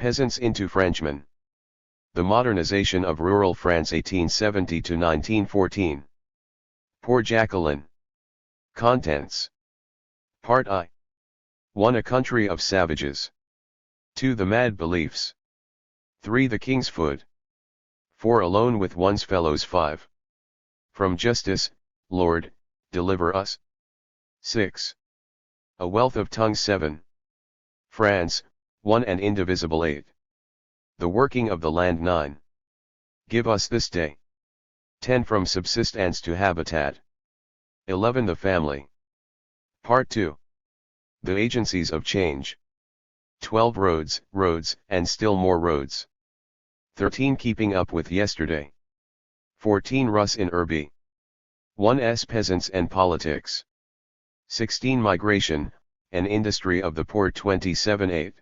Peasants into Frenchmen. The Modernization of Rural France 1870 to 1914. Poor Jacqueline. Contents. Part I. 1. A country of savages. 2. The mad beliefs. 3. The king's foot. 4. Alone with one's fellows. 5. From justice, Lord, deliver us. 6. A wealth of tongues. 7. France, one and indivisible. 8. The working of the land. 9. Give us this day. 10. From subsistence to habitat. 11. The family. Part 2. The agencies of change. 12. Roads, and still more roads. 13. Keeping up with yesterday. 14. Rus in urbi. 1. Peasants and politics. 16. Migration, an industry of the poor. 27. 8.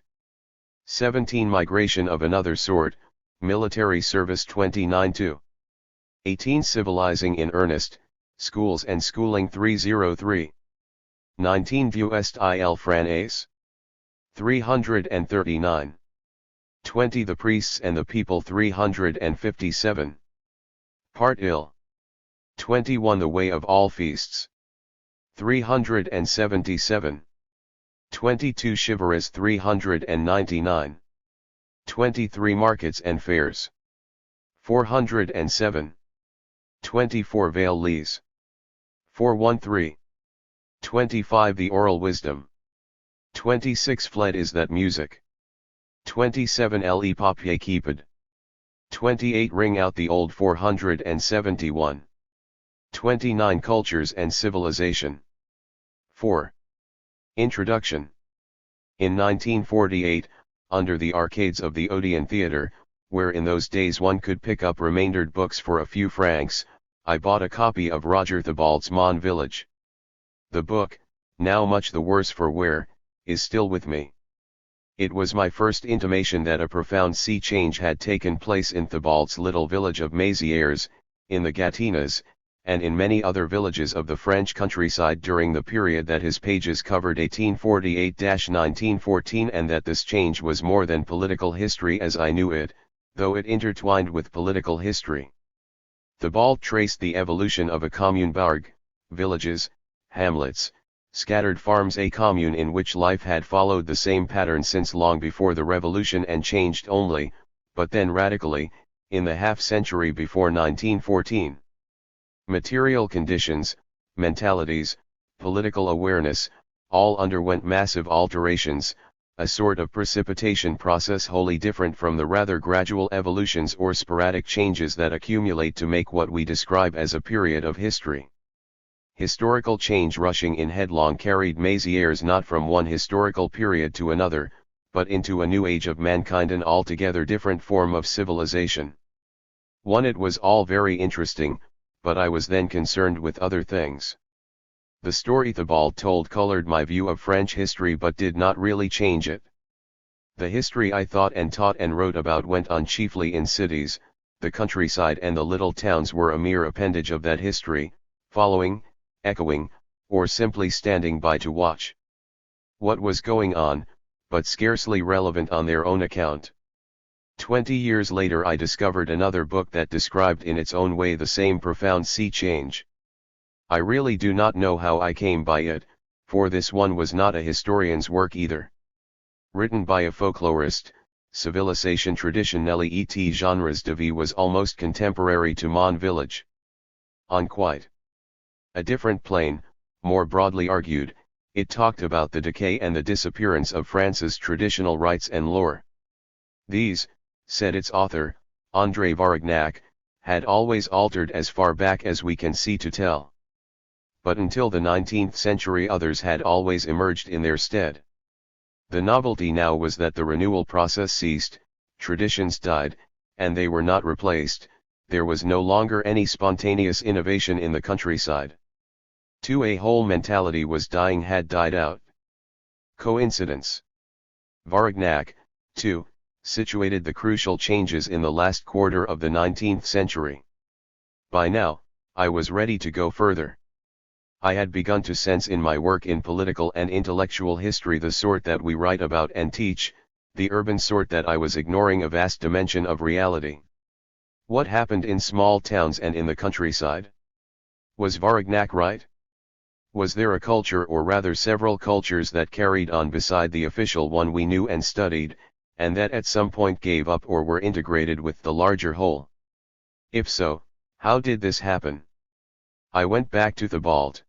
17. Migration of another sort, military service. 29. 2. 18. Civilizing in earnest, schools and schooling. 303. 19. View est il Franes. 339. 20. The priests and the people. 357. Part ill. 21. The way of all feasts. 377. 22. Chivalrous. 399. 23. Markets and fairs. 407. 24. Veil lees. 413. 25. The oral wisdom. 26. Fled is that music. 27. Le papier keeped. 28. Ring out the old. 471. 29. Cultures and civilization. 4. Introduction. In 1948, under the arcades of the Odeon Theatre, where in those days one could pick up remaindered books for a few francs, I bought a copy of Roger Thibault's Mon Village. The book, now much the worse for wear, is still with me. It was my first intimation that a profound sea change had taken place in Thibault's little village of Mézières, in the Gatineaux, and in many other villages of the French countryside during the period that his pages covered 1848-1914, and that this change was more than political history as I knew it, though it intertwined with political history. Thibault traced the evolution of a commune bourg, villages, hamlets, scattered farms, a commune in which life had followed the same pattern since long before the Revolution and changed only, but then radically, in the half-century before 1914. Material conditions, mentalities, political awareness, all underwent massive alterations, a sort of precipitation process wholly different from the rather gradual evolutions or sporadic changes that accumulate to make what we describe as a period of history. Historical change rushing in headlong carried Mézières not from one historical period to another, but into a new age of mankind, an altogether different form of civilization. It was all very interesting, but I was then concerned with other things. The story Thibault told colored my view of French history but did not really change it. The history I thought and taught and wrote about went on chiefly in cities. The countryside and the little towns were a mere appendage of that history, following, echoing, or simply standing by to watch what was going on, but scarcely relevant on their own account. 20 years later I discovered another book that described in its own way the same profound sea change. I really do not know how I came by it, for this one was not a historian's work either. Written by a folklorist, Civilisation traditionnelle et genres de vie was almost contemporary to Mon Village. On quite a different plane, more broadly argued, it talked about the decay and the disappearance of France's traditional rites and lore. These, said its author, André Varignac, had always altered as far back as we can see to tell. But until the 19th century others had always emerged in their stead. The novelty now was that the renewal process ceased, traditions died, and they were not replaced. There was no longer any spontaneous innovation in the countryside. A whole mentality was dying, had died out. Coincidence. Varignac, too, situated the crucial changes in the last quarter of the 19th century. By now, I was ready to go further. I had begun to sense in my work in political and intellectual history the sort that we write about and teach, the urban sort that I was ignoring a vast dimension of reality. What happened in small towns and in the countryside? Was Varignac right? Was there a culture, or rather several cultures, that carried on beside the official one we knew and studied, and that at some point gave up or were integrated with the larger whole? If so, how did this happen? I went back to Thibault.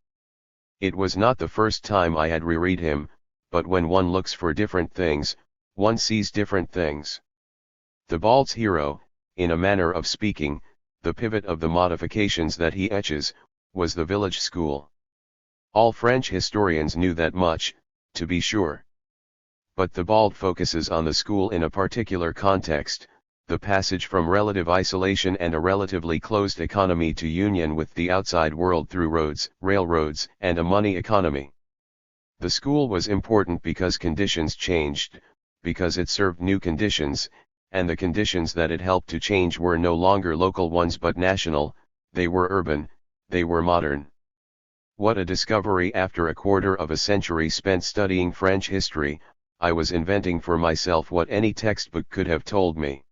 It was not the first time I had reread him, but when one looks for different things, one sees different things. Thibault's hero, in a manner of speaking, the pivot of the modifications that he etches, was the village school. All French historians knew that much, to be sure. But Thibault focuses on the school in a particular context, the passage from relative isolation and a relatively closed economy to union with the outside world through roads, railroads, and a money economy. The school was important because conditions changed, because it served new conditions, and the conditions that it helped to change were no longer local ones but national, they were urban, they were modern. What a discovery! After a quarter of a century spent studying French history, I was inventing for myself what any textbook could have told me.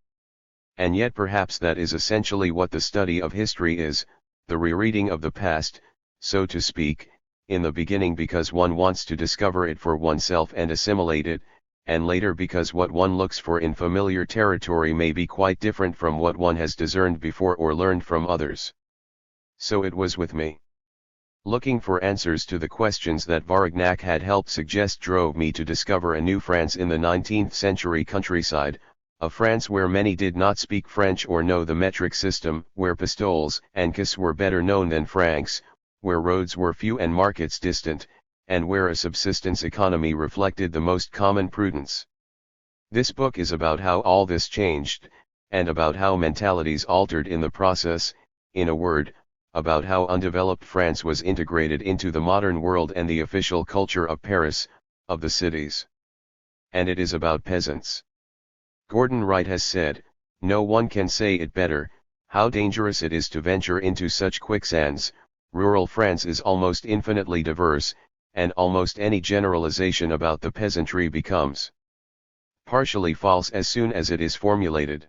And yet perhaps that is essentially what the study of history is, the rereading of the past, so to speak, in the beginning because one wants to discover it for oneself and assimilate it, and later because what one looks for in familiar territory may be quite different from what one has discerned before or learned from others. So it was with me. Looking for answers to the questions that Varignac had helped suggest drove me to discover a new France in the 19th century countryside, a France where many did not speak French or know the metric system, where pistoles and cash were better known than francs, where roads were few and markets distant, and where a subsistence economy reflected the most common prudence. This book is about how all this changed, and about how mentalities altered in the process, in a word, about how undeveloped France was integrated into the modern world and the official culture of Paris, of the cities. And it is about peasants. Gordon Wright has said, no one can say it better, how dangerous it is to venture into such quicksands. Rural France is almost infinitely diverse, and almost any generalization about the peasantry becomes partially false as soon as it is formulated.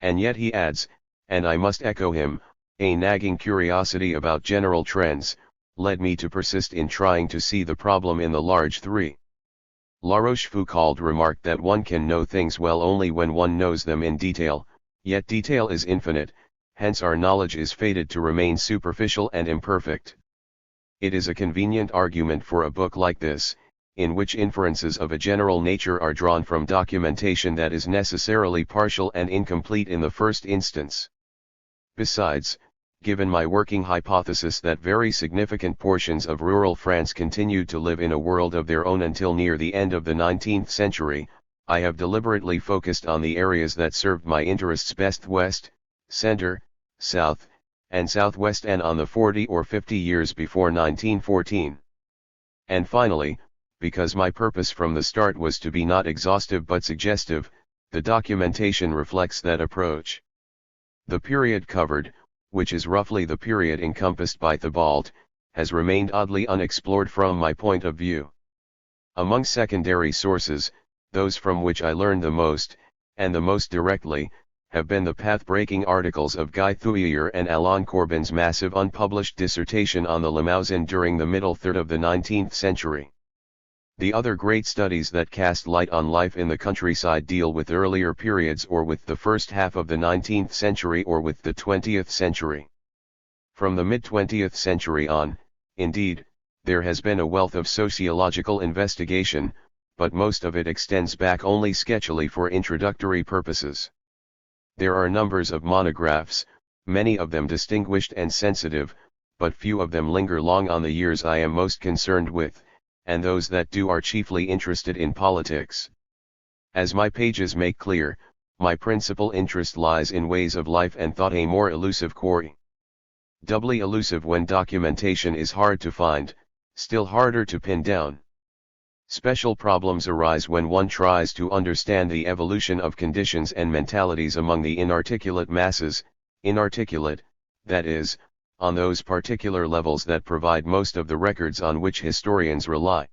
And yet he adds, and I must echo him, a nagging curiosity about general trends, led me to persist in trying to see the problem in the large three. La Rochefoucauld remarked that one can know things well only when one knows them in detail, yet detail is infinite, hence our knowledge is fated to remain superficial and imperfect. It is a convenient argument for a book like this, in which inferences of a general nature are drawn from documentation that is necessarily partial and incomplete in the first instance. Besides, given my working hypothesis that very significant portions of rural France continued to live in a world of their own until near the end of the 19th century, I have deliberately focused on the areas that served my interests best: west, center, south, and southwest, and on the 40 or 50 years before 1914. And finally, because my purpose from the start was to be not exhaustive but suggestive, the documentation reflects that approach. The period covered, which is roughly the period encompassed by Thibault, has remained oddly unexplored from my point of view. Among secondary sources, those from which I learned the most, and the most directly, have been the path-breaking articles of Guy Thuillier and Alain Corbin's massive unpublished dissertation on the Limousin during the middle third of the 19th century. The other great studies that cast light on life in the countryside deal with earlier periods or with the first half of the 19th century or with the 20th century. From the mid-20th century on, indeed, there has been a wealth of sociological investigation, but most of it extends back only sketchily for introductory purposes. There are numbers of monographs, many of them distinguished and sensitive, but few of them linger long on the years I am most concerned with, and those that do are chiefly interested in politics. As my pages make clear, my principal interest lies in ways of life and thought, a more elusive quarry. Doubly elusive when documentation is hard to find, still harder to pin down. Special problems arise when one tries to understand the evolution of conditions and mentalities among the inarticulate masses, inarticulate, that is, on those particular levels that provide most of the records on which historians rely.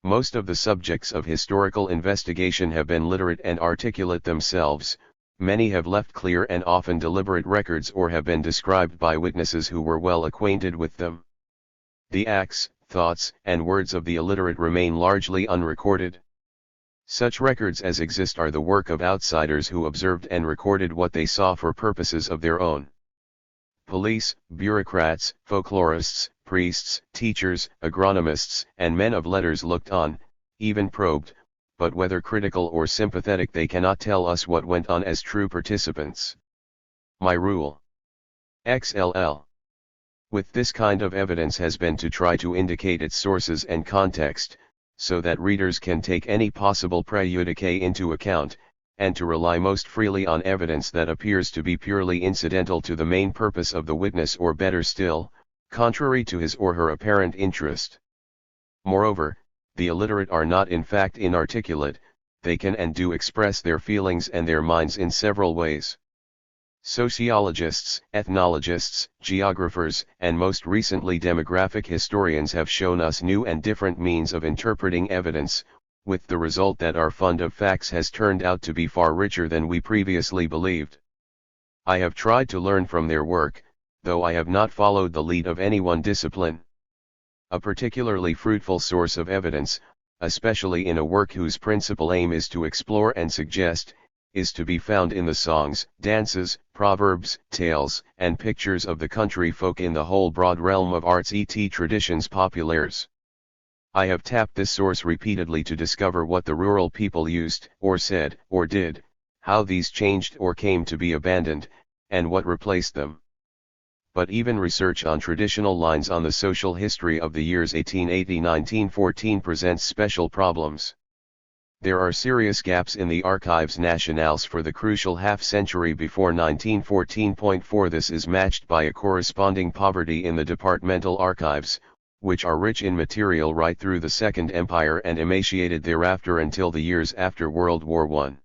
Most of the subjects of historical investigation have been literate and articulate themselves, many have left clear and often deliberate records or have been described by witnesses who were well acquainted with them. The acts, thoughts, and words of the illiterate remain largely unrecorded. Such records as exist are the work of outsiders who observed and recorded what they saw for purposes of their own. Police, bureaucrats, folklorists, priests, teachers, agronomists, and men of letters looked on, even probed, but whether critical or sympathetic they cannot tell us what went on as true participants. My rule. XLL. With this kind of evidence has been to try to indicate its sources and context, so that readers can take any possible préjudice into account, and to rely most freely on evidence that appears to be purely incidental to the main purpose of the witness, or better still, contrary to his or her apparent interest. Moreover, the illiterate are not in fact inarticulate, they can and do express their feelings and their minds in several ways. Sociologists, ethnologists, geographers, and most recently demographic historians have shown us new and different means of interpreting evidence, with the result that our fund of facts has turned out to be far richer than we previously believed. I have tried to learn from their work, though I have not followed the lead of any one discipline. A particularly fruitful source of evidence, especially in a work whose principal aim is to explore and suggest, is to be found in the songs, dances, proverbs, tales, and pictures of the country folk in the whole broad realm of arts, et traditions populaires. I have tapped this source repeatedly to discover what the rural people used, or said, or did, how these changed or came to be abandoned, and what replaced them. But even research on traditional lines on the social history of the years 1880–1914 presents special problems. There are serious gaps in the Archives nationales for the crucial half-century before 1914.4. This is matched by a corresponding poverty in the departmental archives, which are rich in material right through the Second Empire and emaciated thereafter until the years after World War I.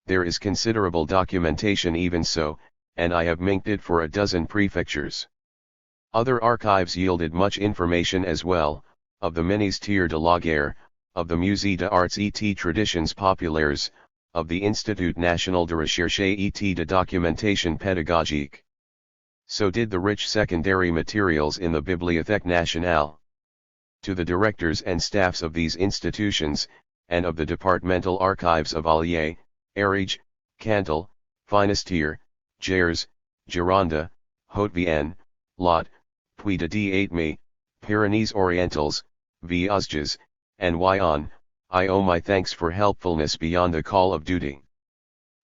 There is considerable documentation even so, and I have minked it for a dozen prefectures. Other archives yielded much information as well, of the Ministère de la Guerre, of the Musée d'Arts et Traditions Populaires, of the Institut National de Recherche et de Documentation Pédagogique. So did the rich secondary materials in the Bibliothèque Nationale. To the directors and staffs of these institutions, and of the departmental archives of Allier, Ariège, Cantal, Finistère, Gers, Gironde, Haute-Vienne, Lot, Puy-de-Dôme, Pyrénées-Orientales, Vosges, and Yonne, I owe my thanks for helpfulness beyond the call of duty.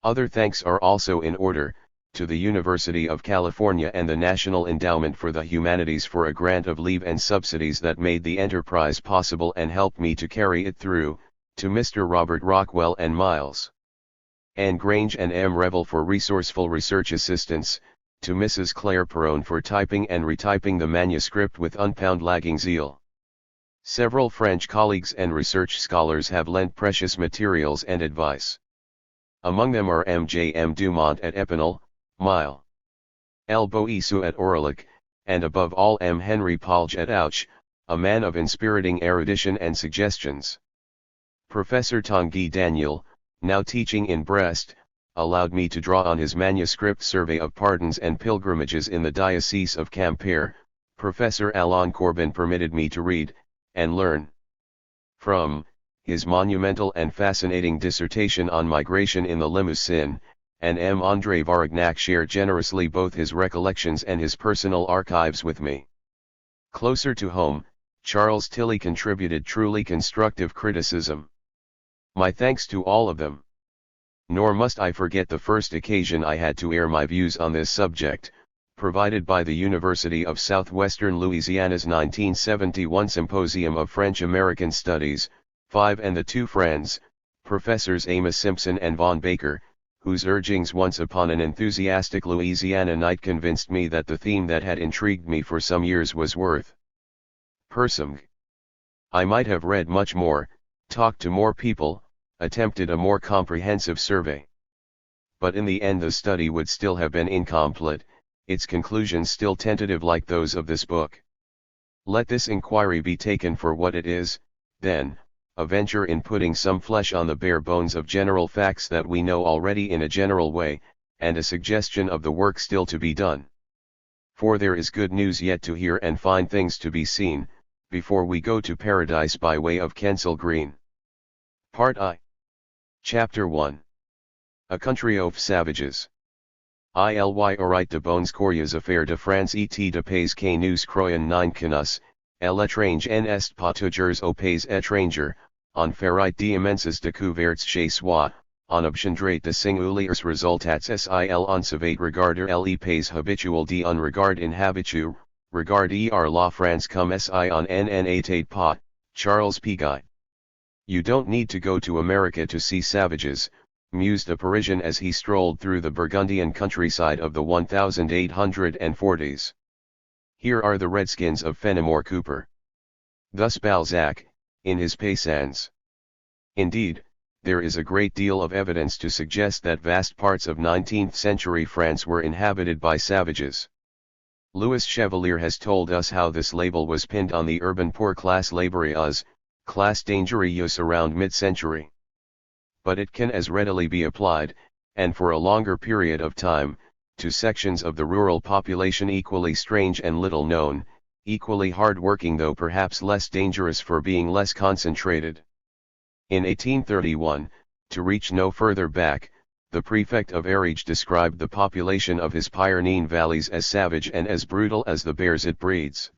Other thanks are also in order, to the University of California and the National Endowment for the Humanities for a grant of leave and subsidies that made the enterprise possible and helped me to carry it through, to Mr. Robert Rockwell and Miles Anne Grange and M. Revel for resourceful research assistance, to Mrs. Claire Perron for typing and retyping the manuscript with unlagging zeal. Several French colleagues and research scholars have lent precious materials and advice. Among them are M. J. M. Dumont at Epinal, Mile. L. Boissou at Aurillac, and above all M. Henry Palge at Auch, a man of inspiriting erudition and suggestions. Professor Tanguy Daniel, now teaching in Brest, allowed me to draw on his manuscript survey of pardons and pilgrimages in the Diocese of Quimper. Professor Alain Corbin permitted me to read, and learn from, his monumental and fascinating dissertation on migration in the Limousin, and M. André Varignac shared generously both his recollections and his personal archives with me. Closer to home, Charles Tilly contributed truly constructive criticism. My thanks to all of them. Nor must I forget the first occasion I had to air my views on this subject, provided by the University of Southwestern Louisiana's 1971 Symposium of French-American Studies, 5 and the two friends, Professors Amos Simpson and Von Baker, whose urgings once upon an enthusiastic Louisiana night convinced me that the theme that had intrigued me for some years was worth pursuing. I might have read much more, talked to more people, attempted a more comprehensive survey. But in the end the study would still have been incomplete, its conclusions still tentative like those of this book. Let this inquiry be taken for what it is, then, a venture in putting some flesh on the bare bones of general facts that we know already in a general way, and a suggestion of the work still to be done. For there is good news yet to hear and fine things to be seen, before we go to paradise by way of Kensal Green. Part I. Chapter 1. A Country of Savages. Ily aurait de bonnes courriers affaires de France et de pays que nous croyons non connais, l'étrange en est pas toujours aux pays étrangers, on ferait d'immenses découvertes chez soi, on obtiendrait de singuliers résultats sil on savait regarder les pays habituels d'on regard inhabitu, regard la France comme si on n'était pas, Charles P. Guy. You don't need to go to America to see savages, mused a Parisian as he strolled through the Burgundian countryside of the 1840s. Here are the redskins of Fenimore Cooper. Thus Balzac, in his Peasants. Indeed, there is a great deal of evidence to suggest that vast parts of 19th century France were inhabited by savages. Louis Chevalier has told us how this label was pinned on the urban poor class laborious, classe dangereuse around mid-century. But it can as readily be applied, and for a longer period of time, to sections of the rural population equally strange and little known, equally hard-working though perhaps less dangerous for being less concentrated. In 1831, to reach no further back, the prefect of Ariège described the population of his Pyrenean valleys as savage and as brutal as the bears it breeds.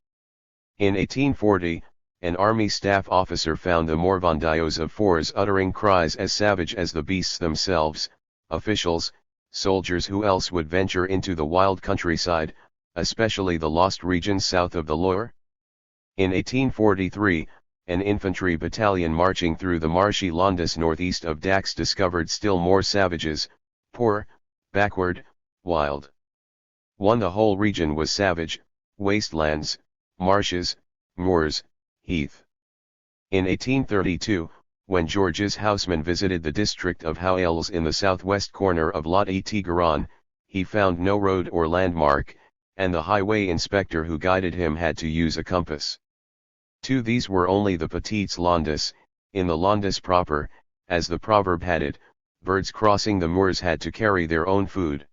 In 1840, an army staff officer found the Morvandios of Fours uttering cries as savage as the beasts themselves. Officials, soldiers who else would venture into the wild countryside, especially the lost regions south of the Loire? In 1843, an infantry battalion marching through the marshy Landes northeast of Dax discovered still more savages, poor, backward, wild. The whole region was savage, wastelands, marshes, moors, heath. In 1832, when Georges Haussmann visited the district of Hauts in the southwest corner of Lot-et-Garonne, he found no road or landmark, and the highway inspector who guided him had to use a compass. To these were only the Petites Landes. In the Landes proper, as the proverb had it, birds crossing the moors had to carry their own food.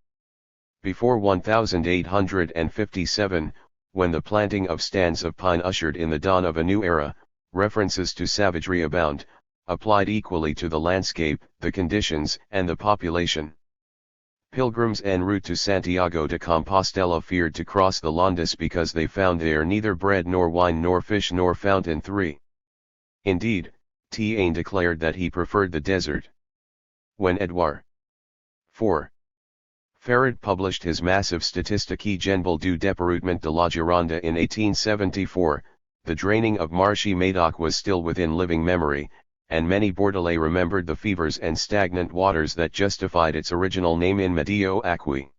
Before 1857, when the planting of stands of pine ushered in the dawn of a new era, references to savagery abound, applied equally to the landscape, the conditions, and the population. Pilgrims en route to Santiago de Compostela feared to cross the Landes because they found there neither bread nor wine nor fish nor fountain. 3. Indeed, Taine declared that he preferred the desert. When Edouard 4. Ferret published his massive Statistique générale du département de la Gironde in 1874, the draining of marshy Médoc was still within living memory, and many Bordelais remembered the fevers and stagnant waters that justified its original name in Medio Acqui.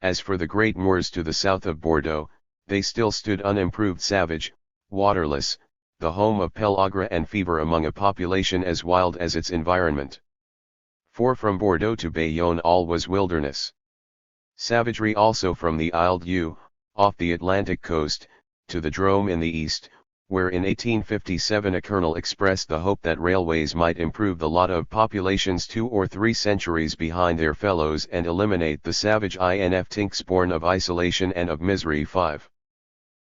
As for the great moors to the south of Bordeaux, they still stood unimproved savage, waterless, the home of pellagra and fever among a population as wild as its environment. For from Bordeaux to Bayonne all was wilderness. Savagery also from the Isle d'Yeu, off the Atlantic coast, to the Drôme in the east, where in 1857 a colonel expressed the hope that railways might improve the lot of populations 2 or 3 centuries behind their fellows and eliminate the savage instincts born of isolation and of misery. 5.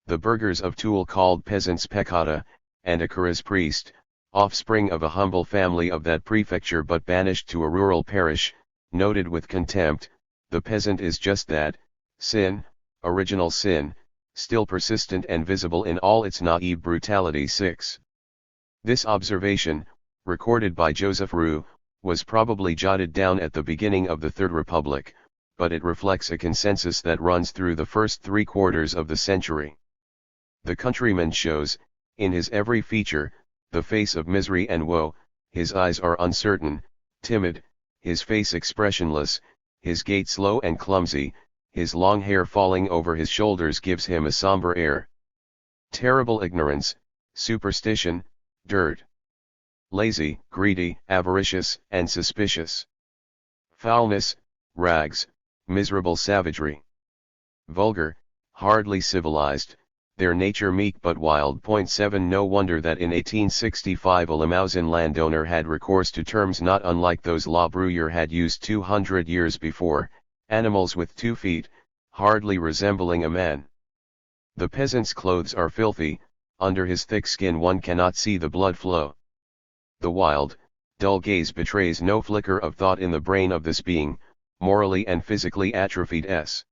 The burghers of Toul called peasants peccata, and a Curas priest, offspring of a humble family of that prefecture but banished to a rural parish, noted with contempt, the peasant is just that, sin, original sin, still persistent and visible in all its naive brutality. 6. This observation, recorded by Joseph Roux, was probably jotted down at the beginning of the Third Republic, but it reflects a consensus that runs through the first 3/4 of the century. The countryman shows, in his every feature, the face of misery and woe. His eyes are uncertain, timid, his face expressionless, his gait slow and clumsy, his long hair falling over his shoulders gives him a somber air. Terrible ignorance, superstition, dirt. Lazy, greedy, avaricious, and suspicious. Foulness, rags, miserable savagery. Vulgar, hardly civilized, their nature meek but wild. 7 No wonder that in 1865 a Limousin landowner had recourse to terms not unlike those La Bruyere had used 200 years before, animals with 2 feet, hardly resembling a man. The peasant's clothes are filthy, under his thick skin one cannot see the blood flow. The wild, dull gaze betrays no flicker of thought in the brain of this being, morally and physically atrophied s.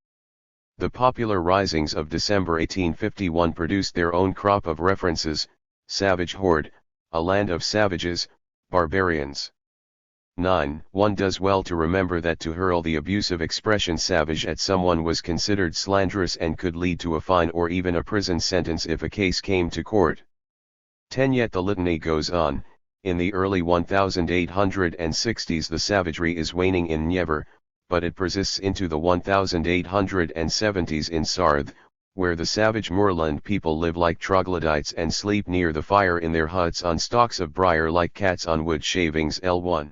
The popular risings of December 1851 produced their own crop of references: savage horde, a land of savages, barbarians. 9. One does well to remember that to hurl the abusive expression savage at someone was considered slanderous and could lead to a fine or even a prison sentence if a case came to court. 10. Yet the litany goes on. In the early 1860s the savagery is waning in Niever, but it persists into the 1870s in Sarthe, where the savage moorland people live like troglodytes and sleep near the fire in their huts on stalks of briar like cats on wood shavings. L1.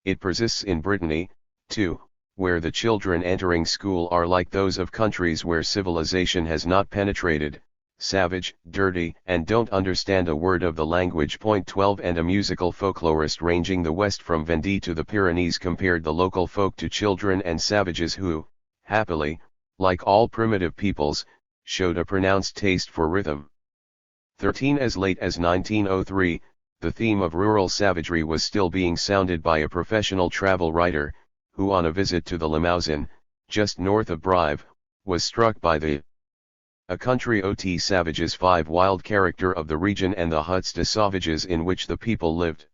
It persists in Brittany, too, where the children entering school are like those of countries where civilization has not penetrated, savage, dirty, and don't understand a word of the language. 12 And a musical folklorist ranging the west from Vendée to the Pyrenees compared the local folk to children and savages who, happily, like all primitive peoples, showed a pronounced taste for rhythm. 13 As late as 1903, the theme of rural savagery was still being sounded by a professional travel writer, who on a visit to the Limousin, just north of Brive, was struck by the country ot savages 5 wild character of the region and the huts de sauvages in which the people lived.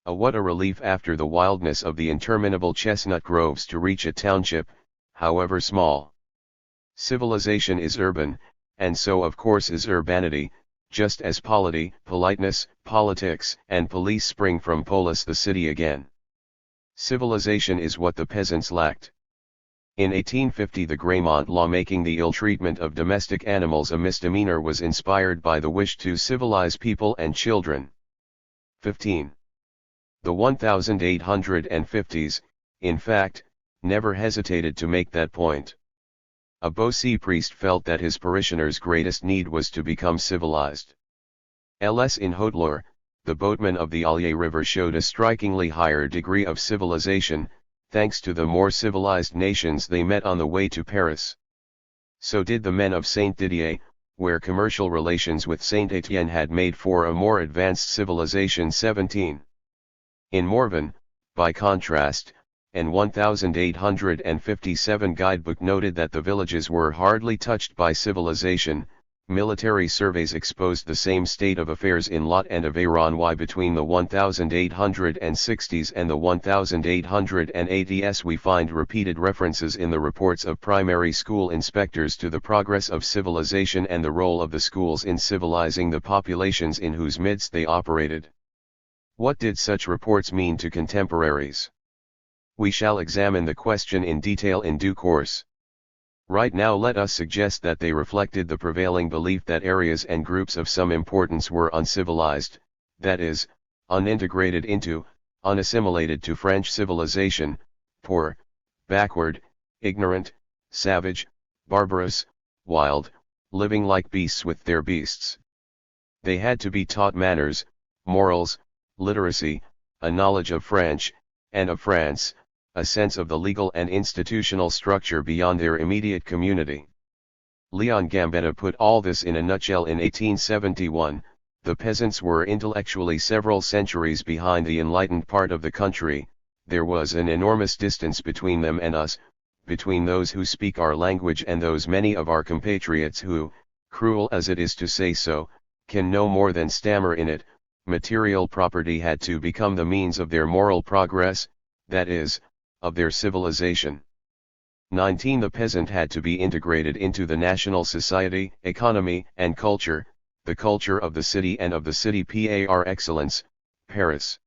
What a relief after the wildness of the interminable chestnut groves to reach a township, however small. Civilization is urban, and so of course is urbanity, just as polity, politeness, politics, and police spring from polis the city again. Civilization is what the peasants lacked. In 1850 the Grammont law making the ill-treatment of domestic animals a misdemeanor was inspired by the wish to civilize people and children. 15. The 1850s, in fact, never hesitated to make that point. A Beausy priest felt that his parishioners' greatest need was to become civilized. Ls in Haute-Loire, the boatmen of the Allier River showed a strikingly higher degree of civilization, thanks to the more civilized nations they met on the way to Paris. So did the men of Saint Didier, where commercial relations with Saint Etienne had made for a more advanced civilization. 17. In Morvan, by contrast, an 1857 guidebook noted that the villages were hardly touched by civilization. Military surveys exposed the same state of affairs in Lot and Aveyron between the 1860s and the 1880s. We find repeated references in the reports of primary school inspectors to the progress of civilization and the role of the schools in civilizing the populations in whose midst they operated. What did such reports mean to contemporaries? We shall examine the question in detail in due course. Right now let us suggest that they reflected the prevailing belief that areas and groups of some importance were uncivilized, that is, unintegrated into, unassimilated to French civilization, poor, backward, ignorant, savage, barbarous, wild, living like beasts with their beasts. They had to be taught manners, morals, literacy, a knowledge of French, and of France, a sense of the legal and institutional structure beyond their immediate community. Leon Gambetta put all this in a nutshell in 1871. The peasants were intellectually several centuries behind the enlightened part of the country. There was an enormous distance between them and us, between those who speak our language and those many of our compatriots who, cruel as it is to say so, can no more than stammer in it. Material property had to become the means of their moral progress, that is, of their civilization. 19. The peasant had to be integrated into the national society, economy, and culture, the culture of the city and of the city par excellence, Paris.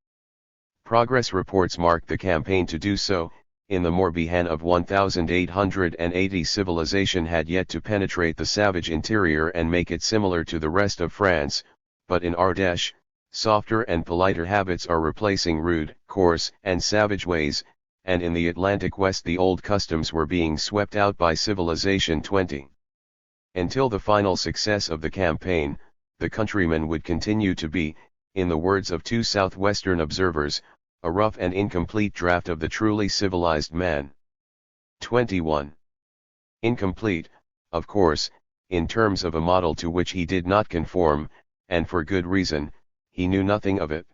Progress reports marked the campaign to do so. In the Morbihan of 1880 civilization had yet to penetrate the savage interior and make it similar to the rest of France, but in Ardèche, softer and politer habits are replacing rude, coarse, and savage ways, and in the Atlantic West the old customs were being swept out by civilization. 20. Until the final success of the campaign, the countryman would continue to be, in the words of two Southwestern observers, a rough and incomplete draft of the truly civilized man. 21. Incomplete, of course, in terms of a model to which he did not conform, and for good reason, he knew nothing of it.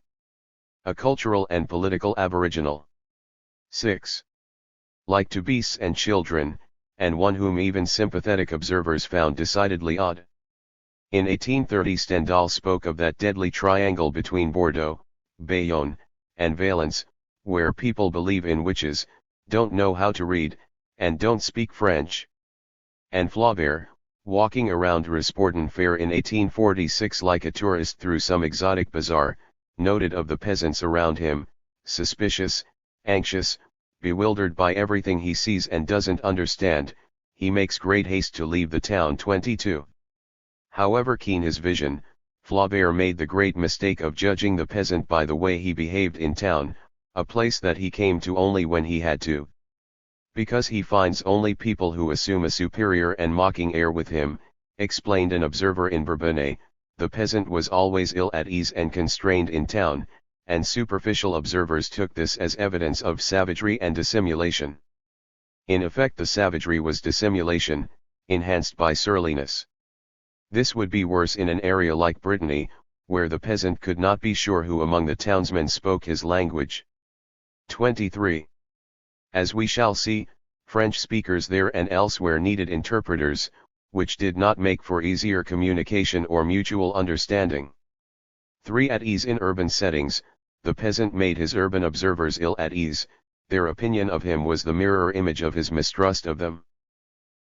A cultural and political aboriginal. 6. Like to beasts and children, and one whom even sympathetic observers found decidedly odd. In 1830 Stendhal spoke of that deadly triangle between Bordeaux, Bayonne, and Valence, where people believe in witches, don't know how to read, and don't speak French. And Flaubert, walking around Rasporden Fair in 1846 like a tourist through some exotic bazaar, noted of the peasants around him, suspicious, anxious, bewildered by everything he sees and doesn't understand, he makes great haste to leave the town. 22. However keen his vision, Flaubert made the great mistake of judging the peasant by the way he behaved in town, a place that he came to only when he had to. Because he finds only people who assume a superior and mocking air with him, explained an observer in Bourbonnais, the peasant was always ill at ease and constrained in town, and superficial observers took this as evidence of savagery and dissimulation. In effect the savagery was dissimulation, enhanced by surliness. This would be worse in an area like Brittany, where the peasant could not be sure who among the townsmen spoke his language. 23. As we shall see, French speakers there and elsewhere needed interpreters, which did not make for easier communication or mutual understanding. 3. At ease in urban settings, the peasant made his urban observers ill at ease, their opinion of him was the mirror image of his mistrust of them.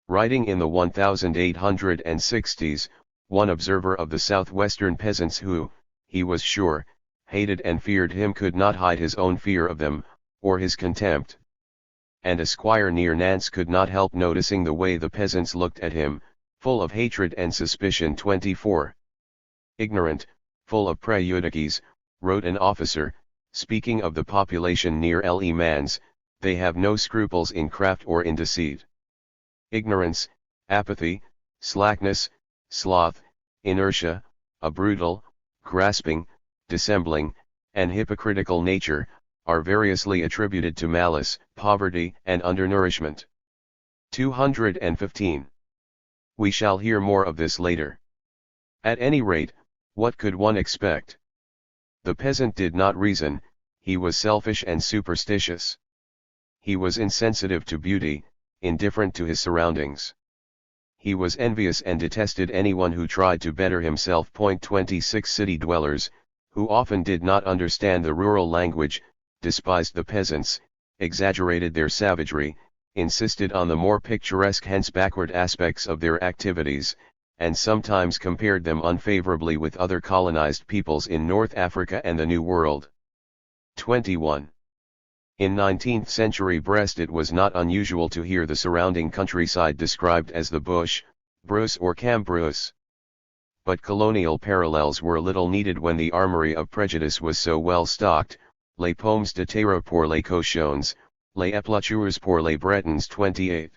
Writing in the 1860s, one observer of the southwestern peasants who, he was sure, hated and feared him could not hide his own fear of them, or his contempt. And a squire near Nantes could not help noticing the way the peasants looked at him, full of hatred and suspicion. 24. Ignorant, full of prejudices, wrote an officer, speaking of the population near Le Mans, they have no scruples in craft or in deceit. Ignorance, apathy, slackness, sloth, inertia, a brutal, grasping, dissembling, and hypocritical nature, are variously attributed to malice, poverty, and undernourishment. 215. We shall hear more of this later. At any rate, what could one expect? The peasant did not reason, he was selfish and superstitious. He was insensitive to beauty, indifferent to his surroundings. He was envious and detested anyone who tried to better himself. 26. City dwellers, who often did not understand the rural language, despised the peasants, exaggerated their savagery, insisted on the more picturesque hence backward aspects of their activities, and sometimes compared them unfavorably with other colonized peoples in North Africa and the New World. 21. In 19th century Brest it was not unusual to hear the surrounding countryside described as the bush, brousse or cambrousse. But colonial parallels were little needed when the armory of prejudice was so well stocked, les pommes de terre pour les cochons, les épluchures pour les Bretons. 28.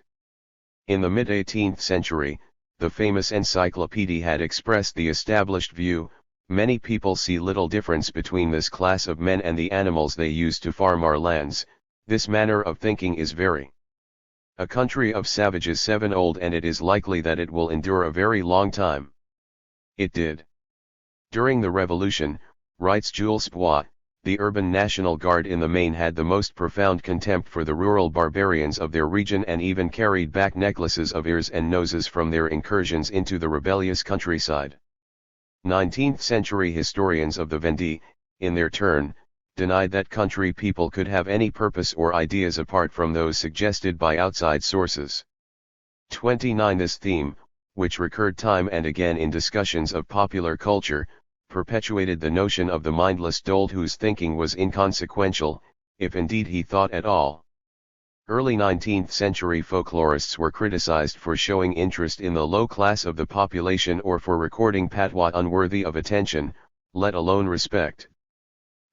In the mid-18th century, the famous encyclopedia had expressed the established view, many people see little difference between this class of men and the animals they use to farm our lands. This manner of thinking is very a country of savages 7 old, and it is likely that it will endure a very long time. It did. During the Revolution, writes Jules Poix, the urban National Guard in the main had the most profound contempt for the rural barbarians of their region and even carried back necklaces of ears and noses from their incursions into the rebellious countryside. 19th century historians of the Vendée, in their turn, denied that country people could have any purpose or ideas apart from those suggested by outside sources. 29. This theme, which recurred time and again in discussions of popular culture, perpetuated the notion of the mindless dolt whose thinking was inconsequential, if indeed he thought at all. Early 19th century folklorists were criticized for showing interest in the low class of the population or for recording patois unworthy of attention, let alone respect.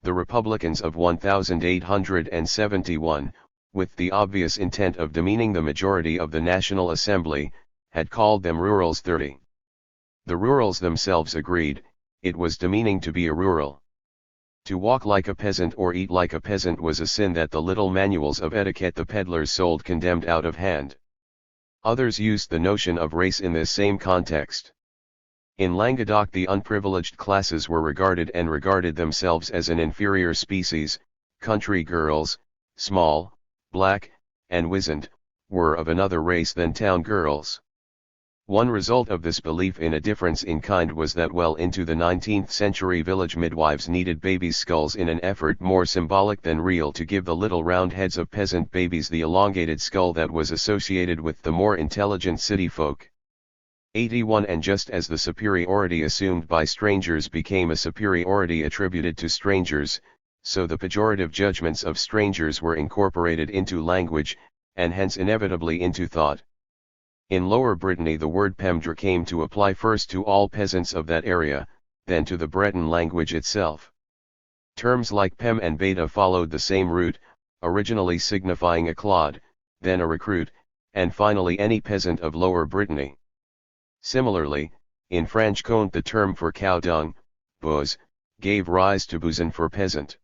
The Republicans of 1871, with the obvious intent of demeaning the majority of the National Assembly, had called them rurals 30. The rurals themselves agreed, it was demeaning to be a rural. To walk like a peasant or eat like a peasant was a sin that the little manuals of etiquette the peddlers sold condemned out of hand. Others used the notion of race in this same context. In Languedoc the unprivileged classes were regarded themselves as an inferior species. Country girls, small, black, and wizened, were of another race than town girls. One result of this belief in a difference in kind was that well into the 19th century village midwives kneaded babies' skulls in an effort more symbolic than real to give the little round heads of peasant babies the elongated skull that was associated with the more intelligent city folk. 81 And just as the superiority assumed by strangers became a superiority attributed to strangers, so the pejorative judgments of strangers were incorporated into language, and hence inevitably into thought. In Lower Brittany the word pemdre came to apply first to all peasants of that area, then to the Breton language itself. Terms like pem and beta followed the same root, originally signifying a clod, then a recruit, and finally any peasant of Lower Brittany. Similarly, in Franche-Comté the term for cow dung, bouze, gave rise to bousin for peasant.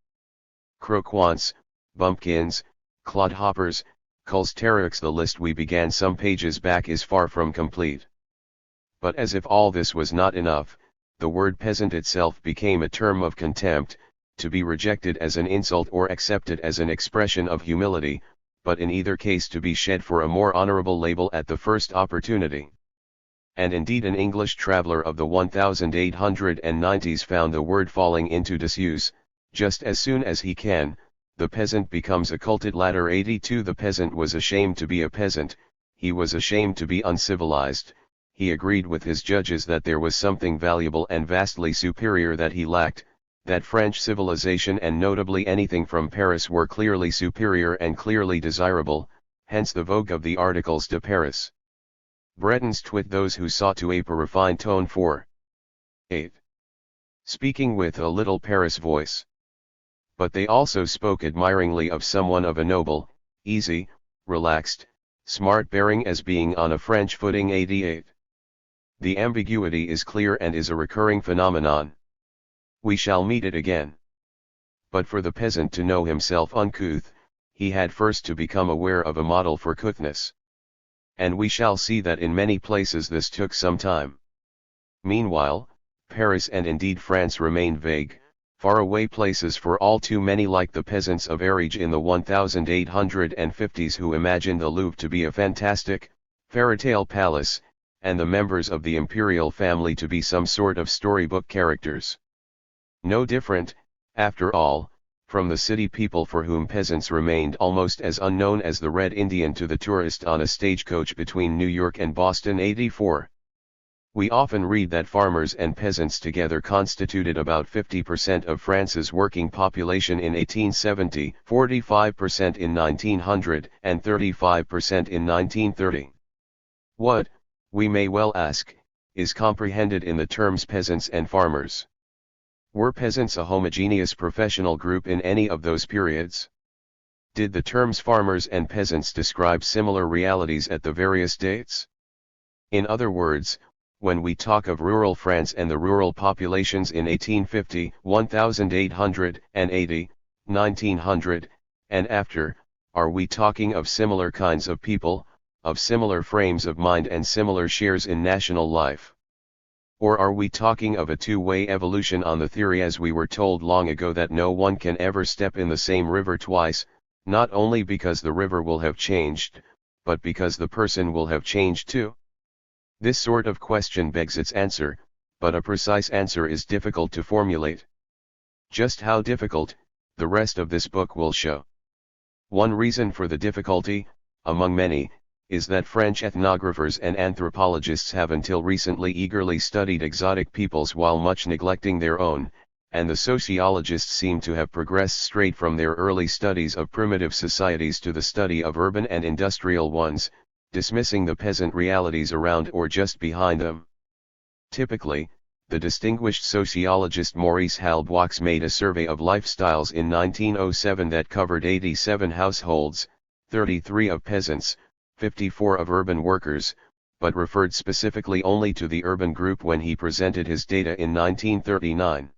Croquants, bumpkins, clodhoppers, Culsterix. The list we began some pages back is far from complete. But as if all this was not enough, the word peasant itself became a term of contempt, to be rejected as an insult or accepted as an expression of humility, but in either case to be shed for a more honorable label at the first opportunity. And indeed an English traveller of the 1890s found the word falling into disuse. Just as soon as he can, the peasant becomes a culted ladder. 82 The peasant was ashamed to be a peasant, he was ashamed to be uncivilized, he agreed with his judges that there was something valuable and vastly superior that he lacked, that French civilization and notably anything from Paris were clearly superior and clearly desirable, hence the vogue of the Articles de Paris. Bretons twit those who sought to ape a refined tone for 8. Speaking with a little Paris voice. But they also spoke admiringly of someone of a noble, easy, relaxed, smart bearing as being on a French footing. 88. The ambiguity is clear and is a recurring phenomenon. We shall meet it again. But for the peasant to know himself uncouth, he had first to become aware of a model for couthness. And we shall see that in many places this took some time. Meanwhile, Paris and indeed France remained vague, faraway places for all too many, like the peasants of Ariege in the 1850s who imagined the Louvre to be a fantastic, fairy-tale palace, and the members of the imperial family to be some sort of storybook characters. No different, after all, from the city people for whom peasants remained almost as unknown as the Red Indian to the tourist on a stagecoach between New York and Boston. 84. We often read that farmers and peasants together constituted about 50% of France's working population in 1870, 45% in 1900, and 35% in 1930. What, we may well ask, is comprehended in the terms peasants and farmers? Were peasants a homogeneous professional group in any of those periods? Did the terms farmers and peasants describe similar realities at the various dates? In other words, when we talk of rural France and the rural populations in 1850, 1880, 1900, and after, are we talking of similar kinds of people, of similar frames of mind and similar shares in national life? Or are we talking of a two-way evolution on the theory as we were told long ago that no one can ever step in the same river twice, not only because the river will have changed, but because the person will have changed too? This sort of question begs its answer, but a precise answer is difficult to formulate. Just how difficult, the rest of this book will show. One reason for the difficulty, among many, is that French ethnographers and anthropologists have until recently eagerly studied exotic peoples while much neglecting their own, and the sociologists seem to have progressed straight from their early studies of primitive societies to the study of urban and industrial ones, dismissing the peasant realities around or just behind them. Typically, the distinguished sociologist Maurice Halbwachs made a survey of lifestyles in 1907 that covered 87 households, 33 of peasants, 54 of urban workers, but referred specifically only to the urban group when he presented his data in 1939.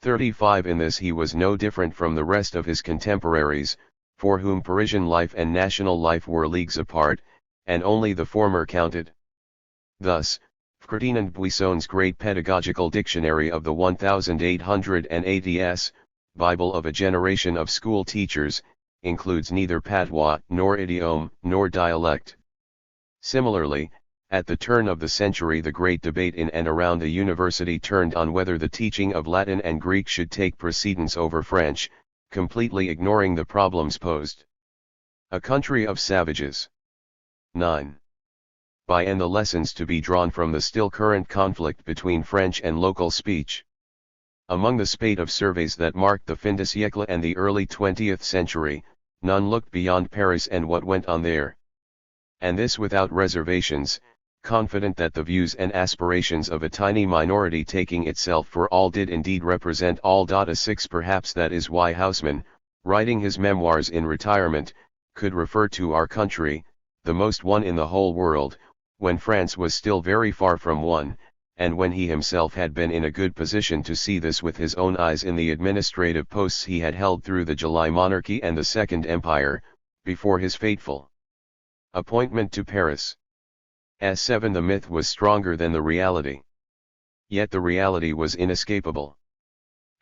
35 In this he was no different from the rest of his contemporaries, for whom Parisian life and national life were leagues apart, and only the former counted. Thus, Ferdinand Buisson's great pedagogical dictionary of the 1880s, Bible of a generation of school teachers, includes neither patois, nor idiom, nor dialect. Similarly, at the turn of the century the great debate in and around the university turned on whether the teaching of Latin and Greek should take precedence over French, completely ignoring the problems posed. A country of savages. 9. By and the lessons to be drawn from the still current conflict between French and local speech. Among the spate of surveys that marked the fin de siècle and the early 20th century, none looked beyond Paris and what went on there. And this without reservations, confident that the views and aspirations of a tiny minority taking itself for all did indeed represent all. 6 Perhaps that is why Haussmann, writing his memoirs in retirement, could refer to our country, the most one in the whole world, when France was still very far from one, and when he himself had been in a good position to see this with his own eyes in the administrative posts he had held through the July Monarchy and the Second Empire, before his fateful appointment to Paris. 7 The myth was stronger than the reality. Yet the reality was inescapable.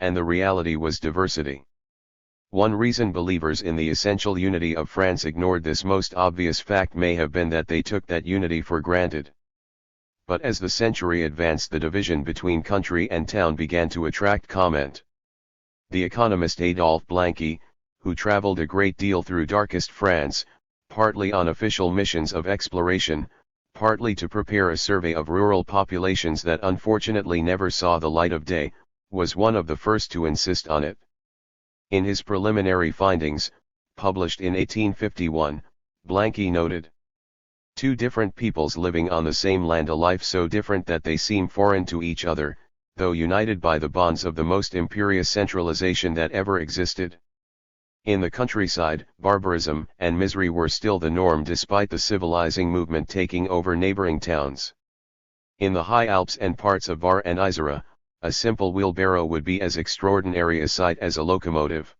And the reality was diversity. One reason believers in the essential unity of France ignored this most obvious fact may have been that they took that unity for granted. But as the century advanced the division between country and town began to attract comment. The economist Adolphe Blanqui, who traveled a great deal through darkest France, partly on official missions of exploration, partly to prepare a survey of rural populations that unfortunately never saw the light of day, was one of the first to insist on it. In his preliminary findings, published in 1851, Blanqui noted, "Two different peoples living on the same land, a life so different that they seem foreign to each other, though united by the bonds of the most imperious centralization that ever existed. In the countryside, barbarism and misery were still the norm despite the civilizing movement taking over neighboring towns. In the high Alps and parts of Var and Isère, a simple wheelbarrow would be as extraordinary a sight as a locomotive.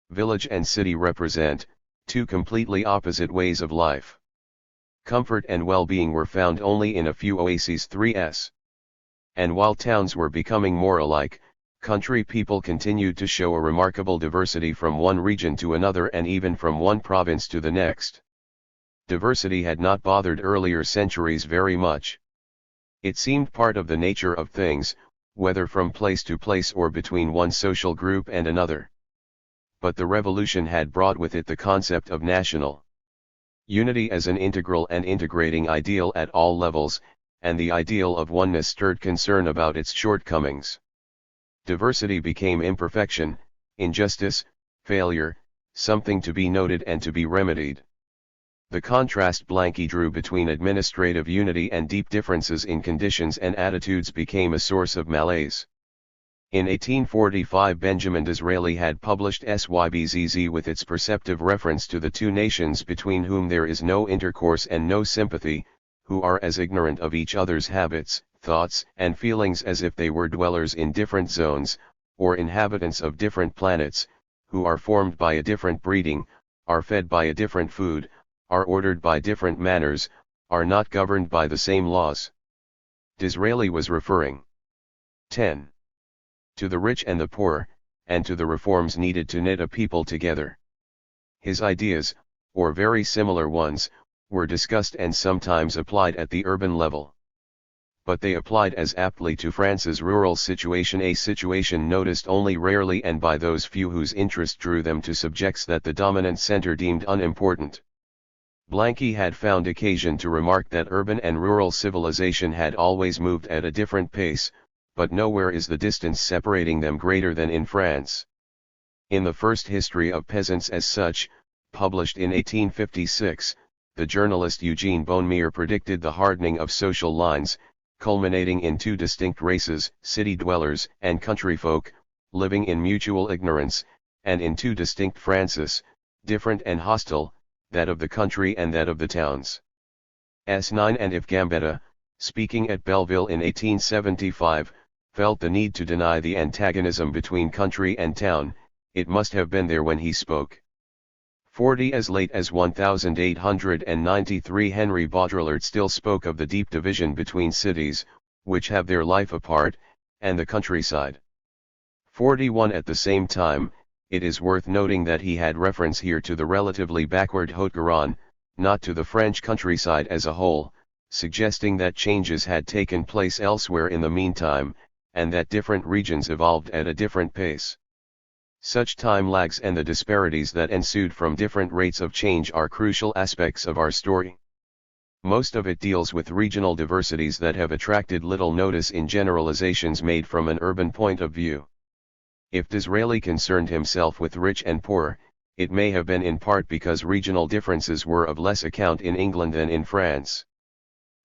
Village and city represent two completely opposite ways of life. Comfort and well-being were found only in a few oases. 3s. And while towns were becoming more alike, country people continued to show a remarkable diversity from one region to another and even from one province to the next. Diversity had not bothered earlier centuries very much. It seemed part of the nature of things, whether from place to place or between one social group and another. But the revolution had brought with it the concept of national unity as an integral and integrating ideal at all levels, and the ideal of oneness stirred concern about its shortcomings. Diversity became imperfection, injustice, failure, something to be noted and to be remedied. The contrast Blanqui drew between administrative unity and deep differences in conditions and attitudes became a source of malaise. In 1845 Benjamin Disraeli had published Sybzz with its perceptive reference to the two nations between whom there is no intercourse and no sympathy, who are as ignorant of each other's habits, thoughts and feelings as if they were dwellers in different zones, or inhabitants of different planets, who are formed by a different breeding, are fed by a different food, are ordered by different manners, are not governed by the same laws. Disraeli was referring 10. To the rich and the poor, and to the reforms needed to knit a people together. His ideas, or very similar ones, were discussed and sometimes applied at the urban level. But they applied as aptly to France's rural situation, a situation noticed only rarely and by those few whose interest drew them to subjects that the dominant center deemed unimportant. Blanqui had found occasion to remark that urban and rural civilization had always moved at a different pace, but nowhere is the distance separating them greater than in France. In the first history of peasants as such, published in 1856, the journalist Eugene Bonnemere predicted the hardening of social lines, culminating in two distinct races, city dwellers and country folk, living in mutual ignorance, and in two distinct Frances, different and hostile, that of the country and that of the towns. S9 and if Gambetta, speaking at Belleville in 1875, felt the need to deny the antagonism between country and town, it must have been there when he spoke. 40 As late as 1893 Henry Baudrillard still spoke of the deep division between cities, which have their life apart, and the countryside. 41 At the same time, it is worth noting that he had reference here to the relatively backward Haute-Garonne, not to the French countryside as a whole, suggesting that changes had taken place elsewhere in the meantime, and that different regions evolved at a different pace. Such time lags and the disparities that ensued from different rates of change are crucial aspects of our story. Most of it deals with regional diversities that have attracted little notice in generalizations made from an urban point of view. If Disraeli concerned himself with rich and poor, it may have been in part because regional differences were of less account in England than in France.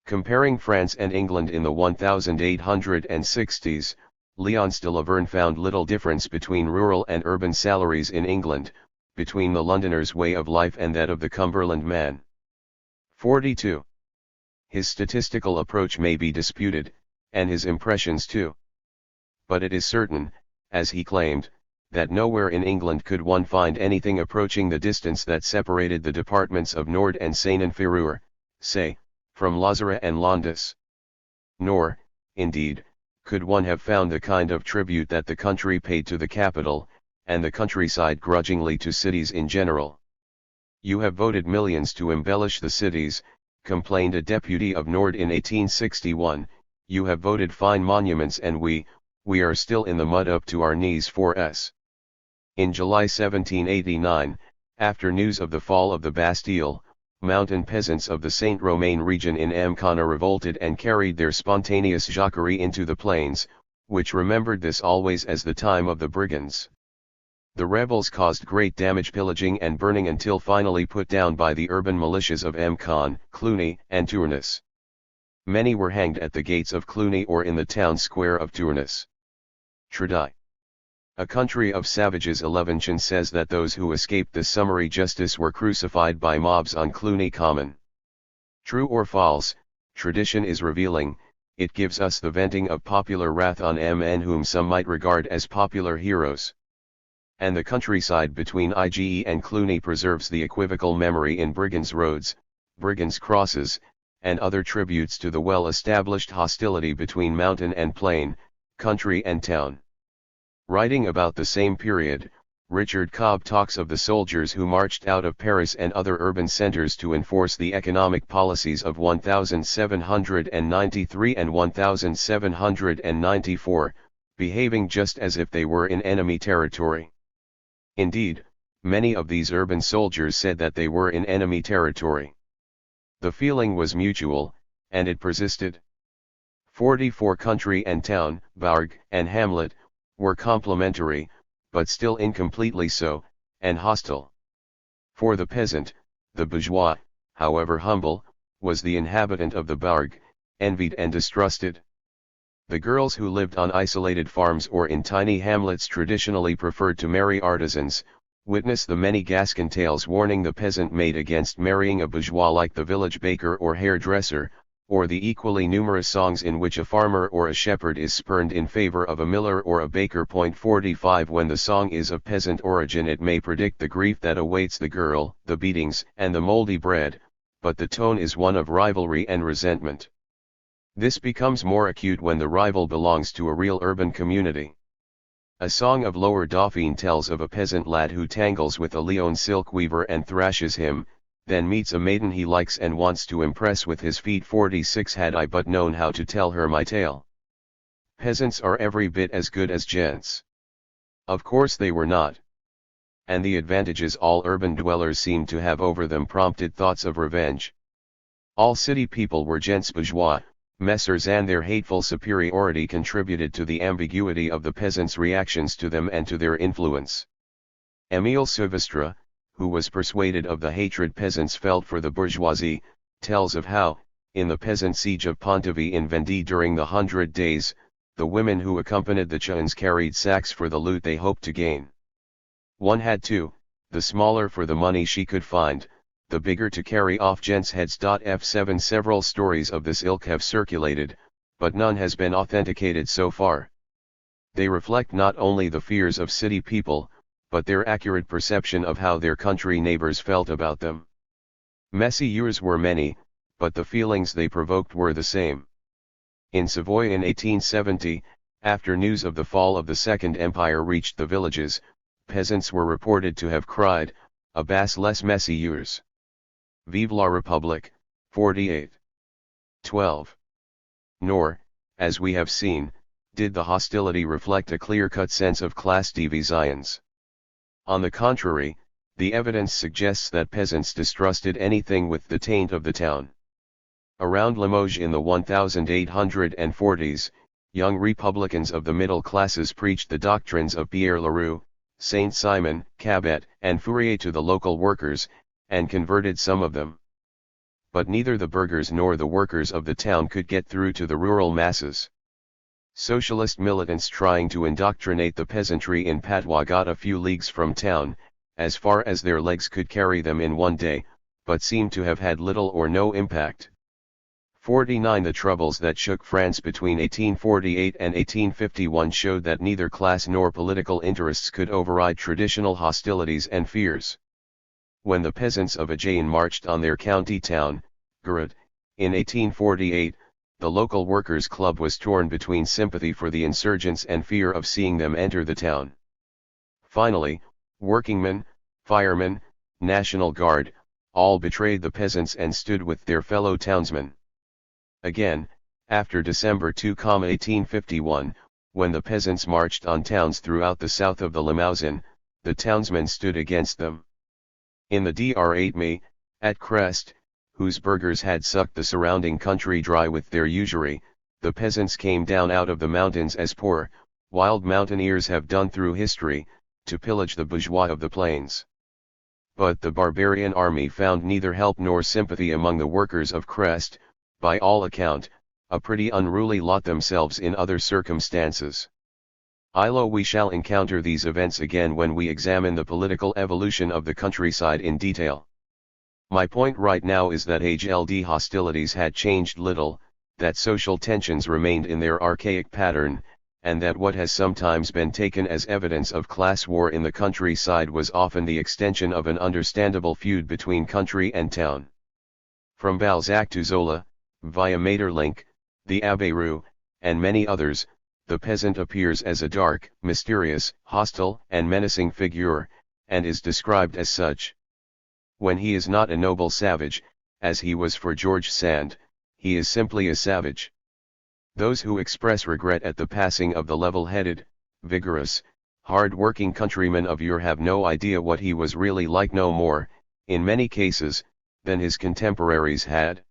Comparing France and England in the 1860s, Léon de Laverne found little difference between rural and urban salaries in England, between the Londoner's way of life and that of the Cumberland man. 42. His statistical approach may be disputed, and his impressions too. But it is certain, as he claimed, that nowhere in England could one find anything approaching the distance that separated the departments of Nord and Seine-et-Fureur, say, from Lozère and Landes. Nor, indeed, could one have found the kind of tribute that the country paid to the capital, and the countryside grudgingly to cities in general. You have voted millions to embellish the cities, complained a deputy of Nord in 1861, you have voted fine monuments and we are still in the mud up to our knees for us. In July 1789, after news of the fall of the Bastille, mountain peasants of the Saint-Romain region in Ancona revolted and carried their spontaneous jacquerie into the plains, which remembered this always as the time of the brigands. The rebels caused great damage, pillaging and burning until finally put down by the urban militias of Ancona, Cluny, and Tournus. Many were hanged at the gates of Cluny or in the town square of Tournus. Tredaille. A Country of Savages. Levention says that those who escaped this summary justice were crucified by mobs on Cluny Common. True or false, tradition is revealing, it gives us the venting of popular wrath on men whom some might regard as popular heroes. And the countryside between Ige and Cluny preserves the equivocal memory in brigands' roads, brigands' crosses, and other tributes to the well-established hostility between mountain and plain, country and town. Writing about the same period, Richard Cobb talks of the soldiers who marched out of Paris and other urban centers to enforce the economic policies of 1793 and 1794, behaving just as if they were in enemy territory. Indeed, many of these urban soldiers said that they were in enemy territory. The feeling was mutual, and it persisted. 44 Country and town, bourg and hamlet, were complementary, but still incompletely so, and hostile. For the peasant, the bourgeois, however humble, was the inhabitant of the bourg, envied and distrusted. The girls who lived on isolated farms or in tiny hamlets traditionally preferred to marry artisans, witness the many Gascon tales warning the peasant maid against marrying a bourgeois like the village baker or hairdresser, or the equally numerous songs in which a farmer or a shepherd is spurned in favor of a miller or a baker. 45 When the song is of peasant origin, it may predict the grief that awaits the girl, the beatings and the moldy bread, but the tone is one of rivalry and resentment. This becomes more acute when the rival belongs to a real urban community. A song of Lower Dauphine tells of a peasant lad who tangles with a Lyon silk weaver and thrashes him, then meets a maiden he likes and wants to impress with his feet. 46 Had I but known how to tell her my tale. Peasants are every bit as good as gents. Of course they were not. And the advantages all urban dwellers seemed to have over them prompted thoughts of revenge. All city people were gents bourgeois, messers, and their hateful superiority contributed to the ambiguity of the peasants' reactions to them and to their influence. Émile Silvestre, who was persuaded of the hatred peasants felt for the bourgeoisie, tells of how, in the peasant siege of Pontivy in Vendée during the 100 Days, the women who accompanied the chouans carried sacks for the loot they hoped to gain. One had two, the smaller for the money she could find, the bigger to carry off gents' heads. F7 Several stories of this ilk have circulated, but none has been authenticated so far. They reflect not only the fears of city people, but their accurate perception of how their country neighbors felt about them. Messy years were many, but the feelings they provoked were the same. In Savoy in 1870, after news of the fall of the Second Empire reached the villages, peasants were reported to have cried, "Abbas les messy years. Vive la République, 48. 12. Nor, as we have seen, did the hostility reflect a clear-cut sense of class divisions. On the contrary, the evidence suggests that peasants distrusted anything with the taint of the town. Around Limoges in the 1840s, young republicans of the middle classes preached the doctrines of Pierre Leroux, Saint-Simon, Cabet, and Fourier to the local workers, and converted some of them. But neither the burghers nor the workers of the town could get through to the rural masses. Socialist militants trying to indoctrinate the peasantry in patois got a few leagues from town, as far as their legs could carry them in one day, but seemed to have had little or no impact. 49 The troubles that shook France between 1848 and 1851 showed that neither class nor political interests could override traditional hostilities and fears. When the peasants of Agen marched on their county town, Garrett, in 1848, the local workers' club was torn between sympathy for the insurgents and fear of seeing them enter the town. Finally, workingmen, firemen, National Guard, all betrayed the peasants and stood with their fellow townsmen. Again, after December 2, 1851, when the peasants marched on towns throughout the south of the Limousin, the townsmen stood against them. In the Dr. Mai, at Crest, whose burghers had sucked the surrounding country dry with their usury, the peasants came down out of the mountains as poor, wild mountaineers have done through history, to pillage the bourgeois of the plains. But the barbarian army found neither help nor sympathy among the workers of Crest, by all account, a pretty unruly lot themselves in other circumstances. We shall encounter these events again when we examine the political evolution of the countryside in detail. My point right now is that HLD hostilities had changed little, that social tensions remained in their archaic pattern, and that what has sometimes been taken as evidence of class war in the countryside was often the extension of an understandable feud between country and town. From Balzac to Zola, via Maeterlinck, the Abbé Roux, and many others, the peasant appears as a dark, mysterious, hostile, and menacing figure, and is described as such. When he is not a noble savage, as he was for George Sand, he is simply a savage. Those who express regret at the passing of the level-headed, vigorous, hard-working countryman of yore have no idea what he was really like no more, in many cases, than his contemporaries had.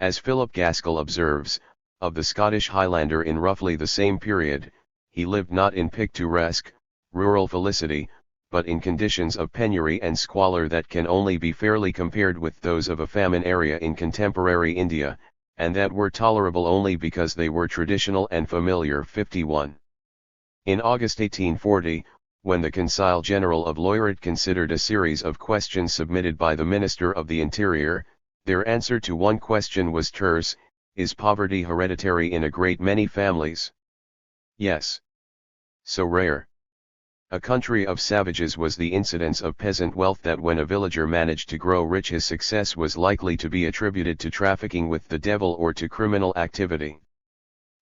As Philip Gaskell observes, of the Scottish Highlander in roughly the same period, he lived not in picturesque, rural felicity, but in conditions of penury and squalor that can only be fairly compared with those of a famine area in contemporary India, and that were tolerable only because they were traditional and familiar. 51. In August 1840, when the Consul General of Loiret considered a series of questions submitted by the Minister of the Interior, their answer to one question was terse: is poverty hereditary in a great many families? Yes. So rare. A country of savages was the incidence of peasant wealth that when a villager managed to grow rich his success was likely to be attributed to trafficking with the devil or to criminal activity.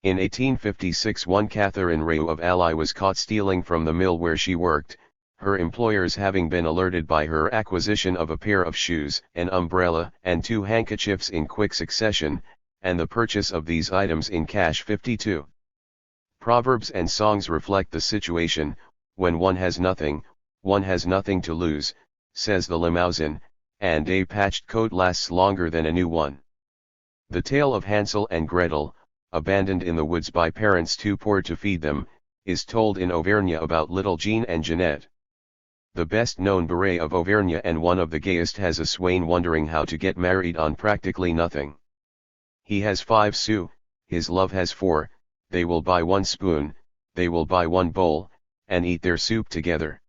In 1856 one Catherine Raoult of Ally was caught stealing from the mill where she worked, her employers having been alerted by her acquisition of a pair of shoes, an umbrella, and 2 handkerchiefs in quick succession, and the purchase of these items in cash. 52. Proverbs and songs reflect the situation: when one has nothing to lose, says the Limousin, and a patched coat lasts longer than a new one. The tale of Hansel and Gretel, abandoned in the woods by parents too poor to feed them, is told in Auvergne about little Jean and Jeanette. The best-known beret of Auvergne and one of the gayest has a swain wondering how to get married on practically nothing. He has 5 sous, his love has 4, they will buy 1 spoon, they will buy 1 bowl, and eat their soup together.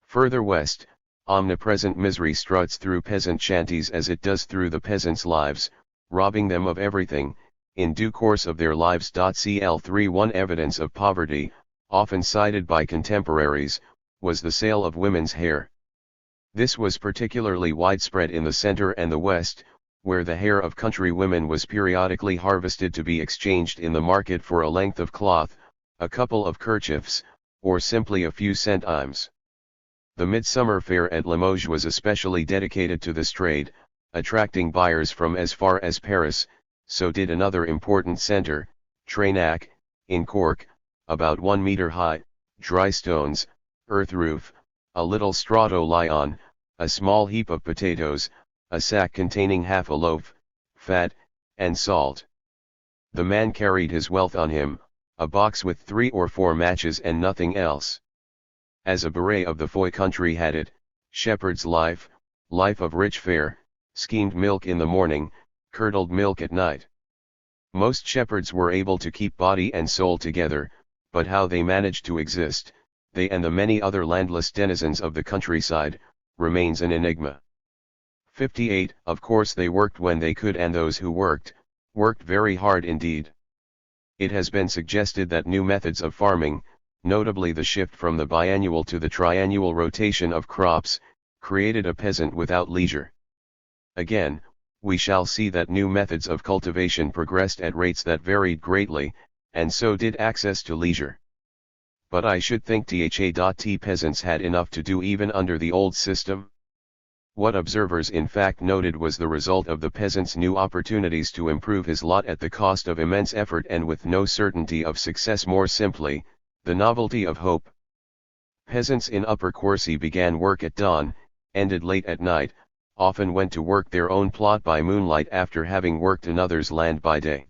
Further west, Omnipresent misery struts through peasant shanties as it does through the peasants' lives, robbing them of everything, in due course of their lives. CL3 One evidence of poverty, often cited by contemporaries, was the sale of women's hair. This was particularly widespread in the center and the west, where the hair of country women was periodically harvested to be exchanged in the market for a length of cloth, a couple of kerchiefs, or simply a few centimes. The Midsummer Fair at Limoges was especially dedicated to this trade, attracting buyers from as far as Paris. So did another important center, Trenac, in Cork, about 1 meter high, dry stones, earth roof, a little straw to lie on, a small heap of potatoes, a sack containing half a loaf, fat, and salt. The man carried his wealth on him, a box with 3 or 4 matches and nothing else. As a beret of the Foy country had it, shepherd's life, life of rich fare, skimmed milk in the morning, curdled milk at night. Most shepherds were able to keep body and soul together, but how they managed to exist, they and the many other landless denizens of the countryside, remains an enigma. 58 Of course they worked when they could, and those who worked very hard indeed. It has been suggested that new methods of farming, notably the shift from the biannual to the triannual rotation of crops, created a peasant without leisure. Again, we shall see that new methods of cultivation progressed at rates that varied greatly, and so did access to leisure. But I should think the peasants had enough to do even under the old system. What observers in fact noted was the result of the peasant's new opportunities to improve his lot at the cost of immense effort and with no certainty of success. More simply, the novelty of hope. Peasants in Upper Corsi began work at dawn, ended late at night, often went to work their own plot by moonlight after having worked another's land by day.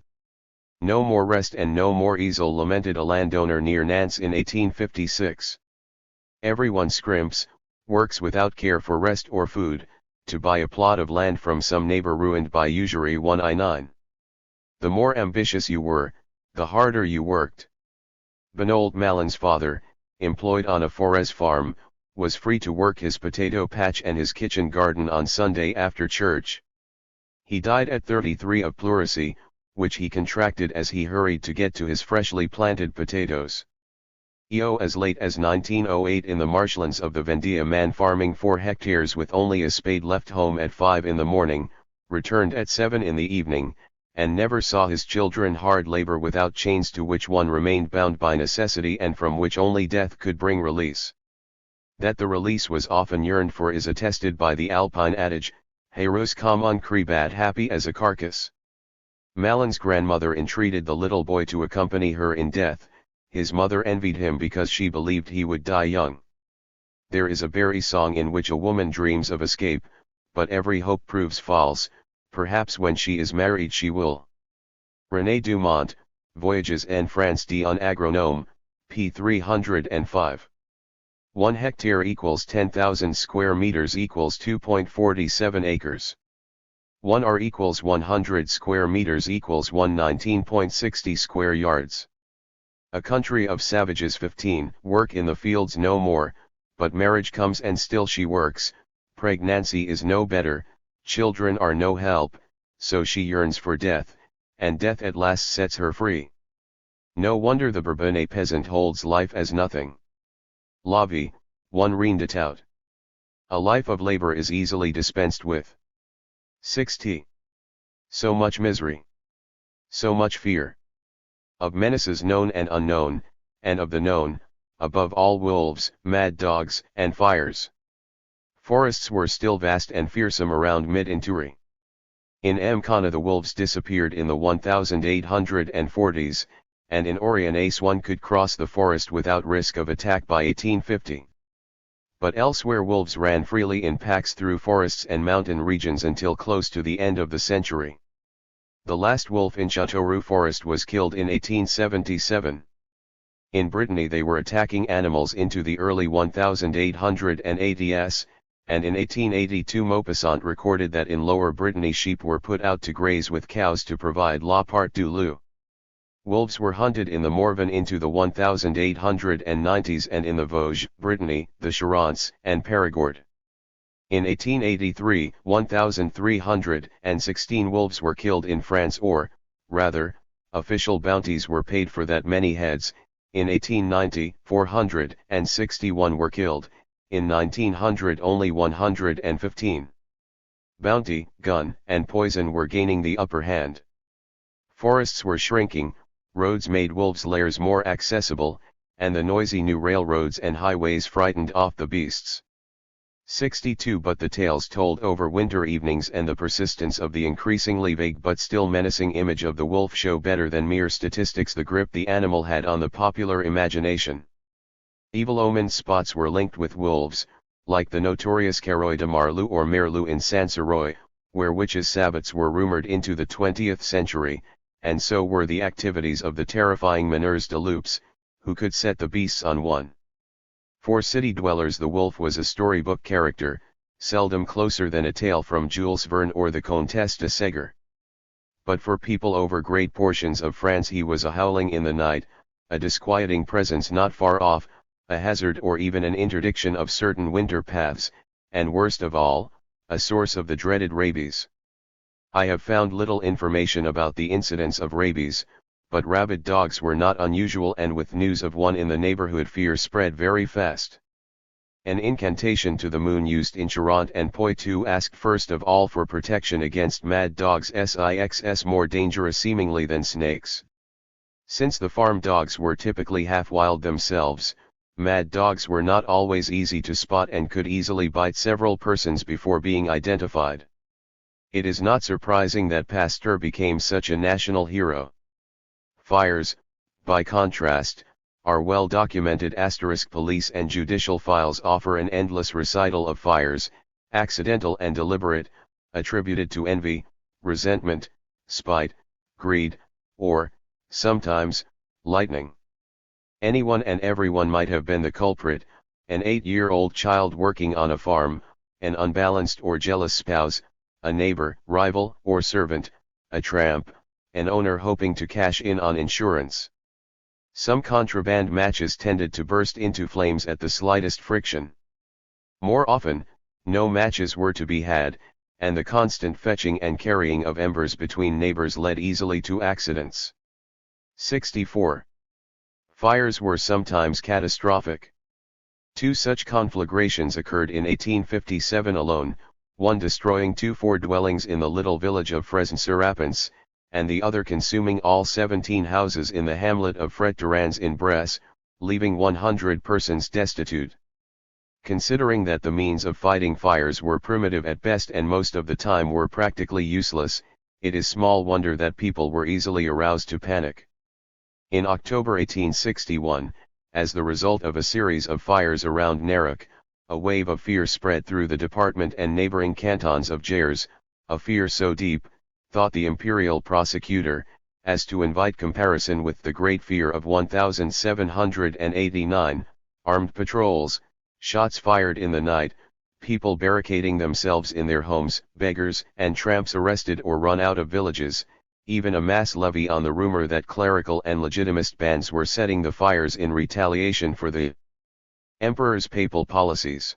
No more rest and no more easel, lamented a landowner near Nantes in 1856. Everyone scrimps, works without care for rest or food, to buy a plot of land from some neighbor ruined by usury. 1I9. The more ambitious you were, the harder you worked. Benold Malin's father, employed on a forez farm, was free to work his potato patch and his kitchen garden on Sunday after church. He died at 33 of pleurisy, which he contracted as he hurried to get to his freshly planted potatoes. As late as 1908 in the marshlands of the Vendée, a man farming 4 hectares with only a spade left home at 5 in the morning, returned at 7 in the evening, and never saw his children hard labor without chains to which one remained bound by necessity and from which only death could bring release. That the release was often yearned for is attested by the Alpine adage, Heureuse comme un crebat, happy as a carcass. Malin's grandmother entreated the little boy to accompany her in death. His mother envied him because she believed he would die young. There is a Barry song in which a woman dreams of escape, but every hope proves false. Perhaps when she is married she will. René Dumont, Voyages en France d'un agronome, p. 305. 1 hectare equals 10,000 square meters equals 2.47 acres. 1 ar equals 100 square meters equals 119.60 square yards. A country of savages. 15 Work in the fields no more, but marriage comes and still she works. Pregnancy is no better, children are no help, so she yearns for death, and death at last sets her free. No wonder the Bourbonnais peasant holds life as nothing. La vie, one rien de tout. A life of labor is easily dispensed with. 60. So much misery. So much fear. Of menaces known and unknown, and of the known, above all wolves, mad dogs, and fires. Forests were still vast and fearsome around Mid-Inturi. In Mkana the wolves disappeared in the 1840s, and in Orionace one could cross the forest without risk of attack by 1850. But elsewhere wolves ran freely in packs through forests and mountain regions until close to the end of the century. The last wolf in Châteauroux forest was killed in 1877. In Brittany they were attacking animals into the early 1880s, and in 1882 Maupassant recorded that in Lower Brittany sheep were put out to graze with cows to provide la part du loup. Wolves were hunted in the Morvan into the 1890s and in the Vosges, Brittany, the Charentes, and Périgord. In 1883, 1,316 wolves were killed in France, or, rather, official bounties were paid for that many heads. In 1890, 461 were killed, in 1900 only 115. Bounty, gun, and poison were gaining the upper hand. Forests were shrinking, roads made wolves' lairs more accessible, and the noisy new railroads and highways frightened off the beasts. 62 But the tales told over winter evenings and the persistence of the increasingly vague but still menacing image of the wolf show better than mere statistics the grip the animal had on the popular imagination. Evil omen spots were linked with wolves, like the notorious Carroy de Marlou or Merlou in Sansaroy, where witches' sabbats were rumored into the 20th century, and so were the activities of the terrifying meneurs de loups, who could set the beasts on one. For city dwellers the wolf was a storybook character, seldom closer than a tale from Jules Verne or the Comtesse de Ségur. But for people over great portions of France he was a howling in the night, a disquieting presence not far off, a hazard or even an interdiction of certain winter paths, and worst of all, a source of the dreaded rabies. I have found little information about the incidence of rabies, but rabid dogs were not unusual, and with news of one in the neighborhood fear spread very fast. An incantation to the moon used in Charente and Poitou asked first of all for protection against mad dogs, six more dangerous seemingly than snakes. Since the farm dogs were typically half-wild themselves, mad dogs were not always easy to spot and could easily bite several persons before being identified. It is not surprising that Pasteur became such a national hero. Fires, by contrast, are well documented. Police and judicial files offer an endless recital of fires, accidental and deliberate, attributed to envy, resentment, spite, greed, or, sometimes, lightning. Anyone and everyone might have been the culprit: an 8-year-old child working on a farm, an unbalanced or jealous spouse, a neighbor, rival, or servant, a tramp, an owner hoping to cash in on insurance. Some contraband matches tended to burst into flames at the slightest friction. More often, no matches were to be had, and the constant fetching and carrying of embers between neighbors led easily to accidents. 64. Fires were sometimes catastrophic. 2 such conflagrations occurred in 1857 alone, one destroying 2 dwellings in the little village of Fresnes-sur-Apence, and the other consuming all 17 houses in the hamlet of Fret-Durans in Bresse, leaving 100 persons destitute. Considering that the means of fighting fires were primitive at best and most of the time were practically useless, it is small wonder that people were easily aroused to panic. In October 1861, as the result of a series of fires around Nerac, a wave of fear spread through the department and neighboring cantons of Gers, a fear so deep, thought the imperial prosecutor, as to invite comparison with the great fear of 1789, armed patrols, shots fired in the night, people barricading themselves in their homes, beggars and tramps arrested or run out of villages, even a mass levy on the rumor that clerical and legitimist bands were setting the fires in retaliation for the emperor's papal policies.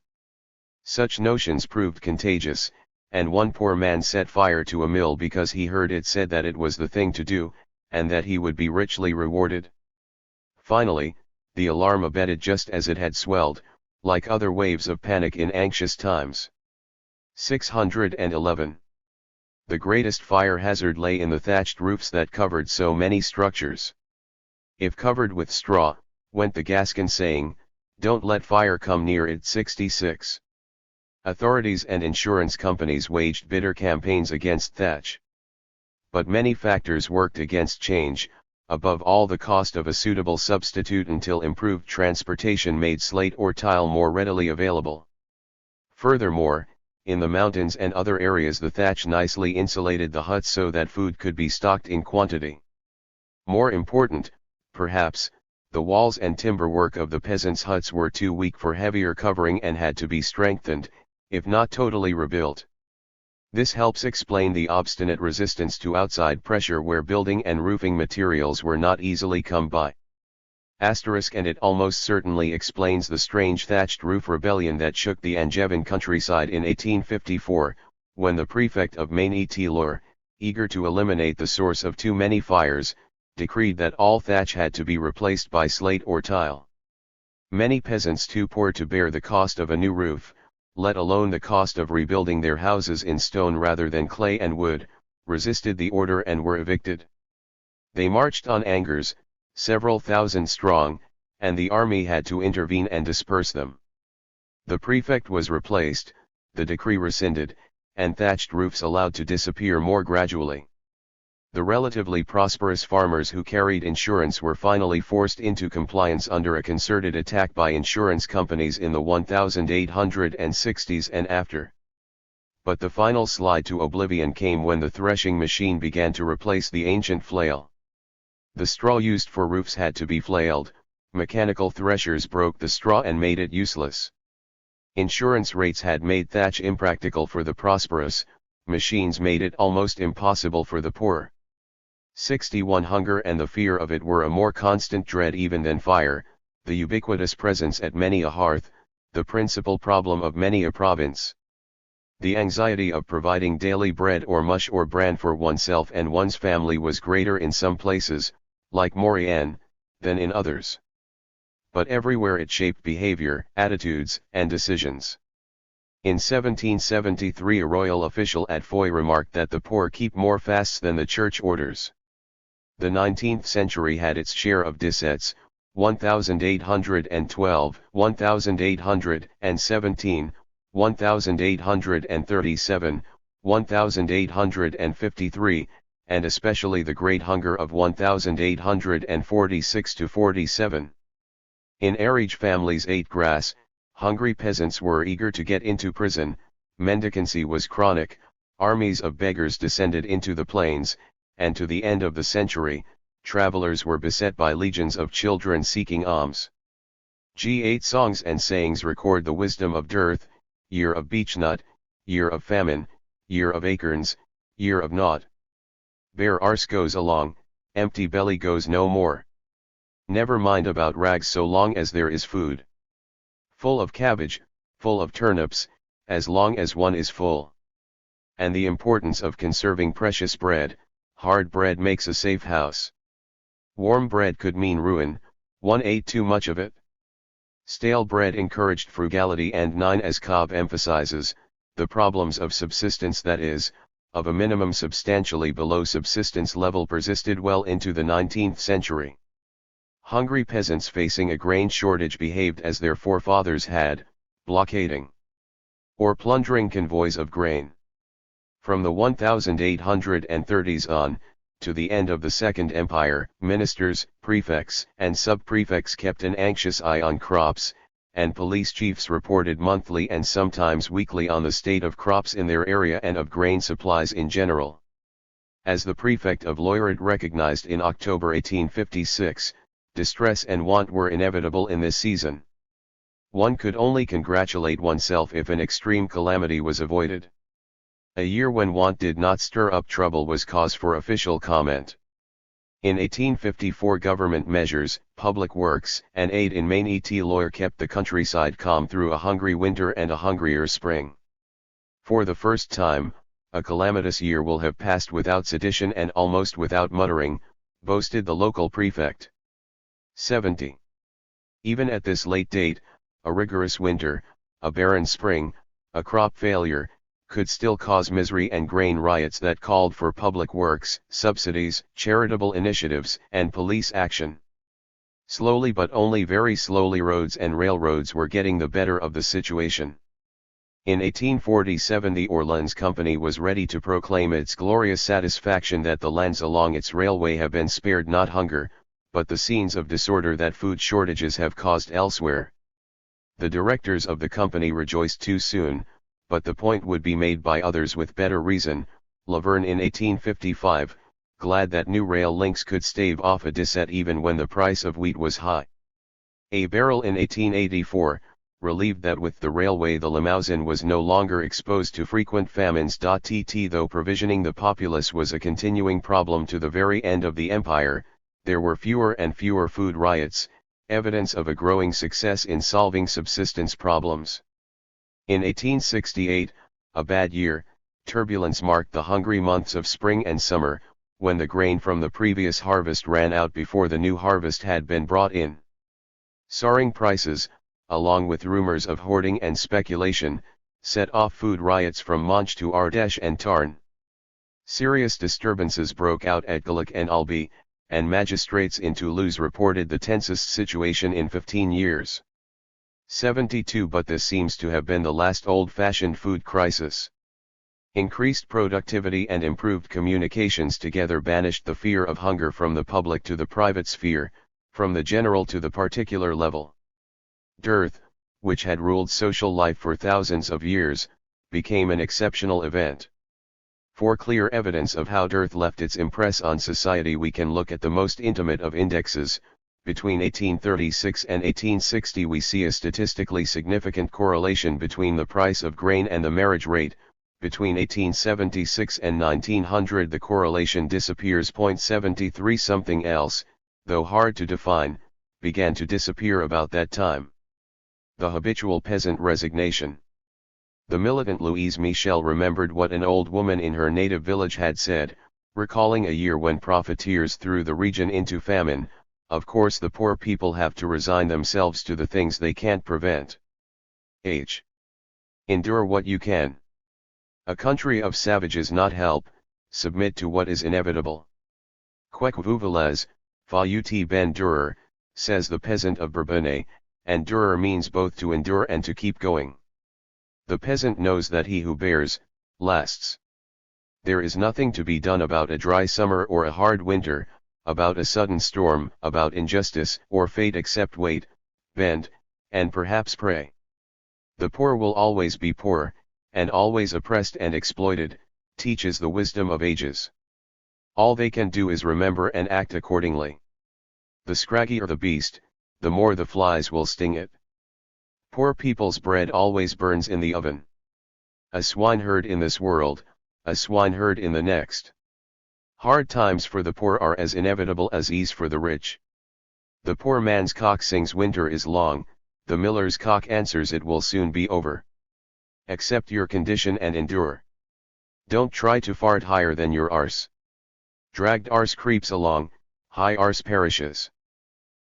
Such notions proved contagious, and one poor man set fire to a mill because he heard it said that it was the thing to do, and that he would be richly rewarded. Finally, the alarm abated just as it had swelled, like other waves of panic in anxious times. 611. The greatest fire hazard lay in the thatched roofs that covered so many structures. If covered with straw, went the Gascon saying, "Don't let fire come near it." 66. Authorities and insurance companies waged bitter campaigns against thatch. But many factors worked against change, above all the cost of a suitable substitute until improved transportation made slate or tile more readily available. Furthermore, in the mountains and other areas the thatch nicely insulated the huts so that food could be stocked in quantity. More important, perhaps, the walls and timber work of the peasants' huts were too weak for heavier covering and had to be strengthened, if not totally rebuilt. This helps explain the obstinate resistance to outside pressure where building and roofing materials were not easily come by. And it almost certainly explains the strange thatched roof rebellion that shook the Angevin countryside in 1854, when the prefect of Maine-et-Loire, eager to eliminate the source of too many fires, decreed that all thatch had to be replaced by slate or tile. Many peasants too poor to bear the cost of a new roof, let alone the cost of rebuilding their houses in stone rather than clay and wood, resisted the order and were evicted. They marched on Angers, several thousand strong, and the army had to intervene and disperse them. The prefect was replaced, the decree rescinded, and thatched roofs allowed to disappear more gradually. The relatively prosperous farmers who carried insurance were finally forced into compliance under a concerted attack by insurance companies in the 1860s and after. But the final slide to oblivion came when the threshing machine began to replace the ancient flail. The straw used for roofs had to be flailed, mechanical threshers broke the straw and made it useless. Insurance rates had made thatch impractical for the prosperous, machines made it almost impossible for the poor. 61 Hunger and the fear of it were a more constant dread even than fire, the ubiquitous presence at many a hearth, the principal problem of many a province. The anxiety of providing daily bread or mush or bran for oneself and one's family was greater in some places, like Maurienne, than in others. But everywhere it shaped behavior, attitudes, and decisions. In 1773 a royal official at Foy remarked that the poor keep more fasts than the church orders. The 19th century had its share of dissets, 1812, 1817, 1837, 1853, and especially the Great Hunger of 1846–47. In Ariege families ate grass, hungry peasants were eager to get into prison, mendicancy was chronic, armies of beggars descended into the plains, and to the end of the century, travelers were beset by legions of children seeking alms. G8 songs and sayings record the wisdom of dearth, year of beechnut, year of famine, year of acorns, year of naught. Bare arse goes along, empty belly goes no more. Never mind about rags so long as there is food. Full of cabbage, full of turnips, as long as one is full. And the importance of conserving precious bread, hard bread makes a safe house. Warm bread could mean ruin, one ate too much of it. Stale bread encouraged frugality, and 9 as Cobb emphasizes, the problems of subsistence, that is, of a minimum substantially below subsistence level, persisted well into the 19th century. Hungry peasants facing a grain shortage behaved as their forefathers had, blockading or plundering convoys of grain. From the 1830s on, to the end of the Second Empire, ministers, prefects, and sub-prefects kept an anxious eye on crops, and police chiefs reported monthly and sometimes weekly on the state of crops in their area and of grain supplies in general. As the prefect of Loire recognized in October 1856, distress and want were inevitable in this season. One could only congratulate oneself if an extreme calamity was avoided. A year when want did not stir up trouble was cause for official comment. In 1854 government measures, public works, and aid in Maine-et-Loire kept the countryside calm through a hungry winter and a hungrier spring. For the first time, a calamitous year will have passed without sedition and almost without muttering, boasted the local prefect. 70. Even at this late date, a rigorous winter, a barren spring, a crop failure, could still cause misery and grain riots that called for public works, subsidies, charitable initiatives, and police action. Slowly, but only very slowly, roads and railroads were getting the better of the situation. In 1847 the Orleans Company was ready to proclaim its glorious satisfaction that the lands along its railway have been spared not hunger, but the scenes of disorder that food shortages have caused elsewhere. The directors of the company rejoiced too soon, but the point would be made by others with better reason. Laverne in 1855, glad that new rail links could stave off a disset even when the price of wheat was high. A. Barrel in 1884, relieved that with the railway the Limousin was no longer exposed to frequent famines. Though provisioning the populace was a continuing problem to the very end of the empire, there were fewer and fewer food riots, evidence of a growing success in solving subsistence problems. In 1868, a bad year, turbulence marked the hungry months of spring and summer, when the grain from the previous harvest ran out before the new harvest had been brought in. Soaring prices, along with rumors of hoarding and speculation, set off food riots from Manch to Ardèche and Tarn. Serious disturbances broke out at Gallup and Albi, and magistrates in Toulouse reported the tensest situation in 15 years. 72 But this seems to have been the last old-fashioned food crisis. Increased productivity and improved communications together banished the fear of hunger from the public to the private sphere, from the general to the particular level. Dearth, which had ruled social life for thousands of years, became an exceptional event. For clear evidence of how dearth left its impress on society, we can look at the most intimate of indexes. Between 1836 and 1860 we see a statistically significant correlation between the price of grain and the marriage rate. Between 1876 and 1900 the correlation disappears. 73 Something else, though hard to define, began to disappear about that time. The habitual peasant resignation. The militant Louise Michel remembered what an old woman in her native village had said, recalling a year when profiteers threw the region into famine. Of course the poor people have to resign themselves to the things they can't prevent. Endure what you can. A country of savages not help, submit to what is inevitable. Quec vous voulez, faut ben durer, says the peasant of Bourbonnais, and durer means both to endure and to keep going. The peasant knows that he who bears, lasts. There is nothing to be done about a dry summer or a hard winter, about a sudden storm, about injustice or fate except wait, bend, and perhaps pray. The poor will always be poor, and always oppressed and exploited, teaches the wisdom of ages. All they can do is remember and act accordingly. The scraggier the beast, the more the flies will sting it. Poor people's bread always burns in the oven. A swineherd in this world, a swineherd in the next. Hard times for the poor are as inevitable as ease for the rich. The poor man's cock sings winter is long, the miller's cock answers it will soon be over. Accept your condition and endure. Don't try to fart higher than your arse. Dragged arse creeps along, high arse perishes.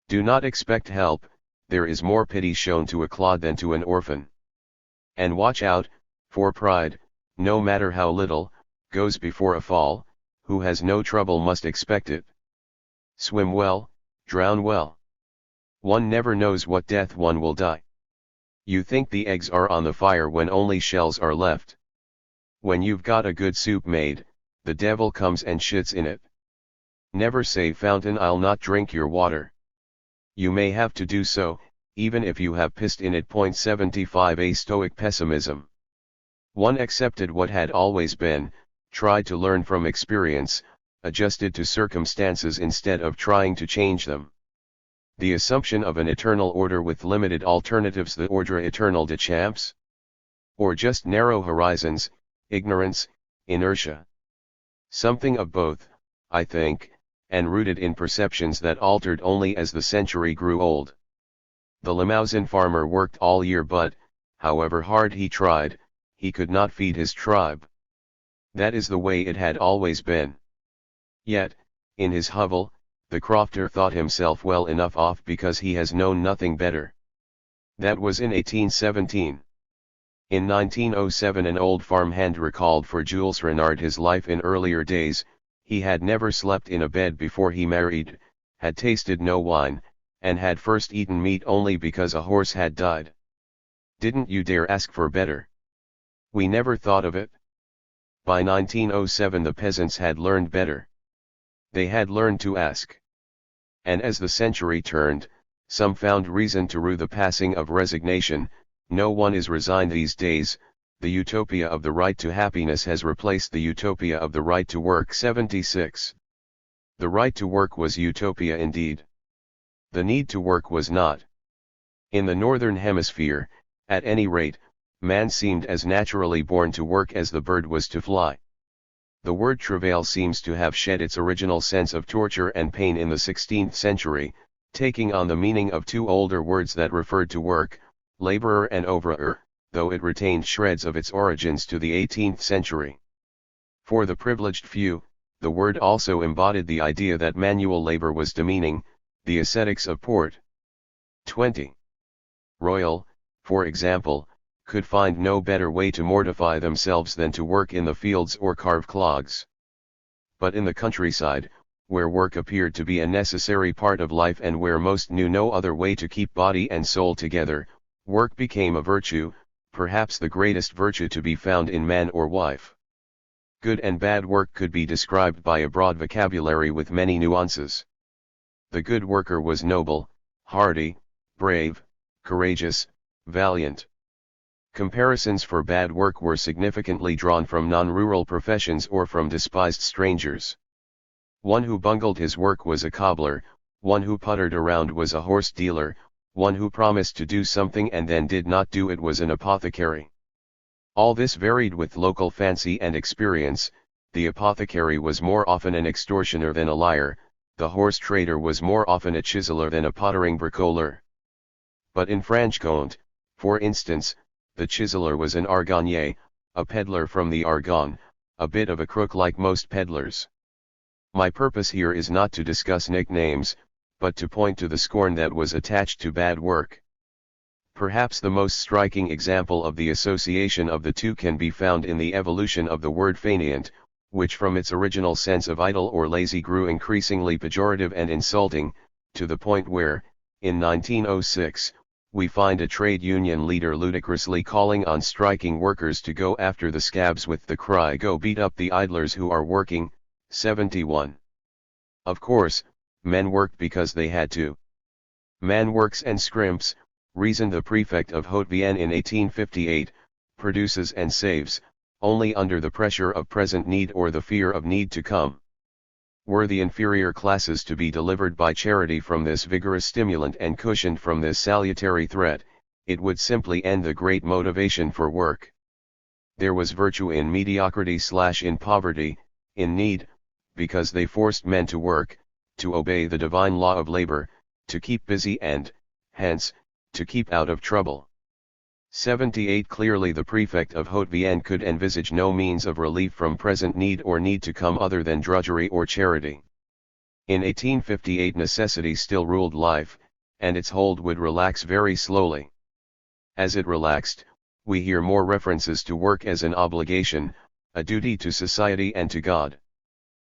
Do not expect help, there is more pity shown to a clod than to an orphan. And watch out, for pride, no matter how little, goes before a fall, who has no trouble must expect it. Swim well, drown well. One never knows what death one will die. You think the eggs are on the fire when only shells are left. When you've got a good soup made, the devil comes and shits in it. Never say fountain I'll not drink your water. You may have to do so, even if you have pissed in it. 75 A stoic pessimism. One accepted what had always been, tried to learn from experience, adjusted to circumstances instead of trying to change them. The assumption of an eternal order with limited alternatives, the ordre eternel des champs? Or just narrow horizons, ignorance, inertia? Something of both, I think, and rooted in perceptions that altered only as the century grew old. The Limousin farmer worked all year but, however hard he tried, he could not feed his tribe. That is the way it had always been. Yet, in his hovel, the crofter thought himself well enough off because he has known nothing better. That was in 1817. In 1907 an old farmhand recalled for Jules Renard his life in earlier days. He had never slept in a bed before he married, had tasted no wine, and had first eaten meat only because a horse had died. Didn't you dare ask for better? We never thought of it. By 1907 the peasants had learned better. They had learned to ask. And as the century turned, some found reason to rue the passing of resignation. No one is resigned these days. The utopia of the right to happiness has replaced the utopia of the right to work. 76. The right to work was utopia indeed. The need to work was not. In the northern hemisphere, at any rate, man seemed as naturally born to work as the bird was to fly. The word travail seems to have shed its original sense of torture and pain in the 16th century. taking on the meaning of two older words that referred to work, laborer and overer, though it retained shreds of its origins to the 18th century. For the privileged few, the word also embodied the idea that manual labor was demeaning, the ascetics of port. 20. Royal, for example, could find no better way to mortify themselves than to work in the fields or carve clogs. But in the countryside, where work appeared to be a necessary part of life and where most knew no other way to keep body and soul together, work became a virtue, perhaps the greatest virtue to be found in man or wife. Good and bad work could be described by a broad vocabulary with many nuances. The good worker was noble, hardy, brave, courageous, valiant. Comparisons for bad work were significantly drawn from non-rural professions or from despised strangers. One who bungled his work was a cobbler, one who puttered around was a horse dealer, one who promised to do something and then did not do it was an apothecary. All this varied with local fancy and experience. The apothecary was more often an extortioner than a liar, the horse trader was more often a chiseler than a pottering bricoleur. But in Franche-Comté, for instance, the chiseler was an argonnier, a peddler from the Argonne, a bit of a crook like most peddlers. My purpose here is not to discuss nicknames, but to point to the scorn that was attached to bad work. Perhaps the most striking example of the association of the two can be found in the evolution of the word fainéant, which from its original sense of idle or lazy grew increasingly pejorative and insulting, to the point where, in 1906, we find a trade union leader ludicrously calling on striking workers to go after the scabs with the cry "Go beat up the idlers who are working." 71. Of course, men worked because they had to. Man works and scrimps, reasoned the prefect of Haute-Vienne in 1858, produces and saves, only under the pressure of present need or the fear of need to come. Were the inferior classes to be delivered by charity from this vigorous stimulant and cushioned from this salutary threat, it would simply end the great motivation for work. There was virtue in mediocrity/in poverty, in need, because they forced men to work, to obey the divine law of labor, to keep busy and, hence, to keep out of trouble. 78. Clearly the prefect of Haute-Vienne could envisage no means of relief from present need or need to come other than drudgery or charity. In 1858 necessity still ruled life, and its hold would relax very slowly. As it relaxed, we hear more references to work as an obligation, a duty to society and to God.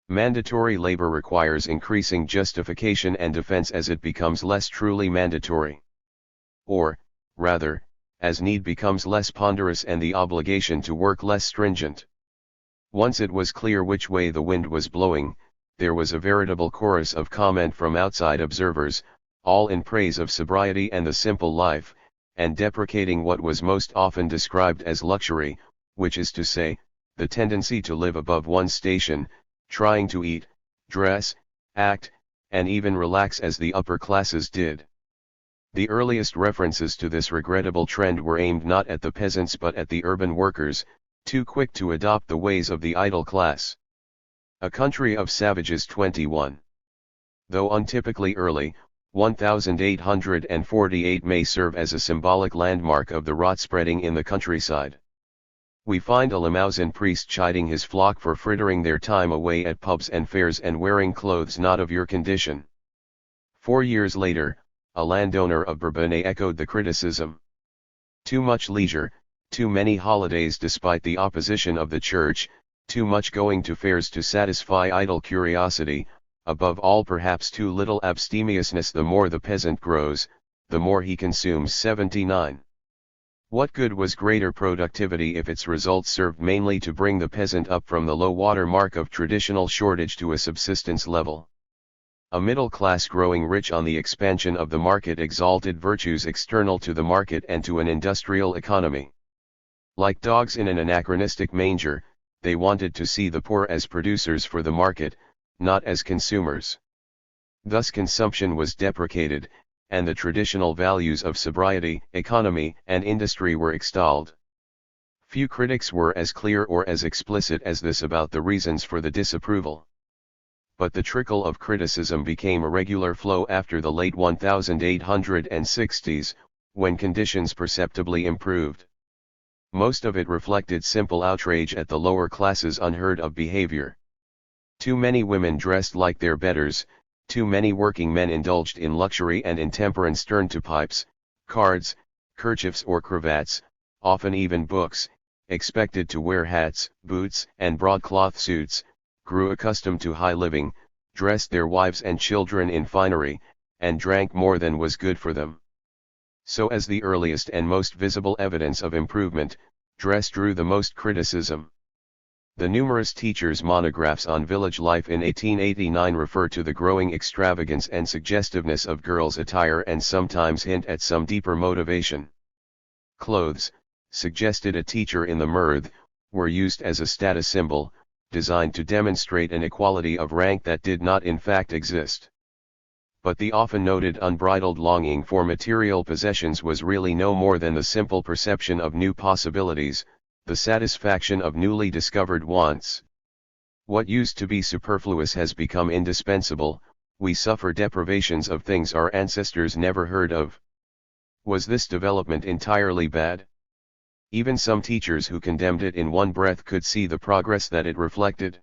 Mandatory labor requires increasing justification and defense as it becomes less truly mandatory. Or, rather, as need becomes less ponderous and the obligation to work less stringent. Once it was clear which way the wind was blowing, there was a veritable chorus of comment from outside observers, all in praise of sobriety and the simple life, and deprecating what was most often described as luxury, which is to say, the tendency to live above one's station, trying to eat, dress, act, and even relax as the upper classes did. The earliest references to this regrettable trend were aimed not at the peasants but at the urban workers, too quick to adopt the ways of the idle class. A Country of Savages 21. Though untypically early, 1848 may serve as a symbolic landmark of the rot spreading in the countryside. We find a Limousin priest chiding his flock for frittering their time away at pubs and fairs and wearing clothes not of your condition. 4 years later, a landowner of Bourbonnais echoed the criticism. Too much leisure, too many holidays despite the opposition of the church, too much going to fairs to satisfy idle curiosity, above all perhaps too little abstemiousness. The more the peasant grows, the more he consumes. 79. What good was greater productivity if its results served mainly to bring the peasant up from the low water mark of traditional shortage to a subsistence level? A middle class growing rich on the expansion of the market exalted virtues external to the market and to an industrial economy. Like dogs in an anachronistic manger, they wanted to see the poor as producers for the market, not as consumers. Thus consumption was deprecated, and the traditional values of sobriety, economy, and industry were extolled. Few critics were as clear or as explicit as this about the reasons for the disapproval. but the trickle of criticism became a regular flow after the late 1860s, when conditions perceptibly improved. Most of it reflected simple outrage at the lower classes' unheard of behavior. Too many women dressed like their betters, too many working men indulged in luxury and intemperance turned to pipes, cards, kerchiefs or cravats, often even books, expected to wear hats, boots, and broadcloth suits, grew accustomed to high living, dressed their wives and children in finery, and drank more than was good for them. So as the earliest and most visible evidence of improvement, dress drew the most criticism. The numerous teachers' monographs on village life in 1889 refer to the growing extravagance and suggestiveness of girls' attire and sometimes hint at some deeper motivation. Clothes, suggested a teacher in the Mirth, were used as a status symbol, designed to demonstrate an equality of rank that did not in fact exist. But the often noted unbridled longing for material possessions was really no more than the simple perception of new possibilities, the satisfaction of newly discovered wants. What used to be superfluous has become indispensable, we suffer deprivations of things our ancestors never heard of. Was this development entirely bad? Even some teachers who condemned it in one breath could see the progress that it reflected.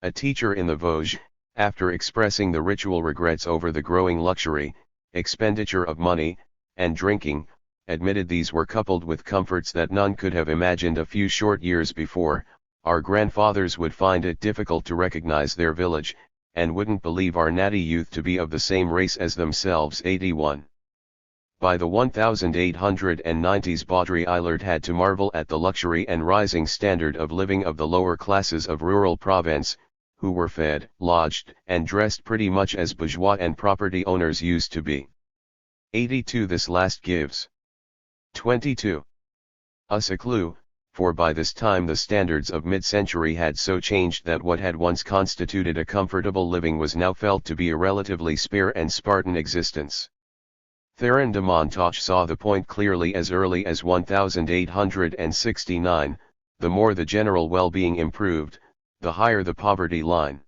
A teacher in the Vosges, after expressing the ritual regrets over the growing luxury, expenditure of money, and drinking, admitted these were coupled with comforts that none could have imagined a few short years before. Our grandfathers would find it difficult to recognize their village, and wouldn't believe our natty youth to be of the same race as themselves. 81. By the 1890s Baudrillard had to marvel at the luxury and rising standard of living of the lower classes of rural Provence, who were fed, lodged, and dressed pretty much as bourgeois and property owners used to be. 82. This last gives 22. Us a clue, for by this time the standards of mid-century had so changed that what had once constituted a comfortable living was now felt to be a relatively spare and Spartan existence. Theron de Montache saw the point clearly as early as 1869, the more the general well-being improved, the higher the poverty line.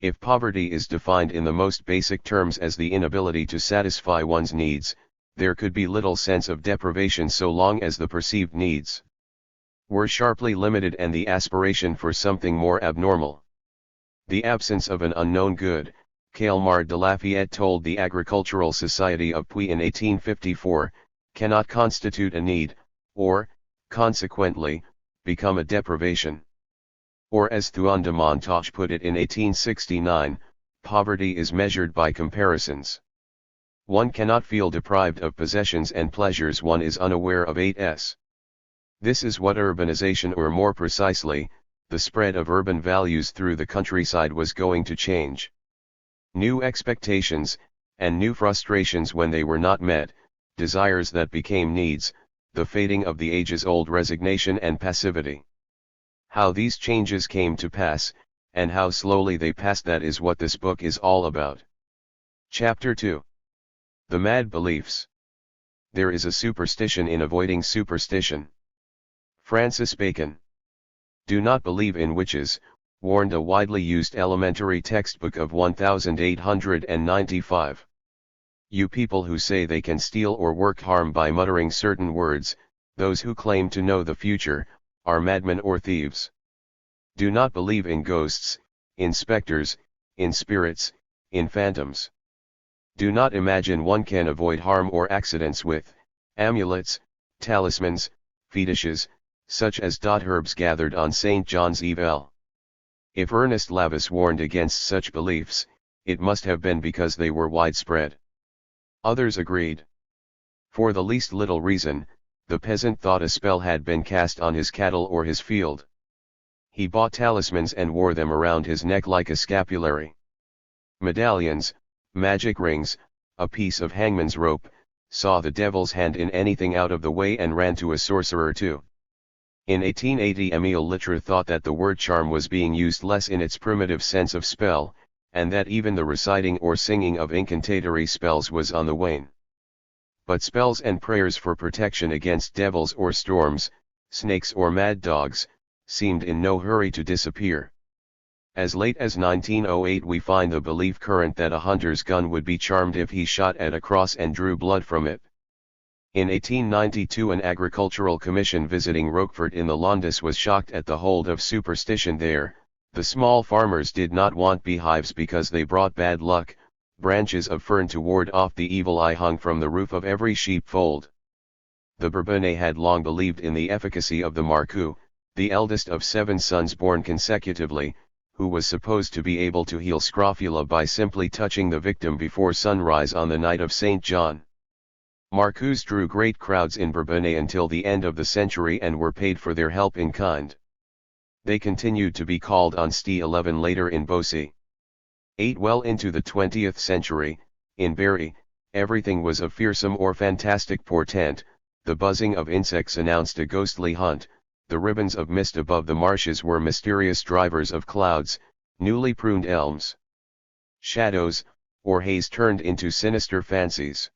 If poverty is defined in the most basic terms as the inability to satisfy one's needs, there could be little sense of deprivation so long as the perceived needs were sharply limited and the aspiration for something more abnormal. The absence of an unknown good, Calmar de Lafayette told the Agricultural Society of Puy in 1854, cannot constitute a need, or, consequently, become a deprivation. Or as Thuan de Montache put it in 1869, poverty is measured by comparisons. One cannot feel deprived of possessions and pleasures one is unaware of. 8s. This is what urbanization, or more precisely, the spread of urban values through the countryside, was going to change. New expectations, and new frustrations when they were not met, desires that became needs, the fading of the ages-old resignation and passivity. How these changes came to pass, and how slowly they passed, that is what this book is all about. Chapter 2. The Mad Beliefs. There is a superstition in avoiding superstition. Francis Bacon. Do not believe in witches, warned a widely used elementary textbook of 1895. You people who say they can steal or work harm by muttering certain words, those who claim to know the future, are madmen or thieves. Do not believe in ghosts, in specters, in spirits, in phantoms. Do not imagine one can avoid harm or accidents with amulets, talismans, fetishes, such as herbs gathered on St. John's Eve. If Ernest Lavis warned against such beliefs, it must have been because they were widespread. Others agreed. For the least little reason, the peasant thought a spell had been cast on his cattle or his field. He bought talismans and wore them around his neck like a scapulary. Medallions, magic rings, a piece of hangman's rope, saw the devil's hand in anything out of the way and ran to a sorcerer too. In 1880 Émile Littre thought that the word charm was being used less in its primitive sense of spell, and that even the reciting or singing of incantatory spells was on the wane. But spells and prayers for protection against devils or storms, snakes or mad dogs, seemed in no hurry to disappear. As late as 1908 we find the belief current that a hunter's gun would be charmed if he shot at a cross and drew blood from it. In 1892 an agricultural commission visiting Roquefort in the Landes was shocked at the hold of superstition there. The small farmers did not want beehives because they brought bad luck. Branches of fern to ward off the evil eye hung from the roof of every sheepfold. The Bourbonnais had long believed in the efficacy of the marcou, the eldest of 7 sons born consecutively, who was supposed to be able to heal scrofula by simply touching the victim before sunrise on the night of St. John. Marcous drew great crowds in Bourbonnais until the end of the century and were paid for their help in kind. They continued to be called on Sti 11 later in Beaussy. 8 Well into the 20th century, in Berry, everything was of fearsome or fantastic portent. The buzzing of insects announced a ghostly hunt, the ribbons of mist above the marshes were mysterious drivers of clouds, newly pruned elms. Shadows, or haze turned into sinister fancies.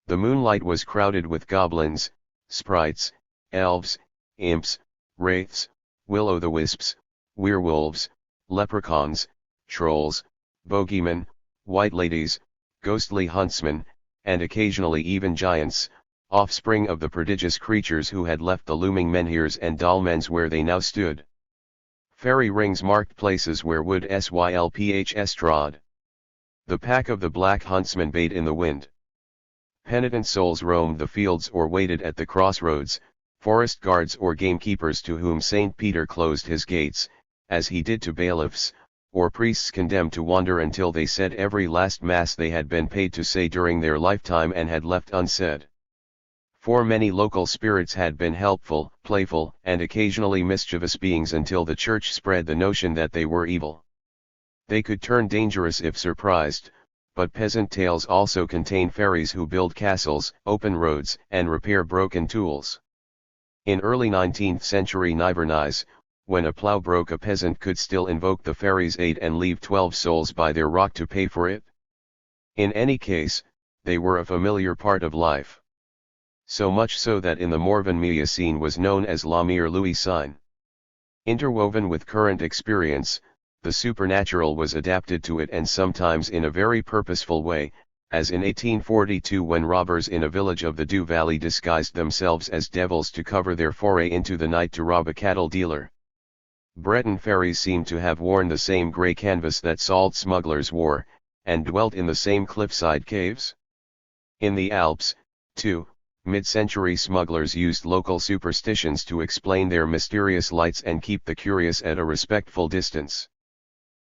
The moonlight was crowded with goblins, sprites, elves, imps, wraiths, will-o'-the-wisps, werewolves, leprechauns, trolls, bogeymen, white ladies, ghostly huntsmen, and occasionally even giants, offspring of the prodigious creatures who had left the looming menhirs and dolmens where they now stood. Fairy rings marked places where would sylphs trod. The pack of the black huntsmen bayed in the wind. Penitent souls roamed the fields or waited at the crossroads, forest guards or gamekeepers to whom St. Peter closed his gates, as he did to bailiffs, or priests condemned to wander until they said every last mass they had been paid to say during their lifetime and had left unsaid. For many local spirits had been helpful, playful, and occasionally mischievous beings until the church spread the notion that they were evil. They could turn dangerous if surprised, but peasant tales also contain fairies who build castles, open roads, and repair broken tools. In early 19th century Nivernais, when a plough broke a peasant could still invoke the fairies' aid and leave 12 souls by their rock to pay for it. In any case, they were a familiar part of life. So much so that in the Morvan Miocene was known as La Mere Louis sign. Interwoven with current experience, the supernatural was adapted to it and sometimes in a very purposeful way, as in 1842 when robbers in a village of the Doubs Valley disguised themselves as devils to cover their foray into the night to rob a cattle dealer. Breton fairies seem to have worn the same grey canvas that salt smugglers wore, and dwelt in the same cliffside caves. In the Alps, too, mid-century smugglers used local superstitions to explain their mysterious lights and keep the curious at a respectful distance.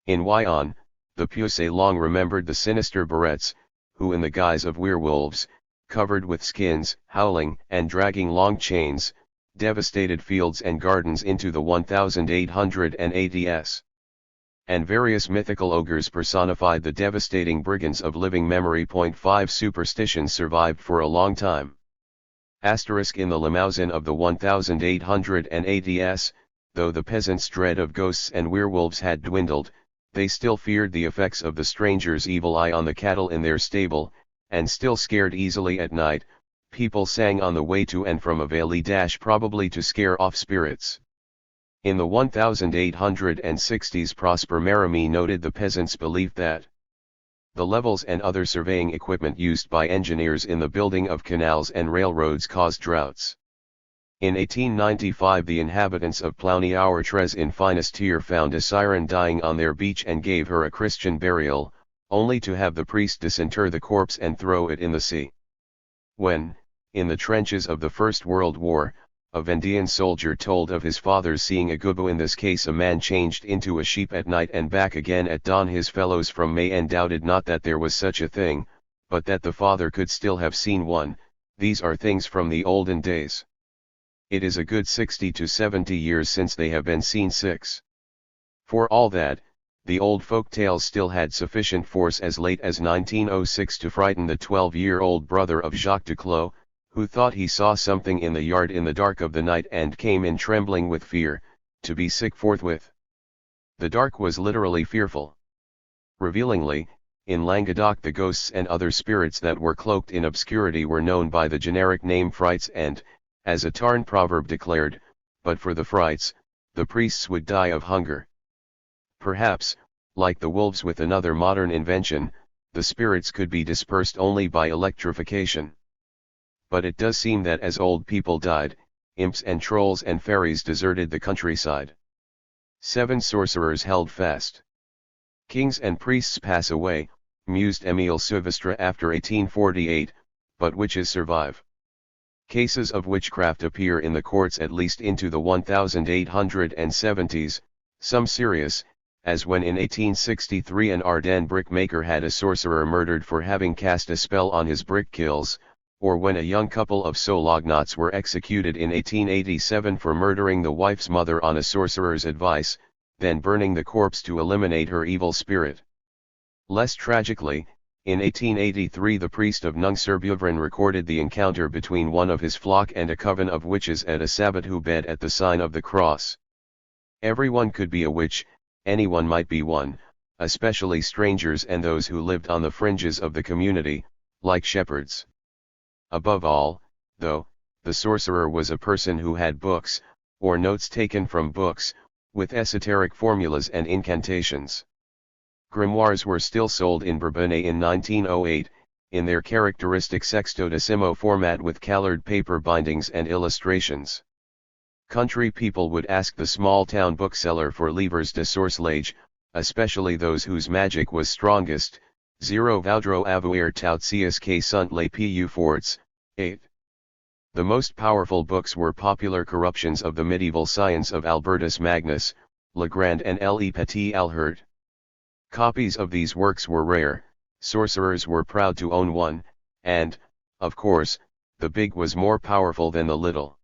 In Wyon, the Puissé long remembered the sinister Barrettes, who in the guise of werewolves, covered with skins, howling and dragging long chains, devastated fields and gardens into the 1880s. And various mythical ogres personified the devastating brigands of living memory. 5 Superstitions survived for a long time. In the Limousin of the 1880s, though the peasants' dread of ghosts and werewolves had dwindled, they still feared the effects of the stranger's evil eye on the cattle in their stable, and still scared easily at night. People sang on the way to and from a valley probably to scare off spirits. In the 1860s Prosper Mérimée noted the peasants' belief that the levels and other surveying equipment used by engineers in the building of canals and railroads caused droughts. In 1895 the inhabitants of Plowny-Our-Tres in Finistère found a siren dying on their beach and gave her a Christian burial, only to have the priest disinter the corpse and throw it in the sea. When, in the trenches of the First World War, a Vendéan soldier told of his father's seeing a gobbo, in this case a man changed into a sheep at night and back again at dawn, his fellows from Mayenne doubted not that there was such a thing, but that the father could still have seen one. These are things from the olden days. It is a good 60 to 70 years since they have been seen 6. For all that, the old folk tales still had sufficient force as late as 1906 to frighten the 12-year-old brother of Jacques Duclos, who thought he saw something in the yard in the dark of the night and came in trembling with fear, to be sick forthwith. The dark was literally fearful. Revealingly, in Languedoc the ghosts and other spirits that were cloaked in obscurity were known by the generic name frights and, as a Tarn proverb declared, but for the frights, the priests would die of hunger. Perhaps, like the wolves with another modern invention, the spirits could be dispersed only by electrification. But it does seem that as old people died, imps and trolls and fairies deserted the countryside. 7 sorcerers held fast. Kings and priests pass away, mused Émile Silvestre after 1848, but witches survive. Cases of witchcraft appear in the courts at least into the 1870s, some serious, as when in 1863 an Ardennes brickmaker had a sorcerer murdered for having cast a spell on his brick kilns, or when a young couple of Solognots were executed in 1887 for murdering the wife's mother on a sorcerer's advice, then burning the corpse to eliminate her evil spirit. Less tragically, in 1883 the priest of Nung-sur-Beuvron recorded the encounter between one of his flock and a coven of witches at a Sabbath bed at the sign of the cross. Everyone could be a witch, anyone might be one, especially strangers and those who lived on the fringes of the community, like shepherds. Above all, though, the sorcerer was a person who had books, or notes taken from books, with esoteric formulas and incantations. Grimoires were still sold in Bourbonnais in 1908, in their characteristic sextodecimo format with colored paper bindings and illustrations. Country people would ask the small-town bookseller for livres de sorcelage, especially those whose magic was strongest. 0 Vaudreau avouer tout ce que sont les plus forts. 8. The most powerful books were popular corruptions of the medieval science of Albertus Magnus, Legrand and Le Petit Alhert. Copies of these works were rare, sorcerers were proud to own one, and, of course, the big was more powerful than the little.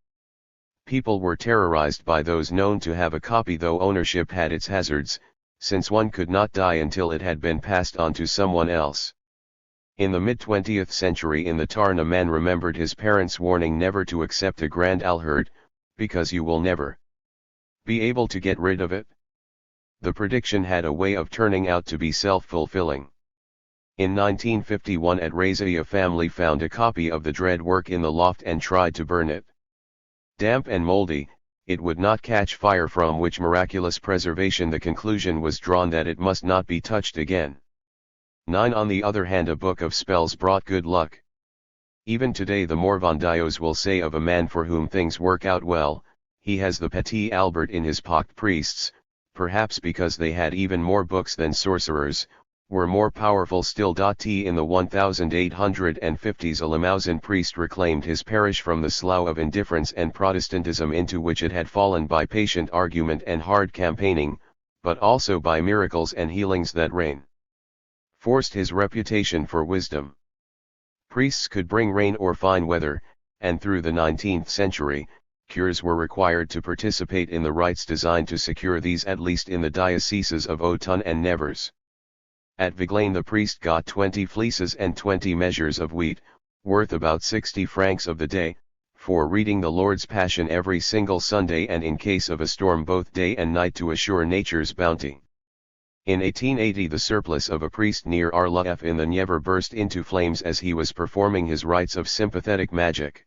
People were terrorized by those known to have a copy, though ownership had its hazards, since one could not die until it had been passed on to someone else. In the mid-20th century in the Tarn a man remembered his parents' warning never to accept a Grand Alhert, because you will never be able to get rid of it. The prediction had a way of turning out to be self-fulfilling. In 1951 at Rézy a family found a copy of the dread work in the loft and tried to burn it. Damp and moldy, it would not catch fire, from which miraculous preservation the conclusion was drawn that it must not be touched again. 9 On the other hand, a book of spells brought good luck. Even today the Morvandios will say of a man for whom things work out well, he has the Petit Albert in his pocket. Priests, perhaps because they had even more books than sorcerers, were more powerful still. In the 1850s a Limousin priest reclaimed his parish from the slough of indifference and Protestantism into which it had fallen by patient argument and hard campaigning, but also by miracles and healings that reinforced his reputation for wisdom. Priests could bring rain or fine weather, and through the 19th century, cures were required to participate in the rites designed to secure these, at least in the dioceses of Autun and Nevers. At Viglaine the priest got 20 fleeces and 20 measures of wheat, worth about 60 francs of the day, for reading the Lord's Passion every single Sunday, and in case of a storm both day and night to assure nature's bounty. In 1880 the surplice of a priest near Arlef in the Nievre burst into flames as he was performing his rites of sympathetic magic.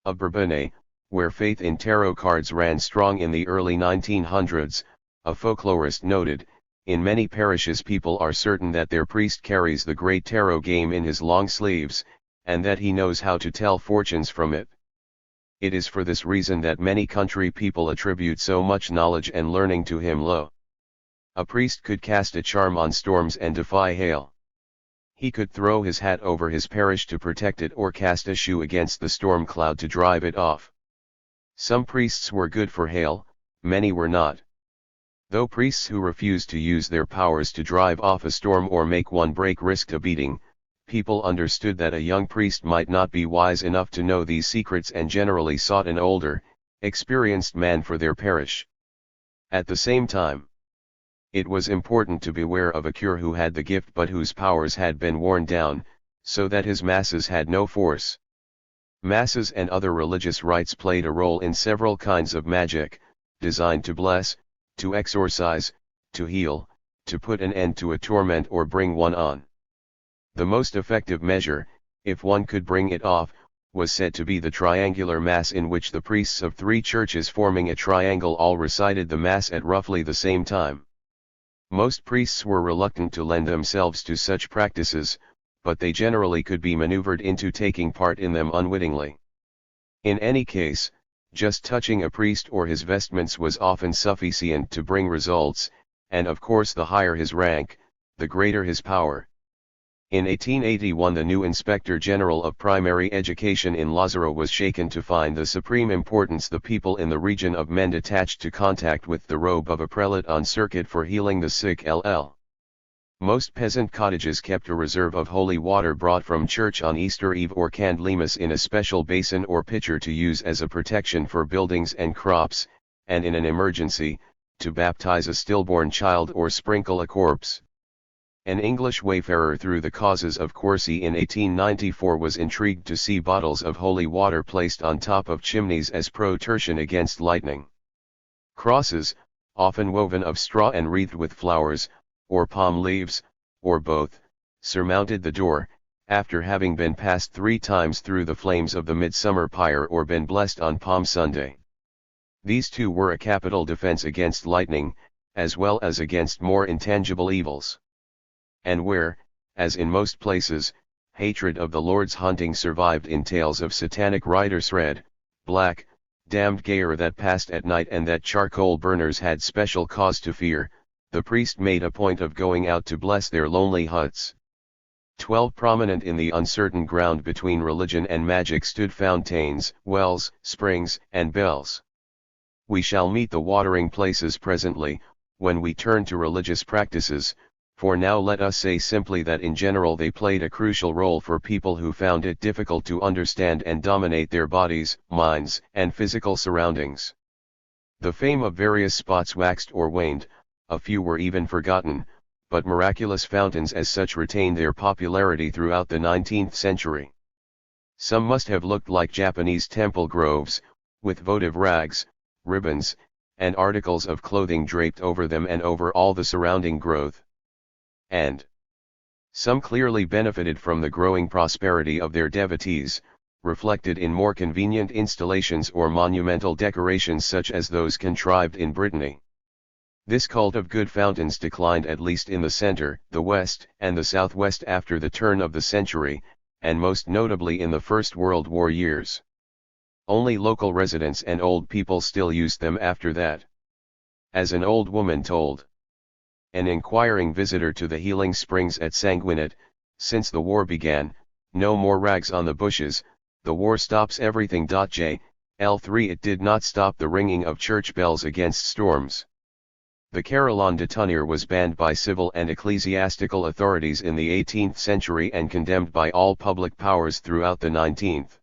Of Bourbonnais, where faith in tarot cards ran strong in the early 1900s, a folklorist noted, in many parishes people are certain that their priest carries the great tarot game in his long sleeves, and that he knows how to tell fortunes from it. It is for this reason that many country people attribute so much knowledge and learning to him. A priest could cast a charm on storms and defy hail. He could throw his hat over his parish to protect it, or cast a shoe against the storm cloud to drive it off. Some priests were good for hail, many were not. Though priests who refused to use their powers to drive off a storm or make one break risked a beating, people understood that a young priest might not be wise enough to know these secrets and generally sought an older, experienced man for their parish. At the same time, it was important to beware of a cure who had the gift but whose powers had been worn down, so that his masses had no force. Masses and other religious rites played a role in several kinds of magic, designed to bless, to exorcise, to heal, to put an end to a torment or bring one on. The most effective measure, if one could bring it off, was said to be the triangular mass, in which the priests of 3 churches forming a triangle all recited the mass at roughly the same time. Most priests were reluctant to lend themselves to such practices, but they generally could be maneuvered into taking part in them unwittingly. In any case, just touching a priest or his vestments was often sufficient to bring results, and of course the higher his rank, the greater his power. In 1881 the new Inspector General of Primary Education in Lazaro was shaken to find the supreme importance the people in the region of Mende attached to contact with the robe of a prelate on circuit for healing the sick. Most peasant cottages kept a reserve of holy water brought from church on Easter Eve or Candlemas in a special basin or pitcher to use as a protection for buildings and crops, and in an emergency, to baptize a stillborn child or sprinkle a corpse. An English wayfarer through the causes of Corsi in 1894 was intrigued to see bottles of holy water placed on top of chimneys as protection against lightning. Crosses, often woven of straw and wreathed with flowers, or palm leaves, or both, surmounted the door, after having been passed 3 times through the flames of the midsummer pyre or been blessed on Palm Sunday. These too were a capital defense against lightning, as well as against more intangible evils. And where, as in most places, hatred of the Lord's hunting survived in tales of satanic riders red, black, damned gayer that passed at night and that charcoal burners had special cause to fear, the priest made a point of going out to bless their lonely huts. 12 Prominent in the uncertain ground between religion and magic stood fountains, wells, springs, and bells. We shall meet the watering places presently, when we turn to religious practices, for now let us say simply that in general they played a crucial role for people who found it difficult to understand and dominate their bodies, minds, and physical surroundings. The fame of various spots waxed or waned, a few were even forgotten, but miraculous fountains as such retained their popularity throughout the 19th century. Some must have looked like Japanese temple groves, with votive rags, ribbons, and articles of clothing draped over them and over all the surrounding growth. And some clearly benefited from the growing prosperity of their devotees, reflected in more convenient installations or monumental decorations such as those contrived in Brittany. This cult of good fountains declined at least in the center, the west, and the southwest after the turn of the century, and most notably in the First World War years. Only local residents and old people still used them after that. As an old woman told an inquiring visitor to the healing springs at Sanguinet, since the war began, no more rags on the bushes, the war stops everything. L3 It did not stop the ringing of church bells against storms. The carillon de tonnerre was banned by civil and ecclesiastical authorities in the 18th century and condemned by all public powers throughout the 19th.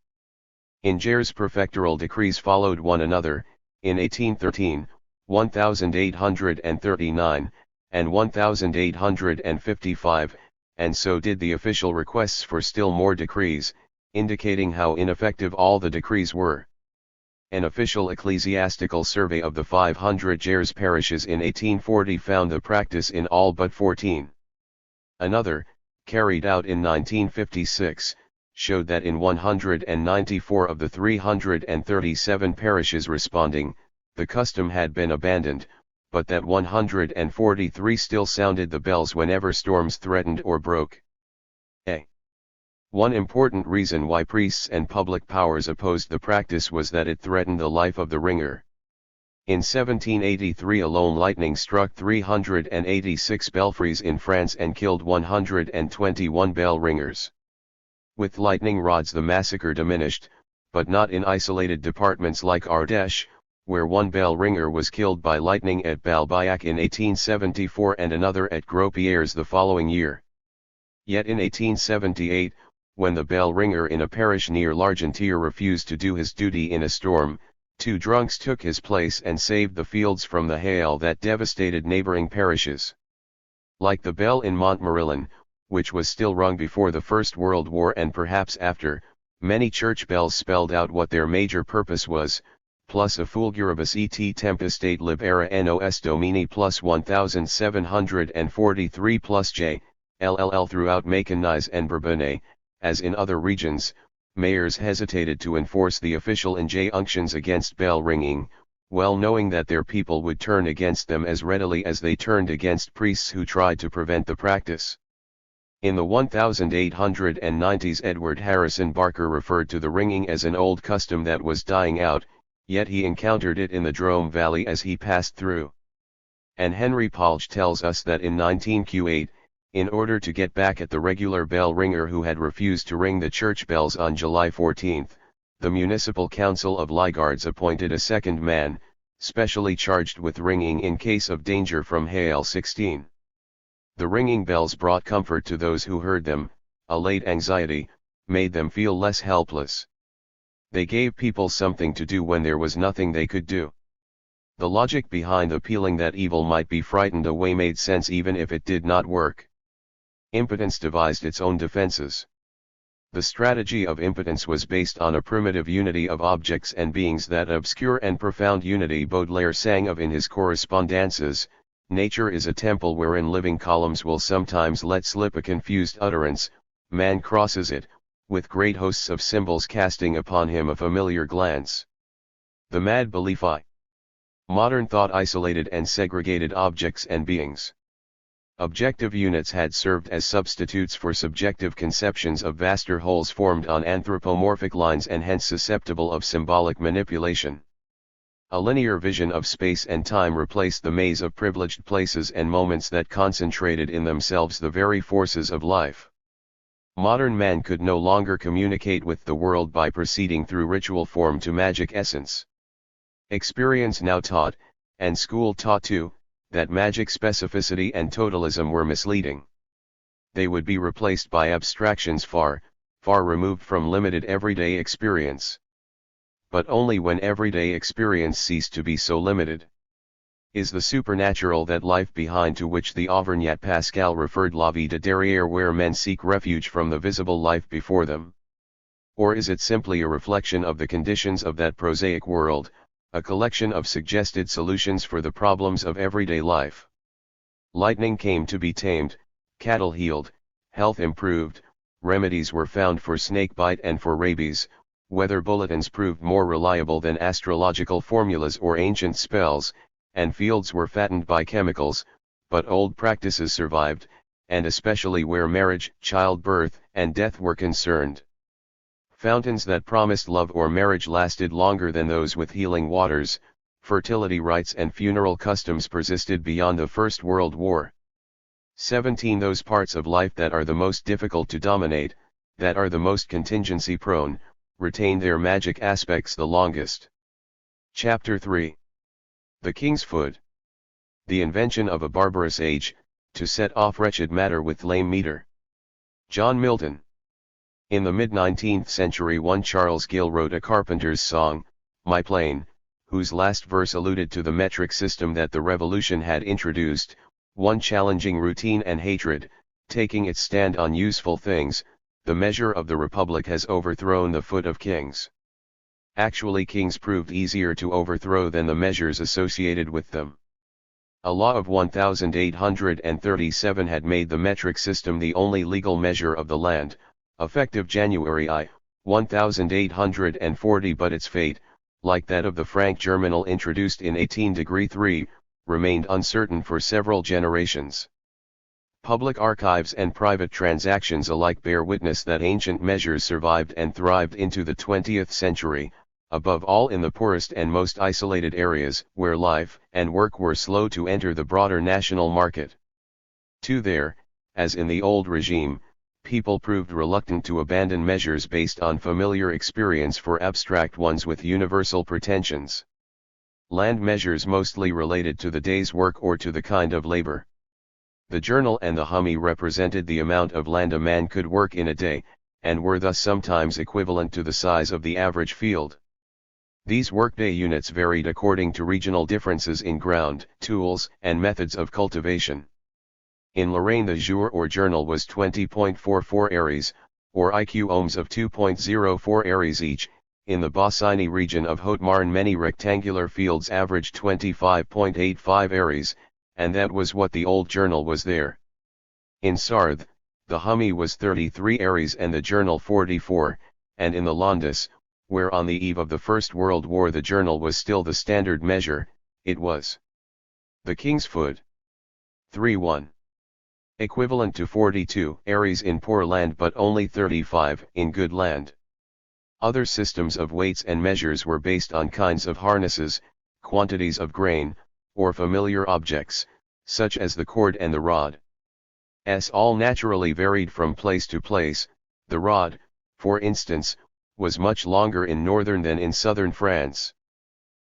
In Jares prefectural decrees followed one another, in 1813, 1839, and 1855, and so did the official requests for still more decrees, indicating how ineffective all the decrees were. An official ecclesiastical survey of the 500 Jares parishes in 1840 found the practice in all but 14. Another, carried out in 1956, showed that in 194 of the 337 parishes responding, the custom had been abandoned, but that 143 still sounded the bells whenever storms threatened or broke. One important reason why priests and public powers opposed the practice was that it threatened the life of the ringer. In 1783 alone lightning struck 386 belfries in France and killed 121 bell ringers. With lightning rods the massacre diminished, but not in isolated departments like Ardèche, where one bell ringer was killed by lightning at Balbiac in 1874 and another at Gros-Pierres the following year. Yet in 1878, when the bell ringer in a parish near L'Argentière refused to do his duty in a storm, 2 drunks took his place and saved the fields from the hail that devastated neighboring parishes. Like the bell in Montmorillon, which was still rung before the First World War and perhaps after, many church bells spelled out what their major purpose was, plus a fulguribus et tempestate libera nos domini plus 1743 plus j, LLL throughout Maconnais and Bourbonnais. As in other regions, mayors hesitated to enforce the official injunctions against bell ringing, well knowing that their people would turn against them as readily as they turned against priests who tried to prevent the practice. In the 1890s, Edward Harrison Barker referred to the ringing as an old custom that was dying out, yet he encountered it in the Drome Valley as he passed through. And Henry Palge tells us that in 1908, in order to get back at the regular bell ringer who had refused to ring the church bells on July 14, the Municipal Council of Lygards appointed a second man, specially charged with ringing in case of danger from hail 16. The ringing bells brought comfort to those who heard them, allayed anxiety, made them feel less helpless. They gave people something to do when there was nothing they could do. The logic behind appealing that evil might be frightened away made sense even if it did not work. Impotence devised its own defenses. The strategy of impotence was based on a primitive unity of objects and beings. That obscure and profound unity Baudelaire sang of in his correspondences. Nature is a temple wherein living columns will sometimes let slip a confused utterance, man crosses it, with great hosts of symbols casting upon him a familiar glance. The mad belief I. Modern thought isolated and segregated objects and beings. Objective units had served as substitutes for subjective conceptions of vaster wholes formed on anthropomorphic lines and hence susceptible of symbolic manipulation. A linear vision of space and time replaced the maze of privileged places and moments that concentrated in themselves the very forces of life. Modern man could no longer communicate with the world by proceeding through ritual form to magic essence. Experience now taught, and school taught too, that magic specificity and totalism were misleading. They would be replaced by abstractions far, far removed from limited everyday experience. But only when everyday experience ceased to be so limited. Is the supernatural that life behind to which the Auvergnat Pascal referred la vie de derrière, where men seek refuge from the visible life before them? Or is it simply a reflection of the conditions of that prosaic world, a collection of suggested solutions for the problems of everyday life? Lightning came to be tamed, cattle healed, health improved, remedies were found for snakebite and for rabies, weather bulletins proved more reliable than astrological formulas or ancient spells, and fields were fattened by chemicals, but old practices survived, and especially where marriage, childbirth, and death were concerned. Fountains that promised love or marriage lasted longer than those with healing waters. Fertility rites and funeral customs persisted beyond the First World War. 17. Those parts of life that are the most difficult to dominate, that are the most contingency prone, retain their magic aspects the longest. Chapter 3. The King's Foot. The invention of a barbarous age, to set off wretched matter with lame meter. John Milton. In the mid-19th century one Charles Gill wrote a carpenter's song, My Plane, whose last verse alluded to the metric system that the Revolution had introduced, one challenging routine and hatred, taking its stand on useful things. The measure of the Republic has overthrown the foot of kings. Actually, kings proved easier to overthrow than the measures associated with them. A law of 1837 had made the metric system the only legal measure of the land, effective January 1840, but its fate, like that of the franc germinal introduced in 1803, remained uncertain for several generations. Public archives and private transactions alike bear witness that ancient measures survived and thrived into the 20th century, above all in the poorest and most isolated areas, where life and work were slow to enter the broader national market. There, as in the old regime, people proved reluctant to abandon measures based on familiar experience for abstract ones with universal pretensions. Land measures mostly related to the day's work or to the kind of labor. The journal and the hummy represented the amount of land a man could work in a day, and were thus sometimes equivalent to the size of the average field. These workday units varied according to regional differences in ground, tools, and methods of cultivation. In Lorraine the jour or journal was 20.44 aries, or IQ ohms of 2.04 aries each. In the Bausigny region of Haute-Marne many rectangular fields averaged 25.85 aries, and that was what the old journal was there. In Sarthe, the hummy was 33 aries and the journal 44, and in the Landes, where on the eve of the First World War the journal was still the standard measure, it was the king's foot. 3:1. Equivalent to 42 aries in poor land but only 35 in good land. Other systems of weights and measures were based on kinds of harnesses, quantities of grain, or familiar objects, such as the cord and the rod. As all naturally varied from place to place, the rod, for instance, was much longer in northern than in southern France.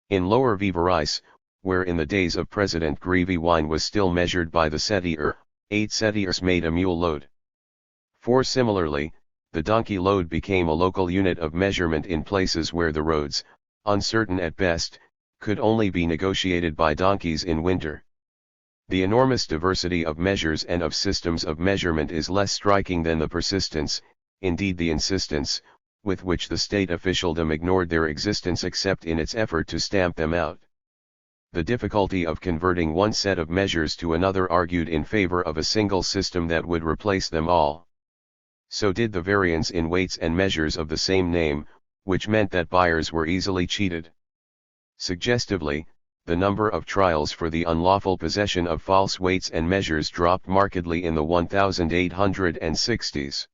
In Lower Vivarais, where in the days of President Grevy wine was still measured by the settier, 8 settiers made a mule load. 4. Similarly, the donkey load became a local unit of measurement in places where the roads, uncertain at best, could only be negotiated by donkeys in winter. The enormous diversity of measures and of systems of measurement is less striking than the persistence, indeed the insistence, with which the state officialdom ignored their existence except in its effort to stamp them out. The difficulty of converting one set of measures to another argued in favor of a single system that would replace them all. So did the variance in weights and measures of the same name, which meant that buyers were easily cheated. Suggestively, the number of trials for the unlawful possession of false weights and measures dropped markedly in the 1860s.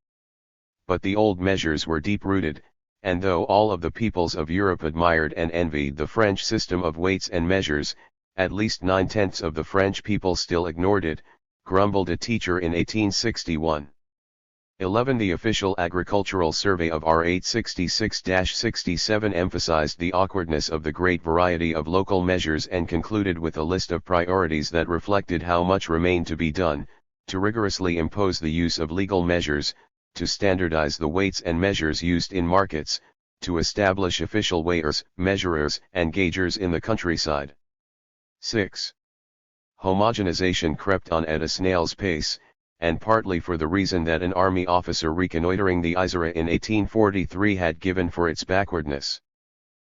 But the old measures were deep-rooted, and though all of the peoples of Europe admired and envied the French system of weights and measures, at least 9/10 of the French people still ignored it, grumbled a teacher in 1861. 11. The official agricultural survey of R 866-67 emphasized the awkwardness of the great variety of local measures and concluded with a list of priorities that reflected how much remained to be done, to rigorously impose the use of legal measures, to standardize the weights and measures used in markets, to establish official weighers, measurers, and gaugers in the countryside. 6. Homogenization crept on at a snail's pace, and partly for the reason that an army officer reconnoitering the Isere in 1843 had given for its backwardness.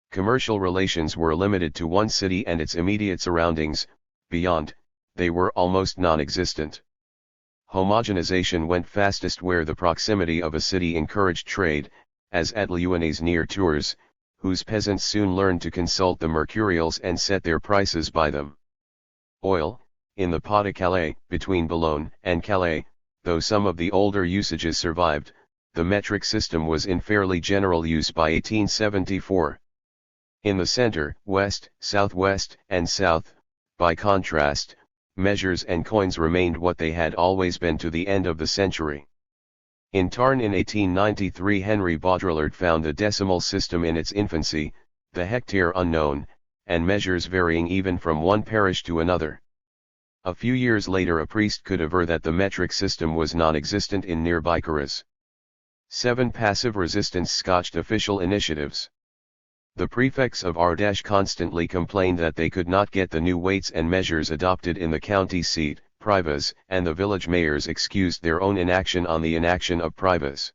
Commercial relations were limited to one city and its immediate surroundings, beyond, they were almost non-existent. Homogenization went fastest where the proximity of a city encouraged trade, as at Lyonnais near Tours, whose peasants soon learned to consult the mercurials and set their prices by them. Oil, in the Pas-de-Calais, between Boulogne and Calais, though some of the older usages survived, the metric system was in fairly general use by 1874. In the center, west, southwest, and south, by contrast, measures and coins remained what they had always been to the end of the century. In Tarn in 1893 Henry Baudrillard found the decimal system in its infancy, the hectare unknown, and measures varying even from one parish to another. A few years later a priest could aver that the metric system was non-existent in nearby Curas. 7. Passive resistance scotched official initiatives. The prefects of Ardèche constantly complained that they could not get the new weights and measures adopted in the county seat, Privas, and the village mayors excused their own inaction on the inaction of Privas.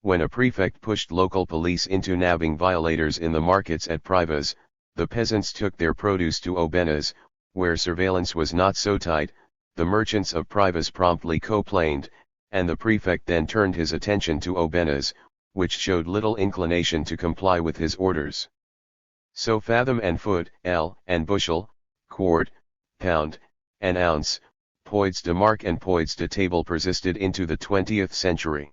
When a prefect pushed local police into nabbing violators in the markets at Privas, the peasants took their produce to Aubenas, where surveillance was not so tight, the merchants of Privas promptly complained, and the prefect then turned his attention to Aubenas, which showed little inclination to comply with his orders. So fathom and foot, ell, and bushel, quart, pound, and ounce, poids de mark and poids de table persisted into the 20th century.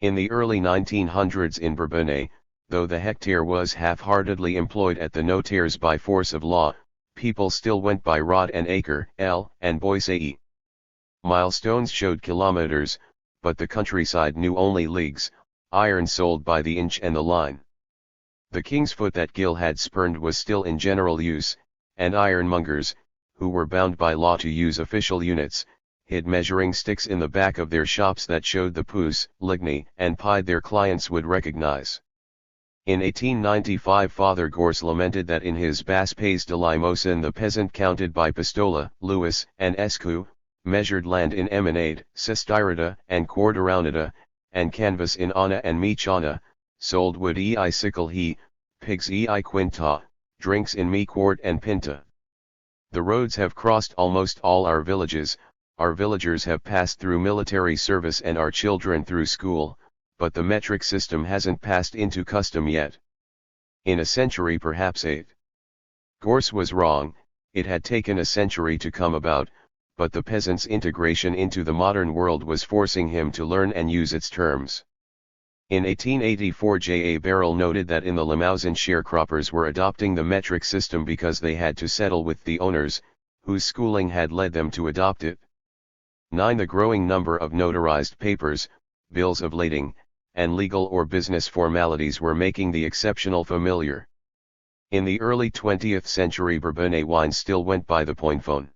In the early 1900s in Bourbonnais, though the hectare was half-heartedly employed at the notaires by force of law, people still went by rod and acre, ell, and boisei. Milestones showed kilometers, but the countryside knew only leagues, iron sold by the inch and the line. The king's foot that Gill had spurned was still in general use, and ironmongers, who were bound by law to use official units, hid measuring sticks in the back of their shops that showed the pouce, ligne, and pide their clients would recognize. In 1895 Father Gors lamented that in his Basse Pays de Limousin the peasant counted by pistola, Louis, and escu, measured land in emanade, sestyrida, and cordoraunida, and canvas in ana and michana, sold wood ei sickle he, pigs ei quinta, drinks in me quart and pinta. The roads have crossed almost all our villages, our villagers have passed through military service and our children through school, but the metric system hasn't passed into custom yet. In a century, perhaps 8. Gorse was wrong, it had taken a century to come about, but the peasant's integration into the modern world was forcing him to learn and use its terms. In 1884, J. A. Barrell noted that in the Limousin sharecroppers were adopting the metric system because they had to settle with the owners, whose schooling had led them to adopt it. 9. The growing number of notarized papers, bills of lading, and legal or business formalities were making the exceptional familiar. In the early 20th century, Bourbonnais wine still went by the pointphone.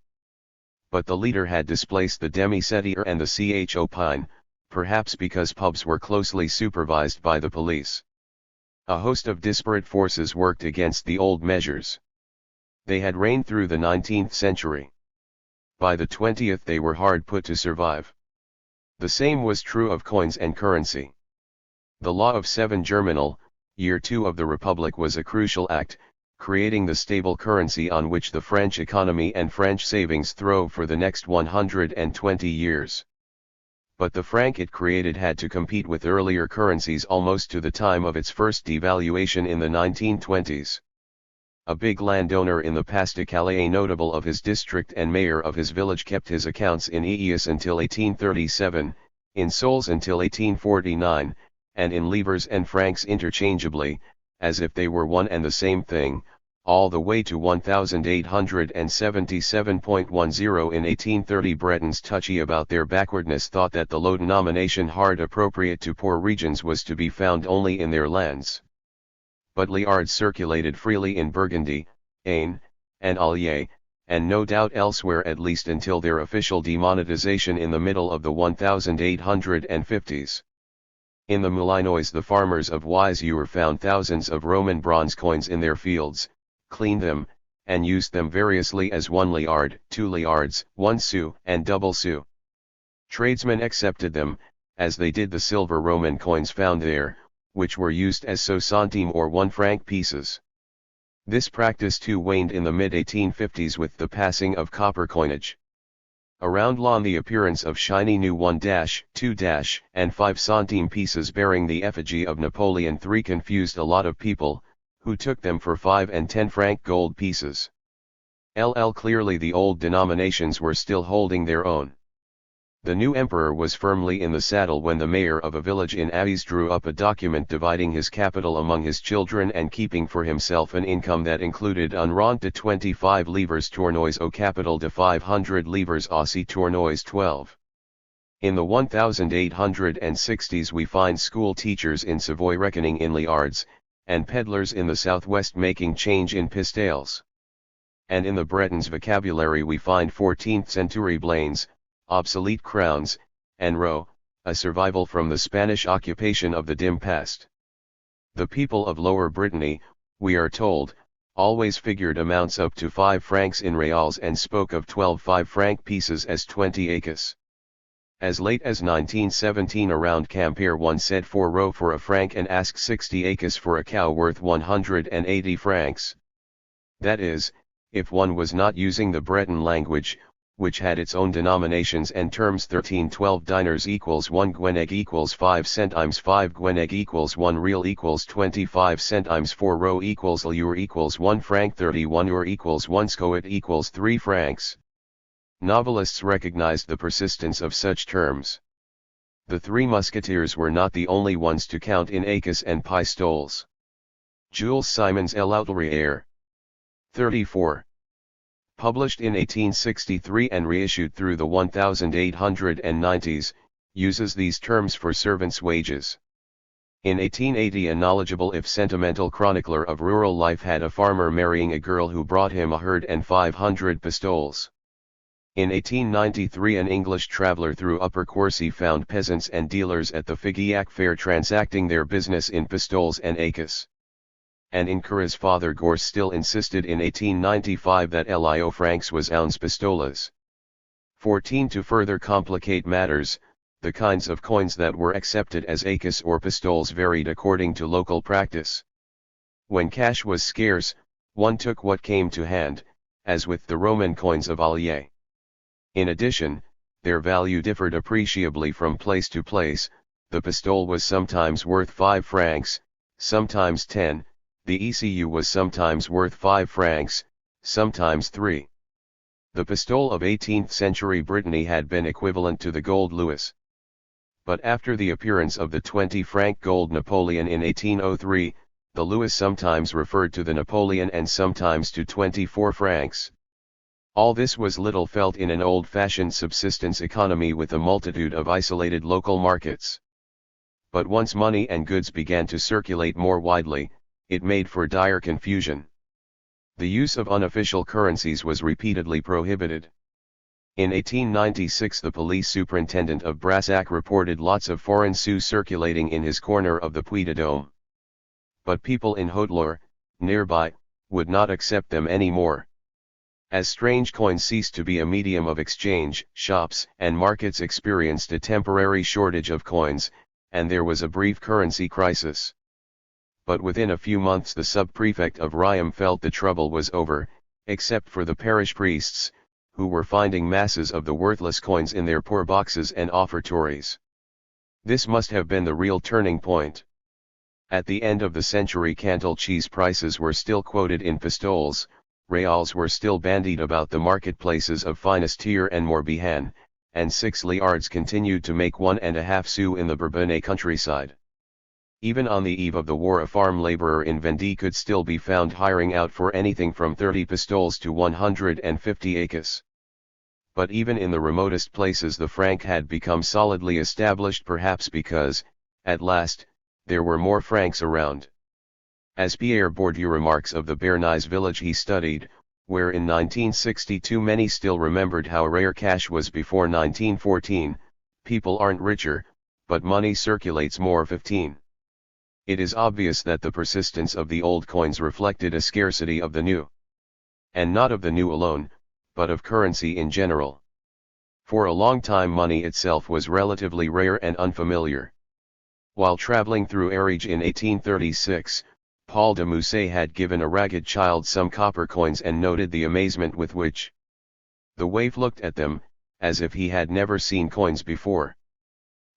But the leader had displaced the demi-setier and the cho pine, perhaps because pubs were closely supervised by the police. A host of disparate forces worked against the old measures. They had reigned through the 19th century. By the 20th they were hard put to survive. The same was true of coins and currency. The Law of Seven Germinal, Year 2 of the Republic, was a crucial act, creating the stable currency on which the French economy and French savings throve for the next 120 years. But the franc it created had to compete with earlier currencies almost to the time of its first devaluation in the 1920s. A big landowner in the Pas-de-Calais, notable of his district and mayor of his village, kept his accounts in Eus until 1837, in sols until 1849, and in livres and francs interchangeably, as if they were one and the same thing, all the way to 1877.10 in 1830. Bretons touchy about their backwardness thought that the low denomination hard appropriate to poor regions was to be found only in their lands. But liards circulated freely in Burgundy, Ain, and Allier, and no doubt elsewhere, at least until their official demonetization in the middle of the 1850s. In the Moulinois, the farmers of Wisieux found thousands of Roman bronze coins in their fields, cleaned them, and used them variously as 1 liard, 2 liards, 1 sou, and double sou. Tradesmen accepted them, as they did the silver Roman coins found there, which were used as sous-centime or 1 franc pieces. This practice too waned in the mid-1850s with the passing of copper coinage. Around Laon, the appearance of shiny new 1-, 2-, and 5-centime pieces bearing the effigy of Napoleon III confused a lot of people, who took them for 5 and 10 franc gold pieces. Clearly the old denominations were still holding their own. The new emperor was firmly in the saddle when the mayor of a village in Avis drew up a document dividing his capital among his children and keeping for himself an income that included un rente de 25 livres tournois au capital de 500 livres aussi tournois 12. In the 1860s we find school teachers in Savoy reckoning in liards, and peddlers in the southwest making change in pistoles. And in the Bretons' vocabulary we find 14th century blanes, obsolete crowns, and roe, a survival from the Spanish occupation of the dim past. The people of Lower Brittany, we are told, always figured amounts up to 5 francs in reals and spoke of 12 5-franc pieces as 20 acres. As late as 1917 around Quimper one said 4 roe for a franc and asked 60 acres for a cow worth 180 francs. That is, if one was not using the Breton language, which had its own denominations and terms. 1312 dinars equals 1 gueneg equals 5 centimes, 5 gueneg equals 1 real equals 25 centimes, 4 roe equals liure equals 1 franc, 31 euro equals 1 scoit equals 3 francs. Novelists recognized the persistence of such terms. The Three Musketeers were not the only ones to count in acres and pistoles. Jules Simons L'Outrière. 34. Published in 1863 and reissued through the 1890s, uses these terms for servants' wages. In 1880 a knowledgeable if sentimental chronicler of rural life had a farmer marrying a girl who brought him a herd and 500 pistoles. In 1893 an English traveller through Upper Quercy found peasants and dealers at the Figeac fair transacting their business in pistoles and acres. And in Curra's father Gorse still insisted in 1895 that Lio francs was ounce pistolas. 14. To further complicate matters, the kinds of coins that were accepted as acres or pistoles varied according to local practice. When cash was scarce, one took what came to hand, as with the Roman coins of Allier. In addition, their value differed appreciably from place to place, the pistole was sometimes worth 5 francs, sometimes 10, the ECU was sometimes worth 5 francs, sometimes 3. The pistole of 18th century Brittany had been equivalent to the gold louis. But after the appearance of the 20-franc gold Napoleon in 1803, the louis sometimes referred to the Napoleon and sometimes to 24 francs. All this was little felt in an old-fashioned subsistence economy with a multitude of isolated local markets. But once money and goods began to circulate more widely, it made for dire confusion. The use of unofficial currencies was repeatedly prohibited. In 1896 the police superintendent of Brassac reported lots of foreign sous circulating in his corner of the Puy de Dôme. But people in Haute-Loire, nearby, would not accept them any more. As strange coins ceased to be a medium of exchange, shops and markets experienced a temporary shortage of coins, and there was a brief currency crisis. But within a few months the sub-prefect of Riom felt the trouble was over, except for the parish priests, who were finding masses of the worthless coins in their poor boxes and offertories. This must have been the real turning point. At the end of the century Cantal cheese prices were still quoted in pistoles, reals were still bandied about the marketplaces of Finistère and Morbihan, and 6 liards continued to make 1.5 sous in the Bourbonnais countryside. Even on the eve of the war a farm laborer in Vendée could still be found hiring out for anything from 30 pistoles to 150 écus. But even in the remotest places the franc had become solidly established, perhaps because, at last, there were more francs around. As Pierre Bourdieu remarks of the Béarnais village he studied, where in 1962 many still remembered how rare cash was before 1914, people aren't richer, but money circulates more. 15. It is obvious that the persistence of the old coins reflected a scarcity of the new. And not of the new alone, but of currency in general. For a long time money itself was relatively rare and unfamiliar. While traveling through Ariège in 1836, Paul de Musset had given a ragged child some copper coins and noted the amazement with which the waif looked at them, as if he had never seen coins before.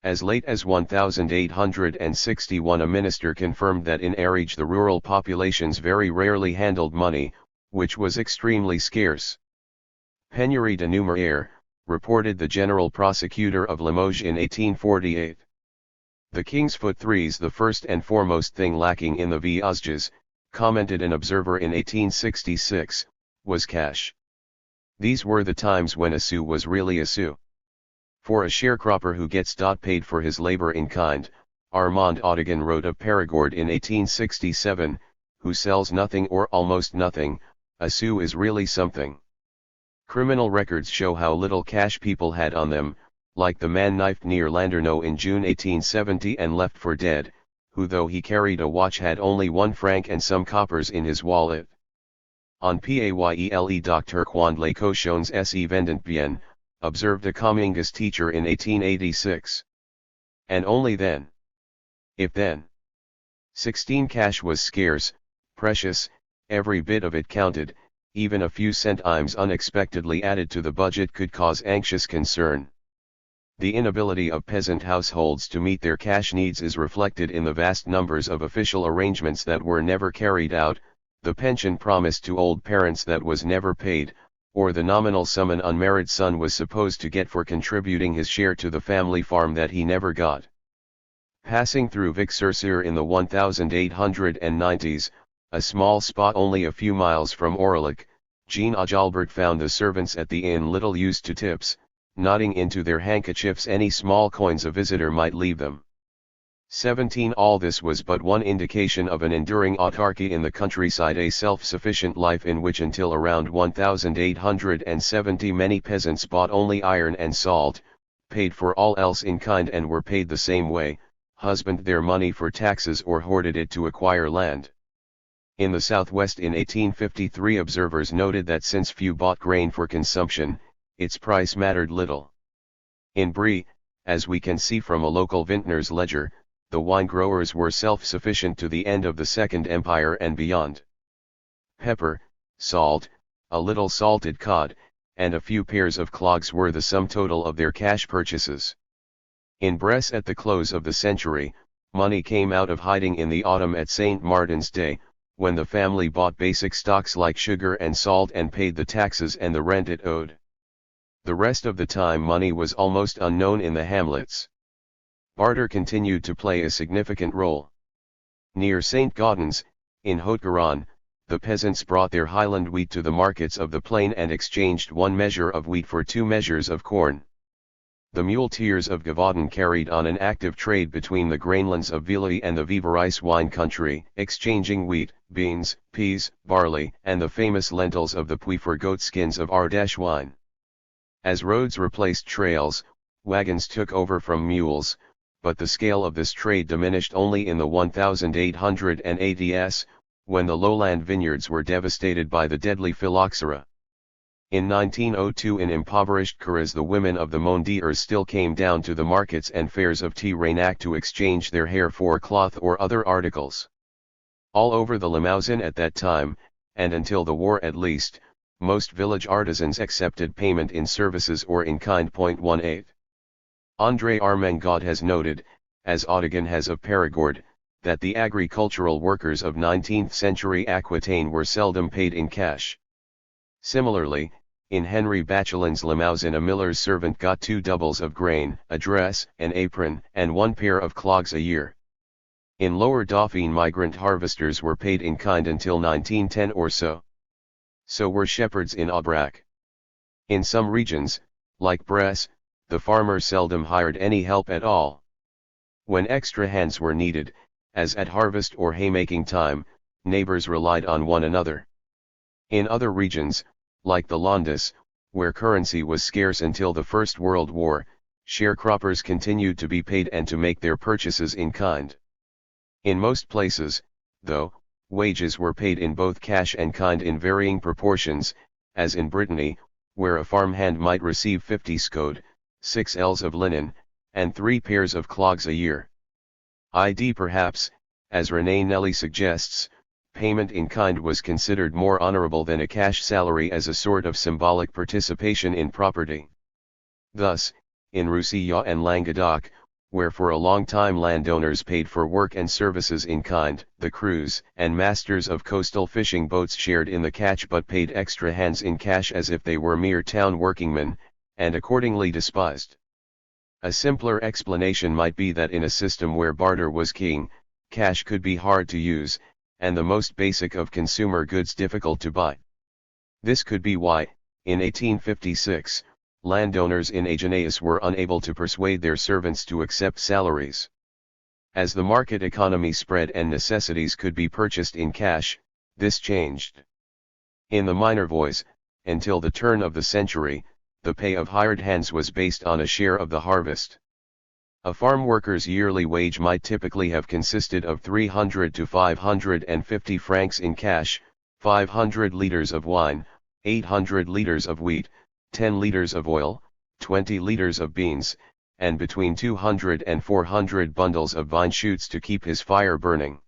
As late as 1861 a minister confirmed that in Ariège the rural populations very rarely handled money, which was extremely scarce. Pénurie de numéraire, reported the general prosecutor of Limoges in 1848. The king's foot threes the first and foremost thing lacking in the villages, commented an observer in 1866, was cash. These were the times when a sou was really a sou. For a sharecropper who gets paid for his labor in kind, Armand Audouin wrote of Périgord in 1867, who sells nothing or almost nothing, a sou is really something. Criminal records show how little cash people had on them, like the man knifed near Landerneau in June 1870 and left for dead, who though he carried a watch had only 1 franc and some coppers in his wallet. On Payle Dr. Quand les cochons se vendent bien, observed a communist teacher in 1886. And only then. If then. 16 cash was scarce, precious, every bit of it counted, even a few centimes unexpectedly added to the budget could cause anxious concern. The inability of peasant households to meet their cash needs is reflected in the vast numbers of official arrangements that were never carried out, the pension promised to old parents that was never paid, or the nominal sum an unmarried son was supposed to get for contributing his share to the family farm that he never got. Passing through Vic-sur-Cère in the 1890s, a small spot only a few miles from Aurillac, Jean Ajalbert found the servants at the inn little used to tips, nodding into their handkerchiefs any small coins a visitor might leave them. 17 All this was but one indication of an enduring autarky in the countryside, a self-sufficient life in which until around 1870 many peasants bought only iron and salt, paid for all else in kind and were paid the same way, husbanded their money for taxes or hoarded it to acquire land. In the southwest in 1853 observers noted that since few bought grain for consumption, its price mattered little. In Brie, as we can see from a local vintner's ledger, the wine growers were self-sufficient to the end of the Second Empire and beyond. Pepper, salt, a little salted cod, and a few pairs of clogs were the sum total of their cash purchases. In Bresse at the close of the century, money came out of hiding in the autumn at St. Martin's Day, when the family bought basic stocks like sugar and salt and paid the taxes and the rent it owed. The rest of the time money was almost unknown in the hamlets. Barter continued to play a significant role. Near St. Gaudens, in Haute-Garonne, the peasants brought their highland wheat to the markets of the plain and exchanged 1 measure of wheat for 2 measures of corn. The muleteers of Gévaudan carried on an active trade between the grainlands of Villers and the Vivarais wine country, exchanging wheat, beans, peas, barley, and the famous lentils of the Puy for goatskins of Ardèche wine. As roads replaced trails, wagons took over from mules, but the scale of this trade diminished only in the 1880s, when the lowland vineyards were devastated by the deadly phylloxera. In 1902 in impoverished Corrèze the women of the Mondiers still came down to the markets and fairs of Tiranac to exchange their hair for cloth or other articles. All over the Limousin at that time, and until the war at least, most village artisans accepted payment in services or in kind. 18. André Armengaud has noted, as Audouin has of Périgord, that the agricultural workers of 19th century Aquitaine were seldom paid in cash. Similarly, in Henry Bachelin's Limousin a miller's servant got 2 doubles of grain, a dress, an apron, and 1 pair of clogs a year. In Lower Dauphine migrant harvesters were paid in kind until 1910 or so. So were shepherds in Aubrac. In some regions, like Bresse, the farmer seldom hired any help at all. When extra hands were needed, as at harvest or haymaking time, neighbors relied on one another. In other regions, like the Landes, where currency was scarce until the First World War, sharecroppers continued to be paid and to make their purchases in kind. In most places, though, wages were paid in both cash and kind in varying proportions, as in Brittany, where a farmhand might receive 50 scod, 6 ells of linen, and 3 pairs of clogs a year. Perhaps, as René Nelly suggests, payment in kind was considered more honorable than a cash salary as a sort of symbolic participation in property. Thus, in Roussillon and Languedoc, where for a long time landowners paid for work and services in kind, the crews and masters of coastal fishing boats shared in the catch but paid extra hands in cash as if they were mere town workingmen, and accordingly despised. A simpler explanation might be that in a system where barter was king, cash could be hard to use, and the most basic of consumer goods difficult to buy. This could be why, in 1856, landowners in Agenais were unable to persuade their servants to accept salaries. As the market economy spread and necessities could be purchased in cash, this changed. In the Minervois, until the turn of the century, the pay of hired hands was based on a share of the harvest. A farm worker's yearly wage might typically have consisted of 300 to 550 francs in cash, 500 liters of wine, 800 liters of wheat, 10 liters of oil, 20 liters of beans, and between 200 and 400 bundles of vine shoots to keep his fire burning.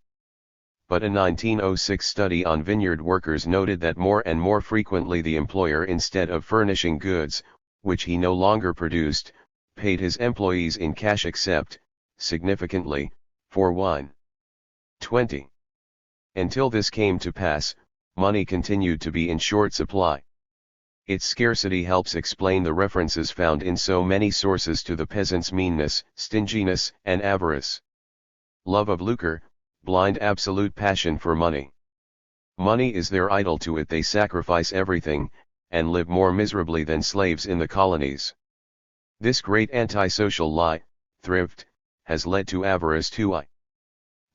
But a 1906 study on vineyard workers noted that more and more frequently the employer, instead of furnishing goods, which he no longer produced, paid his employees in cash except, significantly, for wine. 20. Until this came to pass, money continued to be in short supply. Its scarcity helps explain the references found in so many sources to the peasants' meanness, stinginess, and avarice. Love of lucre, blind absolute passion for money. Money is their idol, to it they sacrifice everything, and live more miserably than slaves in the colonies. This great antisocial lie, thrift, has led to avarice too.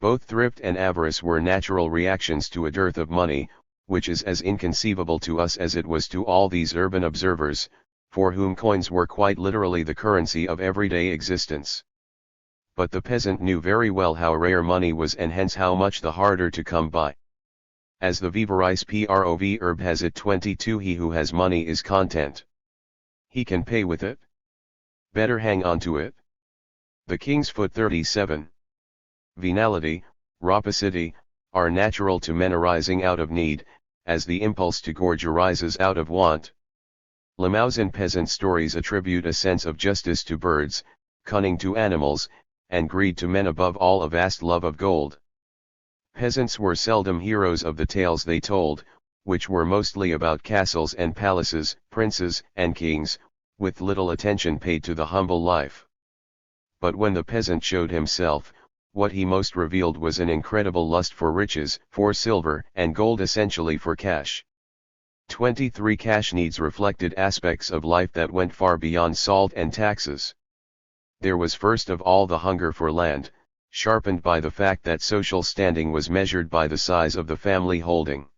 Both thrift and avarice were natural reactions to a dearth of money, which is as inconceivable to us as it was to all these urban observers, for whom coins were quite literally the currency of everyday existence. But the peasant knew very well how rare money was, and hence how much the harder to come by. As the Vivarais proverb has it, 22, he who has money is content. He can pay with it. Better hang on to it. The King's Foot. 37. Venality, rapacity, are natural to men arising out of need, as the impulse to gorge arises out of want. Limousin peasant stories attribute a sense of justice to birds, cunning to animals, and greed to men, above all a vast love of gold. Peasants were seldom heroes of the tales they told, which were mostly about castles and palaces, princes and kings, with little attention paid to the humble life. But when the peasant showed himself, what he most revealed was an incredible lust for riches, for silver and gold, essentially for cash. 23 Cash needs reflected aspects of life that went far beyond salt and taxes. There was first of all the hunger for land, sharpened by the fact that social standing was measured by the size of the family holding.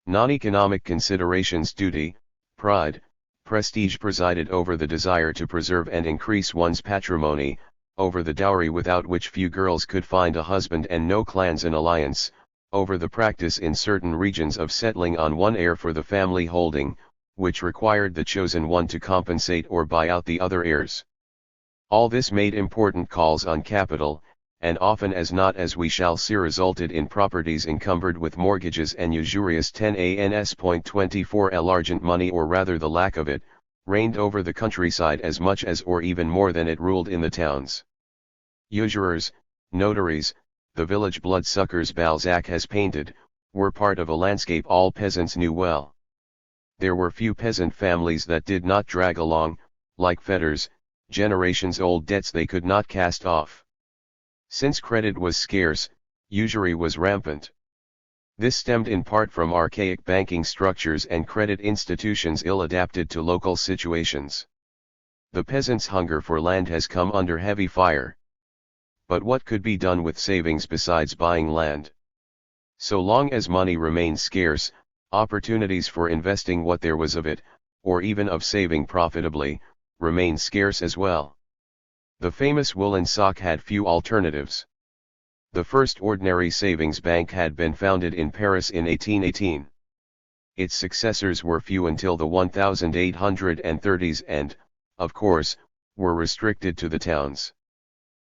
Non-economic considerations, duty, pride, prestige presided over the desire to preserve and increase one's patrimony, over the dowry without which few girls could find a husband and no clans in alliance, over the practice in certain regions of settling on one heir for the family holding, which required the chosen one to compensate or buy out the other heirs. All this made important calls on capital, and often as not, as we shall see, resulted in properties encumbered with mortgages and usurious 10 ans.24 l'argent money, or rather the lack of it, reigned over the countryside as much as or even more than it ruled in the towns. Usurers, notaries, the village bloodsuckers Balzac has painted, were part of a landscape all peasants knew well. There were few peasant families that did not drag along, like fetters, generations-old debts they could not cast off. Since credit was scarce, usury was rampant. This stemmed in part from archaic banking structures and credit institutions ill-adapted to local situations. The peasant's hunger for land has come under heavy fire. But what could be done with savings besides buying land? So long as money remained scarce, opportunities for investing what there was of it, or even of saving profitably, remained scarce as well. The famous woolen sock had few alternatives. The first ordinary savings bank had been founded in Paris in 1818. Its successors were few until the 1830s and, of course, were restricted to the towns.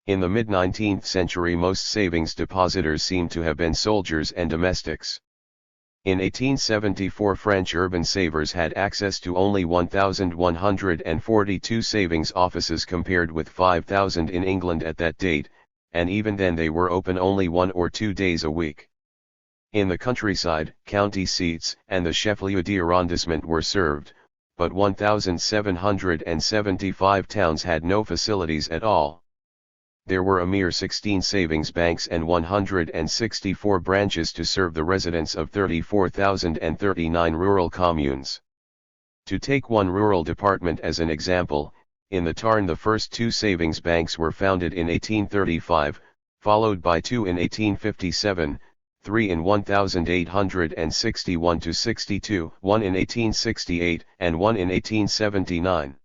In the mid-19th century most savings depositors seem to have been soldiers and domestics. In 1874 French urban savers had access to only 1,142 savings offices compared with 5,000 in England at that date, and even then they were open only 1 or 2 days a week. In the countryside, county seats and the chef-lieu d'arrondissement were served, but 1,775 towns had no facilities at all. There were a mere 16 savings banks and 164 branches to serve the residents of 34,039 rural communes. To take one rural department as an example, in the Tarn the first 2 savings banks were founded in 1835, followed by 2 in 1857, 3 in 1861-62, 1 in 1868, and 1 in 1879.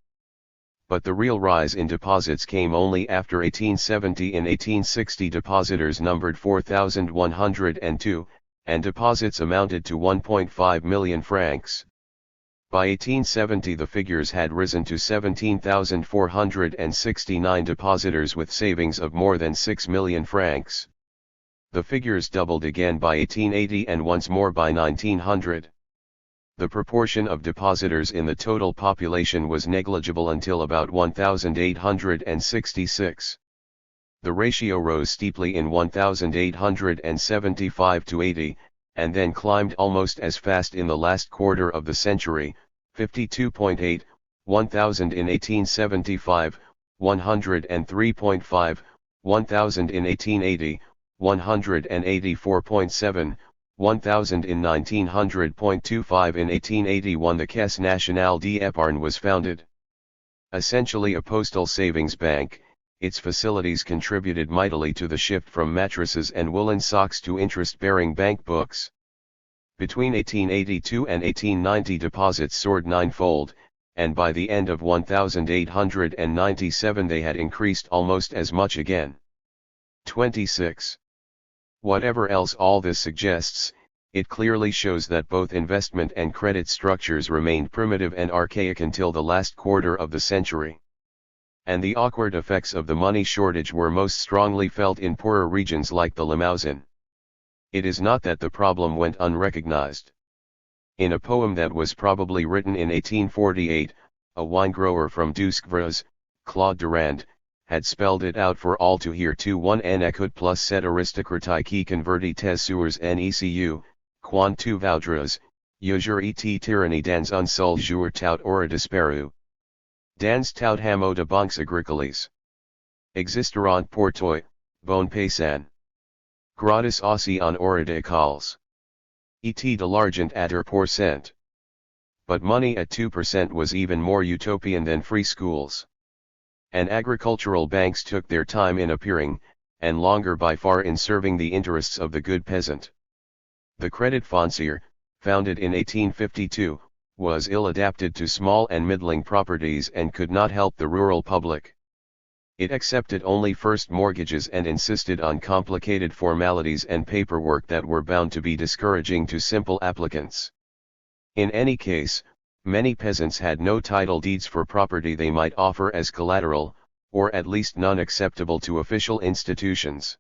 But the real rise in deposits came only after 1870. In 1860 depositors numbered 4,102, and deposits amounted to 1.5 million francs. By 1870 the figures had risen to 17,469 depositors with savings of more than 6 million francs. The figures doubled again by 1880 and once more by 1900. The proportion of depositors in the total population was negligible until about 1866. The ratio rose steeply in 1875 to 80, and then climbed almost as fast in the last quarter of the century, 52.8, 1,000 in 1875, 103.5, 1,000 in 1880, 184.7, 1,000 in 1900.25. In 1881 the Caisse Nationale d'Épargne was founded. Essentially a postal savings bank, its facilities contributed mightily to the shift from mattresses and woolen socks to interest-bearing bank books. Between 1882 and 1890 deposits soared ninefold, and by the end of 1897 they had increased almost as much again. 26. Whatever else all this suggests, it clearly shows that both investment and credit structures remained primitive and archaic until the last quarter of the century. And the awkward effects of the money shortage were most strongly felt in poorer regions like the Limousin. It is not that the problem went unrecognized. In a poem that was probably written in 1848, a wine grower from Douze-Gvres, Claude Durand, had spelled it out for all to hear to one en écoute plus cette aristocratie qui convertit tes soeurs en ECU, quand tu voudras, jour et tyrannie dans un seul jour tout aura disparu. Dans tout hameau de banques agricoles. Existeront pour toi, bon paysan. Gratis aussi en aura d'écoles. Et de l'argent à 2%. But money at 2% was even more utopian than free schools. And agricultural banks took their time in appearing, and longer by far in serving the interests of the good peasant. The Credit Foncier, founded in 1852, was ill-adapted to small and middling properties and could not help the rural public. It accepted only first mortgages and insisted on complicated formalities and paperwork that were bound to be discouraging to simple applicants. In any case, many peasants had no title deeds for property they might offer as collateral, or at least none acceptable to official institutions.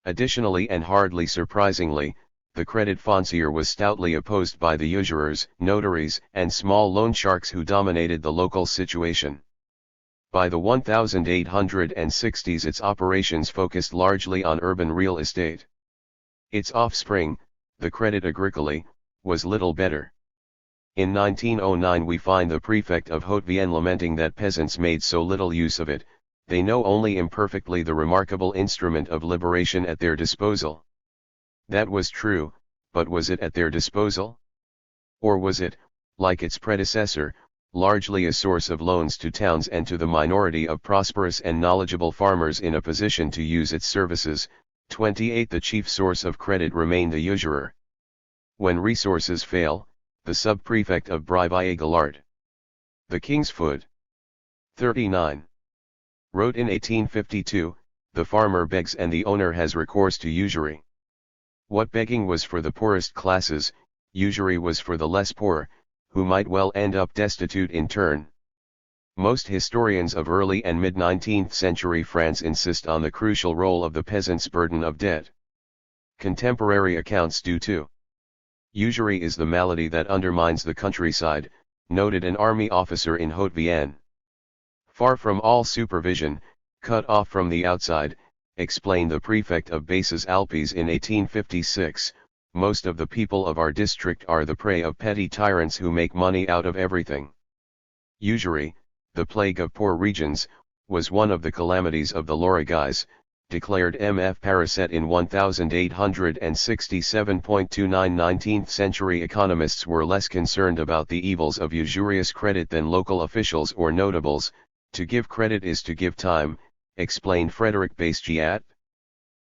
Additionally and hardly surprisingly, the credit foncier was stoutly opposed by the usurers, notaries, and small loan sharks who dominated the local situation. By the 1860s its operations focused largely on urban real estate. Its offspring, the Crédit Agricole, was little better. In 1909 we find the prefect of Haute-Vienne lamenting that peasants made so little use of it, they know only imperfectly the remarkable instrument of liberation at their disposal. That was true, but was it at their disposal? Or was it, like its predecessor, largely a source of loans to towns and to the minority of prosperous and knowledgeable farmers in a position to use its services? 28 The chief source of credit remained the usurer. When resources fail, the sub-prefect of Brive-Gallard. The King's Foot. 39. Wrote in 1852, the farmer begs and the owner has recourse to usury. What begging was for the poorest classes, usury was for the less poor, who might well end up destitute in turn. Most historians of early and mid-19th century France insist on the crucial role of the peasant's burden of debt. Contemporary accounts do too. Usury is the malady that undermines the countryside, noted an army officer in Haute-Vienne. Far from all supervision, cut off from the outside, explained the prefect of Bases Alpes in 1856, most of the people of our district are the prey of petty tyrants who make money out of everything. Usury, the plague of poor regions, was one of the calamities of the Lorraguais, declared M. F. Paraset in 1867.29. 19th century economists were less concerned about the evils of usurious credit than local officials or notables. To give credit is to give time, explained Frederick Bastiat.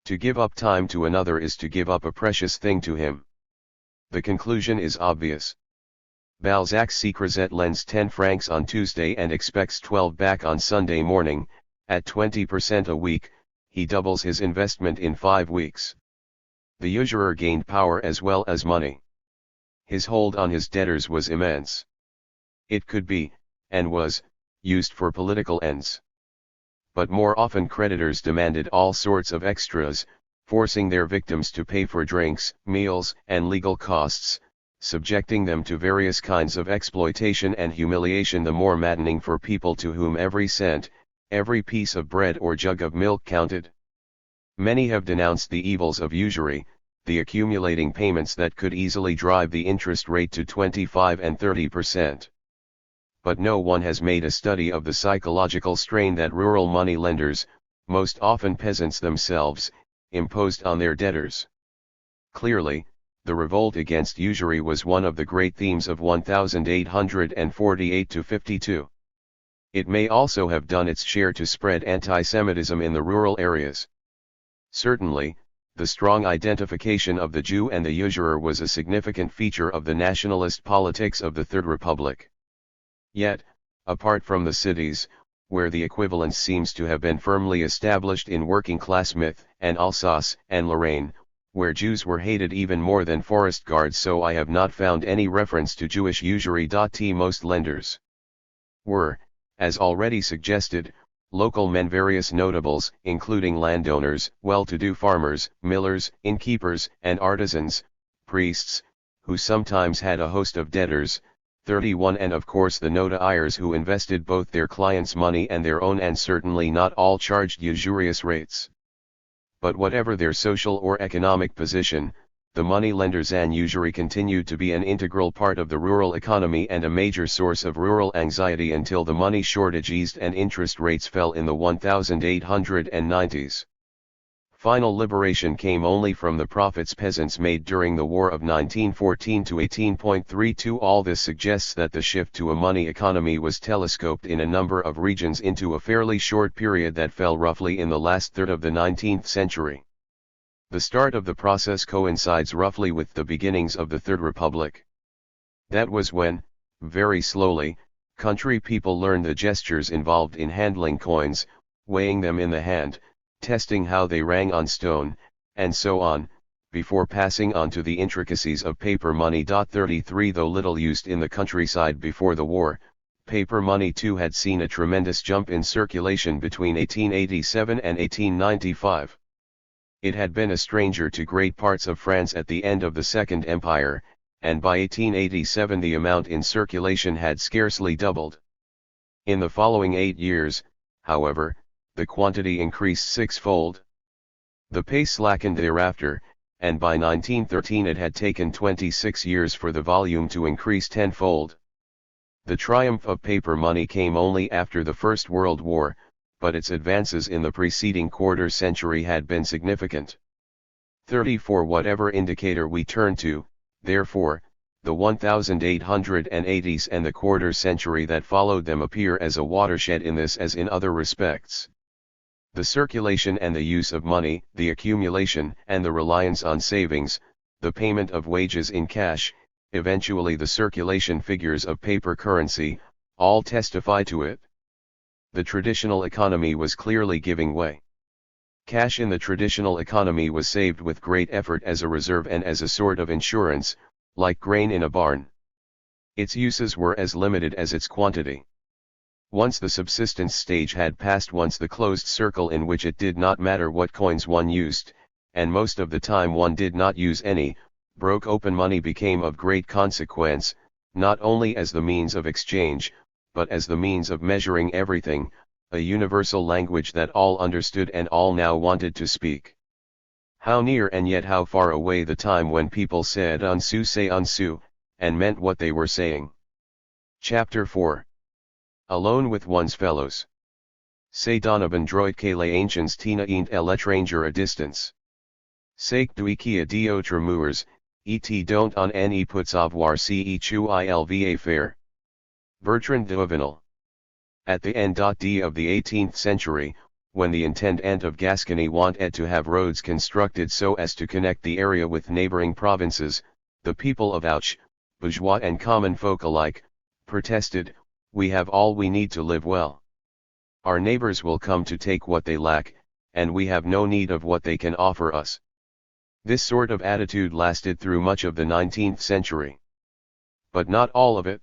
To give up time to another is to give up a precious thing to him. The conclusion is obvious. Balzac's Crozet lends 10 francs on Tuesday and expects 12 back on Sunday morning. At 20% a week, he doubles his investment in 5 weeks. The usurer gained power as well as money. His hold on his debtors was immense. It could be, and was, used for political ends. But more often creditors demanded all sorts of extras, forcing their victims to pay for drinks, meals, and legal costs, subjecting them to various kinds of exploitation and humiliation the more maddening for people to whom every cent, every piece of bread or jug of milk counted. Many have denounced the evils of usury, the accumulating payments that could easily drive the interest rate to 25 and 30%. But no one has made a study of the psychological strain that rural money lenders, most often peasants themselves, imposed on their debtors. Clearly, the revolt against usury was one of the great themes of 1848-52. It may also have done its share to spread anti-Semitism in the rural areas. Certainly, the strong identification of the Jew and the usurer was a significant feature of the nationalist politics of the Third Republic. Yet, apart from the cities, where the equivalence seems to have been firmly established in working-class myth, and Alsace and Lorraine, where Jews were hated even more than forest guards, so I have not found any reference to Jewish usury. Most lenders were, as already suggested, local men, various notables, including landowners, well-to-do farmers, millers, innkeepers, and artisans, priests, who sometimes had a host of debtors. 31 And of course the notaires who invested both their clients' money and their own, and certainly not all charged usurious rates. But whatever their social or economic position, the money lenders and usury continued to be an integral part of the rural economy and a major source of rural anxiety until the money shortage eased and interest rates fell in the 1890s. Final liberation came only from the profits peasants made during the War of 1914 to 18.32. All this suggests that the shift to a money economy was telescoped in a number of regions into a fairly short period that fell roughly in the last third of the 19th century. The start of the process coincides roughly with the beginnings of the Third Republic. That was when, very slowly, country people learned the gestures involved in handling coins, weighing them in the hand, testing how they rang on stone, and so on, before passing on to the intricacies of paper money. 33 Though little used in the countryside before the war, paper money too had seen a tremendous jump in circulation between 1887 and 1895. It had been a stranger to great parts of France at the end of the Second Empire, and by 1887 the amount in circulation had scarcely doubled. In the following 8 years, however, the quantity increased sixfold. The pace slackened thereafter, and by 1913 it had taken 26 years for the volume to increase tenfold. The triumph of paper money came only after the First World War, but its advances in the preceding quarter century had been significant. 34 Whatever indicator we turn to, therefore, the 1880s and the quarter century that followed them appear as a watershed in this as in other respects. The circulation and the use of money, the accumulation and the reliance on savings, the payment of wages in cash, eventually the circulation figures of paper currency, all testify to it. The traditional economy was clearly giving way. Cash in the traditional economy was saved with great effort as a reserve and as a sort of insurance, like grain in a barn. Its uses were as limited as its quantity. Once the subsistence stage had passed, once the closed circle in which it did not matter what coins one used, and most of the time one did not use any, broke open, money became of great consequence, not only as the means of exchange, but as the means of measuring everything, a universal language that all understood and all now wanted to speak. How near and yet how far away the time when people said un sou c'est un sou, and meant what they were saying. Chapter 4. Alone with one's fellows. C'est Donovan droit que les anciens tina int à l'étranger à distance. C'est lui qui a d'autres moeurs, et don't en ne peut savoir si tu il va faire. Bertrand de Vignal. At the end of the 18th century, when the intendant of Gascony wanted to have roads constructed so as to connect the area with neighboring provinces, the people of Auch, bourgeois and common folk alike, protested, "We have all we need to live well. Our neighbors will come to take what they lack, and we have no need of what they can offer us." This sort of attitude lasted through much of the 19th century. But not all of it.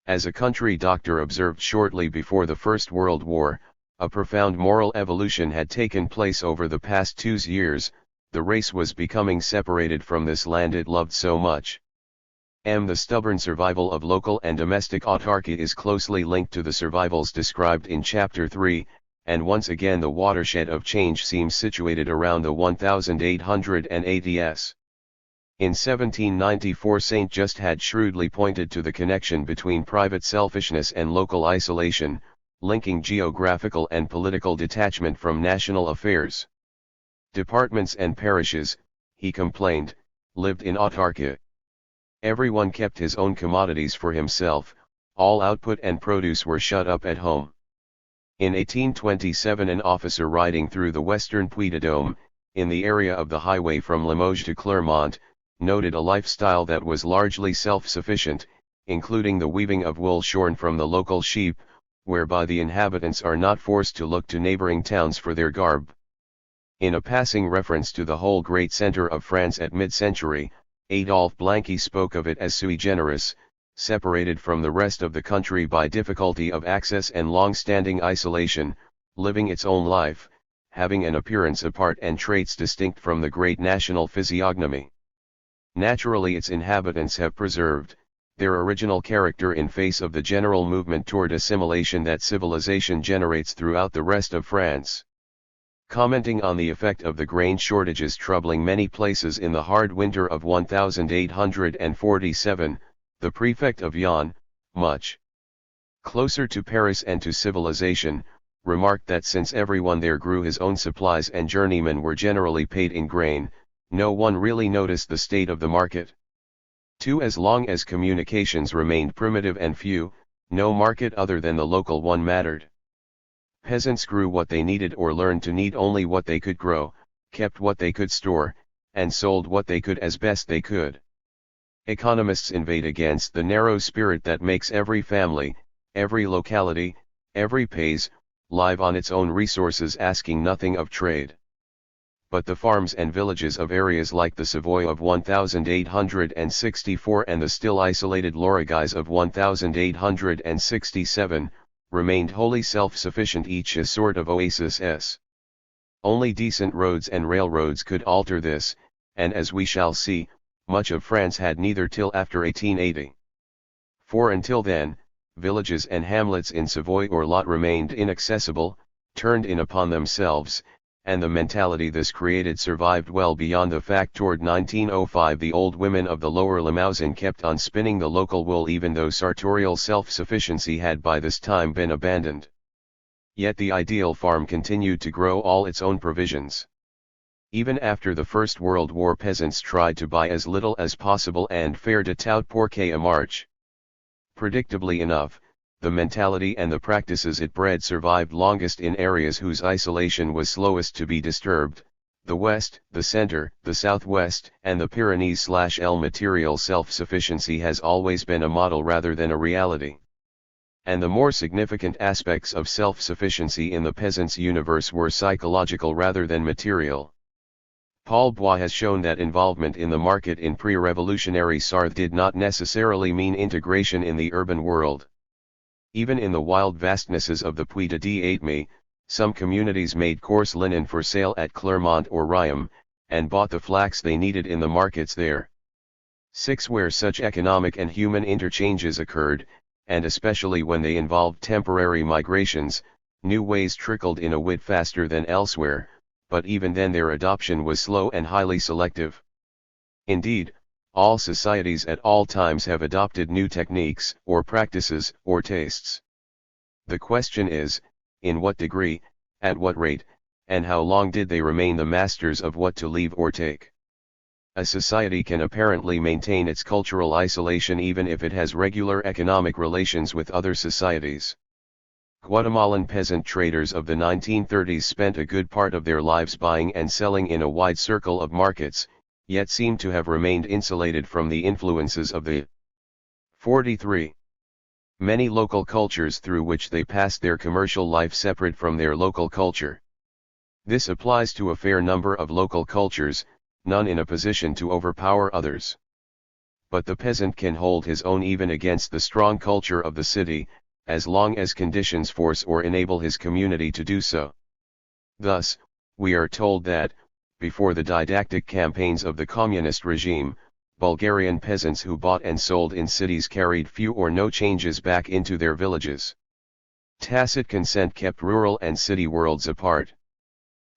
As a country doctor observed shortly before the First World War, a profound moral evolution had taken place over the past 2 years. The race was becoming separated from this land it loved so much. The stubborn survival of local and domestic autarky is closely linked to the survivals described in Chapter 3, and once again the watershed of change seems situated around the 1880s. In 1794 Saint Just had shrewdly pointed to the connection between private selfishness and local isolation, linking geographical and political detachment from national affairs. Departments and parishes, he complained, lived in autarky. Everyone kept his own commodities for himself, all output and produce were shut up at home. In 1827 an officer riding through the western Puy-de-Dôme, in the area of the highway from Limoges to Clermont, noted a lifestyle that was largely self-sufficient, including the weaving of wool shorn from the local sheep, whereby the inhabitants are not forced to look to neighboring towns for their garb. In a passing reference to the whole great centre of France at mid-century, Adolphe Blanqui spoke of it as sui generis, separated from the rest of the country by difficulty of access and long-standing isolation, living its own life, having an appearance apart and traits distinct from the great national physiognomy. Naturally its inhabitants have preserved, their original character in face of the general movement toward assimilation that civilization generates throughout the rest of France. Commenting on the effect of the grain shortages troubling many places in the hard winter of 1847, the prefect of Yonne, much closer to Paris and to civilization, remarked that since everyone there grew his own supplies and journeymen were generally paid in grain, no one really noticed the state of the market. 2. As long as communications remained primitive and few, no market other than the local one mattered. Peasants grew what they needed or learned to need only what they could grow, kept what they could store, and sold what they could as best they could. Economists inveigh against the narrow spirit that makes every family, every locality, every pays, live on its own resources, asking nothing of trade. But the farms and villages of areas like the Savoy of 1864 and the still isolated Lorigues of 1867, remained wholly self-sufficient, each a sort of oasis. Only decent roads and railroads could alter this, and as we shall see, much of France had neither till after 1880. For until then, villages and hamlets in Savoy or Lot remained inaccessible, turned in upon themselves, and the mentality this created survived well beyond the fact. Toward 1905 the old women of the lower Limousin kept on spinning the local wool even though sartorial self-sufficiency had by this time been abandoned. Yet the ideal farm continued to grow all its own provisions. Even after the First World War peasants tried to buy as little as possible and faire de tout pour que marche. Predictably enough, the mentality and the practices it bred survived longest in areas whose isolation was slowest to be disturbed: the West, the Center, the Southwest, and the Pyrenees/El material self-sufficiency has always been a model rather than a reality. And the more significant aspects of self-sufficiency in the peasants' universe were psychological rather than material. Paul Bois has shown that involvement in the market in pre-revolutionary Sarthe did not necessarily mean integration in the urban world. Even in the wild vastnesses of the Puy de Dôme, some communities made coarse linen for sale at Clermont or Riom, and bought the flax they needed in the markets there. 6. Where such economic and human interchanges occurred, and especially when they involved temporary migrations, new ways trickled in a whit faster than elsewhere, but even then their adoption was slow and highly selective. Indeed, all societies at all times have adopted new techniques, or practices, or tastes. The question is, in what degree, at what rate, and how long did they remain the masters of what to leave or take? A society can apparently maintain its cultural isolation even if it has regular economic relations with other societies. Guatemalan peasant traders of the 1930s spent a good part of their lives buying and selling in a wide circle of markets, yet seem to have remained insulated from the influences of the 43. Many local cultures through which they passed their commercial life separate from their local culture. This applies to a fair number of local cultures, none in a position to overpower others. But the peasant can hold his own even against the strong culture of the city, as long as conditions force or enable his community to do so. Thus, we are told that, before the didactic campaigns of the communist regime, Bulgarian peasants who bought and sold in cities carried few or no changes back into their villages. Tacit consent kept rural and city worlds apart.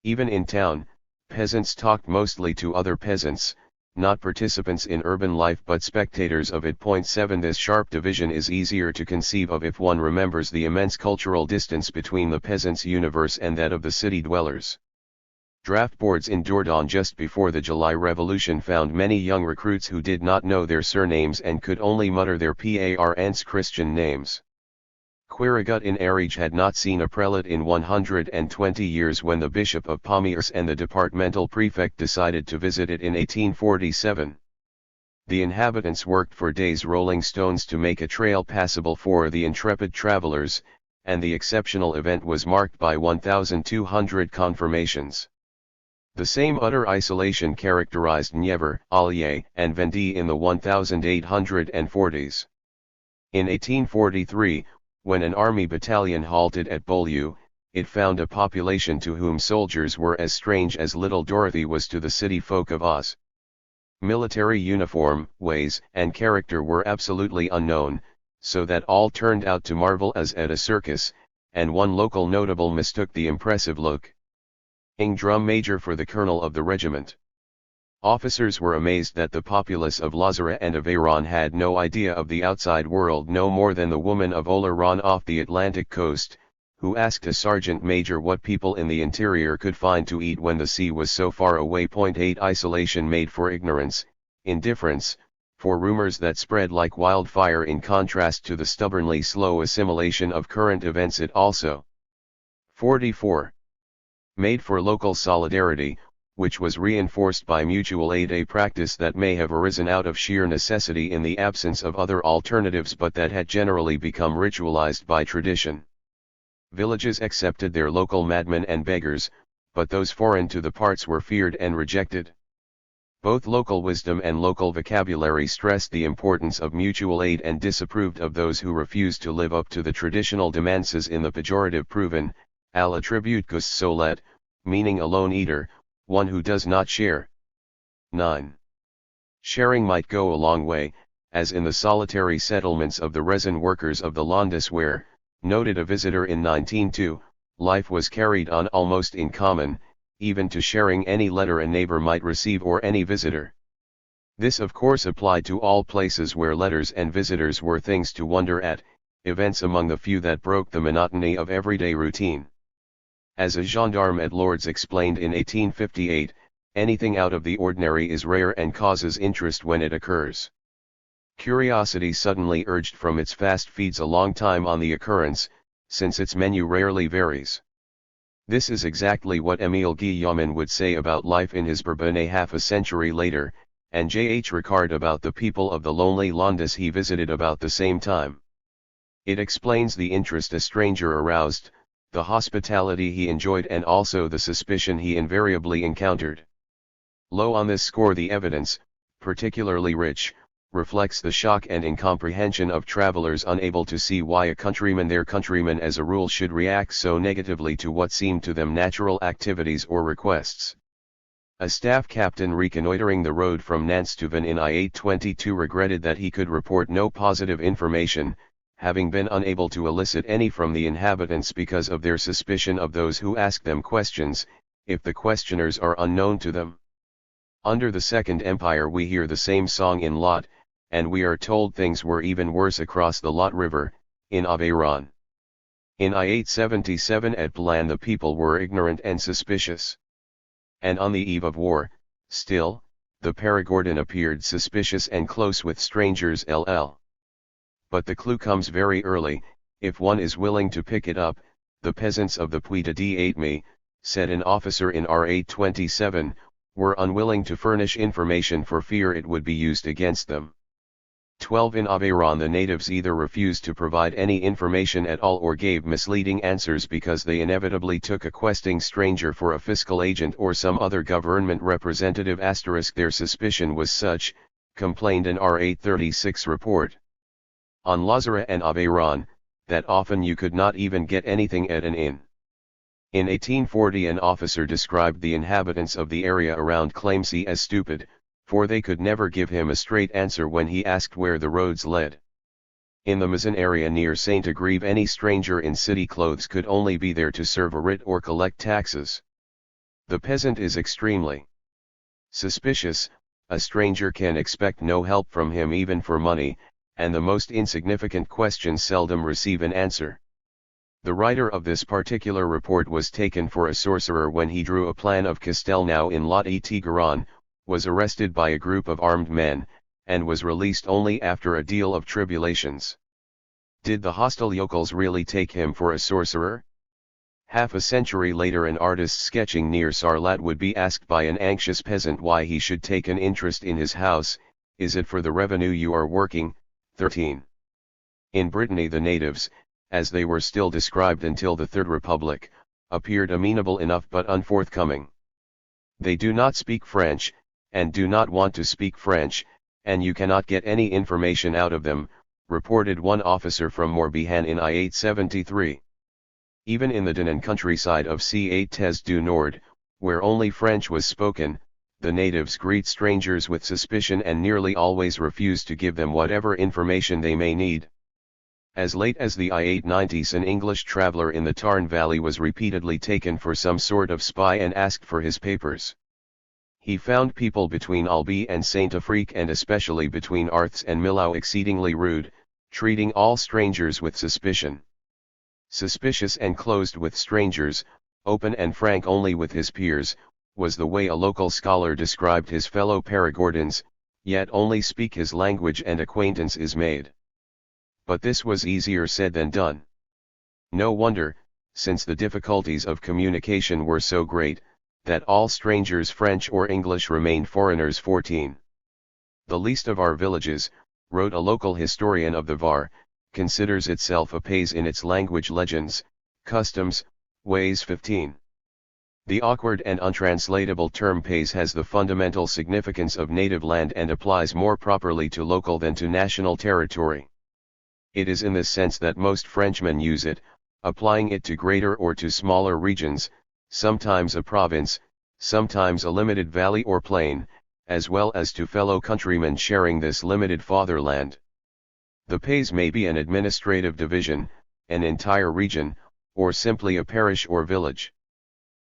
Even in town, peasants talked mostly to other peasants, not participants in urban life but spectators of it. 7. This sharp division is easier to conceive of if one remembers the immense cultural distance between the peasants' universe and that of the city dwellers. Draft boards in Dordogne just before the July Revolution found many young recruits who did not know their surnames and could only mutter their parents' Christian names. Quirigut in Ariège had not seen a prelate in 120 years when the Bishop of Pamiers and the departmental prefect decided to visit it in 1847. The inhabitants worked for days rolling stones to make a trail passable for the intrepid travelers, and the exceptional event was marked by 1,200 confirmations. The same utter isolation characterized Nievre, Allier, and Vendée in the 1840s. In 1843, when an army battalion halted at Beaulieu, it found a population to whom soldiers were as strange as little Dorothy was to the city folk of Oz. Military uniform, ways, and character were absolutely unknown, so that all turned out to marvel as at a circus, and one local notable mistook the impressive look. Ing drum major for the colonel of the regiment. Officers were amazed that the populace of Lozera and Aveyron had no idea of the outside world no more than the woman of Oleron off the Atlantic coast, who asked a sergeant major what people in the interior could find to eat when the sea was so far away. 8 Isolation made for ignorance, indifference, for rumors that spread like wildfire in contrast to the stubbornly slow assimilation of current events. It also 44. Made for local solidarity, which was reinforced by mutual aid, a practice that may have arisen out of sheer necessity in the absence of other alternatives but that had generally become ritualized by tradition. Villages accepted their local madmen and beggars, but those foreign to the parts were feared and rejected. Both local wisdom and local vocabulary stressed the importance of mutual aid and disapproved of those who refused to live up to the traditional demands in the pejorative proven, al attributus solet, meaning a lone eater, one who does not share. 9. Sharing might go a long way, as in the solitary settlements of the resin workers of the Landes where, noted a visitor in 1902, life was carried on almost in common, even to sharing any letter a neighbor might receive or any visitor. This of course applied to all places where letters and visitors were things to wonder at, events among the few that broke the monotony of everyday routine. As a gendarme at Lourdes explained in 1858, anything out of the ordinary is rare and causes interest when it occurs. Curiosity suddenly urged from its fast feeds a long time on the occurrence, since its menu rarely varies. This is exactly what Émile Guillaumin would say about life in his Bourbonnais half a century later, and J. H. Ricard about the people of the lonely Landes he visited about the same time. It explains the interest a stranger aroused, the hospitality he enjoyed, and also the suspicion he invariably encountered. Low on this score the evidence, particularly rich, reflects the shock and incomprehension of travelers unable to see why their countrymen as a rule should react so negatively to what seemed to them natural activities or requests. A staff captain reconnoitering the road from Nantes to Vannes in I-822 regretted that he could report no positive information, having been unable to elicit any from the inhabitants because of their suspicion of those who ask them questions, if the questioners are unknown to them. Under the Second Empire we hear the same song in Lot, and we are told things were even worse across the Lot River, in Aveyron. In I-877 at Palan the people were ignorant and suspicious. And on the eve of war, still, the Perigordin appeared suspicious and close with strangers LL. But the clue comes very early, if one is willing to pick it up. The peasants of the Puy de Dame, said an officer in R-827, were unwilling to furnish information for fear it would be used against them. 12 In Aveyron the natives either refused to provide any information at all or gave misleading answers because they inevitably took a questing stranger for a fiscal agent or some other government representative. Their suspicion was such, complained an R-836 report. On Lozera and Aveyron, that often you could not even get anything at an inn. In 1840 an officer described the inhabitants of the area around Clamecy as stupid, for they could never give him a straight answer when he asked where the roads led. In the Mazin area near Saint Agrève any stranger in city clothes could only be there to serve a writ or collect taxes. The peasant is extremely suspicious, a stranger can expect no help from him even for money, and the most insignificant questions seldom receive an answer. The writer of this particular report was taken for a sorcerer when he drew a plan of Castelnau in Lot et Garonne, was arrested by a group of armed men, and was released only after a deal of tribulations. Did the hostile yokels really take him for a sorcerer? Half a century later an artist sketching near Sarlat would be asked by an anxious peasant why he should take an interest in his house. Is it for the revenue you are working? 13. In Brittany the natives, as they were still described until the Third Republic, appeared amenable enough but unforthcoming. They do not speak French, and do not want to speak French, and you cannot get any information out of them, reported one officer from Morbihan in I-873. Even in the Dinan countryside of C8 du Nord, where only French was spoken, the natives greet strangers with suspicion and nearly always refuse to give them whatever information they may need. As late as the I-890s, an English traveller in the Tarn Valley was repeatedly taken for some sort of spy and asked for his papers. He found people between Albi and Saint-Affrique, and especially between Arths and Millau, exceedingly rude, treating all strangers with suspicion. Suspicious and closed with strangers, open and frank only with his peers, was the way a local scholar described his fellow Perigordans, yet only speak his language and acquaintance is made. But this was easier said than done. No wonder, since the difficulties of communication were so great, that all strangers, French or English, remained foreigners. 14. The least of our villages, wrote a local historian of the Var, considers itself a pays in its language, legends, customs, ways. 15. The awkward and untranslatable term pays has the fundamental significance of native land and applies more properly to local than to national territory. It is in this sense that most Frenchmen use it, applying it to greater or to smaller regions, sometimes a province, sometimes a limited valley or plain, as well as to fellow countrymen sharing this limited fatherland. The pays may be an administrative division, an entire region, or simply a parish or village.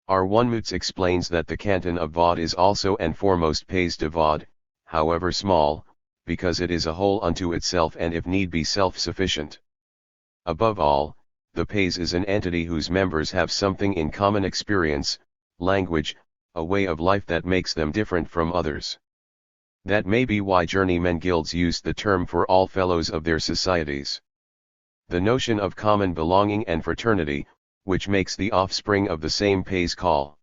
R. Wonmutz explains that the canton of Vaud is also and foremost pays de Vaud, however small, because it is a whole unto itself and if need be self-sufficient. Above all, the pays is an entity whose members have something in common: experience, language, a way of life that makes them different from others. That may be why journeymen guilds used the term for all fellows of their societies. The notion of common belonging and fraternity, which makes the offspring of the same pays call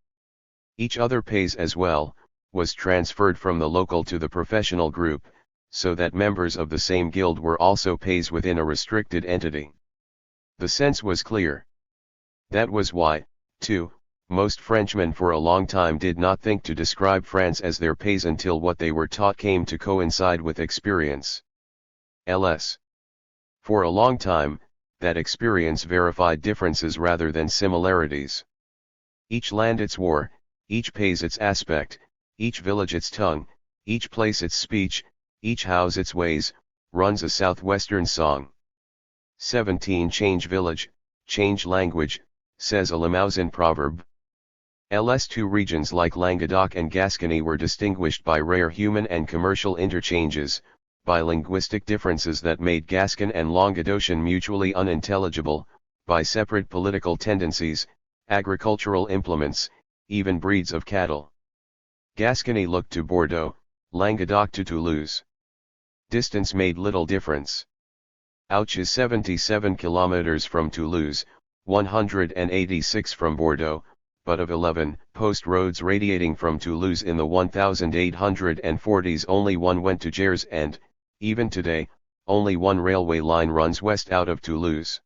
each other pays as well, was transferred from the local to the professional group, so that members of the same guild were also pays within a restricted entity. The sense was clear. That was why, too, most Frenchmen for a long time did not think to describe France as their pays until what they were taught came to coincide with experience. Ls. For a long time, that experience verified differences rather than similarities. Each land its war, each pays its aspect, each village its tongue, each place its speech, each house its ways, runs a southwestern song. 17. Change village, change language, says a Limousin proverb. Ls2 regions like Languedoc and Gascony were distinguished by rare human and commercial interchanges, by linguistic differences that made Gascon and Languedocian mutually unintelligible, by separate political tendencies, agricultural implements, even breeds of cattle. Gascony looked to Bordeaux, Languedoc to Toulouse. Distance made little difference. Auch is 77 kilometers from Toulouse, 186 from Bordeaux, but of 11 post roads radiating from Toulouse in the 1840s, only one went to Gers, and, even today, only one railway line runs west out of Toulouse.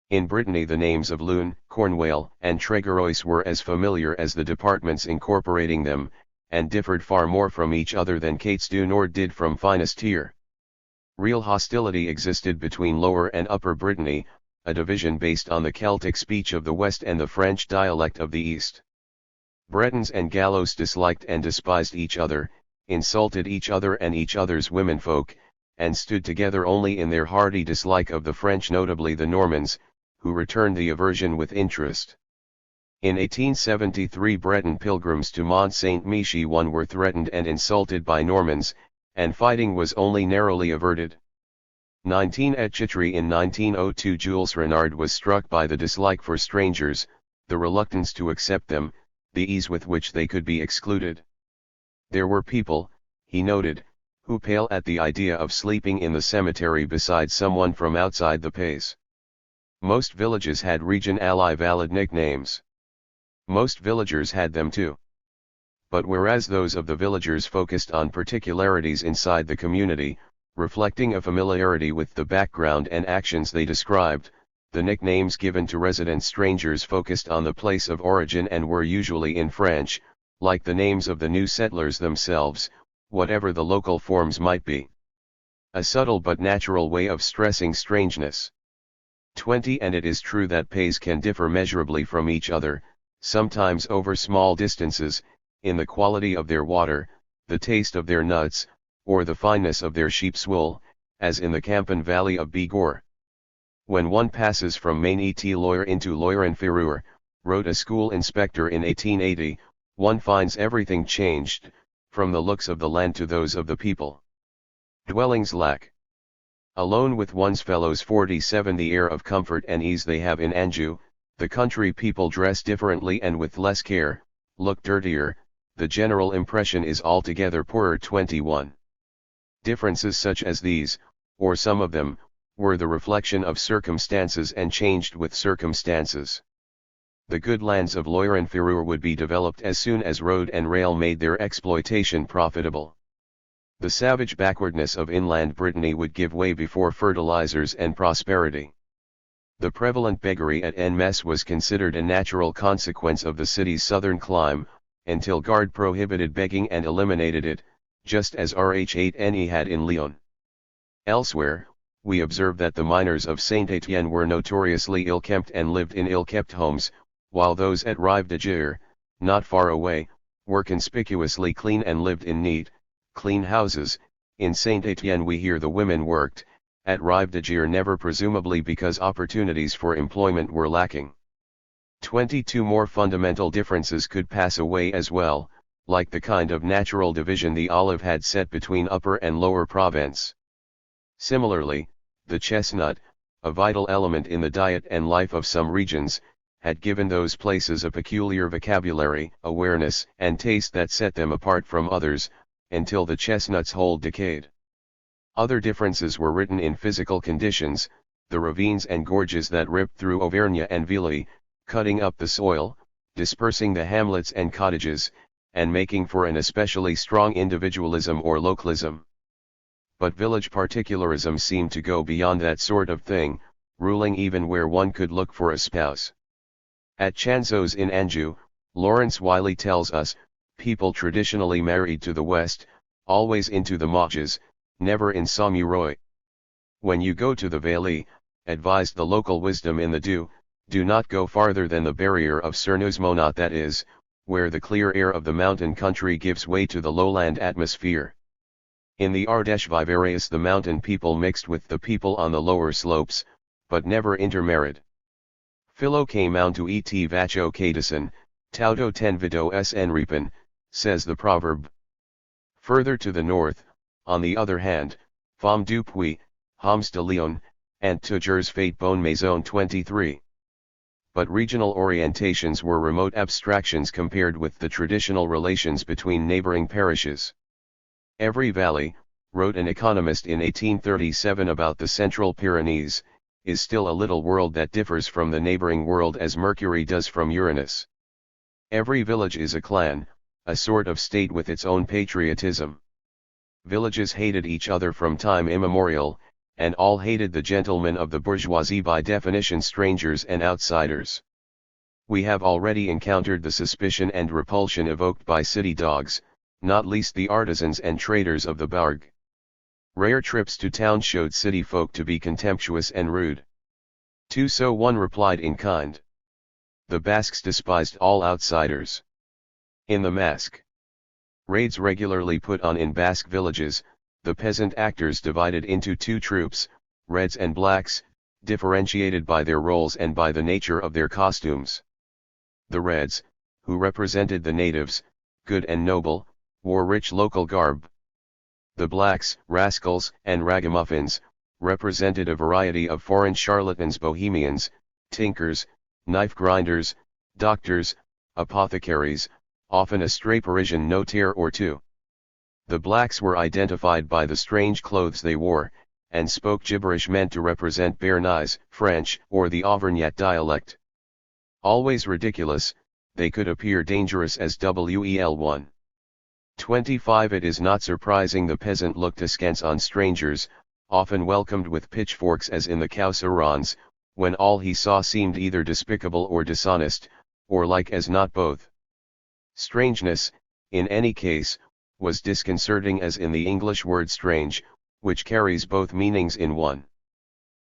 In Brittany the names of Lune, Cornwall, and Tréguerois were as familiar as the departments incorporating them, and differed far more from each other than Cates du Nord did from Finistère. Real hostility existed between Lower and Upper Brittany, a division based on the Celtic speech of the West and the French dialect of the East. Bretons and Gallos disliked and despised each other, insulted each other and each other's womenfolk, and stood together only in their hearty dislike of the French, notably the Normans, who returned the aversion with interest. In 1873 Breton pilgrims to Mont Saint-Michel were threatened and insulted by Normans, and fighting was only narrowly averted. 19. At Chitry in 1902 Jules Renard was struck by the dislike for strangers, the reluctance to accept them, the ease with which they could be excluded. There were people, he noted, who paled at the idea of sleeping in the cemetery beside someone from outside the pays. Most villages had region ally valid nicknames. Most villagers had them too. But whereas those of the villagers focused on particularities inside the community, reflecting a familiarity with the background and actions they described, the nicknames given to resident strangers focused on the place of origin and were usually in French, like the names of the new settlers themselves, whatever the local forms might be. A subtle but natural way of stressing strangeness. 20. And it is true that pays can differ measurably from each other, sometimes over small distances, in the quality of their water, the taste of their nuts, or the fineness of their sheep's wool, as in the Campan valley of Bigorre. When one passes from Maine et Loire into Loire-en-Ferrure, wrote a school inspector in 1880, one finds everything changed, from the looks of the land to those of the people. Dwellings lack. Alone with one's fellows 47 the air of comfort and ease they have in Anjou, the country people dress differently and with less care, look dirtier, the general impression is altogether poorer. 21. Differences such as these, or some of them, were the reflection of circumstances and changed with circumstances. The good lands of Loire-en-Ferrure would be developed as soon as road and rail made their exploitation profitable. The savage backwardness of inland Brittany would give way before fertilizers and prosperity. The prevalent beggary at Enmes was considered a natural consequence of the city's southern clime, until Garde prohibited begging and eliminated it, just as Rh8Ne had in Lyon. Elsewhere, we observe that the miners of Saint-Étienne were notoriously ill-kept and lived in ill-kept homes, while those at Rive-de-Gier, not far away, were conspicuously clean and lived in neat, clean houses. In Saint-Étienne we hear the women worked, at Rive-de-Gier never, presumably because opportunities for employment were lacking. 22 more fundamental differences could pass away as well, like the kind of natural division the olive had set between Upper and Lower Provence. Similarly, the chestnut, a vital element in the diet and life of some regions, had given those places a peculiar vocabulary, awareness, and taste that set them apart from others, until the chestnut's hold decayed. Other differences were written in physical conditions, the ravines and gorges that ripped through Auvergne and Villy, cutting up the soil, dispersing the hamlets and cottages, and making for an especially strong individualism or localism. But village particularism seemed to go beyond that sort of thing, ruling even where one could look for a spouse. At Chanzoz in Anjou, Lawrence Wiley tells us, people traditionally married to the west, always into the Mauges, never in Saumuroy. When you go to the Vallée, advised the local wisdom in the do not go farther than the barrier of Cernusmonat, that is, where the clear air of the mountain country gives way to the lowland atmosphere. In the Ardèche Vivarais the mountain people mixed with the people on the lower slopes, but never intermarried. Philo que mountu et vacho cadison, taudo ten vido s enripen, says the proverb. Further to the north, on the other hand, Femme du Puy, Homs de Lyon, and Toujours Fate Bonne Maison 23. But regional orientations were remote abstractions compared with the traditional relations between neighboring parishes. Every valley, wrote an economist in 1837 about the Central Pyrenees, is still a little world that differs from the neighboring world as Mercury does from Uranus. Every village is a clan, a sort of state with its own patriotism. Villages hated each other from time immemorial, and all hated the gentlemen of the bourgeoisie, by definition strangers and outsiders. We have already encountered the suspicion and repulsion evoked by city dogs, not least the artisans and traders of the Bourg. Rare trips to town showed city folk to be contemptuous and rude. To so one replied in kind. The Basques despised all outsiders. In the Masque. Raids regularly put on in Basque villages, the peasant actors divided into two troops, reds and blacks, differentiated by their roles and by the nature of their costumes. The reds, who represented the natives, good and noble, wore rich local garb. The blacks, rascals and ragamuffins, represented a variety of foreign charlatans, bohemians, tinkers, knife grinders, doctors, apothecaries, often a stray Parisian notaire or two. The blacks were identified by the strange clothes they wore, and spoke gibberish meant to represent Béarnese, French, or the Auvergnat dialect. Always ridiculous, they could appear dangerous as wel. 25 It is not surprising the peasant looked askance on strangers, often welcomed with pitchforks as in the Causserons, when all he saw seemed either despicable or dishonest, or like as not both. Strangeness, in any case, was disconcerting as in the English word strange, which carries both meanings in one.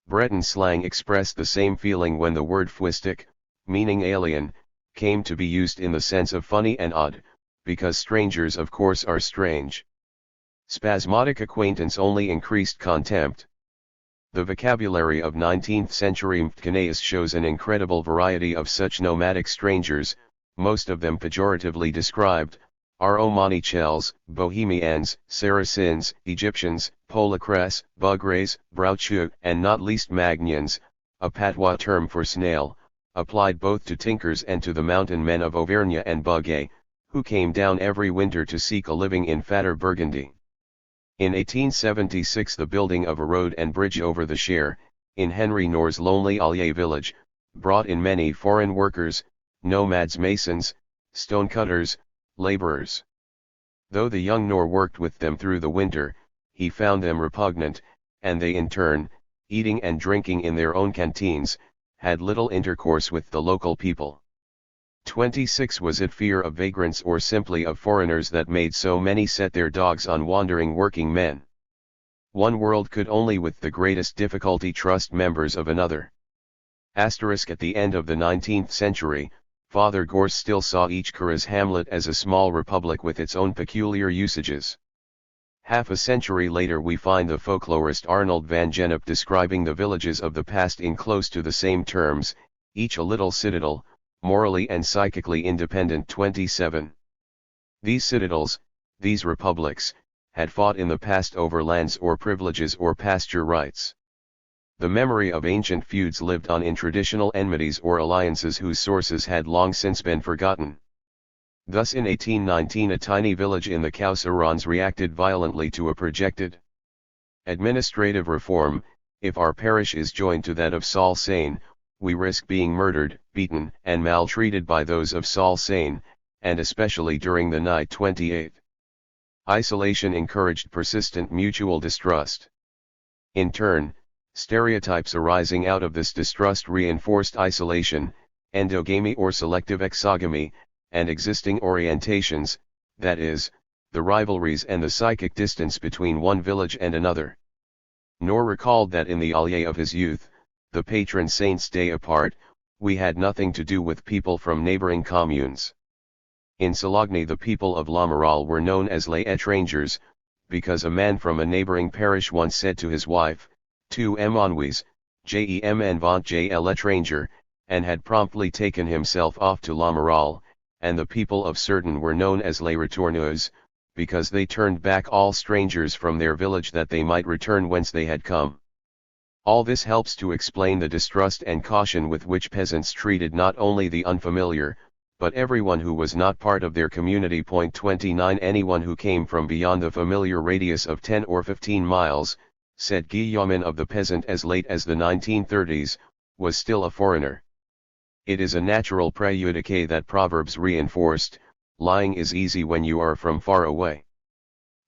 Breton slang expressed the same feeling when the word fuistic, meaning alien, came to be used in the sense of funny and odd, because strangers of course are strange. Spasmodic acquaintance only increased contempt. The vocabulary of 19th century Mtkenaeus shows an incredible variety of such nomadic strangers, most of them pejoratively described, are Omanichels, Bohemians, Saracens, Egyptians, Polacres, Bugrays, Brauchu, and not least Magnians, a patois term for snail, applied both to tinkers and to the mountain men of Auvergne and Bugey, who came down every winter to seek a living in fatter Burgundy. In 1876 the building of a road and bridge over the Cher, in Henry Knorr's lonely Allier village, brought in many foreign workers, nomads, masons, stonecutters, laborers. Though the young Knorr worked with them through the winter, he found them repugnant, and they in turn, eating and drinking in their own canteens, had little intercourse with the local people. 26 Was it fear of vagrants or simply of foreigners that made so many set their dogs on wandering working men? One world could only with the greatest difficulty trust members of another. At the end of the 19th century, Father Gorse still saw each Cura's hamlet as a small republic with its own peculiar usages. Half a century later we find the folklorist Arnold van Gennep describing the villages of the past in close to the same terms, each a little citadel, morally and psychically independent. 27. These citadels, these republics, had fought in the past over lands or privileges or pasture rights. The memory of ancient feuds lived on in traditional enmities or alliances whose sources had long since been forgotten. Thus in 1819 a tiny village in the Causarons reacted violently to a projected administrative reform. If our parish is joined to that of Salsane, we risk being murdered, beaten, and maltreated by those of Salsane, and especially during the night. 28. Isolation encouraged persistent mutual distrust. In turn, stereotypes arising out of this distrust reinforced isolation, endogamy or selective exogamy, and existing orientations, that is, the rivalries and the psychic distance between one village and another. Nor recalled that in the Allier of his youth, the patron saint's day apart, we had nothing to do with people from neighboring communes. In Sologny the people of La Morale were known as les étrangers, because a man from a neighboring parish once said to his wife, "Tu m'ennuies, j'aime vent l'étranger," and had promptly taken himself off to La Morale, and the people of Certain were known as les retourneux, because they turned back all strangers from their village that they might return whence they had come. All this helps to explain the distrust and caution with which peasants treated not only the unfamiliar, but everyone who was not part of their community. 29 Anyone who came from beyond the familiar radius of 10 or 15 miles, said Guillaumin of the peasant as late as the 1930s, was still a foreigner. It is a natural préjudice that Proverbs reinforced, lying is easy when you are from far away.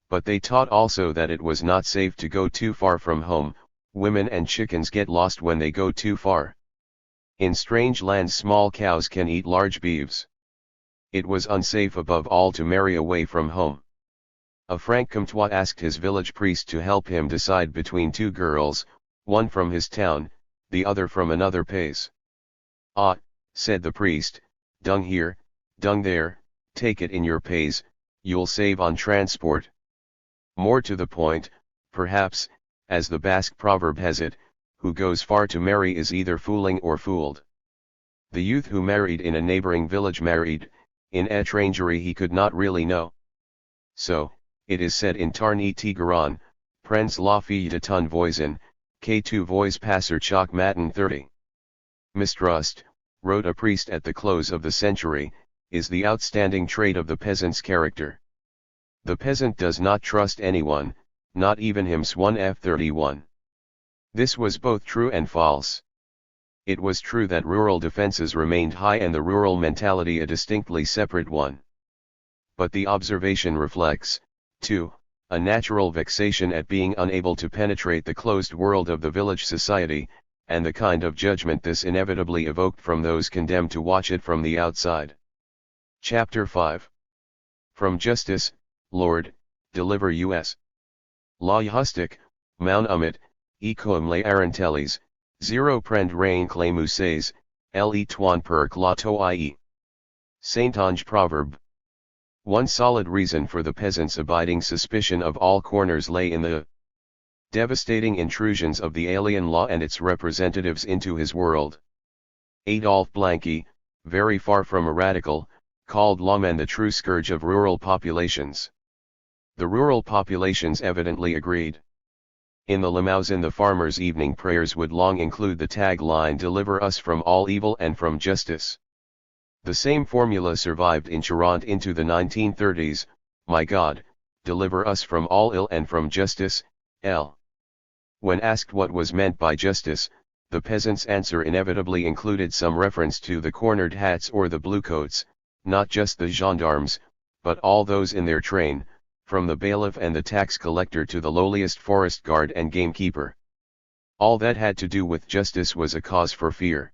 But they taught also that it was not safe to go too far from home. Women and chickens get lost when they go too far. In strange lands small cows can eat large beeves. It was unsafe above all to marry away from home. A Franc-Comtois asked his village priest to help him decide between two girls, one from his town, the other from another pays. "Ah," said the priest, "dung here, dung there, take it in your pays, you'll save on transport." More to the point, perhaps, as the Basque proverb has it, who goes far to marry is either fooling or fooled. The youth who married in a neighboring village married, in étrangerie he could not really know. So, it is said in Tarn Tigaran, Prends la fille de ton voisin, que tu vois passer chaque matin 30. Mistrust, wrote a priest at the close of the century, is the outstanding trait of the peasant's character. The peasant does not trust anyone, not even himself. F31. This was both true and false. It was true that rural defenses remained high and the rural mentality a distinctly separate one. But the observation reflects, too, a natural vexation at being unable to penetrate the closed world of the village society, and the kind of judgment this inevitably evoked from those condemned to watch it from the outside. Chapter 5. From Justice, Lord, deliver us. La Justique, Maun Umit, Ecom les Arantelis, 0 prend rain clémuses, le toin per clato ie. Saintonge Proverb. One solid reason for the peasants' abiding suspicion of all corners lay in the devastating intrusions of the alien law and its representatives into his world. Adolphe Blanqui, very far from a radical, called lawmen the true scourge of rural populations. The rural populations evidently agreed. In the Limousin the farmers' evening prayers would long include the tagline "Deliver us from all evil and from justice." The same formula survived in Charente into the 1930s, "My God, deliver us from all ill and from justice, L." When asked what was meant by justice, the peasants' answer inevitably included some reference to the cornered hats or the bluecoats, not just the gendarmes, but all those in their train, from the bailiff and the tax collector to the lowliest forest guard and gamekeeper. All that had to do with justice was a cause for fear.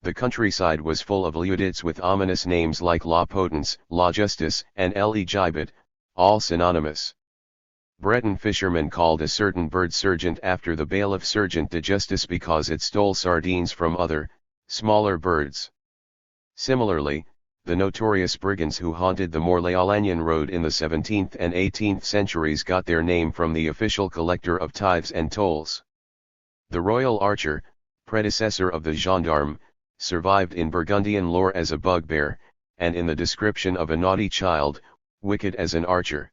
The countryside was full of lieutenants with ominous names like La Potence, La Justice, and Le Gibet, all synonymous. Breton fishermen called a certain bird sergeant after the bailiff sergeant de justice because it stole sardines from other, smaller birds. Similarly, the notorious brigands who haunted the Morlaix-Alagnon road in the 17th and 18th centuries got their name from the official collector of tithes and tolls. The royal archer, predecessor of the gendarme, survived in Burgundian lore as a bugbear, and in the description of a naughty child, wicked as an archer.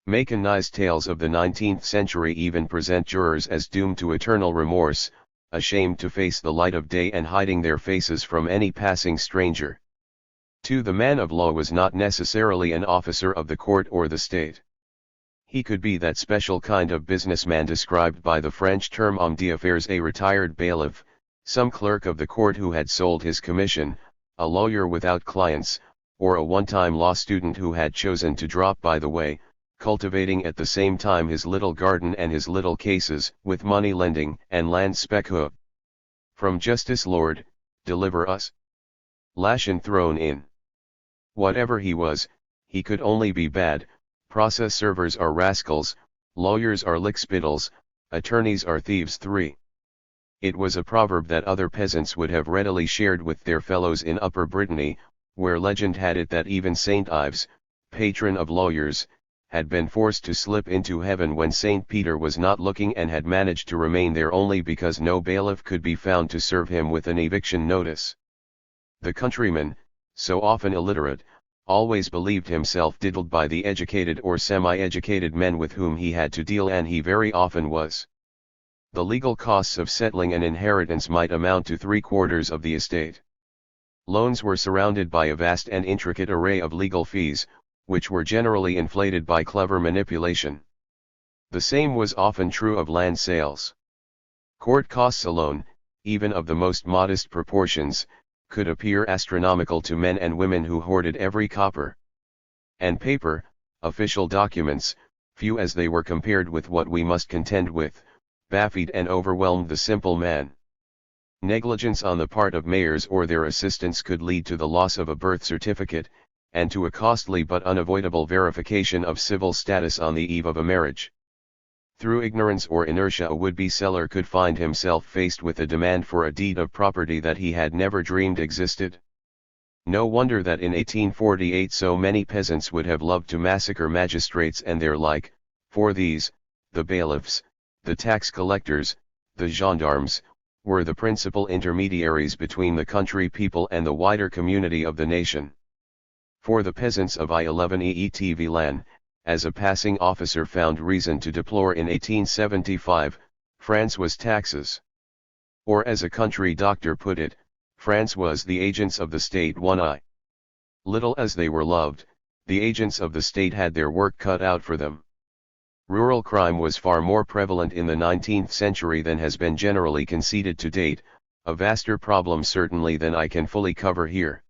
Machinized tales of the 19th century even present jurors as doomed to eternal remorse, ashamed to face the light of day and hiding their faces from any passing stranger. The man of law was not necessarily an officer of the court or the state. He could be that special kind of businessman described by the French term homme d'affaires, a retired bailiff, some clerk of the court who had sold his commission, a lawyer without clients, or a one-time law student who had chosen to drop by the way, cultivating at the same time his little garden and his little cases with money lending and land speculative. From justice, Lord, deliver us. Lashon thrown in. Whatever he was, he could only be bad. Process servers are rascals, lawyers are lickspittles, attorneys are thieves. 3. It was a proverb that other peasants would have readily shared with their fellows in Upper Brittany, where legend had it that even Saint Ives, patron of lawyers, had been forced to slip into heaven when Saint Peter was not looking and had managed to remain there only because no bailiff could be found to serve him with an eviction notice. The countryman, so often illiterate, always believed himself diddled by the educated or semi-educated men with whom he had to deal, and he very often was. The legal costs of settling an inheritance might amount to 3/4 of the estate. Loans were surrounded by a vast and intricate array of legal fees, which were generally inflated by clever manipulation. The same was often true of land sales. Court costs alone, even of the most modest proportions, could appear astronomical to men and women who hoarded every copper and paper. Official documents, few as they were compared with what we must contend with, baffled and overwhelmed the simple man. Negligence on the part of mayors or their assistants could lead to the loss of a birth certificate, and to a costly but unavoidable verification of civil status on the eve of a marriage. Through ignorance or inertia, a would-be seller could find himself faced with a demand for a deed of property that he had never dreamed existed. No wonder that in 1848 so many peasants would have loved to massacre magistrates and their like, for these, the bailiffs, the tax collectors, the gendarmes, were the principal intermediaries between the country people and the wider community of the nation. For the peasants of I-11 Eetvelan, as a passing officer found reason to deplore in 1875, France was taxes. Or as a country doctor put it, France was the agents of the state. 1. Little as they were loved, the agents of the state had their work cut out for them. Rural crime was far more prevalent in the 19th century than has been generally conceded to date, a vaster problem certainly than I can fully cover here.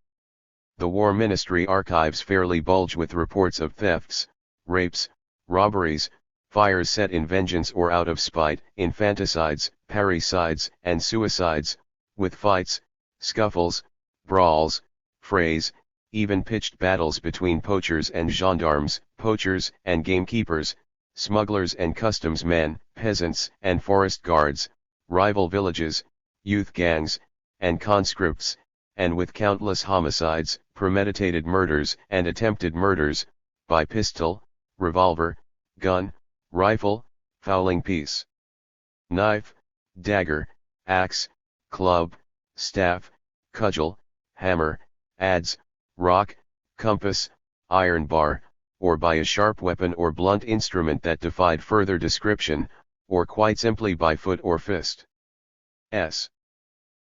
The War Ministry archives fairly bulge with reports of thefts, rapes, robberies, fires set in vengeance or out of spite, infanticides, parricides, and suicides, with fights, scuffles, brawls, frays, even pitched battles between poachers and gendarmes, poachers and gamekeepers, smugglers and customs men, peasants and forest guards, rival villages, youth gangs, and conscripts, and with countless homicides, premeditated murders and attempted murders, by pistol, revolver, gun, rifle, fowling piece, knife, dagger, axe, club, staff, cudgel, hammer, adze, rock, compass, iron bar, or by a sharp weapon or blunt instrument that defied further description, or quite simply by foot or fist.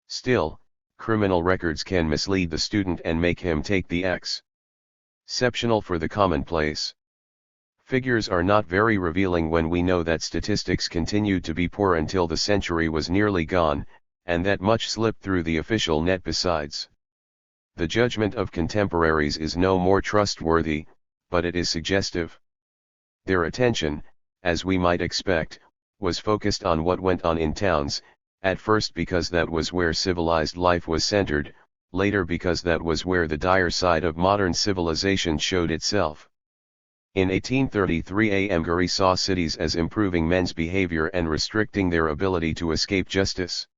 Still, criminal records can mislead the student and make him take the exceptional for the commonplace. Figures are not very revealing when we know that statistics continued to be poor until the century was nearly gone, and that much slipped through the official net besides. The judgment of contemporaries is no more trustworthy, but it is suggestive. Their attention, as we might expect, was focused on what went on in towns, at first because that was where civilized life was centered, later because that was where the dire side of modern civilization showed itself. In 1833 Amgari saw cities as improving men's behavior and restricting their ability to escape justice.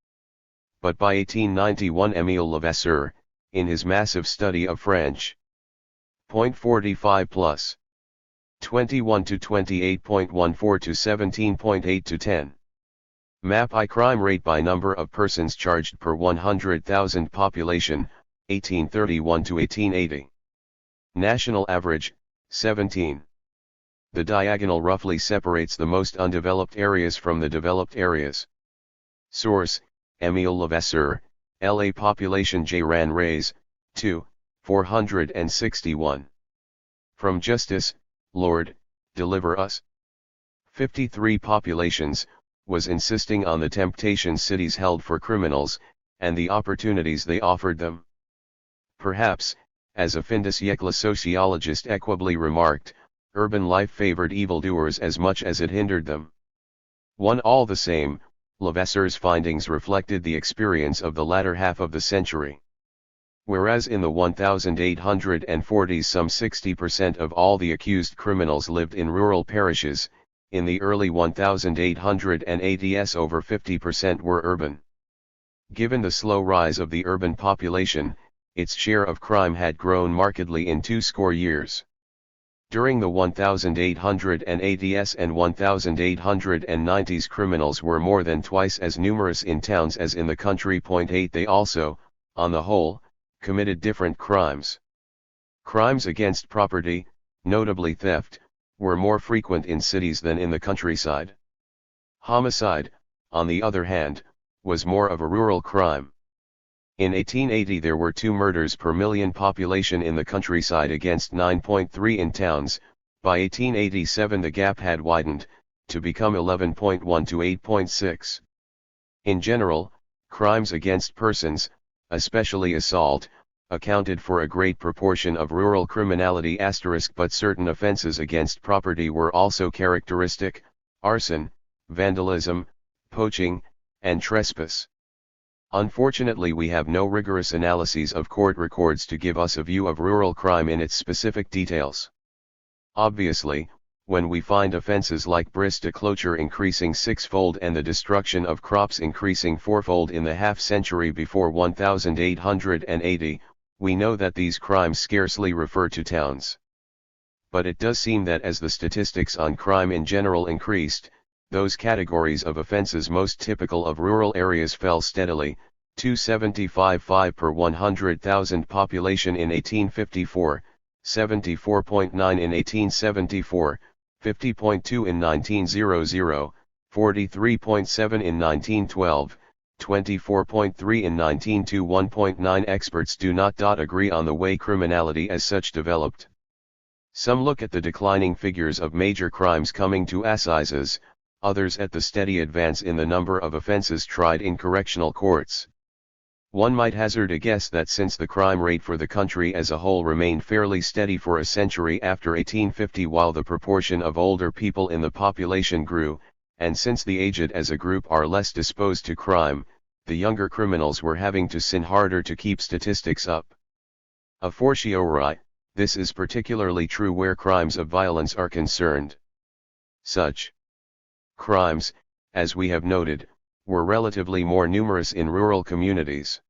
But by 1891 Émile Levasseur, in his massive study of French. 45 plus 21 to 28.14 to 17.8 to 10. Map I crime rate by number of persons charged per 100,000 population, 1831 to 1880. National average, 17. The diagonal roughly separates the most undeveloped areas from the developed areas. Source, Émile Levasseur, LA Population J. Ran Rays, 2, 461. From Justice, Lord, deliver us. 53 Populations, was insisting on the temptation cities held for criminals, and the opportunities they offered them. Perhaps, as a fin de siècle sociologist equably remarked, urban life favored evildoers as much as it hindered them. All the same, Levasseur's findings reflected the experience of the latter half of the century. Whereas in the 1840s some 60% of all the accused criminals lived in rural parishes, in the early 1880s over 50% were urban. Given the slow rise of the urban population, its share of crime had grown markedly in 20 years. During the 1880s and 1890s criminals were more than twice as numerous in towns as in the country. 8 They also, on the whole, committed different crimes. Crimes against property, notably theft, were more frequent in cities than in the countryside. Homicide, on the other hand, was more of a rural crime. In 1880 there were 2 murders per million population in the countryside against 9.3 in towns. By 1887 the gap had widened, to become 11.1 to 8.6. In general, crimes against persons, especially assault, accounted for a great proportion of rural criminality*, but certain offenses against property were also characteristic: arson, vandalism, poaching, and trespass. Unfortunately we have no rigorous analyses of court records to give us a view of rural crime in its specific details. Obviously, when we find offenses like bris de clôture increasing 6-fold and the destruction of crops increasing 4-fold in the half-century before 1880, we know that these crimes scarcely refer to towns. But it does seem that as the statistics on crime in general increased, those categories of offenses most typical of rural areas fell steadily, 275.5 per 100,000 population in 1854, 74.9 in 1874, 50.2 in 1900, 43.7 in 1912, 24.3 in 1902. 1.9 Experts do not agree on the way criminality as such developed. Some look at the declining figures of major crimes coming to assizes, others at the steady advance in the number of offenses tried in correctional courts. One might hazard a guess that since the crime rate for the country as a whole remained fairly steady for a century after 1850 while the proportion of older people in the population grew, and since the aged as a group are less disposed to crime, the younger criminals were having to sin harder to keep statistics up. A fortiori, this is particularly true where crimes of violence are concerned. Such crimes, as we have noted, were relatively more numerous in rural communities.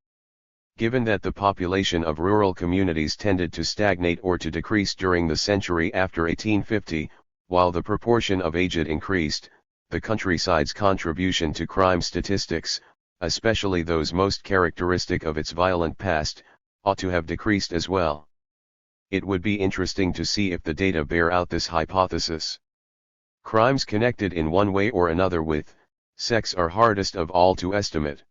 Given that the population of rural communities tended to stagnate or to decrease during the century after 1850, while the proportion of aged increased, the countryside's contribution to crime statistics, especially those most characteristic of its violent past, ought to have decreased as well. It would be interesting to see if the data bear out this hypothesis. Crimes connected in one way or another with sex are hardest of all to estimate.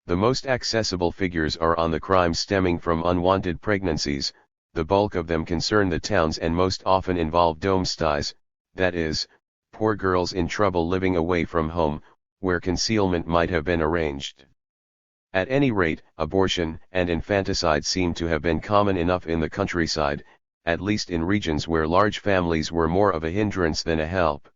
The most accessible figures are on the crimes stemming from unwanted pregnancies. The bulk of them concern the towns and most often involve domestics, that is, poor girls in trouble living away from home, where concealment might have been arranged. At any rate, abortion and infanticide seem to have been common enough in the countryside, at least in regions where large families were more of a hindrance than a help.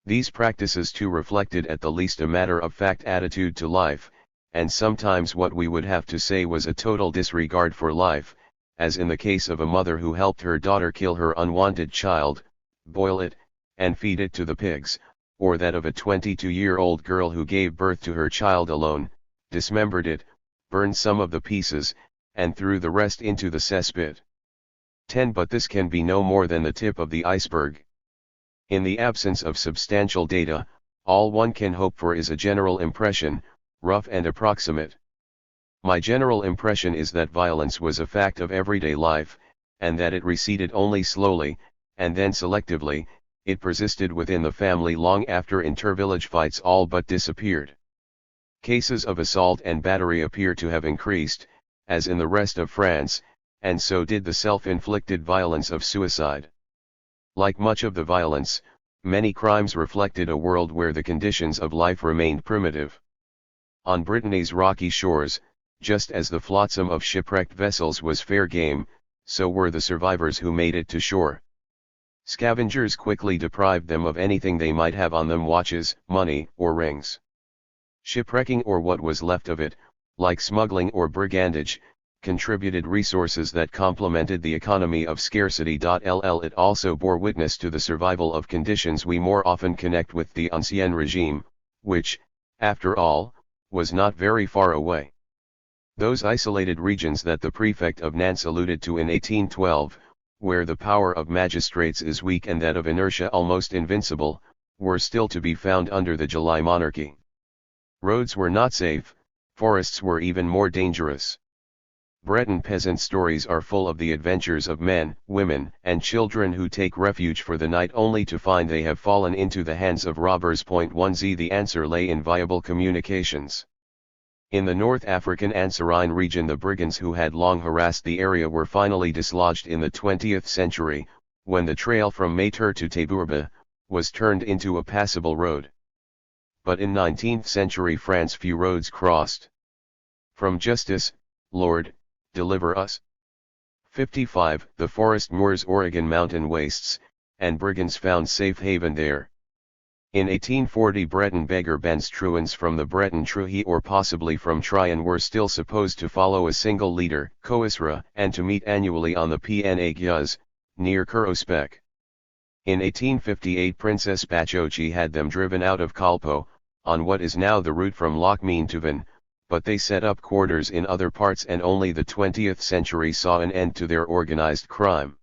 These practices too reflected at the least a matter-of-fact attitude to life, and sometimes what we would have to say was a total disregard for life, as in the case of a mother who helped her daughter kill her unwanted child, boil it, and feed it to the pigs, or that of a 22-year-old girl who gave birth to her child alone, dismembered it, burned some of the pieces, and threw the rest into the cesspit. 10. But this can be no more than the tip of the iceberg. In the absence of substantial data, all one can hope for is a general impression, rough and approximate. My general impression is that violence was a fact of everyday life, and that it receded only slowly, and then selectively. It persisted within the family long after inter-village fights all but disappeared. Cases of assault and battery appear to have increased, as in the rest of France, and so did the self-inflicted violence of suicide. Like much of the violence, many crimes reflected a world where the conditions of life remained primitive. On Brittany's rocky shores, just as the flotsam of shipwrecked vessels was fair game, so were the survivors who made it to shore. Scavengers quickly deprived them of anything they might have on them: watches, money, or rings. Shipwrecking, or what was left of it, like smuggling or brigandage, contributed resources that complemented the economy of scarcity. It also bore witness to the survival of conditions we more often connect with the Ancien regime, which, after all, was not very far away. Those isolated regions that the prefect of Nantes alluded to in 1812, where the power of magistrates is weak and that of inertia almost invincible, were still to be found under the July monarchy. Roads were not safe, forests were even more dangerous. Breton peasant stories are full of the adventures of men, women, and children who take refuge for the night only to find they have fallen into the hands of robbers. 1z The answer lay in viable communications. In the North African Ansarine region, the brigands who had long harassed the area were finally dislodged in the 20th century, when the trail from Métur to Tabourba was turned into a passable road. But in 19th century France few roads crossed. From Justice, Lord, deliver us. 55 The forest moors, Oregon mountain wastes, and brigands found safe haven there. In 1840 Breton beggar bands, truants from the Breton Truhy or possibly from Tryon, were still supposed to follow a single leader, Coisra, and to meet annually on the Pna near Curospec. In 1858 Princess Bachochi had them driven out of Kalpo, on what is now the route from Lochmeen to Van, but they set up quarters in other parts, and only the 20th century saw an end to their organized crime.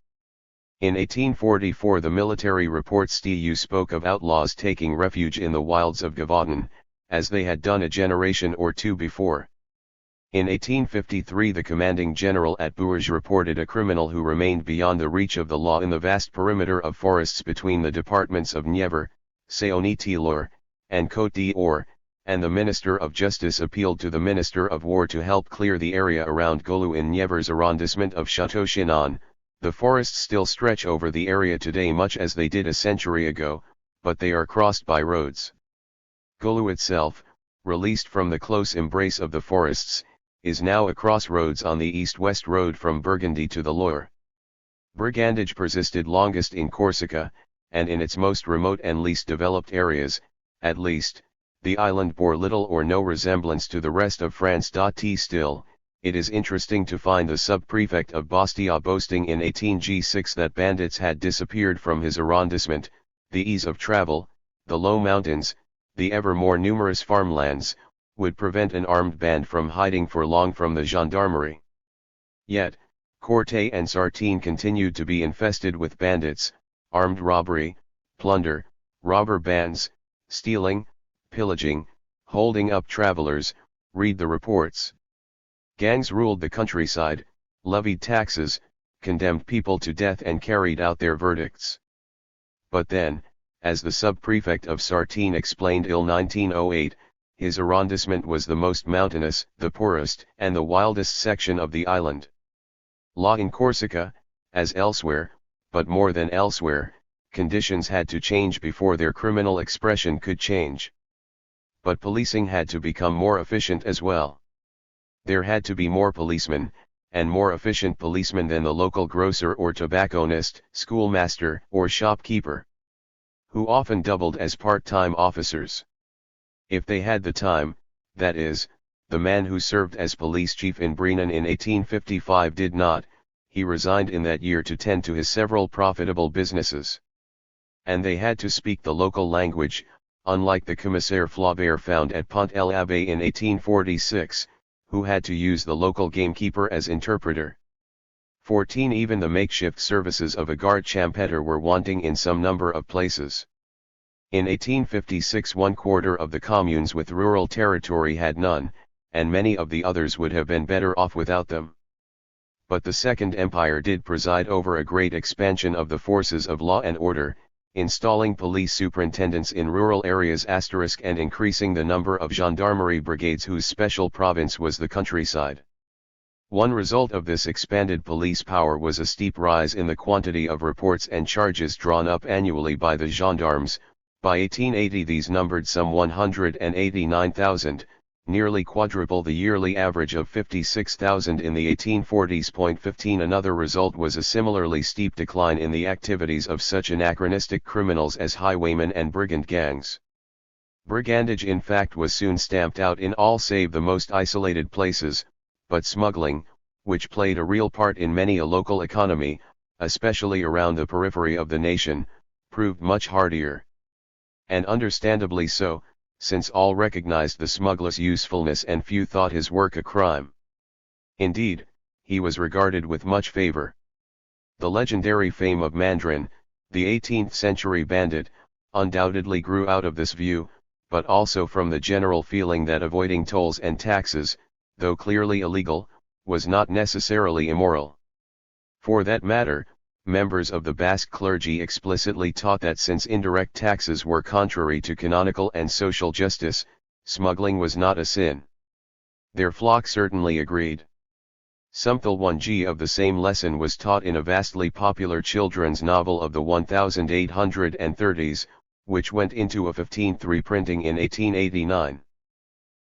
In 1844 the military reports TU spoke of outlaws taking refuge in the wilds of Gavaudon, as they had done a generation or two before. In 1853 the commanding general at Bourges reported a criminal who remained beyond the reach of the law in the vast perimeter of forests between the departments of Nièvre, Saône-et-Loire, and Côte d'Or, and the Minister of Justice appealed to the Minister of War to help clear the area around Golu in Nièvre's arrondissement of Château-Chinon. The forests still stretch over the area today much as they did a century ago, but they are crossed by roads. Golu itself, released from the close embrace of the forests, is now a crossroads on the east-west road from Burgundy to the Loire. Brigandage persisted longest in Corsica, and in its most remote and least developed areas, at least, the island bore little or no resemblance to the rest of France. Still, it is interesting to find the sub-prefect of Bastia boasting in 18G6 that bandits had disappeared from his arrondissement. The ease of travel, the low mountains, the ever more numerous farmlands, would prevent an armed band from hiding for long from the gendarmerie. Yet, Corte and Sartine continued to be infested with bandits, armed robbery, plunder, robber bands, stealing, pillaging, holding up travelers. Read the reports. Gangs ruled the countryside, levied taxes, condemned people to death and carried out their verdicts. But then, as the sub-prefect of Sartine explained in 1908, his arrondissement was the most mountainous, the poorest, and the wildest section of the island. Law in Corsica, as elsewhere, but more than elsewhere, conditions had to change before their criminal expression could change. But policing had to become more efficient as well. There had to be more policemen, and more efficient policemen than the local grocer or tobacconist, schoolmaster, or shopkeeper, who often doubled as part-time officers. If they had the time, that is, the man who served as police chief in Brennan in 1855 did not, he resigned in that year to tend to his several profitable businesses. And they had to speak the local language, unlike the commissaire Flaubert found at Pont-l'Abbé in 1846, who had to use the local gamekeeper as interpreter. 14 Even the makeshift services of a garde champêtre were wanting in some number of places. In 1856 1/4 of the communes with rural territory had none, and many of the others would have been better off without them. But the Second Empire did preside over a great expansion of the forces of law and order, installing police superintendents in rural areas * and increasing the number of gendarmerie brigades whose special province was the countryside. One result of this expanded police power was a steep rise in the quantity of reports and charges drawn up annually by the gendarmes. By 1880 these numbered some 189,000, nearly quadruple the yearly average of 56,000 in the 1840s. 15 Another result was a similarly steep decline in the activities of such anachronistic criminals as highwaymen and brigand gangs. Brigandage in fact was soon stamped out in all save the most isolated places, but smuggling, which played a real part in many a local economy, especially around the periphery of the nation, proved much hardier. And understandably so, since all recognized the smuggler's usefulness and few thought his work a crime. Indeed, he was regarded with much favor. The legendary fame of Mandrin, the 18th-century bandit, undoubtedly grew out of this view, but also from the general feeling that avoiding tolls and taxes, though clearly illegal, was not necessarily immoral. For that matter, members of the Basque clergy explicitly taught that since indirect taxes were contrary to canonical and social justice, smuggling was not a sin. Their flock certainly agreed. Something 1g of the same lesson was taught in a vastly popular children's novel of the 1830s, which went into a 15th reprinting in 1889.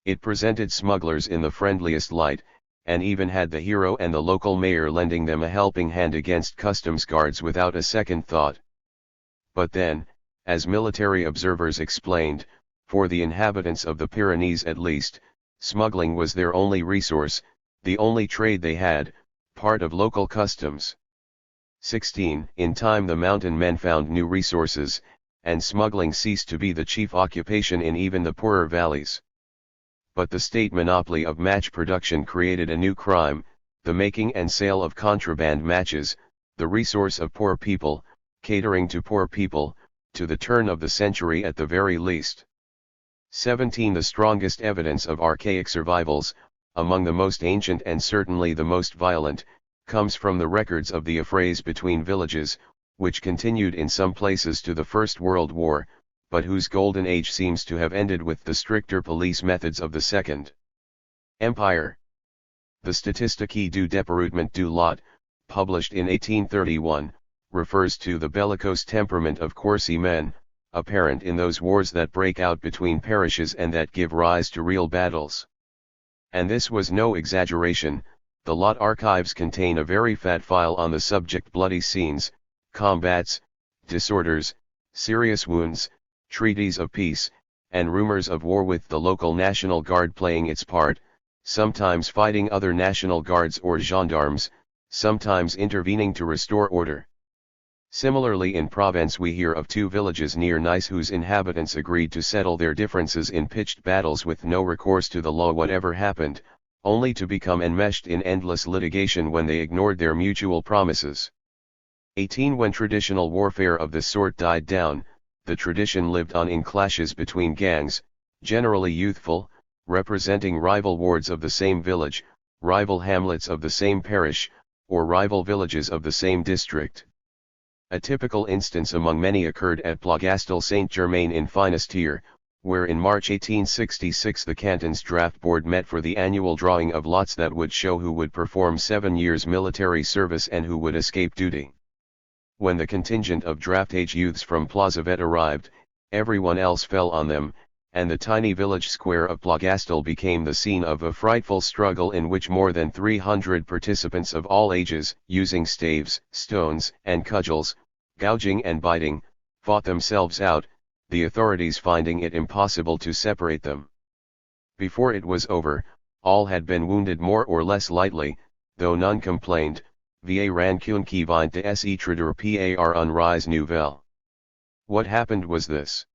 It presented smugglers in the friendliest light, and even had the hero and the local mayor lending them a helping hand against customs guards without a second thought. But then, as military observers explained, for the inhabitants of the Pyrenees at least, smuggling was their only resource, the only trade they had, part of local customs. 16 In time the mountain men found new resources, and smuggling ceased to be the chief occupation in even the poorer valleys. But the state monopoly of match production created a new crime, the making and sale of contraband matches, the resource of poor people, catering to poor people, to the turn of the century at the very least. 17 The strongest evidence of archaic survivals, among the most ancient and certainly the most violent, comes from the records of the affrays between villages, which continued in some places to the First World War, but whose golden age seems to have ended with the stricter police methods of the Second Empire. The Statistique du Déperoutement du Lot, published in 1831, refers to the bellicose temperament of Corsi men, apparent in those wars that break out between parishes and that give rise to real battles. And this was no exaggeration. The Lot archives contain a very fat file on the subject: bloody scenes, combats, disorders, serious wounds, treaties of peace, and rumors of war, with the local National Guard playing its part, sometimes fighting other National Guards or gendarmes, sometimes intervening to restore order. Similarly in Provence we hear of two villages near Nice whose inhabitants agreed to settle their differences in pitched battles with no recourse to the law whatever happened, only to become enmeshed in endless litigation when they ignored their mutual promises. 18 When traditional warfare of this sort died down, the tradition lived on in clashes between gangs, generally youthful, representing rival wards of the same village, rival hamlets of the same parish, or rival villages of the same district. A typical instance among many occurred at Plogastel Saint-Germain in Finistère, where in March 1866 the canton's draft board met for the annual drawing of lots that would show who would perform 7 years military service and who would escape duty. When the contingent of draft-age youths from Plazavette arrived, everyone else fell on them, and the tiny village square of Plogastel became the scene of a frightful struggle in which more than 300 participants of all ages, using staves, stones, and cudgels, gouging and biting, fought themselves out, the authorities finding it impossible to separate them. Before it was over, all had been wounded more or less lightly, though none complained, va rancune qui vint de s'étredur par une rise nouvelle. What happened was this.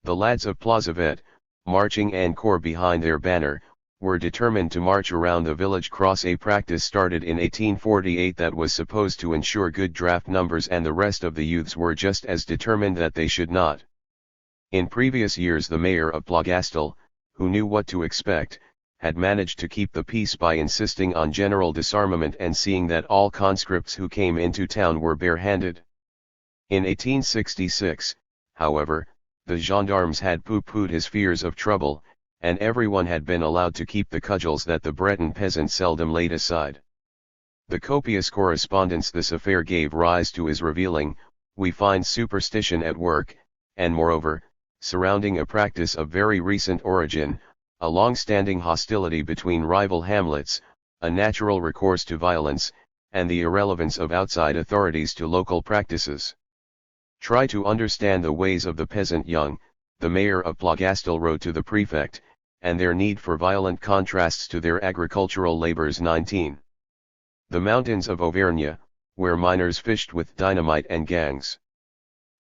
The lads of Plazavette, marching en corps behind their banner, were determined to march around the village cross, a practice started in 1848 that was supposed to ensure good draft numbers, and the rest of the youths were just as determined that they should not. In previous years the mayor of Plogastel, who knew what to expect, had managed to keep the peace by insisting on general disarmament and seeing that all conscripts who came into town were barehanded. In 1866, however, the gendarmes had pooh-poohed his fears of trouble, and everyone had been allowed to keep the cudgels that the Breton peasant seldom laid aside. The copious correspondence this affair gave rise to is revealing. We find superstition at work, and moreover, surrounding a practice of very recent origin, a long-standing hostility between rival hamlets, a natural recourse to violence, and the irrelevance of outside authorities to local practices. Try to understand the ways of the peasant young, the mayor of Plogastel wrote to the prefect, and their need for violent contrasts to their agricultural labors. 19. The mountains of Auvergne, where miners fished with dynamite and gangs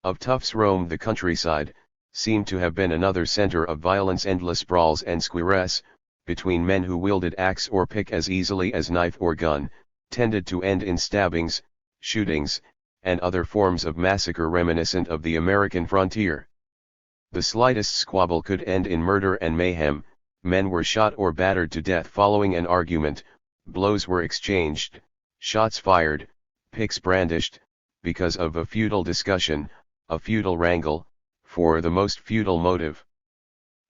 of toughs roamed the countryside, seemed to have been another center of violence. Endless brawls and squeresses, between men who wielded axe or pick as easily as knife or gun, tended to end in stabbings, shootings, and other forms of massacre reminiscent of the American frontier. The slightest squabble could end in murder and mayhem, men were shot or battered to death following an argument, blows were exchanged, shots fired, picks brandished, because of a futile discussion, a futile wrangle, for the most futile motive.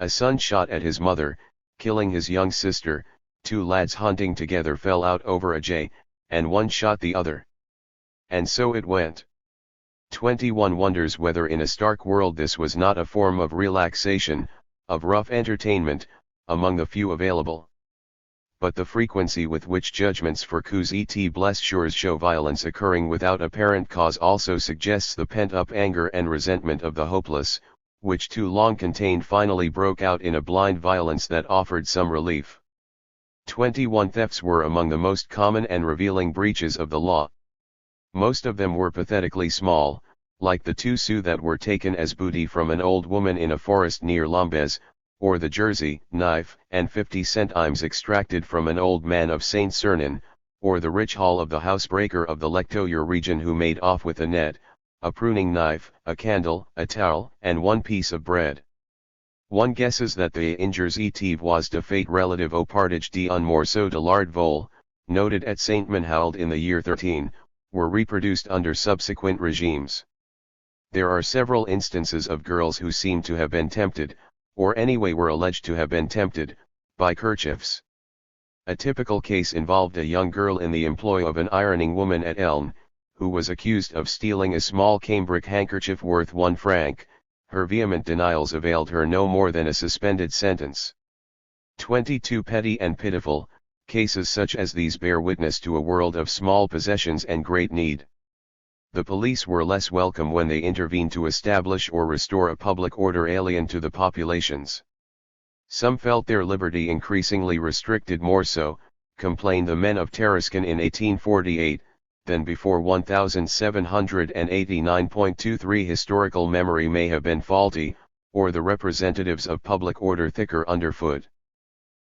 A son shot at his mother, killing his young sister, 2 lads hunting together fell out over a jay, and one shot the other. And so it went. 21 Wonders whether in a stark world this was not a form of relaxation, of rough entertainment, among the few available. But the frequency with which judgments for coups et blessures show violence occurring without apparent cause also suggests the pent-up anger and resentment of the hopeless, which too long contained finally broke out in a blind violence that offered some relief. 21 Thefts were among the most common and revealing breaches of the law. Most of them were pathetically small, like the 2 sous that were taken as booty from an old woman in a forest near Lombez, or the jersey, knife, and 50 centimes extracted from an old man of Saint Cernin, or the rich haul of the housebreaker of the Lectoure region who made off with a net, a pruning knife, a candle, a towel, and 1 piece of bread. One guesses that the ingers et voies de fate relative au partage d'un morceau de lard vol, noted at Saint Manhould in the year 13, were reproduced under subsequent regimes. There are several instances of girls who seem to have been tempted, or anyway were alleged to have been tempted, by kerchiefs. A typical case involved a young girl in the employ of an ironing woman at Elne, who was accused of stealing a small cambric handkerchief worth 1 franc. Her vehement denials availed her no more than a suspended sentence. 22 Petty and pitiful, cases such as these bear witness to a world of small possessions and great need. The police were less welcome when they intervened to establish or restore a public order alien to the populations. Some felt their liberty increasingly restricted. More so, complained the men of Tarascon in 1848, than before 1789.23. Historical memory may have been faulty, or the representatives of public order thicker underfoot.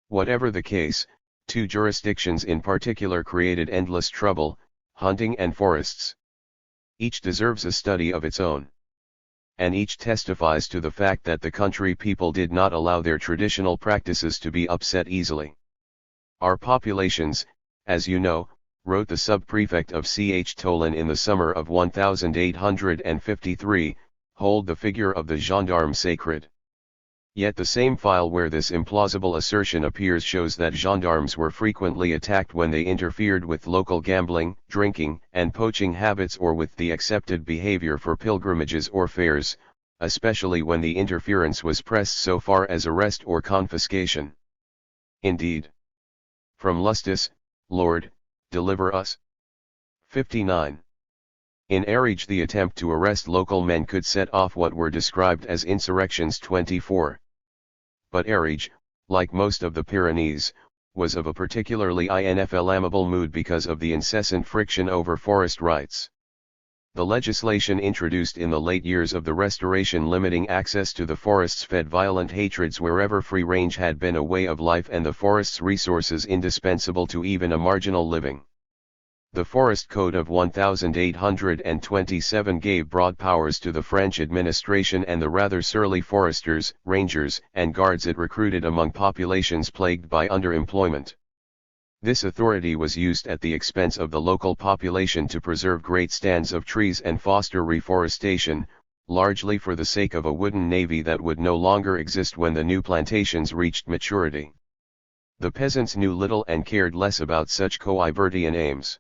Whatever the case, two jurisdictions in particular created endless trouble: hunting and forests. Each deserves a study of its own. And each testifies to the fact that the country people did not allow their traditional practices to be upset easily. Our populations, as you know, wrote the sub-prefect of Ch. Tolan in the summer of 1853, hold the figure of the gendarme sacred. Yet the same file where this implausible assertion appears shows that gendarmes were frequently attacked when they interfered with local gambling, drinking, and poaching habits, or with the accepted behavior for pilgrimages or fairs, especially when the interference was pressed so far as arrest or confiscation. Indeed. From Lustus, Lord, deliver us. 59. In Ariege the attempt to arrest local men could set off what were described as insurrections. 24. But Ariege, like most of the Pyrenees, was of a particularly inflammable mood because of the incessant friction over forest rights. The legislation introduced in the late years of the Restoration limiting access to the forests fed violent hatreds wherever free range had been a way of life and the forest's resources indispensable to even a marginal living. The Forest Code of 1827 gave broad powers to the French administration and the rather surly foresters, rangers, and guards it recruited among populations plagued by underemployment. This authority was used at the expense of the local population to preserve great stands of trees and foster reforestation, largely for the sake of a wooden navy that would no longer exist when the new plantations reached maturity. The peasants knew little and cared less about such coibertian aims.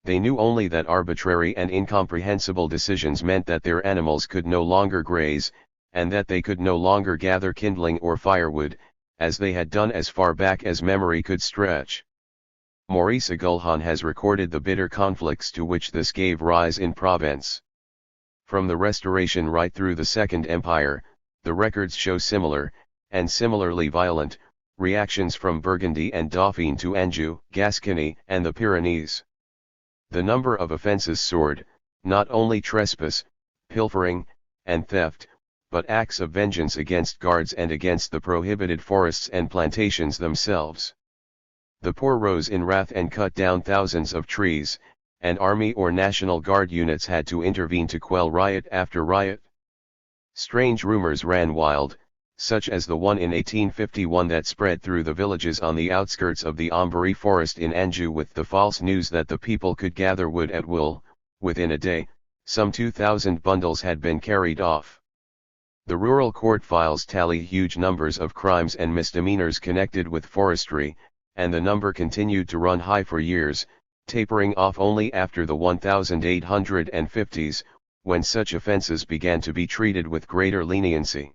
They knew only that arbitrary and incomprehensible decisions meant that their animals could no longer graze, and that they could no longer gather kindling or firewood, as they had done as far back as memory could stretch. Maurice Agulhon has recorded the bitter conflicts to which this gave rise in Provence. From the Restoration right through the Second Empire, the records show similar, and similarly violent, reactions from Burgundy and Dauphine to Anjou, Gascony, and the Pyrenees. The number of offences soared, not only trespass, pilfering, and theft, but acts of vengeance against guards and against the prohibited forests and plantations themselves. The poor rose in wrath and cut down thousands of trees, and army or National Guard units had to intervene to quell riot after riot. Strange rumors ran wild, such as the one in 1851 that spread through the villages on the outskirts of the Ambery forest in Anjou with the false news that the people could gather wood at will. Within a day, some 2,000 bundles had been carried off. The rural court files tally huge numbers of crimes and misdemeanors connected with forestry, and the number continued to run high for years, tapering off only after the 1850s, when such offences began to be treated with greater leniency.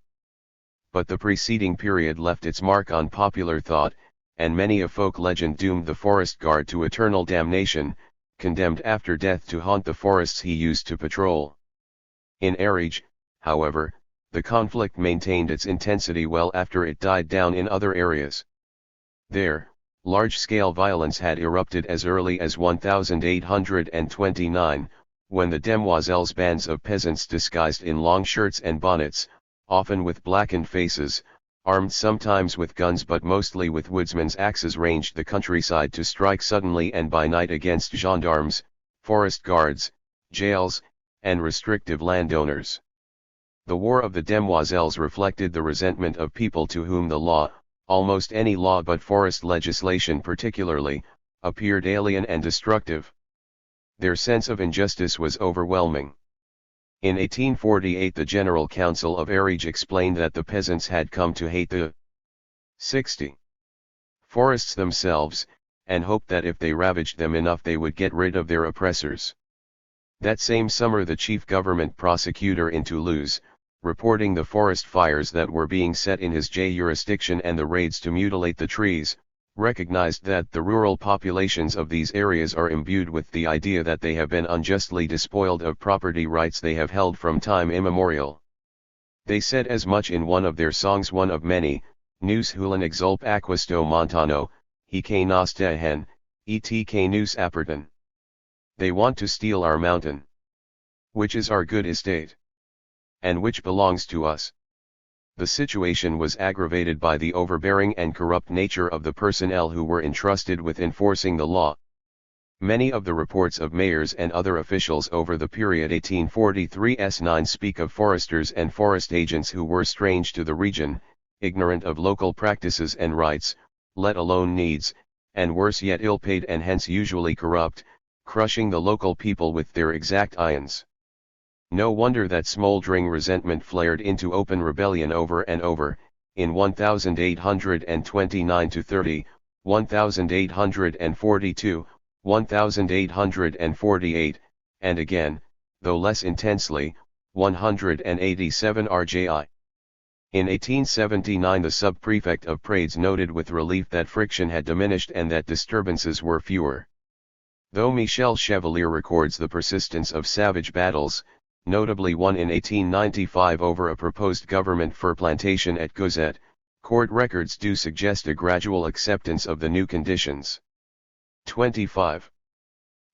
But the preceding period left its mark on popular thought, and many a folk legend doomed the forest guard to eternal damnation, condemned after death to haunt the forests he used to patrol. In Ariege, however, the conflict maintained its intensity well after it died down in other areas. There, large-scale violence had erupted as early as 1829, when the demoiselles' bands of peasants disguised in long shirts and bonnets, often with blackened faces, armed sometimes with guns but mostly with woodsmen's axes, ranged the countryside to strike suddenly and by night against gendarmes, forest guards, jails, and restrictive landowners. The War of the Demoiselles reflected the resentment of people to whom the law, almost any law but forest legislation particularly, appeared alien and destructive. Their sense of injustice was overwhelming. In 1848 the General Council of Ariege explained that the peasants had come to hate the 60 forests themselves, and hoped that if they ravaged them enough they would get rid of their oppressors. That same summer the chief government prosecutor in Toulouse, reporting the forest fires that were being set in his jurisdiction and the raids to mutilate the trees, recognized that the rural populations of these areas are imbued with the idea that they have been unjustly despoiled of property rights they have held from time immemorial. They said as much in one of their songs, one of many, Nous hulen exulp acquisto montano, he que nos dehen, et que nous apparten. They want to steal our mountain, which is our good estate, and which belongs to us. The situation was aggravated by the overbearing and corrupt nature of the personnel who were entrusted with enforcing the law. Many of the reports of mayors and other officials over the period 1843-9 speak of foresters and forest agents who were strange to the region, ignorant of local practices and rights, let alone needs, and worse yet ill-paid and hence usually corrupt, crushing the local people with their exact ions. No wonder that smoldering resentment flared into open rebellion over and over, in 1829-30, 1842, 1848, and again, though less intensely, 187 RJI. In 1879 the sub-prefect of Prades noted with relief that friction had diminished and that disturbances were fewer. Though Michel Chevalier records the persistence of savage battles, notably one in 1895 over a proposed government fur plantation at Gozet, court records do suggest a gradual acceptance of the new conditions. 25.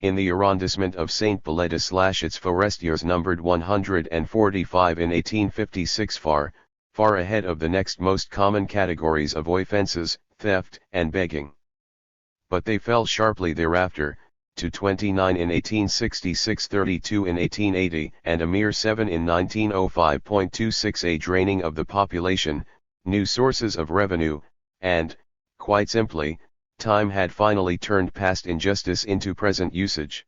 In the arrondissement of Saint-Paul-de-Slash its forestiers numbered 145 in 1856, far ahead of the next most common categories of offences, theft and begging. But they fell sharply thereafter, to 29 in 1866, 32 in 1880, and a mere 7 in 1905.26. A draining of the population, new sources of revenue, and, quite simply, time had finally turned past injustice into present usage.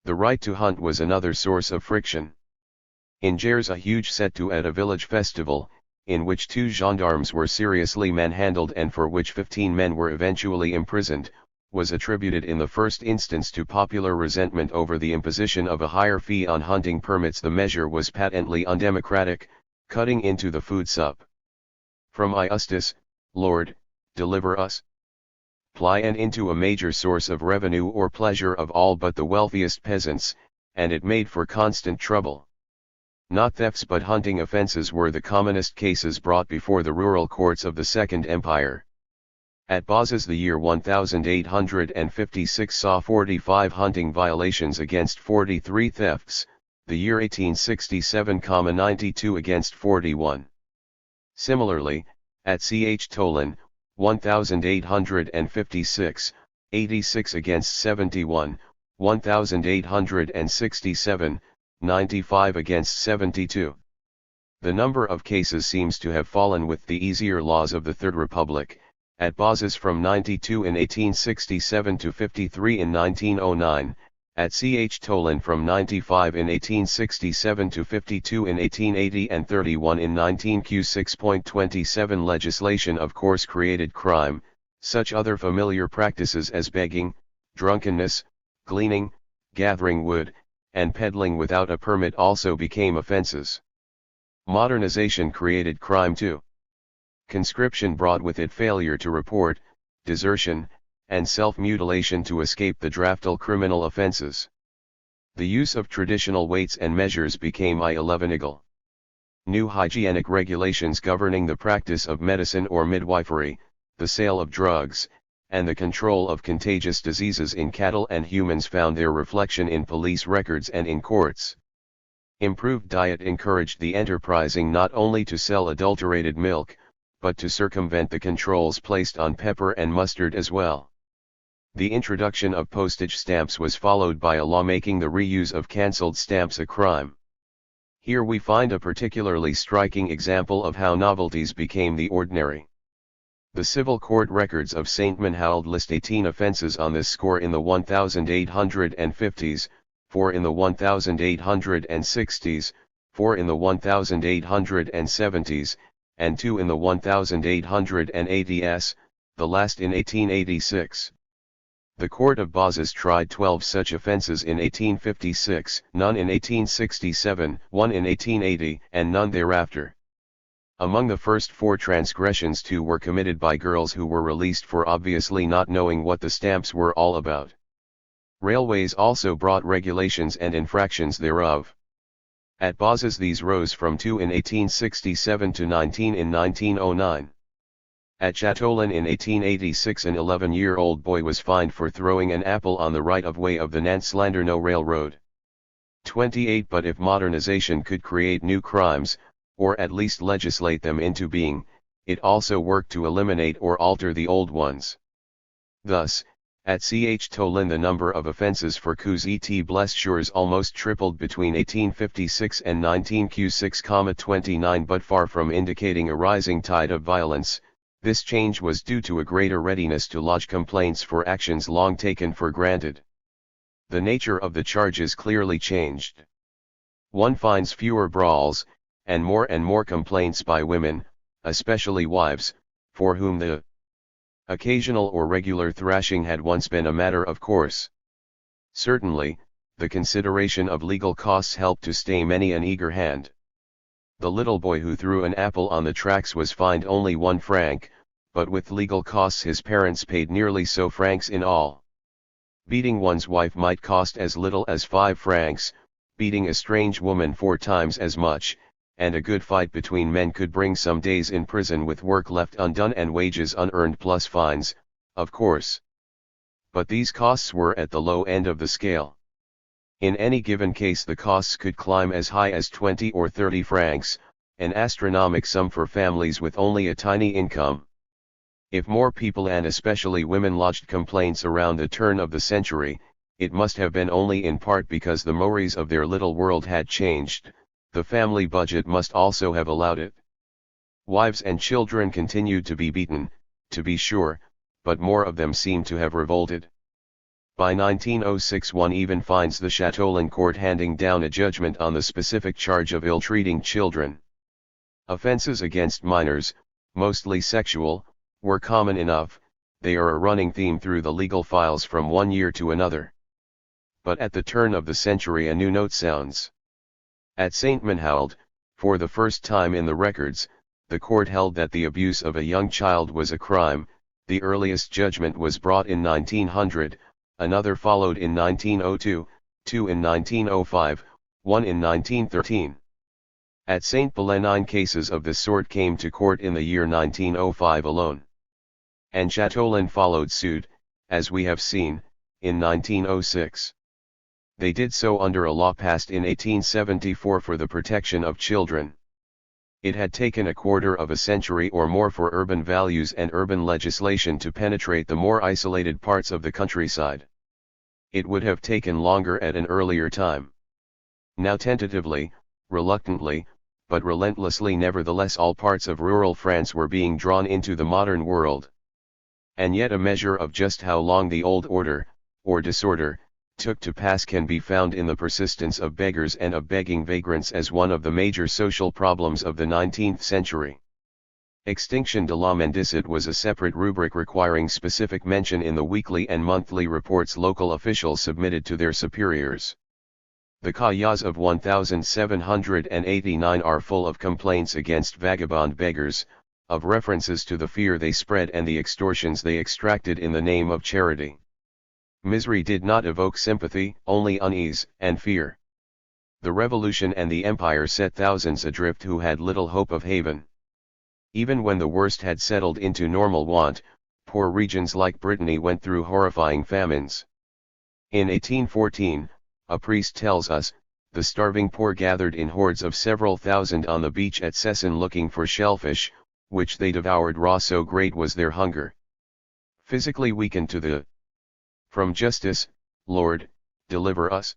The right to hunt was another source of friction. In Gers a huge set-to at a village festival, in which 2 gendarmes were seriously manhandled and for which 15 men were eventually imprisoned, was attributed in the first instance to popular resentment over the imposition of a higher fee on hunting permits. The measure was patently undemocratic, cutting into the food sup. From Iustus, Lord, deliver us. Ply and into a major source of revenue or pleasure of all but the wealthiest peasants, and it made for constant trouble. Not thefts but hunting offences were the commonest cases brought before the rural courts of the Second Empire. At Bazas the year 1856 saw 45 hunting violations against 43 thefts, the year 1867, 92 against 41. Similarly, at Ch-Tolen, 1856, 86 against 71, 1867, 95 against 72. The number of cases seems to have fallen with the easier laws of the Third Republic, at Bazas from 92 in 1867 to 53 in 1909, at Ch-Tolen from 95 in 1867 to 52 in 1880 and 31 in 19Q6.27. Legislation of course created crime, such other familiar practices as begging, drunkenness, gleaning, gathering wood, and peddling without a permit also became offences. Modernization created crime too. Conscription brought with it failure to report, desertion, and self-mutilation to escape the draftal criminal offences. The use of traditional weights and measures became illegal. New hygienic regulations governing the practice of medicine or midwifery, the sale of drugs, and the control of contagious diseases in cattle and humans found their reflection in police records and in courts. Improved diet encouraged the enterprising not only to sell adulterated milk, but to circumvent the controls placed on pepper and mustard as well. The introduction of postage stamps was followed by a law making the reuse of cancelled stamps a crime. Here we find a particularly striking example of how novelties became the ordinary. The civil court records of St. Manhould list 18 offences on this score in the 1850s, 4 in the 1860s, 4 in the 1870s, and 2 in the 1880s, the last in 1886. The Court of Bazas tried 12 such offences in 1856, none in 1867, 1 in 1880, and none thereafter. Among the first 4 transgressions 2 were committed by girls who were released for obviously not knowing what the stamps were all about. Railways also brought regulations and infractions thereof. At Bazas these rose from 2 in 1867 to 19 in 1909. At Châteaulin in 1886 an 11-year-old boy was fined for throwing an apple on the right-of-way of the Nantes-Landerneau Railroad. 28 But if modernization could create new crimes, or at least legislate them into being, it also worked to eliminate or alter the old ones. Thus, at Châteaulin the number of offences for coups et blessures almost tripled between 1856 and 19Q6,29 but far from indicating a rising tide of violence, this change was due to a greater readiness to lodge complaints for actions long taken for granted. The nature of the charges clearly changed. One finds fewer brawls, and more complaints by women, especially wives, for whom the occasional or regular thrashing had once been a matter of course. Certainly, the consideration of legal costs helped to stay many an eager hand. The little boy who threw an apple on the tracks was fined only 1 franc, but with legal costs his parents paid nearly so francs in all. Beating one's wife might cost as little as 5 francs, beating a strange woman 4 times as much, and a good fight between men could bring some days in prison with work left undone and wages unearned plus fines, of course. But these costs were at the low end of the scale. In any given case the costs could climb as high as 20 or 30 francs, an astronomical sum for families with only a tiny income. If more people and especially women lodged complaints around the turn of the century, it must have been only in part because the mores of their little world had changed. The family budget must also have allowed it. Wives and children continued to be beaten, to be sure, but more of them seemed to have revolted. By 1906 one even finds the Châteaulin court handing down a judgment on the specific charge of ill-treating children. Offences against minors, mostly sexual, were common enough, they are a running theme through the legal files from one year to another. But at the turn of the century a new note sounds. At St. Menehould, for the first time in the records, the court held that the abuse of a young child was a crime. The earliest judgment was brought in 1900, another followed in 1902, 2 in 1905, 1 in 1913. At St. Belin 9 cases of this sort came to court in the year 1905 alone. And Châteaulin followed suit, as we have seen, in 1906. They did so under a law passed in 1874 for the protection of children. It had taken a quarter of a century or more for urban values and urban legislation to penetrate the more isolated parts of the countryside. It would have taken longer at an earlier time. Now tentatively, reluctantly, but relentlessly nevertheless all parts of rural France were being drawn into the modern world. And yet a measure of just how long the old order, or disorder, took to pass can be found in the persistence of beggars and of begging vagrants as one of the major social problems of the 19th century. Extinction de la mendicite was a separate rubric requiring specific mention in the weekly and monthly reports local officials submitted to their superiors. The cahiers of 1789 are full of complaints against vagabond beggars, of references to the fear they spread and the extortions they extracted in the name of charity. Misery did not evoke sympathy, only unease and fear. The Revolution and the Empire set thousands adrift who had little hope of haven. Even when the worst had settled into normal want, poor regions like Brittany went through horrifying famines. In 1814, a priest tells us, the starving poor gathered in hordes of several thousand on the beach at Cesson looking for shellfish, which they devoured raw, so great was their hunger. Physically weakened to the "From justice, Lord, deliver us"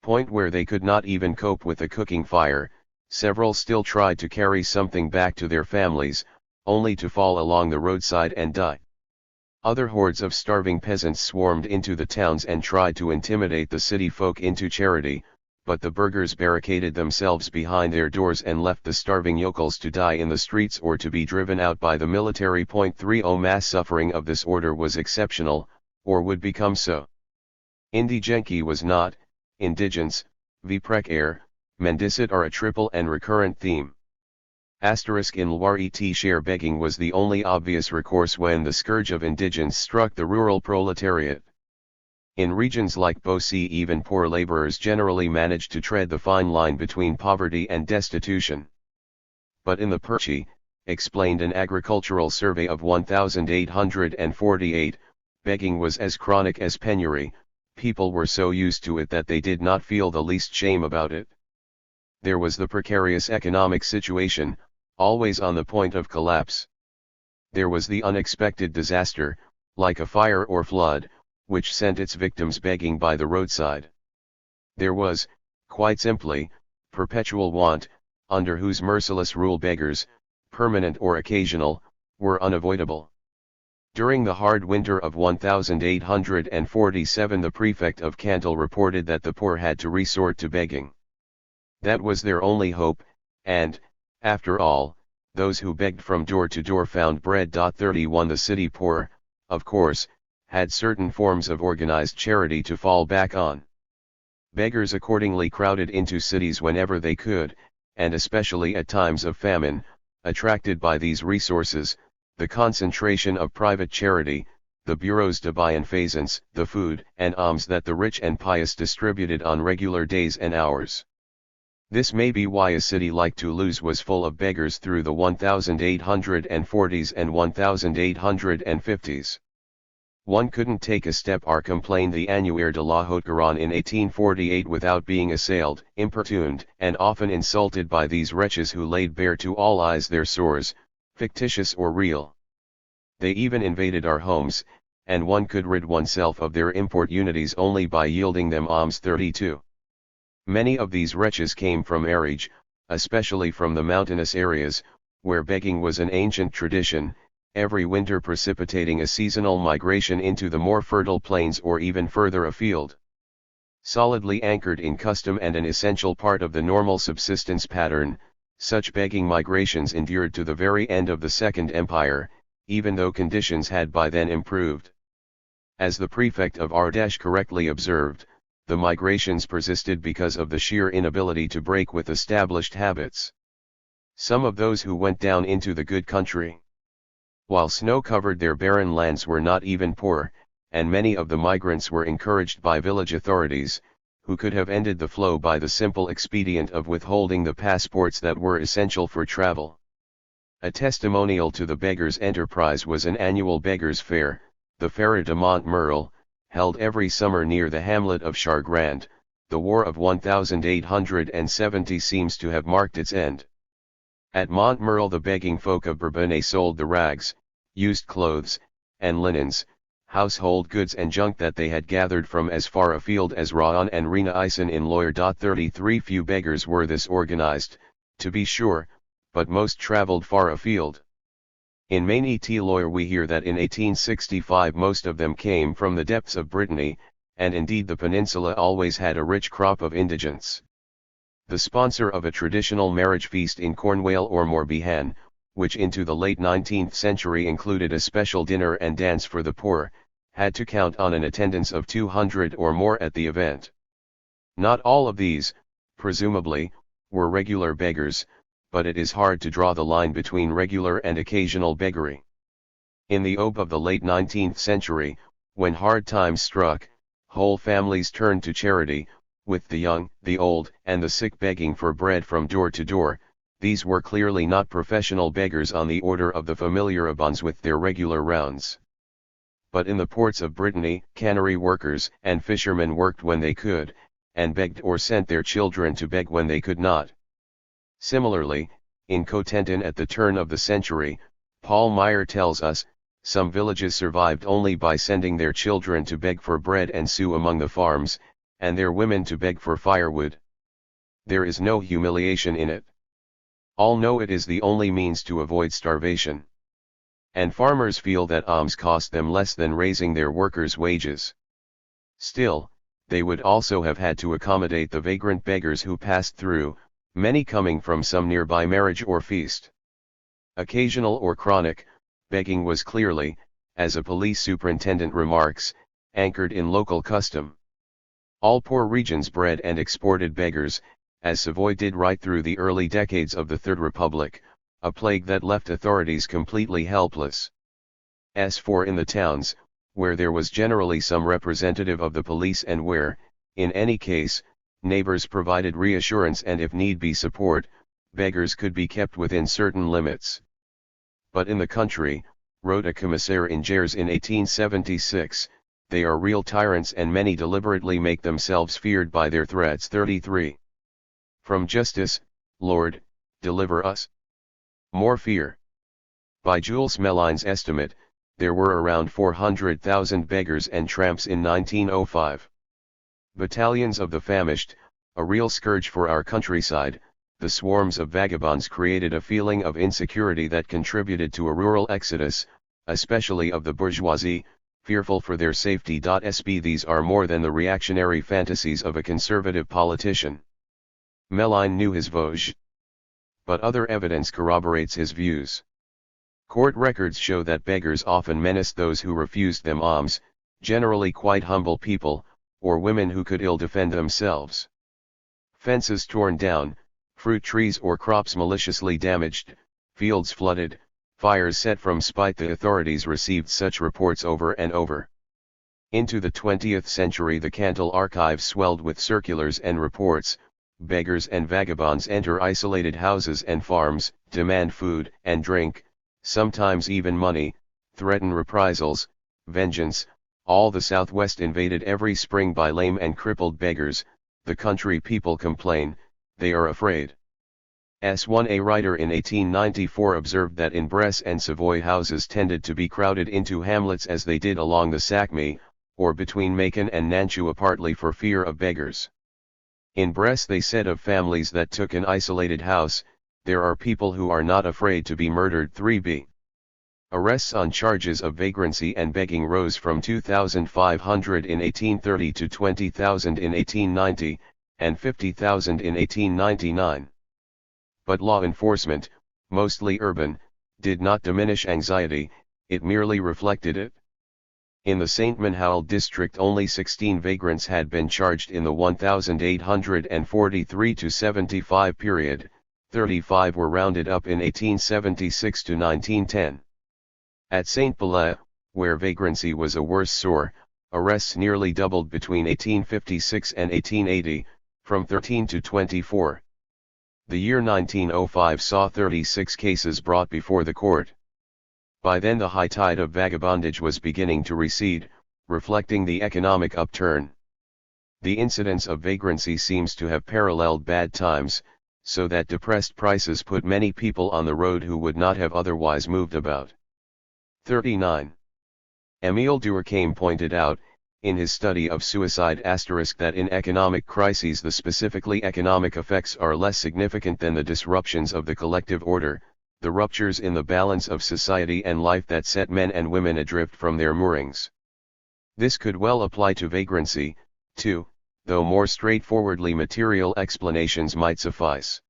point where they could not even cope with the cooking fire, several still tried to carry something back to their families, only to fall along the roadside and die. Other hordes of starving peasants swarmed into the towns and tried to intimidate the city folk into charity, but the burghers barricaded themselves behind their doors and left the starving yokels to die in the streets or to be driven out by the military. 30 Mass suffering of this order was exceptional, or would become so. Indigence was not, indigence, vie précaire, mendicite are a triple and recurrent theme. In Loire et Cher begging was the only obvious recourse when the scourge of indigence struck the rural proletariat. In regions like Beaussy even poor laborers generally managed to tread the fine line between poverty and destitution. But in the Perche, explained an agricultural survey of 1848, begging was as chronic as penury, people were so used to it that they did not feel the least shame about it. There was the precarious economic situation, always on the point of collapse. There was the unexpected disaster, like a fire or flood, which sent its victims begging by the roadside. There was, quite simply, perpetual want, under whose merciless rule beggars, permanent or occasional, were unavoidable. During the hard winter of 1847 the prefect of Cantal reported that the poor had to resort to begging. That was their only hope, and, after all, those who begged from door to door found bread. 31 The city poor, of course, had certain forms of organized charity to fall back on. Beggars accordingly crowded into cities whenever they could, and especially at times of famine, attracted by these resources, the concentration of private charity, the bureaux de bienfaisance, the food and alms that the rich and pious distributed on regular days and hours. This may be why a city like Toulouse was full of beggars through the 1840s and 1850s. One couldn't take a step or complain the Annuaire de la Haute-Garonne in 1848 without being assailed, importuned, and often insulted by these wretches who laid bare to all eyes their sores, fictitious or real. They even invaded our homes, and one could rid oneself of their importunities only by yielding them alms. 32. Many of these wretches came from Ariège, especially from the mountainous areas, where begging was an ancient tradition, every winter precipitating a seasonal migration into the more fertile plains or even further afield. Solidly anchored in custom and an essential part of the normal subsistence pattern, such begging migrations endured to the very end of the Second Empire, even though conditions had by then improved. As the prefect of Ardèche correctly observed, the migrations persisted because of the sheer inability to break with established habits. Some of those who went down into the good country, while snow covered their barren lands, were not even poor, and many of the migrants were encouraged by village authorities, who could have ended the flow by the simple expedient of withholding the passports that were essential for travel. A testimonial to the beggars' enterprise was an annual beggars' fair, the Fère de Montmerle, held every summer near the hamlet of Chargrand. The War of 1870 seems to have marked its end. At Montmerle the begging folk of Bourbonnais sold the rags, used clothes, and linens, household goods and junk that they had gathered from as far afield as Rouen and Rena-Isen in Loire. 33 Few beggars were this organized, to be sure, but most traveled far afield. In Maine-et-Loire we hear that in 1865 most of them came from the depths of Brittany, and indeed the peninsula always had a rich crop of indigents. The sponsor of a traditional marriage feast in Cornwall or Morbihan, which into the late 19th century included a special dinner and dance for the poor, had to count on an attendance of 200 or more at the event. Not all of these, presumably, were regular beggars, but it is hard to draw the line between regular and occasional beggary. In the Aube of the late 19th century, when hard times struck, whole families turned to charity, with the young, the old, and the sick begging for bread from door to door. These were clearly not professional beggars on the order of the familiarabonds with their regular rounds. But in the ports of Brittany, cannery workers and fishermen worked when they could, and begged or sent their children to beg when they could not. Similarly, in Cotentin at the turn of the century, Paul Meyer tells us, some villages survived only by sending their children to beg for bread and sue among the farms, and their women to beg for firewood. There is no humiliation in it. All know it is the only means to avoid starvation. And farmers feel that alms cost them less than raising their workers' wages. Still, they would also have had to accommodate the vagrant beggars who passed through, many coming from some nearby marriage or feast. Occasional or chronic, begging was clearly, as a police superintendent remarks, anchored in local custom. All poor regions bred and exported beggars, as Savoy did right through the early decades of the Third Republic, a plague that left authorities completely helpless. As for in the towns, where there was generally some representative of the police and where, in any case, neighbors provided reassurance and if need be support, beggars could be kept within certain limits. But in the country, wrote a commissaire in Gers in 1876, they are real tyrants and many deliberately make themselves feared by their threats. 33. From justice, Lord, deliver us. More fear. By Jules Méline's estimate, there were around 400,000 beggars and tramps in 1905. Battalions of the famished, a real scourge for our countryside. The swarms of vagabonds created a feeling of insecurity that contributed to a rural exodus, especially of the bourgeoisie, fearful for their safety. These are more than the reactionary fantasies of a conservative politician. Méline knew his Vosges. But other evidence corroborates his views. Court records show that beggars often menaced those who refused them alms, generally quite humble people, or women who could ill defend themselves. Fences torn down, fruit trees or crops maliciously damaged, fields flooded, fires set from spite. The authorities received such reports over and over. Into the 20th century the Cantal archives swelled with circulars and reports. Beggars and vagabonds enter isolated houses and farms, demand food and drink, sometimes even money, threaten reprisals, vengeance. All the Southwest invaded every spring by lame and crippled beggars. The country people complain, they are afraid. A writer in 1894 observed that in Bresse and Savoy houses tended to be crowded into hamlets as they did along the Sacme, or between Macon and Nantua, partly for fear of beggars. In Bresse they said of families that took an isolated house, there are people who are not afraid to be murdered. 3b. Arrests on charges of vagrancy and begging rose from 2,500 in 1830 to 20,000 in 1890, and 50,000 in 1899. But law enforcement, mostly urban, did not diminish anxiety, it merely reflected it. In the Saint-Manhoul district only 16 vagrants had been charged in the 1843-75 period, 35 were rounded up in 1876 to 1910. At Saint-Pelé, where vagrancy was a worse sore, arrests nearly doubled between 1856 and 1880, from 13 to 24. The year 1905 saw 36 cases brought before the court. By then the high tide of vagabondage was beginning to recede, reflecting the economic upturn. The incidence of vagrancy seems to have paralleled bad times, so that depressed prices put many people on the road who would not have otherwise moved about. 39. Émile Durkheim pointed out, in his study of suicide *, that in economic crises the specifically economic effects are less significant than the disruptions of the collective order, the ruptures in the balance of society and life that set men and women adrift from their moorings. This could well apply to vagrancy, too, though more straightforwardly material explanations might suffice.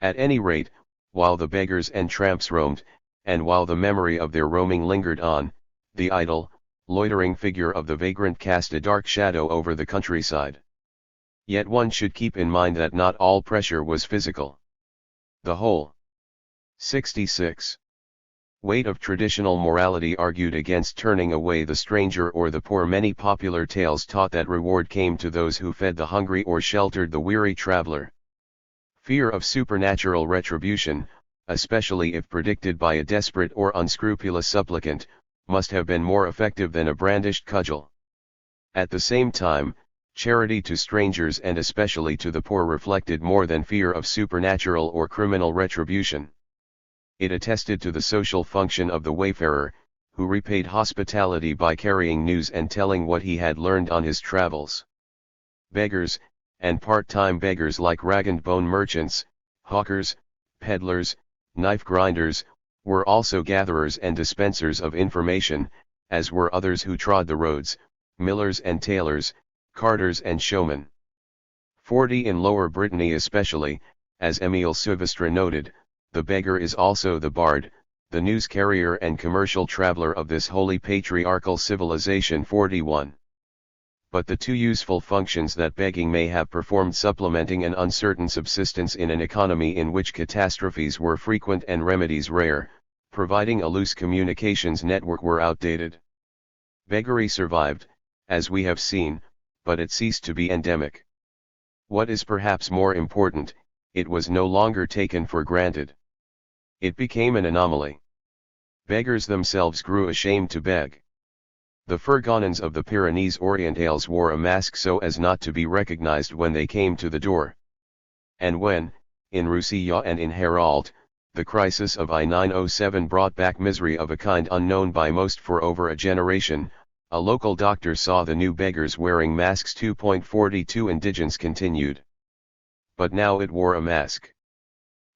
At any rate, while the beggars and tramps roamed, and while the memory of their roaming lingered on, the idle, loitering figure of the vagrant cast a dark shadow over the countryside. Yet one should keep in mind that not all pressure was physical. The whole 66. Weight of traditional morality argued against turning away the stranger or the poor. Many popular tales taught that reward came to those who fed the hungry or sheltered the weary traveler. Fear of supernatural retribution, especially if predicted by a desperate or unscrupulous supplicant, must have been more effective than a brandished cudgel. At the same time, charity to strangers and especially to the poor reflected more than fear of supernatural or criminal retribution. It attested to the social function of the wayfarer, who repaid hospitality by carrying news and telling what he had learned on his travels. Beggars, and part-time beggars like rag-and-bone merchants, hawkers, peddlers, knife grinders, were also gatherers and dispensers of information, as were others who trod the roads, millers and tailors, carters and showmen. 40. In Lower Brittany especially, as Émile Silvestre noted, the beggar is also the bard, the news carrier and commercial traveler of this wholly patriarchal civilization. 41. But the two useful functions that begging may have performed, supplementing an uncertain subsistence in an economy in which catastrophes were frequent and remedies rare, providing a loose communications network, were outdated. Beggary survived, as we have seen, but it ceased to be endemic. What is perhaps more important, it was no longer taken for granted. It became an anomaly. Beggars themselves grew ashamed to beg. The Fergonans of the Pyrenees Orientales wore a mask so as not to be recognized when they came to the door. And when, in Roussillon and in Hérault, the crisis of I-907 brought back misery of a kind unknown by most for over a generation, a local doctor saw the new beggars wearing masks. 2.42 Indigence continued. But now it wore a mask.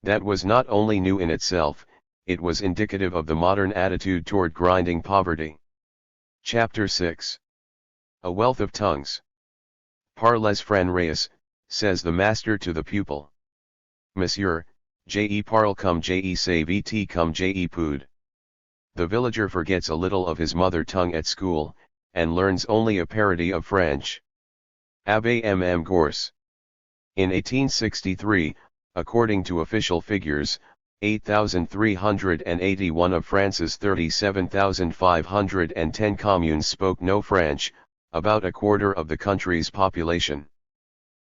That was not only new in itself, it was indicative of the modern attitude toward grinding poverty. Chapter 6. A Wealth of Tongues. Parlez Franc says the master to the pupil. Monsieur, je parle comme je sais comme je peux. The villager forgets a little of his mother tongue at school, and learns only a parody of French. Abbé M. Gorce. In 1863, according to official figures, 8,381 of France's 37,510 communes spoke no French, about a quarter of the country's population.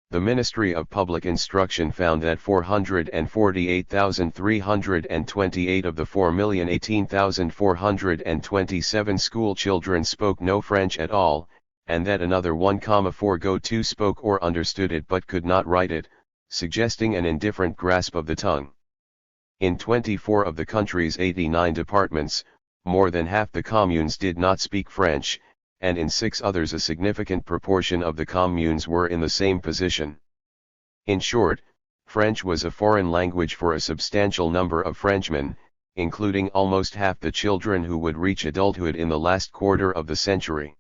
The Ministry of Public Instruction found that 448,328 of the 4,018,427 school children spoke no French at all, and that another 1,42 spoke or understood it but could not write it, suggesting an indifferent grasp of the tongue. In 24 of the country's 89 departments, more than half the communes did not speak French, and in 6 others a significant proportion of the communes were in the same position. In short, French was a foreign language for a substantial number of Frenchmen, including almost half the children who would reach adulthood in the last quarter of the century.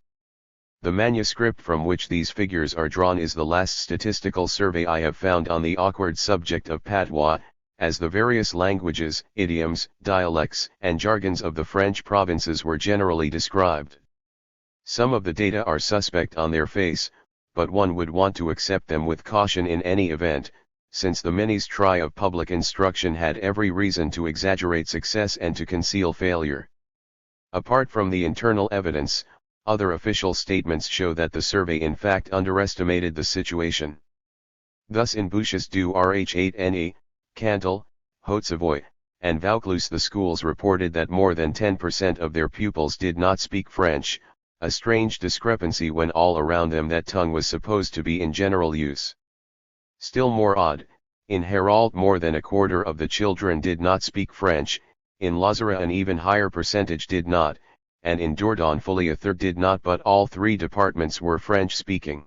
The manuscript from which these figures are drawn is the last statistical survey I have found on the awkward subject of patois, as the various languages, idioms, dialects, and jargons of the French provinces were generally described. Some of the data are suspect on their face, but one would want to accept them with caution in any event, since the ministry of public instruction had every reason to exaggerate success and to conceal failure. Apart from the internal evidence, other official statements show that the survey in fact underestimated the situation. Thus in Bouches du Rh8ne, Cantal, Haute-Savoie, and Vaucluse the schools reported that more than 10% of their pupils did not speak French, a strange discrepancy when all around them that tongue was supposed to be in general use. Still more odd, in Hérault more than a quarter of the children did not speak French, in Lozère an even higher percentage did not, and in Dordogne fully a third did not, but all 3 departments were French-speaking.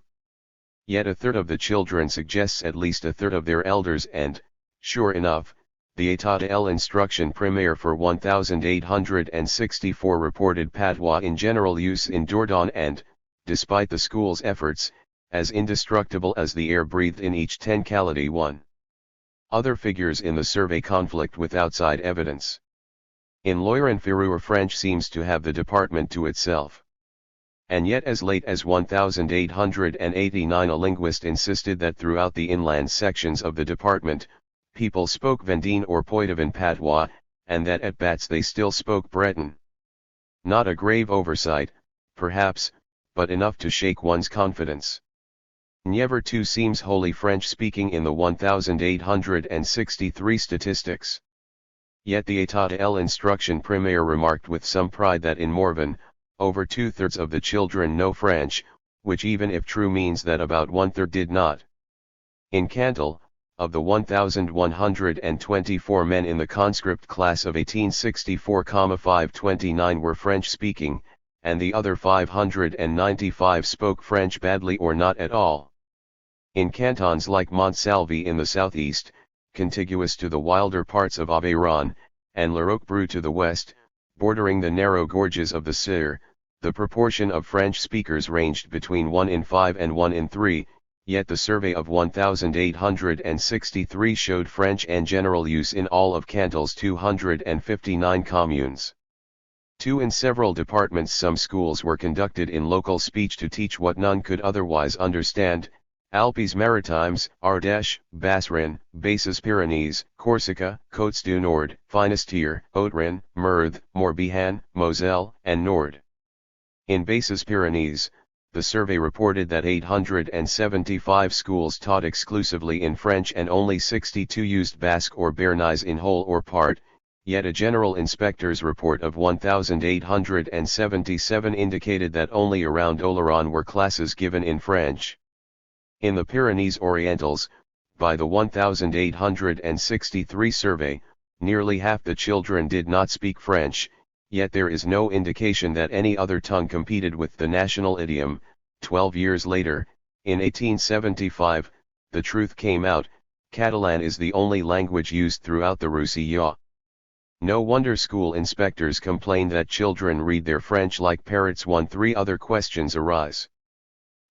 Yet a third of the children suggests at least a third of their elders, and, sure enough, the État de l'Instruction Primaire for 1864 reported patois in general use in Dordogne and, despite the school's efforts, as indestructible as the air breathed in each 10 1. Other figures in the survey conflict with outside evidence. In Loire-and-Ferrure French seems to have the department to itself. And yet as late as 1889 a linguist insisted that throughout the inland sections of the department, people spoke Vendine or Poitevin patois, and that at Batz they still spoke Breton. Not a grave oversight, perhaps, but enough to shake one's confidence. Nièvre too seems wholly French-speaking in the 1863 statistics. Yet the État de l'Instruction Primaire remarked with some pride that in Morvan, over 2/3 of the children know French, which even if true means that about 1/3 did not. In Cantal, of the 1,124 men in the conscript class of 1864, 529 were French-speaking, and the other 595 spoke French badly or not at all. In cantons like Montsalve in the southeast, contiguous to the wilder parts of Aveyron, and Laroque-Brou to the west, bordering the narrow gorges of the Sire, the proportion of French speakers ranged between 1 in 5 and 1 in 3, yet the survey of 1863 showed French and general use in all of Cantal's 259 communes. 2 in several departments some schools were conducted in local speech to teach what none could otherwise understand: Alpes-Maritimes, Ardèche, Basse-Rhin, Basses-Pyrénées, Corsica, Côtes du Nord, Finistère, Haute-Rhin, Meurthe, Morbihan, Moselle, and Nord. In Basses-Pyrénées, the survey reported that 875 schools taught exclusively in French and only 62 used Basque or Béarnais in whole or part, Yet a general inspector's report of 1877 indicated that only around Oloron were classes given in French. In the Pyrenees Orientals, by the 1863 survey, nearly half the children did not speak French, yet there is no indication that any other tongue competed with the national idiom. 12 years later, in 1875, the truth came out: Catalan is the only language used throughout the Roussillon. No wonder school inspectors complain that children read their French like parrots. 3 other questions arise.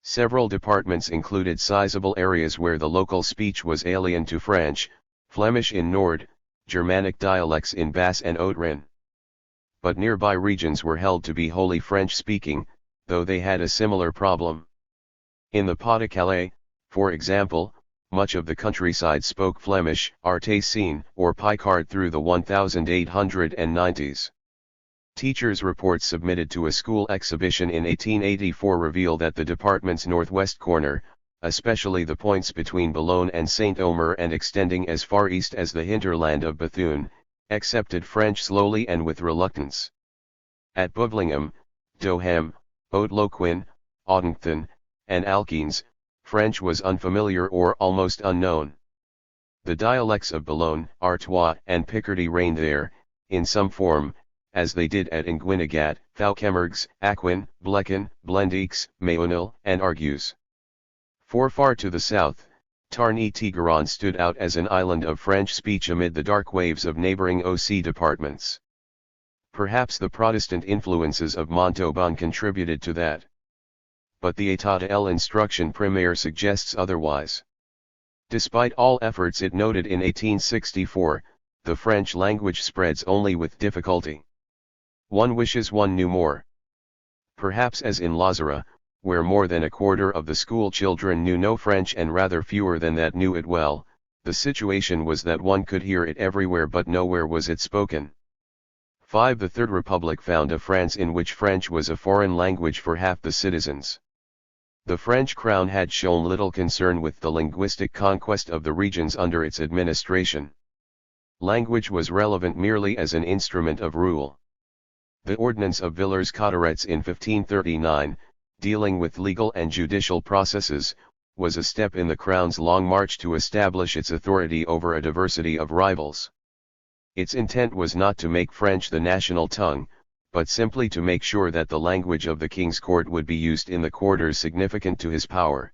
Several departments included sizable areas where the local speech was alien to French, Flemish in Nord, Germanic dialects in Basse and Haute-Rhin. But nearby regions were held to be wholly French-speaking, though they had a similar problem. In the Pas-de-Calais, for example, much of the countryside spoke Flemish, Artesine, or Picard through the 1890s. Teachers' reports submitted to a school exhibition in 1884 reveal that the department's northwest corner, especially the points between Boulogne and Saint-Omer and extending as far east as the hinterland of Bethune, accepted French slowly and with reluctance. At Bouglinghem, Doham, Haute-Loquin, Audington, and Alkines, French was unfamiliar or almost unknown. The dialects of Boulogne, Artois, and Picardy reigned there, in some form, as they did at Nguinagat, Thouquemergues, Aquin, Blecken, Blendix, Mayonil, and Argues. Far to the south, Tarn-et-Tigaron stood out as an island of French speech amid the dark waves of neighboring OC departments. Perhaps the Protestant influences of Montauban contributed to that. But the État de l'Instruction Primaire suggests otherwise. Despite all efforts it noted in 1864, the French language spreads only with difficulty. One wishes one knew more. Perhaps as in Lazara, where more than a quarter of the school children knew no French and rather fewer than that knew it well, the situation was that one could hear it everywhere but nowhere was it spoken. 5. The Third Republic found a France in which French was a foreign language for half the citizens. The French crown had shown little concern with the linguistic conquest of the regions under its administration. Language was relevant merely as an instrument of rule. The Ordinance of Villers-Cotterets in 1539, dealing with legal and judicial processes, was a step in the crown's long march to establish its authority over a diversity of rivals. Its intent was not to make French the national tongue, but simply to make sure that the language of the king's court would be used in the quarters significant to his power.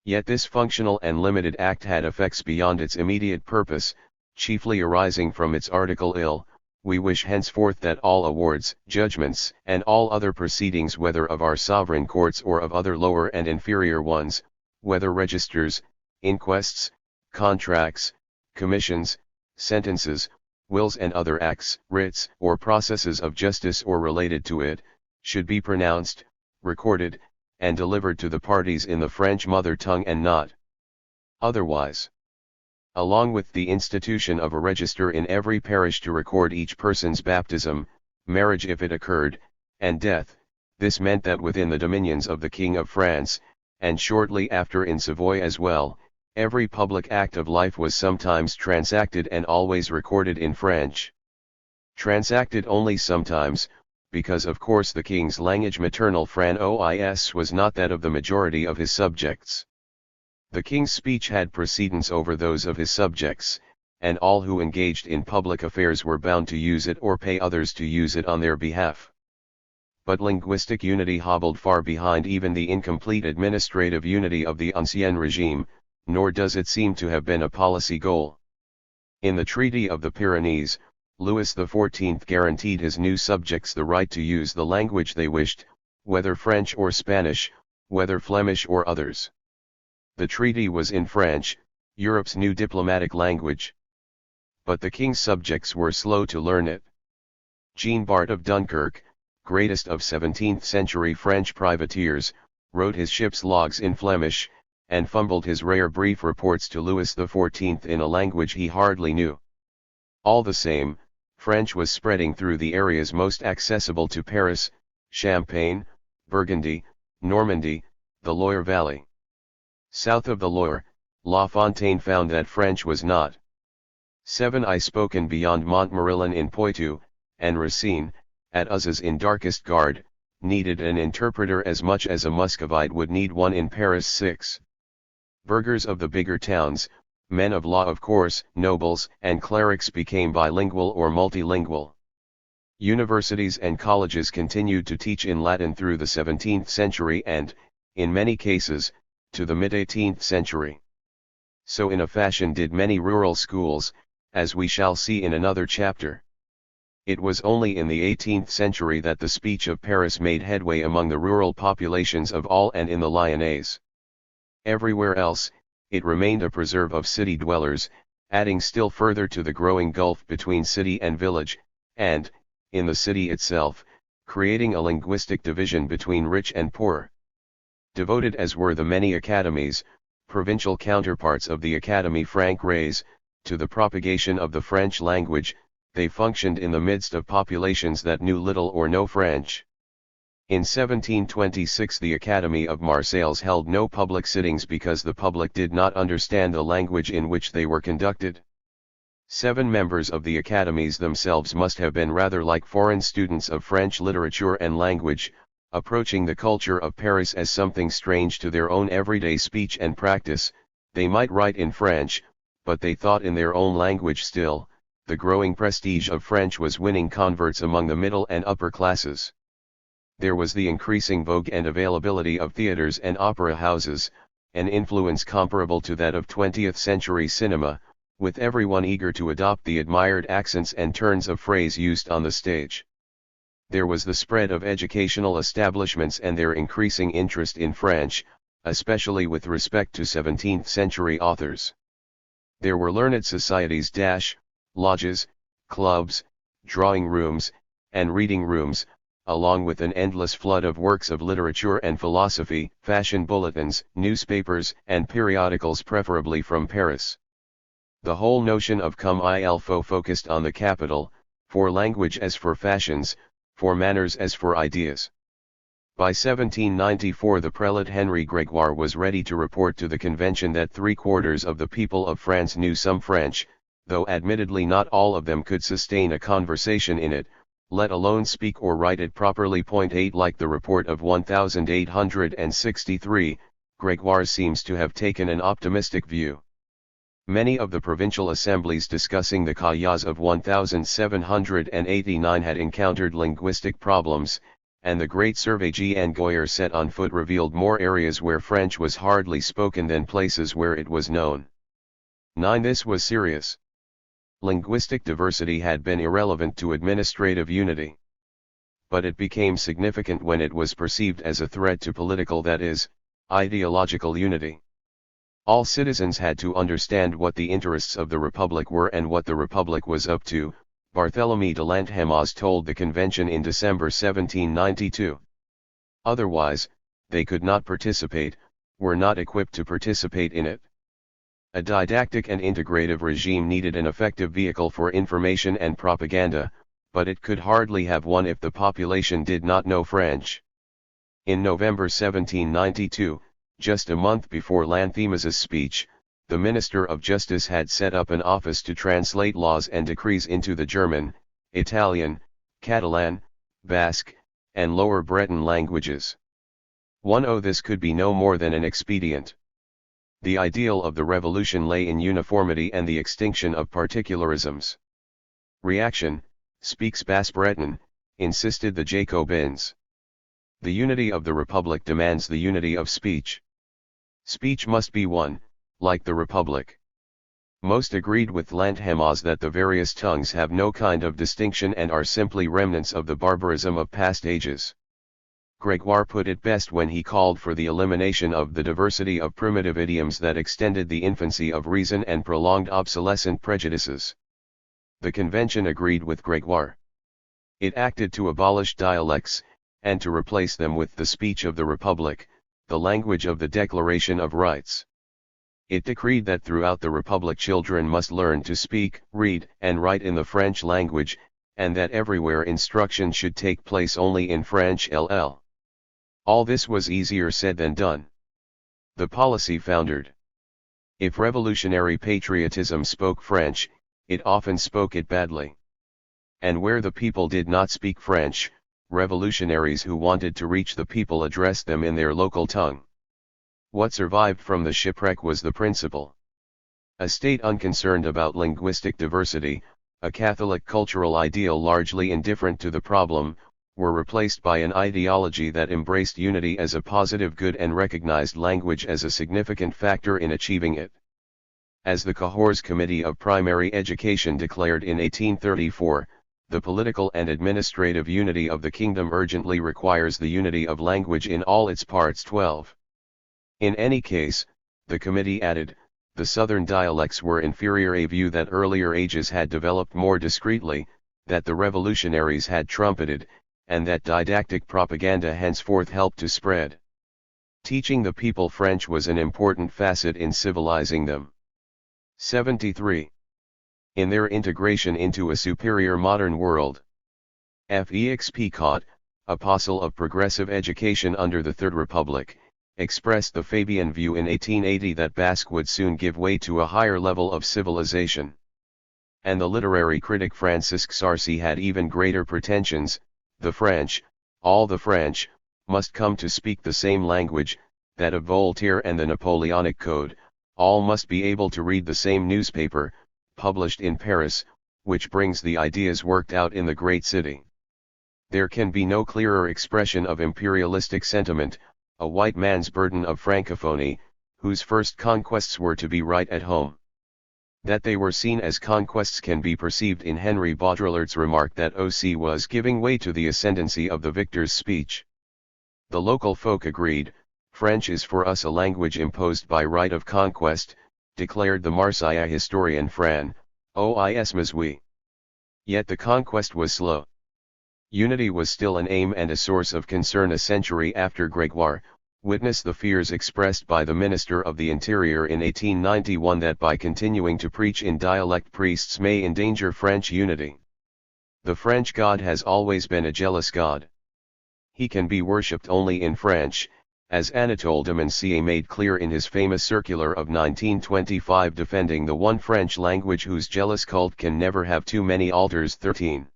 Yet this functional and limited act had effects beyond its immediate purpose, chiefly arising from its Article ill. We wish henceforth that all awards, judgments, and all other proceedings whether of our sovereign courts or of other lower and inferior ones, whether registers, inquests, contracts, commissions, sentences, wills and other acts, writs, or processes of justice or related to it, should be pronounced, recorded, and delivered to the parties in the French mother tongue and not otherwise. Along with the institution of a register in every parish to record each person's baptism, marriage if it occurred, and death, this meant that within the dominions of the King of France, and shortly after in Savoy as well, every public act of life was sometimes transacted and always recorded in French. Transacted only sometimes, because of course the king's language maternal Fran-ois was not that of the majority of his subjects. The king's speech had precedence over those of his subjects, and all who engaged in public affairs were bound to use it or pay others to use it on their behalf. But linguistic unity hobbled far behind even the incomplete administrative unity of the Ancien Regime, nor does it seem to have been a policy goal. In the Treaty of the Pyrenees, Louis XIV guaranteed his new subjects the right to use the language they wished, whether French or Spanish, whether Flemish or others. The treaty was in French, Europe's new diplomatic language. But the king's subjects were slow to learn it. Jean Bart of Dunkirk, greatest of 17th-century French privateers, wrote his ship's logs in Flemish, and fumbled his rare brief reports to Louis XIV in a language he hardly knew. All the same, French was spreading through the areas most accessible to Paris, Champagne, Burgundy, Normandy, the Loire Valley. South of the Loire, La Fontaine found that French was not 7 I spoken beyond Montmorillon in Poitou, and Racine, at Uzes in Darkest Guard, needed an interpreter as much as a Muscovite would need one in Paris. 6. Burghers of the bigger towns, men of law of course, nobles and clerics became bilingual or multilingual. Universities and colleges continued to teach in Latin through the 17th century and, in many cases, to the mid-18th century. So in a fashion did many rural schools, as we shall see in another chapter. It was only in the 18th century that the speech of Paris made headway among the rural populations of all and in the Lyonnais. Everywhere else, it remained a preserve of city dwellers, adding still further to the growing gulf between city and village, and, in the city itself, creating a linguistic division between rich and poor. Devoted as were the many academies, provincial counterparts of the Académie Francaise, to the propagation of the French language, they functioned in the midst of populations that knew little or no French. In 1726 the Academy of Marseilles held no public sittings because the public did not understand the language in which they were conducted. 7 members of the academies themselves must have been rather like foreign students of French literature and language, approaching the culture of Paris as something strange to their own everyday speech and practice. They might write in French, but they thought in their own language still. The growing prestige of French was winning converts among the middle and upper classes. There was the increasing vogue and availability of theaters and opera houses, an influence comparable to that of 20th century cinema, with everyone eager to adopt the admired accents and turns of phrase used on the stage. There was the spread of educational establishments and their increasing interest in French, especially with respect to 17th century authors. There were learned societies, lodges, clubs, drawing rooms, and reading rooms, along with an endless flood of works of literature and philosophy, fashion bulletins, newspapers and periodicals preferably from Paris. The whole notion of comme il faut focused on the capital, for language as for fashions, for manners as for ideas. By 1794 the prelate Henry Gregoire was ready to report to the convention that 3/4 of the people of France knew some French, though admittedly not all of them could sustain a conversation in it, let alone speak or write it properly. 8 Like the report of 1863, Gregoire seems to have taken an optimistic view. Many of the provincial assemblies discussing the cahiers of 1789 had encountered linguistic problems, and the great survey Jean Goyer set on foot revealed more areas where French was hardly spoken than places where it was known. 9 This was serious. Linguistic diversity had been irrelevant to administrative unity. But it became significant when it was perceived as a threat to political, that is, ideological unity. All citizens had to understand what the interests of the Republic were and what the Republic was up to, Barthélemy de Lantemoise told the convention in December 1792. Otherwise, they could not participate, were not equipped to participate in it. A didactic and integrative regime needed an effective vehicle for information and propaganda, but it could hardly have one if the population did not know French. In November 1792, just a month before Lanthemouse's speech, the Minister of Justice had set up an office to translate laws and decrees into the German, Italian, Catalan, Basque, and Lower Breton languages. 1 This could be no more than an expedient. The ideal of the revolution lay in uniformity and the extinction of particularisms. Reaction, speaks Basse-Breton, insisted the Jacobins. The unity of the Republic demands the unity of speech. Speech must be one, like the Republic. Most agreed with Lantemoise that the various tongues have no kind of distinction and are simply remnants of the barbarism of past ages. Gregoire put it best when he called for the elimination of the diversity of primitive idioms that extended the infancy of reason and prolonged obsolescent prejudices. The convention agreed with Gregoire. It acted to abolish dialects, and to replace them with the speech of the Republic, the language of the Declaration of Rights. It decreed that throughout the Republic children must learn to speak, read, and write in the French language, and that everywhere instruction should take place only in French. All this was easier said than done. The policy foundered. If revolutionary patriotism spoke French, it often spoke it badly. And where the people did not speak French, revolutionaries who wanted to reach the people addressed them in their local tongue. What survived from the shipwreck was the principle. A state unconcerned about linguistic diversity, a Catholic cultural ideal largely indifferent to the problem, were replaced by an ideology that embraced unity as a positive good and recognized language as a significant factor in achieving it. As the Cahors Committee of Primary Education declared in 1834, the political and administrative unity of the kingdom urgently requires the unity of language in all its parts. 12. In any case, the committee added, the southern dialects were inferior, a view that earlier ages had developed more discreetly, that the revolutionaries had trumpeted, and that didactic propaganda henceforth helped to spread. Teaching the people French was an important facet in civilizing them. 73. In their integration into a superior modern world. Felix Picot, apostle of progressive education under the Third Republic, expressed the Fabian view in 1880 that Basque would soon give way to a higher level of civilization. And the literary critic Francisque Sarcey had even greater pretensions: the French, all the French, must come to speak the same language, that of Voltaire and the Napoleonic Code, all must be able to read the same newspaper, published in Paris, which brings the ideas worked out in the great city. There can be no clearer expression of imperialistic sentiment, a white man's burden of Francophonie, whose first conquests were to be right at home. That they were seen as conquests can be perceived in Henry Baudrillard's remark that OC was giving way to the ascendancy of the victor's speech. The local folk agreed, French is for us a language imposed by right of conquest, declared the Marseillais historian Fran, Ois Mazui. Yet the conquest was slow. Unity was still an aim and a source of concern a century after Grégoire. Witness the fears expressed by the Minister of the Interior in 1891 that by continuing to preach in dialect priests may endanger French unity. The French God has always been a jealous God. He can be worshipped only in French, as Anatole de Mancier made clear in his famous circular of 1925 defending the one French language whose jealous cult can never have too many altars. 13.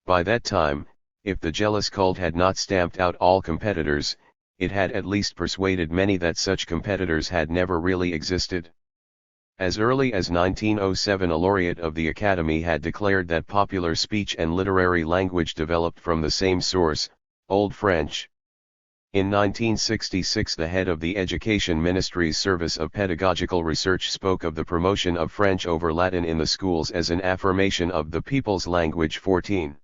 By that time, if the jealous cult had not stamped out all competitors, it had at least persuaded many that such competitors had never really existed. As early as 1907 a laureate of the Academy had declared that popular speech and literary language developed from the same source, Old French. In 1966 the head of the Education Ministry's Service of Pedagogical Research spoke of the promotion of French over Latin in the schools as an affirmation of the people's language. 14.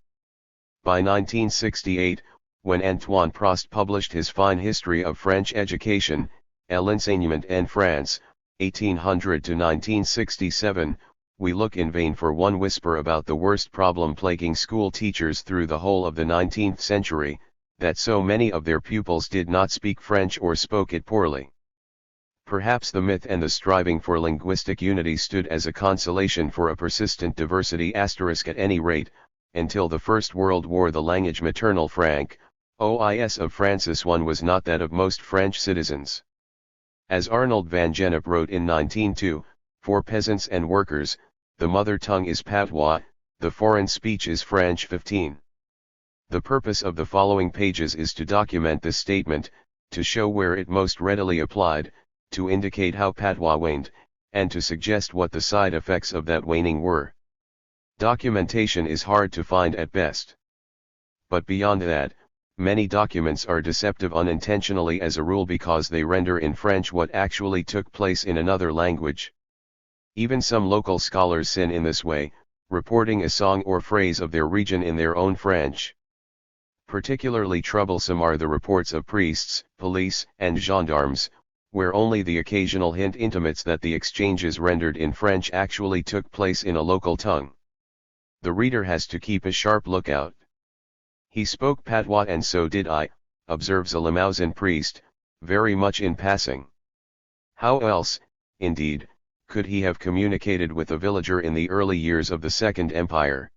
By 1968, when Antoine Prost published his fine history of French education, L'enseignement en France, 1800 to 1967, we look in vain for one whisper about the worst problem plaguing school teachers through the whole of the 19th century, that so many of their pupils did not speak French or spoke it poorly. Perhaps the myth and the striving for linguistic unity stood as a consolation for a persistent diversity *, at any rate, until the First World War the language maternal Franc, OIS of Francis I was not that of most French citizens. As Arnold van Gennep wrote in 1902, for peasants and workers, the mother tongue is patois, the foreign speech is French. 15. The purpose of the following pages is to document this statement, to show where it most readily applied, to indicate how patois waned, and to suggest what the side effects of that waning were. Documentation is hard to find at best. But beyond that, many documents are deceptive unintentionally as a rule because they render in French what actually took place in another language. Even some local scholars sin in this way, reporting a song or phrase of their region in their own French. Particularly troublesome are the reports of priests, police, and gendarmes, where only the occasional hint intimates that the exchanges rendered in French actually took place in a local tongue. The reader has to keep a sharp lookout. He spoke patois and so did I, observes a Limousin priest, very much in passing. How else, indeed, could he have communicated with a villager in the early years of the Second Empire?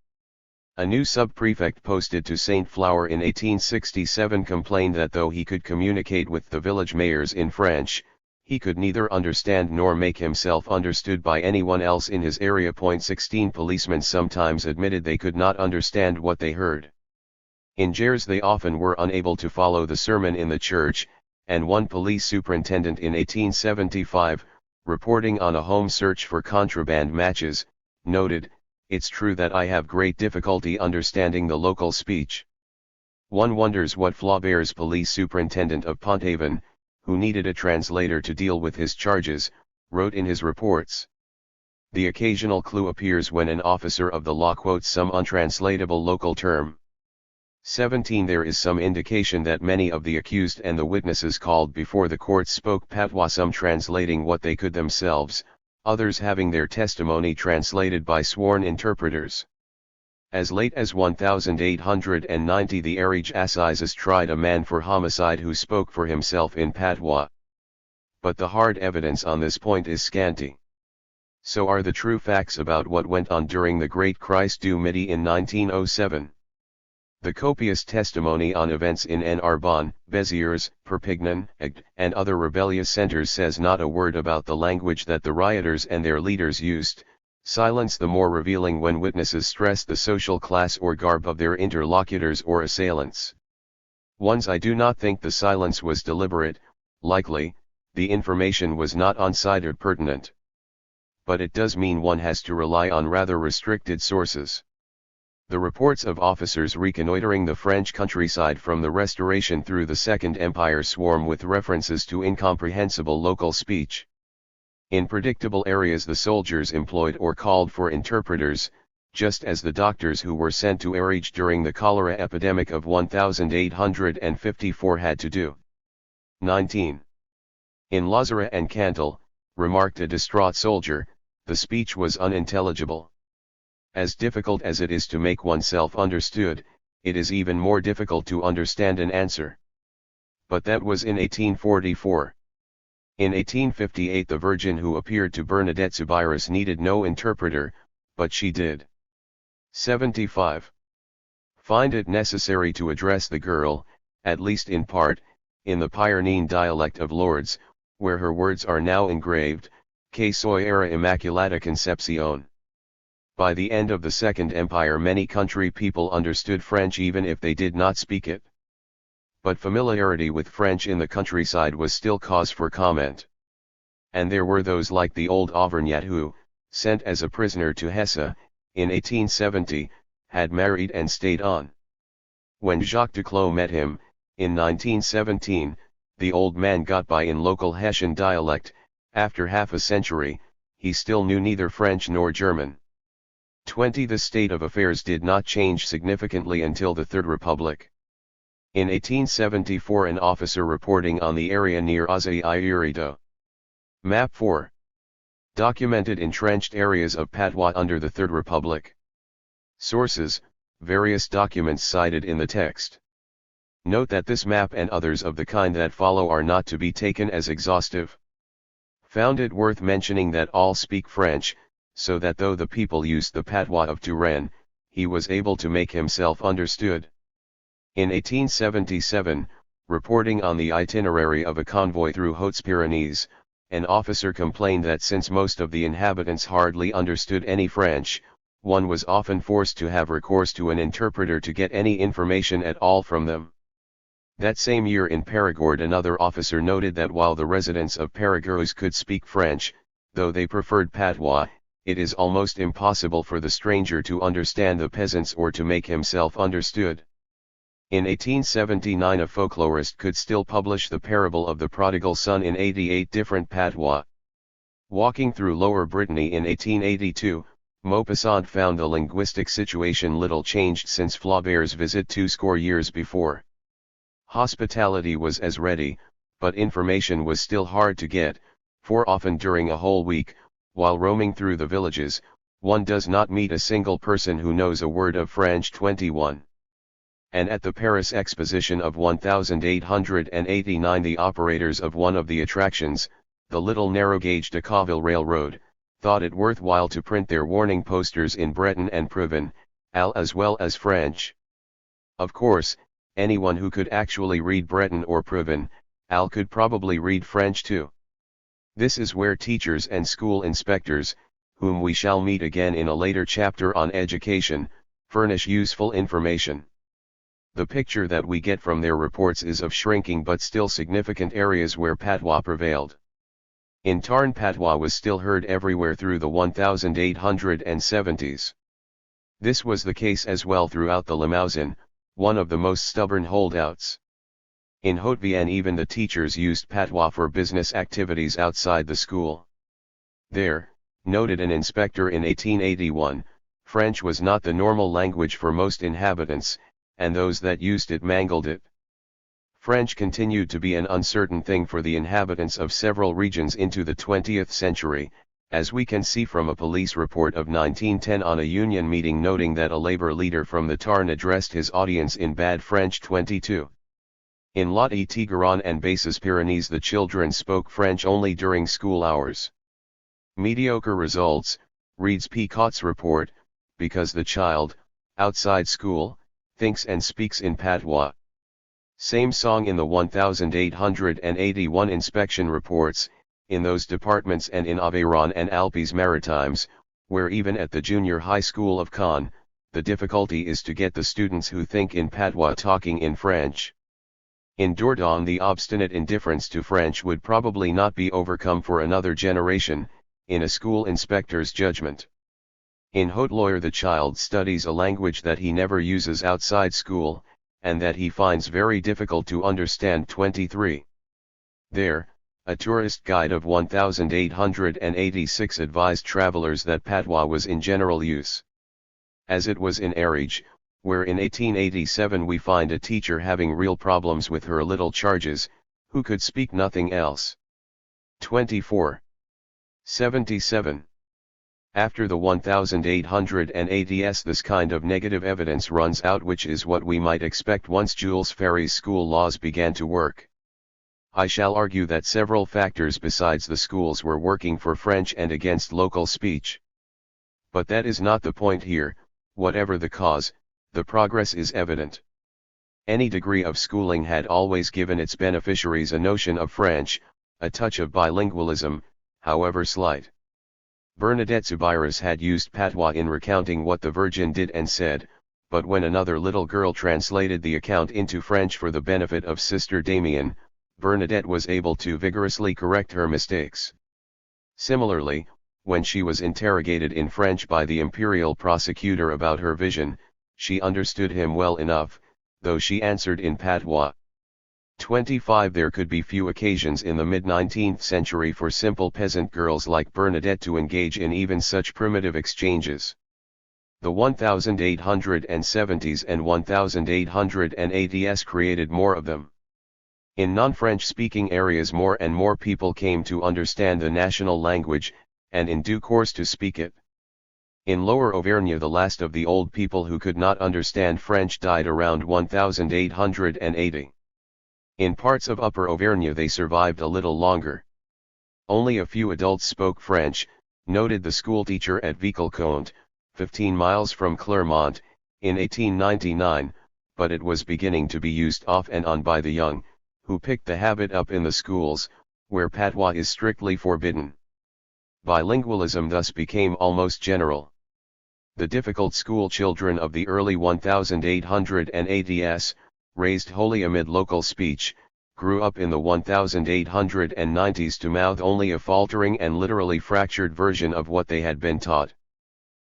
A new sub-prefect posted to St. Flour in 1867 complained that though he could communicate with the village mayors in French, He could neither understand nor make himself understood by anyone else in his area. 16 Policemen sometimes admitted they could not understand what they heard. In Gers they often were unable to follow the sermon in the church, and one police superintendent in 1875, reporting on a home search for contraband matches, noted, "It's true that I have great difficulty understanding the local speech." One wonders what Flaubert's police superintendent of Pont-Aven, who needed a translator to deal with his charges, wrote in his reports. The occasional clue appears when an officer of the law quotes some untranslatable local term. 17 There is some indication that many of the accused and the witnesses called before the court spoke patois, some translating what they could themselves, others having their testimony translated by sworn interpreters. As late as 1890 the Ariège Assizes tried a man for homicide who spoke for himself in patois. But the hard evidence on this point is scanty. So are the true facts about what went on during the Great Christ du Midi in 1907. The copious testimony on events in Narbonne, Béziers, Perpignan, Agde, and other rebellious centers says not a word about the language that the rioters and their leaders used, silence the more revealing when witnesses stress the social class or garb of their interlocutors or assailants. I do not think the silence was deliberate, likely, the information was not on-side pertinent. But it does mean one has to rely on rather restricted sources. The reports of officers reconnoitering the French countryside from the Restoration through the Second Empire swarm with references to incomprehensible local speech. In predictable areas the soldiers employed or called for interpreters, just as the doctors who were sent to Ariège during the cholera epidemic of 1854 had to do. 19. In Lozère and Cantal, remarked a distraught soldier, the speech was unintelligible. As difficult as it is to make oneself understood, it is even more difficult to understand an answer. But that was in 1844. In 1858 the Virgin who appeared to Bernadette Soubirous needed no interpreter, but she did. 75. Find it necessary to address the girl, at least in part, in the Pyrenean dialect of Lourdes, where her words are now engraved, Que soy era Immaculata Concepción. By the end of the Second Empire many country people understood French even if they did not speak it. But familiarity with French in the countryside was still cause for comment. And there were those like the old Auvergnat who, sent as a prisoner to Hesse, in 1870, had married and stayed on. When Jacques Duclos met him, in 1917, the old man got by in local Hessian dialect. After half a century, he still knew neither French nor German. 20 The state of affairs did not change significantly until the Third Republic. In 1874 an officer reporting on the area near Azay-i-Irido. Map 4. Documented entrenched areas of patois under the Third Republic. Sources, various documents cited in the text. Note that this map and others of the kind that follow are not to be taken as exhaustive. Found it worth mentioning that all speak French, so that though the people used the patois of Touraine, he was able to make himself understood. In 1877, reporting on the itinerary of a convoy through Hautes-Pyrénées, an officer complained that since most of the inhabitants hardly understood any French, one was often forced to have recourse to an interpreter to get any information at all from them. That same year in Périgord another officer noted that while the residents of Périgord could speak French, though they preferred patois, it is almost impossible for the stranger to understand the peasants or to make himself understood. In 1879 a folklorist could still publish the parable of the prodigal son in 88 different patois. Walking through Lower Brittany in 1882, Maupassant found the linguistic situation little changed since Flaubert's visit 20 years before. Hospitality was as ready, but information was still hard to get, for often during a whole week, while roaming through the villages, one does not meet a single person who knows a word of French. 21. And at the Paris Exposition of 1889 the operators of one of the attractions, the little narrow-gauge Decauville Railroad, thought it worthwhile to print their warning posters in Breton and Proven, as well as French. Of course, anyone who could actually read Breton or Proven, could probably read French too. This is where teachers and school inspectors, whom we shall meet again in a later chapter on education, furnish useful information. The picture that we get from their reports is of shrinking but still significant areas where patois prevailed. In Tarn, patois was still heard everywhere through the 1870s. This was the case as well throughout the Limousin, one of the most stubborn holdouts. In Haute-Vienne even the teachers used patois for business activities outside the school. There, noted an inspector in 1881, French was not the normal language for most inhabitants, and those that used it mangled it. French continued to be an uncertain thing for the inhabitants of several regions into the 20th century, as we can see from a police report of 1910 on a union meeting noting that a labor leader from the Tarn addressed his audience in bad French 22. In Lot-et-Tigeron and Basses-Pyrénées the children spoke French only during school hours. Mediocre results, reads Picot's report, because the child, outside school, thinks and speaks in patois. Same song in the 1881 inspection reports, in those departments and in Aveyron and Alpes-Maritimes, where even at the junior high school of Caen, the difficulty is to get the students who think in patois talking in French. In Dordogne the obstinate indifference to French would probably not be overcome for another generation, in a school inspector's judgment. In Haute-Loire the child studies a language that he never uses outside school, and that he finds very difficult to understand. 23. There, a tourist guide of 1886 advised travelers that patois was in general use. As it was in Ariège, where in 1887 we find a teacher having real problems with her little charges, who could speak nothing else. 24. 77. After the 1880s this kind of negative evidence runs out, which is what we might expect once Jules Ferry's school laws began to work. I shall argue that several factors besides the schools were working for French and against local speech. But that is not the point here. Whatever the cause, the progress is evident. Any degree of schooling had always given its beneficiaries a notion of French, a touch of bilingualism, however slight. Bernadette Soubirous had used patois in recounting what the Virgin did and said, but when another little girl translated the account into French for the benefit of Sister Damien, Bernadette was able to vigorously correct her mistakes. Similarly, when she was interrogated in French by the imperial prosecutor about her vision, she understood him well enough, though she answered in patois. 25. There could be few occasions in the mid-19th century for simple peasant girls like Bernadette to engage in even such primitive exchanges. The 1870s and 1880s created more of them. In non-French-speaking areas more and more people came to understand the national language, and in due course to speak it. In Lower Auvergne the last of the old people who could not understand French died around 1880. In parts of Upper Auvergne they survived a little longer. Only a few adults spoke French, noted the schoolteacher at Vicolcomte, 15 miles from Clermont, in 1899, but it was beginning to be used off and on by the young, who picked the habit up in the schools, where patois is strictly forbidden. Bilingualism thus became almost general. The difficult school children of the early 1880s, raised wholly amid local speech, grew up in the 1890s to mouth only a faltering and literally fractured version of what they had been taught.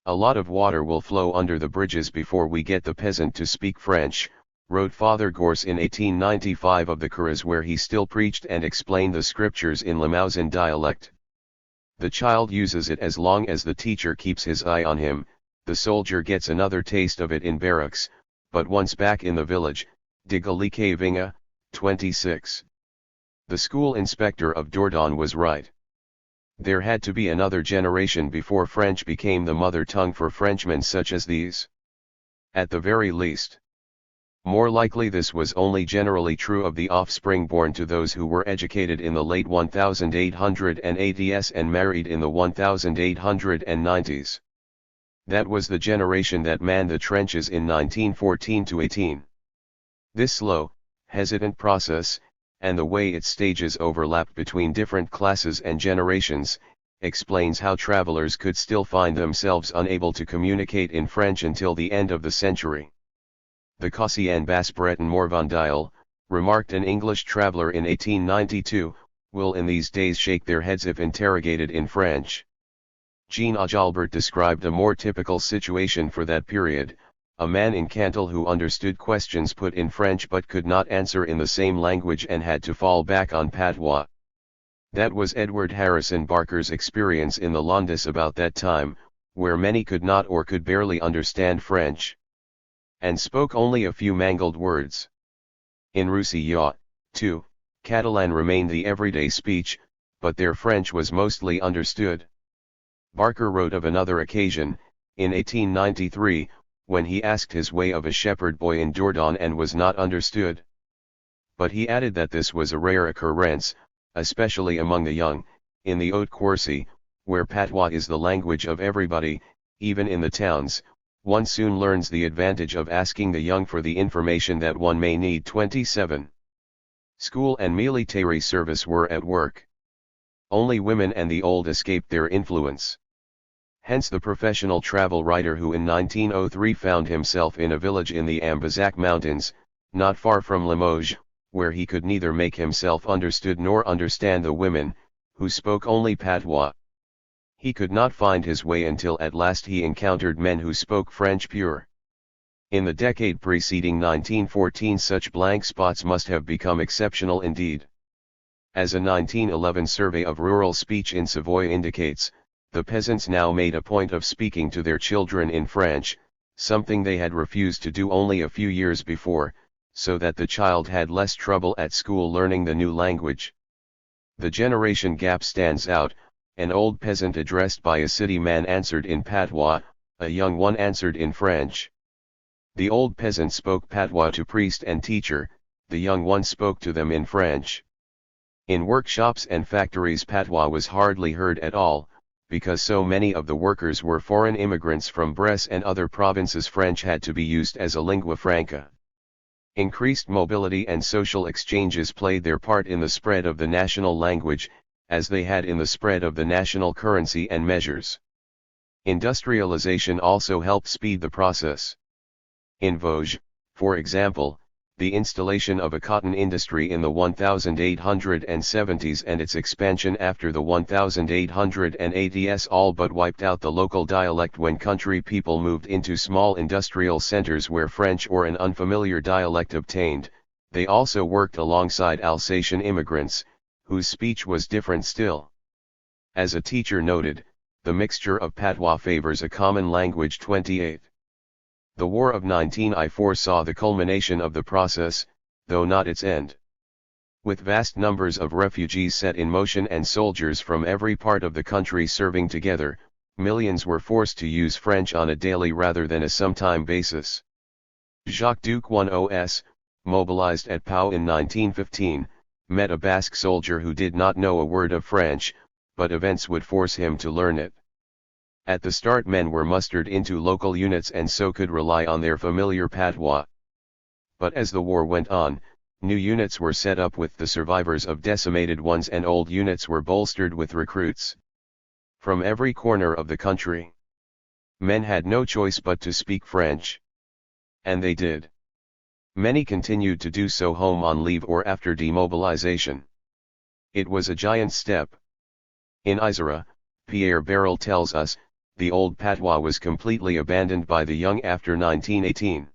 A lot of water will flow under the bridges before we get the peasant to speak French, wrote Father Gorce in 1895 of the Curas, where he still preached and explained the scriptures in Limousin dialect. The child uses it as long as the teacher keeps his eye on him. The soldier gets another taste of it in barracks, but once back in the village, de Gallique Vinga, 26. The school inspector of Dordogne was right. There had to be another generation before French became the mother tongue for Frenchmen such as these. At the very least. More likely this was only generally true of the offspring born to those who were educated in the late 1880s and married in the 1890s. That was the generation that manned the trenches in 1914 to 18. This slow, hesitant process, and the way its stages overlapped between different classes and generations, explains how travelers could still find themselves unable to communicate in French until the end of the century. The Cosy en Basse-Breton Morvondile, remarked an English traveler in 1892, will in these days shake their heads if interrogated in French. Jean Ajalbert described a more typical situation for that period, a man in Cantal who understood questions put in French but could not answer in the same language and had to fall back on patois. That was Edward Harrison Barker's experience in the Londis about that time, where many could not or could barely understand French, and spoke only a few mangled words. In Roussillon, too, Catalan remained the everyday speech, but their French was mostly understood. Barker wrote of another occasion, in 1893, when he asked his way of a shepherd boy in Dordogne and was not understood. But he added that this was a rare occurrence, especially among the young, in the Haute Corse, where patois is the language of everybody, even in the towns. One soon learns the advantage of asking the young for the information that one may need. 27. School and military service were at work. Only women and the old escaped their influence. Hence the professional travel writer who in 1903 found himself in a village in the Ambazac Mountains, not far from Limoges, where he could neither make himself understood nor understand the women, who spoke only patois. He could not find his way until at last he encountered men who spoke French pure. In the decade preceding 1914 such blank spots must have become exceptional indeed. As a 1911 survey of rural speech in Savoy indicates, the peasants now made a point of speaking to their children in French, something they had refused to do only a few years before, so that the child had less trouble at school learning the new language. The generation gap stands out. An old peasant addressed by a city man answered in patois, a young one answered in French. The old peasant spoke patois to priest and teacher, the young one spoke to them in French. In workshops and factories patois was hardly heard at all, because so many of the workers were foreign immigrants from Bresse and other provinces. French had to be used as a lingua franca. Increased mobility and social exchanges played their part in the spread of the national language, as they had in the spread of the national currency and measures. Industrialization also helped speed the process. In Vosges, for example, the installation of a cotton industry in the 1870s and its expansion after the 1880s all but wiped out the local dialect when country people moved into small industrial centers where French or an unfamiliar dialect obtained. They also worked alongside Alsatian immigrants, whose speech was different still. As a teacher noted, the mixture of patois favors a common language. 28. The War of 1914 saw the culmination of the process, though not its end. With vast numbers of refugees set in motion and soldiers from every part of the country serving together, millions were forced to use French on a daily rather than a sometime basis. Jacques Duc-10s, mobilized at Pau in 1915, met a Basque soldier who did not know a word of French, but events would force him to learn it. At the start men were mustered into local units and so could rely on their familiar patois. But as the war went on, new units were set up with the survivors of decimated ones and old units were bolstered with recruits from every corner of the country. Men had no choice but to speak French. And they did. Many continued to do so home on leave or after demobilization. It was a giant step. In Isera, Pierre Barrel tells us, the old patois was completely abandoned by the young after 1918.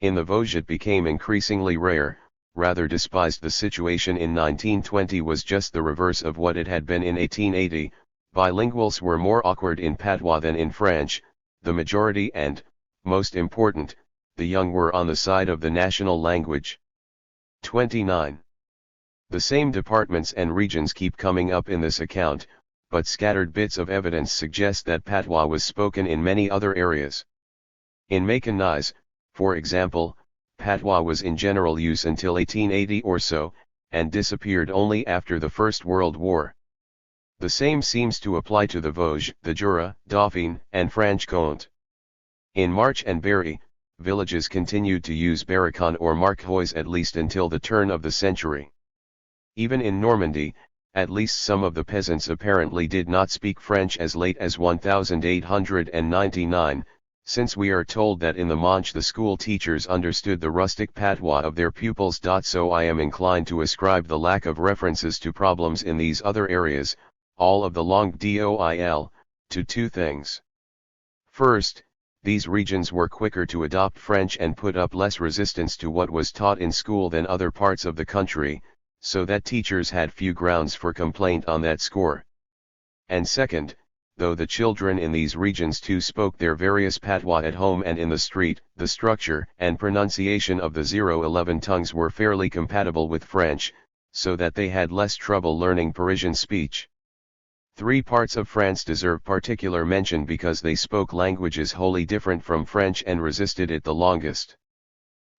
In the Vosges it became increasingly rare, rather despised. The situation in 1920 was just the reverse of what it had been in 1880, bilinguals were more awkward in patois than in French, the majority and, most important, the young were on the side of the national language. 29. The same departments and regions keep coming up in this account, but scattered bits of evidence suggest that patois was spoken in many other areas. In Maconise, for example, patois was in general use until 1880 or so, and disappeared only after the First World War. The same seems to apply to the Vosges, the Jura, Dauphine, and Franche-Comté. In Marche and Berry, villages continued to use Barricon or Marquois at least until the turn of the century. Even in Normandy, at least some of the peasants apparently did not speak French as late as 1899, since we are told that in the Manche the school teachers understood the rustic patois of their pupils. So I am inclined to ascribe the lack of references to problems in these other areas, all of the langue d'oil, to two things. First, these regions were quicker to adopt French and put up less resistance to what was taught in school than other parts of the country, so that teachers had few grounds for complaint on that score. And second, though the children in these regions too spoke their various patois at home and in the street, the structure and pronunciation of the 011 tongues were fairly compatible with French, so that they had less trouble learning Parisian speech. Three parts of France deserve particular mention because they spoke languages wholly different from French and resisted it the longest.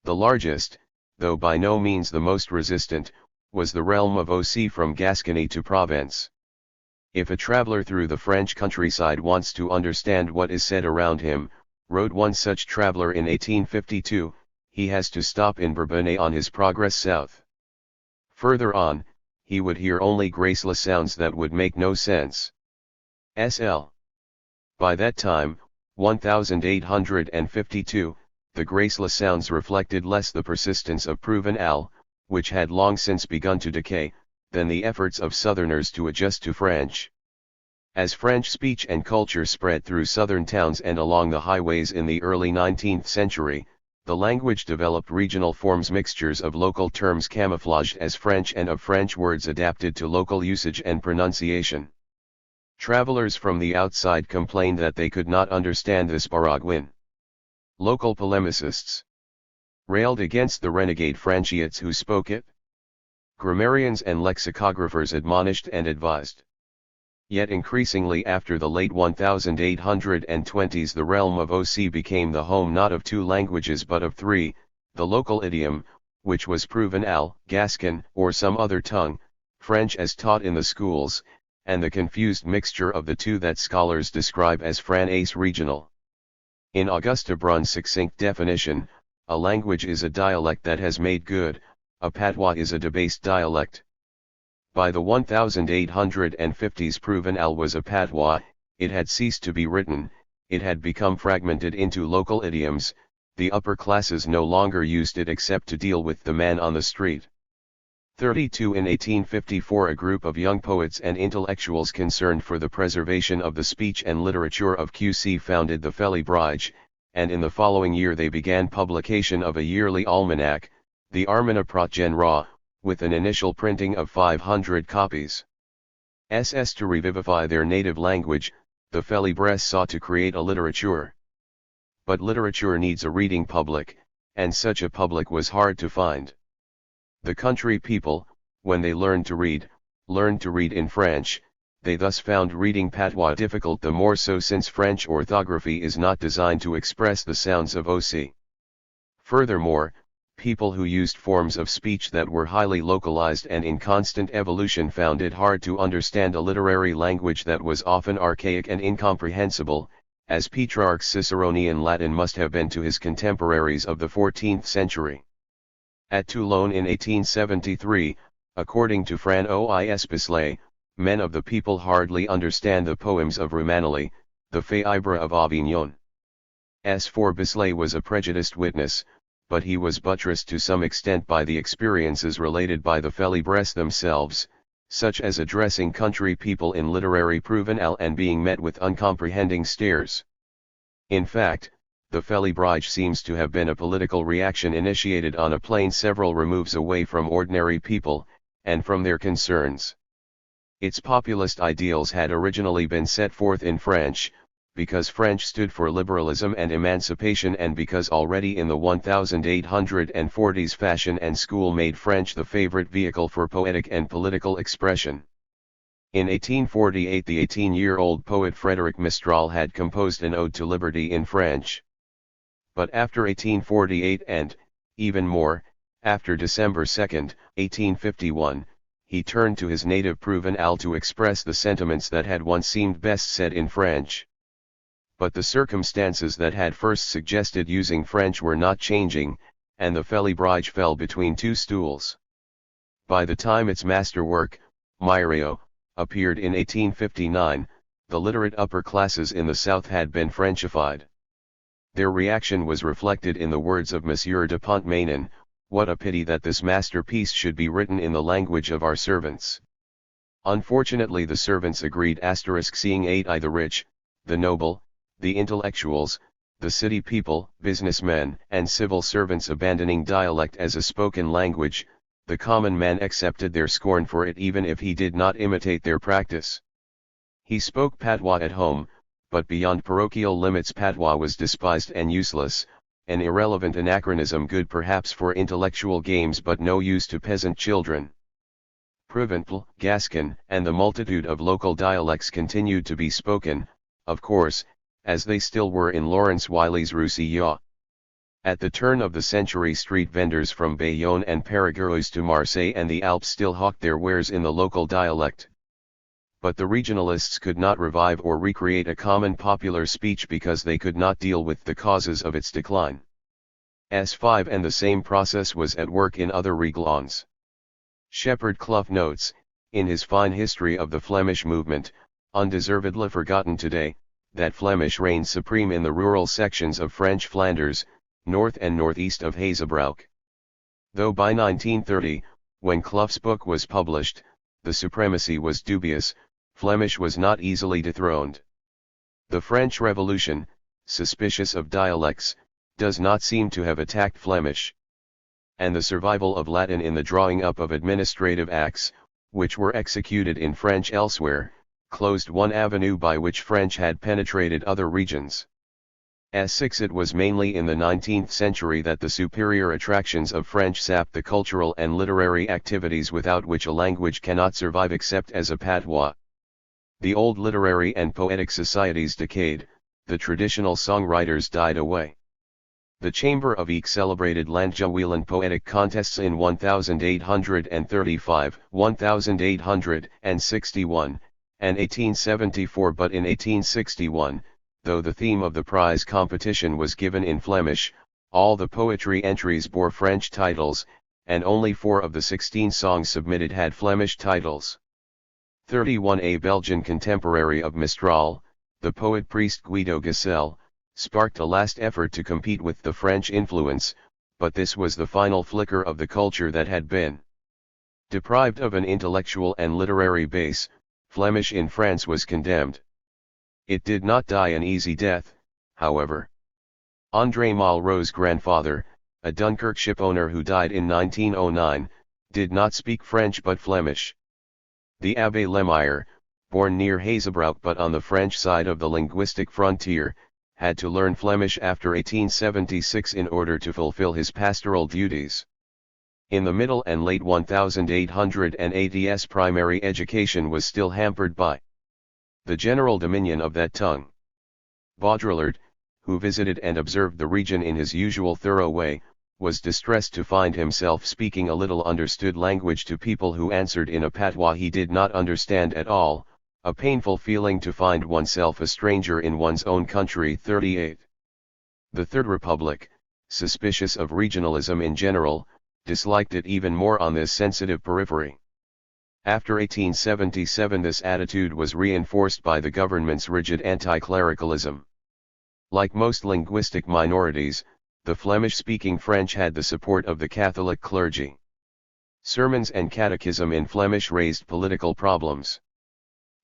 The largest, though by no means the most resistant, was the realm of Auxi from Gascony to Provence. If a traveler through the French countryside wants to understand what is said around him, wrote one such traveler in 1852, he has to stop in Bourbonnais on his progress south. Further on, he would hear only graceless sounds that would make no sense. SL. By that time, 1852, the graceless sounds reflected less the persistence of Provençal, which had long since begun to decay, than the efforts of Southerners to adjust to French. As French speech and culture spread through southern towns and along the highways in the early 19th century, the language developed regional forms, mixtures of local terms camouflaged as French and of French words adapted to local usage and pronunciation. Travelers from the outside complained that they could not understand this Paraguayan. Local polemicists railed against the renegade Franchiots who spoke it. Grammarians and lexicographers admonished and advised. Yet increasingly after the late 1820s the realm of Auxi became the home not of two languages but of three, the local idiom, which was Provençal, Gascon, or some other tongue, French as taught in the schools, and the confused mixture of the two that scholars describe as Français regional. In Auguste Brun's succinct definition, a language is a dialect that has made good, a patois is a debased dialect. By the 1850s Provençal was a patois, it had ceased to be written, it had become fragmented into local idioms, the upper classes no longer used it except to deal with the man on the street. 32 In 1854 a group of young poets and intellectuals concerned for the preservation of the speech and literature of QC founded the Félibrige, and in the following year they began publication of a yearly almanac, the Armenaprat General, with an initial printing of 500 copies. To revivify their native language, the Félibres sought to create a literature. But literature needs a reading public, and such a public was hard to find. The country people, when they learned to read in French, they thus found reading patois difficult, the more so since French orthography is not designed to express the sounds of Auxi. Furthermore, people who used forms of speech that were highly localized and in constant evolution found it hard to understand a literary language that was often archaic and incomprehensible, as Petrarch's Ciceronian Latin must have been to his contemporaries of the 14th century. At Toulon in 1873, according to François Bislay, men of the people hardly understand the poems of Romanelli, the Fèvre of Avignon. For Bislay was a prejudiced witness, but he was buttressed to some extent by the experiences related by the Félibres themselves, such as addressing country people in literary Provençal and being met with uncomprehending stares. In fact, the Félibrige seems to have been a political reaction initiated on a plane several removes away from ordinary people, and from their concerns. Its populist ideals had originally been set forth in French, because French stood for liberalism and emancipation, and because already in the 1840s fashion and school made French the favorite vehicle for poetic and political expression. In 1848 the 18-year-old poet Frédéric Mistral had composed an ode to liberty in French. But after 1848 and, even more, after December 2, 1851, he turned to his native Provençal to express the sentiments that had once seemed best said in French. But the circumstances that had first suggested using French were not changing, and the Félibrige fell between two stools. By the time its masterwork, Myrio, appeared in 1859, the literate upper classes in the South had been Frenchified. Their reaction was reflected in the words of Monsieur de Pontmain: "What a pity that this masterpiece should be written in the language of our servants." Unfortunately the servants agreed, seeing I the rich, the noble, the intellectuals, the city people, businessmen, and civil servants abandoning dialect as a spoken language, the common man accepted their scorn for it even if he did not imitate their practice. He spoke patois at home, but beyond parochial limits patois was despised and useless, an irrelevant anachronism good perhaps for intellectual games but no use to peasant children. Provençal, Gascon, and the multitude of local dialects continued to be spoken, of course, as they still were in Laurence Wiley's Roussillon. At the turn of the century street vendors from Bayonne and Périgueux to Marseille and the Alps still hawked their wares in the local dialect. But the regionalists could not revive or recreate a common popular speech because they could not deal with the causes of its decline. S5 and the same process was at work in other regions. Shepherd Clough notes, in his fine history of the Flemish movement, undeservedly forgotten today, that Flemish reigned supreme in the rural sections of French Flanders, north and northeast of Hazebrouck. Though by 1930, when Clough's book was published, the supremacy was dubious, Flemish was not easily dethroned. The French Revolution, suspicious of dialects, does not seem to have attacked Flemish. And the survival of Latin in the drawing up of administrative acts, which were executed in French elsewhere, closed one avenue by which French had penetrated other regions. S6 It was mainly in the 19th century that the superior attractions of French sapped the cultural and literary activities without which a language cannot survive except as a patois. The old literary and poetic societies decayed, the traditional songwriters died away. The Chamber of Eke celebrated Landjawielen poetic contests in 1835, 1861, and 1874, but in 1861, though the theme of the prize competition was given in Flemish, all the poetry entries bore French titles, and only 4 of the 16 songs submitted had Flemish titles. 31 A Belgian contemporary of Mistral, the poet-priest Guido Gassel, sparked a last effort to compete with the French influence, but this was the final flicker of the culture that had been deprived of an intellectual and literary base. Flemish in France was condemned. It did not die an easy death, however. André Malraux's grandfather, a Dunkirk shipowner who died in 1909, did not speak French but Flemish. The Abbé Lemire, born near Hazebrouck but on the French side of the linguistic frontier, had to learn Flemish after 1876 in order to fulfill his pastoral duties. In the middle and late 1880s primary education was still hampered by the general dominion of that tongue. Baudrillard, who visited and observed the region in his usual thorough way, was distressed to find himself speaking a little understood language to people who answered in a patois he did not understand at all, a painful feeling to find oneself a stranger in one's own country. 38. The Third Republic, suspicious of regionalism in general, disliked it even more on this sensitive periphery. After 1877 this attitude was reinforced by the government's rigid anti-clericalism. Like most linguistic minorities, the Flemish-speaking French had the support of the Catholic clergy. Sermons and catechism in Flemish raised political problems.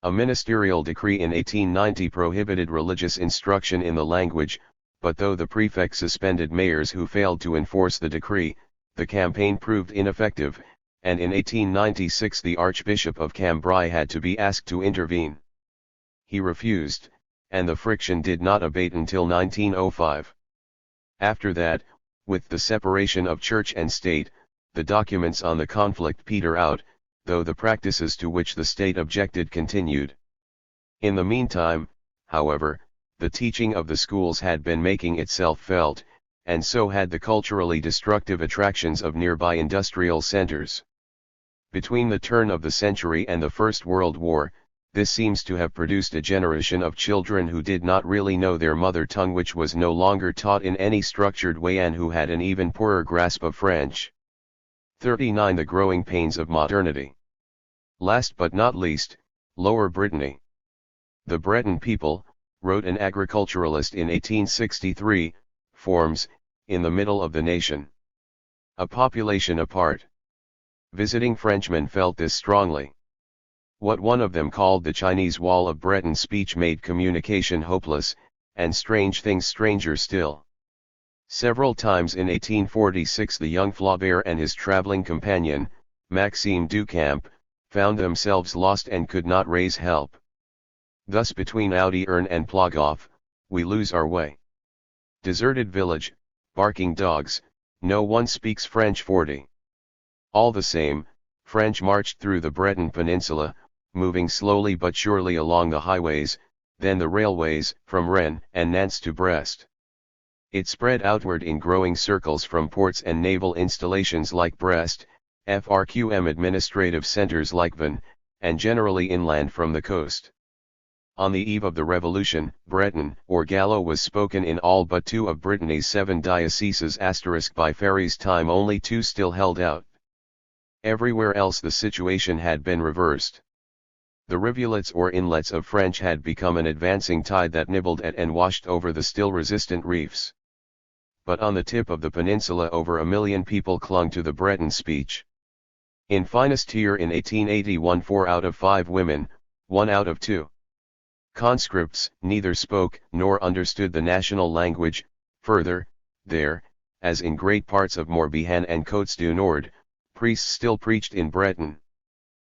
A ministerial decree in 1890 prohibited religious instruction in the language, but though the prefect suspended mayors who failed to enforce the decree, the campaign proved ineffective, and in 1896 the Archbishop of Cambrai had to be asked to intervene. He refused, and the friction did not abate until 1905. After that, with the separation of church and state, the documents on the conflict peter out, though the practices to which the state objected continued. In the meantime, however, the teaching of the schools had been making itself felt, and so had the culturally destructive attractions of nearby industrial centers. Between the turn of the century and the First World War, this seems to have produced a generation of children who did not really know their mother tongue, which was no longer taught in any structured way, and who had an even poorer grasp of French. 39. The growing pains of modernity. Last but not least, Lower Brittany. The Breton people, wrote an agriculturalist in 1863, forms, in the middle of the nation, a population apart. Visiting Frenchmen felt this strongly. What one of them called the Chinese wall of Breton speech made communication hopeless, and strange things stranger still. Several times in 1846 the young Flaubert and his traveling companion, Maxime Ducamp, found themselves lost and could not raise help. Thus between Audi-Erne and Plogoff, we lose our way. Deserted village, barking dogs, no one speaks French. 40. All the same, French marched through the Breton Peninsula, moving slowly but surely along the highways, then the railways, from Rennes and Nantes to Brest. It spread outward in growing circles from ports and naval installations like Brest, FRQM administrative centers like Vannes, and generally inland from the coast. On the eve of the Revolution, Breton, or Gallo, was spoken in all but 2 of Brittany's 7 dioceses. By Ferry's time only 2 still held out. Everywhere else the situation had been reversed. The rivulets or inlets of French had become an advancing tide that nibbled at and washed over the still resistant reefs. But on the tip of the peninsula over 1 million people clung to the Breton speech. In Finistère in 1881 4 out of 5 women, 1 out of 2 conscripts, neither spoke nor understood the national language. Further, there, as in great parts of Morbihan and Côtes du Nord, priests still preached in Breton.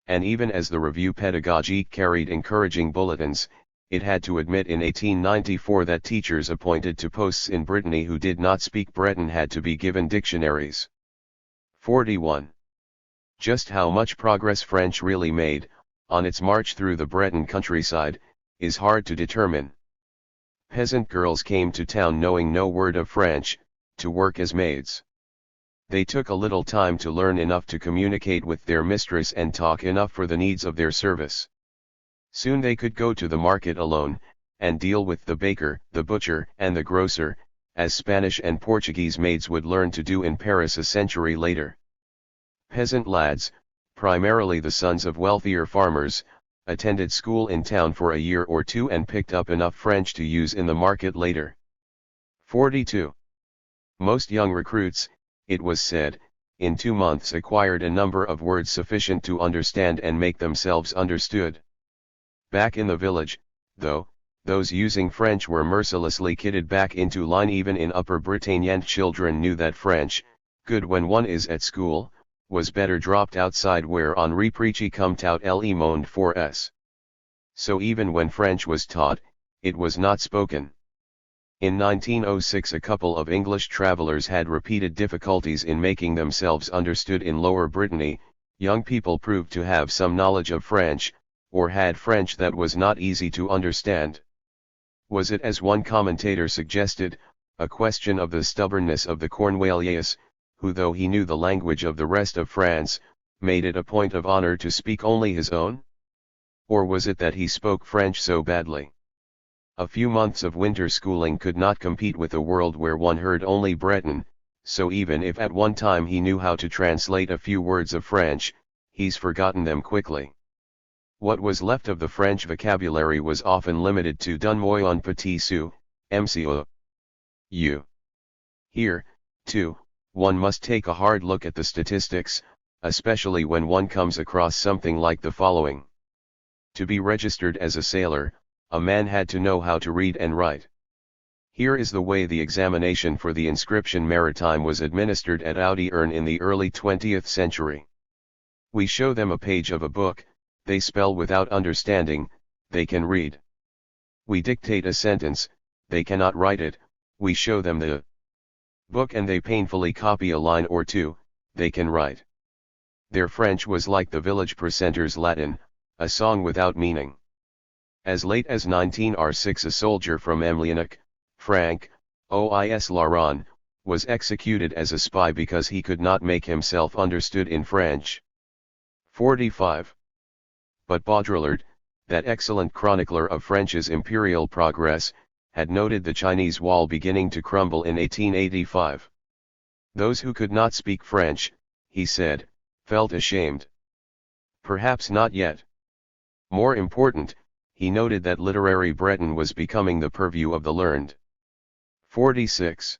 And even as the Revue Pédagogique carried encouraging bulletins, it had to admit in 1894 that teachers appointed to posts in Brittany who did not speak Breton had to be given dictionaries. 41. Just how much progress French really made, on its march through the Breton countryside, is hard to determine. Peasant girls came to town knowing no word of French, to work as maids. They took a little time to learn enough to communicate with their mistress and talk enough for the needs of their service. Soon they could go to the market alone, and deal with the baker, the butcher, and the grocer, as Spanish and Portuguese maids would learn to do in Paris a century later. Peasant lads, primarily the sons of wealthier farmers, attended school in town for a year or 2 and picked up enough French to use in the market later. 42. Most young recruits, it was said, in 2 months acquired a number of words sufficient to understand and make themselves understood. Back in the village, though, those using French were mercilessly kidded back into line. Even in Upper Bretagne children knew that French, good when one is at school, was better dropped outside where on repreachy come tout le monde for s. So even when French was taught, it was not spoken. In 1906 a couple of English travelers had repeated difficulties in making themselves understood in Lower Brittany. Young people proved to have some knowledge of French, or had French that was not easy to understand. Was it, as one commentator suggested, a question of the stubbornness of the Cornwallias, who, though he knew the language of the rest of France, made it a point of honor to speak only his own? Or was it that he spoke French so badly? A few months of winter schooling could not compete with a world where one heard only Breton, so even if at one time he knew how to translate a few words of French, he's forgotten them quickly. What was left of the French vocabulary was often limited to d'un moyen petit sou, mco. Here, too, one must take a hard look at the statistics, especially when one comes across something like the following. To be registered as a sailor, a man had to know how to read and write. Here is the way the examination for the inscription maritime was administered at Audi-Erne in the early 20th century. We show them a page of a book, they spell without understanding, they can read. We dictate a sentence, they cannot write it, we show them the book and they painfully copy a line or 2, they can write. Their French was like the village precentor's Latin, a song without meaning. As late as 1906 a soldier from Emlianac, Frank, OIS Laron, was executed as a spy because he could not make himself understood in French. 45. But Baudrillard, that excellent chronicler of French's imperial progress, had noted the Chinese wall beginning to crumble in 1885. Those who could not speak French, he said, felt ashamed. Perhaps not yet. More important, he noted that literary Breton was becoming the purview of the learned. 46.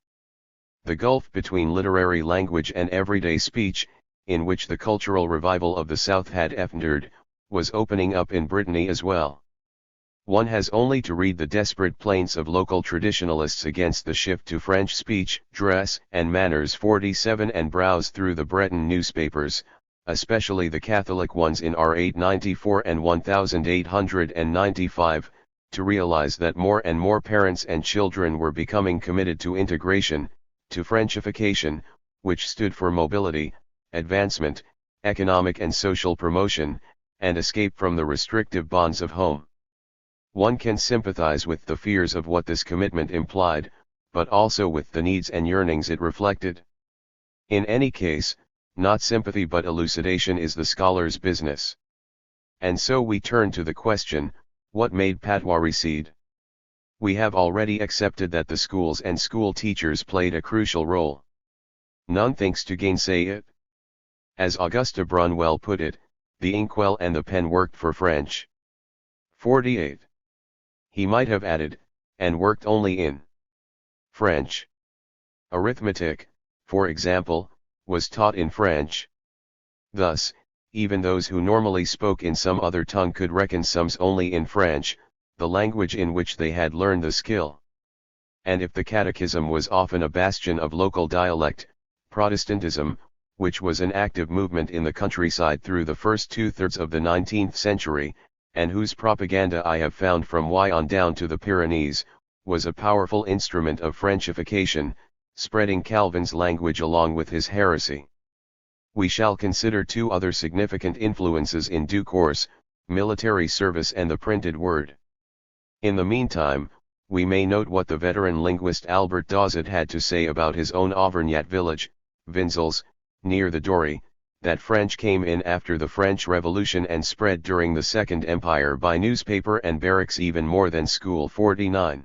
The gulf between literary language and everyday speech, in which the cultural revival of the South had entered, was opening up in Brittany as well. One has only to read the desperate plaints of local traditionalists against the shift to French speech, dress, and manners 47 and browse through the Breton newspapers, especially the Catholic ones in R894 and 1895, to realize that more and more parents and children were becoming committed to integration, to Frenchification, which stood for mobility, advancement, economic and social promotion, and escape from the restrictive bonds of home. One can sympathize with the fears of what this commitment implied, but also with the needs and yearnings it reflected. In any case, not sympathy but elucidation is the scholar's business. And so we turn to the question, what made patois recede? We have already accepted that the schools and school teachers played a crucial role. None thinks to gainsay it. As Auguste Brunwell put it, the inkwell and the pen worked for French. 48. He might have added, and worked only in French. Arithmetic, for example, was taught in French. Thus, even those who normally spoke in some other tongue could reckon sums only in French, the language in which they had learned the skill. And if the catechism was often a bastion of local dialect, Protestantism, which was an active movement in the countryside through the first two-thirds of the 19th century, and whose propaganda I have found from Y on down to the Pyrenees, was a powerful instrument of Frenchification, spreading Calvin's language along with his heresy. We shall consider two other significant influences in due course, military service and the printed word. In the meantime, we may note what the veteran linguist Albert Dawsett had to say about his own Auvergnat village, Vinzels, near the Dory, that French came in after the French Revolution and spread during the Second Empire by newspaper and barracks even more than school. 49.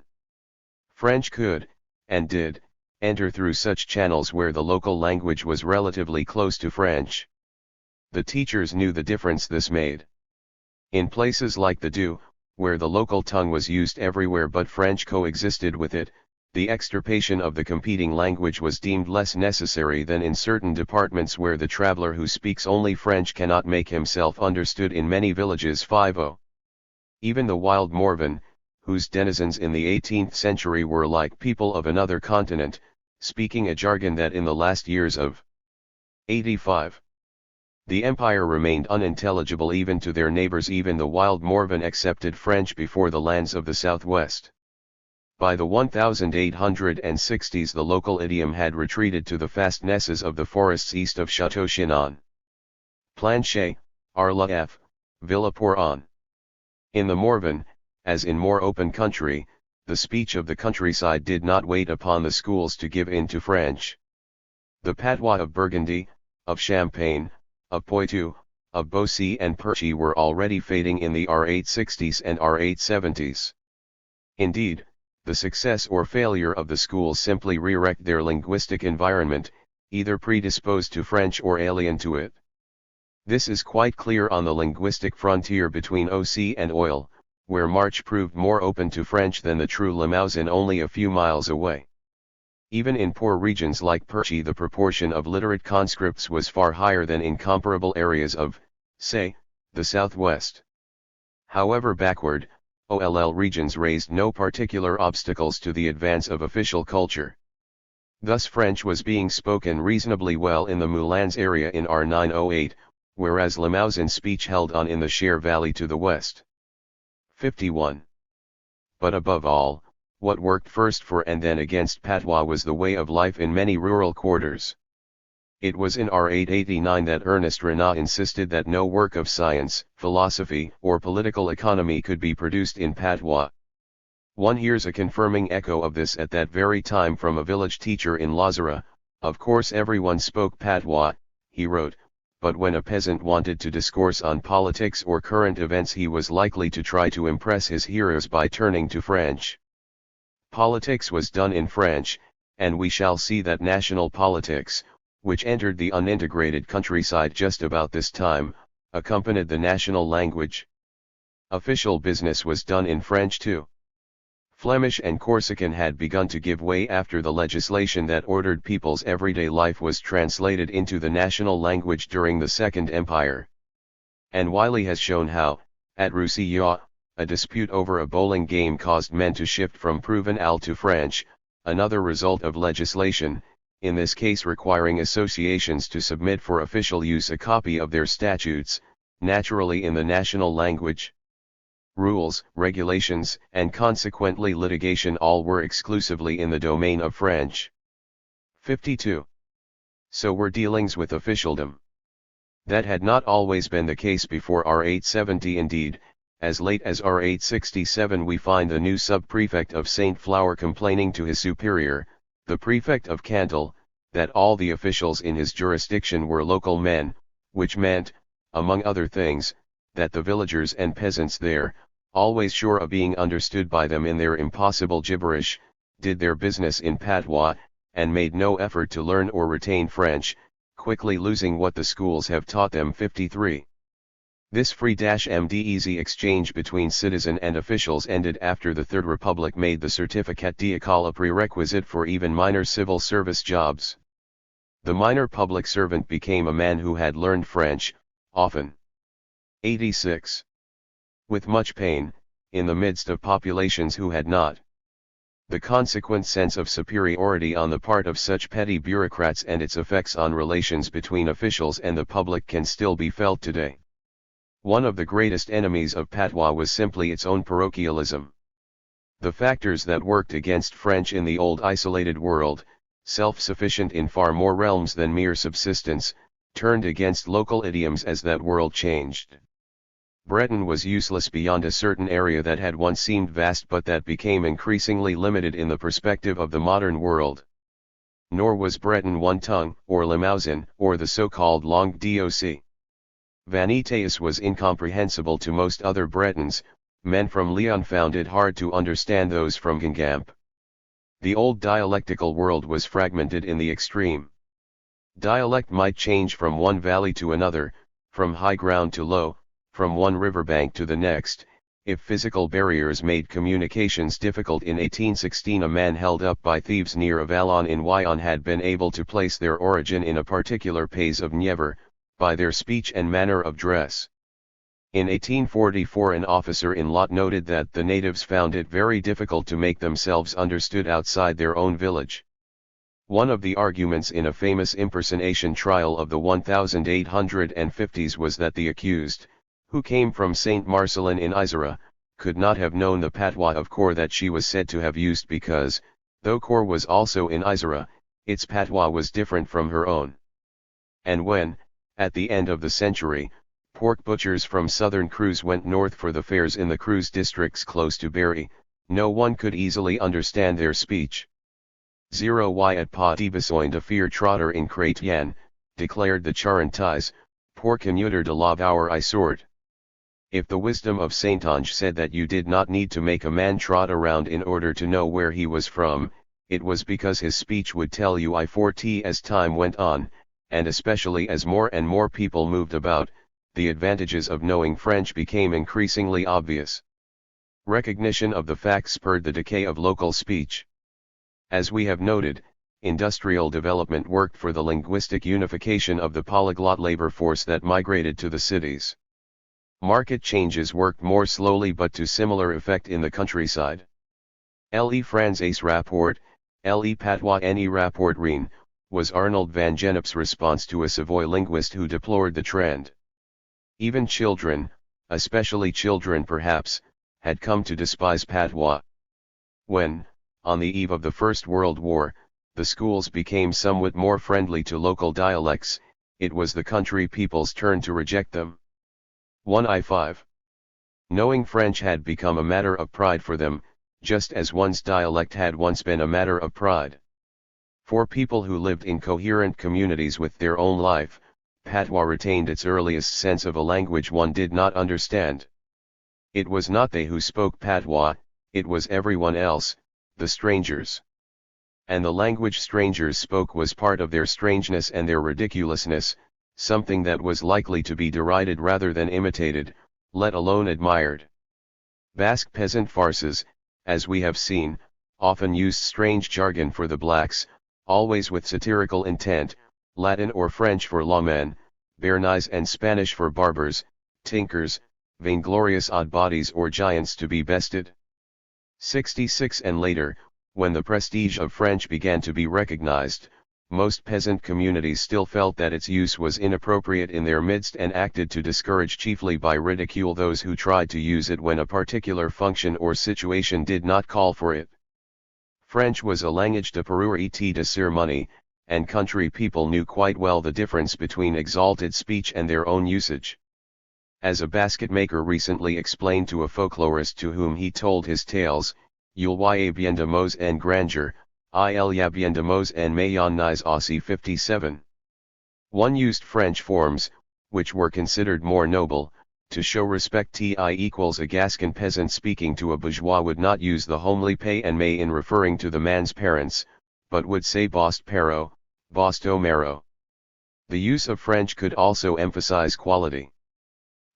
French could, and did, enter through such channels where the local language was relatively close to French. The teachers knew the difference this made. In places like the Doubs, where the local tongue was used everywhere but French coexisted with it, the extirpation of the competing language was deemed less necessary than in certain departments where the traveler who speaks only French cannot make himself understood in many villages. 50. Even the wild Morvan, whose denizens in the 18th century were like people of another continent, speaking a jargon that in the last years of 85. The empire remained unintelligible even to their neighbors. Even the wild Morvan accepted French before the lands of the southwest. By the 1860s the local idiom had retreated to the fastnesses of the forests east of Château Chinon. Planchet, Arles F, Villa-pour-on. In the Morvan, as in more open country, the speech of the countryside did not wait upon the schools to give in to French. The patois of Burgundy, of Champagne, of Poitou, of Beaussy and Perchy were already fading in the R860s and R870s. Indeed, the success or failure of the schools simply re-wrecked their linguistic environment, either predisposed to French or alien to it. This is quite clear on the linguistic frontier between Auxi and Oil, where March proved more open to French than the true Limousin only a few miles away. Even in poor regions like Perchy the proportion of literate conscripts was far higher than in comparable areas of, say, the southwest. However backward, OLL regions raised no particular obstacles to the advance of official culture. Thus French was being spoken reasonably well in the Moulins area in R908, whereas Limousin speech held on in the Cher Valley to the west. 51. But above all, what worked first for and then against patois was the way of life in many rural quarters. It was in R889 that Ernest Renan insisted that no work of science, philosophy, or political economy could be produced in patois. One hears a confirming echo of this at that very time from a village teacher in Lozera. Of course everyone spoke patois, he wrote, but when a peasant wanted to discourse on politics or current events he was likely to try to impress his hearers by turning to French. Politics was done in French, and we shall see that national politics, which entered the unintegrated countryside just about this time, accompanied the national language. Official business was done in French too. Flemish and Corsican had begun to give way after the legislation that ordered people's everyday life was translated into the national language during the Second Empire. And Wiley has shown how, at Roussillon, a dispute over a bowling game caused men to shift from Provençal to French, another result of legislation, in this case requiring associations to submit for official use a copy of their statutes, naturally in the national language. Rules, regulations, and consequently litigation all were exclusively in the domain of French. 52. So were dealings with officialdom. That had not always been the case before R870. Indeed, as late as R867 we find the new sub-prefect of St. Flour complaining to his superior, the prefect of Cantal, that all the officials in his jurisdiction were local men, which meant, among other things, that the villagers and peasants there, always sure of being understood by them in their impossible gibberish, did their business in patois, and made no effort to learn or retain French, quickly losing what the schools have taught them. 53. This free-easy exchange between citizen and officials ended after the Third Republic made the certificat d'école a prerequisite for even minor civil service jobs. The minor public servant became a man who had learned French, often. 86. With much pain, in the midst of populations who had not. The consequent sense of superiority on the part of such petty bureaucrats and its effects on relations between officials and the public can still be felt today. One of the greatest enemies of patois was simply its own parochialism. The factors that worked against French in the old isolated world, self-sufficient in far more realms than mere subsistence, turned against local idioms as that world changed. Breton was useless beyond a certain area that had once seemed vast but that became increasingly limited in the perspective of the modern world. Nor was Breton one tongue, or Limousin, or the so-called langue d'oc. Vanitas was incomprehensible to most other Bretons. Men from Lyon found it hard to understand those from Guingamp. The old dialectical world was fragmented in the extreme. Dialect might change from one valley to another, from high ground to low, from one riverbank to the next. If physical barriers made communications difficult in 1816, a man held up by thieves near Avallon in Wyon had been able to place their origin in a particular pays of Nievre, by their speech and manner of dress. In 1844 an officer in Lot noted that the natives found it very difficult to make themselves understood outside their own village. One of the arguments in a famous impersonation trial of the 1850s was that the accused, who came from St. Marcellin in Isera, could not have known the patois of Cor that she was said to have used because, though Cor was also in Isera, its patois was different from her own. And when, at the end of the century, pork butchers from southern Creuse went north for the fairs in the Creuse districts close to Berry, no one could easily understand their speech. 0 at pas de besoin de faire trotter in chrétien, declared the Charentais, pour commuter de la vour I sort. If the wisdom of Saintonge said that you did not need to make a man trot around in order to know where he was from, it was because his speech would tell you I forty as time went on, and especially as more and more people moved about, the advantages of knowing French became increasingly obvious. Recognition of the fact spurred the decay of local speech. As we have noted, industrial development worked for the linguistic unification of the polyglot labor force that migrated to the cities. Market changes worked more slowly but to similar effect in the countryside. Le Français rapport, le patois ne rapport rien, was Arnold van Gennep's response to a Savoy linguist who deplored the trend. Even children, especially children perhaps, had come to despise patois. When, on the eve of the First World War, the schools became somewhat more friendly to local dialects, it was the country people's turn to reject them. 1I5. Knowing French had become a matter of pride for them, just as one's dialect had once been a matter of pride. For people who lived in coherent communities with their own life, patois retained its earliest sense of a language one did not understand. It was not they who spoke patois, it was everyone else, the strangers. and the language strangers spoke was part of their strangeness and their ridiculousness, something that was likely to be derided rather than imitated, let alone admired. Basque peasant farces, as we have seen, often used strange jargon for the blacks, always with satirical intent, Latin or French for lawmen, Béarnais and Spanish for barbers, tinkers, vainglorious odd bodies or giants to be bested. 66 and later, when the prestige of French began to be recognized, most peasant communities still felt that its use was inappropriate in their midst and acted to discourage chiefly by ridicule those who tried to use it when a particular function or situation did not call for it. French was a language de parure et de cérémonie, and country people knew quite well the difference between exalted speech and their own usage. As a basket maker recently explained to a folklorist to whom he told his tales, il y a bien de mots en grandeur, il y a bien de mots en mayonnaise aussi 57. One used French forms, which were considered more noble, to show respect. Ti equals a Gascon peasant speaking to a bourgeois would not use the homely pay and may in referring to the man's parents, but would say bost pero, bosto mero. The use of French could also emphasize quality.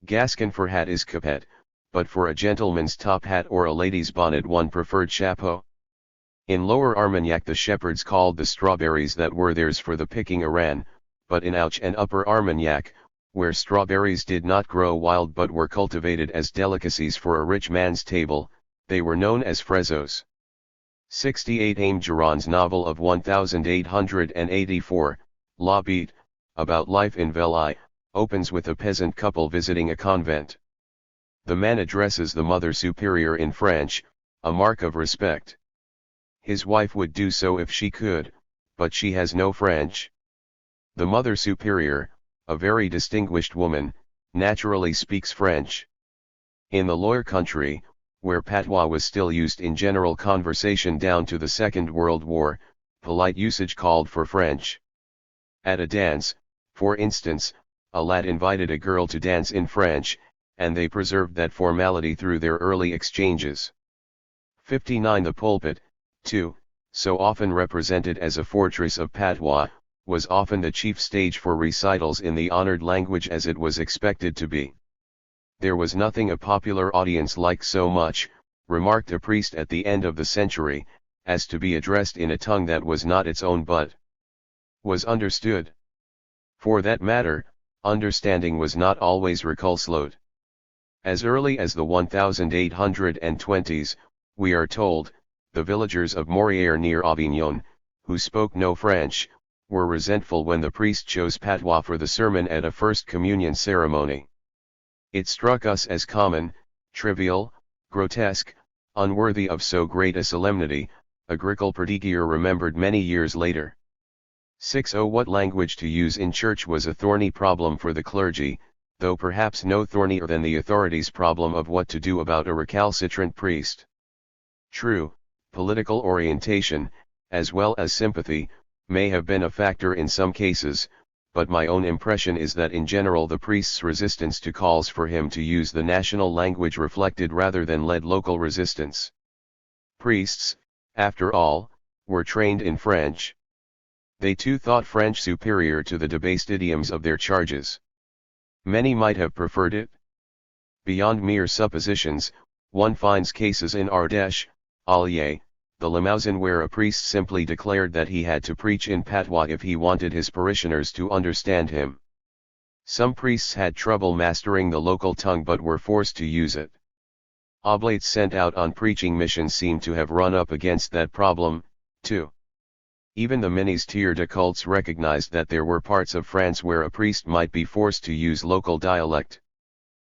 Gascon for hat is capet, but for a gentleman's top hat or a lady's bonnet one preferred chapeau. In Lower Armagnac the shepherds called the strawberries that were theirs for the picking aran, but in Auch and Upper Armagnac, where strawberries did not grow wild but were cultivated as delicacies for a rich man's table, they were known as frezos. 68 Aime Giron's novel of 1884, La Bête, about life in Velay, opens with a peasant couple visiting a convent. The man addresses the Mother Superior in French, a mark of respect. His wife would do so if she could, but she has no French. The Mother Superior, a very distinguished woman, naturally speaks French. In the Loire country, where patois was still used in general conversation down to the Second World War, polite usage called for French. At a dance, for instance, a lad invited a girl to dance in French, and they preserved that formality through their early exchanges. 59 The pulpit, too, so often represented as a fortress of patois, was often the chief stage for recitals in the honored language as it was expected to be. There was nothing a popular audience liked so much, remarked a priest at the end of the century, as to be addressed in a tongue that was not its own but was understood. For that matter, understanding was not always reculsloed. As early as the 1820s, we are told, the villagers of Morières near Avignon, who spoke no French, were resentful when the priest chose patois for the sermon at a First Communion ceremony. It struck us as common, trivial, grotesque, unworthy of so great a solemnity, Agricole Perdiguier remembered many years later. 60 What language to use in church was a thorny problem for the clergy, though perhaps no thornier than the authorities' problem of what to do about a recalcitrant priest. True, political orientation, as well as sympathy, may have been a factor in some cases, but my own impression is that in general the priest's resistance to calls for him to use the national language reflected rather than led local resistance. Priests, after all, were trained in French. They too thought French superior to the debased idioms of their charges. Many might have preferred it. Beyond mere suppositions, one finds cases in Ardèche, Allier, the Limousin where a priest simply declared that he had to preach in patois if he wanted his parishioners to understand him. Some priests had trouble mastering the local tongue but were forced to use it. Oblates sent out on preaching missions seem to have run up against that problem, too. Even the ministères de cultes recognized that there were parts of France where a priest might be forced to use local dialect.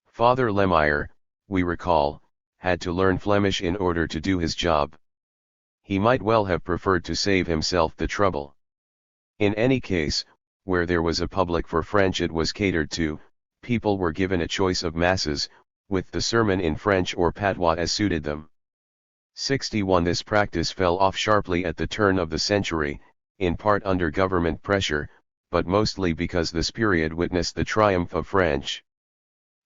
Father Lemire, we recall, had to learn Flemish in order to do his job. He might well have preferred to save himself the trouble. In any case, where there was a public for French it was catered to, people were given a choice of masses, with the sermon in French or patois as suited them. 61 This practice fell off sharply at the turn of the century, in part under government pressure, but mostly because this period witnessed the triumph of French.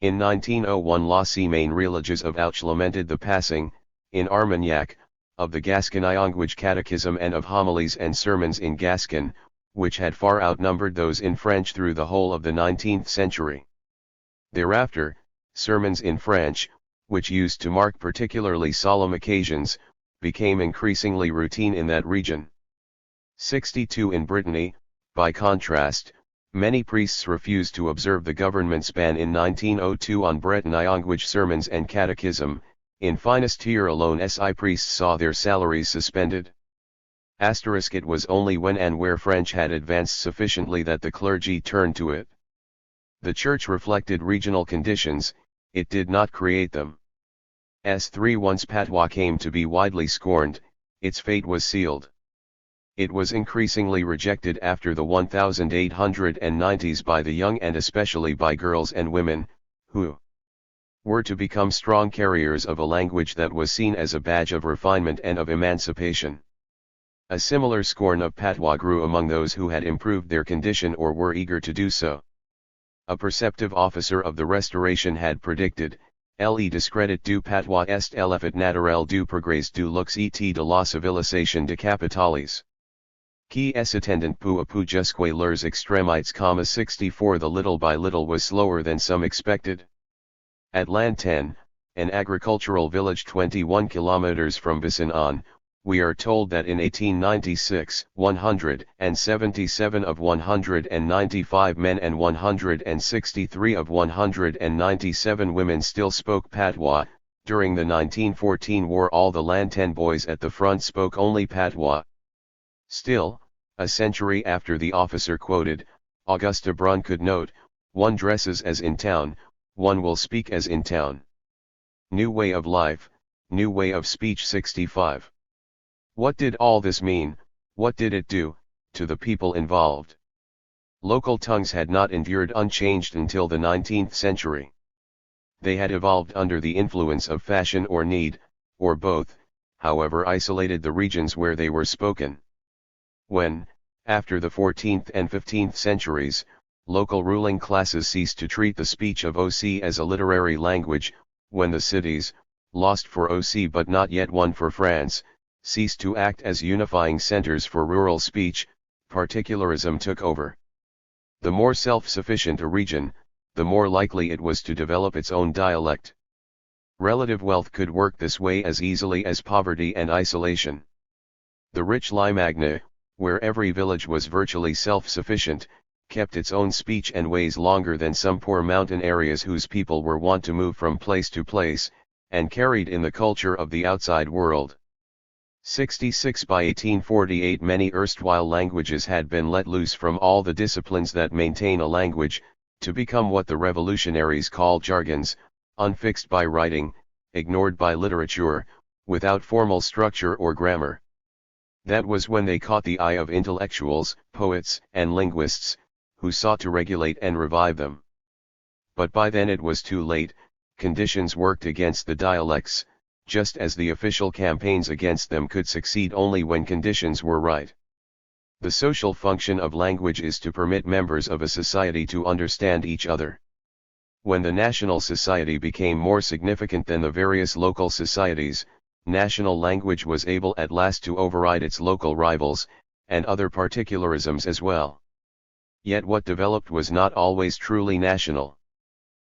In 1901 La Semaine Religieuse of Auch lamented the passing, in Armagnac, of the Gascon-language catechism and of homilies and sermons in Gascon, which had far outnumbered those in French through the whole of the 19th century. Thereafter, sermons in French, which used to mark particularly solemn occasions, became increasingly routine in that region. 62 In Brittany, by contrast, many priests refused to observe the government's ban in 1902 on Breton-language sermons and catechism. In Finistère alone SI priests saw their salaries suspended. It was only when and where French had advanced sufficiently that the clergy turned to it. The Church reflected regional conditions, it did not create them. Once patois came to be widely scorned, its fate was sealed. It was increasingly rejected after the 1890s by the young and especially by girls and women, who were to become strong carriers of a language that was seen as a badge of refinement and of emancipation. A similar scorn of patois grew among those who had improved their condition or were eager to do so. A perceptive officer of the Restoration had predicted, le discredit du patois est l'effet naturel du progrès du luxe et de la civilisation de capitales. Qui est attendant peu à peu jusque leurs extremités, 64 The little by little was slower than some expected. At Lantin, an agricultural village 21 kilometers from Besançon, we are told that in 1896, 177 of 195 men and 163 of 197 women still spoke patois. During the 1914 war all the Lantin boys at the front spoke only patois. Still, a century after the officer quoted, Augusta Brun could note, one dresses as in town, one will speak as in town. New way of life, new way of speech. 65. What did all this mean, what did it do, to the people involved? Local tongues had not endured unchanged until the 19th century. They had evolved under the influence of fashion or need, or both, however isolated the regions where they were spoken. When, after the 14th and 15th centuries, local ruling classes ceased to treat the speech of OC as a literary language, when the cities, lost for OC but not yet won for France, ceased to act as unifying centers for rural speech, particularism took over. The more self-sufficient a region, the more likely it was to develop its own dialect. Relative wealth could work this way as easily as poverty and isolation. The rich Limagne, where every village was virtually self-sufficient, kept its own speech and ways longer than some poor mountain areas whose people were wont to move from place to place, and carried in the culture of the outside world. 66 By 1848 many erstwhile languages had been let loose from all the disciplines that maintain a language, to become what the revolutionaries called jargons, unfixed by writing, ignored by literature, without formal structure or grammar. That was when they caught the eye of intellectuals, poets, and linguists, who sought to regulate and revive them. But by then it was too late, conditions worked against the dialects, just as the official campaigns against them could succeed only when conditions were right. The social function of language is to permit members of a society to understand each other. When the national society became more significant than the various local societies, national language was able at last to override its local rivals, and other particularisms as well. Yet what developed was not always truly national.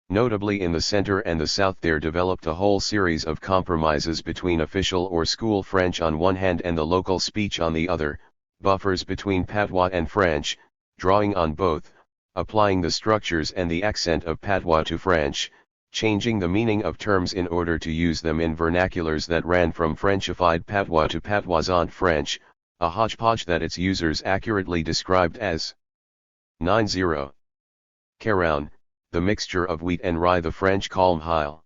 Notably in the center and the south there developed a whole series of compromises between official or school French on one hand and the local speech on the other, buffers between patois and French, drawing on both, applying the structures and the accent of patois to French, changing the meaning of terms in order to use them in vernaculars that ran from Frenchified patois to patoisant French, a hodgepodge that its users accurately described as 90. Caroune, the mixture of wheat and rye the French call m'hile.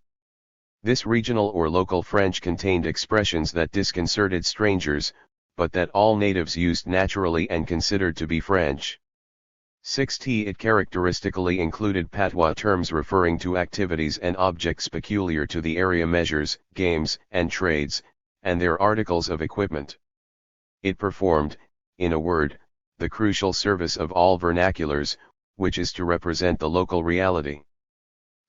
This regional or local French contained expressions that disconcerted strangers, but that all natives used naturally and considered to be French. 60 It characteristically included patois terms referring to activities and objects peculiar to the area, measures, games, and trades, and their articles of equipment. It performed, in a word, the crucial service of all vernaculars, which is to represent the local reality.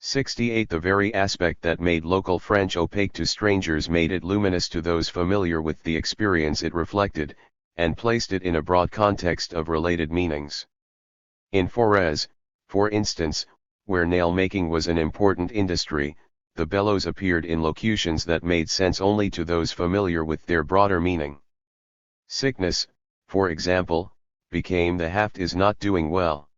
68 The very aspect that made local French opaque to strangers made it luminous to those familiar with the experience it reflected, and placed it in a broad context of related meanings. In Forez, for instance, where nail-making was an important industry, the bellows appeared in locutions that made sense only to those familiar with their broader meaning. Sickness, for example, became the haft is not doing well.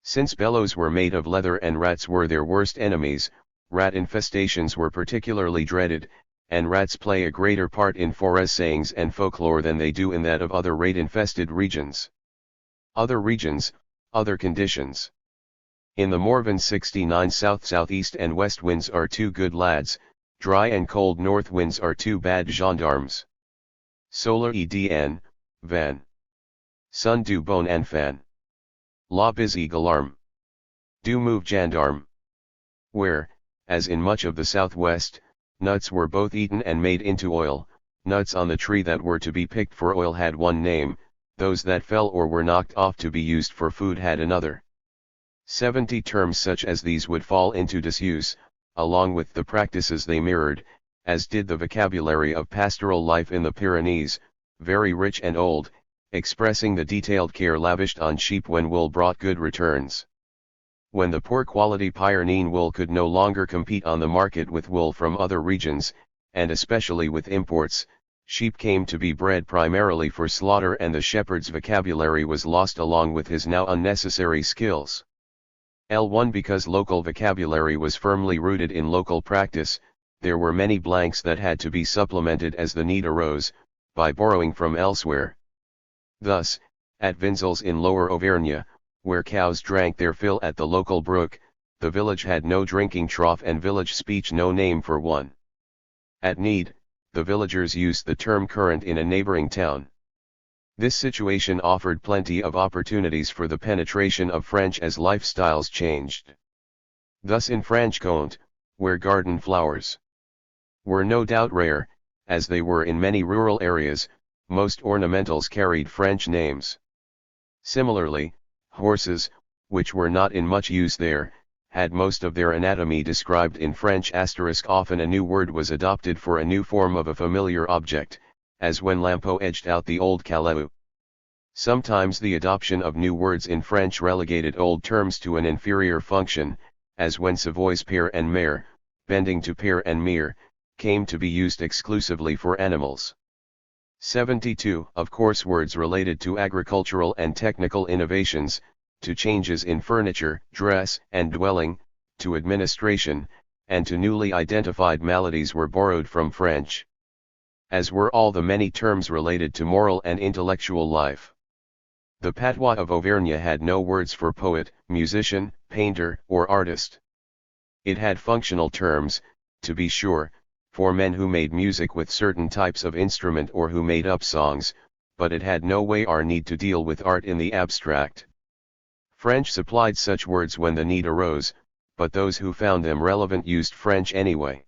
Since bellows were made of leather and rats were their worst enemies, rat infestations were particularly dreaded, and rats play a greater part in Forez sayings and folklore than they do in that of other rat-infested regions. Other regions, other conditions. In the Morvan 69 south-southeast and west winds are two good lads, dry and cold north winds are two bad gendarmes. Solar edn, van. Sun du bon enfant. La busy galarme. Du move gendarme. Where, as in much of the southwest, nuts were both eaten and made into oil, nuts on the tree that were to be picked for oil had one name, those that fell or were knocked off to be used for food had another. 70 terms such as these would fall into disuse, along with the practices they mirrored, as did the vocabulary of pastoral life in the Pyrenees, very rich and old, expressing the detailed care lavished on sheep when wool brought good returns. When the poor quality Pyrenean wool could no longer compete on the market with wool from other regions, and especially with imports, sheep came to be bred primarily for slaughter and the shepherd's vocabulary was lost along with his now unnecessary skills. L1 Because local vocabulary was firmly rooted in local practice, there were many blanks that had to be supplemented as the need arose, by borrowing from elsewhere. Thus, at Vinzels in Lower Auvergne, where cows drank their fill at the local brook, the village had no drinking trough and village speech no name for one. At need, the villagers used the term current in a neighboring town. This situation offered plenty of opportunities for the penetration of French as lifestyles changed. Thus in Franche-Comté, where garden flowers were no doubt rare, as they were in many rural areas, most ornamentals carried French names. Similarly, horses, which were not in much use there, had most of their anatomy described in French. Often a new word was adopted for a new form of a familiar object, as when Lampeau edged out the old caleu. Sometimes the adoption of new words in French relegated old terms to an inferior function, as when Savoy's père and mère, bending to père and mère, came to be used exclusively for animals. 72 Of course words related to agricultural and technical innovations, to changes in furniture, dress, and dwelling, to administration, and to newly identified maladies were borrowed from French. As were all the many terms related to moral and intellectual life. The patois of Auvergne had no words for poet, musician, painter, or artist. It had functional terms, to be sure, for men who made music with certain types of instrument or who made up songs, but it had no way or need to deal with art in the abstract. French supplied such words when the need arose, but those who found them relevant used French anyway.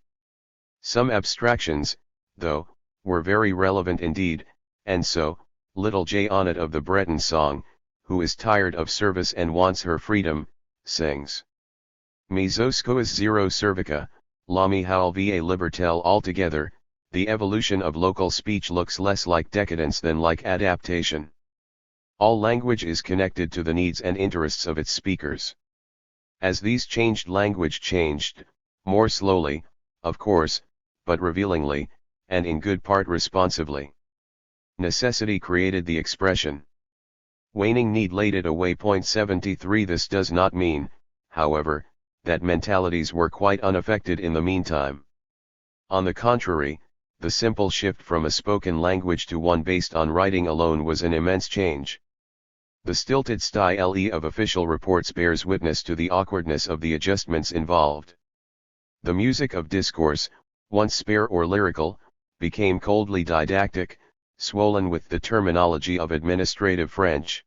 Some abstractions, though, were very relevant indeed, and so, little Janet of the Breton song, who is tired of service and wants her freedom, sings. Mes oscoas zero cervica, la mi halva libertel. Altogether, the evolution of local speech looks less like decadence than like adaptation. All language is connected to the needs and interests of its speakers. As these changed, language changed, more slowly, of course, but revealingly, and in good part responsively. Necessity created the expression. Waning need laid it away. 73 This does not mean, however, that mentalities were quite unaffected in the meantime. On the contrary, the simple shift from a spoken language to one based on writing alone was an immense change. The stilted style of official reports bears witness to the awkwardness of the adjustments involved. The music of discourse, once spare or lyrical, became coldly didactic, swollen with the terminology of administrative French.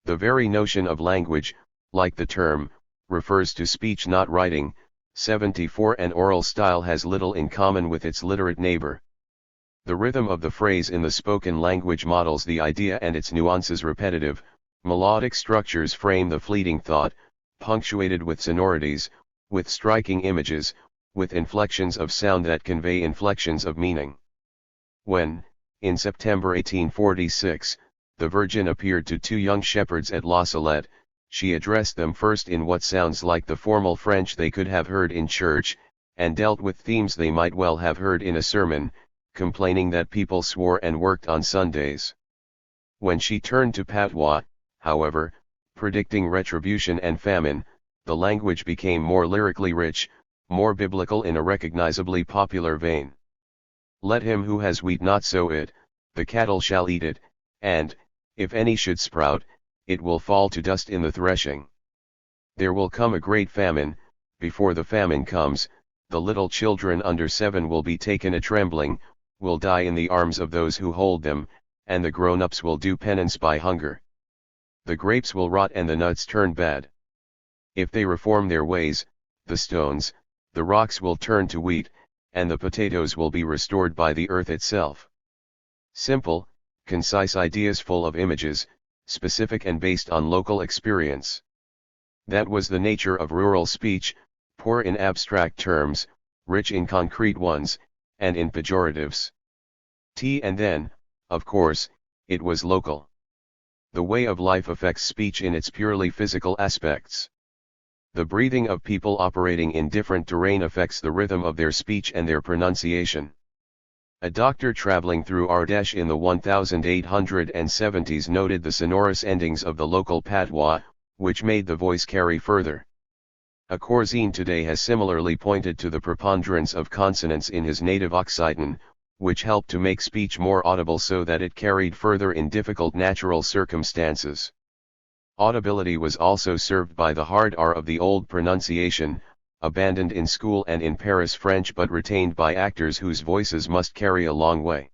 The very notion of language, like the term, refers to speech not writing. 74 An oral style has little in common with its literate neighbor. The rhythm of the phrase in the spoken language models the idea and its nuances repetitive, melodic structures frame the fleeting thought, punctuated with sonorities, with striking images, with inflections of sound that convey inflections of meaning. When, in September 1846, the Virgin appeared to two young shepherds at La Salette, she addressed them first in what sounds like the formal French they could have heard in church, and dealt with themes they might well have heard in a sermon, complaining that people swore and worked on Sundays. When she turned to patois, however, predicting retribution and famine, the language became more lyrically rich, more biblical in a recognizably popular vein. Let him who has wheat not sow it, the cattle shall eat it, and, if any should sprout, it will fall to dust in the threshing. There will come a great famine. Before the famine comes, the little children under 7 will be taken a trembling, will die in the arms of those who hold them, and the grown-ups will do penance by hunger. The grapes will rot and the nuts turn bad. If they reform their ways, the stones, the rocks will turn to wheat, and the potatoes will be restored by the earth itself. Simple, concise ideas full of images, specific and based on local experience. That was the nature of rural speech, poor in abstract terms, rich in concrete ones, and in pejoratives. And then, of course, it was local. The way of life affects speech in its purely physical aspects. The breathing of people operating in different terrain affects the rhythm of their speech and their pronunciation. A doctor traveling through Ardèche in the 1870s noted the sonorous endings of the local patois, which made the voice carry further. A Corzine today has similarly pointed to the preponderance of consonants in his native Occitan, which helped to make speech more audible so that it carried further in difficult natural circumstances. Audibility was also served by the hard R of the old pronunciation, abandoned in school and in Paris French but retained by actors whose voices must carry a long way.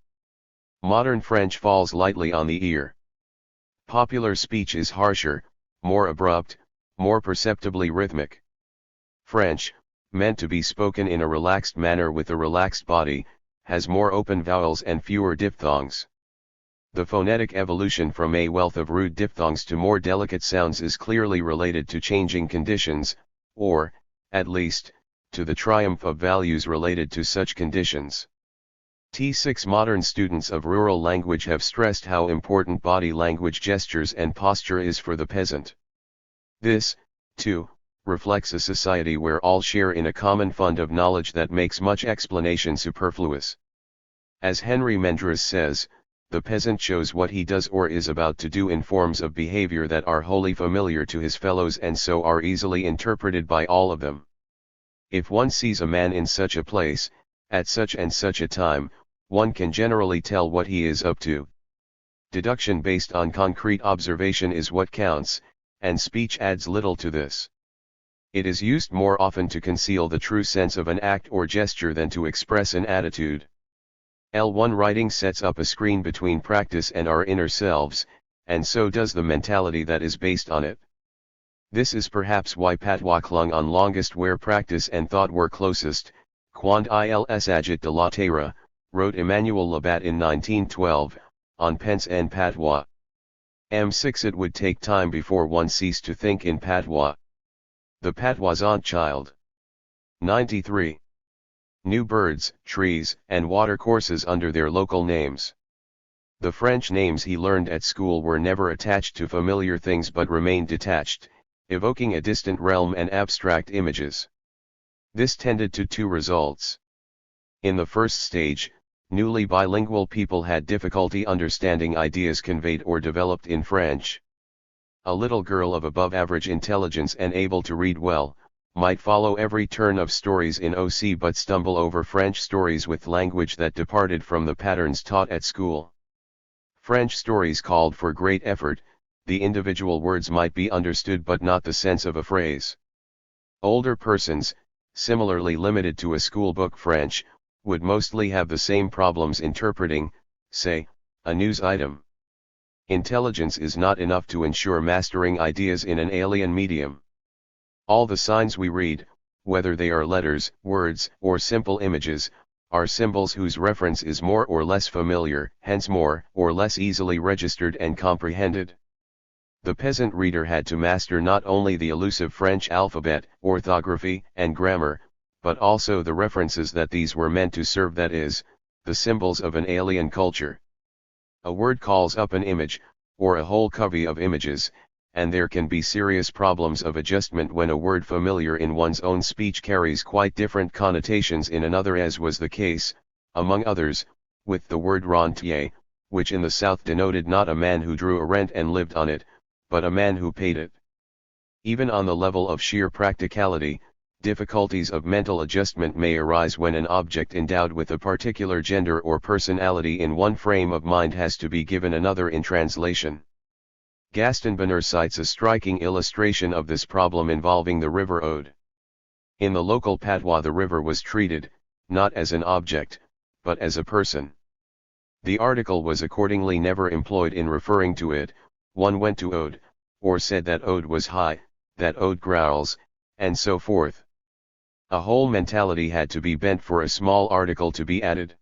Modern French falls lightly on the ear. Popular speech is harsher, more abrupt, more perceptibly rhythmic. French, meant to be spoken in a relaxed manner with a relaxed body, has more open vowels and fewer diphthongs. The phonetic evolution from a wealth of rude diphthongs to more delicate sounds is clearly related to changing conditions, or, at least, to the triumph of values related to such conditions. T6 Modern students of rural language have stressed how important body language gestures and posture is for the peasant. This, too, reflects a society where all share in a common fund of knowledge that makes much explanation superfluous. As Henry Mendres says, the peasant shows what he does or is about to do in forms of behavior that are wholly familiar to his fellows and so are easily interpreted by all of them. If one sees a man in such a place, at such and such a time, one can generally tell what he is up to. Deduction based on concrete observation is what counts, and speech adds little to this. It is used more often to conceal the true sense of an act or gesture than to express an attitude. L1 writing sets up a screen between practice and our inner selves, and so does the mentality that is based on it. This is perhaps why patois clung on longest where practice and thought were closest. Quand il s'agit de la terre, wrote Emmanuel Labat in 1912, on pense en patois. M6 It would take time before one ceased to think in patois. The patoisant child. 93. New birds, trees, and watercourses under their local names. The French names he learned at school were never attached to familiar things but remained detached, evoking a distant realm and abstract images. This tended to two results. In the first stage, newly bilingual people had difficulty understanding ideas conveyed or developed in French. A little girl of above-average intelligence and able to read well, might follow every turn of stories in OC but stumble over French stories with language that departed from the patterns taught at school. French stories called for great effort, the individual words might be understood but not the sense of a phrase. Older persons, similarly limited to a schoolbook French, would mostly have the same problems interpreting, say, a news item. Intelligence is not enough to ensure mastering ideas in an alien medium. All the signs we read, whether they are letters, words, or simple images, are symbols whose reference is more or less familiar, hence more or less easily registered and comprehended. The peasant reader had to master not only the elusive French alphabet, orthography, and grammar, but also the references that these were meant to serve, that is, the symbols of an alien culture. A word calls up an image, or a whole covey of images, and there can be serious problems of adjustment when a word familiar in one's own speech carries quite different connotations in another, as was the case, among others, with the word rentier, which in the South denoted not a man who drew a rent and lived on it, but a man who paid it. Even on the level of sheer practicality, difficulties of mental adjustment may arise when an object endowed with a particular gender or personality in one frame of mind has to be given another in translation. Gaston Bonner cites a striking illustration of this problem involving the river Aude. In the local patois, the river was treated, not as an object, but as a person. The article was accordingly never employed in referring to it. One went to Aude, or said that Aude was high, that Aude growls, and so forth. A whole mentality had to be bent for a small article to be added.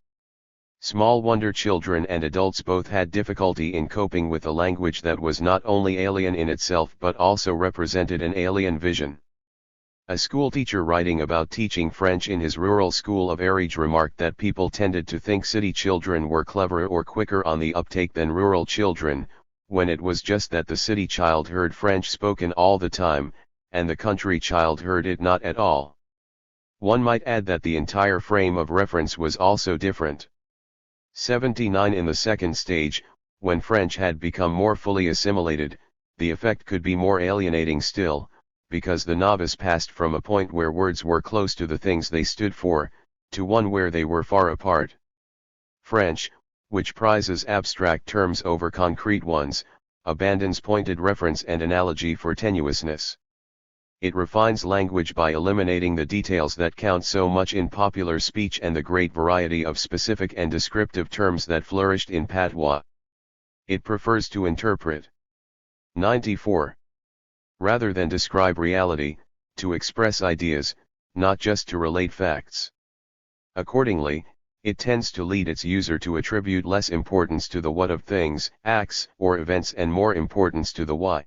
Small wonder children and adults both had difficulty in coping with a language that was not only alien in itself but also represented an alien vision. A schoolteacher writing about teaching French in his rural school of Ariege remarked that people tended to think city children were cleverer or quicker on the uptake than rural children, when it was just that the city child heard French spoken all the time, and the country child heard it not at all. One might add that the entire frame of reference was also different. 79 In the second stage, when French had become more fully assimilated, the effect could be more alienating still, because the novice passed from a point where words were close to the things they stood for, to one where they were far apart. French, which prizes abstract terms over concrete ones, abandons pointed reference and analogy for tenuousness. It refines language by eliminating the details that count so much in popular speech and the great variety of specific and descriptive terms that flourished in patois. It prefers to interpret. 94. Rather than describe reality, to express ideas, not just to relate facts. Accordingly, it tends to lead its user to attribute less importance to the what of things, acts, or events and more importance to the why.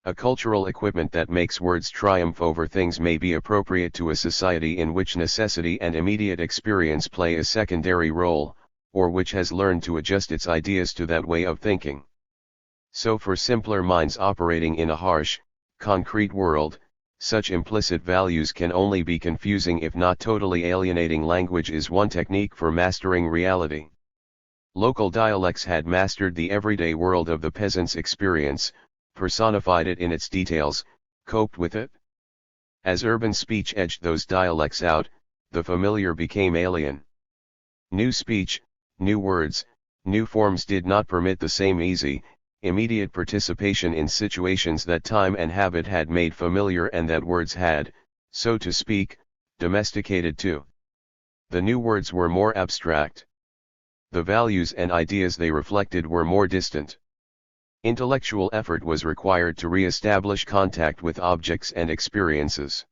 A cultural equipment that makes words triumph over things may be appropriate to a society in which necessity and immediate experience play a secondary role, or which has learned to adjust its ideas to that way of thinking. So for simpler minds operating in a harsh, concrete world, such implicit values can only be confusing if not totally alienating. Language is one technique for mastering reality. Local dialects had mastered the everyday world of the peasant's experience, personified it in its details, coped with it. As urban speech edged those dialects out, the familiar became alien. New speech, new words, new forms did not permit the same easy, immediate participation in situations that time and habit had made familiar and that words had, so to speak, domesticated too. The new words were more abstract. The values and ideas they reflected were more distant. Intellectual effort was required to re-establish contact with objects and experiences.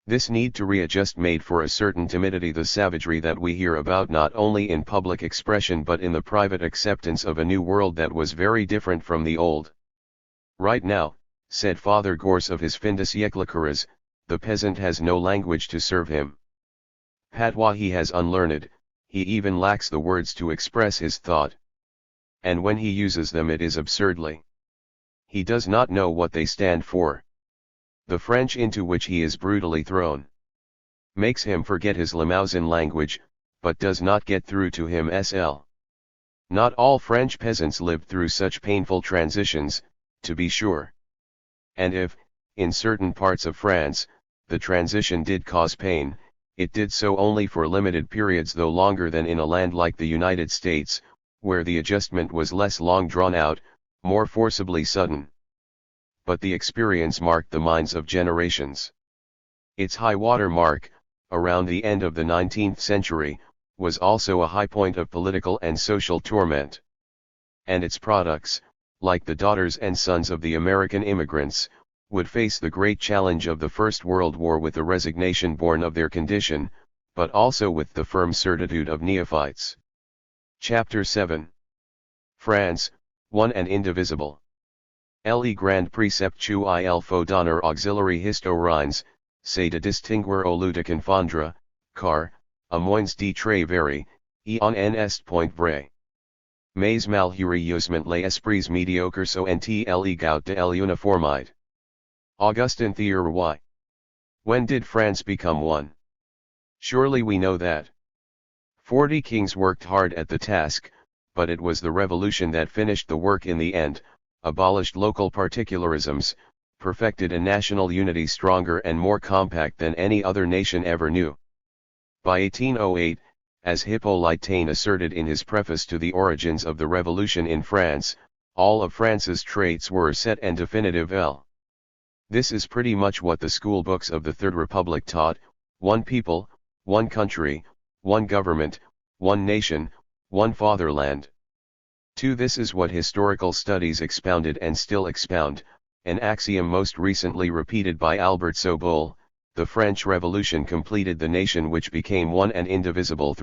This need to readjust made for a certain timidity the savagery that we hear about not only in public expression but in the private acceptance of a new world that was very different from the old. Right now, said Father Gorse of his Fin de siècle Curas, the peasant has no language to serve him. Patois he has unlearned, he even lacks the words to express his thought. And when he uses them it is absurdly. He does not know what they stand for. The French into which he is brutally thrown makes him forget his Limousin language, but does not get through to him sl. Not all French peasants lived through such painful transitions, to be sure. And if, in certain parts of France, the transition did cause pain, it did so only for limited periods, though longer than in a land like the United States, where the adjustment was less long drawn out, more forcibly sudden. But the experience marked the minds of generations. Its high water mark, around the end of the 19th century, was also a high point of political and social torment. And its products, like the daughters and sons of the American immigrants, would face the great challenge of the First World War with the resignation born of their condition, but also with the firm certitude of neophytes. Chapter 7. France, One and Indivisible. Le grand précepte tu il faut donner auxiliary historiens, c'est de distinguer au lieu de confondre, car, à moins de travailler, et en est point vrai. Mais malheureusement les esprits médiocres sont le de l'uniformité. Augustin Thierry. When did France become one? Surely we know that. 40 kings worked hard at the task, but it was the revolution that finished the work in the end, abolished local particularisms, perfected a national unity stronger and more compact than any other nation ever knew. By 1808, as Hippolyte Taine asserted in his preface to the origins of the revolution in France, all of France's traits were set and definitive. This is pretty much what the school books of the Third Republic taught: one people, one country, one government, one nation, one fatherland. This is what historical studies expounded and still expound, an axiom most recently repeated by Albert Sobol: the French Revolution completed the nation which became one and indivisible.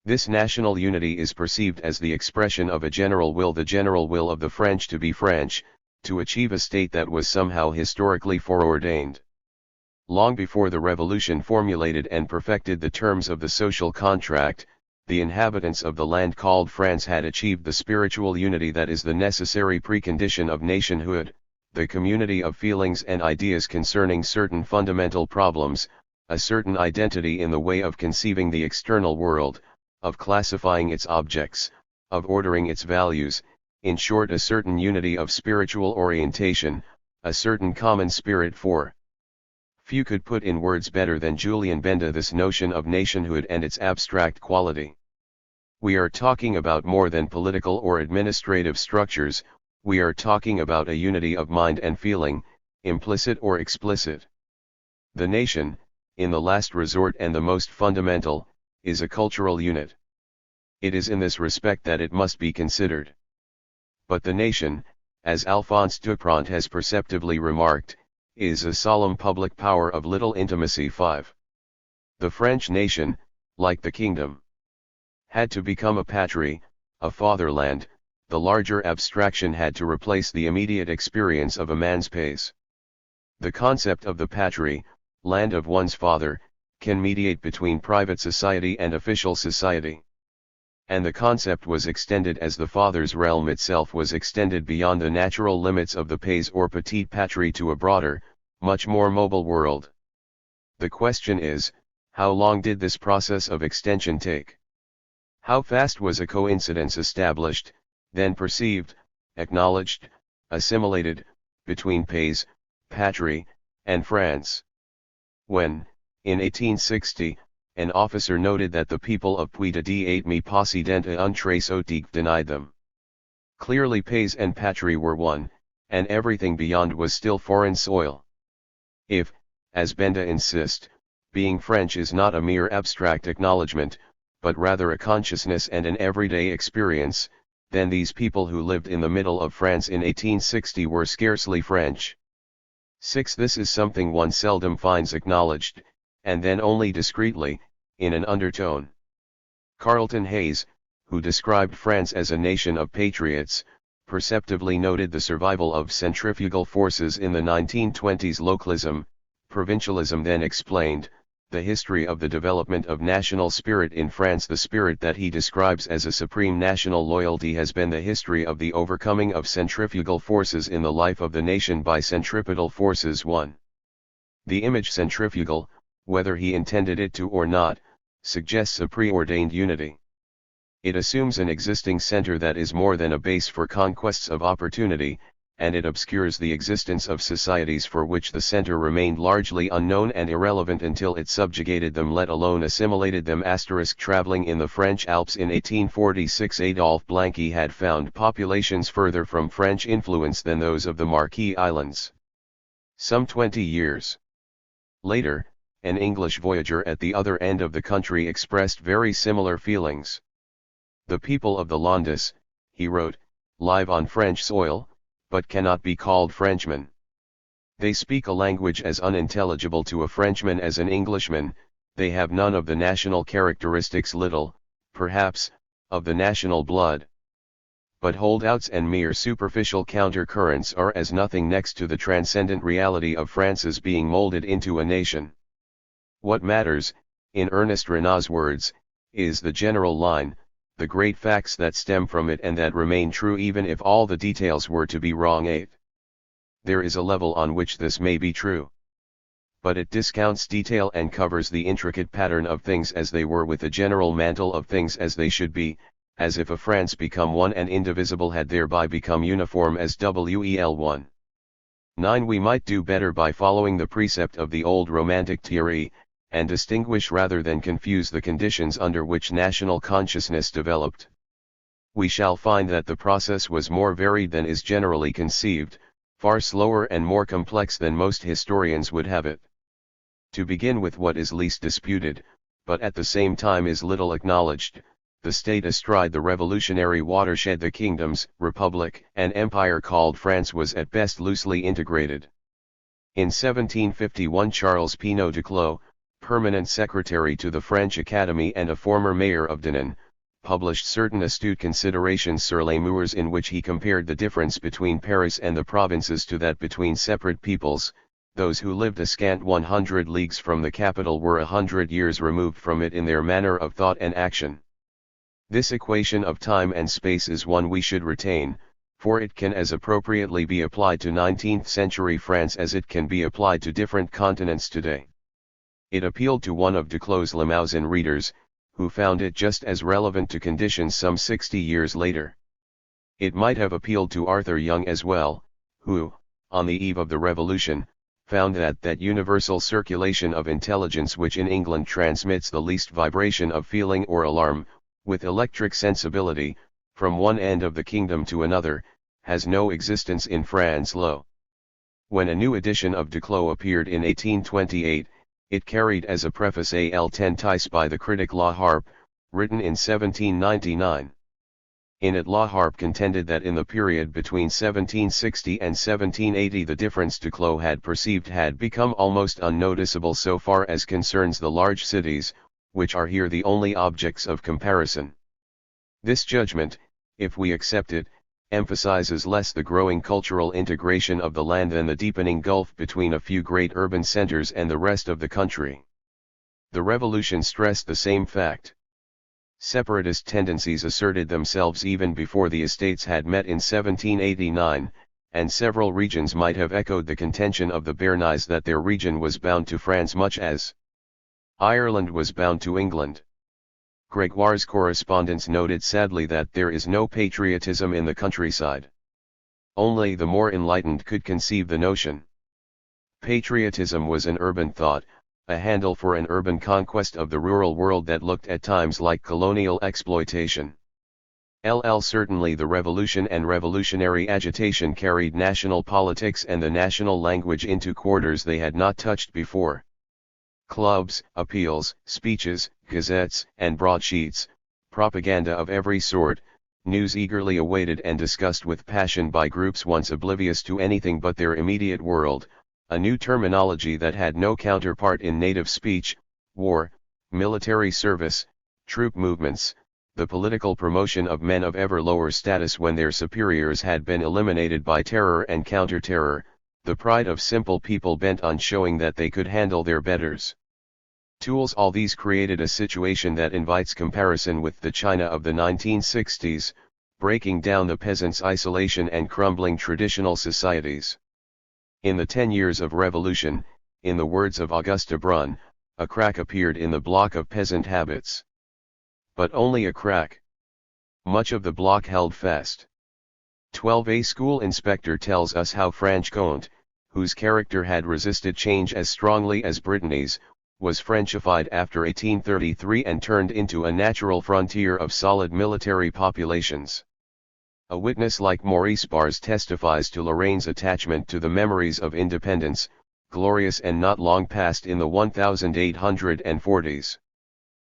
This national unity is perceived as the expression of a general will, the general will of the French to be French, to achieve a state that was somehow historically foreordained. Long before the revolution formulated and perfected the terms of the social contract, the inhabitants of the land called France had achieved the spiritual unity that is the necessary precondition of nationhood, the community of feelings and ideas concerning certain fundamental problems, a certain identity in the way of conceiving the external world, of classifying its objects, of ordering its values, in short a certain unity of spiritual orientation, a certain common spirit. For few could put in words better than Julien Benda this notion of nationhood and its abstract quality. We are talking about more than political or administrative structures, we are talking about a unity of mind and feeling, implicit or explicit. The nation, in the last resort and the most fundamental, is a cultural unit. It is in this respect that it must be considered. But the nation, as Alphonse Duprat has perceptively remarked, is a solemn public power of little intimacy. 5. The French nation, like the kingdom, had to become a patrie, a fatherland. The larger abstraction had to replace the immediate experience of a man's pace. The concept of the patrie, land of one's father, can mediate between private society and official society. And the concept was extended as the father's realm itself was extended beyond the natural limits of the pays or petite patrie to a broader, much more mobile world. The question is, how long did this process of extension take? How fast was a coincidence established, then perceived, acknowledged, assimilated, between pays, patrie, and France? When, in 1860, an officer noted that the people of Puy-de-Dôme me possédent un trace autique denied them. Clearly pays and patrie were one, and everything beyond was still foreign soil. If, as Benda insists, being French is not a mere abstract acknowledgement, but rather a consciousness and an everyday experience, then these people who lived in the middle of France in 1860 were scarcely French. 6. This is something one seldom finds acknowledged, and then only discreetly, in an undertone. Carleton Hayes, who described France as a nation of patriots, perceptively noted the survival of centrifugal forces in the 1920s. Localism, provincialism, then explained the history of the development of national spirit in France. The spirit that he describes as a supreme national loyalty has been the history of the overcoming of centrifugal forces in the life of the nation by centripetal forces. 1. The image centrifugal, whether he intended it to or not, suggests a preordained unity. It assumes an existing center that is more than a base for conquests of opportunity, and it obscures the existence of societies for which the center remained largely unknown and irrelevant until it subjugated them, let alone assimilated them. Traveling in the French Alps in 1846, Adolphe Blanqui had found populations further from French influence than those of the Marquis Islands. Some 20 years later, an English voyager at the other end of the country expressed very similar feelings. The people of the Landes, he wrote, live on French soil, but cannot be called Frenchmen. They speak a language as unintelligible to a Frenchman as an Englishman, they have none of the national characteristics, little, perhaps, of the national blood. but holdouts and mere superficial counter-currents are as nothing next to the transcendent reality of France's being molded into a nation. What matters, in Ernest Renan's words, is the general line, the great facts that stem from it and that remain true even if all the details were to be wrong. 8. There is a level on which this may be true. But it discounts detail and covers the intricate pattern of things as they were with the general mantle of things as they should be, as if a France become one and indivisible had thereby become uniform as wel. 9. We might do better by following the precept of the old romantic theory, and distinguish rather than confuse the conditions under which national consciousness developed. We shall find that the process was more varied than is generally conceived, far slower and more complex than most historians would have it. To begin with what is least disputed, but at the same time is little acknowledged, the state astride the revolutionary watershed the kingdoms, republic, and empire called France was at best loosely integrated. In 1751 Charles Pinot Duclos, permanent secretary to the French Academy and a former mayor of Denain, published certain astute considerations sur les mœurs in which he compared the difference between Paris and the provinces to that between separate peoples. Those who lived a scant 100 leagues from the capital were 100 years removed from it in their manner of thought and action. This equation of time and space is one we should retain, for it can as appropriately be applied to 19th-century France as it can be applied to different continents today. It appealed to one of Duclos' Limousin readers, who found it just as relevant to conditions some 60 years later. It might have appealed to Arthur Young as well, who, on the eve of the Revolution, found that universal circulation of intelligence which in England transmits the least vibration of feeling or alarm, with electric sensibility, from one end of the kingdom to another, has no existence in France. When a new edition of Duclos appeared in 1828, it carried as a preface a l'Entente by the critic La Harpe, written in 1799. In it La Harpe contended that in the period between 1760 and 1780 the difference Duclos had perceived had become almost unnoticeable so far as concerns the large cities, which are here the only objects of comparison. This judgment, if we accept it, emphasizes less the growing cultural integration of the land than the deepening gulf between a few great urban centers and the rest of the country. The Revolution stressed the same fact. Separatist tendencies asserted themselves even before the Estates had met in 1789, and several regions might have echoed the contention of the Béarnais that their region was bound to France much as Ireland was bound to England. Gregoire's correspondence noted sadly that there is no patriotism in the countryside. Only the more enlightened could conceive the notion. Patriotism was an urban thought, a handle for an urban conquest of the rural world that looked at times like colonial exploitation. Certainly the revolution and revolutionary agitation carried national politics and the national language into quarters they had not touched before. Clubs, appeals, speeches, gazettes, and broadsheets, propaganda of every sort, news eagerly awaited and discussed with passion by groups once oblivious to anything but their immediate world, a new terminology that had no counterpart in native speech, war, military service, troop movements, the political promotion of men of ever lower status when their superiors had been eliminated by terror and counter-terror, the pride of simple people bent on showing that they could handle their betters. Tools. All these created a situation that invites comparison with the China of the 1960s, breaking down the peasants' isolation and crumbling traditional societies. In the 10 years of revolution, in the words of Auguste Brun, a crack appeared in the block of peasant habits. But only a crack. Much of the block held fast. 12. A school inspector tells us how Franche-Comté, whose character had resisted change as strongly as Brittany's, was Frenchified after 1833 and turned into a natural frontier of solid military populations. A witness like Maurice Barrès testifies to Lorraine's attachment to the memories of independence, glorious and not long past in the 1840s.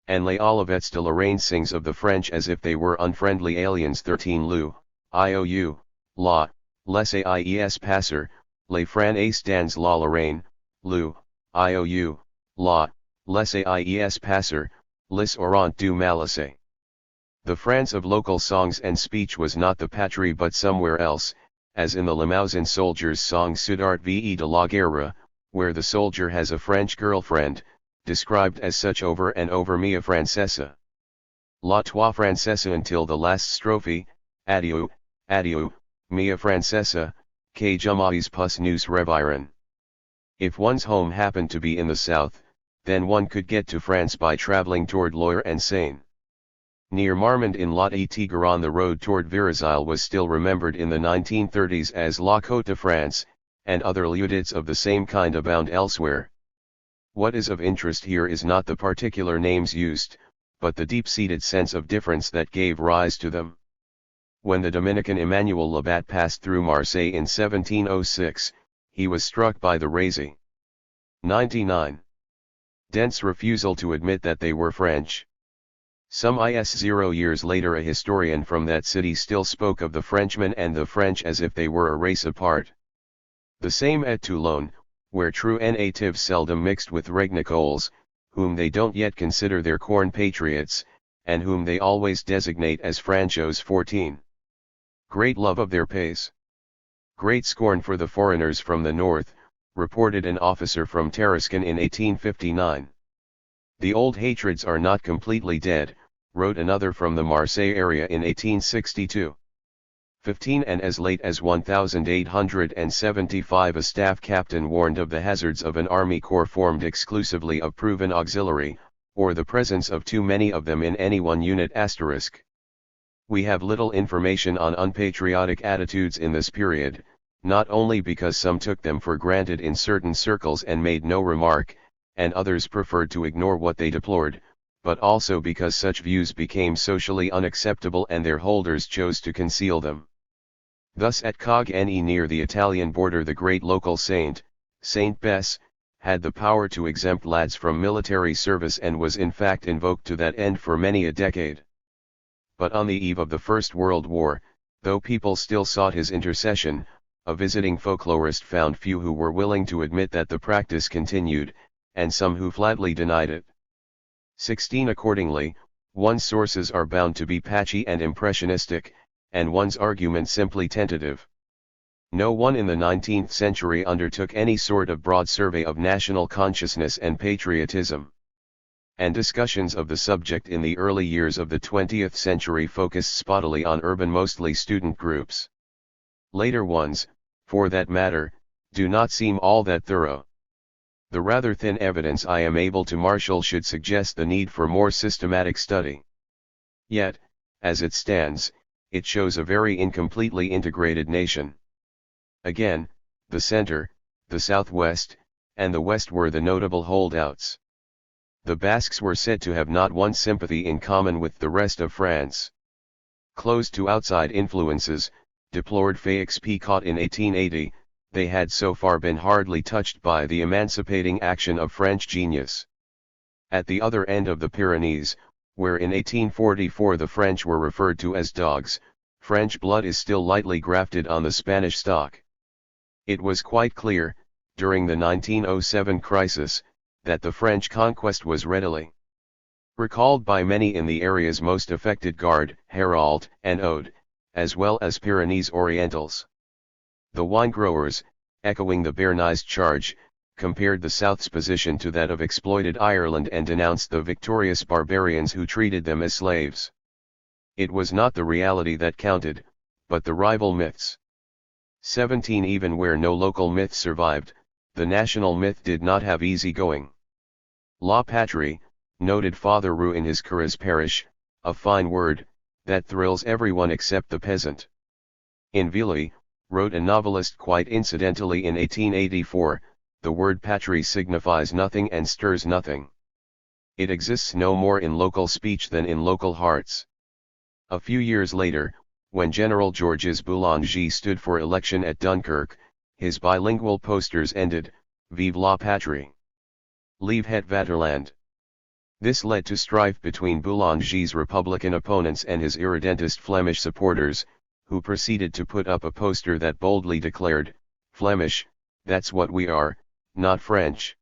And Les Olivettes de Lorraine sings of the French as if they were unfriendly aliens. 13. Iou, la, laissez passer, les Français dans la Lorraine, Iou, la, laissez passer, les Orant du Malice. The France of local songs and speech was not the patrie but somewhere else, as in the Limousin soldier's song Sudart ve de la Guerre, where the soldier has a French girlfriend, described as such over and over mia francesa. La toi francesa until the last strophe, adieu, adieu, mia francesa, que jamais pus nous reviren. If one's home happened to be in the south, then one could get to France by traveling toward Loire and Seine. Near Marmande in Lot et Tigaron the road toward Virizil was still remembered in the 1930s as La Côte de France, and other lieudites of the same kind abound elsewhere. What is of interest here is not the particular names used, but the deep-seated sense of difference that gave rise to them. When the Dominican Emmanuel Labat passed through Marseille in 1706, he was struck by the razy 99. Dense refusal to admit that they were French. Some 0 years later a historian from that city still spoke of the Frenchmen and the French as if they were a race apart. The same at Toulon, where true natives seldom mixed with Regnicoles, whom they don't yet consider their corn patriots, and whom they always designate as Franchos 14. Great love of their pays. Great scorn for the foreigners from the north, reported an officer from Tarascon in 1859. The old hatreds are not completely dead, wrote another from the Marseille area in 1862. 15 and as late as 1875 a staff captain warned of the hazards of an army corps formed exclusively of proven auxiliary, or the presence of too many of them in any one unit *. We have little information on unpatriotic attitudes in this period, not only because some took them for granted in certain circles and made no remark, and others preferred to ignore what they deplored, but also because such views became socially unacceptable and their holders chose to conceal them. Thus at Cogni near the Italian border the great local saint, Saint Bess, had the power to exempt lads from military service and was in fact invoked to that end for many a decade. But on the eve of the First World War, though people still sought his intercession, a visiting folklorist found few who were willing to admit that the practice continued, and some who flatly denied it. 16 Accordingly, one's sources are bound to be patchy and impressionistic, and one's argument simply tentative. No one in the 19th century undertook any sort of broad survey of national consciousness and patriotism. And discussions of the subject in the early years of the 20th century focused spottily on urban mostly student groups. Later ones, for that matter, do not seem all that thorough. The rather thin evidence I am able to marshal should suggest the need for more systematic study. Yet, as it stands, it shows a very incompletely integrated nation. Again, the center, the southwest, and the west were the notable holdouts. The Basques were said to have not one sympathy in common with the rest of France. Closed to outside influences, deplored Félix Pécot in 1880, they had so far been hardly touched by the emancipating action of French genius. At the other end of the Pyrenees, where in 1844 the French were referred to as dogs, French blood is still lightly grafted on the Spanish stock. It was quite clear, during the 1907 crisis, that the French conquest was readily recalled by many in the areas most affected Gard, Hérault, and Aude, as well as Pyrenees Orientals. The wine-growers, echoing the Béarnese charge, compared the South's position to that of exploited Ireland and denounced the victorious barbarians who treated them as slaves. It was not the reality that counted, but the rival myths. 17 Even where no local myth survived, the national myth did not have easy going. La patrie, noted Father Roux in his Curas parish, a fine word, that thrills everyone except the peasant. In Villiers, wrote a novelist quite incidentally in 1884, the word patrie signifies nothing and stirs nothing. It exists no more in local speech than in local hearts. A few years later, when General Georges Boulanger stood for election at Dunkirk, his bilingual posters ended, Vive la patrie! Leave het Vaterland! This led to strife between Boulanger's Republican opponents and his irredentist Flemish supporters, who proceeded to put up a poster that boldly declared, Flemish, that's what we are, not French.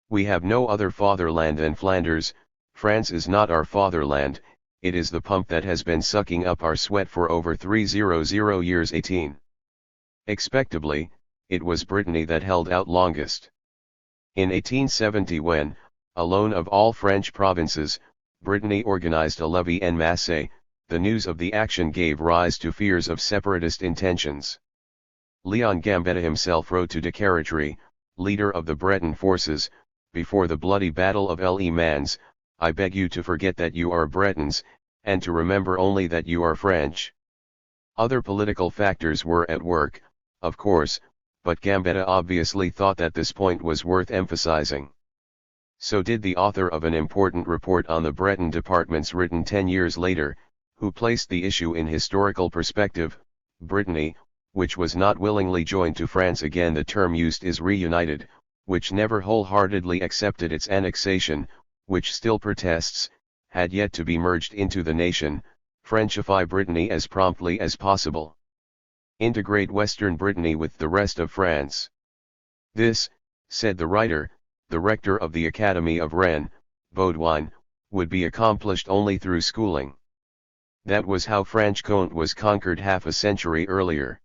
We have no other fatherland than Flanders, France is not our fatherland, it is the pump that has been sucking up our sweat for over 300 years. 18. Expectably, it was Brittany that held out longest. In 1870 when, alone of all French provinces, Brittany organized a levy en masse, the news of the action gave rise to fears of separatist intentions. Leon Gambetta himself wrote to de Carrière, leader of the Breton forces, before the bloody Battle of Les Mans, "I beg you to forget that you are Bretons, and to remember only that you are French." Other political factors were at work, of course, but Gambetta obviously thought that this point was worth emphasizing. So did the author of an important report on the Breton departments written 10 years later, who placed the issue in historical perspective. Brittany, which was not willingly joined to France, again the term used is reunited, which never wholeheartedly accepted its annexation, which still protests, had yet to be merged into the nation. Frenchify Brittany as promptly as possible. Integrate Western Brittany with the rest of France. This, said the writer, the rector of the Academy of Rennes, Baudouin, would be accomplished only through schooling. That was how Franche-Comté was conquered half a century earlier.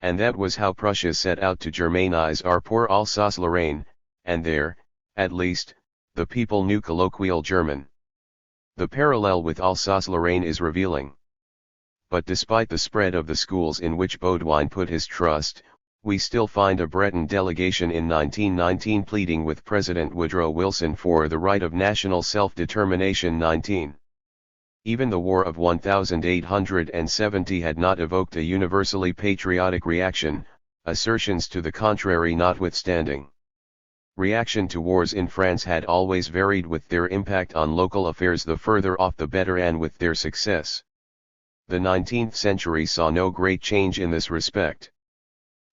And that was how Prussia set out to Germanize our poor Alsace-Lorraine, and there, at least, the people knew colloquial German. The parallel with Alsace-Lorraine is revealing. But despite the spread of the schools in which Baudouin put his trust, we still find a Breton delegation in 1919 pleading with President Woodrow Wilson for the right of national self-determination. 19. Even the War of 1870 had not evoked a universally patriotic reaction, assertions to the contrary notwithstanding. Reaction to wars in France had always varied with their impact on local affairs, the further off the better, and with their success. The 19th century saw no great change in this respect.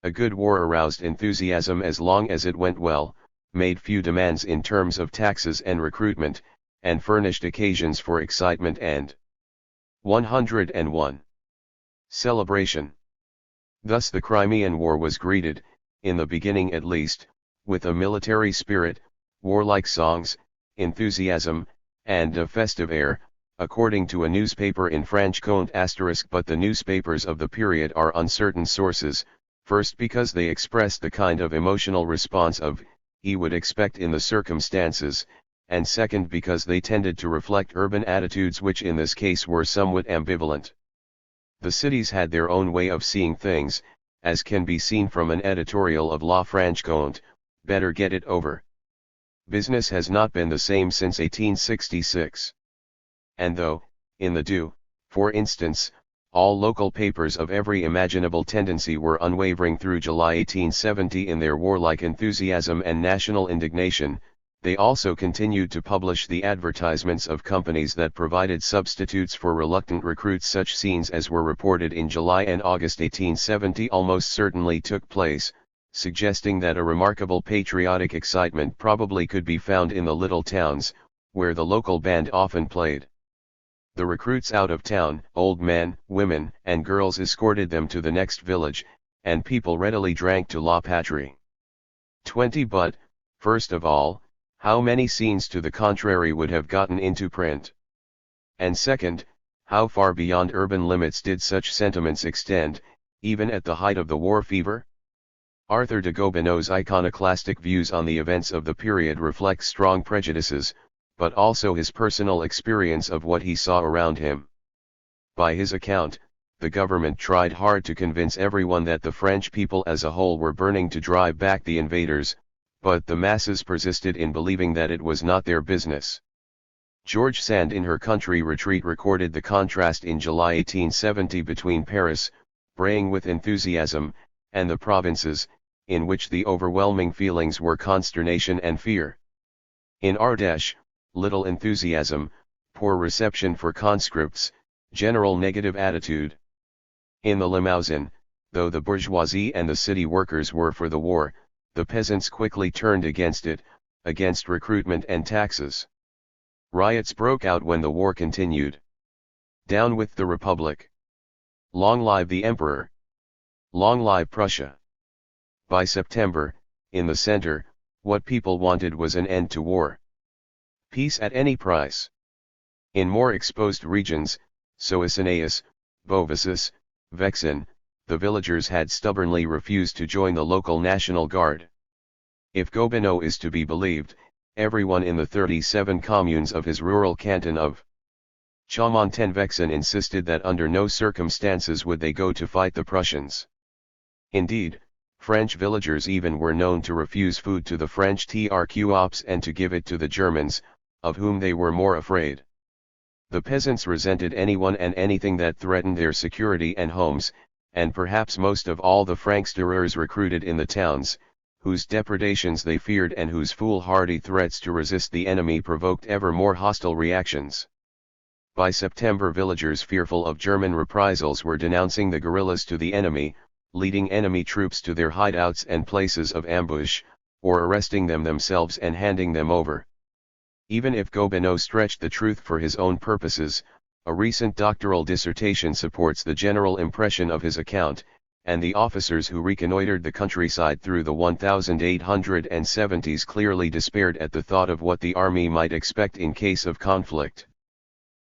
A good war aroused enthusiasm as long as it went well, made few demands in terms of taxes and recruitment, and furnished occasions for excitement and 101. Celebration. Thus the Crimean War was greeted, in the beginning at least, with a military spirit, warlike songs, enthusiasm, and a festive air, according to a newspaper in Franche-Comté*. But the newspapers of the period are uncertain sources, first because they expressed the kind of emotional response he would expect in the circumstances, and second because they tended to reflect urban attitudes which in this case were somewhat ambivalent. The cities had their own way of seeing things, as can be seen from an editorial of La Franche-Comté, "Better get it over. Business has not been the same since 1866. And though, in the Du, for instance, all local papers of every imaginable tendency were unwavering through July 1870 in their warlike enthusiasm and national indignation, they also continued to publish the advertisements of companies that provided substitutes for reluctant recruits. Such scenes as were reported in July and August 1870 almost certainly took place, suggesting that a remarkable patriotic excitement probably could be found in the little towns, where the local band often played. The recruits out of town, old men, women, and girls escorted them to the next village, and people readily drank to La Patrie. 20. But, first of all, how many scenes to the contrary would have gotten into print? And second, how far beyond urban limits did such sentiments extend, even at the height of the war fever? Arthur de Gobineau's iconoclastic views on the events of the period reflect strong prejudices, but also his personal experience of what he saw around him. By his account, the government tried hard to convince everyone that the French people as a whole were burning to drive back the invaders, but the masses persisted in believing that it was not their business. George Sand in Her Country Retreat recorded the contrast in July 1870 between Paris, braying with enthusiasm, and the provinces, in which the overwhelming feelings were consternation and fear. In Ardèche, little enthusiasm, poor reception for conscripts, general negative attitude. In the Limousin, though the bourgeoisie and the city workers were for the war, the peasants quickly turned against it, against recruitment and taxes. Riots broke out when the war continued. Down with the Republic! Long live the Emperor! Long live Prussia! By September, in the center, what people wanted was an end to war. Peace at any price. In more exposed regions, Soissonais, Beauvaisis, Vexin, the villagers had stubbornly refused to join the local National Guard. If Gobineau is to be believed, everyone in the 37 communes of his rural canton of Chaumonten-Vexin insisted that under no circumstances would they go to fight the Prussians. Indeed, French villagers even were known to refuse food to the French TRQops and to give it to the Germans, of whom they were more afraid. The peasants resented anyone and anything that threatened their security and homes, and perhaps most of all the Franctireurs recruited in the towns, whose depredations they feared and whose foolhardy threats to resist the enemy provoked ever more hostile reactions. By September, villagers fearful of German reprisals were denouncing the guerrillas to the enemy, leading enemy troops to their hideouts and places of ambush, or arresting them themselves and handing them over. Even if Gobineau stretched the truth for his own purposes, a recent doctoral dissertation supports the general impression of his account, and the officers who reconnoitered the countryside through the 1870s clearly despaired at the thought of what the army might expect in case of conflict.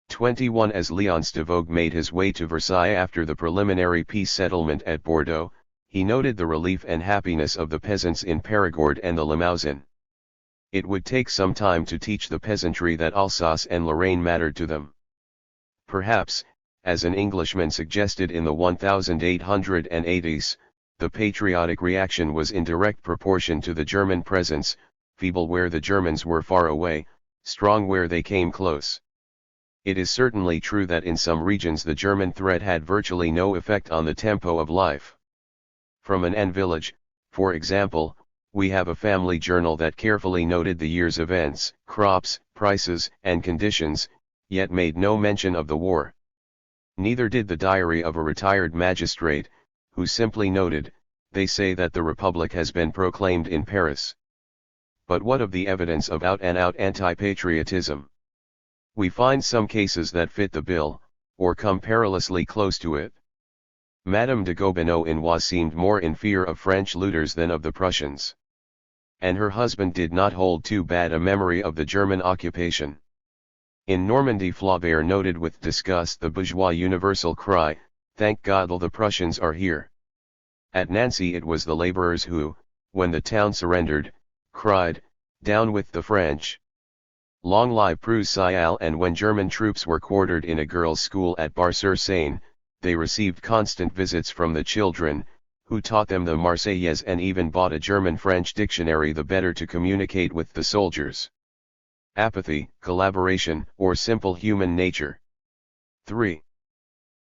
21 As Léonce de Vogue made his way to Versailles after the preliminary peace settlement at Bordeaux, he noted the relief and happiness of the peasants in Périgord and the Limousin. It would take some time to teach the peasantry that Alsace and Lorraine mattered to them. Perhaps, as an Englishman suggested in the 1880s, the patriotic reaction was in direct proportion to the German presence, feeble where the Germans were far away, strong where they came close. It is certainly true that in some regions the German threat had virtually no effect on the tempo of life. From an village, for example, we have a family journal that carefully noted the year's events, crops, prices, and conditions, yet made no mention of the war. Neither did the diary of a retired magistrate, who simply noted, "They say that the Republic has been proclaimed in Paris." But what of the evidence of out-and-out anti-patriotism? We find some cases that fit the bill, or come perilously close to it. Madame de Gobineau in Oise seemed more in fear of French looters than of the Prussians. And her husband did not hold too bad a memory of the German occupation. In Normandy, Flaubert noted with disgust the bourgeois universal cry, "Thank God all the Prussians are here." At Nancy it was the laborers who, when the town surrendered, cried, "Down with the French." Long live Prussial. And when German troops were quartered in a girls' school at Bar-sur-Seine, they received constant visits from the children, who taught them the Marseillaise and even bought a German-French dictionary the better to communicate with the soldiers. Apathy, collaboration, or simple human nature. 3.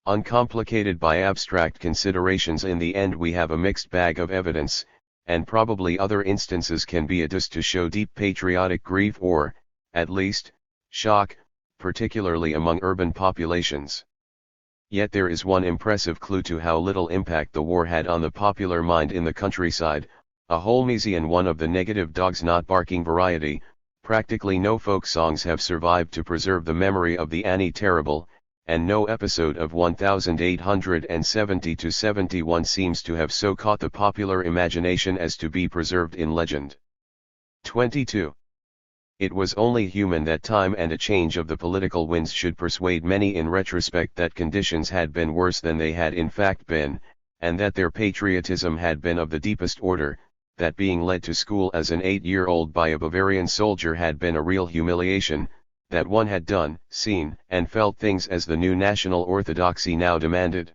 Uncomplicated by abstract considerations, in the end we have a mixed bag of evidence, and probably other instances can be adduced to show deep patriotic grief or, at least, shock, particularly among urban populations. Yet there is one impressive clue to how little impact the war had on the popular mind in the countryside, a Holmesian one of the negative dogs not barking variety. Practically no folk songs have survived to preserve the memory of the Année Terrible, and no episode of 1870-71 seems to have so caught the popular imagination as to be preserved in legend. 22. It was only human that time and a change of the political winds should persuade many in retrospect that conditions had been worse than they had in fact been, and that their patriotism had been of the deepest order, that being led to school as an 8-year-old by a Bavarian soldier had been a real humiliation, that one had done, seen, and felt things as the new national orthodoxy now demanded.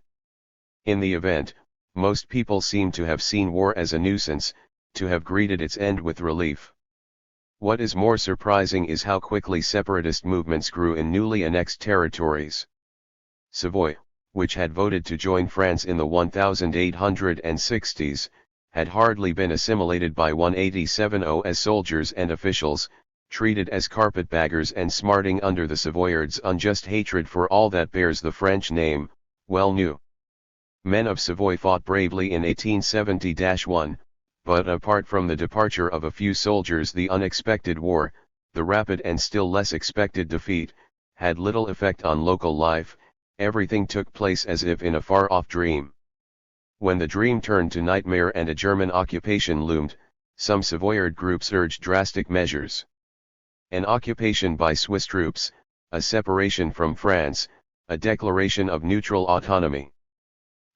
In the event, most people seem to have seen war as a nuisance, to have greeted its end with relief. What is more surprising is how quickly separatist movements grew in newly annexed territories. Savoy, which had voted to join France in the 1860s, had hardly been assimilated by 1870 as soldiers and officials, treated as carpetbaggers and smarting under the Savoyards' unjust hatred for all that bears the French name, well knew. Men of Savoy fought bravely in 1870-1, but apart from the departure of a few soldiers, the unexpected war, the rapid and still less expected defeat, had little effect on local life. Everything took place as if in a far-off dream. When the dream turned to nightmare and a German occupation loomed, some Savoyard groups urged drastic measures. An occupation by Swiss troops, a separation from France, a declaration of neutral autonomy.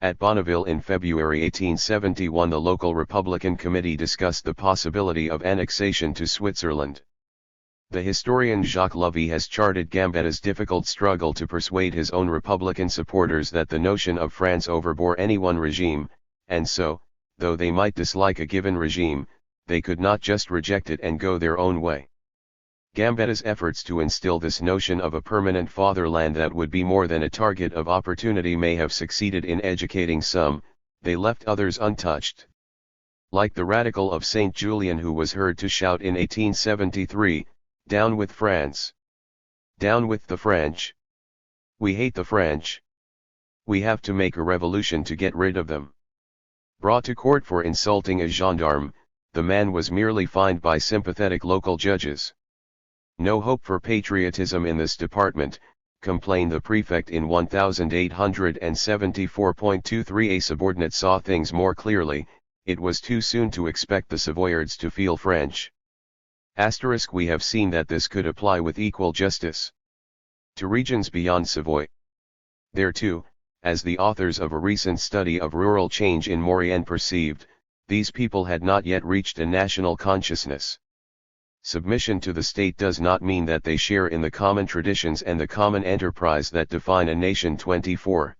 At Bonneville in February 1871, the local Republican committee discussed the possibility of annexation to Switzerland. The historian Jacques Lovy has charted Gambetta's difficult struggle to persuade his own Republican supporters that the notion of France overbore any one regime, and so, though they might dislike a given regime, they could not just reject it and go their own way. Gambetta's efforts to instill this notion of a permanent fatherland that would be more than a target of opportunity may have succeeded in educating some, they left others untouched. Like the radical of St. Julian who was heard to shout in 1873, "Down with France! Down with the French! We hate the French! We have to make a revolution to get rid of them." Brought to court for insulting a gendarme, the man was merely fined by sympathetic local judges. "No hope for patriotism in this department," complained the prefect in 1874.23. A subordinate saw things more clearly, it was too soon to expect the Savoyards to feel French. * We have seen that this could apply with equal justice to regions beyond Savoy. There too, as the authors of a recent study of rural change in Maurienne perceived, these people had not yet reached a national consciousness. Submission to the state does not mean that they share in the common traditions and the common enterprise that define a nation. 24.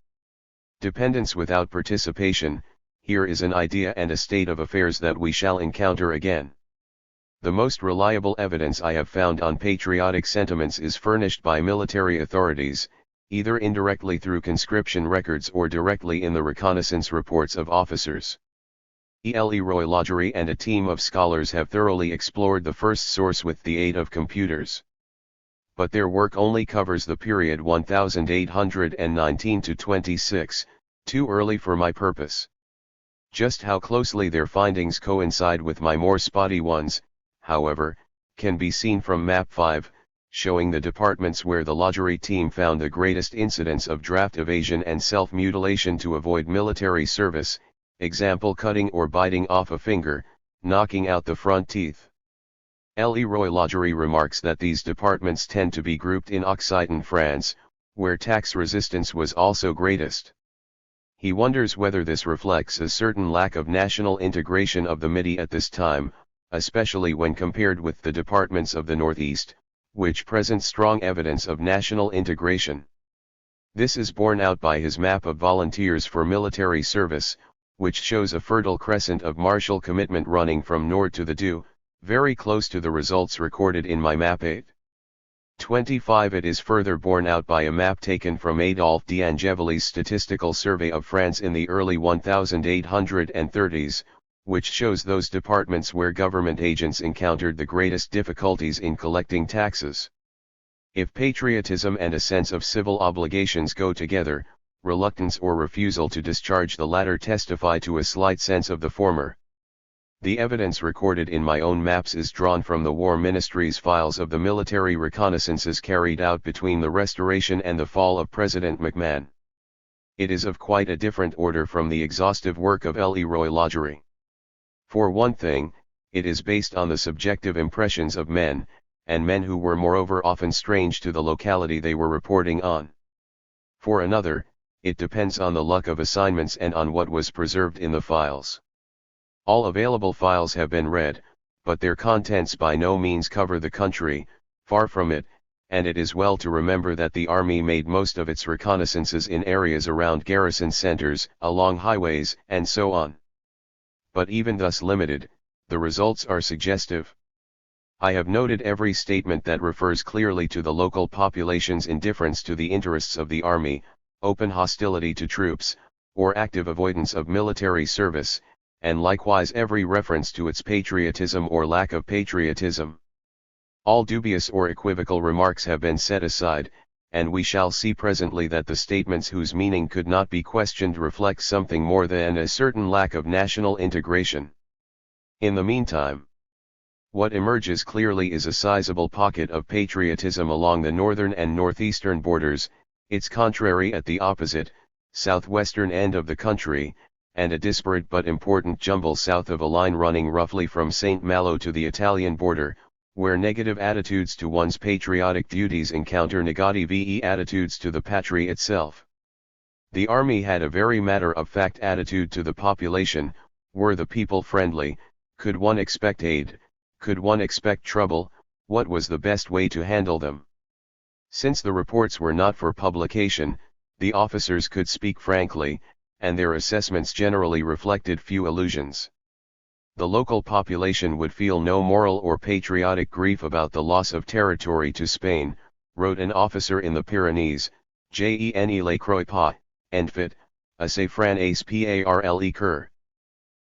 Dependence without participation, here is an idea and a state of affairs that we shall encounter again. The most reliable evidence I have found on patriotic sentiments is furnished by military authorities, either indirectly through conscription records or directly in the reconnaissance reports of officers. Leroy Lodgery and a team of scholars have thoroughly explored the first source with the aid of computers. But their work only covers the period 1819 to 26, too early for my purpose. Just how closely their findings coincide with my more spotty ones, however, can be seen from Map 5, showing the departments where the Lodgery team found the greatest incidence of draft evasion and self-mutilation to avoid military service, example cutting or biting off a finger, knocking out the front teeth. Leroy Lodgery remarks that these departments tend to be grouped in Occitan France, where tax resistance was also greatest. He wonders whether this reflects a certain lack of national integration of the Midi at this time, especially when compared with the departments of the Northeast, which present strong evidence of national integration. This is borne out by his map of volunteers for military service, which shows a fertile crescent of martial commitment running from Nord to the Doubs, very close to the results recorded in my map 8. 25. It is further borne out by a map taken from Adolphe d'Angeville's statistical survey of France in the early 1830s, which shows those departments where government agents encountered the greatest difficulties in collecting taxes. If patriotism and a sense of civil obligations go together, reluctance or refusal to discharge the latter testify to a slight sense of the former. The evidence recorded in my own maps is drawn from the War Ministry's files of the military reconnaissances carried out between the Restoration and the fall of President McMahon. It is of quite a different order from the exhaustive work of Leroy Lodgery. For one thing, it is based on the subjective impressions of men, and men who were moreover often strange to the locality they were reporting on. For another, it depends on the luck of assignments and on what was preserved in the files. All available files have been read, but their contents by no means cover the country, far from it, and it is well to remember that the Army made most of its reconnaissances in areas around garrison centers, along highways, and so on. But even thus limited, the results are suggestive. I have noted every statement that refers clearly to the local population's indifference to the interests of the Army, open hostility to troops, or active avoidance of military service, and likewise every reference to its patriotism or lack of patriotism. All dubious or equivocal remarks have been set aside, and we shall see presently that the statements whose meaning could not be questioned reflect something more than a certain lack of national integration. In the meantime, what emerges clearly is a sizable pocket of patriotism along the northern and northeastern borders, its contrary at the opposite, southwestern end of the country, and a disparate but important jumble south of a line running roughly from St. Malo to the Italian border, where negative attitudes to one's patriotic duties encounter negative attitudes to the patry itself. The army had a very matter-of-fact attitude to the population. Were the people friendly? Could one expect aid? Could one expect trouble? What was the best way to handle them? Since the reports were not for publication, the officers could speak frankly, and their assessments generally reflected few illusions. The local population would feel no moral or patriotic grief about the loss of territory to Spain, wrote an officer in the Pyrenees, Jean le croix pas, enfit, a safran ace parle cur.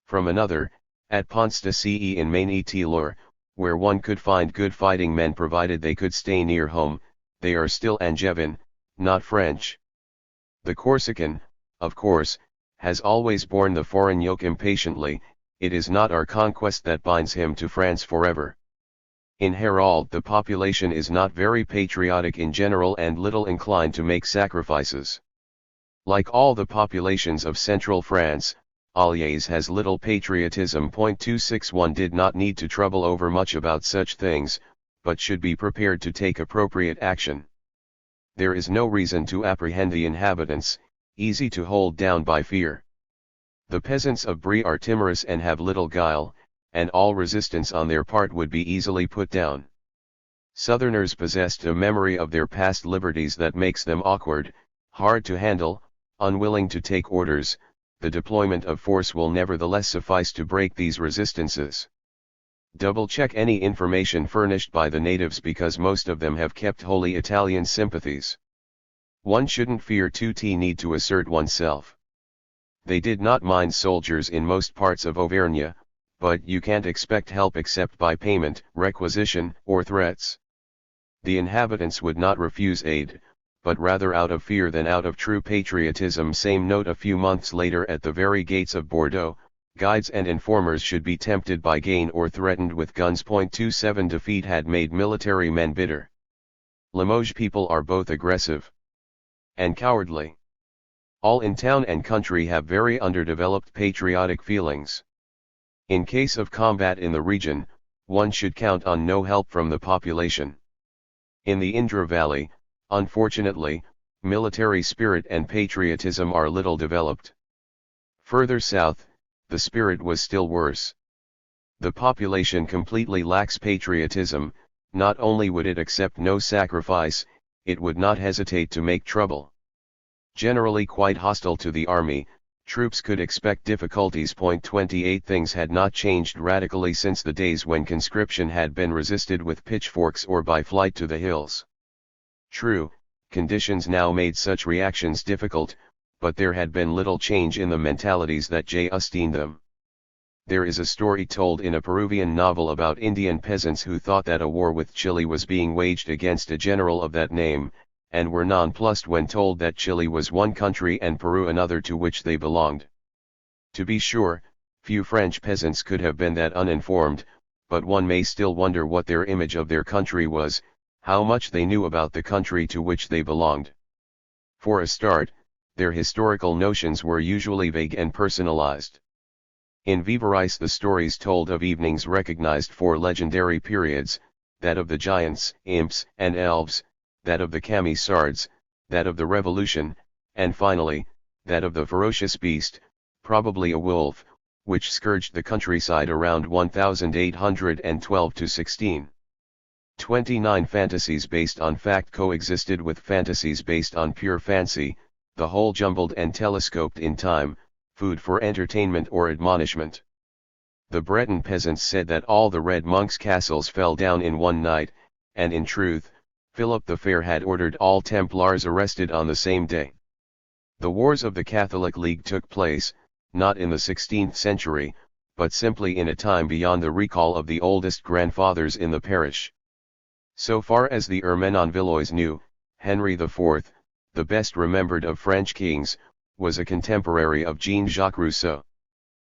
From another, at Ponce de Ce in Maine-et-Loire, where one could find good fighting men provided they could stay near home, they are still Angevin, not French. The Corsican, of course, has always borne the foreign yoke impatiently. It is not our conquest that binds him to France forever. In Hérald the population is not very patriotic in general and little inclined to make sacrifices. Like all the populations of central France, Alliés has little patriotism. 261 did not need to trouble over much about such things, but should be prepared to take appropriate action. There is no reason to apprehend the inhabitants, easy to hold down by fear. The peasants of Brie are timorous and have little guile, and all resistance on their part would be easily put down. Southerners possessed a memory of their past liberties that makes them awkward, hard to handle, unwilling to take orders. The deployment of force will nevertheless suffice to break these resistances. Double-check any information furnished by the natives because most of them have kept wholly Italian sympathies. One shouldn't fear to need to assert oneself. They did not mind soldiers in most parts of Auvergne, but you can't expect help except by payment, requisition, or threats. The inhabitants would not refuse aid, but rather out of fear than out of true patriotism. Same note a few months later at the very gates of Bordeaux, guides and informers should be tempted by gain or threatened with guns. 27 Defeat had made military men bitter. Limoges people are both aggressive and cowardly. All in town and country have very underdeveloped patriotic feelings. In case of combat in the region, one should count on no help from the population. In the Indre Valley, unfortunately, military spirit and patriotism are little developed. Further south, the spirit was still worse. The population completely lacks patriotism. Not only would it accept no sacrifice, it would not hesitate to make trouble. Generally quite hostile to the army, troops could expect difficulties. 28 Things had not changed radically since the days when conscription had been resisted with pitchforks or by flight to the hills. True, conditions now made such reactions difficult, but there had been little change in the mentalities that sustained them. There is a story told in a Peruvian novel about Indian peasants who thought that a war with Chile was being waged against a general of that name, and were nonplussed when told that Chile was one country and Peru another to which they belonged. To be sure, few French peasants could have been that uninformed, but one may still wonder what their image of their country was, how much they knew about the country to which they belonged. For a start, their historical notions were usually vague and personalized. In Vivarais the stories told of evenings recognized for legendary periods, that of the giants, imps, and elves, that of the Camisards, that of the Revolution, and finally, that of the ferocious beast, probably a wolf, which scourged the countryside around 1812 to 16. 29 fantasies based on fact coexisted with fantasies based on pure fancy, the whole jumbled and telescoped in time, food for entertainment or admonishment. The Breton peasants said that all the Red Monks' castles fell down in one night, and in truth, Philip the Fair had ordered all Templars arrested on the same day. The wars of the Catholic League took place, not in the 16th century, but simply in a time beyond the recall of the oldest grandfathers in the parish. So far as the Ermenonvillois knew, Henry IV, the best remembered of French kings, was a contemporary of Jean-Jacques Rousseau.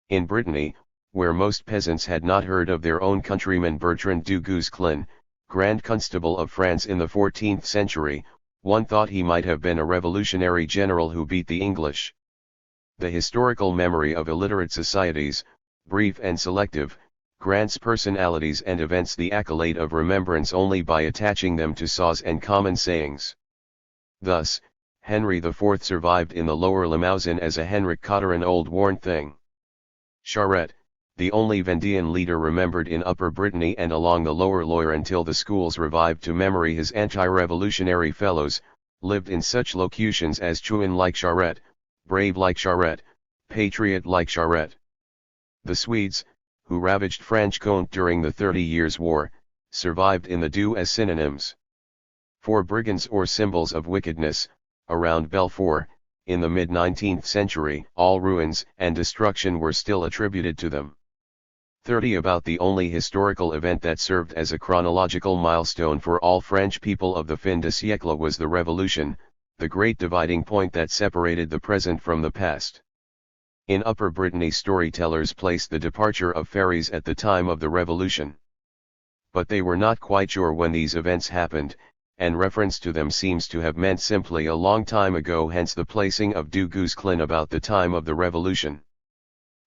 In Brittany, where most peasants had not heard of their own countryman Bertrand du Guesclin, Grand Constable of France in the 14th century, one thought he might have been a revolutionary general who beat the English. The historical memory of illiterate societies, brief and selective, grants personalities and events the accolade of remembrance only by attaching them to saws and common sayings. Thus, Henry IV survived in the Lower Limousin as a Henrik Cotteran old worn thing. Charette, the only Vendean leader remembered in Upper Brittany and along the Lower Loire until the schools revived to memory his anti-revolutionary fellows, lived in such locutions as Chouin like Charette, brave like Charette, patriot like Charette. The Swedes, who ravaged Franche-Comté during the 30 Years' War, survived in the Doubs as synonyms. For brigands or symbols of wickedness, around Belfort, in the mid-19th century, all ruins and destruction were still attributed to them. 30 About the only historical event that served as a chronological milestone for all French people of the fin de siècle was the Revolution, the great dividing point that separated the present from the past. In Upper Brittany, storytellers placed the departure of fairies at the time of the Revolution. But they were not quite sure when these events happened, and reference to them seems to have meant simply a long time ago, hence the placing of Du Guesclin about the time of the Revolution.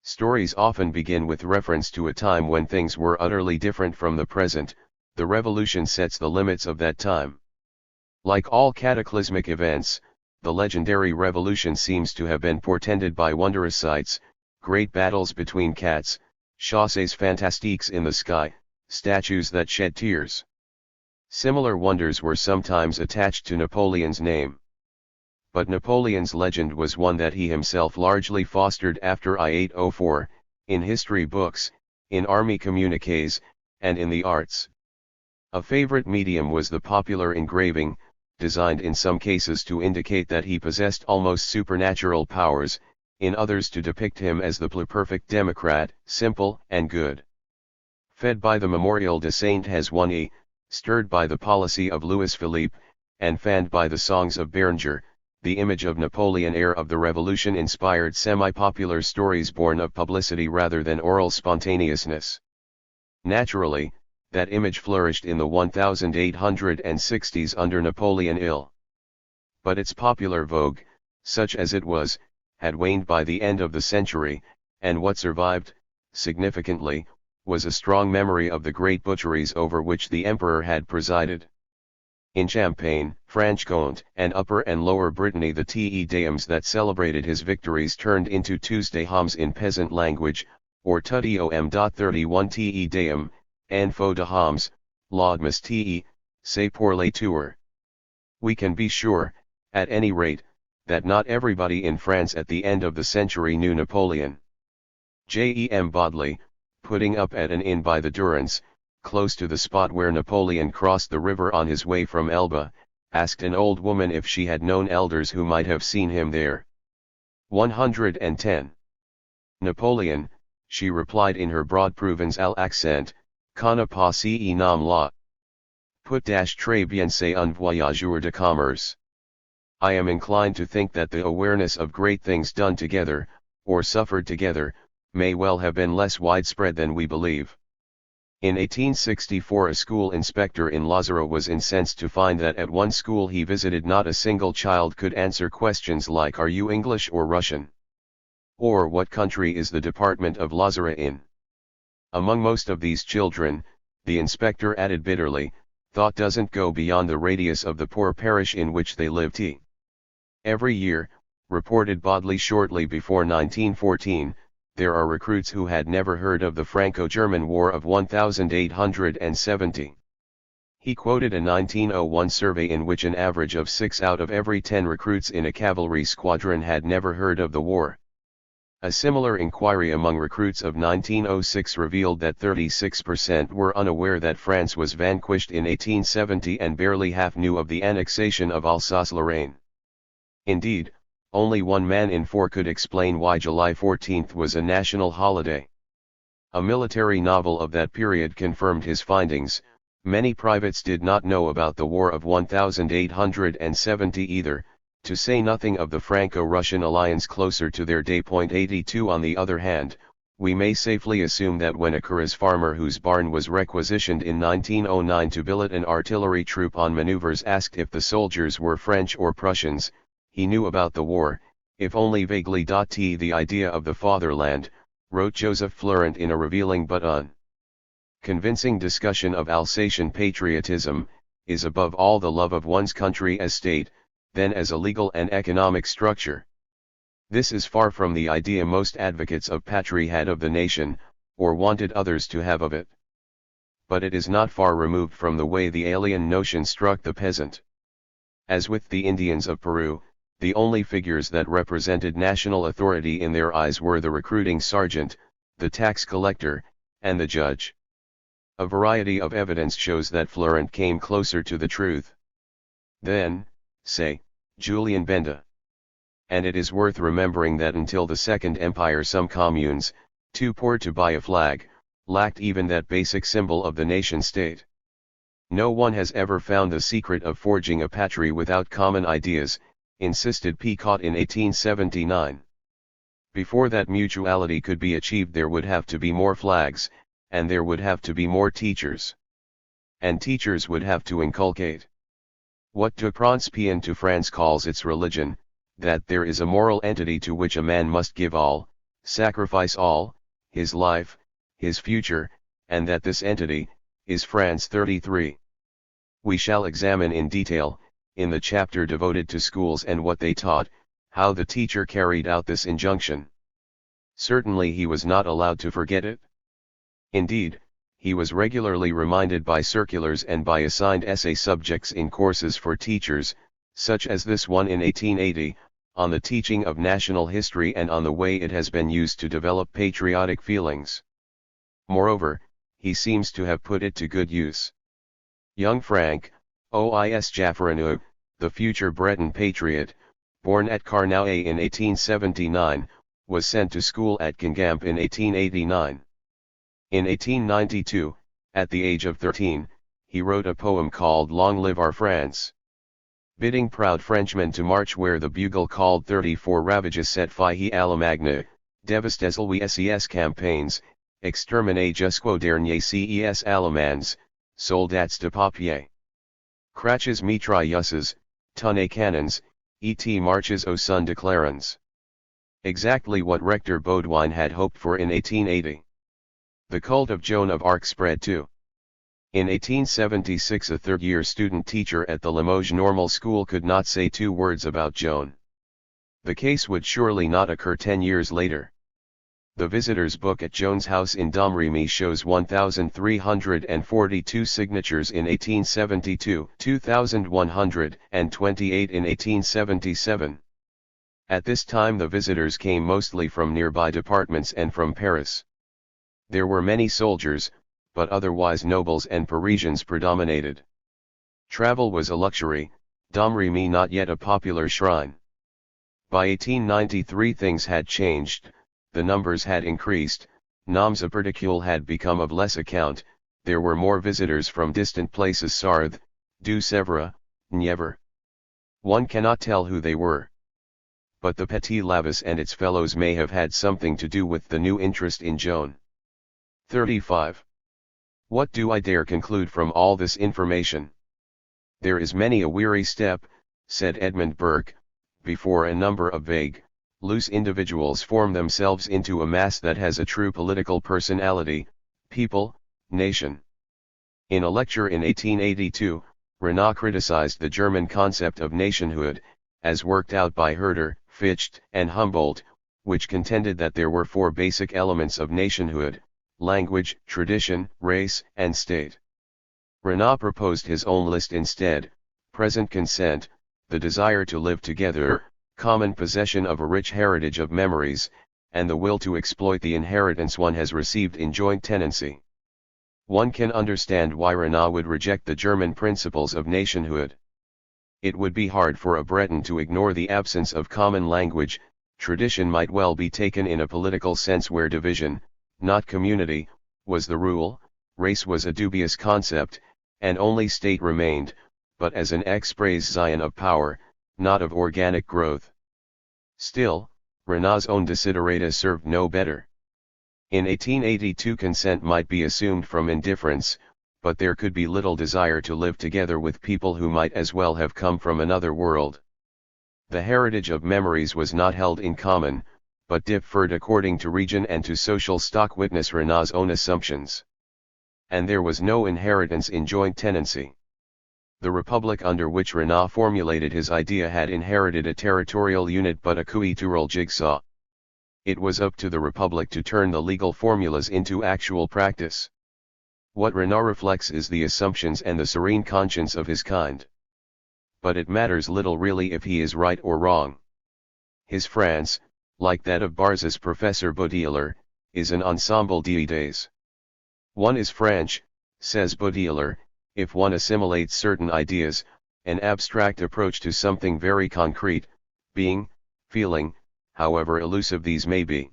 Stories often begin with reference to a time when things were utterly different from the present. The Revolution sets the limits of that time. Like all cataclysmic events, the legendary Revolution seems to have been portended by wondrous sights, great battles between cats, chasses fantastiques in the sky, statues that shed tears. Similar wonders were sometimes attached to Napoleon's name. But Napoleon's legend was one that he himself largely fostered after I-804, in history books, in army communiques, and in the arts. A favorite medium was the popular engraving, designed in some cases to indicate that he possessed almost supernatural powers, in others to depict him as the pluperfect democrat, simple and good. Fed by the Memorial de Saint-Hezouani, stirred by the policy of Louis Philippe, and fanned by the songs of Béranger, the image of Napoleon, heir of the Revolution, inspired semi-popular stories born of publicity rather than oral spontaneousness. Naturally, that image flourished in the 1860s under Napoleon Ill. But its popular vogue, such as it was, had waned by the end of the century, and what survived, significantly, was a strong memory of the great butcheries over which the emperor had presided. In Champagne, Franche-Comté, and Upper and Lower Brittany, the Te-Deums that celebrated his victories turned into Tuesday hymns in peasant language, or Tudiom.31 Te-Deum, Info de Homs, Laudmas Te, c'est pour les tueurs. We can be sure, at any rate, that not everybody in France at the end of the century knew Napoleon. Jem Bodley, putting up at an inn by the Durance, close to the spot where Napoleon crossed the river on his way from Elba, asked an old woman if she had known elders who might have seen him there. 110. Napoleon, she replied in her broad Provençal accent, connaît pas ce nom-là. Peut-être bien c'est un voyageur de commerce. I am inclined to think that the awareness of great things done together, or suffered together, may well have been less widespread than we believe. In 1864 a school inspector in Lazare was incensed to find that at one school he visited not a single child could answer questions like "Are you English or Russian?" or "What country is the department of Lazare in?" Among most of these children, the inspector added bitterly, thought doesn't go beyond the radius of the poor parish in which they live. Every year, reported Bodley shortly before 1914, there are recruits who had never heard of the Franco-German War of 1870. He quoted a 1901 survey in which an average of 6 out of every 10 recruits in a cavalry squadron had never heard of the war. A similar inquiry among recruits of 1906 revealed that 36% were unaware that France was vanquished in 1870 and barely half knew of the annexation of Alsace-Lorraine. Indeed, only one man in 4 could explain why July 14 was a national holiday. A military novel of that period confirmed his findings. Many privates did not know about the War of 1870 either, to say nothing of the Franco-Russian alliance closer to their day. 82 On the other hand, we may safely assume that when a Cuirass farmer whose barn was requisitioned in 1909 to billet an artillery troop on maneuvers asked if the soldiers were French or Prussians, he knew about the war, if only vaguely. The idea of the fatherland, wrote Joseph Florent in a revealing but Convincing discussion of Alsatian patriotism is above all the love of one's country as state, then as a legal and economic structure. This is far from the idea most advocates of patrie had of the nation, or wanted others to have of it. But it is not far removed from the way the alien notion struck the peasant. As with the Indians of Peru, the only figures that represented national authority in their eyes were the recruiting sergeant, the tax collector, and the judge. A variety of evidence shows that Florent came closer to the truth than, say, Julian Benda. And it is worth remembering that until the Second Empire some communes, too poor to buy a flag, lacked even that basic symbol of the nation-state. No one has ever found the secret of forging a patrie without common ideas, insisted Picot in 1879. Before that mutuality could be achieved there would have to be more flags, and there would have to be more teachers. And teachers would have to inculcate what de Principian to France calls its religion, that there is a moral entity to which a man must give all, sacrifice all, his life, his future, and that this entity is France 33. We shall examine in detail, in the chapter devoted to schools and what they taught, how the teacher carried out this injunction. Certainly he was not allowed to forget it. Indeed, he was regularly reminded by circulars and by assigned essay subjects in courses for teachers, such as this one in 1880, on the teaching of national history and on the way it has been used to develop patriotic feelings. Moreover, he seems to have put it to good use. Young Frank, Ois Jaffranu, the future Breton patriot, born at Carnouet in 1879, was sent to school at Guingamp in 1889. In 1892, at the age of 13, he wrote a poem called Long Live Our France. Bidding proud Frenchmen to march where the bugle called 34 ravages set filles à la magne, devastes les ses campaignes, exterminer jusqu'au dernier ces Allemands, soldats de papier. Craches mitrailleuses, tonnes cannons, et marches au son de clarins. Exactly what Rector Baudouin had hoped for in 1880. The cult of Joan of Arc spread too. In 1876 a third-year student teacher at the Limoges Normal School could not say 2 words about Joan. The case would surely not occur 10 years later. The visitor's book at Joan's house in Domremy shows 1,342 signatures in 1872, 2,128 in 1877. At this time the visitors came mostly from nearby departments and from Paris. There were many soldiers, but otherwise nobles and Parisians predominated. Travel was a luxury, Domremy not yet a popular shrine. By 1893 things had changed, the numbers had increased, noms a particule had become of less account, there were more visitors from distant places Sarthe, Du Sèvres, Nievre. One cannot tell who they were. But the Petit Lavis and its fellows may have had something to do with the new interest in Joan. 35. What do I dare conclude from all this information? There is many a weary step, said Edmund Burke, before a number of vague, loose individuals form themselves into a mass that has a true political personality, people, nation. In a lecture in 1882, Renan criticized the German concept of nationhood, as worked out by Herder, Fichte, and Humboldt, which contended that there were 4 basic elements of nationhood: language, tradition, race, and state. Renan proposed his own list instead: present consent, the desire to live together, common possession of a rich heritage of memories, and the will to exploit the inheritance one has received in joint tenancy. One can understand why Renan would reject the German principles of nationhood. It would be hard for a Breton to ignore the absence of common language. Tradition might well be taken in a political sense where division, not community, was the rule, race was a dubious concept, and only state remained, but as an expression of power, not of organic growth. Still, Renan's own desiderata served no better. In 1882 consent might be assumed from indifference, but there could be little desire to live together with people who might as well have come from another world. The heritage of memories was not held in common, but differed according to region and to social stock. Witness Renan's own assumptions. and there was no inheritance in joint tenancy. The republic under which Renan formulated his idea had inherited a territorial unit but a equilateral jigsaw. It was up to the republic to turn the legal formulas into actual practice. What Renan reflects is the assumptions and the serene conscience of his kind. But it matters little really if he is right or wrong. His France, like that of Barza's Professor Baudelaire, is an ensemble d'idées. One is French, says Baudelaire, if one assimilates certain ideas, an abstract approach to something very concrete, being, feeling, however elusive these may be.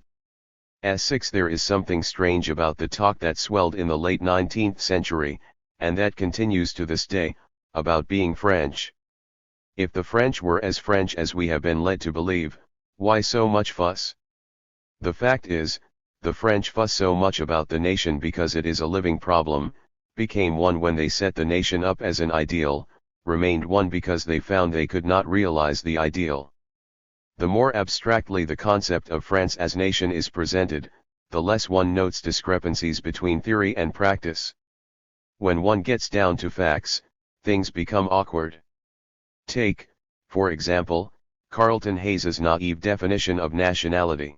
As 6 There is something strange about the talk that swelled in the late 19th century, and that continues to this day, about being French. If the French were as French as we have been led to believe, why so much fuss? The fact is, the French fuss so much about the nation because it is a living problem, became one when they set the nation up as an ideal, remained one because they found they could not realize the ideal. The more abstractly the concept of France as nation is presented, the less one notes discrepancies between theory and practice. When one gets down to facts, things become awkward. Take, for example, Carlton Hayes's naive definition of nationality.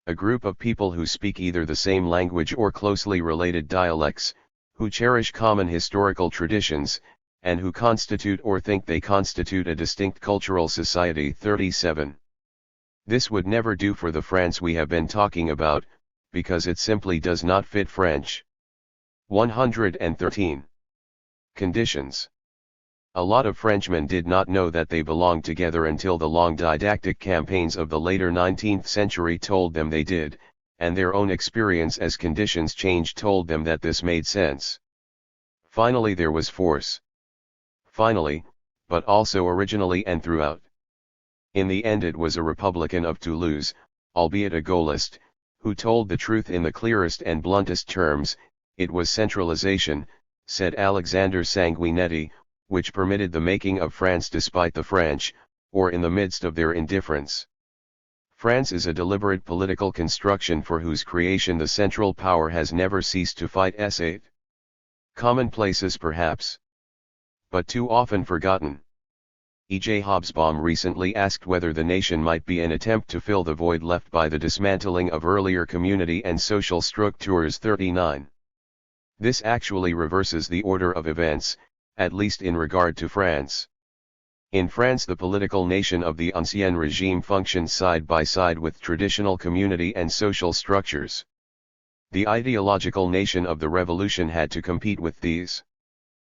A group of people who speak either the same language or closely related dialects, who cherish common historical traditions, and who constitute or think they constitute a distinct cultural society. 37. This would never do for the France we have been talking about, because it simply does not fit French. 113. Conditions. A lot of Frenchmen did not know that they belonged together until the long didactic campaigns of the later 19th century told them they did, and their own experience as conditions changed told them that this made sense. Finally there was force. Finally, but also originally and throughout. In the end it was a Republican of Toulouse, albeit a Gaullist, who told the truth in the clearest and bluntest terms. It was centralization, said Alexander Sanguinetti, which permitted the making of France despite the French, or in the midst of their indifference. France is a deliberate political construction for whose creation the central power has never ceased to fight. S8. Commonplaces perhaps, but too often forgotten. E.J. Hobsbawm recently asked whether the nation might be an attempt to fill the void left by the dismantling of earlier community and social structures. 39. This actually reverses the order of events, at least in regard to France. In France the political nation of the Ancien regime functions side by side with traditional community and social structures. The ideological nation of the Revolution had to compete with these.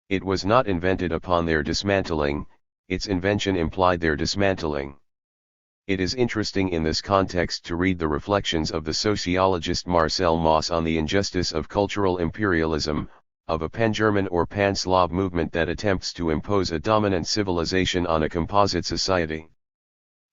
It was not invented upon their dismantling, its invention implied their dismantling. It is interesting in this context to read the reflections of the sociologist Marcel Mauss on the injustice of cultural imperialism, of a pan-German or pan-Slav movement that attempts to impose a dominant civilization on a composite society.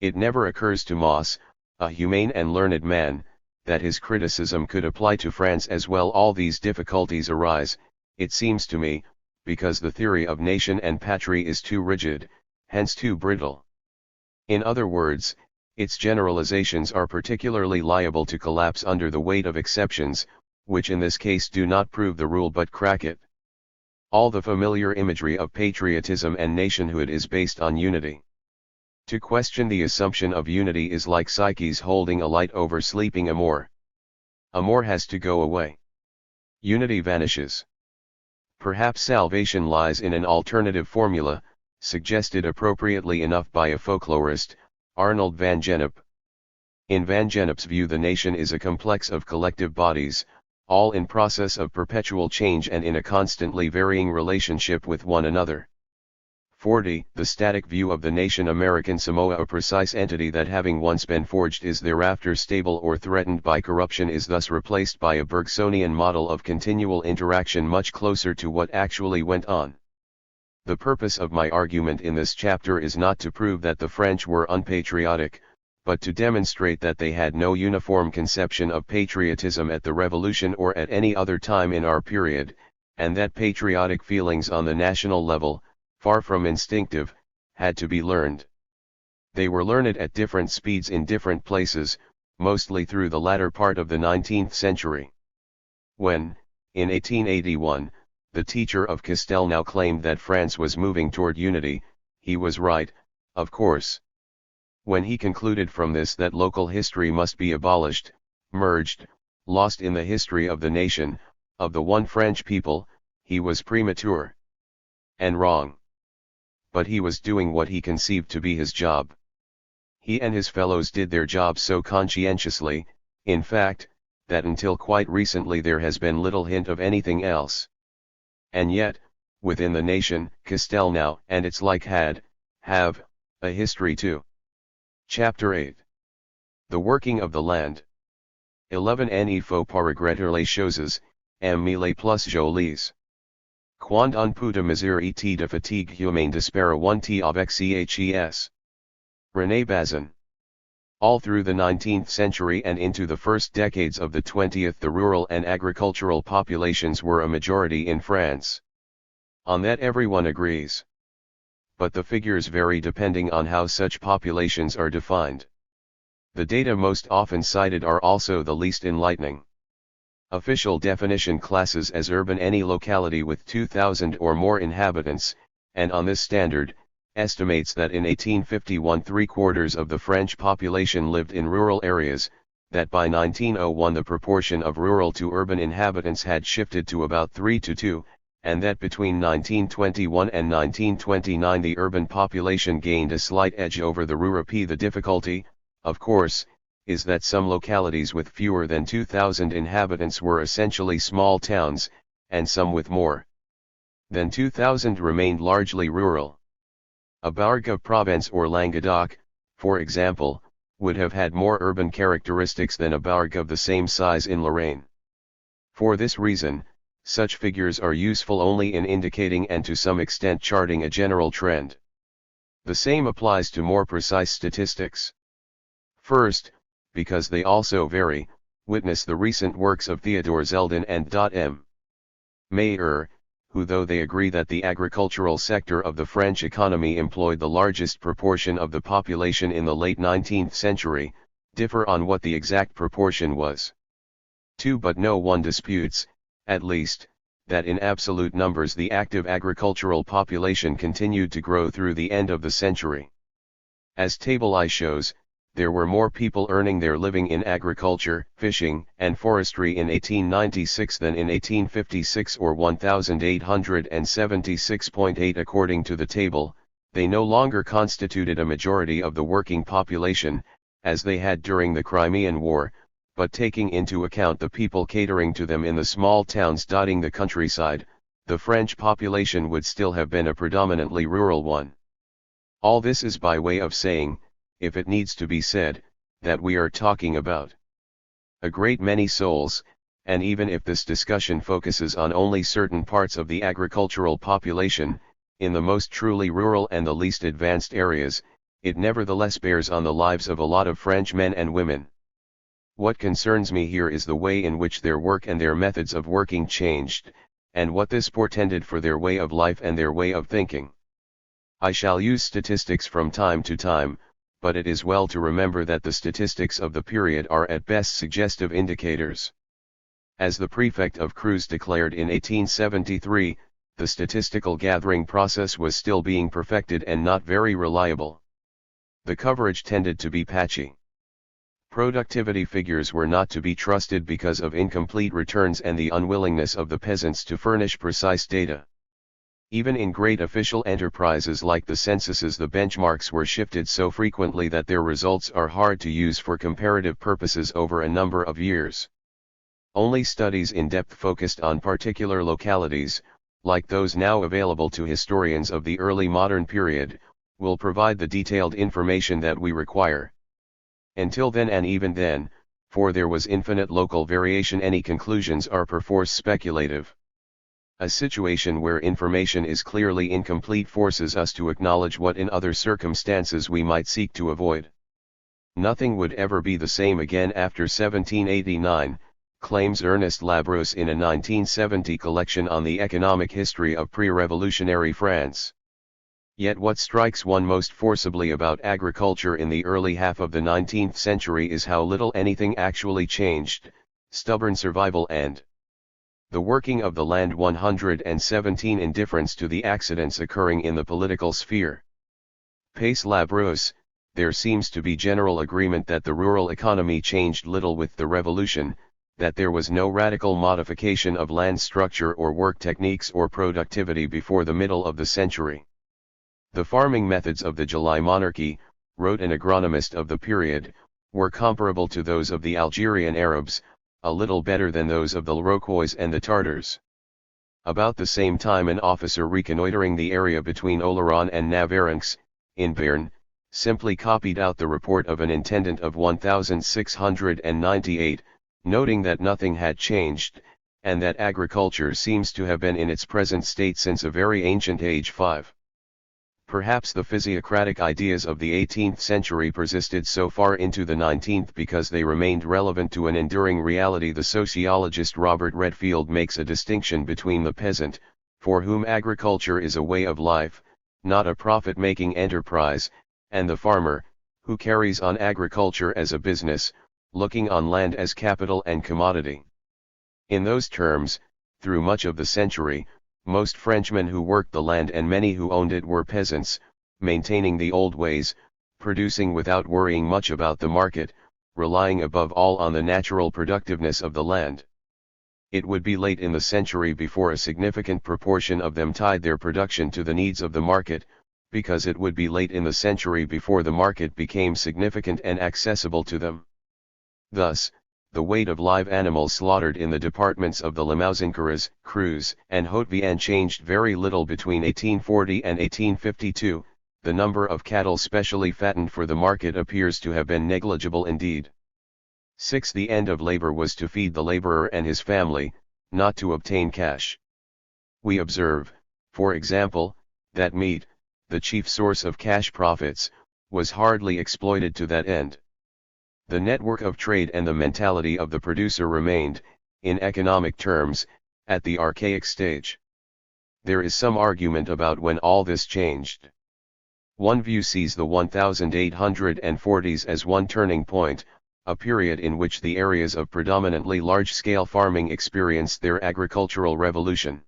It never occurs to Mauss, a humane and learned man, that his criticism could apply to France as well. All these difficulties arise, it seems to me, because the theory of nation and patrie is too rigid, hence too brittle. In other words, its generalizations are particularly liable to collapse under the weight of exceptions, which in this case do not prove the rule but crack it. All the familiar imagery of patriotism and nationhood is based on unity. To question the assumption of unity is like Psyche's holding a light over sleeping Amor. Amor has to go away. Unity vanishes. Perhaps salvation lies in an alternative formula, suggested appropriately enough by a folklorist, Arnold van Gennep. In van Gennep's view the nation is a complex of collective bodies, all in process of perpetual change and in a constantly varying relationship with one another. 40. The static view of the nation American Samoa, a precise entity that having once been forged is thereafter stable or threatened by corruption, is thus replaced by a Bergsonian model of continual interaction much closer to what actually went on. The purpose of my argument in this chapter is not to prove that the French were unpatriotic, but to demonstrate that they had no uniform conception of patriotism at the Revolution or at any other time in our period, and that patriotic feelings on the national level, far from instinctive, had to be learned. They were learned at different speeds in different places, mostly through the latter part of the 19th century. When, In 1881, the teacher of Castelnau claimed that France was moving toward unity. He was right, of course. When he concluded from this that local history must be abolished, merged, lost in the history of the nation, of the one French people, he was premature and wrong. But he was doing what he conceived to be his job. He and his fellows did their job so conscientiously, in fact, that until quite recently there has been little hint of anything else. And yet, within the nation, Castelnau and its like have, a history too. Chapter 8. The Working of the Land. 11 Il faut pas regretter les choses, mais les plus jolies. Quand on peut mesurer et de fatigue humaine d'espérer one t avec ces. René Bazin. All through the 19th century and into the first decades of the 20th, the rural and agricultural populations were a majority in France. On that everyone agrees. But the figures vary depending on how such populations are defined. The data most often cited are also the least enlightening. Official definition classes as urban any locality with 2,000 or more inhabitants, and on this standard, estimates that in 1851 3/4 of the French population lived in rural areas, that by 1901 the proportion of rural to urban inhabitants had shifted to about 3:2, and that between 1921 and 1929 the urban population gained a slight edge over the rural. The difficulty, of course, is that some localities with fewer than 2,000 inhabitants were essentially small towns, and some with more than 2,000 remained largely rural. A Bourg of Provence or Languedoc, for example, would have had more urban characteristics than a Bourg of the same size in Lorraine. For this reason, such figures are useful only in indicating and to some extent charting a general trend. The same applies to more precise statistics. First, because they also vary, witness the recent works of Theodore Zeldin and M. Mayer, who, though they agree that the agricultural sector of the French economy employed the largest proportion of the population in the late 19th century, differ on what the exact proportion was. 2. But no one disputes, at least, that in absolute numbers the active agricultural population continued to grow through the end of the century. As Table I shows, there were more people earning their living in agriculture, fishing, and forestry in 1896 than in 1856 or 1876.8 according to the table. They no longer constituted a majority of the working population, as they had during the Crimean War, but taking into account the people catering to them in the small towns dotting the countryside, the French population would still have been a predominantly rural one. All this is by way of saying, if it needs to be said, that we are talking about a great many souls, and even if this discussion focuses on only certain parts of the agricultural population, in the most truly rural and the least advanced areas, it nevertheless bears on the lives of a lot of French men and women. What concerns me here is the way in which their work and their methods of working changed, and what this portended for their way of life and their way of thinking. I shall use statistics from time to time, but it is well to remember that the statistics of the period are at best suggestive indicators. As the prefect of Cruz declared in 1873, the statistical gathering process was still being perfected and not very reliable. The coverage tended to be patchy. Productivity figures were not to be trusted because of incomplete returns and the unwillingness of the peasants to furnish precise data. Even in great official enterprises like the censuses, the benchmarks were shifted so frequently that their results are hard to use for comparative purposes over a number of years. Only studies in depth focused on particular localities, like those now available to historians of the early modern period, will provide the detailed information that we require. Until then, and even then, for there was infinite local variation, any conclusions are perforce speculative. A situation where information is clearly incomplete forces us to acknowledge what in other circumstances we might seek to avoid. Nothing would ever be the same again after 1789, claims Ernest Labrousse in a 1970 collection on the economic history of pre-revolutionary France. Yet what strikes one most forcibly about agriculture in the early half of the 19th century is how little anything actually changed, stubborn survival and The working of the land 117 Indifference to the accidents occurring in the political sphere. Pace Labrousse, there seems to be general agreement that the rural economy changed little with the revolution, that there was no radical modification of land structure or work techniques or productivity before the middle of the century. The farming methods of the July monarchy, wrote an agronomist of the period, were comparable to those of the Algerian Arabs, a little better than those of the Iroquois and the Tartars. About the same time an officer reconnoitering the area between Oloron and Navarrenx, in Béarn, simply copied out the report of an intendant of 1698, noting that nothing had changed, and that agriculture seems to have been in its present state since a very ancient age. 5. Perhaps the physiocratic ideas of the 18th century persisted so far into the 19th because they remained relevant to an enduring reality. The sociologist Robert Redfield makes a distinction between the peasant, for whom agriculture is a way of life, not a profit-making enterprise, and the farmer, who carries on agriculture as a business, looking on land as capital and commodity. In those terms, through much of the century, most Frenchmen who worked the land and many who owned it were peasants, maintaining the old ways, producing without worrying much about the market, relying above all on the natural productiveness of the land. It would be late in the century before a significant proportion of them tied their production to the needs of the market, because it would be late in the century before the market became significant and accessible to them. Thus, the weight of live animals slaughtered in the departments of the Limousin-Curies, Creuse, and Haute-Vienne changed very little between 1840 and 1852, the number of cattle specially fattened for the market appears to have been negligible indeed. 6. The end of labor was to feed the laborer and his family, not to obtain cash. We observe, for example, that meat, the chief source of cash profits, was hardly exploited to that end. The network of trade and the mentality of the producer remained, in economic terms, at the archaic stage. There is some argument about when all this changed. One view sees the 1840s as one turning point, a period in which the areas of predominantly large-scale farming experienced their agricultural revolution.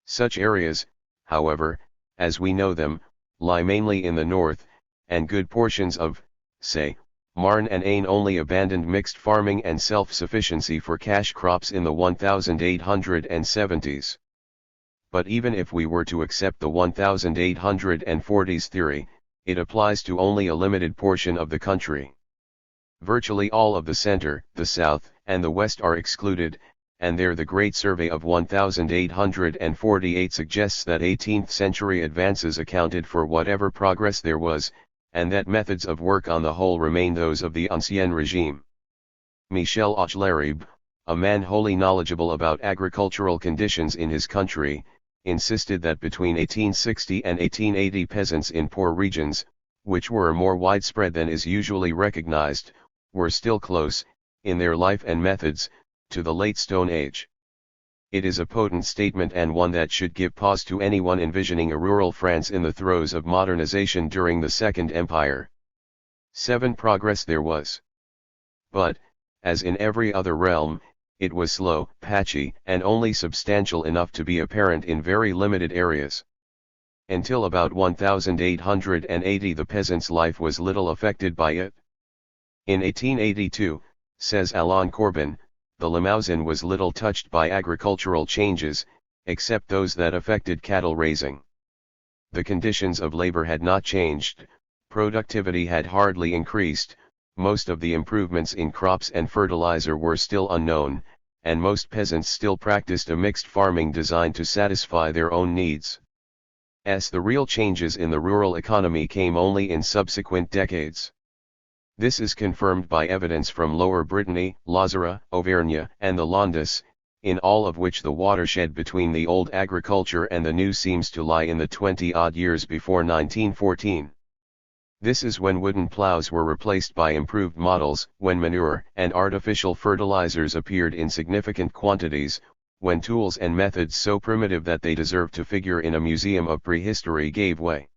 Such areas, however, as we know them, lie mainly in the north, and good portions of, say, Marne and Aisne only abandoned mixed farming and self-sufficiency for cash crops in the 1870s. But even if we were to accept the 1840s theory, it applies to only a limited portion of the country. Virtually all of the center, the south, and the west are excluded, and there the Great Survey of 1848 suggests that 18th century advances accounted for whatever progress there was, and that methods of work on the whole remain those of the Ancien Régime. Michel Auchlaribe, a man wholly knowledgeable about agricultural conditions in his country, insisted that between 1860 and 1880 peasants in poor regions, which were more widespread than is usually recognized, were still close, in their life and methods, to the late Stone Age. It is a potent statement and one that should give pause to anyone envisioning a rural France in the throes of modernization during the Second Empire. 7. Progress there was. But, as in every other realm, it was slow, patchy, and only substantial enough to be apparent in very limited areas. Until about 1880 the peasant's life was little affected by it. In 1882, says Alain Corbin, the Limousin was little touched by agricultural changes, except those that affected cattle raising. The conditions of labor had not changed, productivity had hardly increased, most of the improvements in crops and fertilizer were still unknown, and most peasants still practiced a mixed farming designed to satisfy their own needs. The real changes in the rural economy came only in subsequent decades. This is confirmed by evidence from Lower Brittany, Lozera, Auvergne, and the Landes, in all of which the watershed between the old agriculture and the new seems to lie in the 20-odd years before 1914. This is when wooden plows were replaced by improved models, when manure and artificial fertilizers appeared in significant quantities, when tools and methods so primitive that they deserve to figure in a museum of prehistory gave way.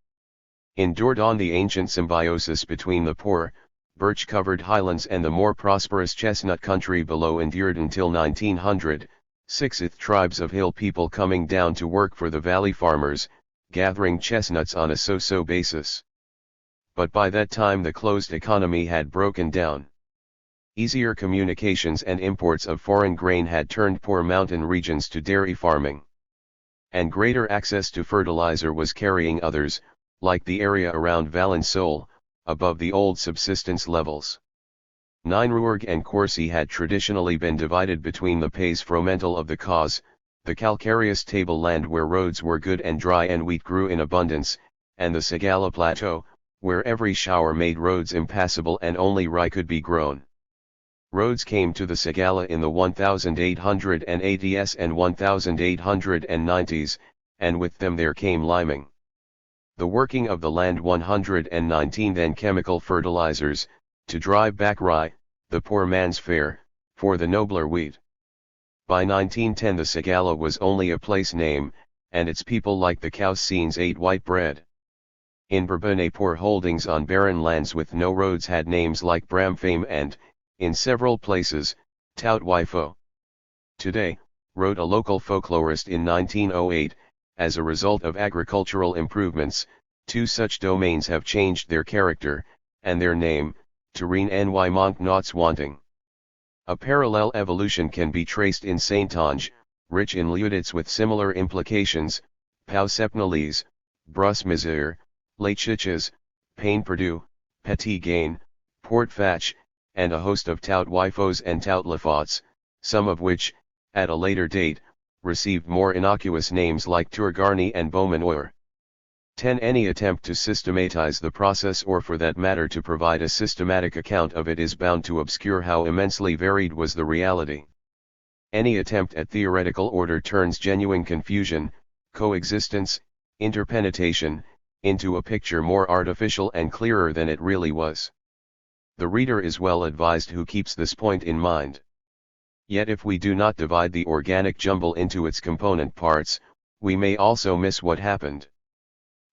In Dordogne the ancient symbiosis between the poor, birch-covered highlands and the more prosperous chestnut country below endured until 1900, Sixth, tribes of hill people coming down to work for the valley farmers, gathering chestnuts on a so-so basis. But by that time the closed economy had broken down. Easier communications and imports of foreign grain had turned poor mountain regions to dairy farming. And greater access to fertilizer was carrying others, like the area around Valensole, above the old subsistence levels. Rouergue and Corsi had traditionally been divided between the Pays Fromental of the Cause, the calcareous tableland where roads were good and dry and wheat grew in abundance, and the Ségala Plateau, where every shower made roads impassable and only rye could be grown. Roads came to the Ségala in the 1880s and 1890s, and with them there came liming. The working of the land 119 then chemical fertilizers, to drive back rye, the poor man's fare, for the nobler wheat. By 1910 the Ségala was only a place name, and its people like the Caucines ate white bread. In Bourbonnais poor holdings on barren lands with no roads had names like Bramfame and, in several places, Tout-Wifo. Today, wrote a local folklorist in 1908, as a result of agricultural improvements, two such domains have changed their character, and their name, Turine ny manque nots wanting. A parallel evolution can be traced in Saintonge, rich in liudits with similar implications, Pausepnolese, Brus-Misère, Les Chiches, Pain-Perdu, Petit-Gain, Port-Fatch, and a host of Tout-Wifos and Tout-Lafots, some of which, at a later date, received more innocuous names like Tourgarny and Beaumanoir. 10. Any attempt to systematize the process or for that matter to provide a systematic account of it is bound to obscure how immensely varied was the reality. Any attempt at theoretical order turns genuine confusion, coexistence, interpenetration, into a picture more artificial and clearer than it really was. The reader is well advised who keeps this point in mind. Yet if we do not divide the organic jumble into its component parts, we may also miss what happened.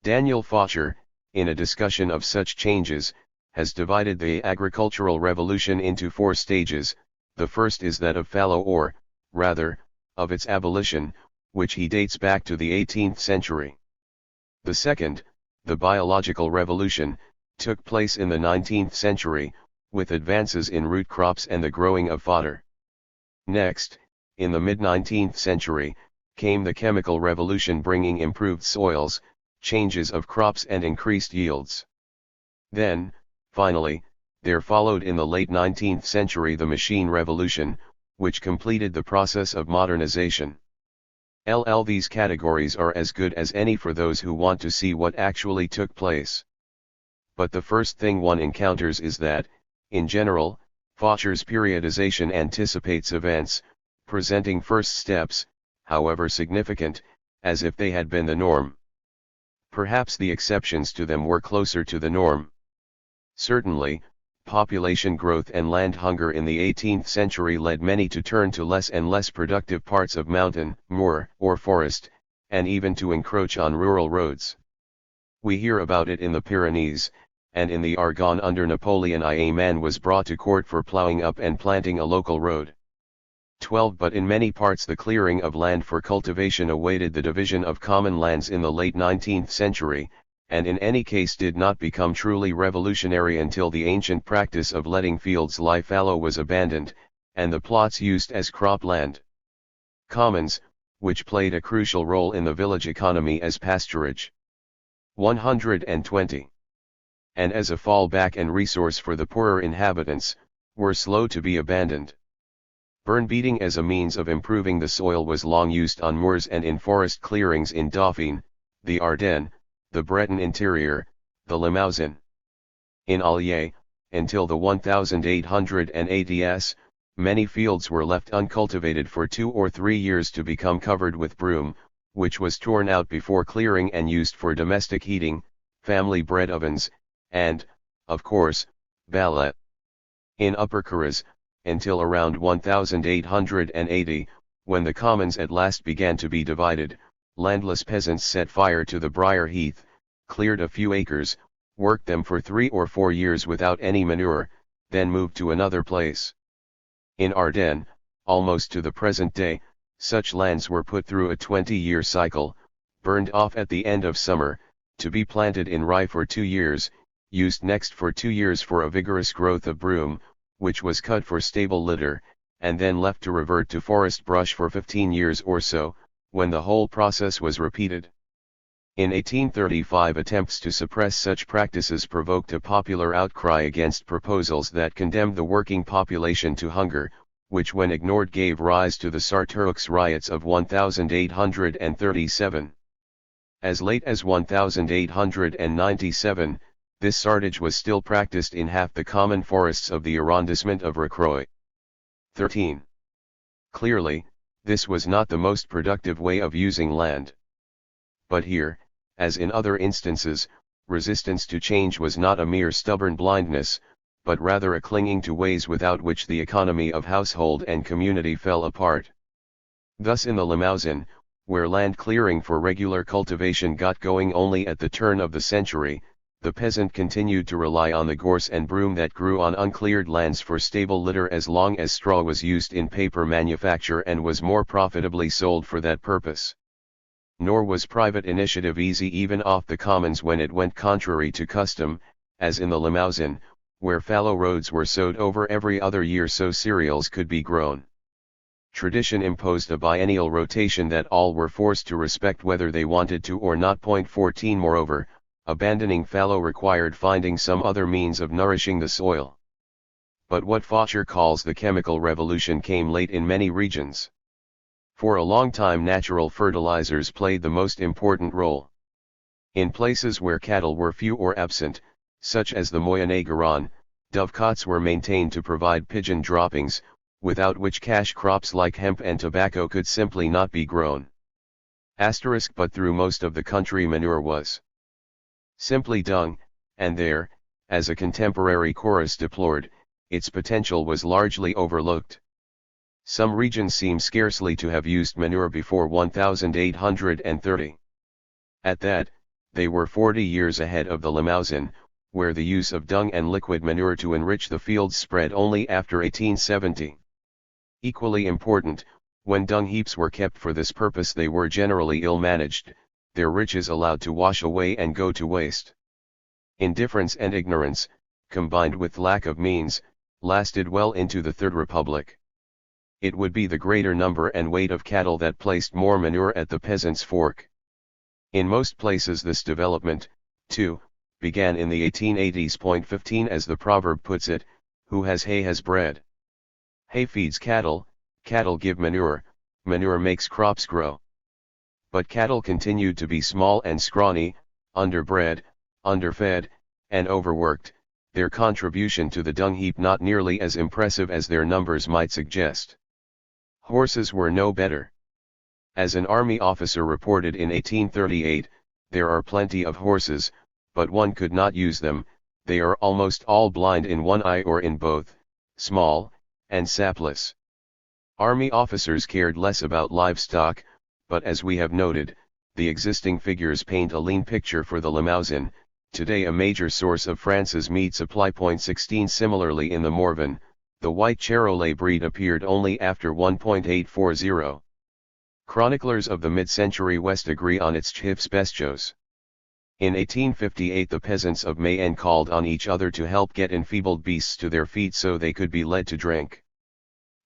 Daniel Faucher, in a discussion of such changes, has divided the agricultural revolution into 4 stages. The first is that of fallow or, rather, of its abolition, which he dates back to the 18th century. The second, the biological revolution, took place in the 19th century, with advances in root crops and the growing of fodder. Next, in the mid-19th century, came the chemical revolution bringing improved soils, changes of crops and increased yields. Then, finally, there followed in the late 19th century the machine revolution, which completed the process of modernization. These categories are as good as any for those who want to see what actually took place. But the first thing one encounters is that, in general, Faucher's periodization anticipates events, presenting first steps, however significant, as if they had been the norm. Perhaps the exceptions to them were closer to the norm. Certainly, population growth and land hunger in the 18th century led many to turn to less and less productive parts of mountain, moor, or forest, and even to encroach on rural roads. We hear about it in the Pyrenees, and in the Argonne under Napoleon a man was brought to court for ploughing up and planting a local road. 12. But in many parts the clearing of land for cultivation awaited the division of common lands in the late 19th century, and in any case did not become truly revolutionary until the ancient practice of letting fields lie fallow was abandoned, and the plots used as cropland. Commons, which played a crucial role in the village economy as pasturage. 120. And as a fallback and resource for the poorer inhabitants, were slow to be abandoned. Burn beating as a means of improving the soil was long used on moors and in forest clearings in Dauphine, the Ardennes, the Breton interior, the Limousin. In Allier, until the 1880s, many fields were left uncultivated for 2 or 3 years to become covered with broom, which was torn out before clearing and used for domestic heating, family bread ovens, and, of course, ballet. In Upper Corrèze, until around 1880, when the commons at last began to be divided, landless peasants set fire to the briar heath, cleared a few acres, worked them for 3 or 4 years without any manure, then moved to another place. In Ardennes, almost to the present day, Such lands were put through a 20-year cycle, burned off at the end of summer, to be planted in rye for 2 years, used next for 2 years for a vigorous growth of broom, which was cut for stable litter, and then left to revert to forest brush for 15 years or so, when the whole process was repeated. In 1835 attempts to suppress such practices provoked a popular outcry against proposals that condemned the working population to hunger, which when ignored gave rise to the Chartreux riots of 1837. As late as 1897, this sartage was still practiced in half the common forests of the arrondissement of Rocroi. 13. Clearly, this was not the most productive way of using land. But here, as in other instances, resistance to change was not a mere stubborn blindness, but rather a clinging to ways without which the economy of household and community fell apart. Thus in the Limousin, where land clearing for regular cultivation got going only at the turn of the century, the peasant continued to rely on the gorse and broom that grew on uncleared lands for stable litter as long as straw was used in paper manufacture and was more profitably sold for that purpose. Nor was private initiative easy even off the commons when it went contrary to custom, as in the Limousin, where fallow roads were sowed over every other year so cereals could be grown. Tradition imposed a biennial rotation that all were forced to respect whether they wanted to or not. 14 Moreover, abandoning fallow required finding some other means of nourishing the soil. But what Faucher calls the chemical revolution came late in many regions. For a long time natural fertilizers played the most important role. In places where cattle were few or absent, such as the Moyenné-Garonne, dovecots were maintained to provide pigeon droppings, without which cash crops like hemp and tobacco could simply not be grown. But through most of the country manure was simply dung, and there, as a contemporary chorus deplored, its potential was largely overlooked. Some regions seem scarcely to have used manure before 1830. At that, they were 40 years ahead of the Limousin, where the use of dung and liquid manure to enrich the fields spread only after 1870. Equally important, when dung heaps were kept for this purpose they were generally ill-managed, their riches allowed to wash away and go to waste. Indifference and ignorance, combined with lack of means, lasted well into the Third Republic. It would be the greater number and weight of cattle that placed more manure at the peasant's fork. In most places this development, too, began in the 1880s. 15 As the proverb puts it, who has hay has bread. Hay feeds cattle, cattle give manure, manure makes crops grow. But cattle continued to be small and scrawny, underbred, underfed, and overworked, their contribution to the dung heap not nearly as impressive as their numbers might suggest. Horses were no better. As an army officer reported in 1838, there are plenty of horses, but one could not use them, they are almost all blind in one eye or in both, small, and sapless. Army officers cared less about livestock, but as we have noted, the existing figures paint a lean picture for the Limousin, today a major source of France's meat supply. 16 Similarly in the Morvan, the white Charolais breed appeared only after 1840. Chroniclers of the mid-century West agree on its chiefs bestios. In 1858 the peasants of Mayenne called on each other to help get enfeebled beasts to their feet so they could be led to drink.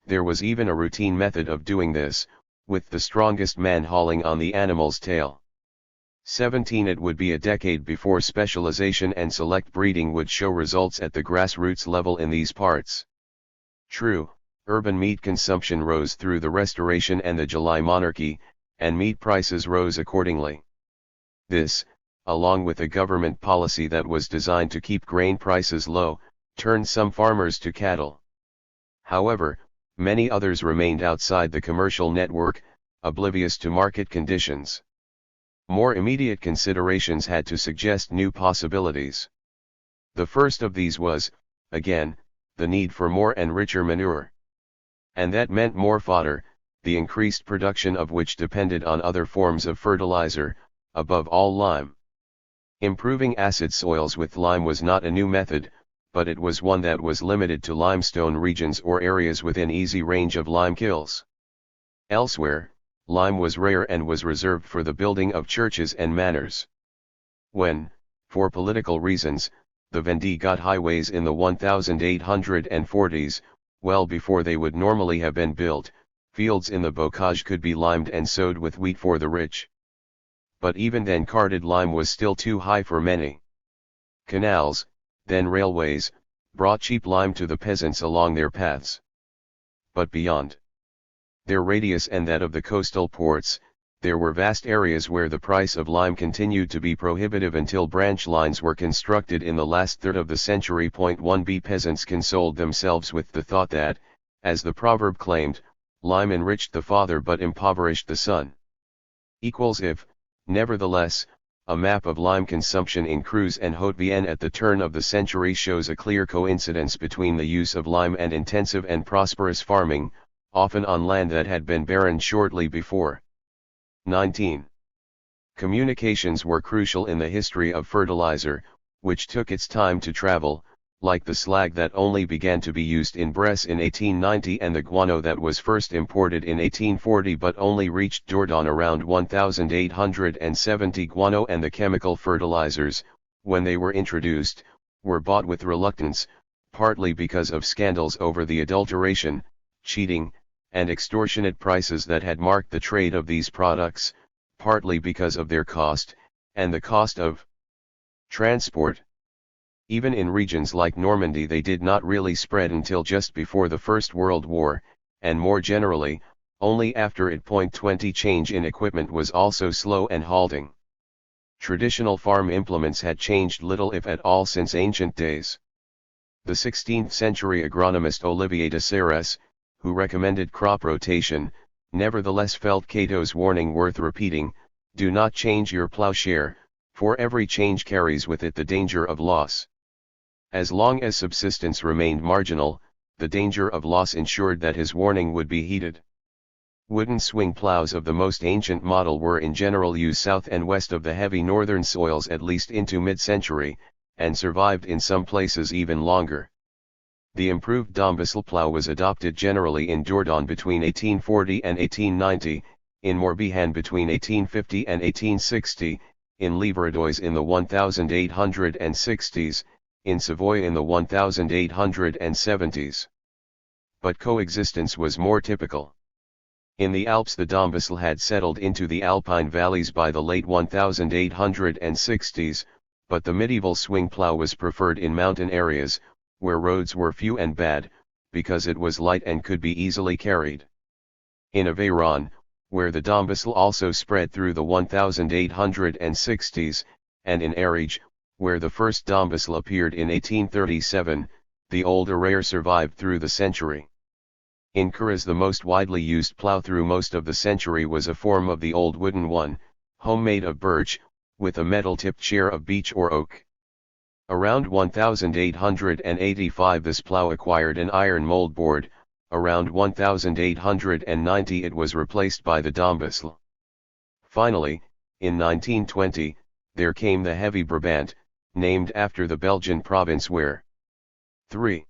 There was even a routine method of doing this, with the strongest man hauling on the animal's tail. 17 It would be a decade before specialization and select breeding would show results at the grassroots level in these parts. True, urban meat consumption rose through the Restoration and the July Monarchy, and meat prices rose accordingly. This, along with a government policy that was designed to keep grain prices low, turned some farmers to cattle. However, many others remained outside the commercial network, oblivious to market conditions. More immediate considerations had to suggest new possibilities. The first of these was, again, the need for more and richer manure. And that meant more fodder, the increased production of which depended on other forms of fertilizer, above all lime. Improving acid soils with lime was not a new method, but it was one that was limited to limestone regions or areas within easy range of lime kilns. Elsewhere, lime was rare and was reserved for the building of churches and manors. When, for political reasons, the Vendée got highways in the 1840s, well before they would normally have been built, fields in the bocage could be limed and sowed with wheat for the rich. But even then carted lime was still too high for many. Canals, then railways, brought cheap lime to the peasants along their paths. But beyond their radius and that of the coastal ports, there were vast areas where the price of lime continued to be prohibitive until branch lines were constructed in the last third of the century. 1b Peasants consoled themselves with the thought that, as the proverb claimed, lime enriched the father but impoverished the son. If, nevertheless, a map of lime consumption in Creuse and Haute-Vienne at the turn of the century shows a clear coincidence between the use of lime and intensive and prosperous farming, often on land that had been barren shortly before. 19. Communications were crucial in the history of fertilizer, which took its time to travel, like the slag that only began to be used in Bresse in 1890 and the guano that was first imported in 1840 but only reached Dordogne around 1870. Guano and the chemical fertilizers, when they were introduced, were bought with reluctance, partly because of scandals over the adulteration, cheating, and extortionate prices that had marked the trade of these products, partly because of their cost, and the cost of transport. Even in regions like Normandy they did not really spread until just before the First World War, and more generally, only after it. 20 Change in equipment was also slow and halting. Traditional farm implements had changed little if at all since ancient days. The 16th century agronomist Olivier de Serres, who recommended crop rotation, nevertheless felt Cato's warning worth repeating: do not change your plowshare, for every change carries with it the danger of loss. As long as subsistence remained marginal, the danger of loss ensured that his warning would be heeded. Wooden swing plows of the most ancient model were in general use south and west of the heavy northern soils at least into mid-century, and survived in some places even longer. The improved Dombasle plow was adopted generally in Dordogne between 1840 and 1890, in Morbihan between 1850 and 1860, in Livradois in the 1860s, in Savoy in the 1870s. But coexistence was more typical. In the Alps the Dombasle had settled into the Alpine valleys by the late 1860s, but the medieval swing plow was preferred in mountain areas, where roads were few and bad, because it was light and could be easily carried. In Aveyron, where the Dombasle also spread through the 1860s, and in Ariège, where the first Dombasle appeared in 1837, the old array survived through the century. In Corrèze the most widely used plow through most of the century was a form of the old wooden one, homemade of birch, with a metal-tipped share of beech or oak. Around 1885 this plow acquired an iron moldboard, around 1890 it was replaced by the Dombasle. Finally, in 1920, there came the heavy Brabant, named after the Belgian province where 3.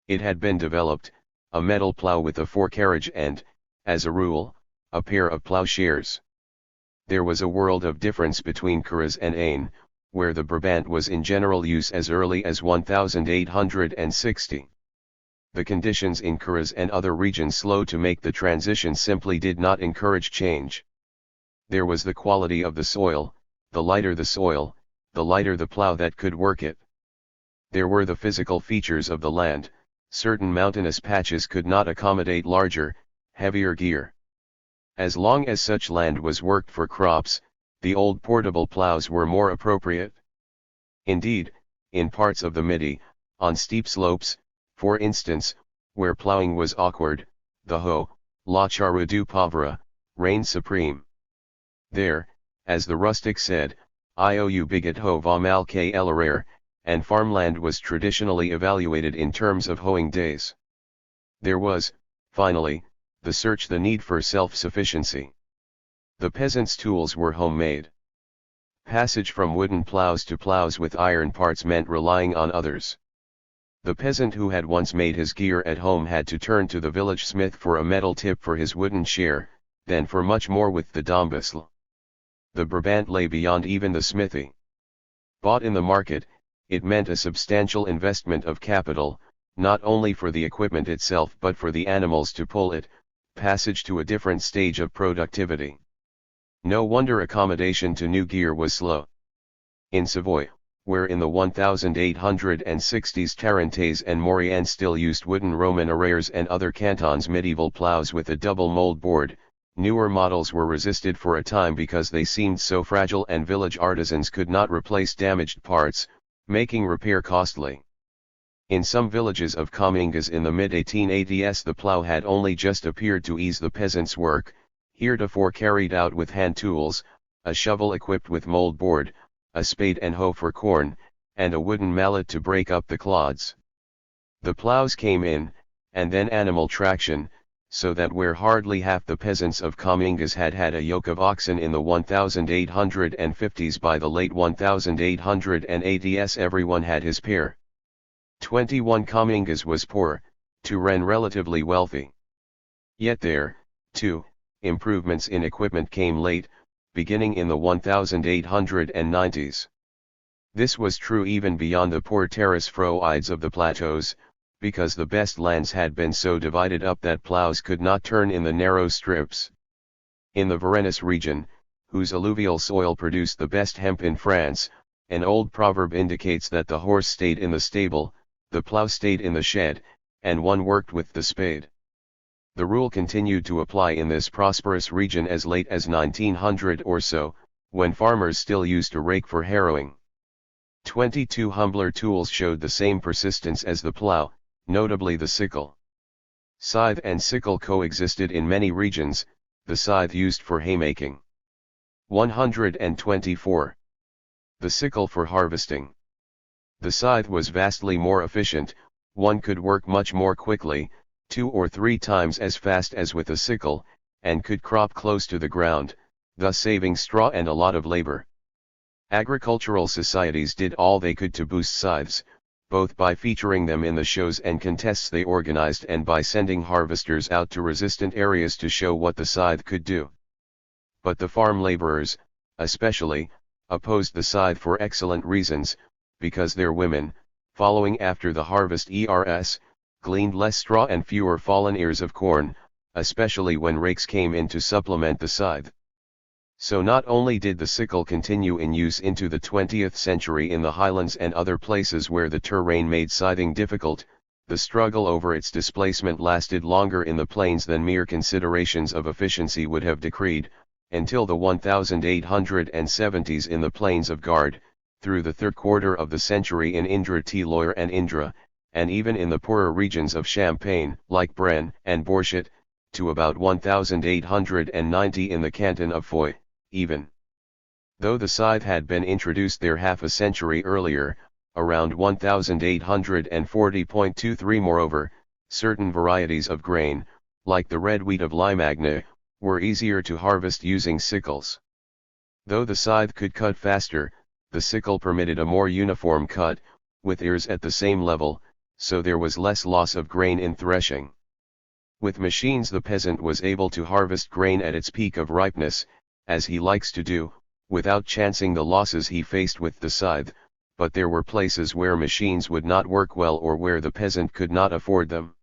It had been developed, a metal plow with a forecarriage and, as a rule, a pair of plowshares. There was a world of difference between Corrèze and Aisne, where the Brabant was in general use as early as 1860. The conditions in Corrèze and other regions slow to make the transition simply did not encourage change. There was the quality of the soil, the lighter the plow that could work it. There were the physical features of the land, certain mountainous patches could not accommodate larger, heavier gear. As long as such land was worked for crops, the old portable plows were more appropriate. Indeed, in parts of the Midi, on steep slopes, for instance, where plowing was awkward, the hoe, la charrue du pauvre, reigned supreme. There, as the rustic said, "Iou bigot hoe va mal que l'erreur," and farmland was traditionally evaluated in terms of hoeing days. There was, finally, the need for self-sufficiency. The peasants' tools were homemade. Passage from wooden plows to plows with iron parts meant relying on others. The peasant who had once made his gear at home had to turn to the village smith for a metal tip for his wooden share, then for much more with the dombusl. The Brabant lay beyond even the smithy. Bought in the market, it meant a substantial investment of capital, not only for the equipment itself but for the animals to pull it, passage to a different stage of productivity. No wonder accommodation to new gear was slow. In Savoy, where in the 1860s Tarentaise and Maurienne still used wooden Roman arrears and other cantons medieval ploughs with a double mold board, newer models were resisted for a time because they seemed so fragile and village artisans could not replace damaged parts, making repair costly. In some villages of Comminges in the mid-1880s the plough had only just appeared to ease the peasant's work, heretofore carried out with hand tools, a shovel equipped with mold board, a spade and hoe for corn, and a wooden mallet to break up the clods. The ploughs came in, and then animal traction, so that where hardly half the peasants of Comminges had had a yoke of oxen in the 1850s, by the late 1880s everyone had his pair. 21 Comminges was poor, Touraine relatively wealthy. Yet there, too, improvements in equipment came late, beginning in the 1890s. This was true even beyond the poor terrace froides of the plateaus, because the best lands had been so divided up that ploughs could not turn in the narrow strips. In the Varennes region, whose alluvial soil produced the best hemp in France, an old proverb indicates that the horse stayed in the stable, the plough stayed in the shed, and one worked with the spade. The rule continued to apply in this prosperous region as late as 1900 or so, when farmers still used a rake for harrowing. 22 humbler tools showed the same persistence as the plough, notably the sickle. Scythe and sickle coexisted in many regions, the scythe used for haymaking. 124. The sickle for harvesting. The scythe was vastly more efficient, one could work much more quickly, 2 or 3 times as fast as with a sickle, and could crop close to the ground, thus saving straw and a lot of labor. Agricultural societies did all they could to boost scythes, both by featuring them in the shows and contests they organized and by sending harvesters out to resistant areas to show what the scythe could do. But the farm laborers, especially, opposed the scythe for excellent reasons, because their women, following after the harvest gleaned less straw and fewer fallen ears of corn, especially when rakes came in to supplement the scythe. So not only did the sickle continue in use into the 20th century in the highlands and other places where the terrain made scything difficult, the struggle over its displacement lasted longer in the plains than mere considerations of efficiency would have decreed, until the 1870s in the plains of Gard, through the third quarter of the century in Indre-et-Loire and Indre, and even in the poorer regions of Champagne, like Brenne and Borchet, to about 1890 in the canton of Foix, even. Though the scythe had been introduced there half a century earlier, around 1840.23 moreover, certain varieties of grain, like the red wheat of Limagne, were easier to harvest using sickles. Though the scythe could cut faster, the sickle permitted a more uniform cut, with ears at the same level, so there was less loss of grain in threshing. With machines the peasant was able to harvest grain at its peak of ripeness, as he likes to do, without chancing the losses he faced with the scythe, but there were places where machines would not work well or where the peasant could not afford them.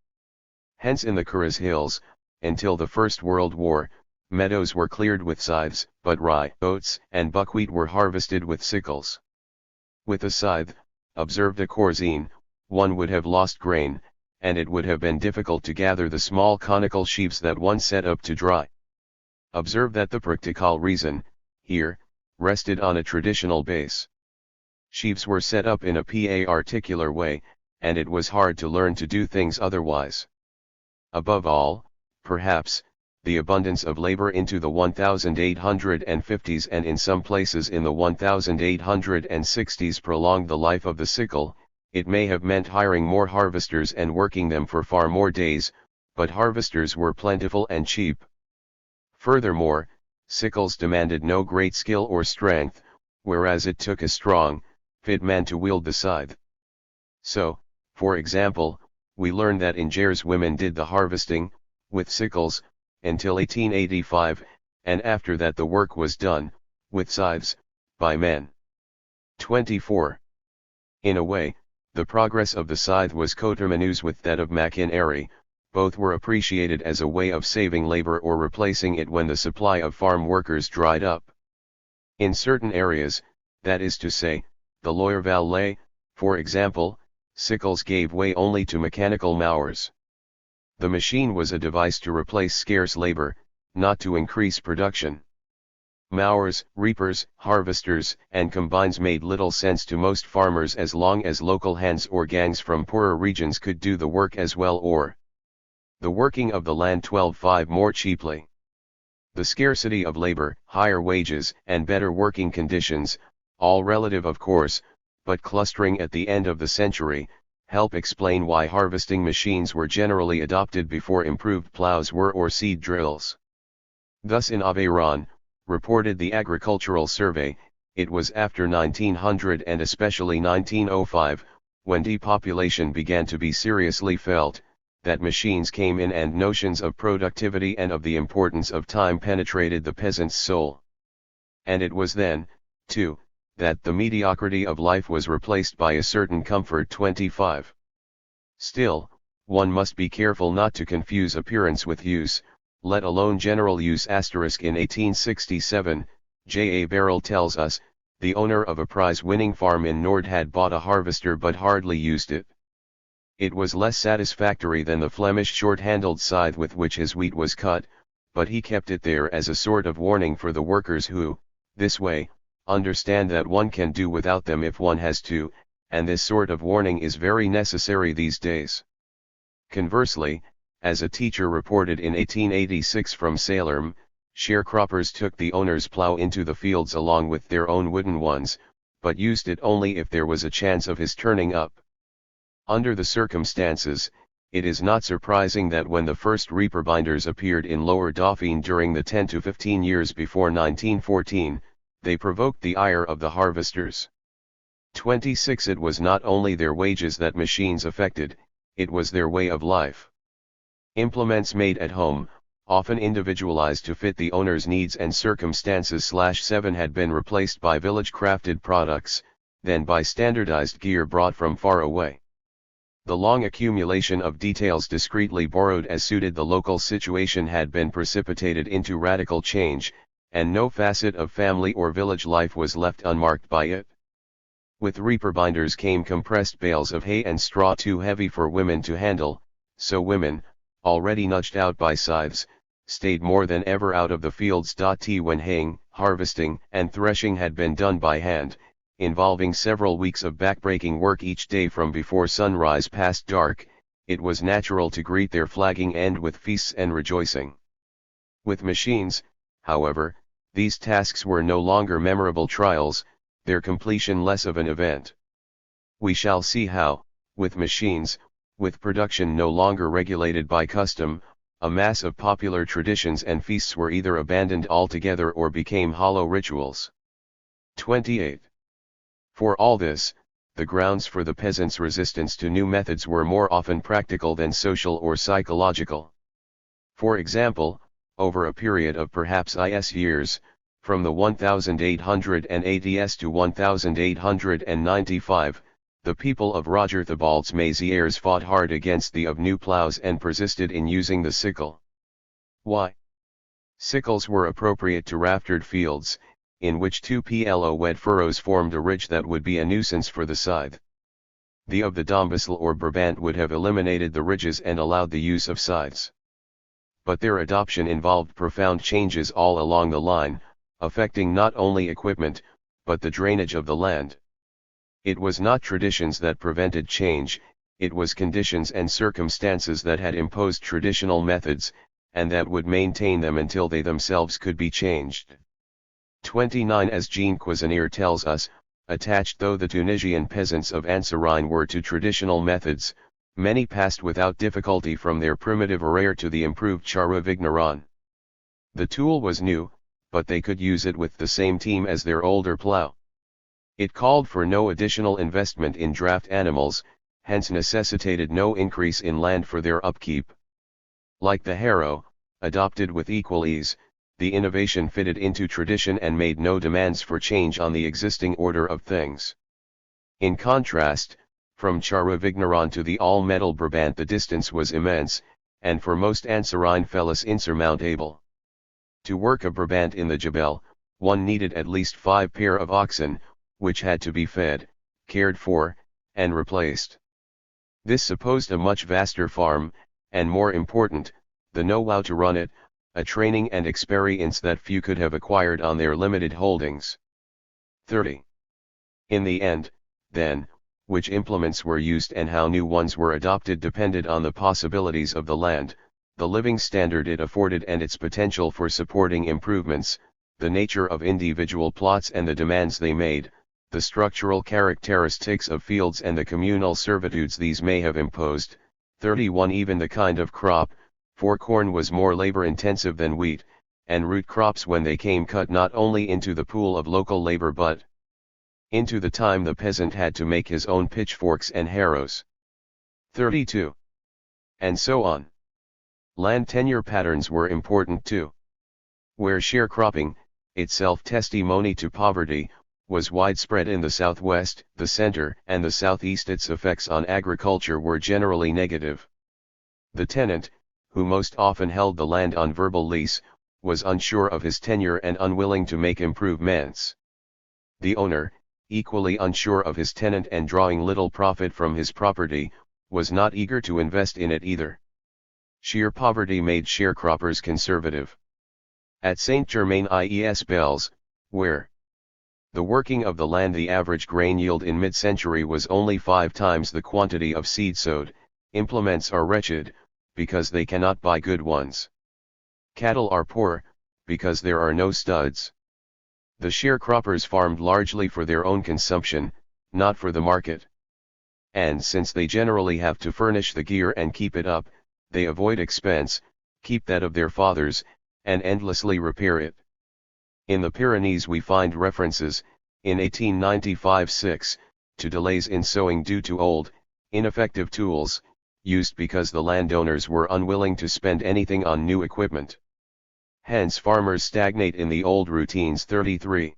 Hence in the Curaz hills, until the First World War, meadows were cleared with scythes, but rye, oats, and buckwheat were harvested with sickles. With a scythe, observed a Corzine, one would have lost grain, and it would have been difficult to gather the small conical sheaves that one set up to dry. Observe that the practical reason, here, rested on a traditional base. Sheaves were set up in a particular way, and it was hard to learn to do things otherwise. Above all, perhaps, the abundance of labor into the 1850s and in some places in the 1860s prolonged the life of the sickle. It may have meant hiring more harvesters and working them for far more days, but harvesters were plentiful and cheap. Furthermore, sickles demanded no great skill or strength, whereas it took a strong, fit man to wield the scythe. So, For example, we learn that in Gers women did the harvesting, with sickles, until 1885, and after that the work was done, with scythes, by men. 24. In a way, the progress of the scythe was coterminous with that of machinery. Both were appreciated as a way of saving labor or replacing it when the supply of farm workers dried up. In certain areas, that is to say, the Loire Valley, for example, sickles gave way only to mechanical mowers. The machine was a device to replace scarce labor, not to increase production. Mowers, reapers, harvesters, and combines made little sense to most farmers as long as local hands or gangs from poorer regions could do the work as well or the working of the land 12/5 more cheaply. The scarcity of labor, higher wages, and better working conditions, all relative of course, but clustering at the end of the century, help explain why harvesting machines were generally adopted before improved plows were or seed drills. Thus in Aveyron, reported the Agricultural Survey, it was after 1900 and especially 1905, when depopulation began to be seriously felt, that machines came in and notions of productivity and of the importance of time penetrated the peasant's soul. And it was then, too, that the mediocrity of life was replaced by a certain comfort. 25. Still, one must be careful not to confuse appearance with use, let alone general use. In 1867, J. A. Barrell tells us, the owner of a prize-winning farm in Nord had bought a harvester but hardly used it. It was less satisfactory than the Flemish short-handled scythe with which his wheat was cut, but he kept it there as a sort of warning for the workers who, this way, understand that one can do without them if one has to, and this sort of warning is very necessary these days. Conversely, as a teacher reported in 1886 from Salem, sharecroppers took the owner's plow into the fields along with their own wooden ones, but used it only if there was a chance of his turning up. Under the circumstances, it is not surprising that when the first reaper binders appeared in Lower Dauphiné during the 10 to 15 years before 1914, they provoked the ire of the harvesters. 26. It was not only their wages that machines affected, it was their way of life. Implements made at home, often individualized to fit the owner's needs and circumstances. 7 had been replaced by village-crafted products, then by standardized gear brought from far away. The long accumulation of details discreetly borrowed as suited the local situation had been precipitated into radical change, and no facet of family or village life was left unmarked by it. With reaper binders came compressed bales of hay and straw too heavy for women to handle, so women, already nudged out by scythes, stayed more than ever out of the fields. When haying, harvesting, and threshing had been done by hand, involving several weeks of backbreaking work each day from before sunrise past dark, it was natural to greet their flagging end with feasts and rejoicing. With machines, however, these tasks were no longer memorable trials, their completion less of an event. We shall see how, with machines, with production no longer regulated by custom, a mass of popular traditions and feasts were either abandoned altogether or became hollow rituals. 28. For all this, the grounds for the peasants' resistance to new methods were more often practical than social or psychological. For example, over a period of perhaps years, from the 1880s to 1895, the people of Roger Thibault's Mézières fought hard against the of new plows and persisted in using the sickle. Why? Sickles were appropriate to raftered fields, in which 2 wet furrows formed a ridge that would be a nuisance for the scythe. The of the Dombasle or Brabant would have eliminated the ridges and allowed the use of scythes. But their adoption involved profound changes all along the line, affecting not only equipment, but the drainage of the land. It was not traditions that prevented change, it was conditions and circumstances that had imposed traditional methods, and that would maintain them until they themselves could be changed. 29. As Jean Cuisinier tells us, attached though the Tunisian peasants of Ansarine were to traditional methods, many passed without difficulty from their primitive arrayre to the improved charrue vigneron. The tool was new, but they could use it with the same team as their older plough. It called for no additional investment in draft animals, hence necessitated no increase in land for their upkeep. Like the harrow, adopted with equal ease, the innovation fitted into tradition and made no demands for change on the existing order of things. In contrast, from Charravignaron to the all-metal Brabant the distance was immense, and for most Ansarine fellows insurmountable. To work a Brabant in the Jebel, one needed at least 5 pair of oxen, which had to be fed, cared for, and replaced. This supposed a much vaster farm, and more important, the know-how to run it, a training and experience that few could have acquired on their limited holdings. 30. In the end, then, which implements were used and how new ones were adopted depended on the possibilities of the land, the living standard it afforded and its potential for supporting improvements, the nature of individual plots and the demands they made, the structural characteristics of fields and the communal servitudes these may have imposed. 31. Even the kind of crop, for corn was more labor-intensive than wheat, and root crops when they came cut not only into the pool of local labor but into the time the peasant had to make his own pitchforks and harrows. 32. And so on. Land tenure patterns were important too. Where sharecropping, itself testimony to poverty, was widespread in the southwest, the center, and the southeast, its effects on agriculture were generally negative. The tenant, who most often held the land on verbal lease, was unsure of his tenure and unwilling to make improvements. The owner, equally unsure of his tenant and drawing little profit from his property, was not eager to invest in it either. Sheer poverty made sharecroppers conservative. At Saint-Germain-les-Belles, where the working of the land, the average grain yield in mid-century was only 5 times the quantity of seed sowed, implements are wretched, because they cannot buy good ones. Cattle are poor, because there are no studs. The sharecroppers farmed largely for their own consumption, not for the market. And since they generally have to furnish the gear and keep it up, they avoid expense, keep that of their fathers, and endlessly repair it. In the Pyrenees we find references, in 1895-6, to delays in sowing due to old, ineffective tools, used because the landowners were unwilling to spend anything on new equipment. Hence farmers stagnate in the old routines. 33.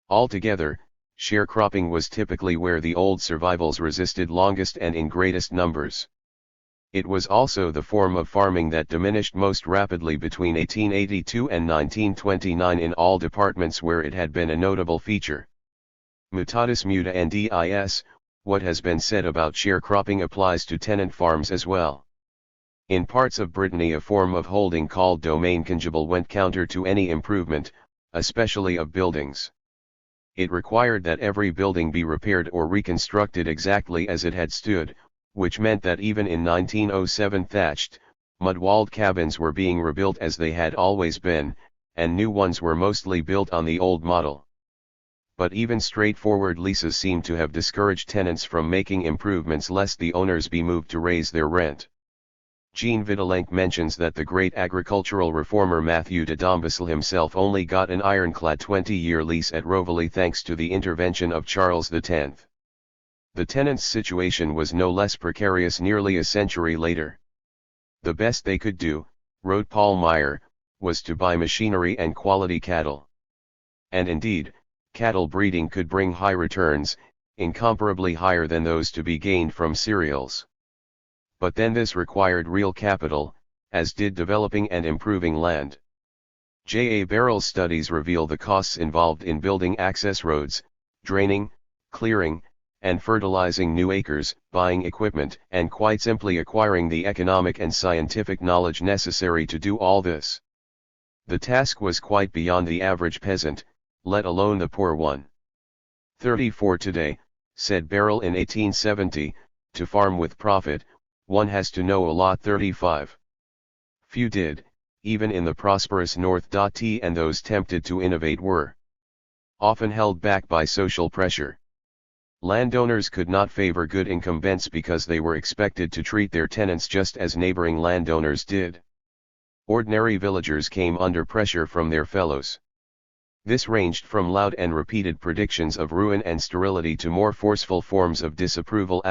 Altogether, sharecropping was typically where the old survivals resisted longest and in greatest numbers. It was also the form of farming that diminished most rapidly between 1882 and 1929 in all departments where it had been a notable feature. Mutatis mutandis, what has been said about sharecropping applies to tenant farms as well. In parts of Brittany a form of holding called domaine conjugal went counter to any improvement, especially of buildings. It required that every building be repaired or reconstructed exactly as it had stood, which meant that even in 1907 thatched, mud-walled cabins were being rebuilt as they had always been, and new ones were mostly built on the old model. But even straightforward leases seem to have discouraged tenants from making improvements lest the owners be moved to raise their rent. Jean Vitalenc mentions that the great agricultural reformer Matthew de Dombasle himself only got an ironclad 20-year lease at Rovely thanks to the intervention of Charles X. The tenants' situation was no less precarious nearly a century later. The best they could do, wrote Paul Meyer, was to buy machinery and quality cattle. And indeed, cattle breeding could bring high returns, incomparably higher than those to be gained from cereals. But then this required real capital, as did developing and improving land. J. A. Barrell's studies reveal the costs involved in building access roads, draining, clearing, and fertilizing new acres, buying equipment, and quite simply acquiring the economic and scientific knowledge necessary to do all this. The task was quite beyond the average peasant, let alone the poor one. 34 Today, said Barrell in 1870, to farm with profit, one has to know a lot. 35. Few did, even in the prosperous North. And those tempted to innovate were often held back by social pressure. Landowners could not favor good incumbents because they were expected to treat their tenants just as neighboring landowners did. Ordinary villagers came under pressure from their fellows. This ranged from loud and repeated predictions of ruin and sterility to more forceful forms of disapproval.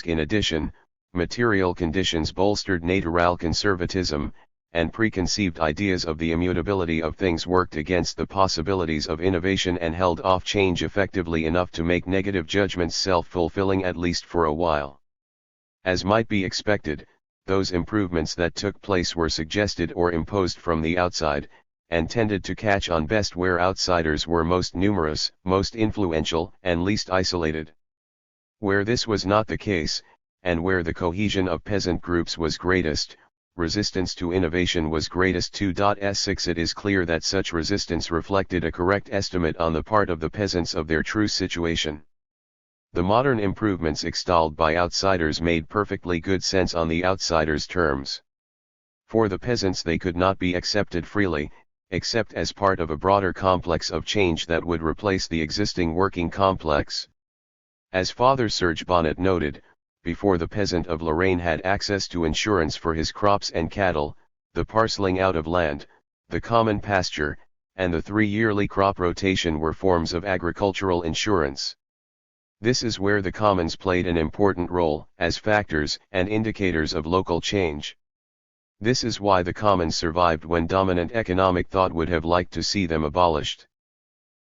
In addition, material conditions bolstered natural conservatism, and preconceived ideas of the immutability of things worked against the possibilities of innovation and held off change effectively enough to make negative judgments self-fulfilling at least for a while. As might be expected, those improvements that took place were suggested or imposed from the outside, and tended to catch on best where outsiders were most numerous, most influential, and least isolated. Where this was not the case, and where the cohesion of peasant groups was greatest, resistance to innovation was greatest too. 6 It is clear that such resistance reflected a correct estimate on the part of the peasants of their true situation. The modern improvements extolled by outsiders made perfectly good sense on the outsiders' terms. For the peasants they could not be accepted freely, except as part of a broader complex of change that would replace the existing working complex. As Father Serge Bonnet noted, before the peasant of Lorraine had access to insurance for his crops and cattle, the parceling out of land, the common pasture, and the 3-yearly crop rotation were forms of agricultural insurance. This is where the commons played an important role, as factors and indicators of local change. This is why the commons survived when dominant economic thought would have liked to see them abolished.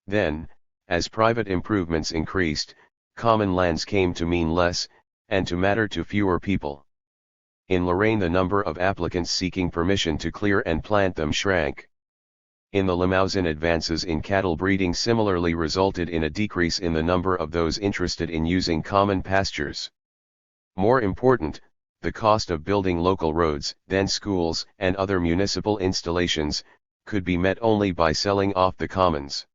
Then, as private improvements increased, common lands came to mean less, and to matter to fewer people. In Lorraine the number of applicants seeking permission to clear and plant them shrank. In the Limousin advances in cattle breeding similarly resulted in a decrease in the number of those interested in using common pastures. More important, the cost of building local roads, then schools, and other municipal installations, could be met only by selling off the commons.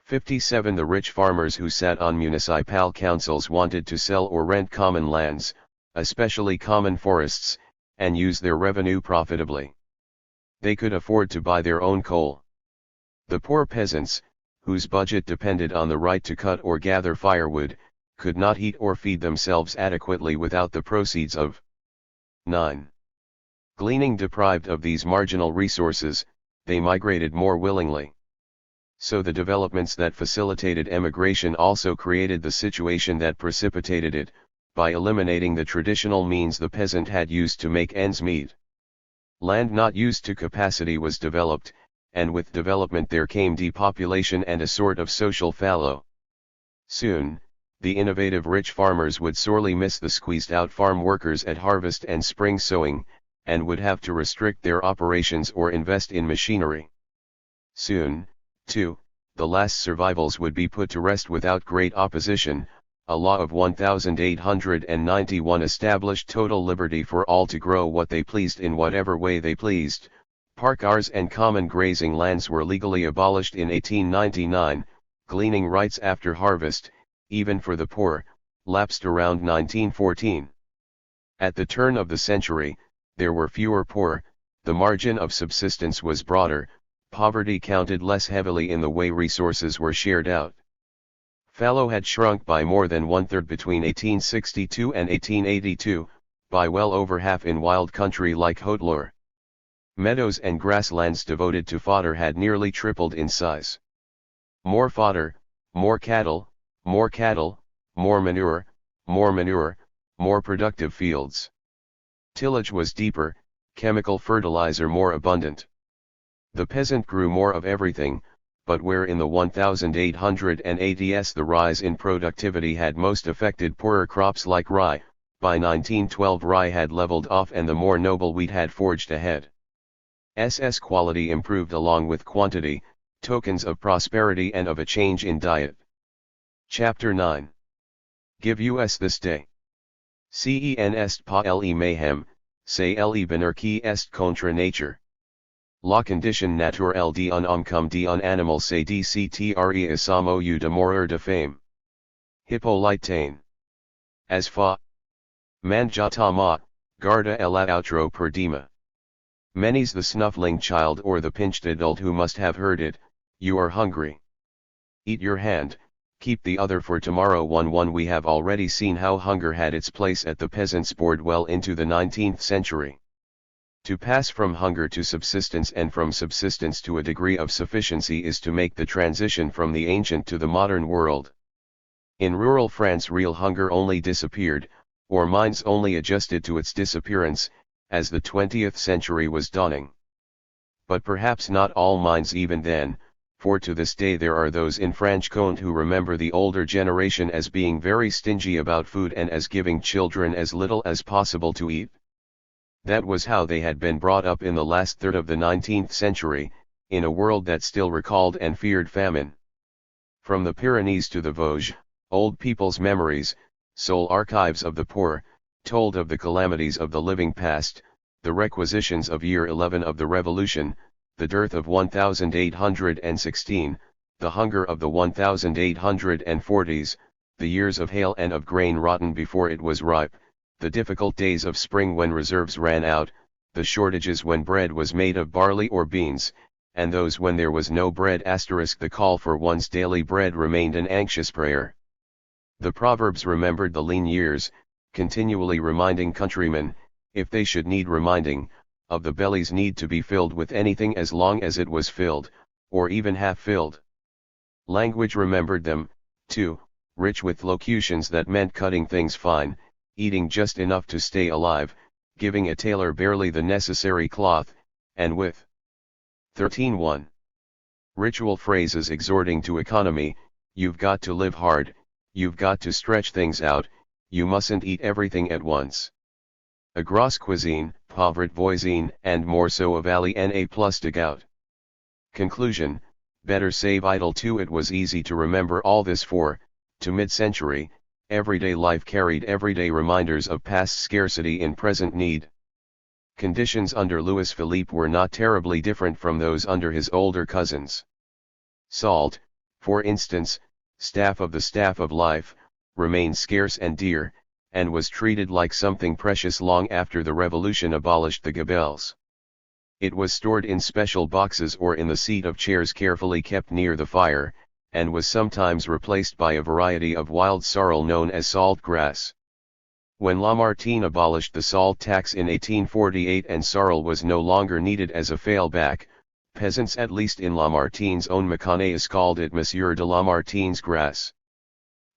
57 The rich farmers who sat on municipal councils wanted to sell or rent common lands, especially common forests, and use their revenue profitably. They could afford to buy their own coal. The poor peasants, whose budget depended on the right to cut or gather firewood, could not heat or feed themselves adequately without the proceeds of 9. Gleaning. Deprived of these marginal resources, they migrated more willingly. So the developments that facilitated emigration also created the situation that precipitated it, by eliminating the traditional means the peasant had used to make ends meet. Land not used to capacity was developed, and with development there came depopulation and a sort of social fallow. Soon, the innovative rich farmers would sorely miss the squeezed-out farm workers at harvest and spring sowing, and would have to restrict their operations or invest in machinery. Soon, too, the last survivals would be put to rest without great opposition. A law of 1891 established total liberty for all to grow what they pleased in whatever way they pleased. Parkars and common grazing lands were legally abolished in 1899, gleaning rights after harvest, even for the poor, lapsed around 1914. At the turn of the century, there were fewer poor, the margin of subsistence was broader, poverty counted less heavily in the way resources were shared out. Fallow had shrunk by more than 1/3 between 1862 and 1882, by well over half in wild country like Haute-Loire. Meadows and grasslands devoted to fodder had nearly tripled in size. More fodder, more cattle, more cattle, more manure, more productive fields. Tillage was deeper, chemical fertilizer more abundant. The peasant grew more of everything, but where in the 1880s the rise in productivity had most affected poorer crops like rye, by 1912 rye had leveled off and the more noble wheat had forged ahead. Quality improved along with quantity, tokens of prosperity and of a change in diet. Chapter 9. Give us this day. Cen est pas le mayhem, c'est l'anarchie est contre nature. La condition naturelle d'un homme comme d'un animal c'est de se tirer à samo ou de mourir de faim. Hippolyte. As fa. Manjatama, garda la outro per dima. Many's the snuffling child or the pinched adult who must have heard it, you are hungry. Eat your hand, keep the other for tomorrow. 1 We have already seen how hunger had its place at the peasants' board well into the 19th century. To pass from hunger to subsistence and from subsistence to a degree of sufficiency is to make the transition from the ancient to the modern world. In rural France real hunger only disappeared, or minds only adjusted to its disappearance, as the 20th century was dawning. But perhaps not all minds even then, for to this day there are those in Franche-Comté who remember the older generation as being very stingy about food and as giving children as little as possible to eat. That was how they had been brought up in the last third of the 19th century, in a world that still recalled and feared famine. From the Pyrenees to the Vosges, old people's memories, sole archives of the poor, told of the calamities of the living past, the requisitions of year 11 of the Revolution, the dearth of 1816, the hunger of the 1840s, the years of hail and of grain rotten before it was ripe, the difficult days of spring when reserves ran out, the shortages when bread was made of barley or beans, and those when there was no bread *. The call for one's daily bread remained an anxious prayer. The Proverbs remembered the lean years, continually reminding countrymen, if they should need reminding, of the belly's need to be filled with anything as long as it was filled, or even half filled. Language remembered them, too, rich with locutions that meant cutting things fine, eating just enough to stay alive, giving a tailor barely the necessary cloth, and with 13:1. Ritual phrases exhorting to economy, you've got to live hard, you've got to stretch things out, you mustn't eat everything at once. A grosse cuisine, pauvre voisine, and more so a valley na plus de gout. Conclusion, better save idle too. It was easy to remember all this for, to mid-century, everyday life carried everyday reminders of past scarcity in present need. Conditions under Louis Philippe were not terribly different from those under his older cousins. Salt, for instance, staff of life, remained scarce and dear, and was treated like something precious long after the Revolution abolished the gabelles. It was stored in special boxes or in the seat of chairs carefully kept near the fire, and was sometimes replaced by a variety of wild sorrel known as salt grass. When Lamartine abolished the salt tax in 1848 and sorrel was no longer needed as a failback, peasants at least in Lamartine's own Mâconnais called it Monsieur de Lamartine's grass.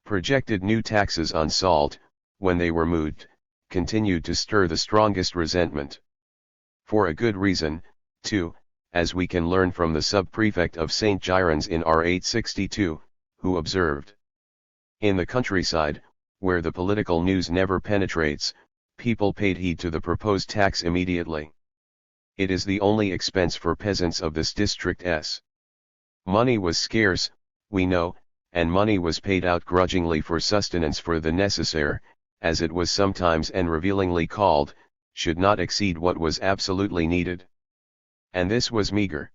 Projected new taxes on salt, when they were moved, continued to stir the strongest resentment. For a good reason, too, as we can learn from the sub-prefect of St. Girons in R862, who observed, in the countryside, where the political news never penetrates, people paid heed to the proposed tax immediately. It is the only expense for peasants of this district. Money was scarce, we know, and money was paid out grudgingly for sustenance, for the necessaire, as it was sometimes and revealingly called, should not exceed what was absolutely needed. And this was meager.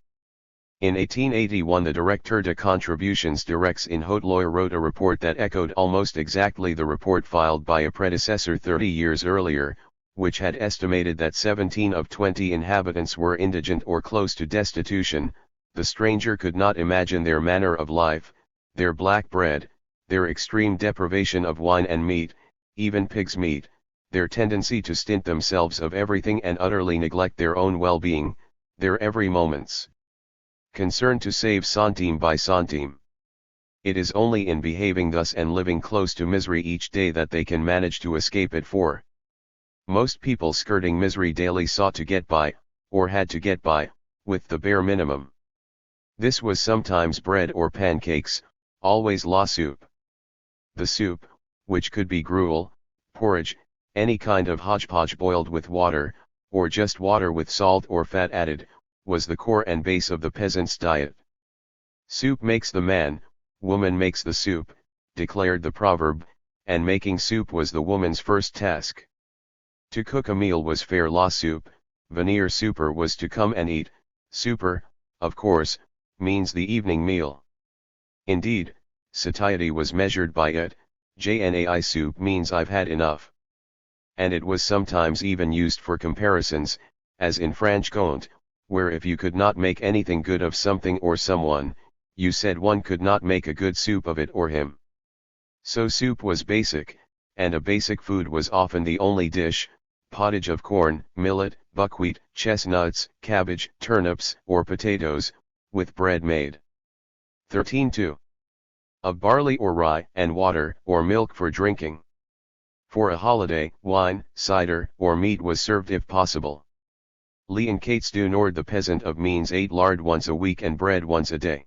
In 1881 the Directeur de Contributions Directs in Haute-Loire wrote a report that echoed almost exactly the report filed by a predecessor 30 years earlier, which had estimated that 17 of 20 inhabitants were indigent or close to destitution. The stranger could not imagine their manner of life, their black bread, their extreme deprivation of wine and meat, even pig's meat, their tendency to stint themselves of everything and utterly neglect their own well-being, their every moments concern to save centime by centime. It is only in behaving thus and living close to misery each day that they can manage to escape it, for most people skirting misery daily sought to get by, or had to get by, with the bare minimum. This was sometimes bread or pancakes, always la soup. The soup, which could be gruel, porridge, any kind of hodgepodge boiled with water, or just water with salt or fat added, was the core and base of the peasant's diet. Soup makes the man, woman makes the soup, declared the proverb, and making soup was the woman's first task. To cook a meal was faire la soupe, venir souper was to come and eat. Souper, of course, means the evening meal. Indeed, satiety was measured by it. Jnai soup means I've had enough. And it was sometimes even used for comparisons, as in Franche-Comté, where if you could not make anything good of something or someone, you said one could not make a good soup of it or him. So soup was basic, and a basic food was often the only dish, pottage of corn, millet, buckwheat, chestnuts, cabbage, turnips, or potatoes, with bread made. 13.2. Of barley or rye, and water, or milk for drinking. For a holiday, wine, cider, or meat was served if possible. Lee and Kates du Nord the peasant of means ate lard once a week and bread once a day.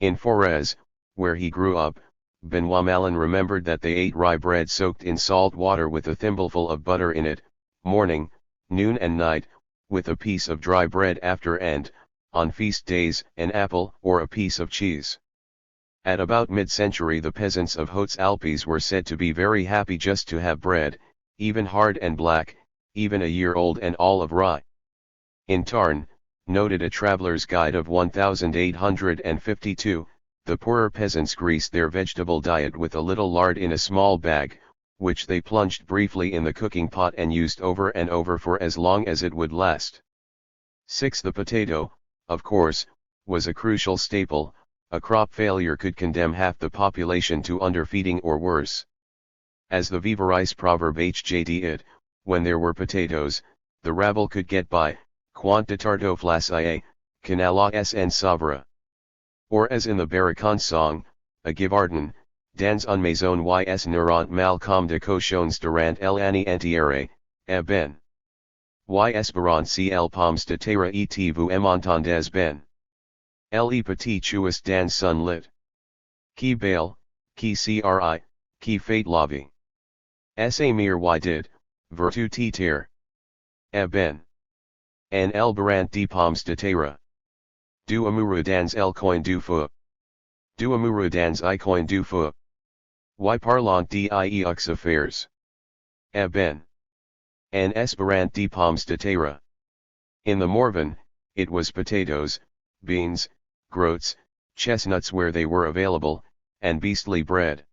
In Forez, where he grew up, Benoit Malin remembered that they ate rye bread soaked in salt water with a thimbleful of butter in it, morning, noon and night, with a piece of dry bread after and, on feast days, an apple or a piece of cheese. At about mid-century the peasants of Hautes-Alpes were said to be very happy just to have bread, even hard and black, even a year old and all of rye. In Tarn, noted a traveler's guide of 1852, the poorer peasants greased their vegetable diet with a little lard in a small bag, which they plunged briefly in the cooking pot and used over and over for as long as it would last. 6. The potato, of course, was a crucial staple. A crop failure could condemn half the population to underfeeding or worse. As the Vivarais proverb hjd it, when there were potatoes, the rabble could get by, quant de tardo flacier, canala en savra. Or as in the Barracan song, a Givardin, dans un maison ys neurant mal comme de cochons durant l'année entière, ben. Y espérant ciel pommes de terre et vous m'entendez ben. Le petit chouist dans sun lit. Qui bail, qui cri, qui fait la vie. Sa mire y did, vertu terre. Ben. En el barant de pommes de terre. Du amoureux dans el coin du feu. Du amoureux dans I coin du feu. Y parlant d'eux affaires. Ben. En esperant de pommes de terre. In the Morvan, it was potatoes, beans, groats, chestnuts where they were available, and beastly bread.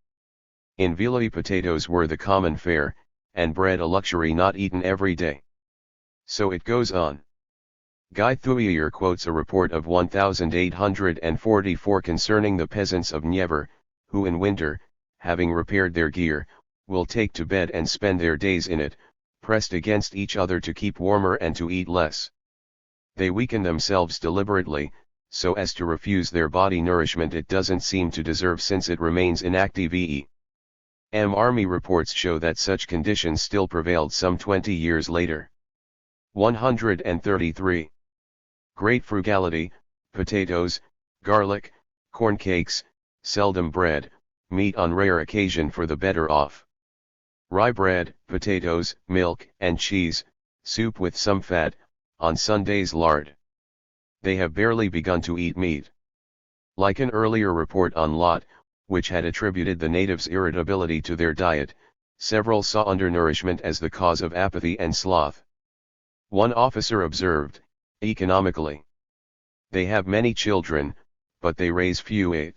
In Villers potatoes were the common fare, and bread a luxury not eaten every day. So it goes on. Guy Thuyer quotes a report of 1844 concerning the peasants of Niever, who in winter, having repaired their gear, will take to bed and spend their days in it, pressed against each other to keep warmer and to eat less. They weaken themselves deliberately, so as to refuse their body nourishment it doesn't seem to deserve since it remains inactive. Army reports show that such conditions still prevailed some 20 years later. 133. Great frugality, potatoes, garlic, corn cakes, seldom bread, meat on rare occasion for the better off. Rye bread, potatoes, milk, and cheese, soup with some fat, on Sundays lard. They have barely begun to eat meat. Like an earlier report on Lot, which had attributed the natives' irritability to their diet, several saw undernourishment as the cause of apathy and sloth. One officer observed, economically, they have many children, but they raise few.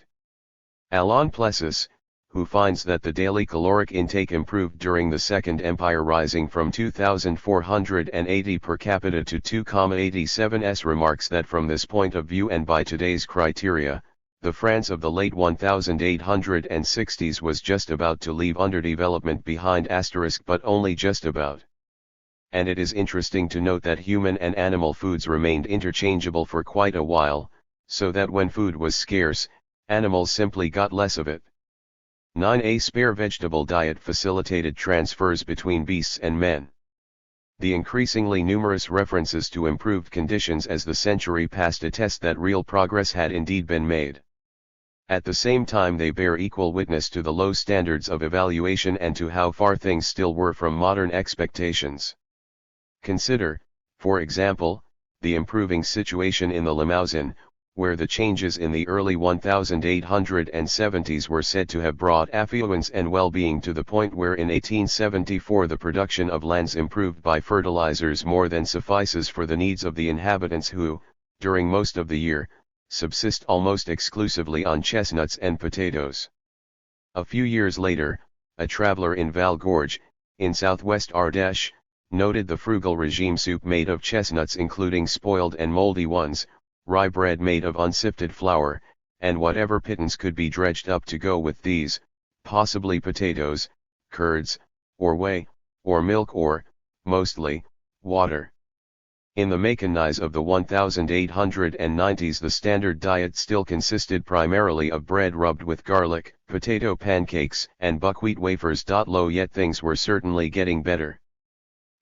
Alain Plessis, who finds that the daily caloric intake improved during the Second Empire, rising from 2,480 per capita to 2,87 remarks that from this point of view and by today's criteria, the France of the late 1860s was just about to leave underdevelopment behind *, but only just about. And it is interesting to note that human and animal foods remained interchangeable for quite a while, so that when food was scarce, animals simply got less of it. 9. A spare vegetable diet facilitated transfers between beasts and men. The increasingly numerous references to improved conditions as the century passed attest that real progress had indeed been made. At the same time they bear equal witness to the low standards of evaluation and to how far things still were from modern expectations. Consider, for example, the improving situation in the Limousin, where the changes in the early 1870s were said to have brought affluence and well-being to the point where in 1874 the production of lands improved by fertilizers more than suffices for the needs of the inhabitants who, during most of the year, subsist almost exclusively on chestnuts and potatoes. A few years later, a traveler in Val Gorge, in southwest Ardèche, noted the frugal regime: soup made of chestnuts including spoiled and moldy ones, rye bread made of unsifted flour, and whatever pittance could be dredged up to go with these, possibly potatoes, curds, or whey, or milk or, mostly, water. In the mechanized of the 1890s the standard diet still consisted primarily of bread rubbed with garlic, potato pancakes, and buckwheat wafers. Lo, yet things were certainly getting better.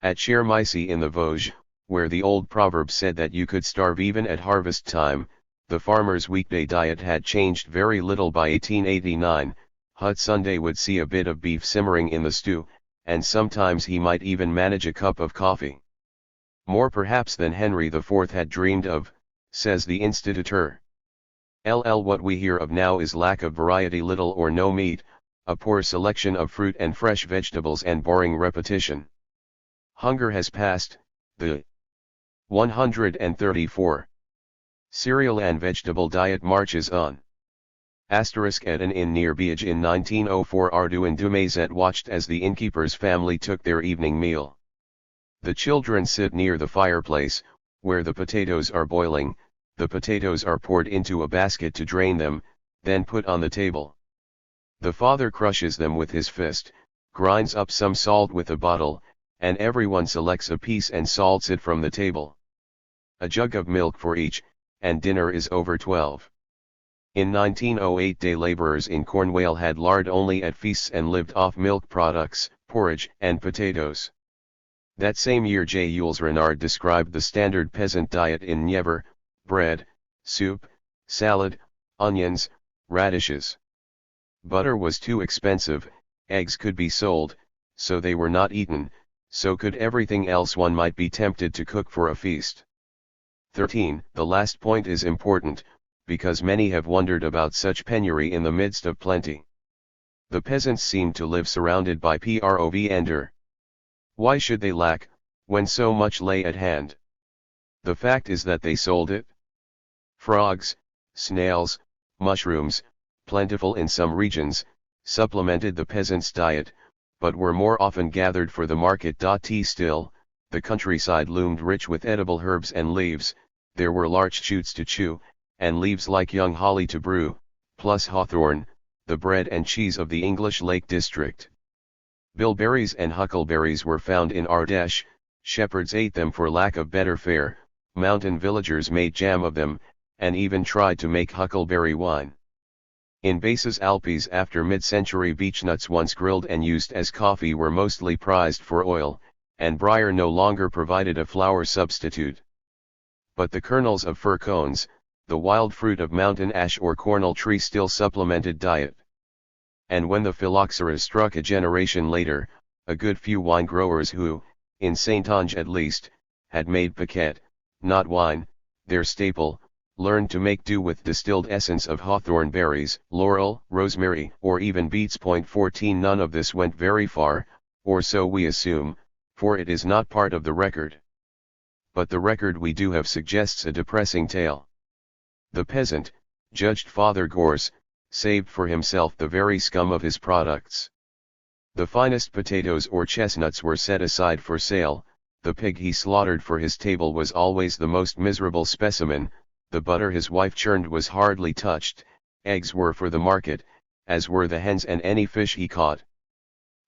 At Chermisey in the Vosges, where the old proverb said that you could starve even at harvest time, the farmer's weekday diet had changed very little by 1889. Hut Sunday would see a bit of beef simmering in the stew, and sometimes he might even manage a cup of coffee. More perhaps than Henry IV had dreamed of, says the instituteur. What we hear of now is lack of variety, little or no meat, a poor selection of fruit and fresh vegetables, and boring repetition. Hunger has passed. The 134. Cereal and vegetable diet marches on. At an inn near Biage in 1904 Arduin Dumazet watched as the innkeeper's family took their evening meal. The children sit near the fireplace, where the potatoes are boiling. The potatoes are poured into a basket to drain them, then put on the table. The father crushes them with his fist, grinds up some salt with a bottle, and everyone selects a piece and salts it from the table. A jug of milk for each, and dinner is over 12. In 1908 day laborers in Cornwall had lard only at feasts and lived off milk products, porridge, and potatoes. That same year J. Jules Renard described the standard peasant diet in Niever: bread, soup, salad, onions, radishes. Butter was too expensive, eggs could be sold, so they were not eaten, so could everything else one might be tempted to cook for a feast. 13. The last point is important, because many have wondered about such penury in the midst of plenty. The peasants seemed to live surrounded by provender. Why should they lack, when so much lay at hand? The fact is that they sold it. Frogs, snails, mushrooms, plentiful in some regions, supplemented the peasant's diet, but were more often gathered for the market. Still, the countryside loomed rich with edible herbs and leaves. There were larch shoots to chew, and leaves like young holly to brew, plus hawthorn, the bread and cheese of the English Lake District. Bilberries and huckleberries were found in Ardèche. Shepherds ate them for lack of better fare, mountain villagers made jam of them, and even tried to make huckleberry wine. In Basses Alpes after mid-century beechnuts once grilled and used as coffee were mostly prized for oil, and briar no longer provided a flour substitute. But the kernels of fir cones, the wild fruit of mountain ash or cornel tree, still supplemented diet. And when the phylloxera struck a generation later, a good few wine growers who, in Saintonge at least, had made piquette, not wine, their staple, learned to make do with distilled essence of hawthorn berries, laurel, rosemary, or even beets. 14 None of this went very far, or so we assume, for it is not part of the record. But the record we do have suggests a depressing tale. The peasant, judged Father Gors, saved for himself the very scum of his products. The finest potatoes or chestnuts were set aside for sale. The pig he slaughtered for his table was always the most miserable specimen. The butter his wife churned was hardly touched. Eggs were for the market, as were the hens and any fish he caught.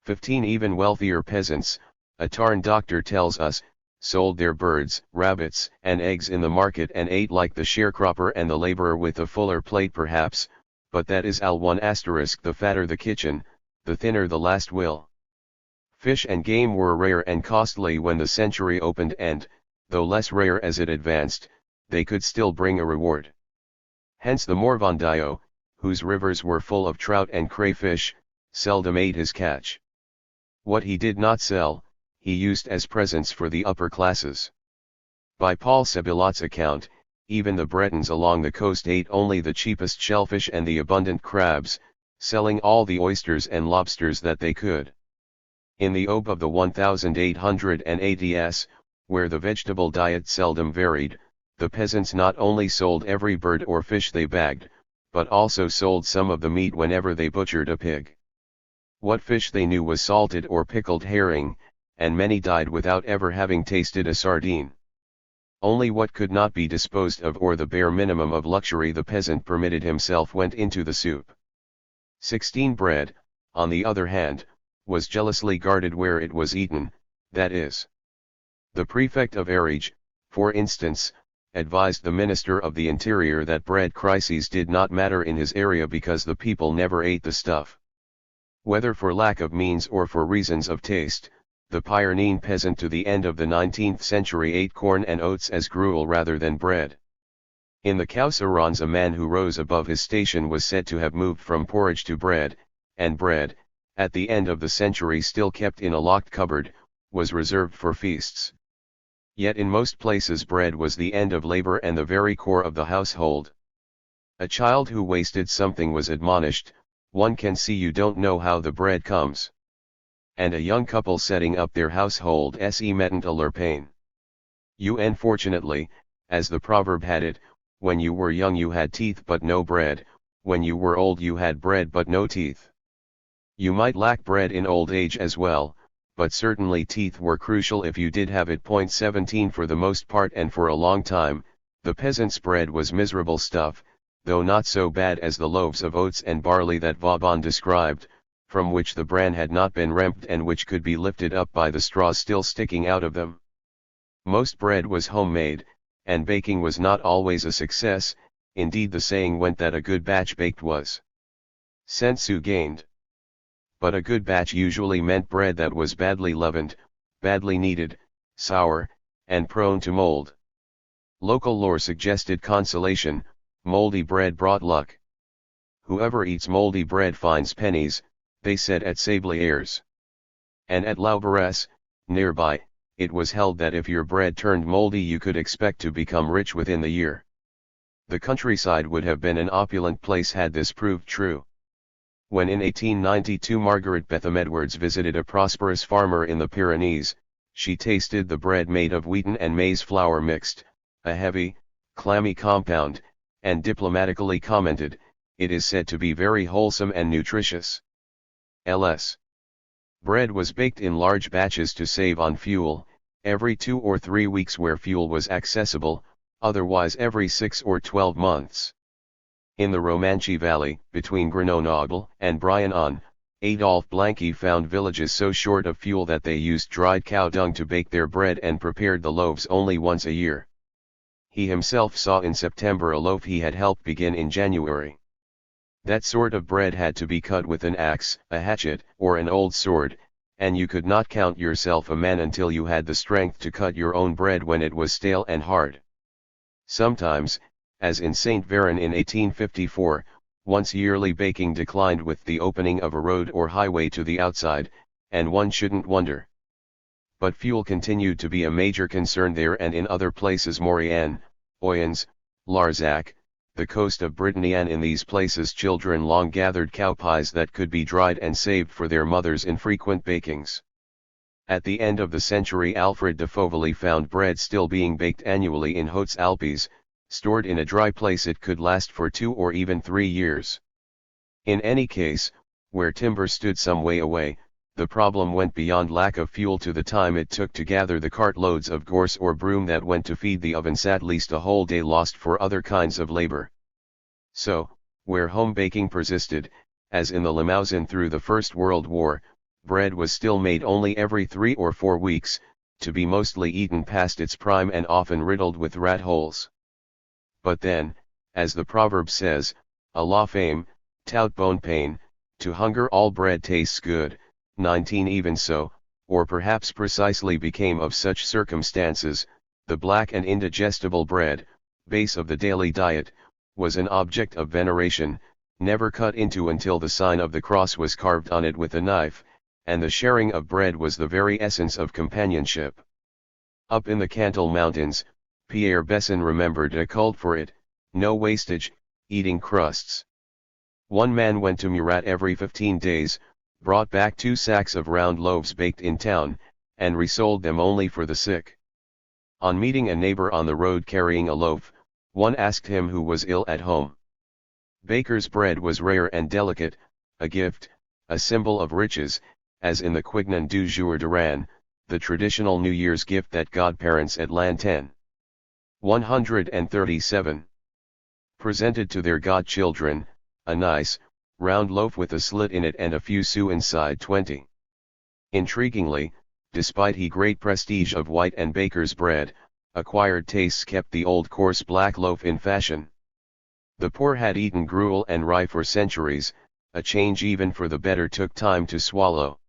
15 Even wealthier peasants, a Tarn doctor tells us, sold their birds, rabbits, and eggs in the market and ate like the sharecropper and the laborer with a fuller plate perhaps, but that is one asterisk. The fatter the kitchen, the thinner the last will. Fish and game were rare and costly when the century opened and, though less rare as it advanced, they could still bring a reward. Hence the Morvandio, whose rivers were full of trout and crayfish, seldom ate his catch. What he did not sell, he used as presents for the upper classes. By Paul Sébillot's account, even the Bretons along the coast ate only the cheapest shellfish and the abundant crabs, selling all the oysters and lobsters that they could. In the Aube of the 1880s, where the vegetable diet seldom varied, the peasants not only sold every bird or fish they bagged, but also sold some of the meat whenever they butchered a pig. What fish they knew was salted or pickled herring, and many died without ever having tasted a sardine. Only what could not be disposed of or the bare minimum of luxury the peasant permitted himself went into the soup. 16 Bread, on the other hand, was jealously guarded where it was eaten, that is, The prefect of Arige, for instance, advised the Minister of the Interior that bread crises did not matter in his area because the people never ate the stuff. Whether for lack of means or for reasons of taste, the Pyrenean peasant to the end of the 19th century ate corn and oats as gruel rather than bread. In the Causarons a man who rose above his station was said to have moved from porridge to bread, and bread, at the end of the century still kept in a locked cupboard, was reserved for feasts. Yet in most places bread was the end of labor and the very core of the household. A child who wasted something was admonished, "One can see you don't know how the bread comes." And a young couple setting up their household se mettent à leur pain. Unfortunately, as the proverb had it, when you were young you had teeth but no bread, when you were old you had bread but no teeth. You might lack bread in old age as well, but certainly teeth were crucial if you did have it. 17 For the most part and for a long time, the peasant's bread was miserable stuff, though not so bad as the loaves of oats and barley that Vauban described, from which the bran had not been remped and which could be lifted up by the straws still sticking out of them. Most bread was homemade, and baking was not always a success. Indeed, the saying went that a good batch baked was sensu gained. But a good batch usually meant bread that was badly leavened, badly kneaded, sour, and prone to mold. Local lore suggested consolation: moldy bread brought luck. Whoever eats moldy bread finds pennies, they said at Sablières. And at Lauberès, nearby, it was held that if your bread turned moldy you could expect to become rich within the year. The countryside would have been an opulent place had this proved true. When in 1892 Margaret Betham Edwards visited a prosperous farmer in the Pyrenees, she tasted the bread made of wheaten and maize flour mixed, a heavy, clammy compound, and diplomatically commented, "It is said to be very wholesome and nutritious." Ls. Bread was baked in large batches to save on fuel, every 2 or 3 weeks where fuel was accessible, otherwise every 6 or 12 months. In the Romanche Valley, between Grenoble and Briançon, Adolphe Blanqui found villages so short of fuel that they used dried cow dung to bake their bread and prepared the loaves only once a year. He himself saw in September a loaf he had helped begin in January. That sort of bread had to be cut with an axe, a hatchet, or an old sword, and you could not count yourself a man until you had the strength to cut your own bread when it was stale and hard. Sometimes, as in St. Véran in 1854, once yearly baking declined with the opening of a road or highway to the outside, and one shouldn't wonder. But fuel continued to be a major concern there and in other places: Maurienne, Oyens, Larzac, the coast of Brittany, and in these places children long gathered cow pies that could be dried and saved for their mothers in frequent bakings. At the end of the century Alfred de Fauveley found bread still being baked annually in Hautes Alpes, stored in a dry place it could last for 2 or even 3 years. In any case, where timber stood some way away, the problem went beyond lack of fuel to the time it took to gather the cartloads of gorse or broom that went to feed the ovens, at least a whole day lost for other kinds of labor. So, where home baking persisted, as in the Limousin through the First World War, bread was still made only every 3 or 4 weeks, to be mostly eaten past its prime and often riddled with rat holes. But then, as the proverb says, "A la fame, tout bon pain, to hunger all bread tastes good." 19 Even so, or perhaps precisely became of such circumstances, the black and indigestible bread, base of the daily diet, was an object of veneration, never cut into until the sign of the cross was carved on it with a knife, and the sharing of bread was the very essence of companionship. Up in the Cantal Mountains, Pierre Besson remembered a cult for it: no wastage, eating crusts. One man went to Murat every 15 days, brought back 2 sacks of round loaves baked in town, and resold them only for the sick. On meeting a neighbor on the road carrying a loaf, one asked him who was ill at home. Baker's bread was rare and delicate, a gift, a symbol of riches, as in the Quignon du Jour de Ran, the traditional New Year's gift that godparents at Lantin 137 presented to their godchildren, a nice, round loaf with a slit in it and a few sous inside. 20. Intriguingly, despite the great prestige of white and baker's bread, acquired tastes kept the old coarse black loaf in fashion. The poor had eaten gruel and rye for centuries, a change even for the better took time to swallow.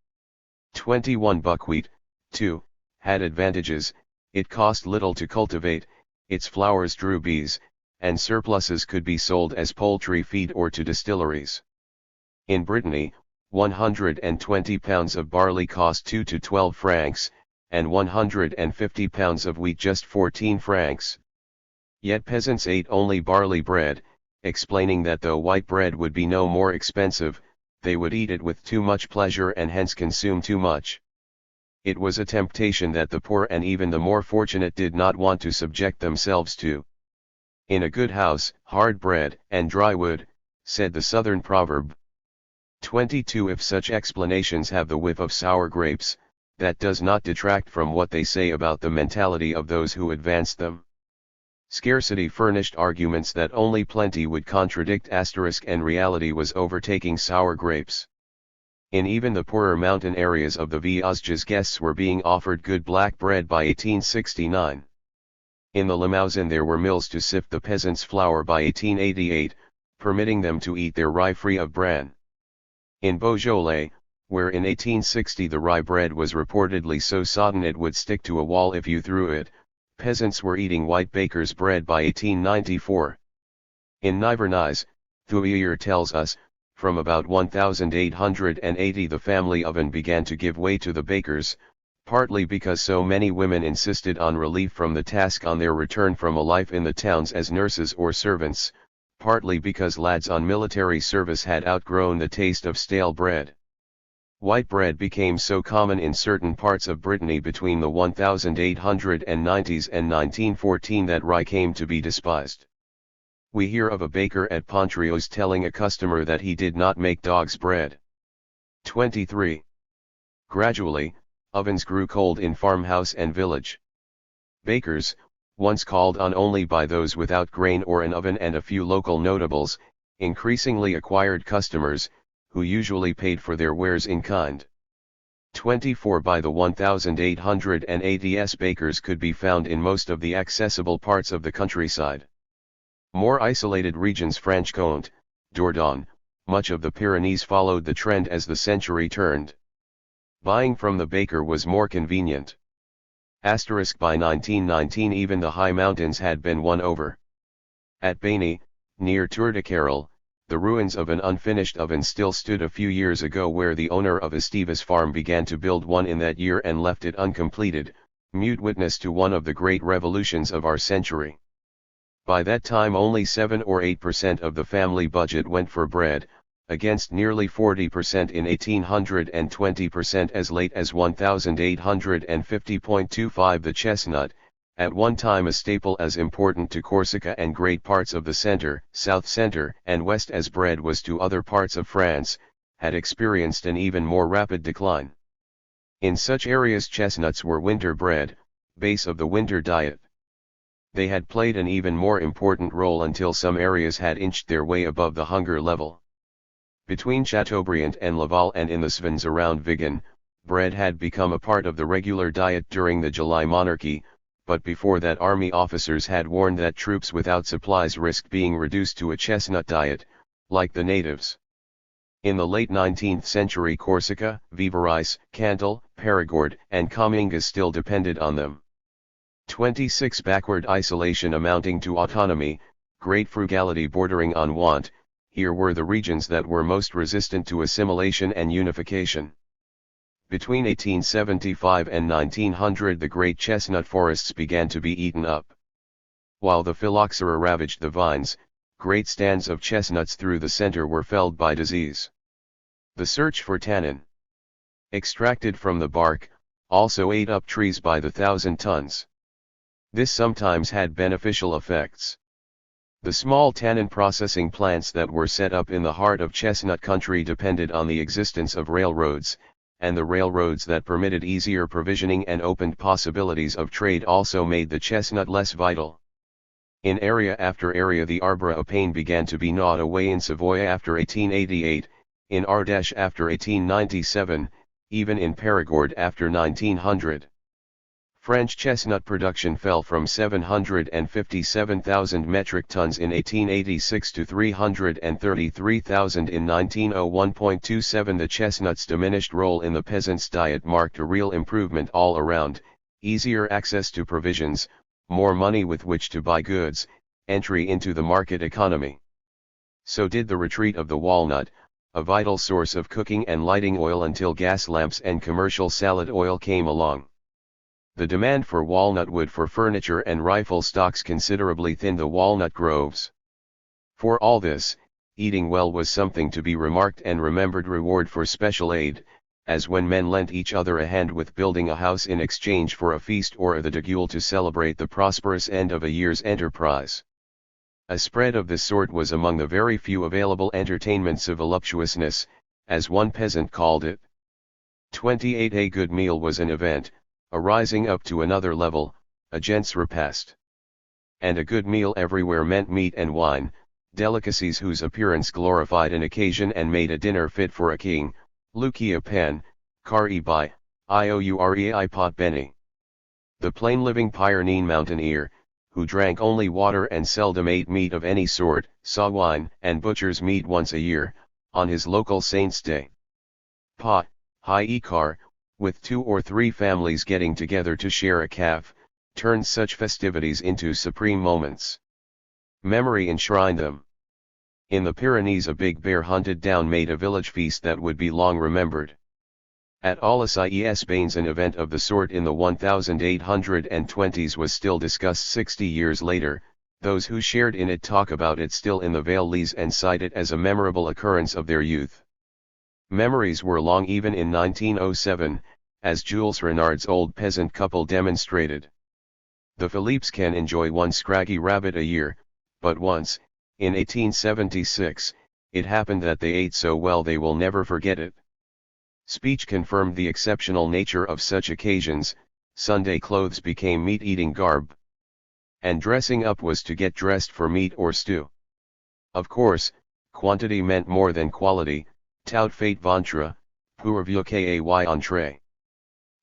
21 Buckwheat, too, had advantages, it cost little to cultivate, its flowers drew bees, and surpluses could be sold as poultry feed or to distilleries. In Brittany, 120 pounds of barley cost 2 to 12 francs, and 150 pounds of wheat just 14 francs. Yet peasants ate only barley bread, explaining that though white bread would be no more expensive, they would eat it with too much pleasure and hence consume too much. It was a temptation that the poor and even the more fortunate did not want to subject themselves to. In a good house, hard bread and dry wood, said the southern proverb. 22 If such explanations have the whiff of sour grapes, that does not detract from what they say about the mentality of those who advanced them. Scarcity furnished arguments that only plenty would contradict and reality was overtaking sour grapes. In even the poorer mountain areas of the Vosges guests were being offered good black bread by 1869. In the Limousin there were mills to sift the peasants' flour by 1888, permitting them to eat their rye free of bran. In Beaujolais, where in 1860 the rye bread was reportedly so sodden it would stick to a wall if you threw it, peasants were eating white baker's bread by 1894. In Nivernais, Thuillier tells us, from about 1880 the family oven began to give way to the bakers, partly because so many women insisted on relief from the task on their return from a life in the towns as nurses or servants, partly because lads on military service had outgrown the taste of stale bread. White bread became so common in certain parts of Brittany between the 1890s and 1914 that rye came to be despised. We hear of a baker at Pontrios telling a customer that he did not make dog's bread. 23. Gradually, ovens grew cold in farmhouse and village. Bakers, once called on only by those without grain or an oven and a few local notables, increasingly acquired customers, who usually paid for their wares in kind. 24 By the 1880s bakers could be found in most of the accessible parts of the countryside. More isolated regions Franche-Comté, Dordogne, much of the Pyrenees followed the trend as the century turned. Buying from the baker was more convenient. By 1919 even the high mountains had been won over. At Baigny, near Tour-de-Carol, the ruins of an unfinished oven still stood a few years ago where the owner of Esteva's farm began to build one in that year and left it uncompleted, mute witness to one of the great revolutions of our century. By that time only 7 or 8% of the family budget went for bread, against nearly 40% in 1800 and 20% as late as 1850.25 The chestnut, at one time a staple as important to Corsica and great parts of the center, south center, and west as bread was to other parts of France, had experienced an even more rapid decline. In such areas chestnuts were winter bread, base of the winter diet. They had played an even more important role until some areas had inched their way above the hunger level. Between Chateaubriand and Laval and in the Svans around Vigan, bread had become a part of the regular diet during the July monarchy, but before that army officers had warned that troops without supplies risked being reduced to a chestnut diet, like the natives. In the late 19th century Corsica, Vivarais, Cantal, Perigord, and Comminges still depended on them. 26 Backward isolation amounting to autonomy, great frugality bordering on want, here were the regions that were most resistant to assimilation and unification. Between 1875 and 1900 the great chestnut forests began to be eaten up. While the phylloxera ravaged the vines, great stands of chestnuts through the center were felled by disease. The search for tannin, extracted from the bark, also ate up trees by the 1,000 tons. This sometimes had beneficial effects. The small tannin processing plants that were set up in the heart of chestnut country depended on the existence of railroads, and the railroads that permitted easier provisioning and opened possibilities of trade also made the chestnut less vital. In area after area the arbre à pain began to be gnawed away in Savoy after 1888, in Ardèche after 1897, even in Périgord after 1900. French chestnut production fell from 757,000 metric tons in 1886 to 333,000 in 1901.27. The chestnut's diminished role in the peasant's diet marked a real improvement all around: easier access to provisions, more money with which to buy goods, entry into the market economy. So did the retreat of the walnut, a vital source of cooking and lighting oil, until gas lamps and commercial salad oil came along. The demand for walnut wood for furniture and rifle stocks considerably thinned the walnut groves. For all this, eating well was something to be remarked and remembered reward for special aid, as when men lent each other a hand with building a house in exchange for a feast or the degule to celebrate the prosperous end of a year's enterprise. A spread of this sort was among the very few available entertainments of voluptuousness, as one peasant called it. 28. A good meal was an event, a rising up to another level, a gent's repast. And a good meal everywhere meant meat and wine, delicacies whose appearance glorified an occasion and made a dinner fit for a king. Lucia Pen, Kari by, Iourei Pot Benny. The plain living Pyrenean mountaineer, who drank only water and seldom ate meat of any sort, saw wine and butcher's meat once a year, on his local saint's day. Pa, Hikar, with 2 or 3 families getting together to share a calf, turned such festivities into supreme moments. Memory enshrined them. In the Pyrenees a big bear hunted down made a village feast that would be long remembered. At Alsace Bains an event of the sort in the 1820s was still discussed 60 years later. Those who shared in it talk about it still in the Valais and cite it as a memorable occurrence of their youth. Memories were long even in 1907, as Jules Renard's old peasant couple demonstrated. The Philippes can enjoy one scraggy rabbit a year, but once, in 1876, it happened that they ate so well they will never forget it. Speech confirmed the exceptional nature of such occasions. Sunday clothes became meat-eating garb. And dressing up was to get dressed for meat or stew. Of course, quantity meant more than quality. Tout fait ventre, pourvu qu'ay entrée.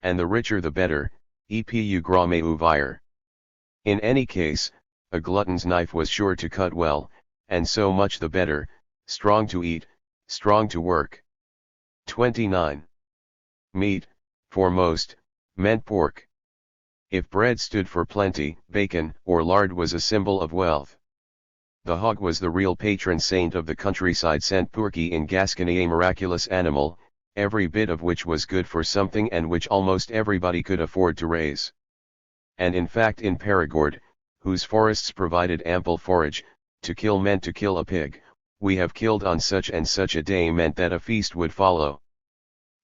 And the richer the better, epu gras mais ouvrir. In any case, a glutton's knife was sure to cut well, and so much the better, strong to eat, strong to work. 29. Meat, for most, meant pork. If bread stood for plenty, bacon or lard was a symbol of wealth. The hog was the real patron saint of the countryside. Saint Pourquoi in Gascony, a miraculous animal, every bit of which was good for something and which almost everybody could afford to raise. And in fact in Périgord, whose forests provided ample forage, to kill meant to kill a pig. We have killed on such and such a day meant that a feast would follow.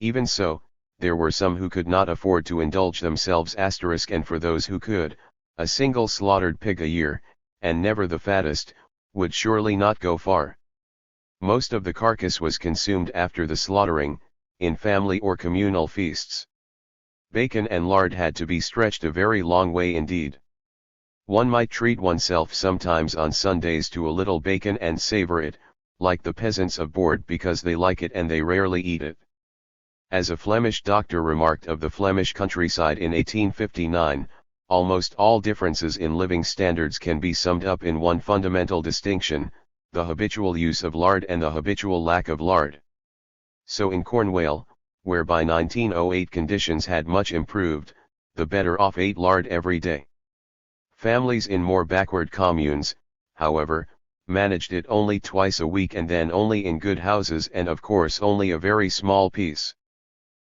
Even so, there were some who could not afford to indulge themselves and for those who could, a single slaughtered pig a year, and never the fattest, would surely not go far. Most of the carcass was consumed after the slaughtering, in family or communal feasts. Bacon and lard had to be stretched a very long way indeed. One might treat oneself sometimes on Sundays to a little bacon and savor it, like the peasants of Board, because they like it and they rarely eat it. As a Flemish doctor remarked of the Flemish countryside in 1859, almost all differences in living standards can be summed up in one fundamental distinction: the habitual use of lard and the habitual lack of lard. So in Cornwall, where by 1908 conditions had much improved, the better off ate lard every day. Families in more backward communes, however, managed it only twice a week, and then only in good houses, and of course only a very small piece.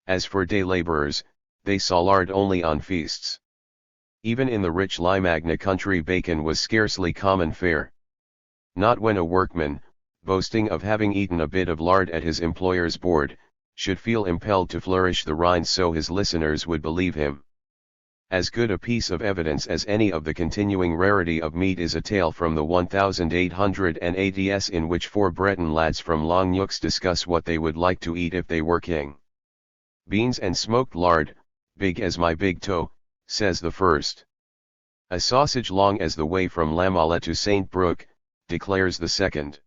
As for day laborers, they saw lard only on feasts. Even in the rich Limagna country bacon was scarcely common fare. Not when a workman, boasting of having eaten a bit of lard at his employer's board, should feel impelled to flourish the rind so his listeners would believe him. As good a piece of evidence as any of the continuing rarity of meat is a tale from the 1880s in which 4 Breton lads from Longneux discuss what they would like to eat if they were king. Beans and smoked lard, big as my big toe, says the first. A sausage long as the way from La Molette to Saint Brook, declares the second.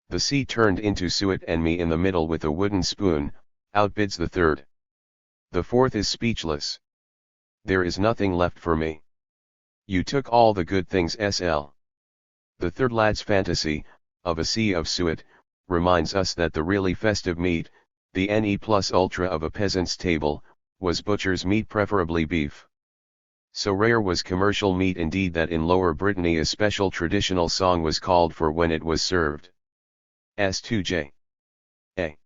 The sea turned into suet and me in the middle with a wooden spoon, outbids the third. The fourth is speechless. There is nothing left for me. You took all the good things SL. The third lad's fantasy, of a sea of suet, reminds us that the really festive meat, the ne plus ultra of a peasant's table, was butcher's meat, preferably beef. So rare was commercial meat indeed that in Lower Brittany a special traditional song was called for when it was served. S2J. A.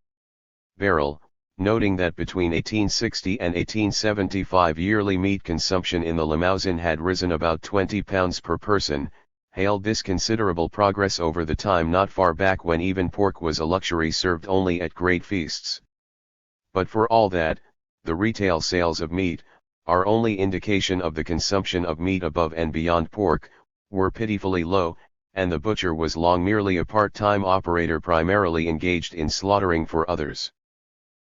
Barrel, noting that between 1860 and 1875 yearly meat consumption in the Limousin had risen about 20 pounds per person, hailed this considerable progress over the time not far back when even pork was a luxury served only at great feasts. But for all that, the retail sales of meat, our only indication of the consumption of meat above and beyond pork, were pitifully low, and the butcher was long merely a part-time operator primarily engaged in slaughtering for others.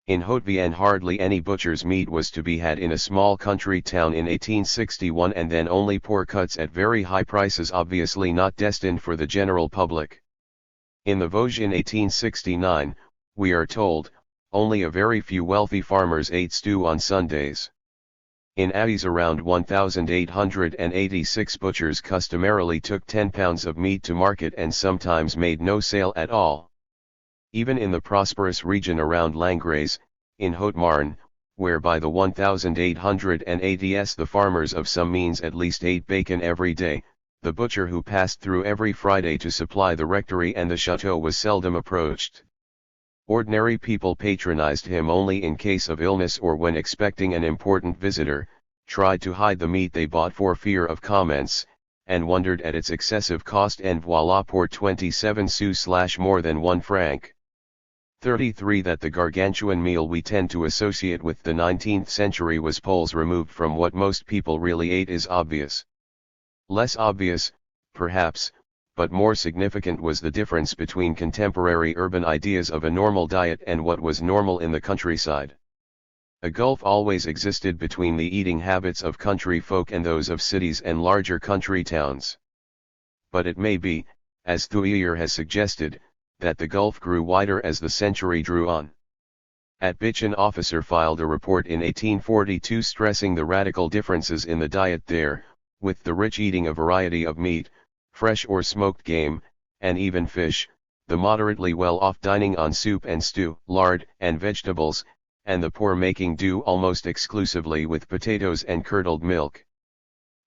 In Haute-Vienne hardly any butcher's meat was to be had in a small country town in 1861, and then only poor cuts at very high prices, obviously not destined for the general public. In the Vosges in 1869, we are told, only a very few wealthy farmers ate stew on Sundays. In Avis around 1886 butchers customarily took 10 pounds of meat to market and sometimes made no sale at all. Even in the prosperous region around Langres, in Haute-Marne, where by the 1880s the farmers of some means at least ate bacon every day, the butcher who passed through every Friday to supply the rectory and the chateau was seldom approached. Ordinary people patronized him only in case of illness or when expecting an important visitor, tried to hide the meat they bought for fear of comments, and wondered at its excessive cost, and voila pour 27 sous / more than 1 franc. 33 That the gargantuan meal we tend to associate with the 19th century was poles removed from what most people really ate is obvious. Less obvious, perhaps, but more significant was the difference between contemporary urban ideas of a normal diet and what was normal in the countryside. A gulf always existed between the eating habits of country folk and those of cities and larger country towns. But it may be, as Thuyer has suggested, that the gulf grew wider as the century drew on. At Bitch, an officer filed a report in 1842 stressing the radical differences in the diet there, with the rich eating a variety of meat, fresh or smoked game, and even fish, the moderately well-off dining on soup and stew, lard and vegetables, and the poor making do almost exclusively with potatoes and curdled milk.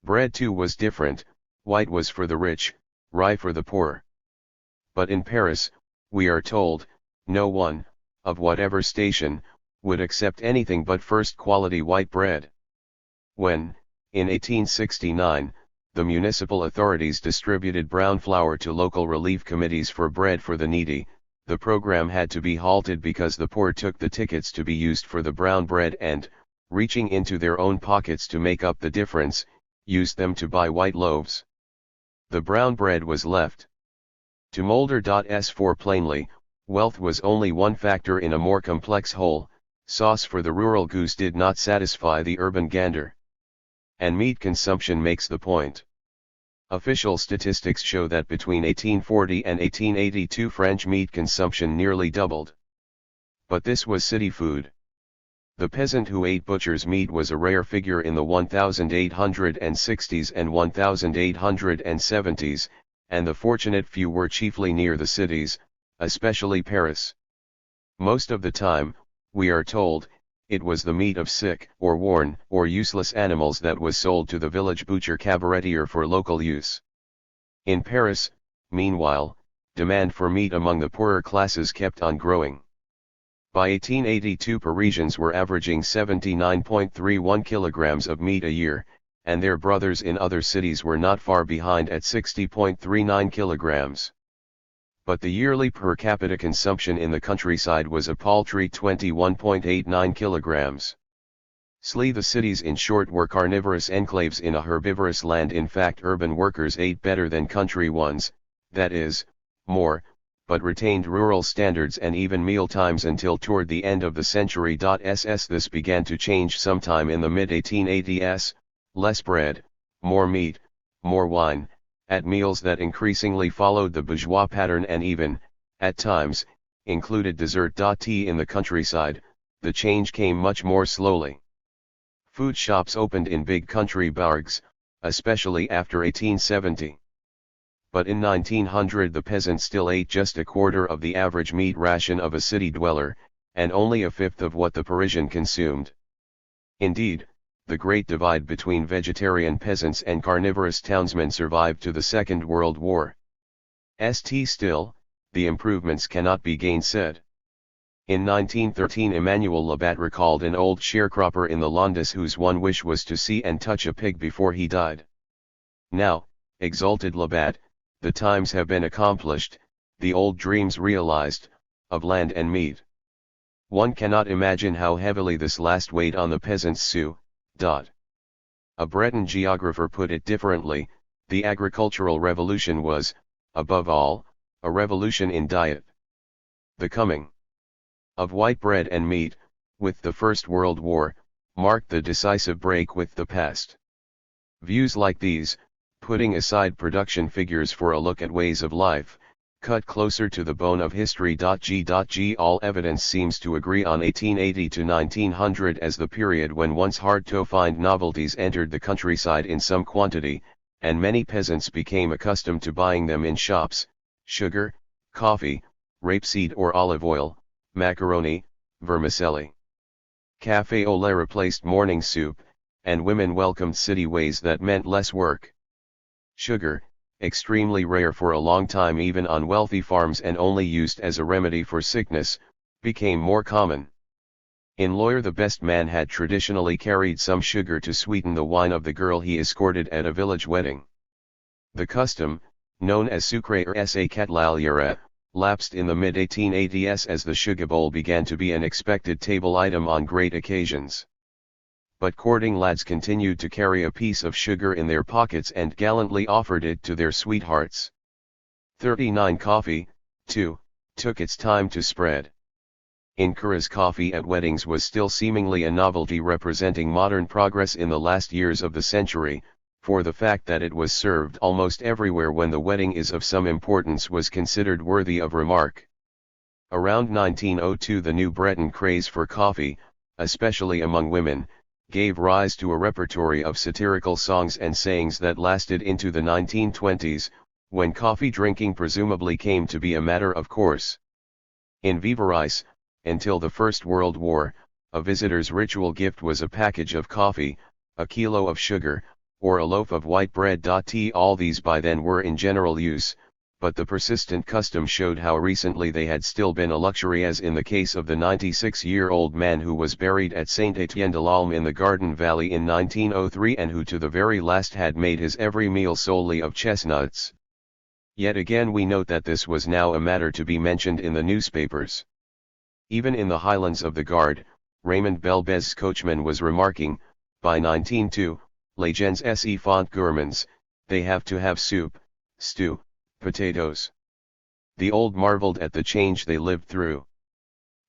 Bread too was different, white was for the rich, rye for the poor. But in Paris, we are told, no one, of whatever station, would accept anything but first-quality white bread. When, in 1869, the municipal authorities distributed brown flour to local relief committees for bread for the needy, the program had to be halted because the poor took the tickets to be used for the brown bread and, reaching into their own pockets to make up the difference, used them to buy white loaves. The brown bread was left to Molder.s for plainly, wealth was only one factor in a more complex whole. Sauce for the rural goose did not satisfy the urban gander. And meat consumption makes the point. Official statistics show that between 1840 and 1882 French meat consumption nearly doubled. But this was city food. The peasant who ate butcher's meat was a rare figure in the 1860s and 1870s, and the fortunate few were chiefly near the cities, especially Paris. Most of the time, we are told, it was the meat of sick, or worn, or useless animals that was sold to the village butcher cabaretier for local use. In Paris, meanwhile, demand for meat among the poorer classes kept on growing. By 1882 Parisians were averaging 79.31 kilograms of meat a year, and their brothers in other cities were not far behind at 60.39 kilograms. But the yearly per capita consumption in the countryside was a paltry 21.89 kilograms. The cities in short were carnivorous enclaves in a herbivorous land. In fact, urban workers ate better than country ones, that is, more, but retained rural standards and even meal times until toward the end of the century. This began to change sometime in the mid-1880s, less bread, more meat, more wine, at meals that increasingly followed the bourgeois pattern and even, at times, included dessert. In the countryside, the change came much more slowly. Food shops opened in big country burgs, especially after 1870. But in 1900 the peasant still ate just a quarter of the average meat ration of a city dweller, and only a fifth of what the Parisian consumed. Indeed, the great divide between vegetarian peasants and carnivorous townsmen survived to the Second World War. Still, the improvements cannot be gainsaid. In 1913 Emmanuel Labat recalled an old sharecropper in the Landes whose one wish was to see and touch a pig before he died. Now, exulted Labat, the times have been accomplished, the old dreams realized, of land and meat. One cannot imagine how heavily this last weighed on the peasant's sou. A Breton geographer put it differently: the agricultural revolution was, above all, a revolution in diet. The coming of white bread and meat, with the First World War, marked the decisive break with the past. Views like these, putting aside production figures for a look at ways of life, cut closer to the bone of history. All evidence seems to agree on 1880 to 1900 as the period when once hard-to-find novelties entered the countryside in some quantity, and many peasants became accustomed to buying them in shops: sugar, coffee, rapeseed or olive oil, macaroni, vermicelli. Café au lait replaced morning soup, and women welcomed city ways that meant less work. Sugar, extremely rare for a long time even on wealthy farms and only used as a remedy for sickness, became more common. In Loire the best man had traditionally carried some sugar to sweeten the wine of the girl he escorted at a village wedding. The custom, known as sucre or sa catlalliere, lapsed in the mid-1880s as the sugar bowl began to be an expected table item on great occasions. But courting lads continued to carry a piece of sugar in their pockets and gallantly offered it to their sweethearts. 39 Coffee, too, took its time to spread. Incura's coffee at weddings was still seemingly a novelty representing modern progress in the last years of the century, for the fact that it was served almost everywhere when the wedding is of some importance was considered worthy of remark. Around 1902 the new Breton craze for coffee, especially among women, gave rise to a repertory of satirical songs and sayings that lasted into the 1920s, when coffee drinking presumably came to be a matter of course. In Vivarais, until the First World War, a visitor's ritual gift was a package of coffee, a kilo of sugar, or a loaf of white bread. All these by then were in general use, but the persistent custom showed how recently they had still been a luxury, as in the case of the 96-year-old man who was buried at Saint-Étienne-de-l'Alme in the Garden Valley in 1903 and who to the very last had made his every meal solely of chestnuts. Yet again we note that this was now a matter to be mentioned in the newspapers. Even in the Highlands of the Guard, Raymond Belbez's coachman was remarking, by 1902, les gens se font gourmands, they have to have soup, stew, potatoes. The old marveled at the change they lived through.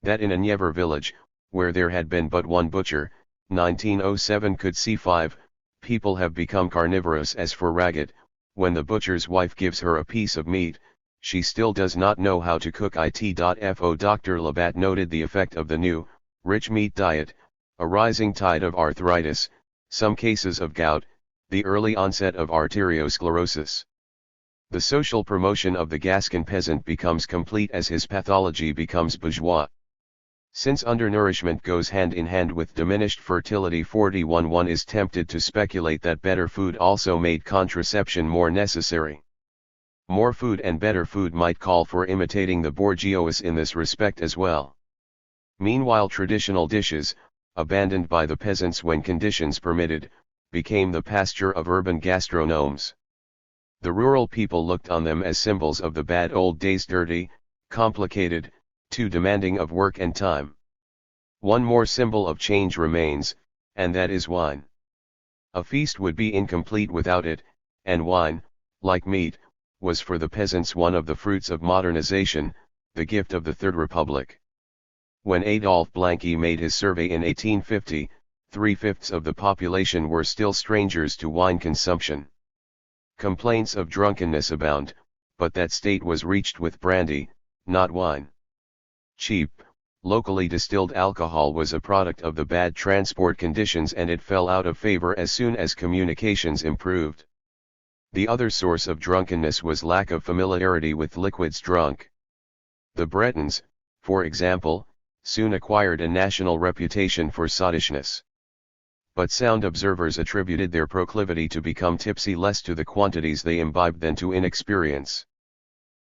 That in a Nievre village, where there had been but one butcher, 1907 could see 5 people have become carnivorous. As for Raggett, when the butcher's wife gives her a piece of meat, she still does not know how to cook it. Dr. Labat noted the effect of the new, rich meat diet, a rising tide of arthritis, some cases of gout, the early onset of arteriosclerosis. The social promotion of the Gascon peasant becomes complete as his pathology becomes bourgeois. Since undernourishment goes hand in hand with diminished fertility, 41 one is tempted to speculate that better food also made contraception more necessary. More food and better food might call for imitating the bourgeois in this respect as well. Meanwhile traditional dishes, abandoned by the peasants when conditions permitted, became the pasture of urban gastronomes. The rural people looked on them as symbols of the bad old days: dirty, complicated, too demanding of work and time. One more symbol of change remains, and that is wine. A feast would be incomplete without it, and wine, like meat, was for the peasants one of the fruits of modernization, the gift of the Third Republic. When Adolphe Blanqui made his survey in 1850, 3/5 of the population were still strangers to wine consumption. Complaints of drunkenness abound, but that state was reached with brandy, not wine. Cheap, Locally distilled alcohol was a product of the bad transport conditions, and it fell out of favor as soon as communications improved. The other source of drunkenness was lack of familiarity with liquids drunk. The Bretons, for example, soon acquired a national reputation for sottishness. But sound observers attributed their proclivity to become tipsy less to the quantities they imbibed than to inexperience.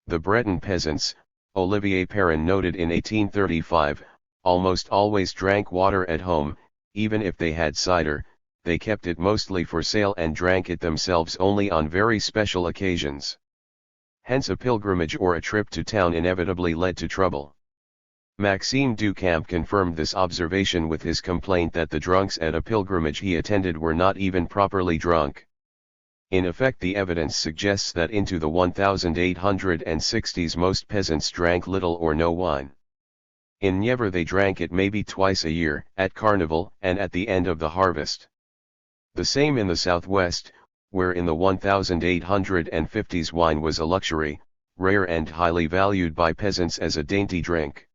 The Breton peasants, Olivier Perrin noted in 1835, almost always drank water at home. Even if they had cider, they kept it mostly for sale and drank it themselves only on very special occasions. Hence a pilgrimage or a trip to town inevitably led to trouble. Maxime Ducamp confirmed this observation with his complaint that the drunks at a pilgrimage he attended were not even properly drunk. In effect, the evidence suggests that into the 1860s most peasants drank little or no wine. In Nievre they drank it maybe twice a year, at Carnival and at the end of the harvest. The same in the southwest, where in the 1850s wine was a luxury, rare and highly valued by peasants as a dainty drink.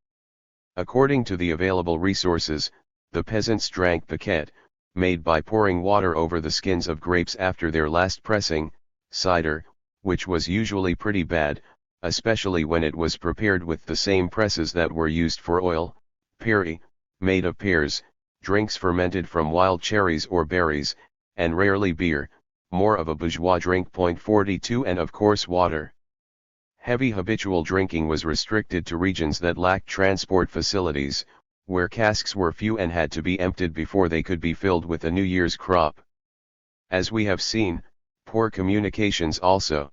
According to the available resources, the peasants drank piquette, made by pouring water over the skins of grapes after their last pressing, cider, which was usually pretty bad, especially when it was prepared with the same presses that were used for oil, perry, made of pears, drinks fermented from wild cherries or berries, and rarely beer, more of a bourgeois drink. 42 And of course water. Heavy habitual drinking was restricted to regions that lacked transport facilities, where casks were few and had to be emptied before they could be filled with a New Year's crop. As we have seen, poor communications also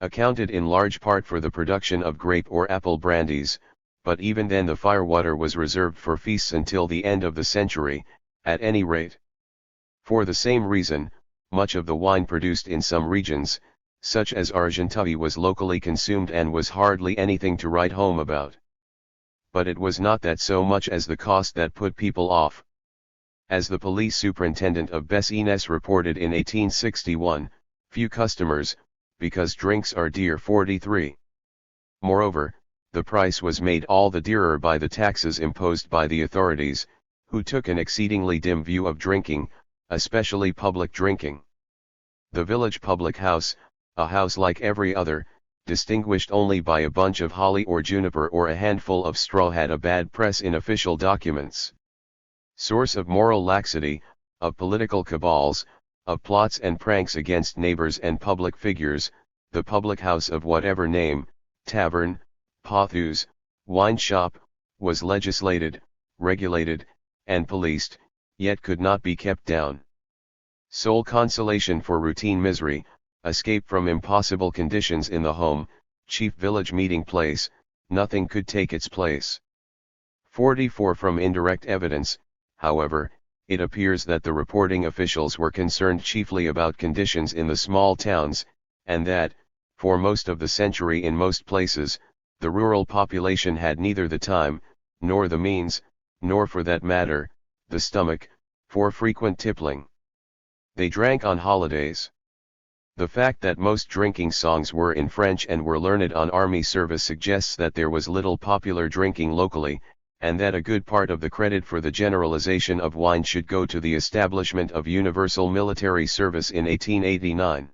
accounted in large part for the production of grape or apple brandies, but even then the firewater was reserved for feasts until the end of the century, at any rate. For the same reason, much of the wine produced in some regions, such as Argenteuil, was locally consumed and was hardly anything to write home about. But it was not that so much as the cost that put people off. As the police superintendent of Bessines reported in 1861, few customers, because drinks are dear. 43. Moreover, the price was made all the dearer by the taxes imposed by the authorities, who took an exceedingly dim view of drinking, especially public drinking. The village public house, a house like every other, distinguished only by a bunch of holly or juniper or a handful of straw, had a bad press in official documents. Source of moral laxity, of political cabals, of plots and pranks against neighbors and public figures, the public house of whatever name, tavern, pothus, wine shop, was legislated, regulated, and policed, yet could not be kept down. Sole consolation for routine misery, escape from impossible conditions in the home, chief village meeting place, nothing could take its place. 44. From indirect evidence, however, it appears that the reporting officials were concerned chiefly about conditions in the small towns, and that, for most of the century in most places, the rural population had neither the time, nor the means, nor for that matter, the stomach, for frequent tippling. They drank on holidays. The fact that most drinking songs were in French and were learned on army service suggests that there was little popular drinking locally, and that a good part of the credit for the generalization of wine should go to the establishment of universal military service in 1889.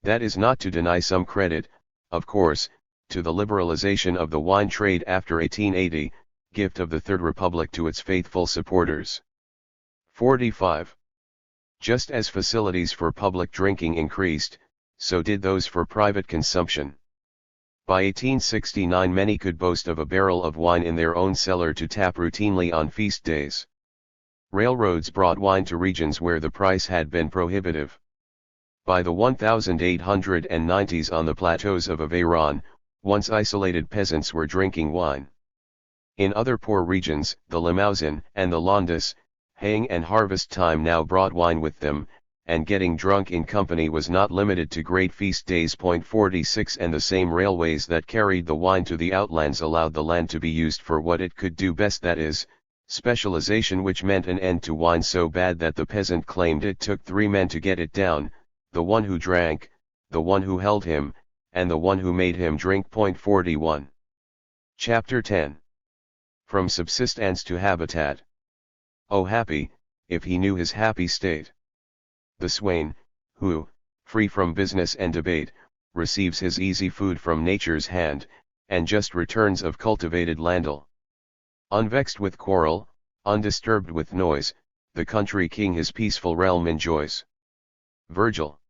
That is not to deny some credit, of course, to the liberalization of the wine trade after 1880, gift of the Third Republic to its faithful supporters. 45. Just as facilities for public drinking increased, so did those for private consumption. By 1869 many could boast of a barrel of wine in their own cellar to tap routinely on feast days. Railroads brought wine to regions where the price had been prohibitive. By the 1890s on the plateaus of Aveyron, once isolated peasants were drinking wine. In other poor regions, the Limousin and the Landes, haying and harvest time now brought wine with them, and getting drunk in company was not limited to great feast days. 46 And the same railways that carried the wine to the outlands allowed the land to be used for what it could do best, that is, specialization, which meant an end to wine so bad that the peasant claimed it took 3 men to get it down, the one who drank, the one who held him, and the one who made him drink. 41. Chapter 10. From subsistence to habitat. Oh happy, if he knew his happy state. The swain, who, free from business and debate, receives his easy food from nature's hand, and just returns of cultivated landel. Unvexed with quarrel, undisturbed with noise, the country king his peaceful realm enjoys. Virgil.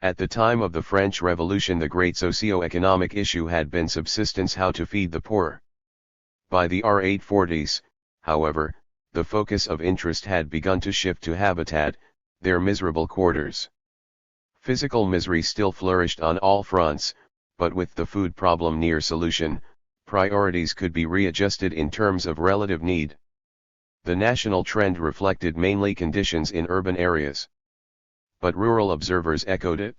At the time of the French Revolution the great socio-economic issue had been subsistence, how to feed the poor. By the R840s, however, the focus of interest had begun to shift to habitat, their miserable quarters. Physical misery still flourished on all fronts, but with the food problem near solution, priorities could be readjusted in terms of relative need. The national trend reflected mainly conditions in urban areas. But rural observers echoed it.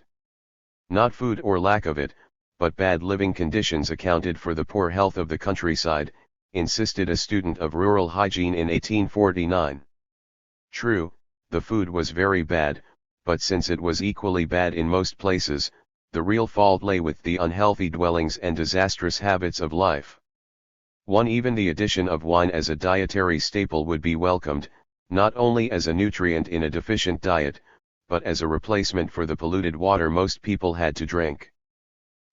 Not food or lack of it, but bad living conditions accounted for the poor health of the countryside, insisted a student of rural hygiene in 1849. True, the food was very bad, but since it was equally bad in most places, the real fault lay with the unhealthy dwellings and disastrous habits of life. Even the addition of wine as a dietary staple would be welcomed, not only as a nutrient in a deficient diet, but as a replacement for the polluted water most people had to drink.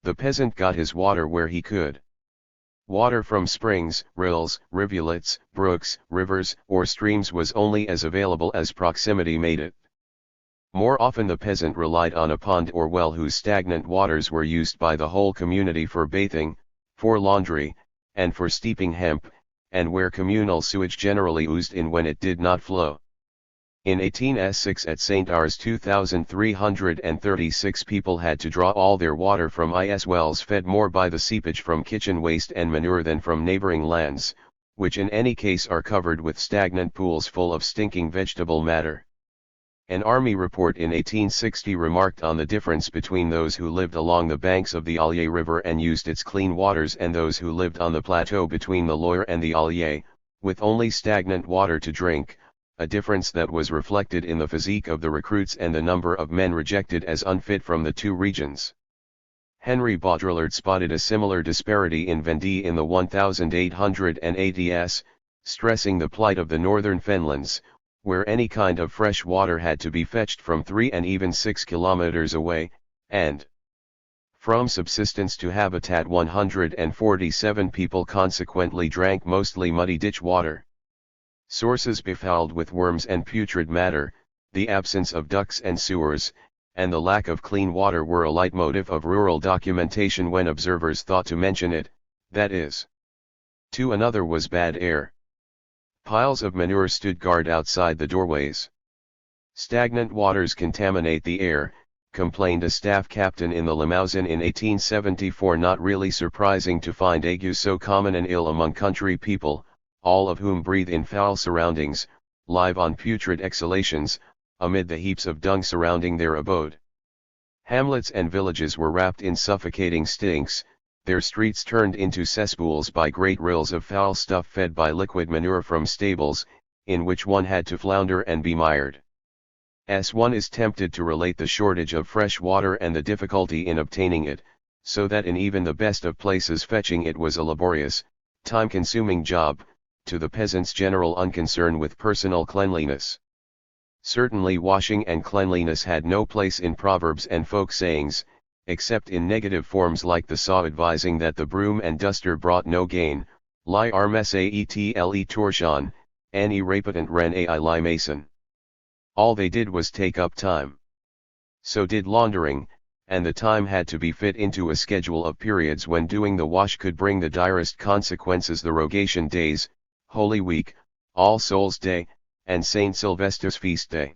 The peasant got his water where he could. Water from springs, rills, rivulets, brooks, rivers, or streams was only as available as proximity made it. More often the peasant relied on a pond or well whose stagnant waters were used by the whole community for bathing, for laundry, and for steeping hemp, and where communal sewage generally oozed in when it did not flow. In 1806 at St. Ours 2,336 people had to draw all their water from wells fed more by the seepage from kitchen waste and manure than from neighboring lands, which in any case are covered with stagnant pools full of stinking vegetable matter. An army report in 1860 remarked on the difference between those who lived along the banks of the Allier River and used its clean waters and those who lived on the plateau between the Loire and the Allier, with only stagnant water to drink, a difference that was reflected in the physique of the recruits and the number of men rejected as unfit from the two regions. Henry Baudrillard spotted a similar disparity in Vendée in the 1880s, stressing the plight of the northern fenlands, where any kind of fresh water had to be fetched from 3 and even 6 kilometers away, and from subsistence to habitat 147 people consequently drank mostly muddy ditch water. Sources befouled with worms and putrid matter, the absence of ducts and sewers, and the lack of clean water were a leitmotif of rural documentation when observers thought to mention it, that is. Another was bad air. Piles of manure stood guard outside the doorways. Stagnant waters contaminate the air, complained a staff captain in the Limousin in 1874. Not really surprising to find ague so common and ill among country people, all of whom breathe in foul surroundings, live on putrid exhalations, amid the heaps of dung surrounding their abode. Hamlets and villages were wrapped in suffocating stinks, their streets turned into cesspools by great rills of foul stuff fed by liquid manure from stables, in which one had to flounder and be mired. One is tempted to relate the shortage of fresh water and the difficulty in obtaining it, so that in even the best of places fetching it was a laborious, time-consuming job, to the peasant's general unconcern with personal cleanliness. Certainly washing and cleanliness had no place in proverbs and folk sayings, except in negative forms like the saw advising that the broom and duster brought no gain, li rmsaetle torsion, ani repetent ren ai li mason. All they did was take up time. So did laundering, and the time had to be fit into a schedule of periods when doing the wash could bring the direst consequences: the Rogation days, Holy Week, All Souls' Day, and St. Sylvester's feast day.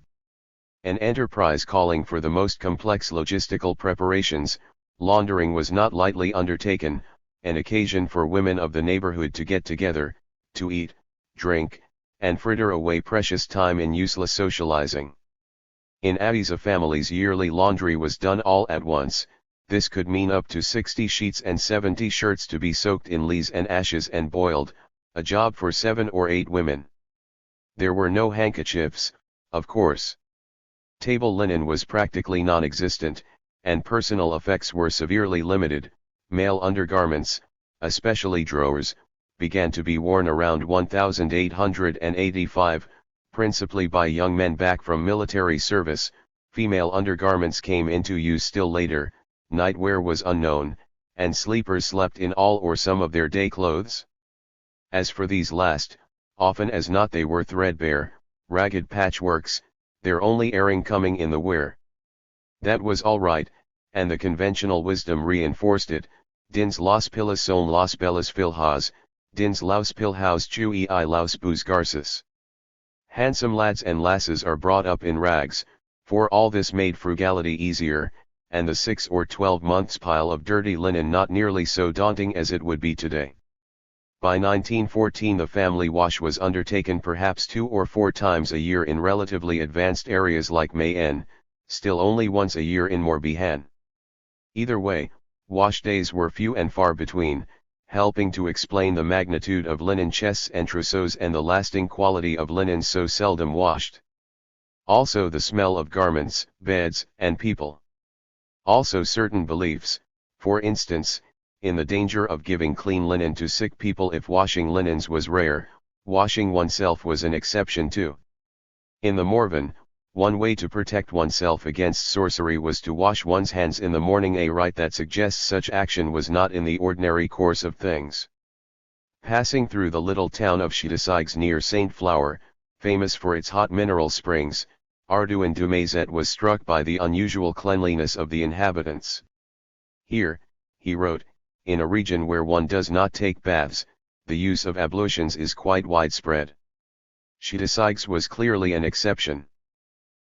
An enterprise calling for the most complex logistical preparations, laundering was not lightly undertaken, an occasion for women of the neighborhood to get together, to eat, drink, and fritter away precious time in useless socializing. In Aviza families yearly laundry was done all at once. This could mean up to 60 sheets and 70 shirts to be soaked in lees and ashes and boiled, a job for 7 or 8 women. There were no handkerchiefs, of course. Table linen was practically non-existent, and personal effects were severely limited. Male undergarments, especially drawers, began to be worn around 1885, principally by young men back from military service. Female undergarments came into use still later, nightwear was unknown, and sleepers slept in all or some of their day clothes. As for these last, often as not they were threadbare, ragged patchworks, their only airing coming in the wear. That was all right, and the conventional wisdom reinforced it: dins las pilas son las belas filhas, dins laus pilhaus chui I laus bus garces. Handsome lads and lasses are brought up in rags, for all this made frugality easier, and the 6 or 12 months pile of dirty linen not nearly so daunting as it would be today. By 1914 the family wash was undertaken perhaps 2 or 4 times a year in relatively advanced areas like Mayenne, still only once a year in Morbihan. Either way, wash days were few and far between, helping to explain the magnitude of linen chests and trousseaux and the lasting quality of linens so seldom washed. Also the smell of garments, beds, and people. Also certain beliefs, for instance, in the danger of giving clean linen to sick people if washing linens was rare. Washing oneself was an exception too. In the Morvan, one way to protect oneself against sorcery was to wash one's hands in the morning, a rite that suggests such action was not in the ordinary course of things. Passing through the little town of Chedesigues near Saint Flour, famous for its hot mineral springs, Ardouin du Mazet was struck by the unusual cleanliness of the inhabitants. Here, he wrote, in a region where one does not take baths, the use of ablutions is quite widespread. Chedesigues was clearly an exception.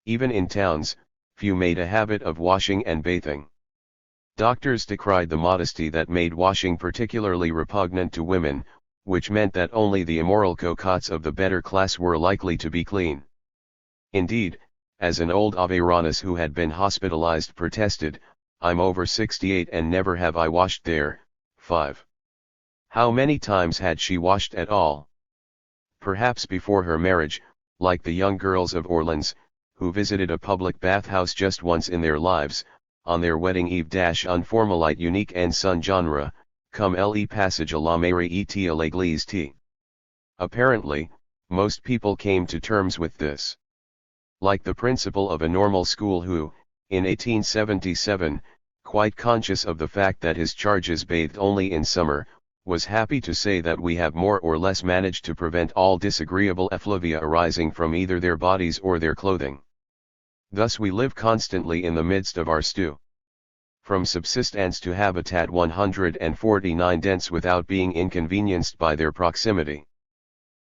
Even in towns, few made a habit of washing and bathing. Doctors decried the modesty that made washing particularly repugnant to women, which meant that only the immoral cocottes of the better class were likely to be clean. Indeed, as an old Aveyroness who had been hospitalized protested, "I'm over 68 and never have I washed there." 5. How many times had she washed at all? Perhaps before her marriage, like the young girls of Orleans, who visited a public bathhouse just once in their lives, on their wedding eve. Unformalite unique and son genre, comme le passage à la mairie et à l'église t. Apparently, most people came to terms with this. Like the principal of a normal school who, in 1877, quite conscious of the fact that his charges bathed only in summer, was happy to say that we have more or less managed to prevent all disagreeable effluvia arising from either their bodies or their clothing. Thus we live constantly in the midst of our stew. From subsistence to habitat 149 dense without being inconvenienced by their proximity.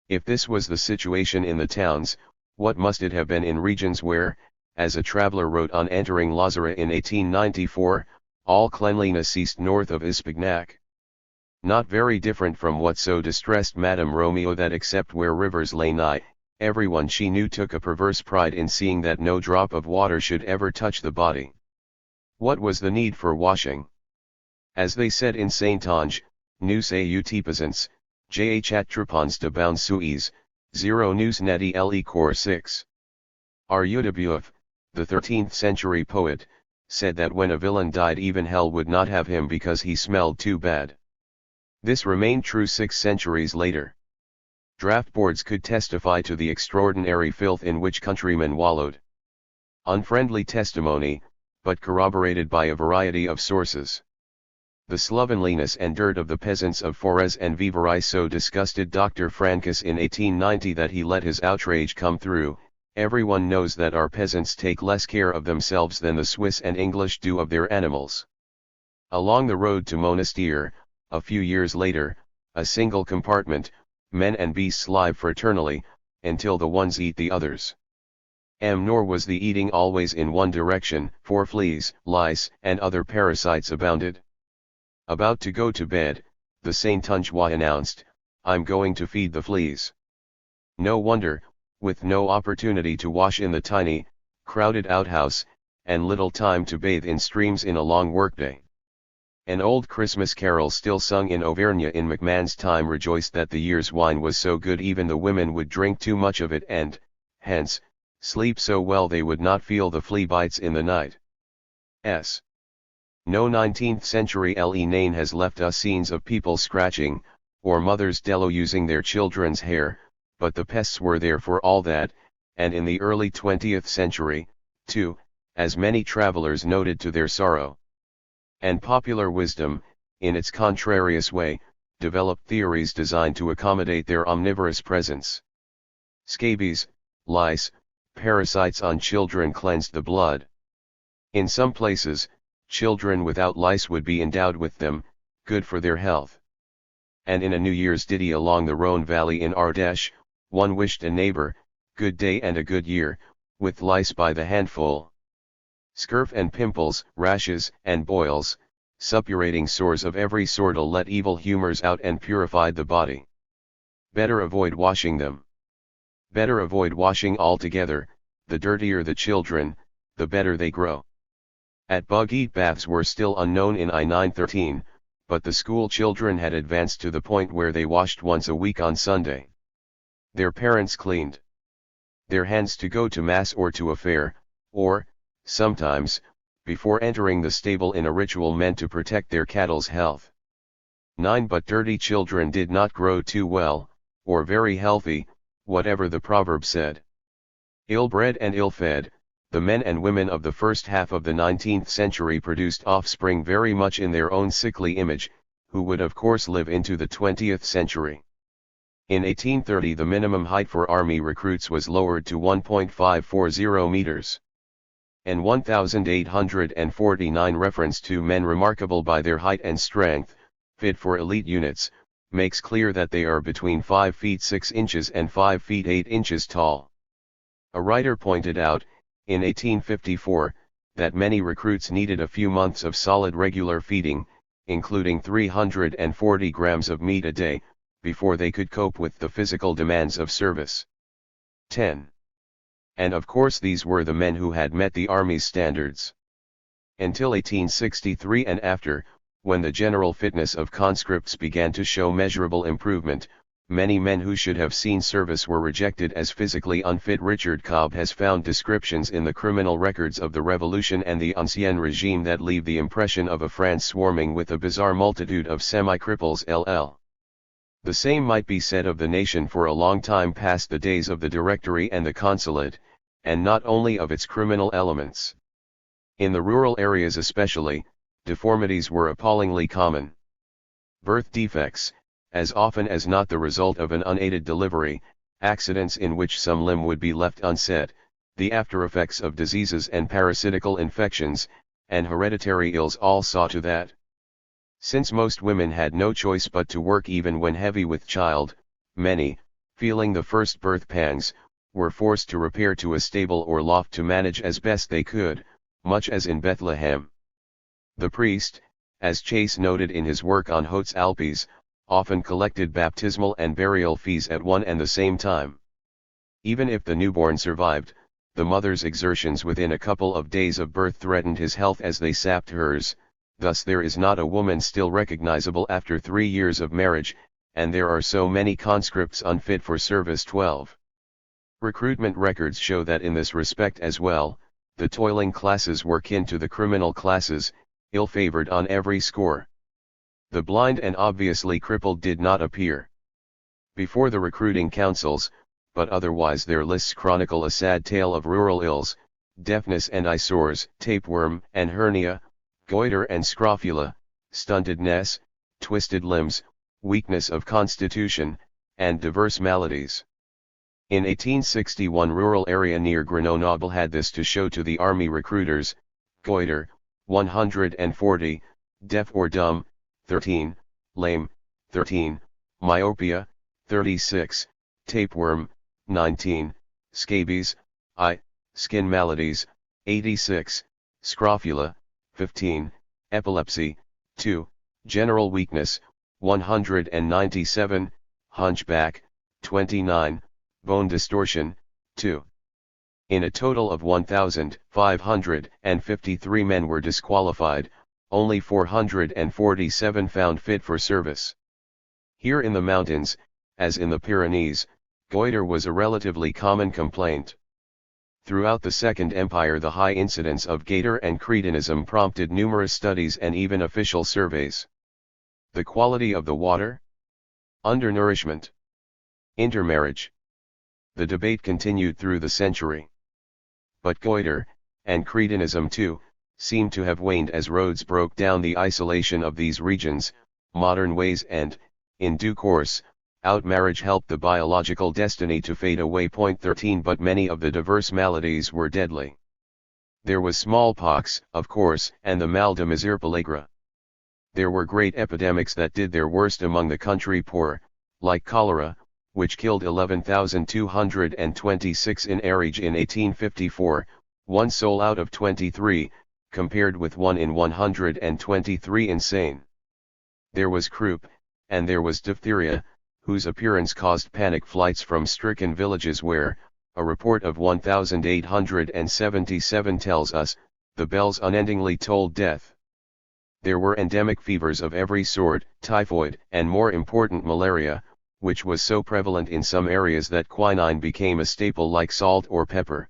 If this was the situation in the towns, what must it have been in regions where, as a traveler wrote on entering Lozera in 1894, all cleanliness ceased north of Ispignac. Not very different from what so distressed Madame Romeo that except where rivers lay nigh, everyone she knew took a perverse pride in seeing that no drop of water should ever touch the body. What was the need for washing? As they said in Saintonge, nous ayons peasants, jh attrapons de bound suis, 0 nous neti le corps 6. Arnaud de Boeuf, the 13th century poet, said that when a villain died even hell would not have him because he smelled too bad. This remained true 6 centuries later. Draft boards could testify to the extraordinary filth in which countrymen wallowed. Unfriendly testimony, but corroborated by a variety of sources. The slovenliness and dirt of the peasants of Forez and Vivarais so disgusted Dr. Francus in 1890 that he let his outrage come through. Everyone knows that our peasants take less care of themselves than the Swiss and English do of their animals. Along the road to Monastir, a few years later, a single compartment, men and beasts live fraternally, until the ones eat the others. Nor was the eating always in one direction, for fleas, lice, and other parasites abounded. About to go to bed, the Saint-Tungeois announced, "I'm going to feed the fleas." No wonder, with no opportunity to wash in the tiny, crowded outhouse, and little time to bathe in streams in a long workday. An old Christmas carol still sung in Auvergne in MacMahon's time rejoiced that the year's wine was so good even the women would drink too much of it and, hence, sleep so well they would not feel the flea bites in the night. No 19th century Le Nain has left us scenes of people scratching, or mothers deluging their children's hair, but the pests were there for all that, and in the early 20th century, too, as many travelers noted to their sorrow. And popular wisdom, in its contrarious way, developed theories designed to accommodate their omnivorous presence. Scabies, lice, parasites on children cleansed the blood. In some places, children without lice would be endowed with them, good for their health. And in a New Year's ditty along the Rhone Valley in Ardèche, one wished a neighbor, good day and a good year, with lice by the handful. Scurf and pimples, rashes and boils, suppurating sores of every sort'll let evil humors out and purified the body. Better avoid washing them. Better avoid washing altogether, the dirtier the children, the better they grow. At bug-eat baths were still unknown in I-913, but the school children had advanced to the point where they washed once a week on Sunday. Their parents cleaned their hands to go to mass or to a fair, or, sometimes, before entering the stable in a ritual meant to protect their cattle's health. 9 But dirty children did not grow too well, or very healthy, whatever the proverb said. Ill-bred and ill-fed, the men and women of the first half of the 19th century produced offspring very much in their own sickly image, who would of course live into the 20th century. In 1830 the minimum height for army recruits was lowered to 1.540 meters. And 1849 reference to men remarkable by their height and strength, fit for elite units, makes clear that they are between 5 feet 6 inches and 5 feet 8 inches tall. A writer pointed out, in 1854, that many recruits needed a few months of solid regular feeding, including 340 grams of meat a day, before they could cope with the physical demands of service. 10. And of course these were the men who had met the Army's standards. Until 1863 and after, when the general fitness of conscripts began to show measurable improvement, many men who should have seen service were rejected as physically unfit. Richard Cobb has found descriptions in the criminal records of the Revolution and the Ancien Regime that leave the impression of a France swarming with a bizarre multitude of semi-cripples. The same might be said of the nation for a long time past the days of the Directory and the Consulate, and not only of its criminal elements. In the rural areas especially, deformities were appallingly common. Birth defects, as often as not the result of an unaided delivery, accidents in which some limb would be left unset, the after-effects of diseases and parasitical infections, and hereditary ills all saw to that. Since most women had no choice but to work even when heavy with child, many, feeling the first birth pangs, were forced to repair to a stable or loft to manage as best they could, much as in Bethlehem. The priest, as Chase noted in his work on Hautes Alpes, often collected baptismal and burial fees at one and the same time. Even if the newborn survived, the mother's exertions within a couple of days of birth threatened his health as they sapped hers. Thus there is not a woman still recognizable after 3 years of marriage, and there are so many conscripts unfit for service. 12. Recruitment records show that in this respect as well, the toiling classes were kin to the criminal classes, ill-favored on every score. The blind and obviously crippled did not appear before the recruiting councils, but otherwise their lists chronicle a sad tale of rural ills, deafness and eyesores, tapeworm and hernia, goiter and scrofula, stuntedness, twisted limbs, weakness of constitution, and diverse maladies. In 1861 rural area near Grenoble had this to show to the army recruiters: goiter, 140, deaf or dumb, 13, lame, 13, myopia, 36, tapeworm, 19, scabies, skin maladies, 86, scrofula, 15, epilepsy, 2, general weakness, 197, hunchback, 29, bone distortion, 2. In a total of 1,553 men were disqualified, only 447 found fit for service. Here in the mountains, as in the Pyrenees, goiter was a relatively common complaint. Throughout the Second Empire the high incidence of goiter and cretinism prompted numerous studies and even official surveys. The quality of the water? Undernourishment. Intermarriage. The debate continued through the century. But goiter, and cretinism too, seemed to have waned as roads broke down the isolation of these regions, modern ways and, in due course, outmarriage helped the biological destiny to fade away. 13 But many of the diverse maladies were deadly. There was smallpox, of course, and the mal de misère pellagra. There were great epidemics that did their worst among the country poor, like cholera, which killed 11,226 in Ariege in 1854, one soul out of 23, compared with 1 in 123 insane. There was croup, and there was diphtheria, whose appearance caused panic flights from stricken villages where, a report of 1,877 tells us, the bells unendingly tolled death. There were endemic fevers of every sort, typhoid, and more important malaria, which was so prevalent in some areas that quinine became a staple like salt or pepper.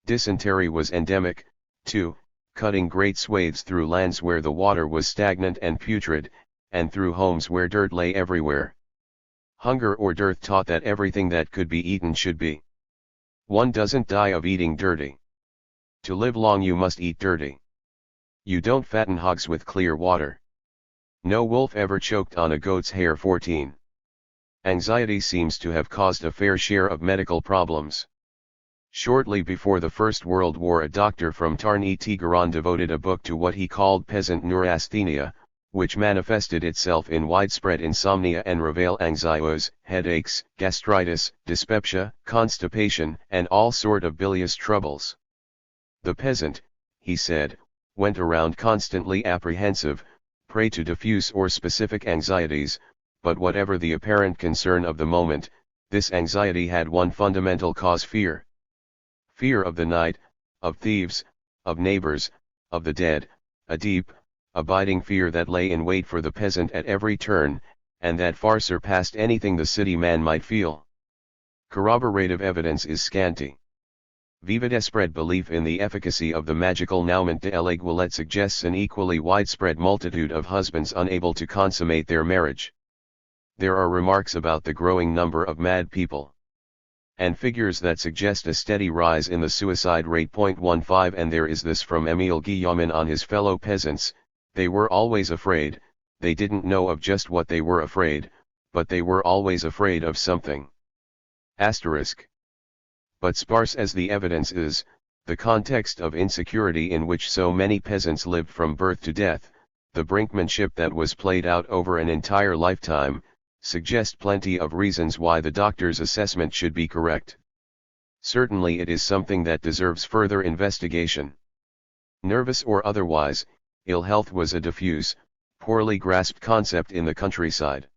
Dysentery was endemic, too, cutting great swathes through lands where the water was stagnant and putrid, and through homes where dirt lay everywhere. Hunger or dearth taught that everything that could be eaten should be. One doesn't die of eating dirty. To live long you must eat dirty. You don't fatten hogs with clear water. No wolf ever choked on a goat's hair. 14. Anxiety seems to have caused a fair share of medical problems. Shortly before the First World War, a doctor from Tarn-et-Garonne devoted a book to what he called peasant neurasthenia, which manifested itself in widespread insomnia and réveil anxieux, headaches, gastritis, dyspepsia, constipation, and all sort of bilious troubles. The peasant, he said, went around constantly apprehensive, prey to diffuse or specific anxieties, but whatever the apparent concern of the moment, this anxiety had one fundamental cause: fear. Fear of the night, of thieves, of neighbors, of the dead, a deep, abiding fear that lay in wait for the peasant at every turn, and that far surpassed anything the city man might feel. Corroborative evidence is scanty. Vividespread belief in the efficacy of the magical Naumont de l'Aiguillette suggests an equally widespread multitude of husbands unable to consummate their marriage. There are remarks about the growing number of mad people, and figures that suggest a steady rise in the suicide rate. 15 And there is this from Émile Guillaumin on his fellow peasants: they were always afraid, they didn't know of just what they were afraid, but they were always afraid of something. Asterisk. But sparse as the evidence is, the context of insecurity in which so many peasants lived from birth to death, the brinkmanship that was played out over an entire lifetime, suggest plenty of reasons why the doctor's assessment should be correct. Certainly it is something that deserves further investigation. Nervous or otherwise, ill health was a diffuse, poorly grasped concept in the countryside.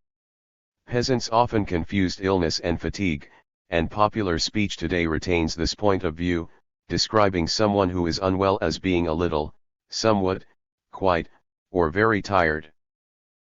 Peasants often confused illness and fatigue, and popular speech today retains this point of view, describing someone who is unwell as being a little, somewhat, quite, or very tired.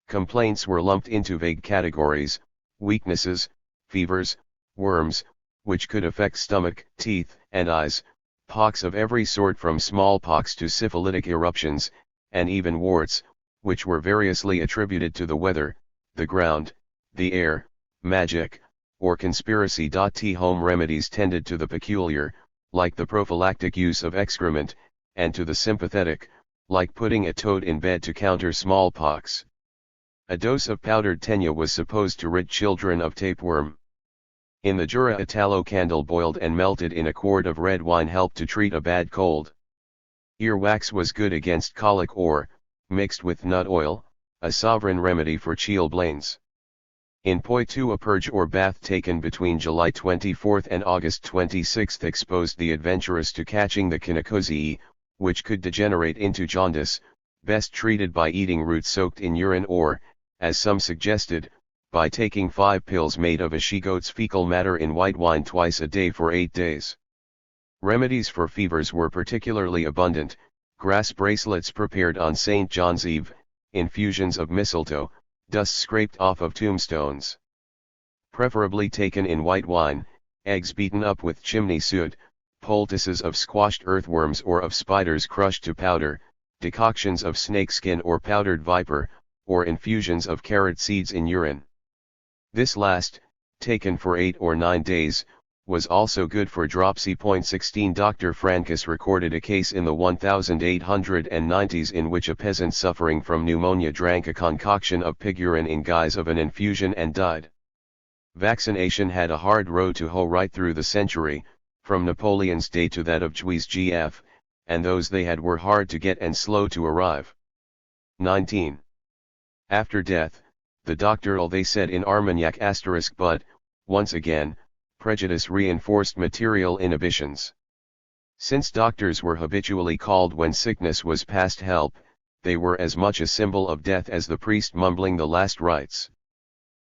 Complaints were lumped into vague categories: weaknesses, fevers, worms, which could affect stomach, teeth, and eyes, pox of every sort from smallpox to syphilitic eruptions, and even warts, which were variously attributed to the weather, the ground, the air, magic, or conspiracy. Home remedies tended to the peculiar, like the prophylactic use of excrement, and to the sympathetic, like putting a toad in bed to counter smallpox. A dose of powdered tenia was supposed to rid children of tapeworm. In the Jura, a tallow candle boiled and melted in a quart of red wine helped to treat a bad cold. Earwax was good against colic or, mixed with nut oil, a sovereign remedy for chilblains. In Poitou, a purge or bath taken between July 24 and August 26 exposed the adventurous to catching the kinnikozii, which could degenerate into jaundice, best treated by eating roots soaked in urine or, as some suggested, by taking 5 pills made of a she-goat's fecal matter in white wine twice a day for 8 days. Remedies for fevers were particularly abundant: grass bracelets prepared on St. John's Eve, infusions of mistletoe, dust scraped off of tombstones, preferably taken in white wine, eggs beaten up with chimney soot, poultices of squashed earthworms or of spiders crushed to powder, decoctions of snakeskin or powdered viper, or infusions of carrot seeds in urine. This last, taken for 8 or 9 days, was also good for dropsy. 16 Dr. Francus recorded a case in the 1890s in which a peasant suffering from pneumonia drank a concoction of pig urine in guise of an infusion and died. Vaccination had a hard road to hoe right through the century, from Napoleon's day to that of Juiz GF, and those they had were hard to get and slow to arrive. 19. After death, the doctor they said in Armagnac *, but, once again, prejudice reinforced material inhibitions. Since doctors were habitually called when sickness was past help, they were as much a symbol of death as the priest mumbling the last rites.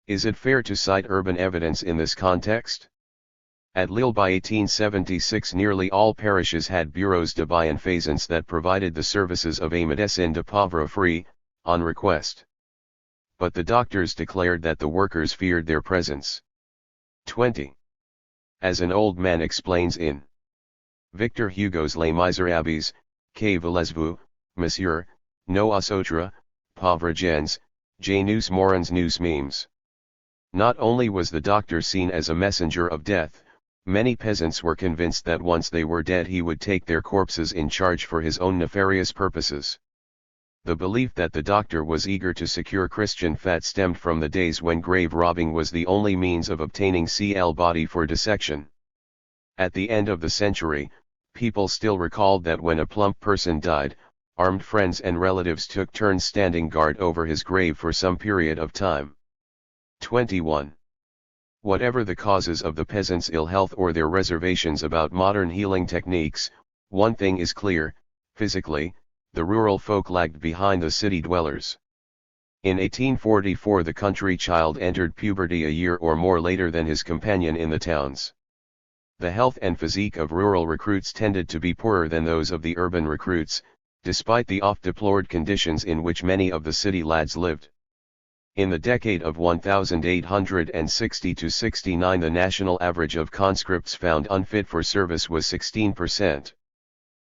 Is it fair to cite urban evidence in this context? At Lille by 1876 nearly all parishes had bureaux de bienfaisance that provided the services of a médecin de pauvre free, on request. But the doctors declared that the workers feared their presence. 20. As an old man explains in Victor Hugo's Les Miserables, que voulez-vous, monsieur, nous autres, pauvres gens, je nous mourons nous mêmes. Not only was the doctor seen as a messenger of death, many peasants were convinced that once they were dead he would take their corpses in charge for his own nefarious purposes. The belief that the doctor was eager to secure Christian fat stemmed from the days when grave robbing was the only means of obtaining body for dissection. At the end of the century, people still recalled that when a plump person died, armed friends and relatives took turns standing guard over his grave for some period of time. 21. Whatever the causes of the peasants' ill health or their reservations about modern healing techniques, one thing is clear: physically, the rural folk lagged behind the city dwellers. In 1844 the country child entered puberty a year or more later than his companion in the towns. The health and physique of rural recruits tended to be poorer than those of the urban recruits, despite the oft-deplored conditions in which many of the city lads lived. In the decade of 1860 to 69 the national average of conscripts found unfit for service was 16%.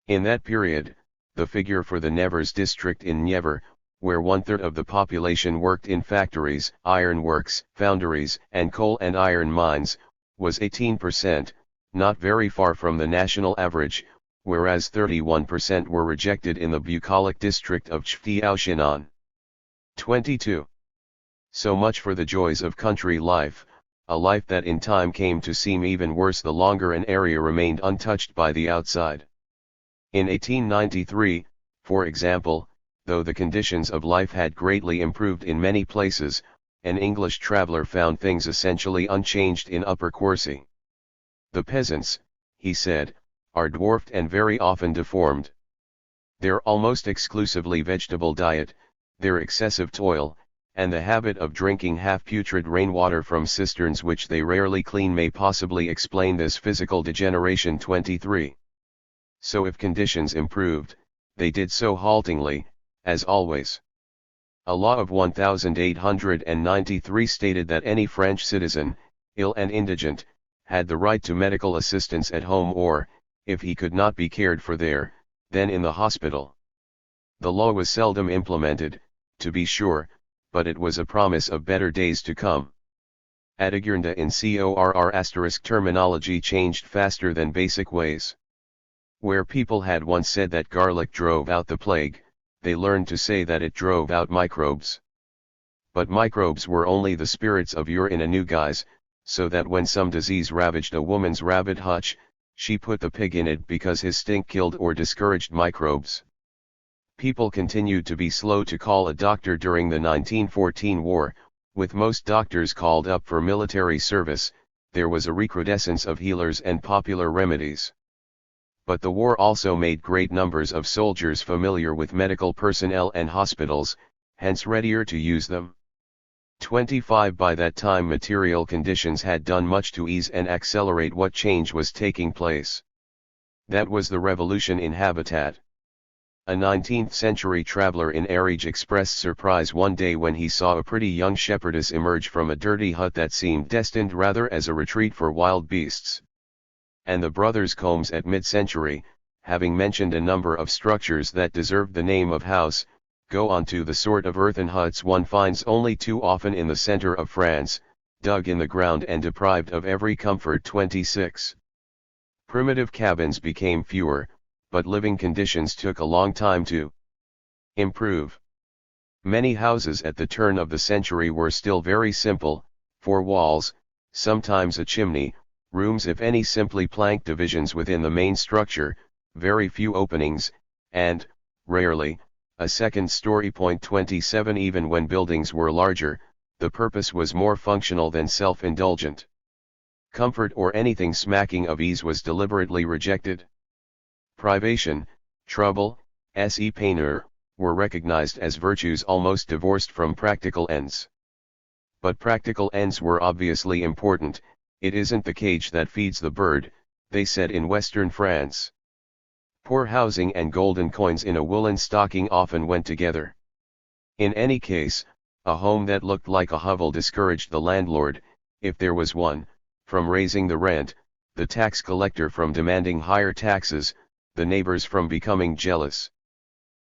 In that period, the figure for the Nevers district in Nievre, where 1/3 of the population worked in factories, ironworks, foundries, and coal and iron mines, was 18%, not very far from the national average, whereas 31% were rejected in the bucolic district of Ch'ti-Ao-Shinan. 22. So much for the joys of country life, a life that in time came to seem even worse the longer an area remained untouched by the outside. In 1893, for example, though the conditions of life had greatly improved in many places, an English traveller found things essentially unchanged in Upper Quercy. The peasants, he said, are dwarfed and very often deformed. Their almost exclusively vegetable diet, their excessive toil, and the habit of drinking half-putrid rainwater from cisterns which they rarely clean may possibly explain this physical degeneration. 23. So if conditions improved, they did so haltingly, as always. A law of 1893 stated that any French citizen, ill and indigent, had the right to medical assistance at home or, if he could not be cared for there, then in the hospital. The law was seldom implemented, to be sure, but it was a promise of better days to come. Adigernda in CORR** terminology changed faster than basic ways. Where people had once said that garlic drove out the plague, they learned to say that it drove out microbes. But microbes were only the spirits of yore in a new guise, so that when some disease ravaged a woman's rabbit hutch, she put the pig in it because his stink killed or discouraged microbes. People continued to be slow to call a doctor during the 1914 war. With most doctors called up for military service, there was a recrudescence of healers and popular remedies. But the war also made great numbers of soldiers familiar with medical personnel and hospitals, hence readier to use them. 25. By that time material conditions had done much to ease and accelerate what change was taking place. That was the revolution in habitat. A 19th-century traveler in Ariege expressed surprise one day when he saw a pretty young shepherdess emerge from a dirty hut that seemed destined rather as a retreat for wild beasts. And the brothers Combes at mid-century, having mentioned a number of structures that deserved the name of house, go on to the sort of earthen huts one finds only too often in the centre of France, dug in the ground and deprived of every comfort. 26. Primitive cabins became fewer, but living conditions took a long time to improve. Many houses at the turn of the century were still very simple, 4 walls, sometimes a chimney, rooms if any simply plank divisions within the main structure, very few openings, and, rarely, a second story. 27. Even when buildings were larger, the purpose was more functional than self-indulgent. Comfort or anything smacking of ease was deliberately rejected. Privation, trouble, pain were recognized as virtues almost divorced from practical ends. But practical ends were obviously important. It isn't the cage that feeds the bird, they said in Western France. Poor housing and golden coins in a woolen stocking often went together. In any case, a home that looked like a hovel discouraged the landlord, if there was one, from raising the rent, the tax collector from demanding higher taxes, the neighbors from becoming jealous.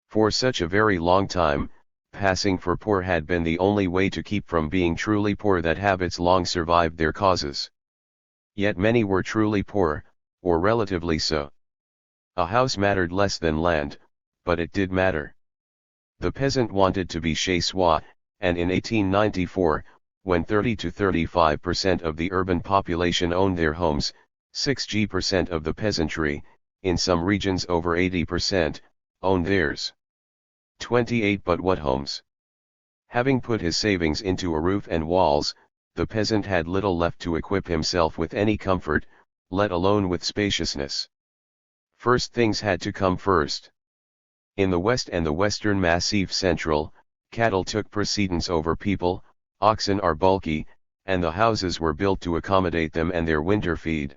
For such a very long time, passing for poor had been the only way to keep from being truly poor. That habits long survived their causes. Yet many were truly poor, or relatively so. A house mattered less than land, but it did matter. The peasant wanted to be chez soi, and in 1894, when 30 to 35% of the urban population owned their homes, 6% of the peasantry, in some regions over 80%, owned theirs. 28. But what homes? Having put his savings into a roof and walls, the peasant had little left to equip himself with any comfort, let alone with spaciousness. First things had to come first. In the West and the Western Massif Central, cattle took precedence over people, oxen are bulky, and the houses were built to accommodate them and their winter feed.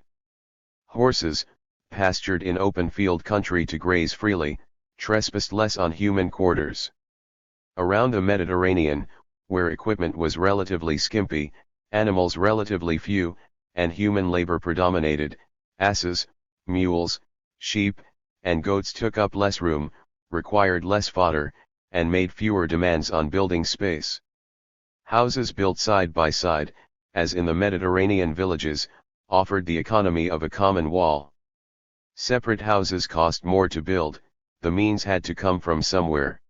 Horses, pastured in open field country to graze freely, trespassed less on human quarters. Around the Mediterranean, where equipment was relatively skimpy, animals relatively few, and human labor predominated, asses, mules, sheep, and goats took up less room, required less fodder, and made fewer demands on building space. Houses built side by side, as in the Mediterranean villages, offered the economy of a common wall. Separate houses cost more to build, the means had to come from somewhere.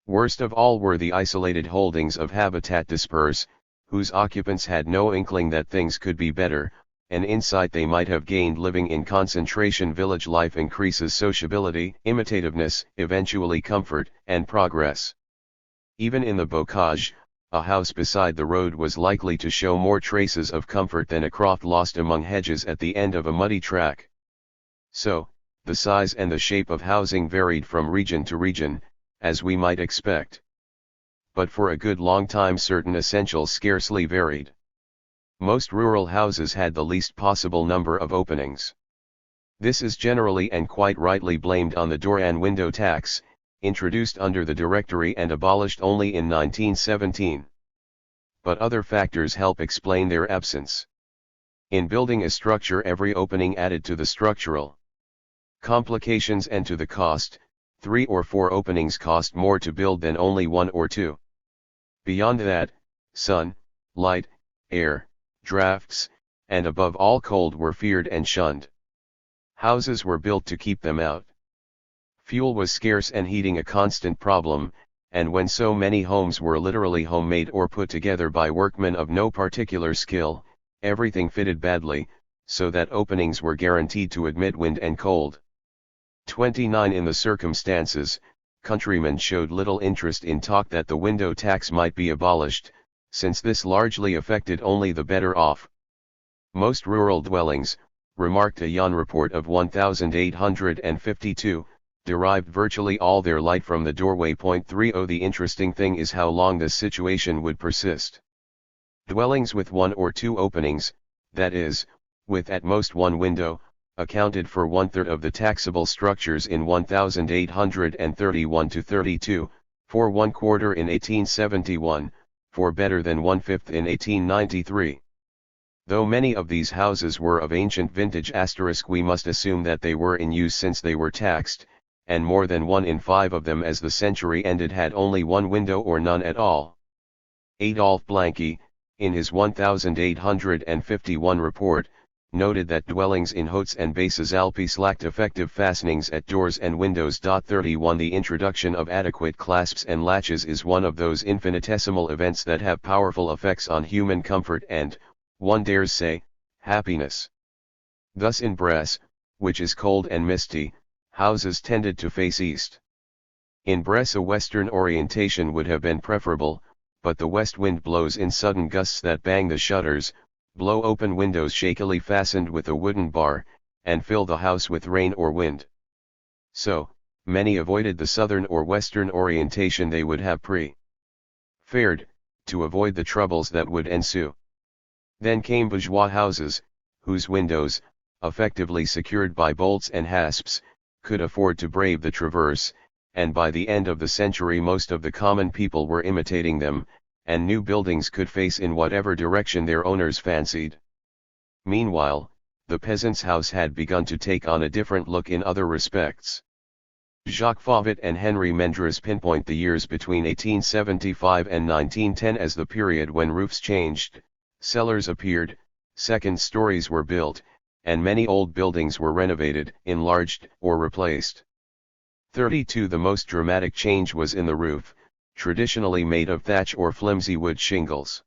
Worst of all were the isolated holdings of habitat disperse, whose occupants had no inkling that things could be better. An insight they might have gained living in concentration village life increases sociability, imitativeness, eventually comfort, and progress. Even in the bocage, a house beside the road was likely to show more traces of comfort than a croft lost among hedges at the end of a muddy track. So, the size and the shape of housing varied from region to region, as we might expect. But for a good long time certain essentials scarcely varied. Most rural houses had the least possible number of openings. This is generally and quite rightly blamed on the door and window tax, introduced under the Directory and abolished only in 1917. But other factors help explain their absence. In building a structure, every opening added to the structural complications and to the cost. 3 or 4 openings cost more to build than only 1 or 2. Beyond that, sun, light, air, drafts, and above all cold were feared and shunned. Houses were built to keep them out. Fuel was scarce and heating a constant problem, and when so many homes were literally homemade or put together by workmen of no particular skill, everything fitted badly, so that openings were guaranteed to admit wind and cold. 29. In the circumstances, countrymen showed little interest in talk that the window tax might be abolished, since this largely affected only the better off. Most rural dwellings, remarked a Jan report of 1852, derived virtually all their light from the doorway. 30. The interesting thing is how long this situation would persist. Dwellings with 1 or 2 openings, that is, with at most 1 window, accounted for 1/3 of the taxable structures in 1831 to 32, for 1/4 in 1871, for better than 1/5 in 1893. Though many of these houses were of ancient vintage *, we must assume that they were in use since they were taxed, and more than 1 in 5 of them as the century ended had only 1 window or none at all. Adolphe Blanqui, in his 1851 report, noted that dwellings in Hautes and Basses Alpes lacked effective fastenings at doors and windows. 31 The introduction of adequate clasps and latches is one of those infinitesimal events that have powerful effects on human comfort and, one dares say, happiness. Thus in Bresse, which is cold and misty, houses tended to face east. In Bresse a western orientation would have been preferable, but the west wind blows in sudden gusts that bang the shutters, blow open windows shakily fastened with a wooden bar, and fill the house with rain or wind. So, many avoided the southern or western orientation they would have preferred, to avoid the troubles that would ensue. Then came bourgeois houses, whose windows, effectively secured by bolts and hasps, could afford to brave the traverse, and by the end of the century most of the common people were imitating them, and new buildings could face in whatever direction their owners fancied. Meanwhile, the peasant's house had begun to take on a different look in other respects. Jacques Fauvet and Henry Mendres pinpoint the years between 1875 and 1910 as the period when roofs changed, cellars appeared, second stories were built, and many old buildings were renovated, enlarged, or replaced. 32 The most dramatic change was in the roof, traditionally made of thatch or flimsy wood shingles.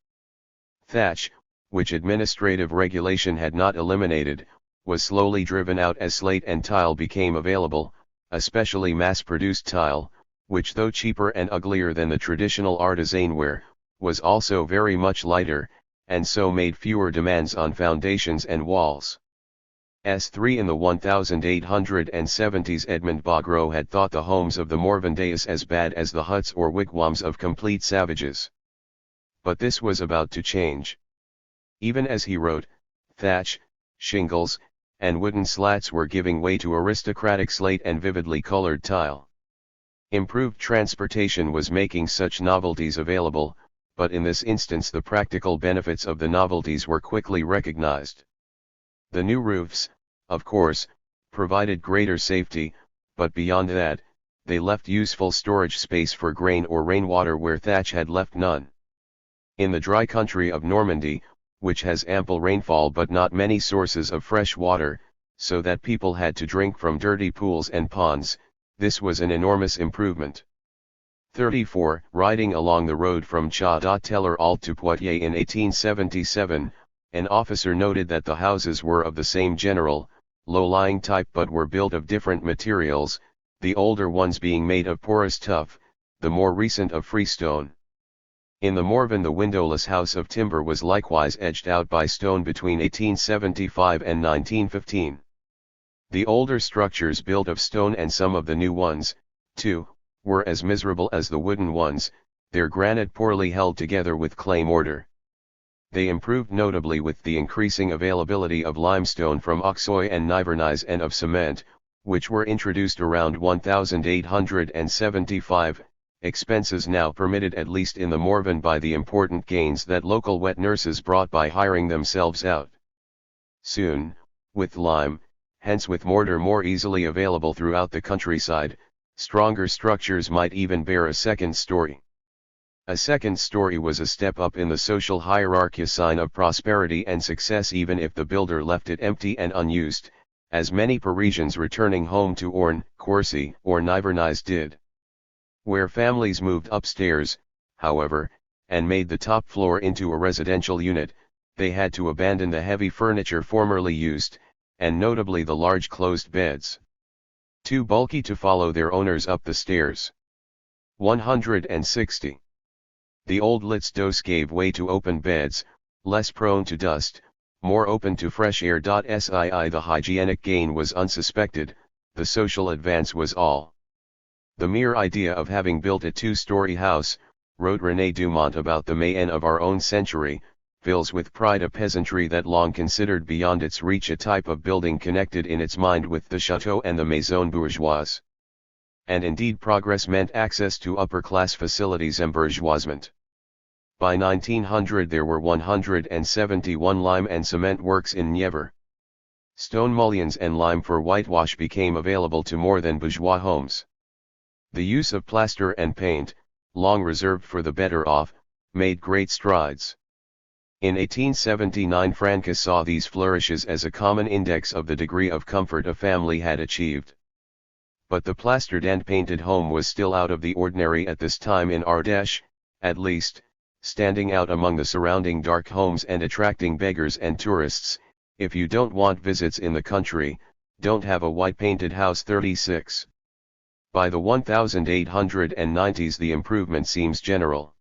Thatch, which administrative regulation had not eliminated, was slowly driven out as slate and tile became available, especially mass-produced tile, which though cheaper and uglier than the traditional artisanware, was also very much lighter, and so made fewer demands on foundations and walls. S3 In the 1870s Edmond Bauguereau had thought the homes of the Morvandians as bad as the huts or wigwams of complete savages. But this was about to change. Even as he wrote, thatch, shingles, and wooden slats were giving way to aristocratic slate and vividly colored tile. Improved transportation was making such novelties available, but in this instance the practical benefits of the novelties were quickly recognized. The new roofs, of course, provided greater safety, but beyond that, they left useful storage space for grain or rainwater where thatch had left none. In the dry country of Normandy, which has ample rainfall but not many sources of fresh water, so that people had to drink from dirty pools and ponds, this was an enormous improvement. 34 Riding along the road from Châtelet to Poitiers in 1877, an officer noted that the houses were of the same general, low-lying type but were built of different materials, the older ones being made of porous tuff, the more recent of freestone. In the Morvan the windowless house of timber was likewise edged out by stone between 1875 and 1915. The older structures built of stone and some of the new ones, too, were as miserable as the wooden ones, their granite poorly held together with clay mortar. They improved notably with the increasing availability of limestone from Auxois and Nivernais and of cement, which were introduced around 1875, expenses now permitted at least in the Morvan by the important gains that local wet nurses brought by hiring themselves out. Soon, with lime, hence with mortar more easily available throughout the countryside, stronger structures might even bear a second story. A second story was a step up in the social hierarchy, a sign of prosperity and success even if the builder left it empty and unused, as many Parisians returning home to Orne, Quercy, or Nivernais did. Where families moved upstairs, however, and made the top floor into a residential unit, they had to abandon the heavy furniture formerly used, and notably the large closed beds. Too bulky to follow their owners up the stairs. 160. The old lits dos gave way to open beds, less prone to dust, more open to fresh air. Sii The hygienic gain was unsuspected, the social advance was all. The mere idea of having built a two-story house, wrote René Dumont about the Mayenne of our own century, fills with pride a peasantry that long considered beyond its reach a type of building connected in its mind with the chateau and the maison bourgeoise. And indeed progress meant access to upper-class facilities and bourgeoisement. By 1900 there were 171 lime and cement works in Nievre. Stone mullions and lime for whitewash became available to more than bourgeois homes. The use of plaster and paint, long reserved for the better off, made great strides. In 1879 Franke saw these flourishes as a common index of the degree of comfort a family had achieved. But the plastered and painted home was still out of the ordinary at this time in Ardèche, at least, standing out among the surrounding dark homes and attracting beggars and tourists. If you don't want visits in the country, don't have a white painted house. 36. By the 1890s the improvement seems general.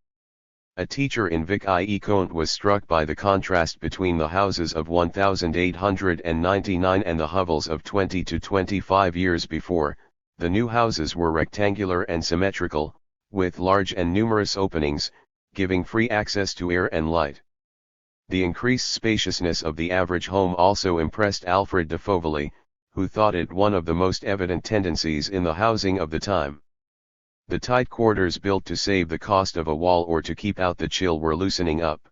A teacher in Vic-ie-Comte was struck by the contrast between the houses of 1899 and the hovels of 20 to 25 years before. The new houses were rectangular and symmetrical, with large and numerous openings, giving free access to air and light. The increased spaciousness of the average home also impressed Alfred de Fauveley, who thought it one of the most evident tendencies in the housing of the time. The tight quarters built to save the cost of a wall or to keep out the chill were loosening up.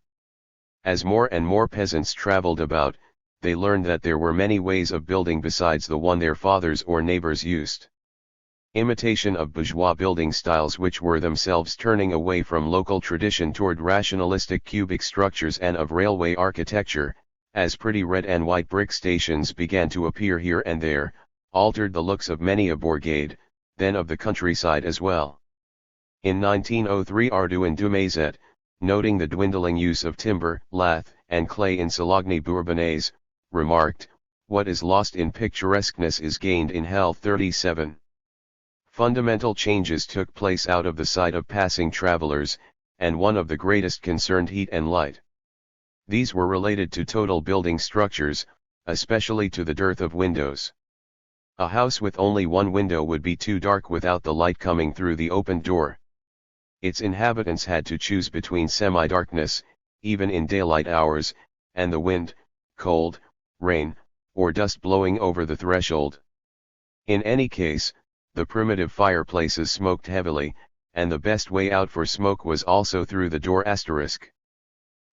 As more and more peasants traveled about, they learned that there were many ways of building besides the one their fathers or neighbors used. Imitation of bourgeois building styles which were themselves turning away from local tradition toward rationalistic cubic structures and of railway architecture, as pretty red and white brick stations began to appear here and there, altered the looks of many a bourgade, then of the countryside as well. In 1903 Ardouin Dumazet, noting the dwindling use of timber, lath, and clay in Sologny Bourbonnais, remarked, "What is lost in picturesqueness is gained in health." 37. Fundamental changes took place out of the sight of passing travelers, and one of the greatest concerned heat and light. These were related to total building structures, especially to the dearth of windows. A house with only one window would be too dark without the light coming through the opened door. Its inhabitants had to choose between semi-darkness, even in daylight hours, and the wind, cold, rain, or dust blowing over the threshold. In any case, the primitive fireplaces smoked heavily, and the best way out for smoke was also through the door.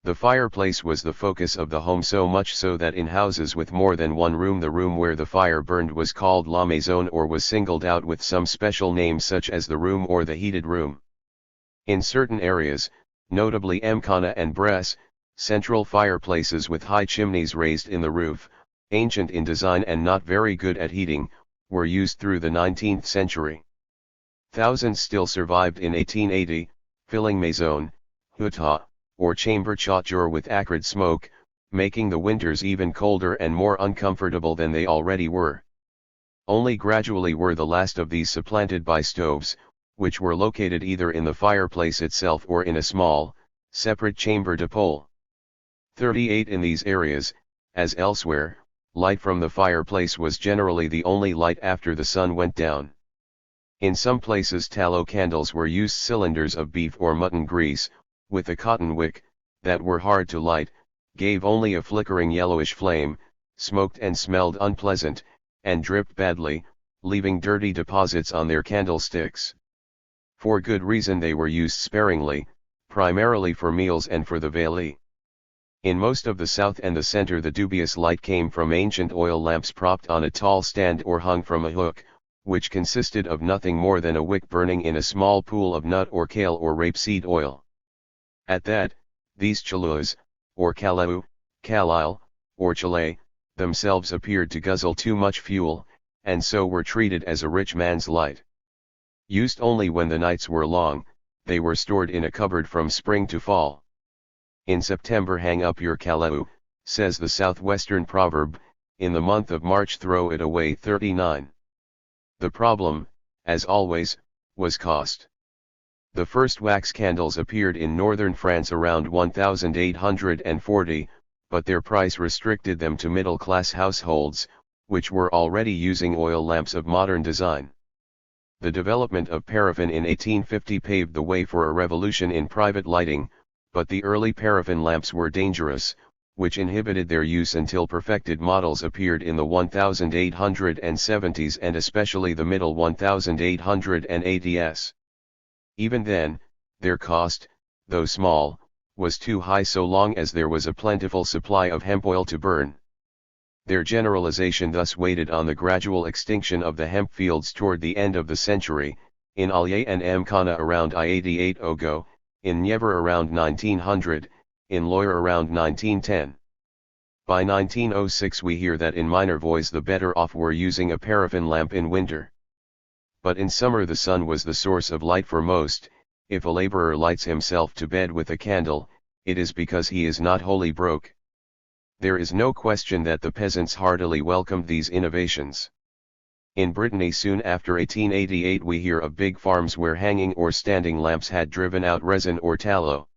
The fireplace was the focus of the home, so much so that in houses with more than one room the room where the fire burned was called la maison or was singled out with some special name such as the room or the heated room. In certain areas, notably Mcana and Bresse, central fireplaces with high chimneys raised in the roof, ancient in design and not very good at heating, were used through the 19th century. Thousands still survived in 1880, filling maison, huta, or chamber chaudière with acrid smoke, making the winters even colder and more uncomfortable than they already were. Only gradually were the last of these supplanted by stoves, which were located either in the fireplace itself or in a small, separate chamber de pole. 38. In these areas, as elsewhere, light from the fireplace was generally the only light after the sun went down. In some places tallow candles were used, cylinders of beef or mutton grease, with a cotton wick, that were hard to light, gave only a flickering yellowish flame, smoked and smelled unpleasant, and dripped badly, leaving dirty deposits on their candlesticks. For good reason they were used sparingly, primarily for meals and for the veillée. In most of the south and the center the dubious light came from ancient oil lamps propped on a tall stand or hung from a hook, which consisted of nothing more than a wick burning in a small pool of nut or kale or rapeseed oil. At that, these chaluas, or calau, calile, or chalet, themselves appeared to guzzle too much fuel, and so were treated as a rich man's light. Used only when the nights were long, they were stored in a cupboard from spring to fall. In September hang up your calau, says the southwestern proverb, in the month of March throw it away. 39. The problem, as always, was cost. The first wax candles appeared in northern France around 1840, but their price restricted them to middle-class households, which were already using oil lamps of modern design. The development of paraffin in 1850 paved the way for a revolution in private lighting, but the early paraffin lamps were dangerous, which inhibited their use until perfected models appeared in the 1870s and especially the middle 1880s. Even then, their cost, though small, was too high so long as there was a plentiful supply of hemp oil to burn. Their generalization thus waited on the gradual extinction of the hemp fields toward the end of the century, in Allier and Mcana around I-88 Ogo, in Nievre around 1900, in Lawyer around 1910. By 1906 we hear that in minor voies the better off were using a paraffin lamp in winter. But in summer the sun was the source of light for most. If a laborer lights himself to bed with a candle, it is because he is not wholly broke. There is no question that the peasants heartily welcomed these innovations. In Brittany soon after 1888 we hear of big farms where hanging or standing lamps had driven out resin or tallow.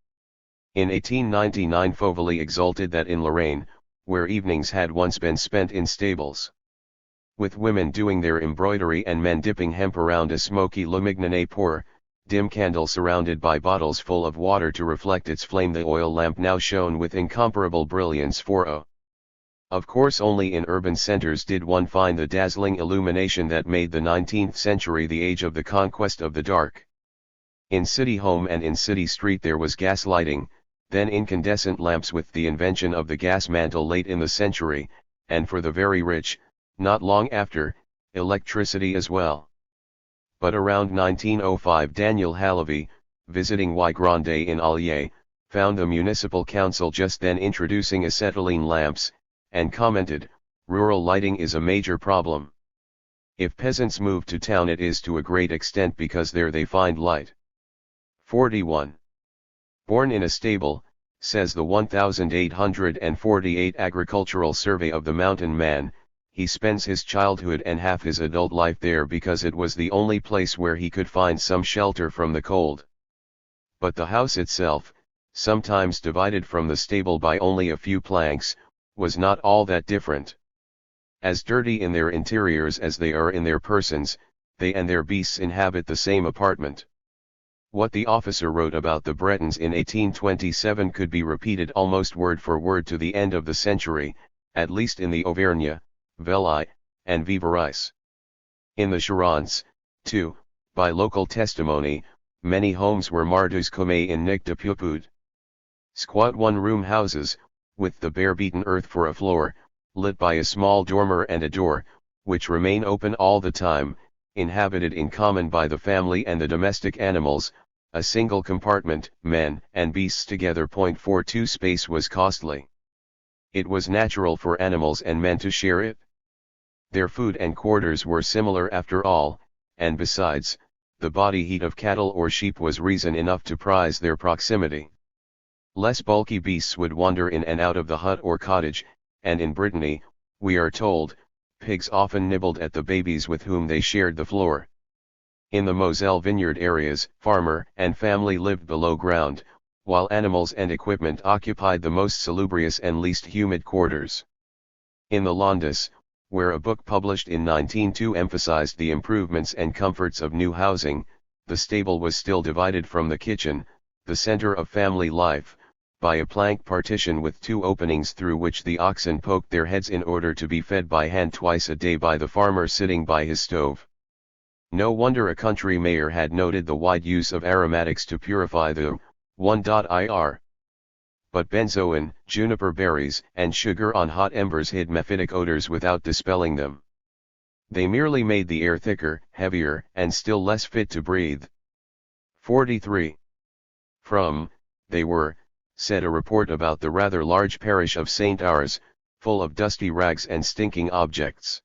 In 1899 Fauveley exulted that in Lorraine, where evenings had once been spent in stables, with women doing their embroidery and men dipping hemp around a smoky Le Mignonnet pour, dim candle surrounded by bottles full of water to reflect its flame, the oil lamp now shone with incomparable brilliance. Of course only in urban centers did one find the dazzling illumination that made the 19th century the age of the conquest of the dark. In city home and in city street there was gas lighting, then incandescent lamps with the invention of the gas mantle late in the century, and for the very rich, not long after, electricity as well. But around 1905 Daniel Halévy, visiting Y Grande in Allier, found the municipal council just then introducing acetylene lamps, and commented, "Rural lighting is a major problem. If peasants move to town it is to a great extent because there they find light." 41. Born in a stable, says the 1848 Agricultural Survey of the Mountain Man, he spends his childhood and half his adult life there because it was the only place where he could find some shelter from the cold. But the house itself, sometimes divided from the stable by only a few planks, was not all that different. As dirty in their interiors as they are in their persons, they and their beasts inhabit the same apartment. What the officer wrote about the Bretons in 1827 could be repeated almost word for word to the end of the century, at least in the Auvergne, Velay, and Vivarais. In the Charentes, too, by local testimony, many homes were martyrs comme in Nic de Pupud. Squat one-room houses, with the bare beaten earth for a floor, lit by a small dormer and a door, which remain open all the time, inhabited in common by the family and the domestic animals, a single compartment, men and beasts together. 42 Space was costly. It was natural for animals and men to share it. Their food and quarters were similar after all, and besides, the body heat of cattle or sheep was reason enough to prize their proximity. Less bulky beasts would wander in and out of the hut or cottage, and in Brittany, we are told, pigs often nibbled at the babies with whom they shared the floor. In the Moselle vineyard areas, farmer and family lived below ground, while animals and equipment occupied the most salubrious and least humid quarters. In the Landes, where a book published in 1902 emphasized the improvements and comforts of new housing, the stable was still divided from the kitchen, the center of family life, by a plank partition with two openings through which the oxen poked their heads in order to be fed by hand twice a day by the farmer sitting by his stove. No wonder a country mayor had noted the wide use of aromatics to purify the 1.ir. But benzoin, juniper berries, and sugar on hot embers hid mephitic odors without dispelling them. They merely made the air thicker, heavier, and still less fit to breathe. 43. They were, said a report about the rather large parish of St. Ours, full of dusty rags and stinking objects.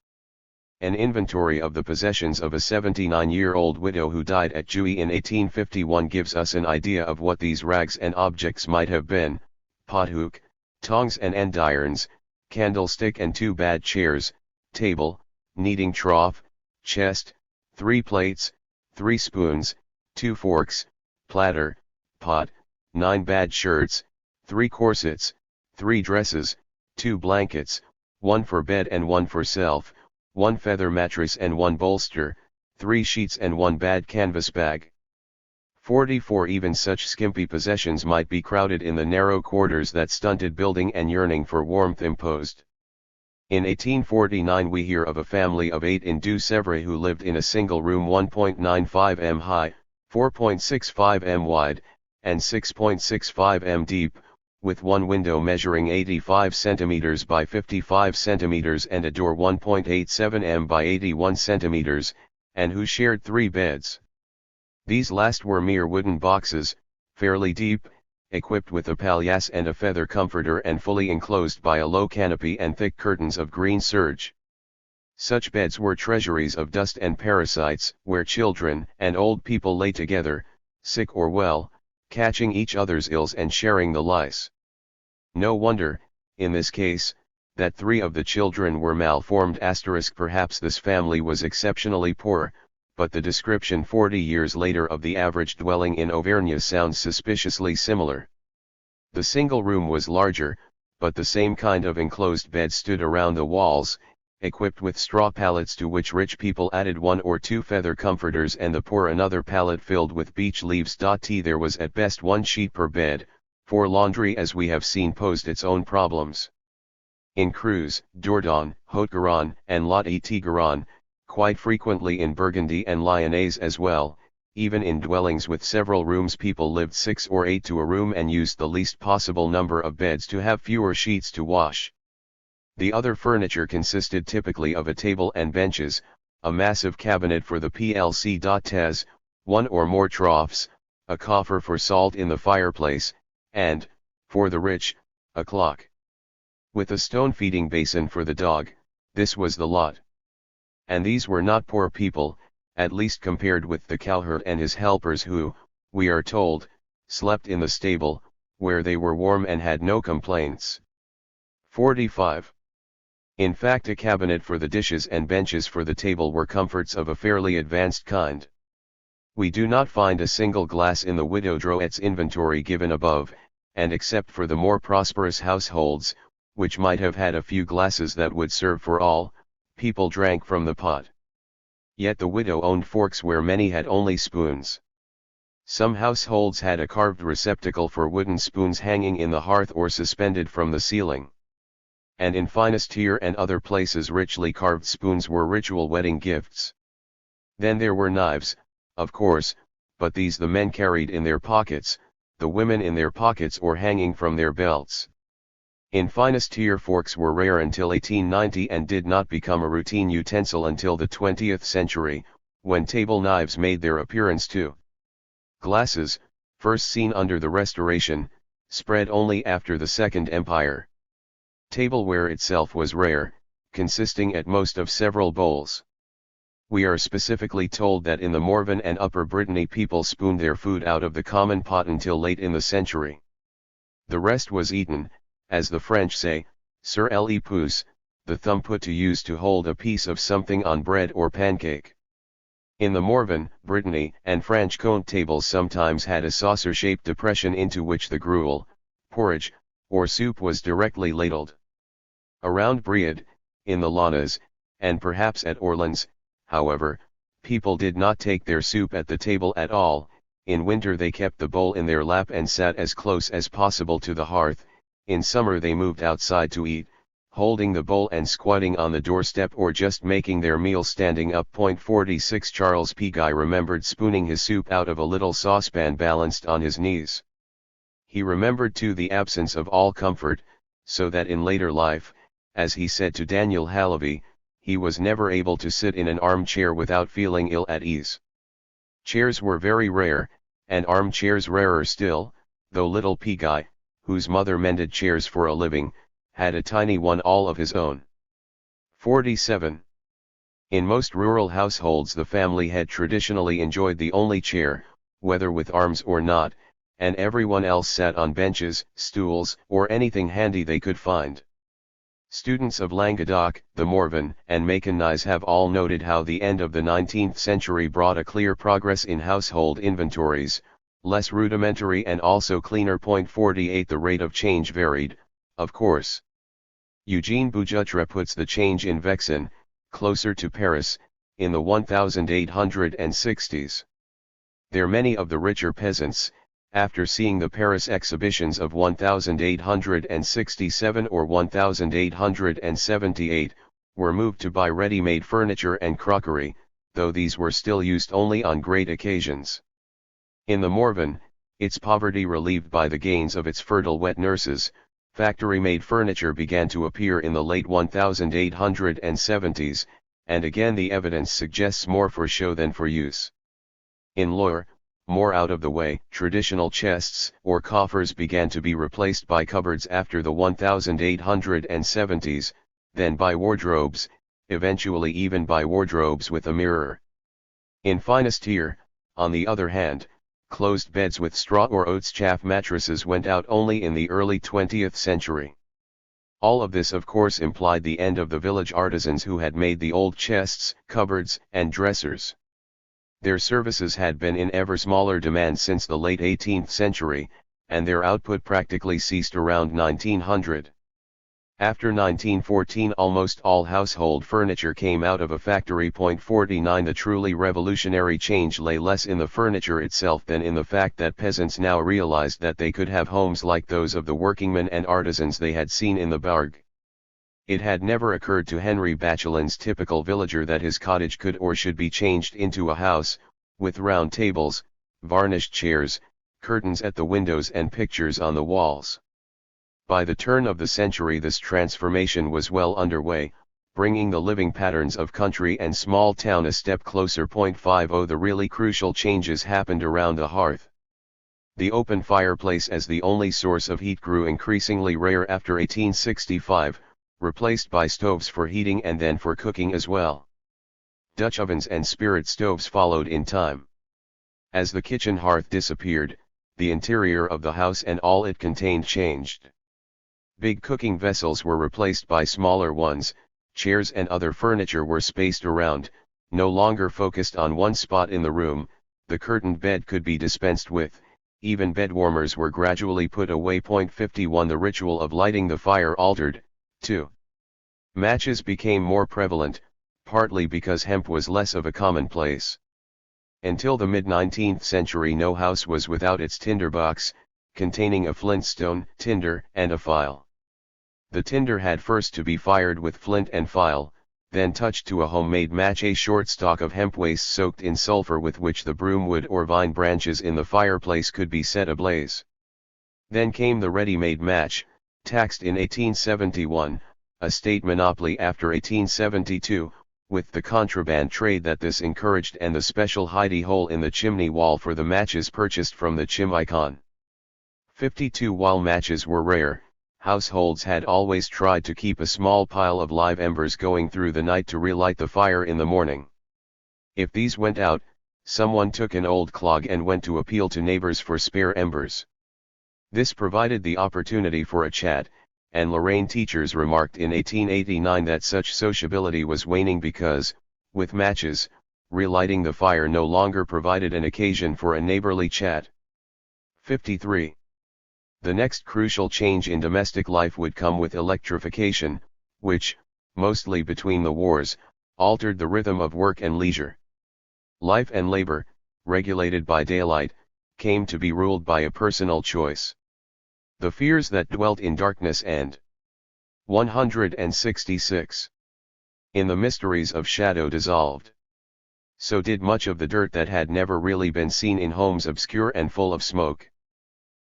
An inventory of the possessions of a 79-year-old widow who died at Jouy in 1851 gives us an idea of what these rags and objects might have been: pothook, tongs and endirons, candlestick and 2 bad chairs, table, kneading trough, chest, 3 plates, 3 spoons, 2 forks, platter, pot, 9 bad shirts, 3 corsets, 3 dresses, 2 blankets, 1 for bed and 1 for self, 1 feather mattress and 1 bolster, 3 sheets and 1 bad canvas bag. 44 Even such skimpy possessions might be crowded in the narrow quarters that stunted building and yearning for warmth imposed. In 1849 we hear of a family of 8 in Deux-Sèvres who lived in a single room 1.95 m high, 4.65 m wide, and 6.65 m deep, with one window measuring 85 cm by 55 cm and a door 1.87 m by 81 cm, and who shared 3 beds. These last were mere wooden boxes, fairly deep, equipped with a palliasse and a feather comforter and fully enclosed by a low canopy and thick curtains of green serge. Such beds were treasuries of dust and parasites, where children and old people lay together, sick or well, catching each other's ills and sharing the lice. No wonder, in this case, that 3 of the children were malformed. Perhaps this family was exceptionally poor, but the description 40 years later of the average dwelling in Auvergne sounds suspiciously similar. The single room was larger, but the same kind of enclosed bed stood around the walls, equipped with straw pallets to which rich people added 1 or 2 feather comforters and the poor another pallet filled with beech leaves. There was at best 1 sheet per bed, for laundry, as we have seen, posed its own problems. In Creuse, Dordogne, Haute-Garonne, and Lot-et-Garonne, quite frequently in Burgundy and Lyonnaise as well, even in dwellings with several rooms people lived 6 or 8 to a room and used the least possible number of beds to have fewer sheets to wash. The other furniture consisted typically of a table and benches, a massive cabinet for the plc. 1 or more troughs, a coffer for salt in the fireplace, and, for the rich, a clock. With a stone feeding basin for the dog. This was the lot. And these were not poor people, at least compared with the cowherd and his helpers who, we are told, slept in the stable, where they were warm and had no complaints. 45. In fact, a cabinet for the dishes and benches for the table were comforts of a fairly advanced kind. We do not find a single glass in the widow Drouet's inventory given above, and except for the more prosperous households, which might have had a few glasses that would serve for all, people drank from the pot. Yet the widow owned forks where many had only spoons. Some households had a carved receptacle for wooden spoons hanging in the hearth or suspended from the ceiling. And in Finistère and other places richly carved spoons were ritual wedding gifts. Then there were knives, of course, but these the men carried in their pockets, the women in their pockets or hanging from their belts. In Finistère forks were rare until 1890 and did not become a routine utensil until the 20th century, when table knives made their appearance too. Glasses, first seen under the Restoration, spread only after the Second Empire. Tableware itself was rare, consisting at most of several bowls. We are specifically told that in the Morvan and Upper Brittany people spooned their food out of the common pot until late in the century. The rest was eaten, as the French say, sur le pouce, the thumb put to use to hold a piece of something on bread or pancake. In the Morvan, Brittany, and Franche-Comté tables sometimes had a saucer-shaped depression into which the gruel, porridge, or soup was directly ladled. Around Brioude, in the Launas, and perhaps at Orleans, however, people did not take their soup at the table at all. In winter they kept the bowl in their lap and sat as close as possible to the hearth. In summer they moved outside to eat, holding the bowl and squatting on the doorstep or just making their meal standing up. 46 Charles P. Guy remembered spooning his soup out of a little saucepan balanced on his knees. He remembered too the absence of all comfort, so that in later life, as he said to Daniel Halavy, he was never able to sit in an armchair without feeling ill at ease. Chairs were very rare, and armchairs rarer still, though little P. Guy, whose mother mended chairs for a living, had a tiny one all of his own. 47. In most rural households the family had traditionally enjoyed the only chair, whether with arms or not, and everyone else sat on benches, stools, or anything handy they could find. Students of Languedoc, the Morvan, and Maconnais have all noted how the end of the 19th century brought a clear progress in household inventories, less rudimentary and also cleaner. 48 The rate of change varied, of course. Eugene Boujutre puts the change in Vexin, closer to Paris, in the 1860s. There many of the richer peasants, after seeing the Paris exhibitions of 1867 or 1878, were moved to buy ready-made furniture and crockery, though these were still used only on great occasions. In the Morvan, its poverty relieved by the gains of its fertile wet nurses, factory-made furniture began to appear in the late 1870s, and again the evidence suggests more for show than for use. In Loire, more out of the way. Traditional chests or coffers began to be replaced by cupboards after the 1870s, then by wardrobes, eventually even by wardrobes with a mirror. In finest tier, on the other hand, closed beds with straw or oats chaff mattresses went out only in the early 20th century. All of this of course implied the end of the village artisans who had made the old chests, cupboards, and dressers. Their services had been in ever smaller demand since the late 18th century, and their output practically ceased around 1900. After 1914 almost all household furniture came out of a factory. 49 The truly revolutionary change lay less in the furniture itself than in the fact that peasants now realized that they could have homes like those of the workingmen and artisans they had seen in the Barg. It had never occurred to Henry Bachelin's typical villager that his cottage could or should be changed into a house, with round tables, varnished chairs, curtains at the windows and pictures on the walls. By the turn of the century this transformation was well underway, bringing the living patterns of country and small town a step closer. 50 The really crucial changes happened around the hearth. The open fireplace as the only source of heat grew increasingly rare after 1865, replaced by stoves for heating and then for cooking as well. Dutch ovens and spirit stoves followed in time. As the kitchen hearth disappeared, the interior of the house and all it contained changed. Big cooking vessels were replaced by smaller ones, chairs and other furniture were spaced around, no longer focused on one spot in the room, the curtained bed could be dispensed with, even bed warmers were gradually put away. 51 The ritual of lighting the fire altered, too. Matches became more prevalent, partly because hemp was less of a commonplace. Until the mid-19th century no house was without its tinder box, containing a flintstone, tinder, and a file. The tinder had first to be fired with flint and file, then touched to a homemade match, a short stalk of hemp waste soaked in sulfur with which the broomwood or vine branches in the fireplace could be set ablaze. Then came the ready-made match, taxed in 1871, a state monopoly after 1872, with the contraband trade that this encouraged and the special hidey hole in the chimney wall for the matches purchased from the chimicon. 52 While matches were rare, households had always tried to keep a small pile of live embers going through the night to relight the fire in the morning. If these went out, someone took an old clog and went to appeal to neighbors for spare embers. This provided the opportunity for a chat, and Lorraine teachers remarked in 1889 that such sociability was waning because, with matches, relighting the fire no longer provided an occasion for a neighborly chat. 53. The next crucial change in domestic life would come with electrification, which, mostly between the wars, altered the rhythm of work and leisure. Life and labor, regulated by daylight, came to be ruled by a personal choice. The fears that dwelt in darkness and 166. In the mysteries of shadow dissolved. So did much of the dirt that had never really been seen in homes obscure and full of smoke.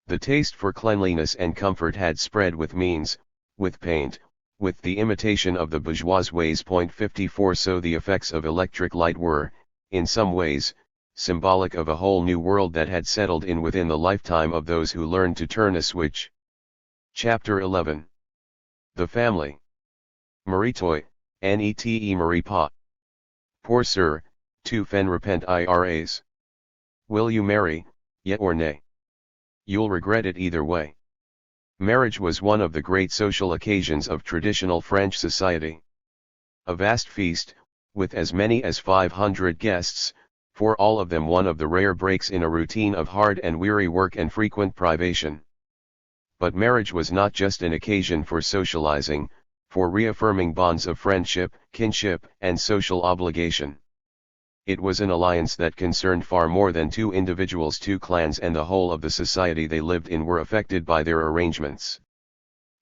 The taste for cleanliness and comfort had spread with means, with paint, with the imitation of the bourgeois ways. 54 So the effects of electric light were, in some ways, symbolic of a whole new world that had settled in within the lifetime of those who learned to turn a switch. Chapter 11. The Family. Maritoy, Nete Marie Pa. Poor sir, tu fen repent iras. Will you marry, yet or nay? You'll regret it either way. Marriage was one of the great social occasions of traditional French society. A vast feast, with as many as 500 guests, for all of them one of the rare breaks in a routine of hard and weary work and frequent privation. But marriage was not just an occasion for socializing, for reaffirming bonds of friendship, kinship, and social obligation. It was an alliance that concerned far more than two individuals. Two clans and the whole of the society they lived in were affected by their arrangements.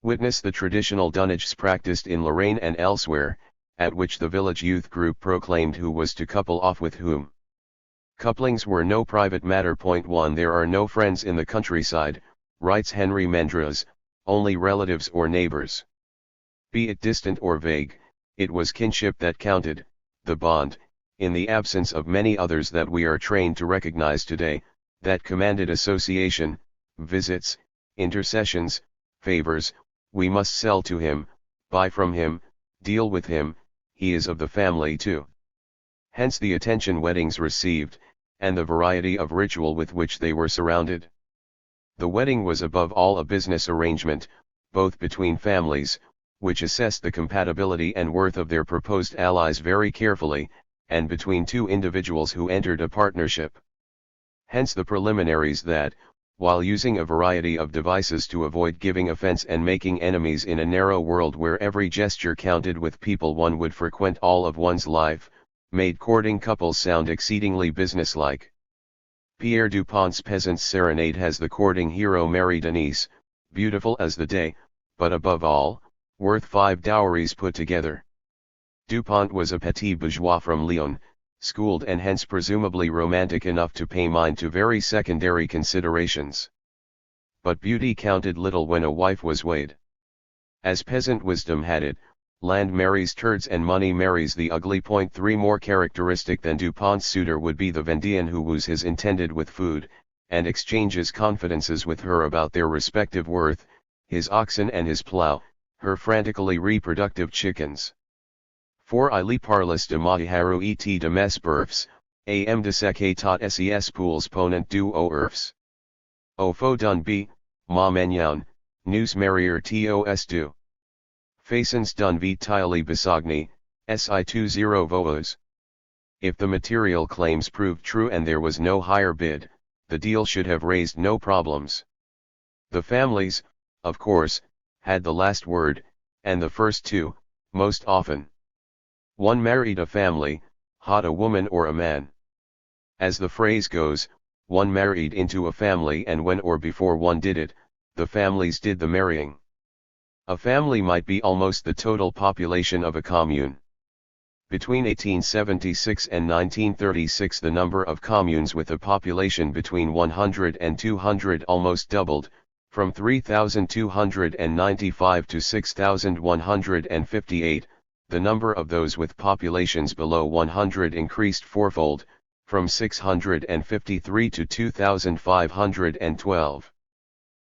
Witness the traditional dunages practiced in Lorraine and elsewhere, at which the village youth group proclaimed who was to couple off with whom. Couplings were no private matter. 1 There are no friends in the countryside, writes Henry Mendras, only relatives or neighbors. Be it distant or vague, it was kinship that counted, the bond, in the absence of many others that we are trained to recognize today, that commanded association, visits, intercessions, favors, we must sell to him, buy from him, deal with him, he is of the family too. Hence the attention weddings received, and the variety of ritual with which they were surrounded. The wedding was above all a business arrangement, both between families, which assessed the compatibility and worth of their proposed allies very carefully, and between two individuals who entered a partnership. Hence the preliminaries that, while using a variety of devices to avoid giving offense and making enemies in a narrow world where every gesture counted with people one would frequent all of one's life, made courting couples sound exceedingly businesslike. Pierre Dupont's Peasants' Serenade has the courting hero Marie Denise, beautiful as the day, but above all, worth 5 dowries put together. Dupont was a petit bourgeois from Lyon, schooled and hence presumably romantic enough to pay mind to very secondary considerations. But beauty counted little when a wife was weighed. As peasant wisdom had it, land marries turds and money marries the ugly. 3 More characteristic than Dupont's suitor would be the Vendean who woos his intended with food, and exchanges confidences with her about their respective worth, his oxen and his plough, her frantically reproductive chickens. For I parles de mahiharu et de mes berfs, am de seke tot ses poules ponent du o erfs. O fo dun b, ma menyan, nous marier tos du. Façons dun vitili besogni, si 20 voos. If the material claims proved true and there was no higher bid, the deal should have raised no problems. The families, of course, had the last word, and the first two, most often. One married a family, had a woman or a man. As the phrase goes, one married into a family, and when or before one did it, the families did the marrying. A family might be almost the total population of a commune. Between 1876 and 1936 the number of communes with a population between 100 and 200 almost doubled, from 3,295 to 6,158, the number of those with populations below 100 increased fourfold, from 653 to 2,512.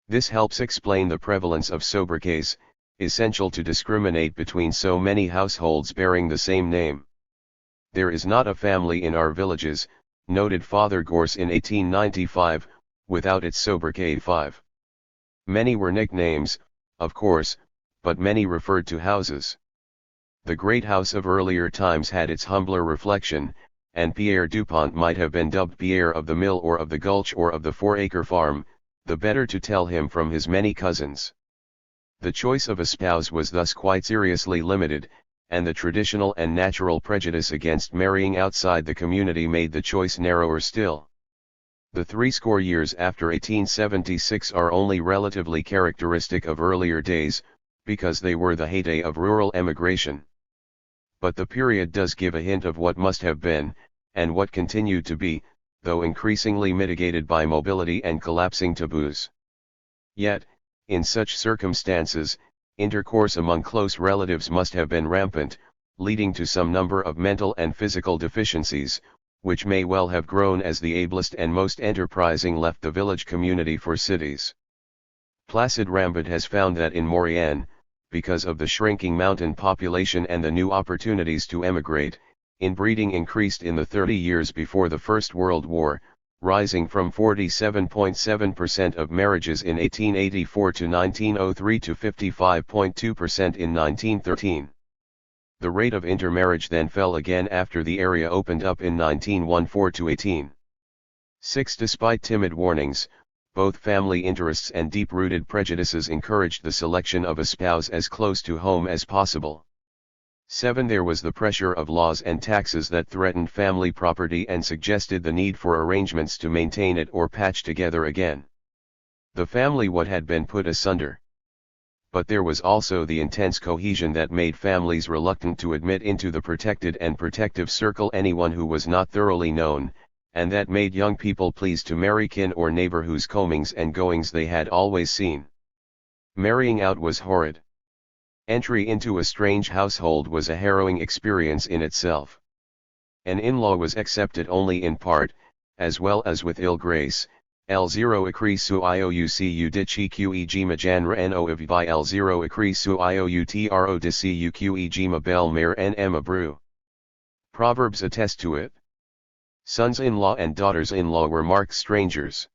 This helps explain the prevalence of sobriquets, essential to discriminate between so many households bearing the same name. There is not a family in our villages, noted Father Gorse in 1895, without its sobriquet 5. Many were nicknames, of course, but many referred to houses. The great house of earlier times had its humbler reflection, and Pierre Dupont might have been dubbed Pierre of the Mill or of the Gulch or of the 4-acre farm, the better to tell him from his many cousins. The choice of a spouse was thus quite seriously limited, and the traditional and natural prejudice against marrying outside the community made the choice narrower still. The 60 years after 1876 are only relatively characteristic of earlier days, because they were the heyday of rural emigration. But the period does give a hint of what must have been, and what continued to be, though increasingly mitigated by mobility and collapsing taboos. Yet, in such circumstances, intercourse among close relatives must have been rampant, leading to some number of mental and physical deficiencies, which may well have grown as the ablest and most enterprising left the village community for cities. Placide Rambert has found that in Maurienne, because of the shrinking mountain population and the new opportunities to emigrate, inbreeding increased in the 30 years before the First World War, rising from 47.7% of marriages in 1884 to 1903 to 55.2% in 1913. The rate of intermarriage then fell again after the area opened up in 1914 to 1806. Despite timid warnings, both family interests and deep-rooted prejudices encouraged the selection of a spouse as close to home as possible. 7. There was the pressure of laws and taxes that threatened family property and suggested the need for arrangements to maintain it or patch together again the family what had been put asunder. But there was also the intense cohesion that made families reluctant to admit into the protected and protective circle anyone who was not thoroughly known, and that made young people pleased to marry kin or neighbor whose comings and goings they had always seen. Marrying out was horrid. Entry into a strange household was a harrowing experience in itself. An in-law was accepted only in part, as well as with ill grace, L0 akri su ioucu dichi qe janra no of by L0 akri su iotro disi uque bel mer nm abru. Proverbs attest to it. Sons-in-law and daughters-in-law were marked strangers.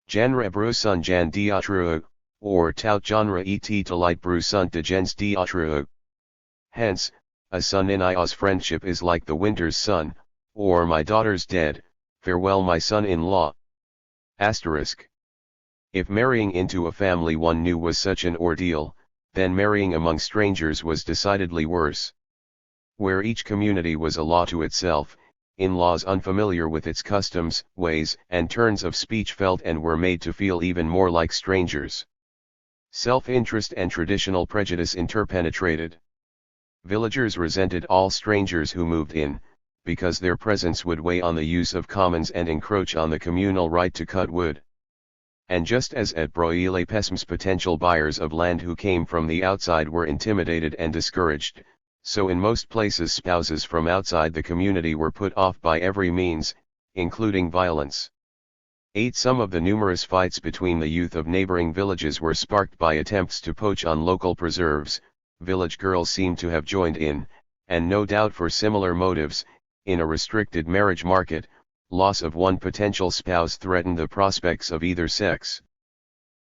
Janra bru sun jan diatru, or tout genre et light bru sunt de gens diatru. Hence, a son-in-law's friendship is like the winter's sun, or my daughter's dead, farewell my son-in-law. Asterisk. If marrying into a family one knew was such an ordeal, then marrying among strangers was decidedly worse. Where each community was a law to itself, in-laws unfamiliar with its customs, ways, and turns of speech felt and were made to feel even more like strangers. Self-interest and traditional prejudice interpenetrated. Villagers resented all strangers who moved in, because their presence would weigh on the use of commons and encroach on the communal right to cut wood. And just as at Broille Pesmes potential buyers of land who came from the outside were intimidated and discouraged, so in most places spouses from outside the community were put off by every means, including violence. 8. Some of the numerous fights between the youth of neighboring villages were sparked by attempts to poach on local preserves. Village girls seem to have joined in, and no doubt for similar motives. In a restricted marriage market, loss of one potential spouse threatened the prospects of either sex.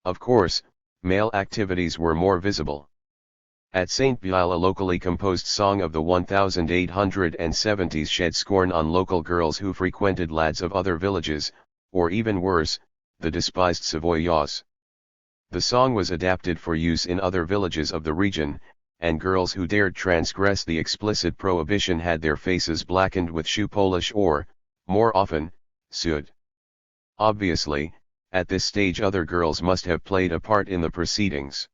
Of course, male activities were more visible. At St. Bial, a locally composed song of the 1870s shed scorn on local girls who frequented lads of other villages, or even worse, the despised Savoyards. The song was adapted for use in other villages of the region, and girls who dared transgress the explicit prohibition had their faces blackened with shoe polish or, more often, soot. Obviously, at this stage other girls must have played a part in the proceedings.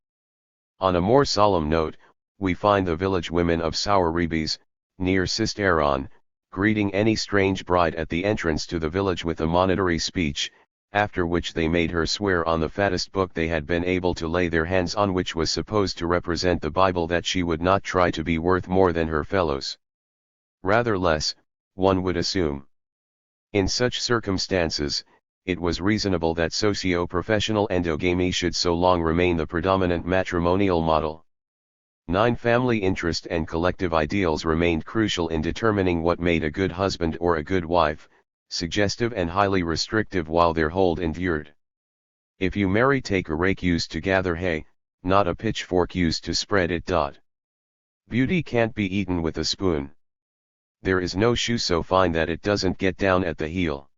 On a more solemn note, we find the village women of Souribes, near Sisteron, greeting any strange bride at the entrance to the village with a monitory speech, after which they made her swear on the fattest book they had been able to lay their hands on, which was supposed to represent the Bible, that she would not try to be worth more than her fellows. Rather less, one would assume. In such circumstances, it was reasonable that socio-professional endogamy should so long remain the predominant matrimonial model. 9. Family interest and collective ideals remained crucial in determining what made a good husband or a good wife, suggestive and highly restrictive while their hold endured. If you marry, take a rake used to gather hay, not a pitchfork used to spread it. Beauty can't be eaten with a spoon. There is no shoe so fine that it doesn't get down at the heel.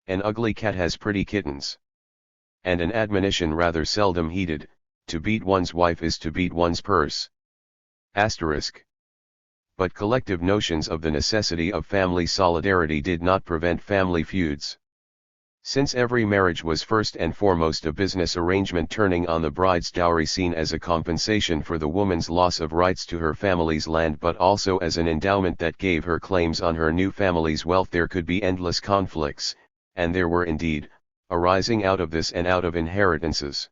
An ugly cat has pretty kittens. And an admonition rather seldom heeded, to beat one's wife is to beat one's purse. Asterisk. But collective notions of the necessity of family solidarity did not prevent family feuds. Since every marriage was first and foremost a business arrangement turning on the bride's dowry seen as a compensation for the woman's loss of rights to her family's land but also as an endowment that gave her claims on her new family's wealth, there could be endless conflicts, and there were indeed, arising out of this and out of inheritances.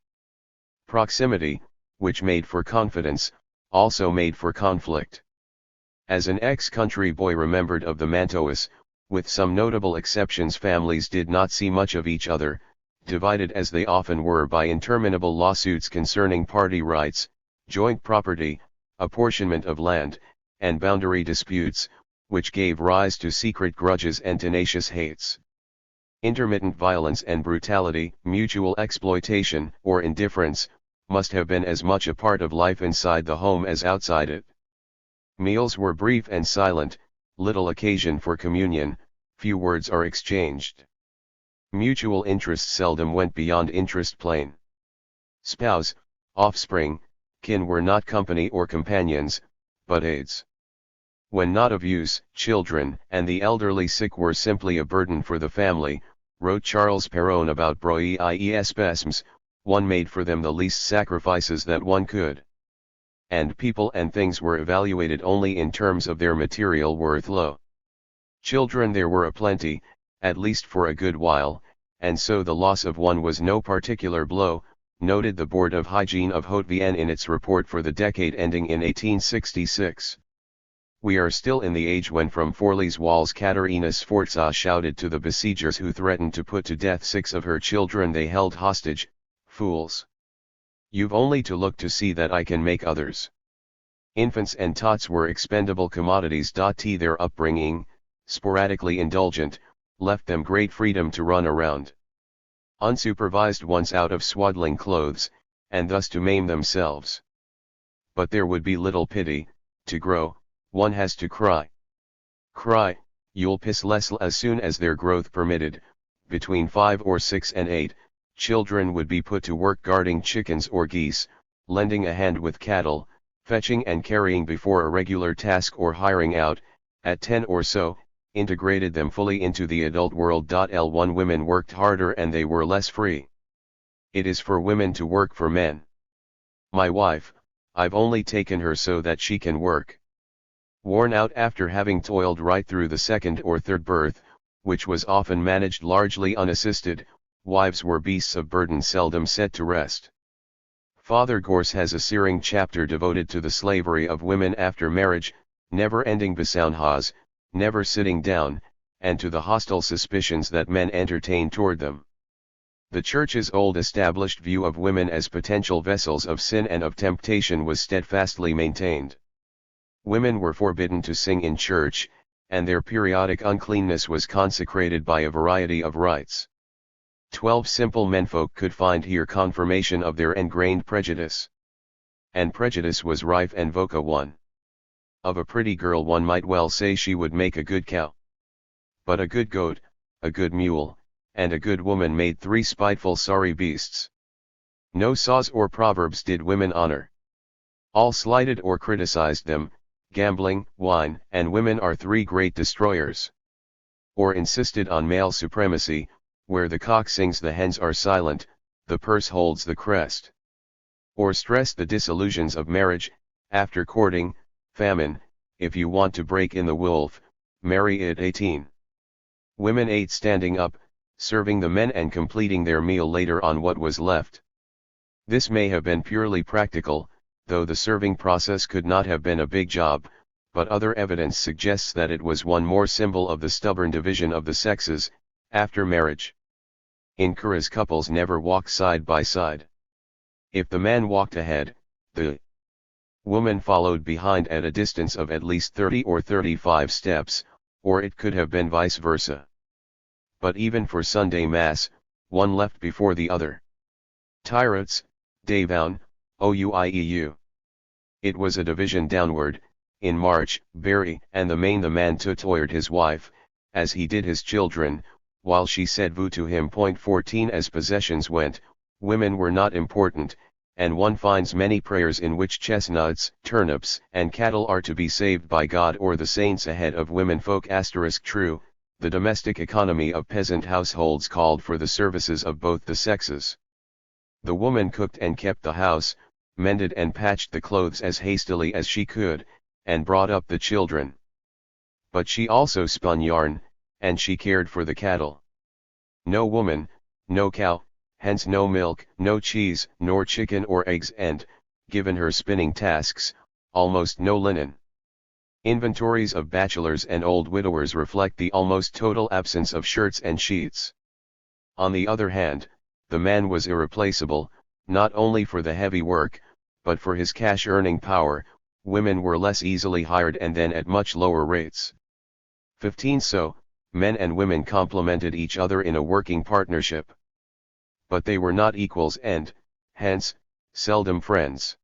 Proximity, which made for confidence, also made for conflict. As an ex-country boy remembered of the Mantois, with some notable exceptions families did not see much of each other, divided as they often were by interminable lawsuits concerning party rights, joint property, apportionment of land, and boundary disputes, which gave rise to secret grudges and tenacious hates. Intermittent violence and brutality, mutual exploitation or indifference, must have been as much a part of life inside the home as outside it. Meals were brief and silent, little occasion for communion, few words are exchanged. Mutual interest seldom went beyond interest plane. Spouse, offspring, kin were not company or companions, but aids. When not of use, children and the elderly sick were simply a burden for the family, wrote Charles Perron about Broyes Pesmes, one made for them the least sacrifices that one could. And people and things were evaluated only in terms of their material worth. Lo, children there were aplenty, at least for a good while, and so the loss of one was no particular blow, noted the Board of Hygiene of Haute-Vienne in its report for the decade ending in 1866. We are still in the age when from Forli's walls Caterina Sforza shouted to the besiegers who threatened to put to death 6 of her children they held hostage, "Fools! You've only to look to see that I can make others." Infants and tots were expendable commodities. Their upbringing, sporadically indulgent, left them great freedom to run around unsupervised once out of swaddling clothes, and thus to maim themselves. But there would be little pity. To grow, one has to cry. Cry, you'll piss less. As soon as their growth permitted, between 5 or 6 and 8, children would be put to work guarding chickens or geese, lending a hand with cattle, fetching and carrying before a regular task, or hiring out, at 10 or so, integrated them fully into the adult world. L1 Women worked harder and they were less free. It is for women to work for men. My wife, I've only taken her so that she can work. Worn out after having toiled right through the second or third birth, which was often managed largely unassisted, wives were beasts of burden seldom set to rest. Father Gorse has a searing chapter devoted to the slavery of women after marriage, never-ending besounhas, never sitting down, and to the hostile suspicions that men entertain toward them. The Church's old established view of women as potential vessels of sin and of temptation was steadfastly maintained. Women were forbidden to sing in church, and their periodic uncleanness was consecrated by a variety of rites. 12 simple menfolk could find here confirmation of their ingrained prejudice. And prejudice was rife and voca one. Of a pretty girl one might well say she would make a good cow. But a good goat, a good mule, and a good woman made 3 spiteful sorry beasts. No saws or proverbs did women honor. All slighted or criticized them. Gambling, wine, and women are 3 great destroyers. Or insisted on male supremacy. Where the cock sings the hens are silent, the purse holds the crest. Or stressed the disillusions of marriage, after courting, famine, if you want to break in the wolf, marry at 18. Women ate standing up, serving the men and completing their meal later on what was left. This may have been purely practical, though the serving process could not have been a big job, but other evidence suggests that it was one more symbol of the stubborn division of the sexes, after marriage. In Kura's couples never walk side by side. If the man walked ahead, the woman followed behind at a distance of at least 30 or 35 steps, or it could have been vice versa. But even for Sunday Mass, one left before the other. Tyrants, Davoun, Ouieu. It was a division downward. In March, Barry and the man tutored his wife, as he did his children, while she said vous to him. 14 As possessions went, women were not important, and one finds many prayers in which chestnuts, turnips, and cattle are to be saved by God or the saints ahead of womenfolk. True, the domestic economy of peasant households called for the services of both the sexes. The woman cooked and kept the house, mended and patched the clothes as hastily as she could, and brought up the children. But she also spun yarn, and she cared for the cattle. No woman, no cow, hence no milk, no cheese, nor chicken or eggs, and, given her spinning tasks, almost no linen. Inventories of bachelors and old widowers reflect the almost total absence of shirts and sheets. On the other hand, the man was irreplaceable, not only for the heavy work, but for his cash-earning power. Women were less easily hired and then at much lower rates. 15 So, men and women complemented each other in a working partnership. But they were not equals and, hence, seldom friends.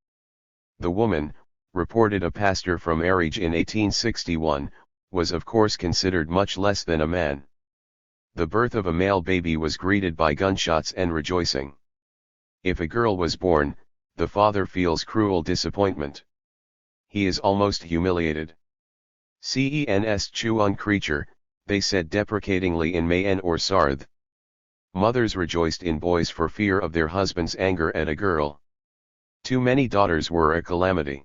The woman, reported a pastor from Ariege in 1861, was of course considered much less than a man. The birth of a male baby was greeted by gunshots and rejoicing. If a girl was born, the father feels cruel disappointment. He is almost humiliated. Cens chuan creature, they said deprecatingly in Mayen or Sarth. Mothers rejoiced in boys for fear of their husband's anger at a girl. Too many daughters were a calamity.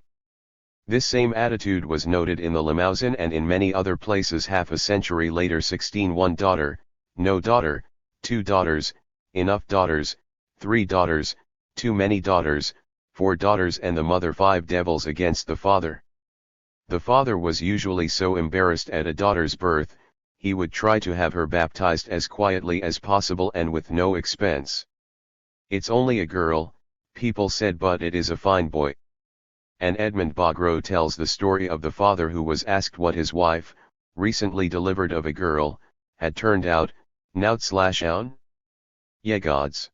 This same attitude was noted in the Limousin and in many other places half a century later. 16 One daughter, no daughter, 2 daughters, enough daughters, 3 daughters, too many daughters, 4 daughters and the mother 5 devils against the father. The father was usually so embarrassed at a daughter's birth, he would try to have her baptized as quietly as possible and with no expense. "It's only a girl," people said, "but it is a fine boy." And Edmund Bogro tells the story of the father who was asked what his wife, recently delivered of a girl, had turned out, "Nout/own? Ye gods.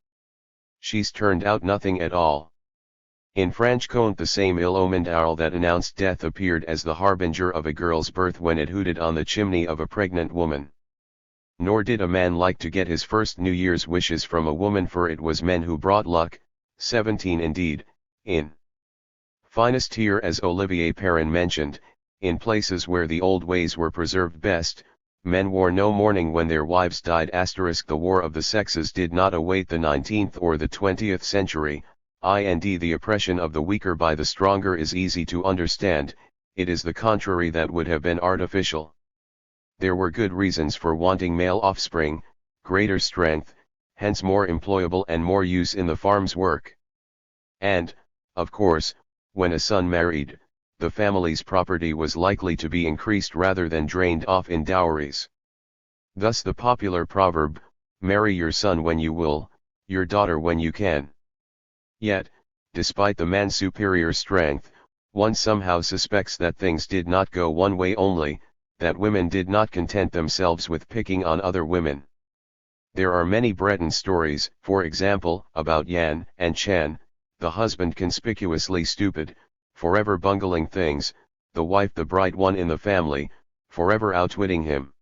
She's turned out nothing at all." In Franche-Comté, the same ill-omened owl that announced death appeared as the harbinger of a girl's birth when it hooted on the chimney of a pregnant woman. Nor did a man like to get his first New Year's wishes from a woman, for it was men who brought luck, 17 indeed, in finest tier, as Olivier Perrin mentioned, in places where the old ways were preserved best. Men wore no mourning when their wives died. The war of the sexes did not await the 19th or the 20th century, and the oppression of the weaker by the stronger is easy to understand. It is the contrary that would have been artificial. There were good reasons for wanting male offspring, greater strength, hence more employable and more use in the farm's work. And, of course, when a son married, the family's property was likely to be increased rather than drained off in dowries. Thus the popular proverb, "Marry your son when you will, your daughter when you can." Yet, despite the man's superior strength, one somehow suspects that things did not go one way only, that women did not content themselves with picking on other women. There are many Breton stories, for example, about Yan and Chan, the husband conspicuously stupid, forever bungling things, the wife the bright one in the family, forever outwitting him.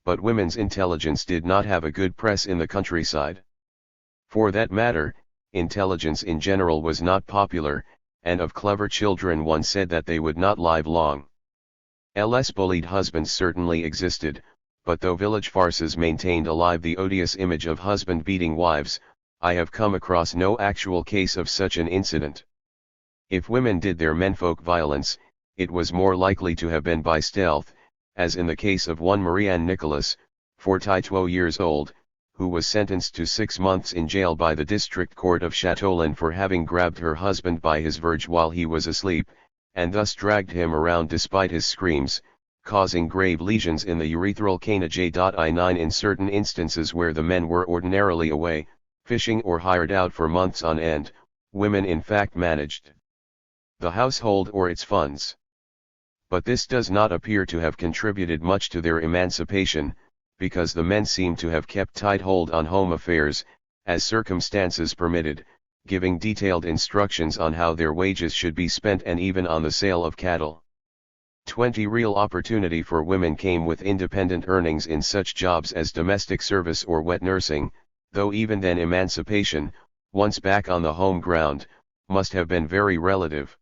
But women's intelligence did not have a good press in the countryside. For that matter, intelligence in general was not popular, and of clever children one said that they would not live long. Les bullied husbands certainly existed, but though village farces maintained alive the odious image of husband beating wives, I have come across no actual case of such an incident. If women did their menfolk violence, it was more likely to have been by stealth, as in the case of one Marie-Anne Nicolas, 42 years old, who was sentenced to 6 months in jail by the district court of Châteaulin for having grabbed her husband by his verge while he was asleep, and thus dragged him around despite his screams, causing grave lesions in the urethral canal. I9 In certain instances where the men were ordinarily away, fishing or hired out for months on end, women in fact managed the household or its funds. But this does not appear to have contributed much to their emancipation, because the men seem to have kept tight hold on home affairs, as circumstances permitted, giving detailed instructions on how their wages should be spent and even on the sale of cattle. 20 Real opportunity for women came with independent earnings in such jobs as domestic service or wet nursing, though even then emancipation, once back on the home ground, must have been very relative.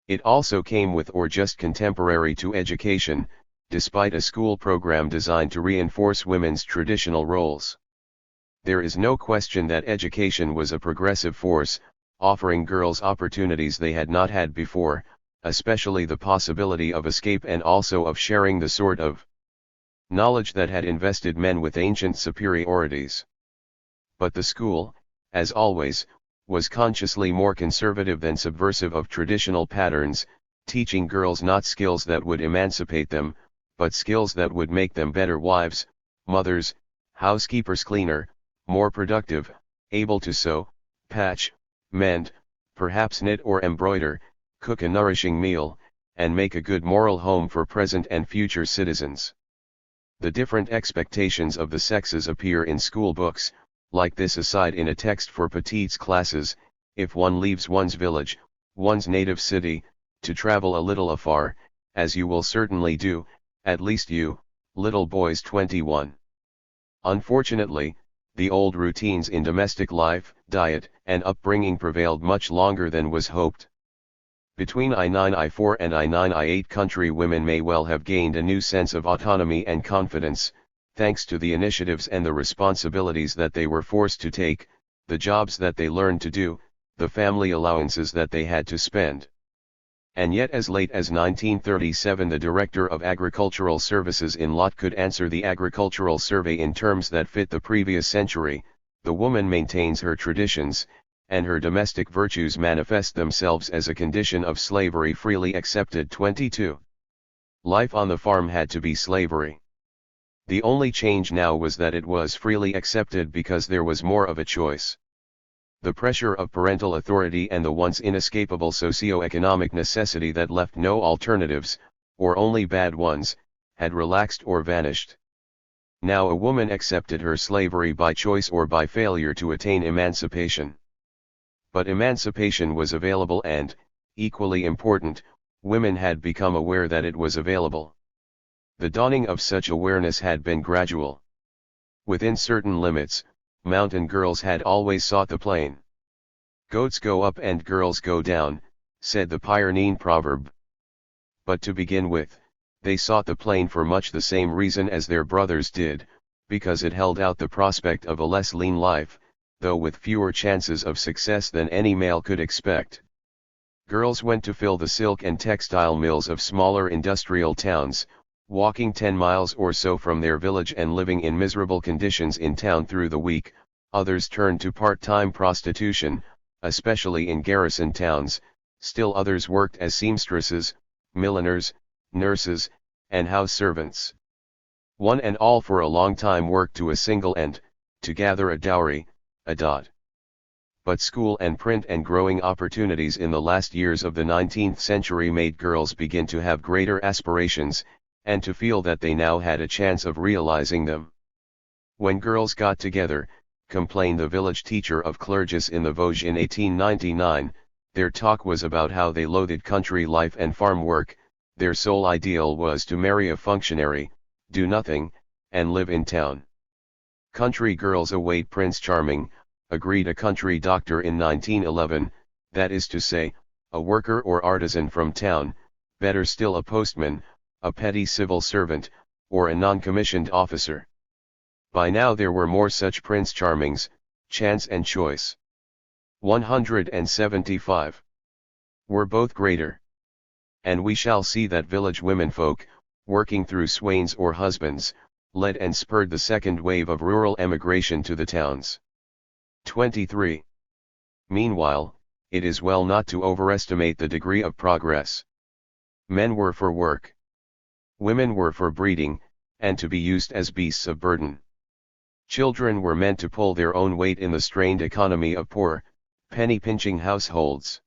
It also came with or just contemporary to education, despite a school program designed to reinforce women's traditional roles. There is no question that education was a progressive force, offering girls opportunities they had not had before, especially the possibility of escape and also of sharing the sort of knowledge that had invested men with ancient superiorities. But the school, as always, was consciously more conservative than subversive of traditional patterns, teaching girls not skills that would emancipate them, but skills that would make them better wives, mothers, housekeepers, cleaner, more productive, able to sew, patch, mend, perhaps knit or embroider, cook a nourishing meal, and make a good moral home for present and future citizens. The different expectations of the sexes appear in school books, like this aside in a text for petites classes: if one leaves one's village, one's native city, to travel a little afar, as you will certainly do, at least you, little boys 21. Unfortunately, the old routines in domestic life, diet, and upbringing prevailed much longer than was hoped. Between I9-I4 and I9-I8 country women may well have gained a new sense of autonomy and confidence, thanks to the initiatives and the responsibilities that they were forced to take, the jobs that they learned to do, the family allowances that they had to spend. And yet as late as 1937 the Director of Agricultural Services in Lot could answer the Agricultural Survey in terms that fit the previous century: the woman maintains her traditions, and her domestic virtues manifest themselves as a condition of slavery freely accepted. 22. Life on the farm had to be slavery. The only change now was that it was freely accepted because there was more of a choice. The pressure of parental authority and the once inescapable socio-economic necessity that left no alternatives, or only bad ones, had relaxed or vanished. Now a woman accepted her slavery by choice or by failure to attain emancipation. But emancipation was available and, equally important, women had become aware that it was available. The dawning of such awareness had been gradual. Within certain limits, mountain girls had always sought the plain. Goats go up and girls go down, said the Pyrenean proverb. But to begin with, they sought the plain for much the same reason as their brothers did, because it held out the prospect of a less lean life, though with fewer chances of success than any male could expect. Girls went to fill the silk and textile mills of smaller industrial towns, walking 10 miles or so from their village and living in miserable conditions in town through the week. Others turned to part-time prostitution, especially in garrison towns. Still others worked as seamstresses, milliners, nurses, and house servants. One and all for a long time worked to a single end, to gather a dowry, a dot. But school and print and growing opportunities in the last years of the 19th century made girls begin to have greater aspirations, and to feel that they now had a chance of realizing them. When girls got together, complained the village teacher of Clergis in the Vosges in 1899, their talk was about how they loathed country life and farm work. Their sole ideal was to marry a functionary, do nothing, and live in town. Country girls await Prince Charming, agreed a country doctor in 1911, that is to say, a worker or artisan from town, better still a postman, a petty civil servant, or a non-commissioned officer. By now there were more such Prince Charmings, chance and choice. 175. Were both greater. And we shall see that village womenfolk, working through swains or husbands, led and spurred the second wave of rural emigration to the towns. 23. Meanwhile, it is well not to overestimate the degree of progress. Men were for work. Women were for breeding, and to be used as beasts of burden. Children were meant to pull their own weight in the strained economy of poor, penny-pinching households.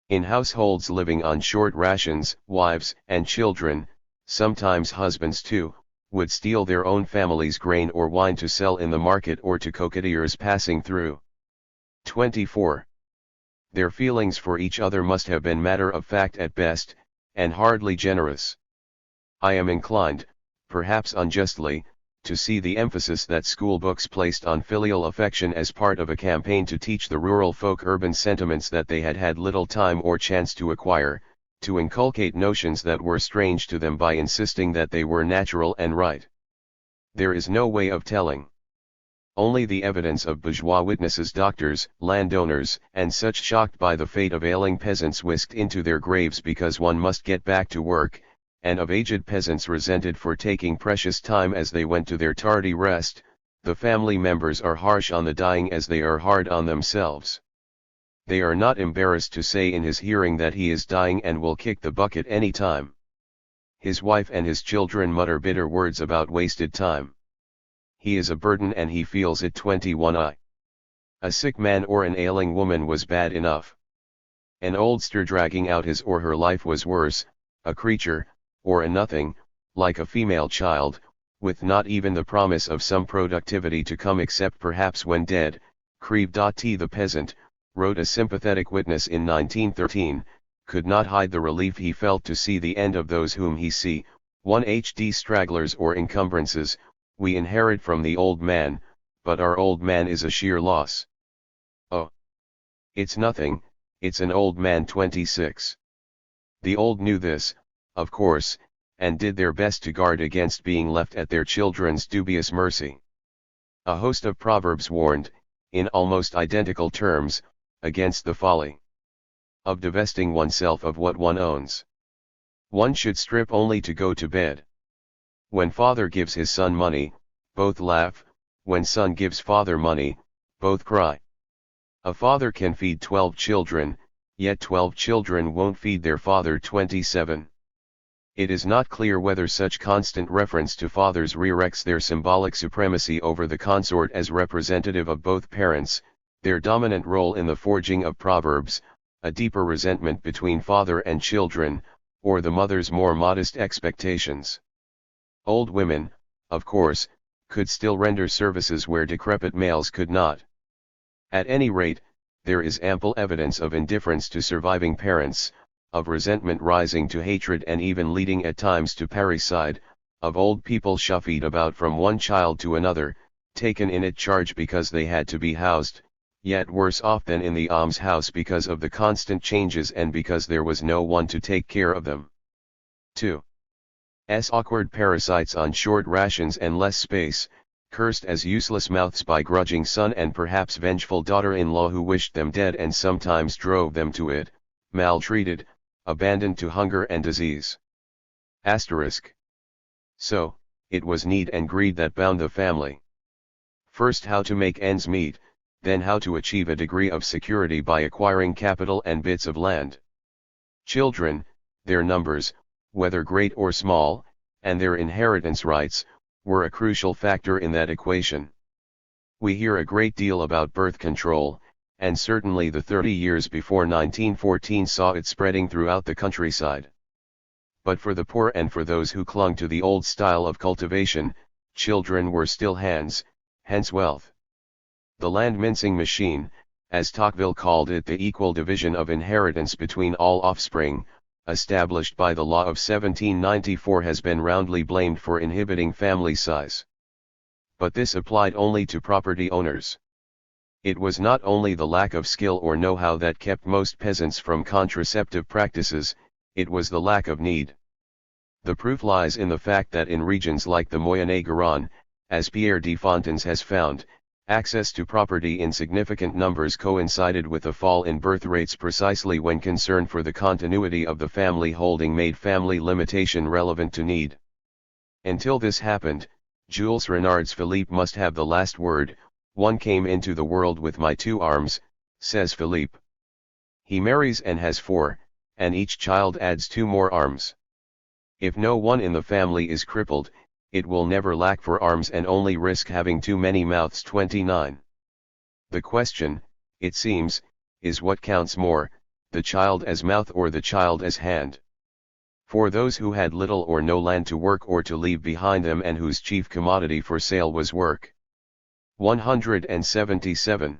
In households living on short rations, wives and children, sometimes husbands too, would steal their own family's grain or wine to sell in the market or to coquetiers passing through. 24. Their feelings for each other must have been matter of fact at best, and hardly generous. I am inclined, perhaps unjustly, to see the emphasis that school books placed on filial affection as part of a campaign to teach the rural folk urban sentiments that they had had little time or chance to acquire, to inculcate notions that were strange to them by insisting that they were natural and right. There is no way of telling. Only the evidence of bourgeois witnesses, doctors, landowners, and such shocked by the fate of ailing peasants whisked into their graves because one must get back to work, and of aged peasants resented for taking precious time as they went to their tardy rest. The family members are harsh on the dying as they are hard on themselves. They are not embarrassed to say in his hearing that he is dying and will kick the bucket any time. His wife and his children mutter bitter words about wasted time. He is a burden and he feels it. 21. A sick man or an ailing woman was bad enough. An oldster dragging out his or her life was worse, a creature, or a nothing, like a female child, with not even the promise of some productivity to come except perhaps when dead. Creve.T. the peasant, wrote a sympathetic witness in 1913, could not hide the relief he felt to see the end of those whom he see. 1 HD stragglers or encumbrances, we inherit from the old man, but our old man is a sheer loss. Oh! It's nothing, it's an old man. 26. The old knew this, of course, and did their best to guard against being left at their children's dubious mercy. A host of proverbs warned, in almost identical terms, against the folly of divesting oneself of what one owns. One should strip only to go to bed. When father gives his son money, both laugh. When son gives father money, both cry. A father can feed 12 children, yet 12 children won't feed their father 27. It is not clear whether such constant reference to fathers re-erects their symbolic supremacy over the consort as representative of both parents, their dominant role in the forging of proverbs, a deeper resentment between father and children, or the mother's more modest expectations. Old women, of course, could still render services where decrepit males could not. At any rate, there is ample evidence of indifference to surviving parents, of resentment rising to hatred and even leading at times to parricide, of old people shuffled about from one child to another, taken in at charge because they had to be housed, yet worse off than in the almshouse because of the constant changes and because there was no one to take care of them. 2. Awkward parasites on short rations and less space, cursed as useless mouths by grudging son and perhaps vengeful daughter-in-law who wished them dead and sometimes drove them to it, maltreated, abandoned to hunger and disease. Asterisk. So, it was need and greed that bound the family. First how to make ends meet, then how to achieve a degree of security by acquiring capital and bits of land. Children, their numbers, whether great or small, and their inheritance rights, were a crucial factor in that equation. We hear a great deal about birth control, and certainly the 30 years before 1914 saw it spreading throughout the countryside. But for the poor and for those who clung to the old style of cultivation, children were still hands, hence wealth. The land-mincing machine, as Tocqueville called it, the equal division of inheritance between all offspring, established by the law of 1794, has been roundly blamed for inhibiting family size. But this applied only to property owners. It was not only the lack of skill or know-how that kept most peasants from contraceptive practices, it was the lack of need. The proof lies in the fact that in regions like the Moyenné-Garonne, as Pierre de Fontaines has found, access to property in significant numbers coincided with a fall in birth rates precisely when concern for the continuity of the family holding made family limitation relevant to need. Until this happened, Jules Renard's Philippe must have the last word. One came into the world with my 2 arms, says Philippe. He marries and has 4, and each child adds 2 more arms. If no one in the family is crippled, it will never lack for arms and only risk having too many mouths. 29. The question, it seems, is what counts more, the child as mouth or the child as hand? For those who had little or no land to work or to leave behind them and whose chief commodity for sale was work. 177.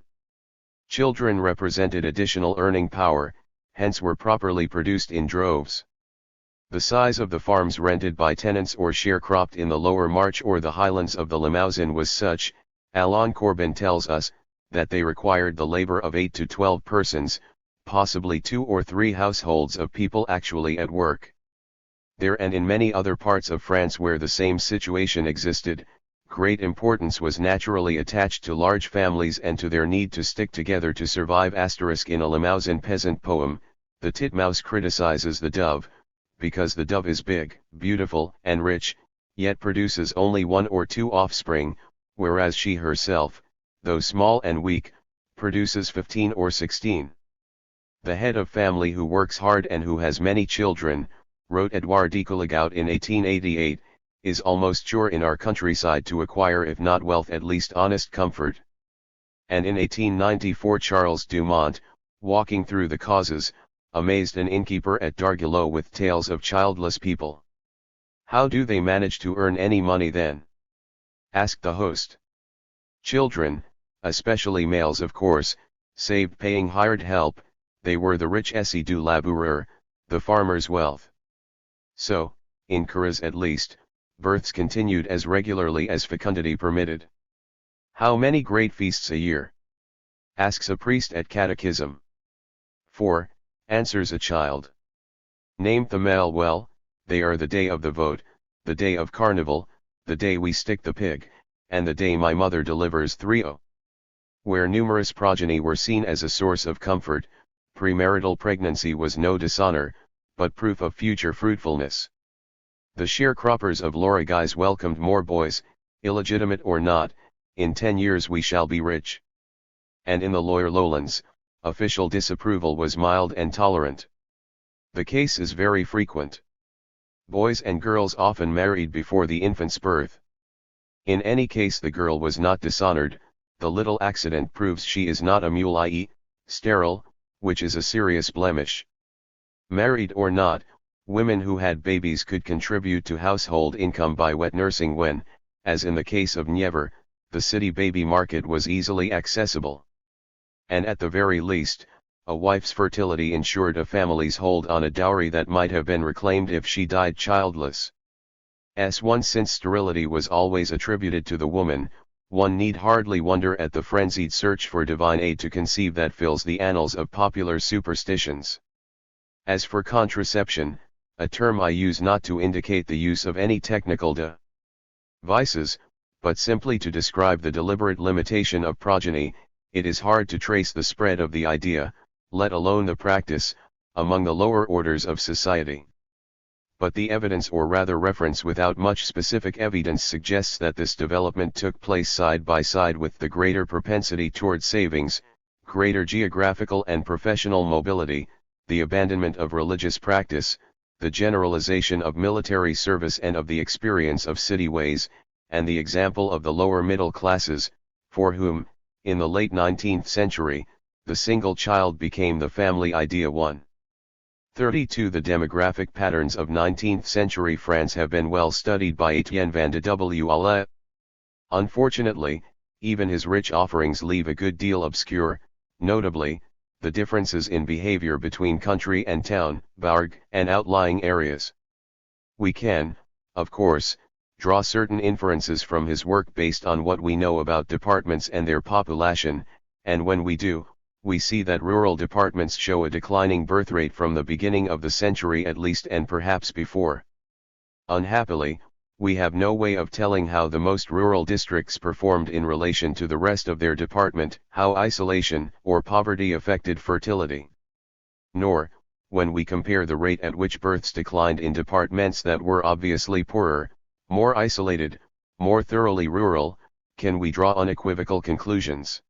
Children represented additional earning power, hence were properly produced in droves. The size of the farms rented by tenants or sharecropped in the lower March or the highlands of the Limousin was such, Alain Corbin tells us, that they required the labor of 8 to 12 persons, possibly 2 or 3 households of people actually at work. There and in many other parts of France where the same situation existed, great importance was naturally attached to large families and to their need to stick together to survive. In a Limousin peasant poem, the titmouse criticizes the dove, because the dove is big, beautiful, and rich, yet produces only 1 or 2 offspring, whereas she herself, though small and weak, produces 15 or 16. The head of family who works hard and who has many children, wrote Edouard de Coulligaut in 1888, is almost sure in our countryside to acquire if not wealth at least honest comfort. And in 1894 Charles Dumont, walking through the causes, amazed an innkeeper at Darguelot with tales of childless people. How do they manage to earn any money then? Asked the host. Children, especially males of course, saved paying hired help, they were the rich essai du laboureur, the farmer's wealth. So, in Curas at least, births continued as regularly as fecundity permitted. How many great feasts a year? Asks a priest at catechism. 4, answers a child. Name the male well, they are the day of the vote, the day of carnival, the day we stick the pig, and the day my mother delivers 3. Where numerous progeny were seen as a source of comfort, premarital pregnancy was no dishonor, but proof of future fruitfulness. The sharecroppers of Lorigues welcomed more boys, illegitimate or not, in 10 years we shall be rich. and in the lower lowlands, official disapproval was mild and tolerant. The case is very frequent. Boys and girls often married before the infant's birth. In any case, the girl was not dishonored. The little accident proves she is not a mule, i.e., sterile, which is a serious blemish. Married or not, women who had babies could contribute to household income by wet nursing when, as in the case of Niever, the city baby market was easily accessible. And at the very least, a wife's fertility ensured a family's hold on a dowry that might have been reclaimed if she died childless. Since sterility was always attributed to the woman, one need hardly wonder at the frenzied search for divine aid to conceive that fills the annals of popular superstitions. As for contraception, a term I use not to indicate the use of any technical devices, but simply to describe the deliberate limitation of progeny, it is hard to trace the spread of the idea, let alone the practice, among the lower orders of society. But the evidence, or rather reference without much specific evidence, suggests that this development took place side by side with the greater propensity toward savings, greater geographical and professional mobility, the abandonment of religious practice, the generalization of military service and of the experience of city ways, and the example of the lower middle classes, for whom, in the late 19th century, the single child became the family idea. 132. The demographic patterns of 19th century France have been well studied by Etienne van de Walle. Unfortunately, even his rich offerings leave a good deal obscure, notably, the differences in behavior between country and town, bourg, and outlying areas. We can, of course, draw certain inferences from his work based on what we know about departments and their population, and when we do, we see that rural departments show a declining birth rate from the beginning of the century at least, and perhaps before. Unhappily, we have no way of telling how the most rural districts performed in relation to the rest of their department, how isolation or poverty affected fertility. Nor, when we compare the rate at which births declined in departments that were obviously poorer, more isolated, more thoroughly rural, can we draw unequivocal conclusions.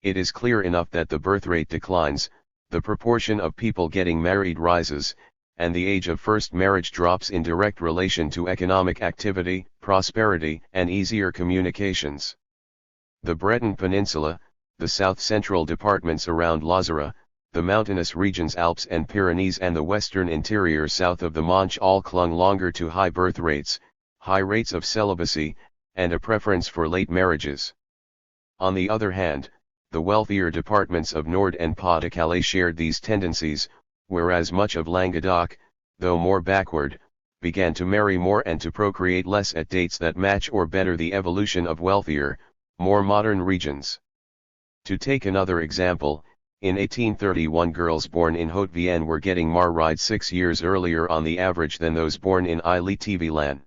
It is clear enough that the birth rate declines, the proportion of people getting married rises, and the age of first marriage drops in direct relation to economic activity, prosperity, and easier communications. The Breton Peninsula, the south-central departments around Lozera, the mountainous regions Alps and Pyrenees, and the western interior south of the Manche all clung longer to high birth rates, high rates of celibacy, and a preference for late marriages. On the other hand, the wealthier departments of Nord and Pas-de-Calais shared these tendencies, whereas much of Languedoc, though more backward, began to marry more and to procreate less at dates that match or better the evolution of wealthier, more modern regions. To take another example, in 1831 girls born in Haute-Vienne were getting married 6 years earlier on the average than those born in Ille-et-Vilaine.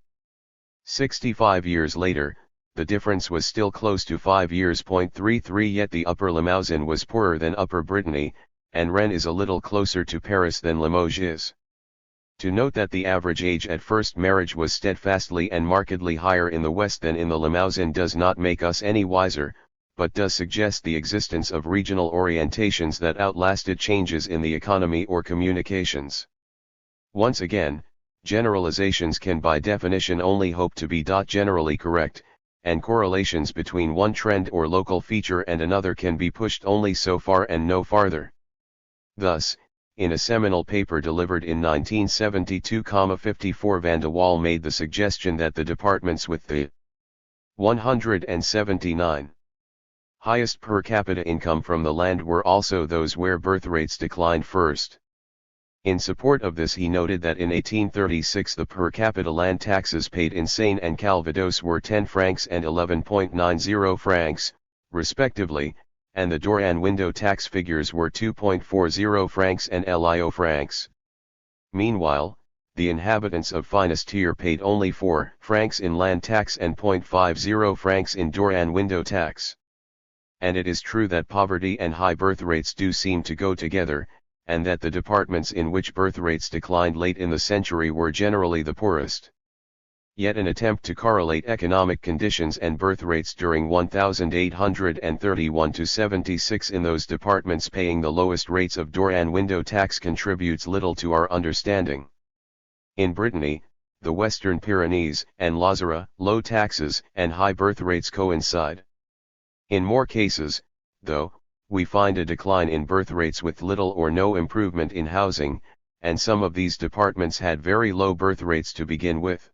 65 years later, the difference was still close to 5 years. 33 Yet the Upper Limousin was poorer than Upper Brittany, and Rennes is a little closer to Paris than Limoges is. To note that the average age at first marriage was steadfastly and markedly higher in the West than in the Limousin does not make us any wiser, but does suggest the existence of regional orientations that outlasted changes in the economy or communications. Once again, generalizations can by definition only hope to be generally correct, and correlations between one trend or local feature and another can be pushed only so far and no farther. Thus, in a seminal paper delivered in 1972-54, Van de Walle made the suggestion that the departments with the 179 highest per capita income from the land were also those where birth rates declined first. In support of this, he noted that in 1836 the per capita land taxes paid in Seine and Calvados were 10 francs and 11.90 francs, respectively, and the door and window tax figures were 2.40 francs and LIO francs. Meanwhile, the inhabitants of finest tier paid only 4 francs in land tax and 0.50 francs in door and window tax. And it is true that poverty and high birth rates do seem to go together, and that the departments in which birth rates declined late in the century were generally the poorest. Yet an attempt to correlate economic conditions and birth rates during 1831 to 76 in those departments paying the lowest rates of door and window tax contributes little to our understanding. In Brittany, the Western Pyrenees and Lozera, low taxes and high birth rates coincide. In more cases, though, we find a decline in birth rates with little or no improvement in housing, and some of these departments had very low birth rates to begin with.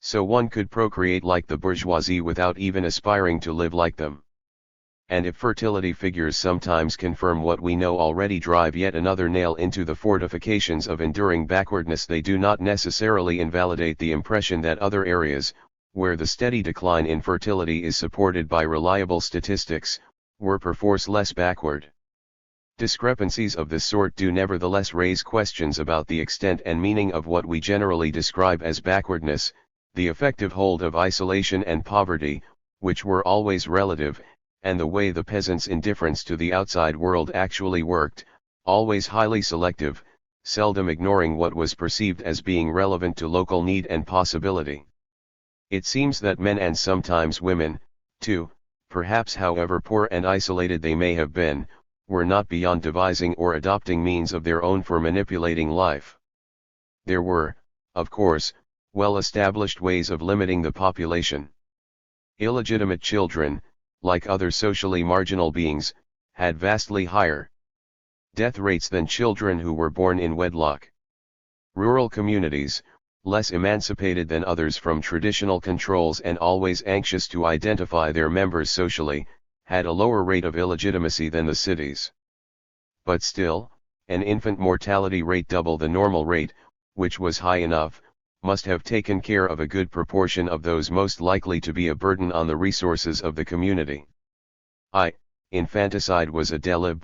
So one could procreate like the bourgeoisie without even aspiring to live like them. And if fertility figures sometimes confirm what we know already, drive yet another nail into the fortifications of enduring backwardness, they do not necessarily invalidate the impression that other areas, where the steady decline in fertility is supported by reliable statistics, were perforce less backward. Discrepancies of this sort do nevertheless raise questions about the extent and meaning of what we generally describe as backwardness, the effective hold of isolation and poverty, which were always relative, and the way the peasants' indifference to the outside world actually worked, always highly selective, seldom ignoring what was perceived as being relevant to local need and possibility. It seems that men and sometimes women, too, perhaps however poor and isolated they may have been, were not beyond devising or adopting means of their own for manipulating life. There were, of course, well-established ways of limiting the population. Illegitimate children, like other socially marginal beings, had vastly higher death rates than children who were born in wedlock. Rural communities, less emancipated than others from traditional controls and always anxious to identify their members socially, had a lower rate of illegitimacy than the cities. But still, an infant mortality rate double the normal rate, which was high enough, must have taken care of a good proportion of those most likely to be a burden on the resources of the community. Infanticide was a delib.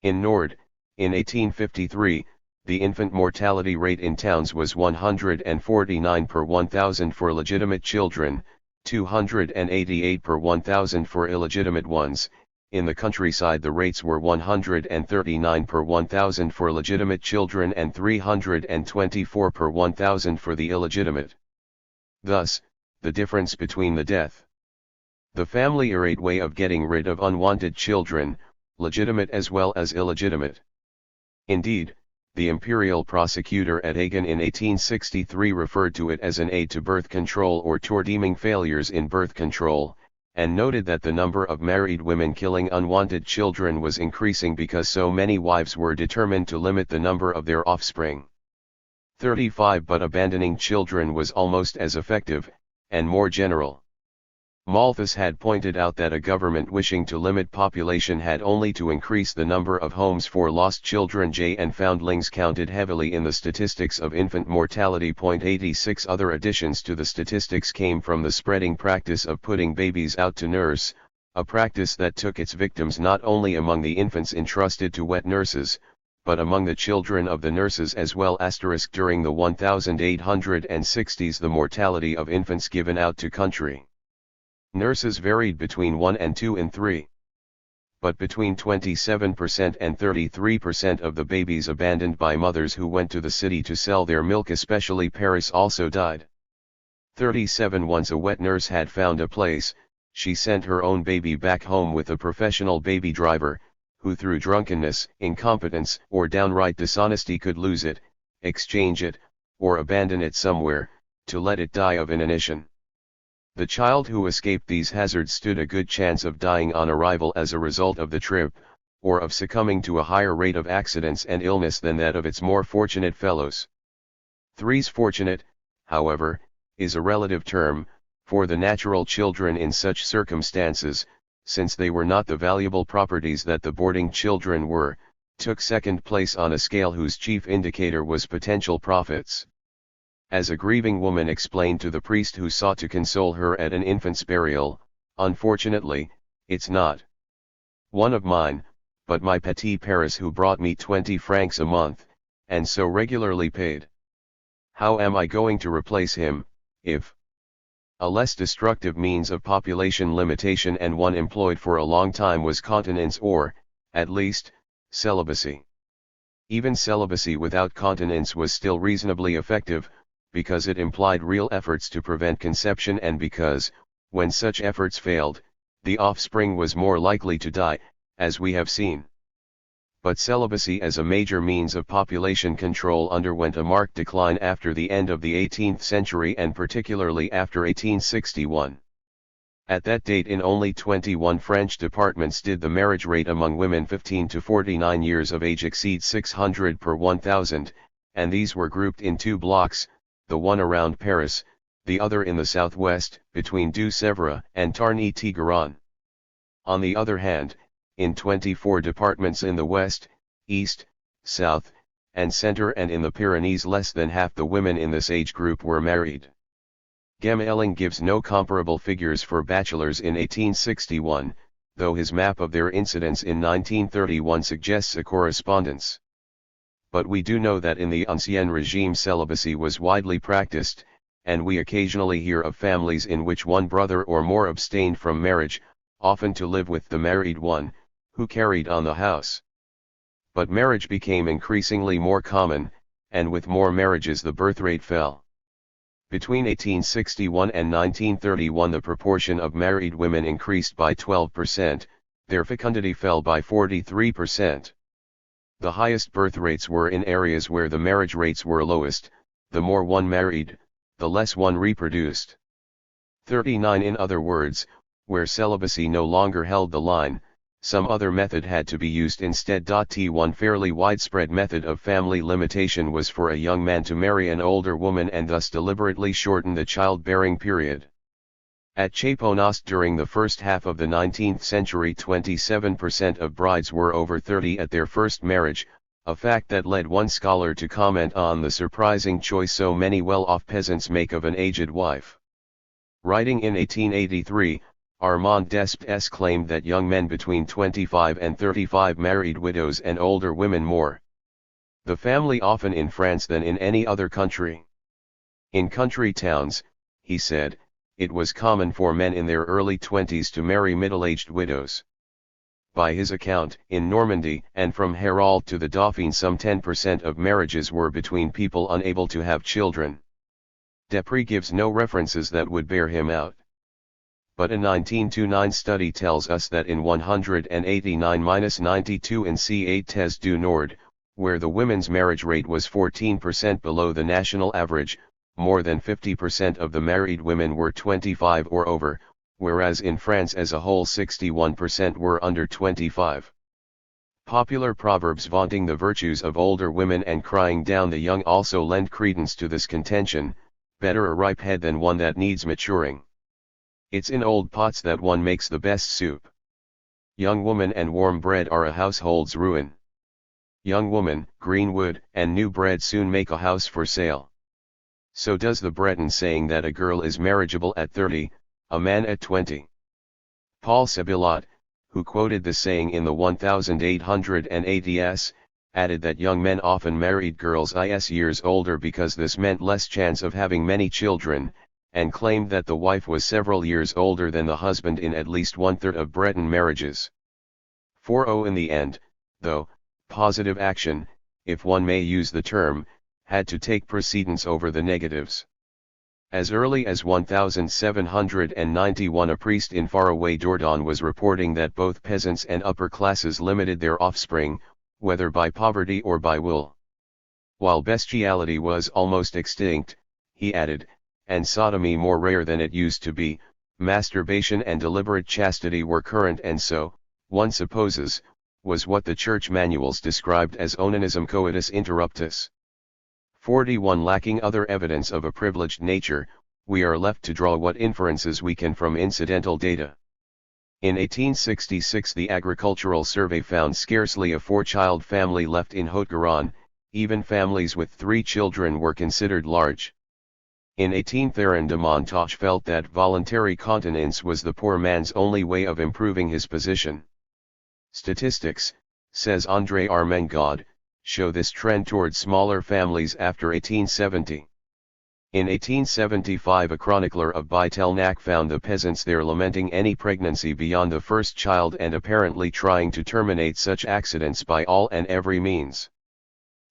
In Nord, in 1853, the infant mortality rate in towns was 149 per 1,000 for legitimate children, 288 per 1,000 for illegitimate ones. In the countryside the rates were 139 per 1,000 for legitimate children and 324 per 1,000 for the illegitimate. Thus, the difference between the family-irate way of getting rid of unwanted children, legitimate as well as illegitimate. Indeed, the imperial prosecutor at Hagen in 1863 referred to it as an aid to birth control or towardeeming failures in birth control, and noted that the number of married women killing unwanted children was increasing because so many wives were determined to limit the number of their offspring. 35 But abandoning children was almost as effective, and more general. Malthus had pointed out that a government wishing to limit population had only to increase the number of homes for lost children and foundlings counted heavily in the statistics of infant mortality. 86 Other additions to the statistics came from the spreading practice of putting babies out to nurse, a practice that took its victims not only among the infants entrusted to wet nurses, but among the children of the nurses as well. During the 1860s the mortality of infants given out to country nurses varied between 1 and 2 in 3. But between 27% and 33% of the babies abandoned by mothers who went to the city to sell their milk, especially Paris, also died. 37 Once a wet nurse had found a place, she sent her own baby back home with a professional baby driver, who through drunkenness, incompetence, or downright dishonesty could lose it, exchange it, or abandon it somewhere, to let it die of inanition. The child who escaped these hazards stood a good chance of dying on arrival as a result of the trip, or of succumbing to a higher rate of accidents and illness than that of its more fortunate fellows. Fortunate, however, is a relative term, for the natural children in such circumstances, since they were not the valuable properties that the boarding children were, took second place on a scale whose chief indicator was potential profits. As a grieving woman explained to the priest who sought to console her at an infant's burial, unfortunately, it's not one of mine, but my petit Paris who brought me 20 francs a month, and so regularly paid. How am I going to replace him, if a less destructive means of population limitation and one employed for a long time was continence or, at least, celibacy? Even celibacy without continence was still reasonably effective, because it implied real efforts to prevent conception and because, when such efforts failed, the offspring was more likely to die, as we have seen. But celibacy as a major means of population control underwent a marked decline after the end of the 18th century and particularly after 1861. At that date in only 21 French departments did the marriage rate among women 15 to 49 years of age exceed 600 per 1,000, and these were grouped in two blocks, the one around Paris, the other in the southwest, between Deux-Sèvres and Tarn-et-Garonne. On the other hand, in 24 departments in the west, east, south, and center and in the Pyrenees less than half the women in this age group were married. Gemelling gives no comparable figures for bachelors in 1861, though his map of their incidence in 1931 suggests a correspondence. But we do know that in the Ancien Regime celibacy was widely practiced, and we occasionally hear of families in which one brother or more abstained from marriage, often to live with the married one, who carried on the house. But marriage became increasingly more common, and with more marriages the birth rate fell. Between 1861 and 1931 the proportion of married women increased by 12%, their fecundity fell by 43%. The highest birth rates were in areas where the marriage rates were lowest, the more one married, the less one reproduced. 39 In other words, where celibacy no longer held the line, some other method had to be used instead. One fairly widespread method of family limitation was for a young man to marry an older woman and thus deliberately shorten the childbearing period. At Chaponost during the first half of the 19th century 27% of brides were over 30 at their first marriage, a fact that led one scholar to comment on the surprising choice so many well-off peasants make of an aged wife. Writing in 1883, Armand Despes claimed that young men between 25 and 35 married widows and older women more. The family often in France than in any other country. In country towns, he said, it was common for men in their early 20s to marry middle-aged widows. By his account, in Normandy and from Hérault to the Dauphiné some 10% of marriages were between people unable to have children. Desprez gives no references that would bear him out. But a 1929 study tells us that in 189-92 in C8 Tes du Nord, where the women's marriage rate was 14% below the national average, more than 50% of the married women were 25 or over, whereas in France as a whole 61% were under 25. Popular proverbs vaunting the virtues of older women and crying down the young also lend credence to this contention: better a ripe head than one that needs maturing. It's in old pots that one makes the best soup. Young woman and warm bread are a household's ruin. Young woman, green wood, and new bread soon make a house for sale. So does the Breton saying that a girl is marriageable at 30, a man at 20. Paul Sébillot, who quoted the saying in the 1880s, added that young men often married girls years older because this meant less chance of having many children, and claimed that the wife was several years older than the husband in at least one-third of Breton marriages. In the end, though, positive action, if one may use the term, had to take precedence over the negatives. As early as 1791 a priest in faraway Dordogne was reporting that both peasants and upper classes limited their offspring, whether by poverty or by will. While bestiality was almost extinct, he added, and sodomy more rare than it used to be, masturbation and deliberate chastity were current and so, one supposes, was what the church manuals described as onanism coitus interruptus. 41 Lacking other evidence of a privileged nature, we are left to draw what inferences we can from incidental data. In 1866 the Agricultural Survey found scarcely a 4-child family left in Haute-Garonne, even families with 3 children were considered large. In 1830 de Montage felt that voluntary continence was the poor man's only way of improving his position. Statistics, says André Armengod, show this trend toward smaller families after 1870. In 1875 a chronicler of Bitelnac found the peasants there lamenting any pregnancy beyond the first child and apparently trying to terminate such accidents by all and every means.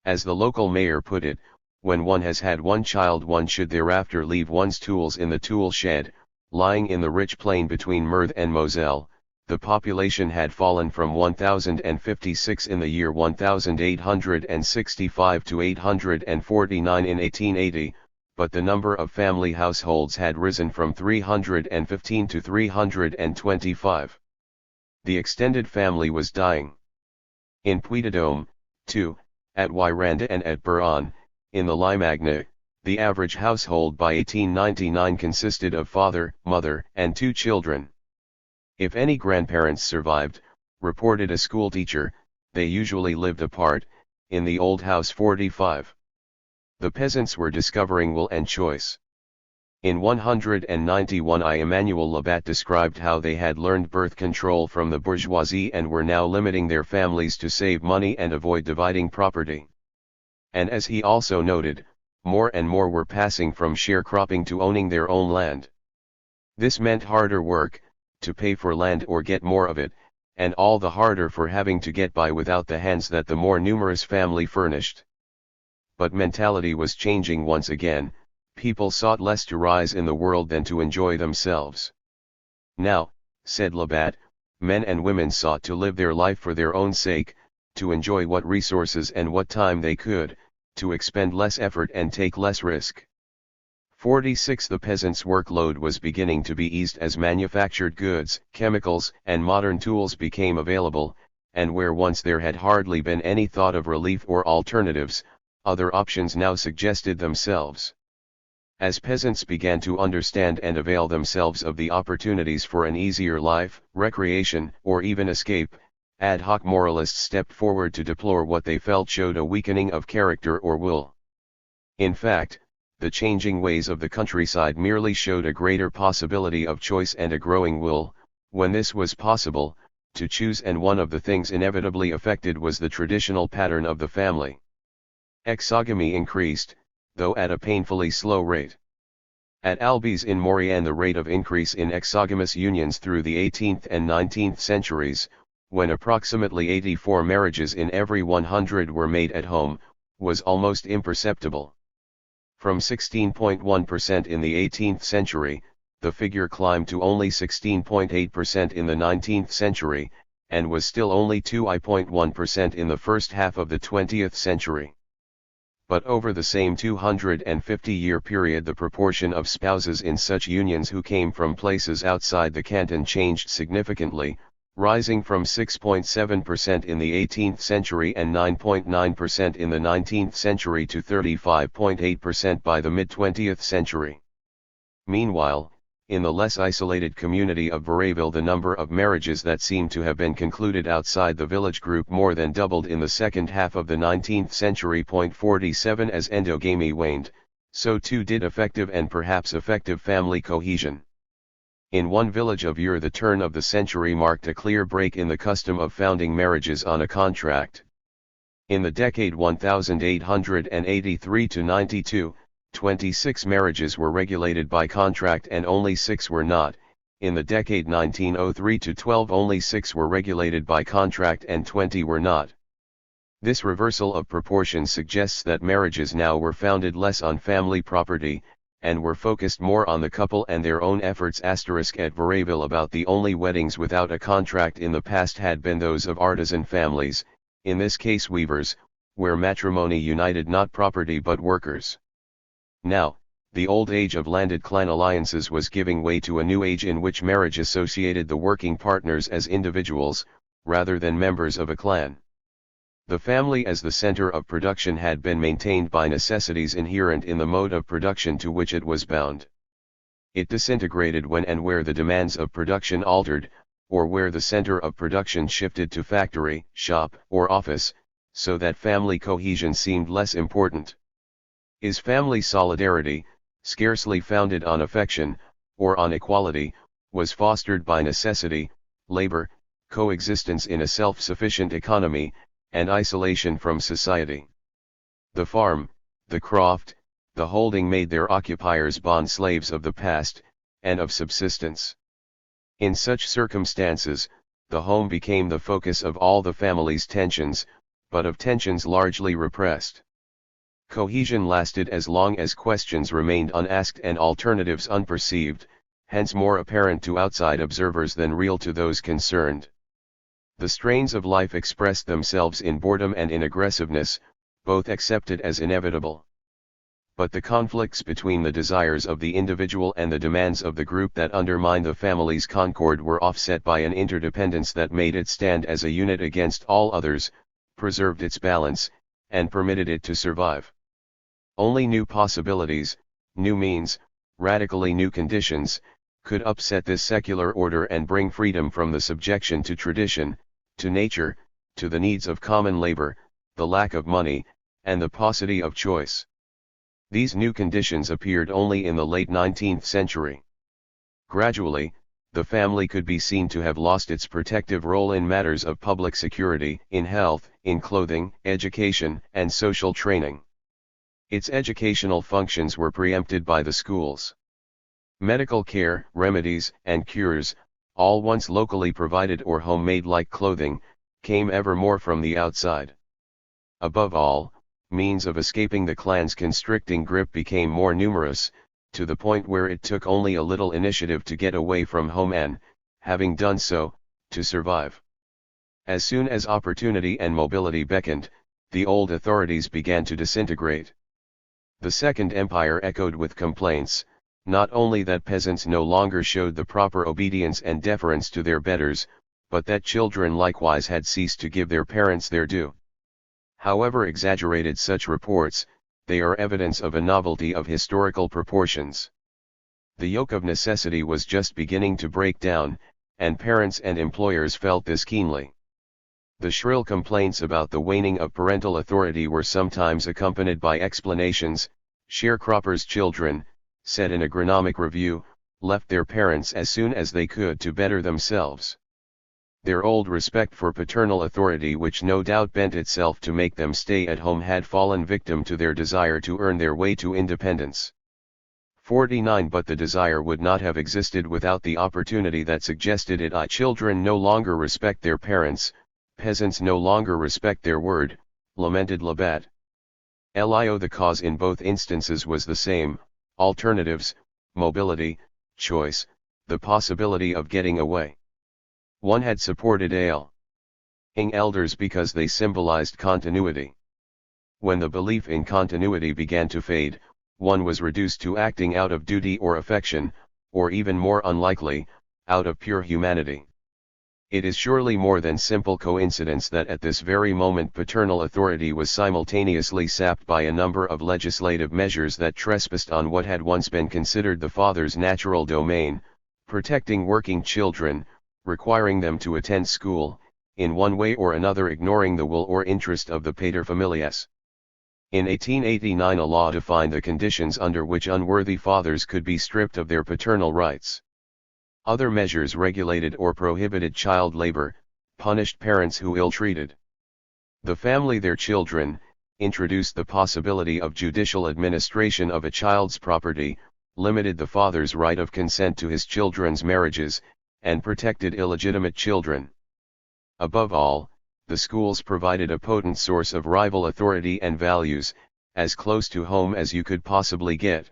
As the local mayor put it, when one has had one child one should thereafter leave one's tools in the tool shed, lying in the rich plain between Meurthe and Moselle. The population had fallen from 1,056 in the year 1865 to 849 in 1880, but the number of family households had risen from 315 to 325. The extended family was dying. In Puy-de-Dôme, too, at Wyrande and at Buron, in the Limagne, the average household by 1899 consisted of father, mother, and 2 children. If any grandparents survived, reported a schoolteacher, they usually lived apart, in the old house 45. The peasants were discovering will and choice. In 191 Emmanuel Labat described how they had learned birth control from the bourgeoisie and were now limiting their families to save money and avoid dividing property. And as he also noted, more and more were passing from sharecropping to owning their own land. This meant harder work, to pay for land or get more of it, and all the harder for having to get by without the hands that the more numerous family furnished. But mentality was changing once again. People sought less to rise in the world than to enjoy themselves. Now, said Labat, men and women sought to live their life for their own sake, to enjoy what resources and what time they could, to expend less effort and take less risk. 46 The peasants' workload was beginning to be eased as manufactured goods, chemicals, and modern tools became available, and where once there had hardly been any thought of relief or alternatives, other options now suggested themselves. As peasants began to understand and avail themselves of the opportunities for an easier life, recreation, or even escape, ad hoc moralists stepped forward to deplore what they felt showed a weakening of character or will. In fact, the changing ways of the countryside merely showed a greater possibility of choice and a growing will, when this was possible, to choose, and one of the things inevitably affected was the traditional pattern of the family. Exogamy increased, though at a painfully slow rate. At Albies in Maurienne the rate of increase in exogamous unions through the 18th and 19th centuries, when approximately 84 marriages in every 100 were made at home, was almost imperceptible. From 16.1% in the 18th century, the figure climbed to only 16.8% in the 19th century, and was still only 2.1% in the first half of the 20th century. But over the same 250-year period the proportion of spouses in such unions who came from places outside the canton changed significantly, rising from 6.7% in the 18th century and 9.9% in the 19th century to 35.8% by the mid-20th century. Meanwhile, in the less isolated community of Varaville the number of marriages that seemed to have been concluded outside the village group more than doubled in the second half of the 19th century. 47 As endogamy waned, so too did effective and perhaps effective family cohesion. In one village of Ur the turn of the century marked a clear break in the custom of founding marriages on a contract. In the decade 1883 to 92, 26 marriages were regulated by contract and only 6 were not. In the decade 1903 to 12 only 6 were regulated by contract and 20 were not. This reversal of proportions suggests that marriages now were founded less on family property, and were focused more on the couple and their own efforts. At Varaville about the only weddings without a contract in the past had been those of artisan families, in this case weavers, where matrimony united not property but workers. Now, the old age of landed clan alliances was giving way to a new age in which marriage associated the working partners as individuals, rather than members of a clan. The family as the center of production had been maintained by necessities inherent in the mode of production to which it was bound. It disintegrated when and where the demands of production altered, or where the center of production shifted to factory, shop, or office, so that family cohesion seemed less important. Is family solidarity, scarcely founded on affection, or on equality, was fostered by necessity, labor, coexistence in a self-sufficient economy, and isolation from society. The farm, the croft, the holding made their occupiers bond slaves of the past, and of subsistence. In such circumstances, the home became the focus of all the family's tensions, but of tensions largely repressed. Cohesion lasted as long as questions remained unasked and alternatives unperceived, hence more apparent to outside observers than real to those concerned. The strains of life expressed themselves in boredom and in aggressiveness, both accepted as inevitable. But the conflicts between the desires of the individual and the demands of the group that undermined the family's concord were offset by an interdependence that made it stand as a unit against all others, preserved its balance, and permitted it to survive. Only new possibilities, new means, radically new conditions, could upset this secular order and bring freedom from the subjection to tradition, to nature, to the needs of common labor, the lack of money, and the paucity of choice. These new conditions appeared only in the late 19th century. Gradually, the family could be seen to have lost its protective role in matters of public security, in health, in clothing, education, and social training. Its educational functions were preempted by the schools. Medical care, remedies, and cures, all once locally provided or homemade like clothing, came ever more from the outside. Above all, means of escaping the clan's constricting grip became more numerous, to the point where it took only a little initiative to get away from home and, having done so, to survive. As soon as opportunity and mobility beckoned, the old authorities began to disintegrate. The Second Empire echoed with complaints, not only that peasants no longer showed the proper obedience and deference to their betters, but that children likewise had ceased to give their parents their due. However exaggerated such reports, they are evidence of a novelty of historical proportions. The yoke of necessity was just beginning to break down, and parents and employers felt this keenly. The shrill complaints about the waning of parental authority were sometimes accompanied by explanations. Sharecroppers' children, said an agronomic review, left their parents as soon as they could to better themselves. Their old respect for paternal authority, which no doubt bent itself to make them stay at home, had fallen victim to their desire to earn their way to independence. 49 But the desire would not have existed without the opportunity that suggested it. Children no longer respect their parents, peasants no longer respect their word, lamented Labat. Lio The cause in both instances was the same: alternatives, mobility, choice, the possibility of getting away. One had supported ailing elders because they symbolized continuity. When the belief in continuity began to fade, one was reduced to acting out of duty or affection, or even more unlikely, out of pure humanity. It is surely more than simple coincidence that at this very moment paternal authority was simultaneously sapped by a number of legislative measures that trespassed on what had once been considered the father's natural domain, protecting working children, requiring them to attend school, in one way or another ignoring the will or interest of the paterfamilias. In 1889 a law defined the conditions under which unworthy fathers could be stripped of their paternal rights. Other measures regulated or prohibited child labor, punished parents who ill-treated the family their children, introduced the possibility of judicial administration of a child's property, limited the father's right of consent to his children's marriages, and protected illegitimate children. Above all, the schools provided a potent source of rival authority and values, as close to home as you could possibly get.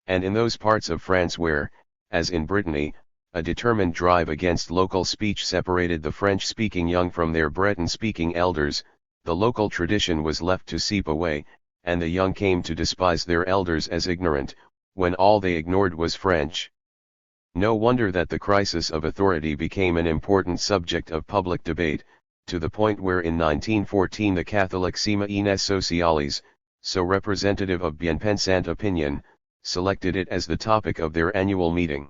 And in those parts of France where, as in Brittany, a determined drive against local speech separated the French-speaking young from their Breton-speaking elders, the local tradition was left to seep away, and the young came to despise their elders as ignorant, when all they ignored was French. No wonder that the crisis of authority became an important subject of public debate, to the point where in 1914 the Catholic Cima Ines Sociales, so representative of bien-pensant opinion, selected it as the topic of their annual meeting.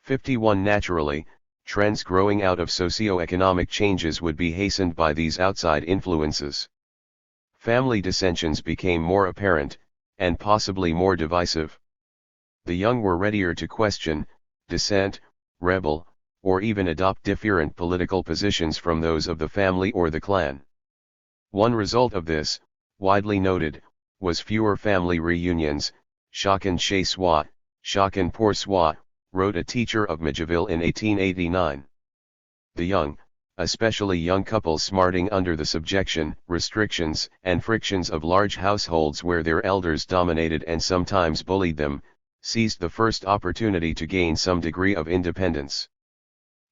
51 Naturally, trends growing out of socio-economic changes would be hastened by these outside influences. Family dissensions became more apparent, and possibly more divisive. The young were readier to question, dissent, rebel, or even adopt different political positions from those of the family or the clan. One result of this, widely noted, was fewer family reunions. Chacun chez soi, chacun pour soi, wrote a teacher of Midgeville in 1889. The young, especially young couples smarting under the subjection, restrictions, and frictions of large households where their elders dominated and sometimes bullied them, seized the first opportunity to gain some degree of independence.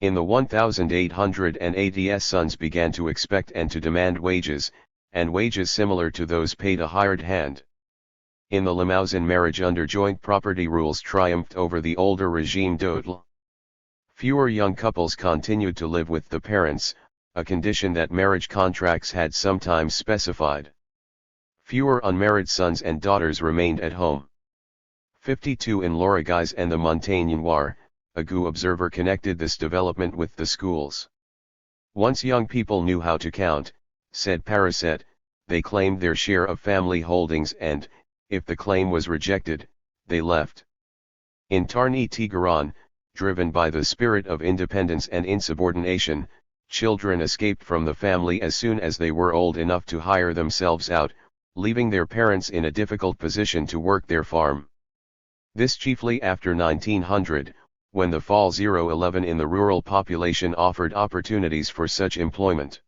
In the 1880s, sons began to expect and to demand wages, and wages similar to those paid a hired hand. In the Limousin, marriage under joint property rules triumphed over the older regime d'Hotel. Fewer young couples continued to live with the parents, a condition that marriage contracts had sometimes specified. Fewer unmarried sons and daughters remained at home. 52 In l'Orgueil and the Montagne Noire, a GU observer connected this development with the schools. Once young people knew how to count, said Paraset, they claimed their share of family holdings and, if the claim was rejected, they left. In Tarn-et-Tigaron, driven by the spirit of independence and insubordination, children escaped from the family as soon as they were old enough to hire themselves out, leaving their parents in a difficult position to work their farm. This chiefly after 1900, when the fall 011 in the rural population offered opportunities for such employment.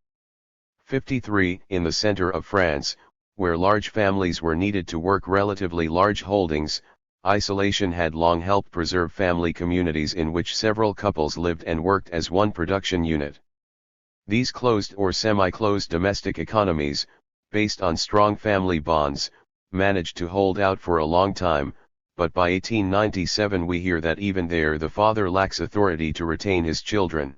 53 In the center of France, where large families were needed to work relatively large holdings, isolation had long helped preserve family communities in which several couples lived and worked as one production unit. These closed or semi-closed domestic economies, based on strong family bonds, managed to hold out for a long time, but by 1897 we hear that even there the father lacks authority to retain his children.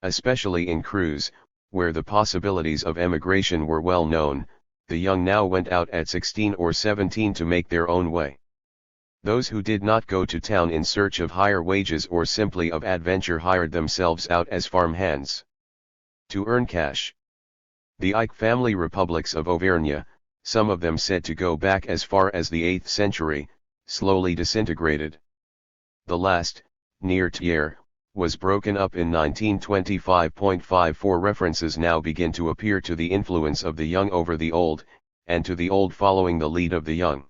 Especially in Creuse, where the possibilities of emigration were well known, the young now went out at 16 or 17 to make their own way. Those who did not go to town in search of higher wages or simply of adventure hired themselves out as farm hands to earn cash. The Ike family republics of Auvergne, some of them said to go back as far as the 8th century, slowly disintegrated. The last, near Thiers, was broken up in 1925.54. References now begin to appear to the influence of the young over the old, and to the old following the lead of the young.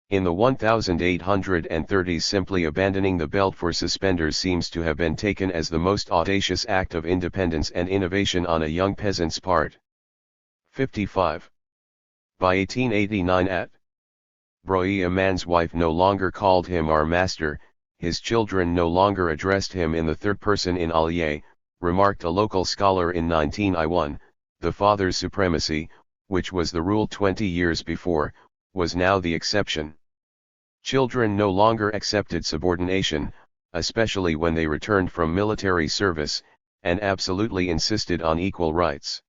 In the 1830s, simply abandoning the belt for suspenders seems to have been taken as the most audacious act of independence and innovation on a young peasant's part. 55. By 1889 at Breuil, a man's wife no longer called him our master, his children no longer addressed him in the third person in allié, remarked a local scholar in 1901, the father's supremacy, which was the rule 20 years before, was now the exception. Children no longer accepted subordination, especially when they returned from military service, and absolutely insisted on equal rights.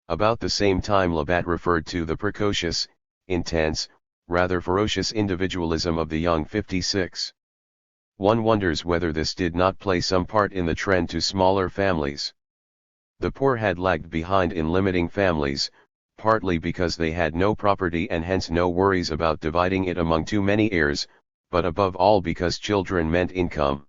About the same time Labat referred to the precocious, intense, rather ferocious individualism of the young. 56. One wonders whether this did not play some part in the trend to smaller families. The poor had lagged behind in limiting families, partly because they had no property and hence no worries about dividing it among too many heirs, but above all because children meant income.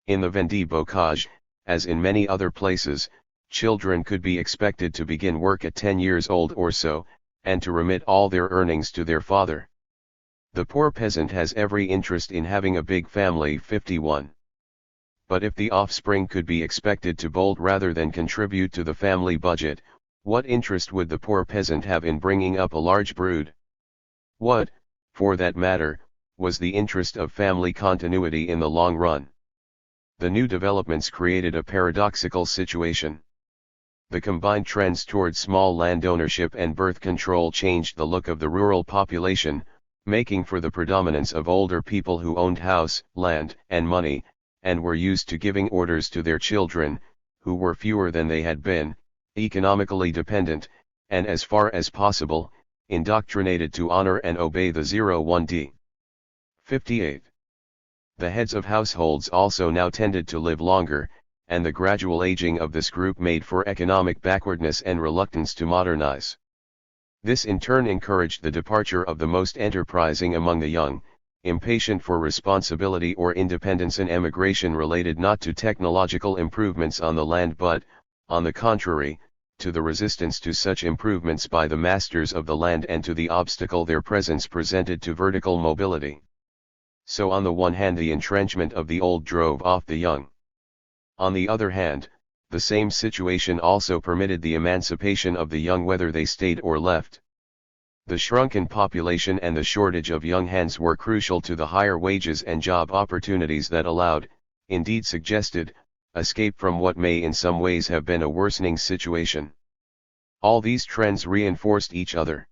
In the Vendée Bocage, as in many other places, children could be expected to begin work at 10 years old or so, and to remit all their earnings to their father. The poor peasant has every interest in having a big family. 51. But if the offspring could be expected to bolt rather than contribute to the family budget, what interest would the poor peasant have in bringing up a large brood? What, for that matter, was the interest of family continuity in the long run? The new developments created a paradoxical situation. The combined trends toward small land ownership and birth control changed the look of the rural population, making for the predominance of older people who owned house, land, and money, and were used to giving orders to their children, who were fewer than they had been, economically dependent, and as far as possible, indoctrinated to honor and obey the 01D. 58. The heads of households also now tended to live longer, and the gradual aging of this group made for economic backwardness and reluctance to modernize. This in turn encouraged the departure of the most enterprising among the young, impatient for responsibility or independence, and emigration related not to technological improvements on the land but, on the contrary, to the resistance to such improvements by the masters of the land and to the obstacle their presence presented to vertical mobility. So on the one hand the entrenchment of the old drove off the young. On the other hand, The same situation also permitted the emancipation of the young whether they stayed or left. The shrunken population and the shortage of young hands were crucial to the higher wages and job opportunities that allowed, indeed suggested, escape from what may in some ways have been a worsening situation. All these trends reinforced each other.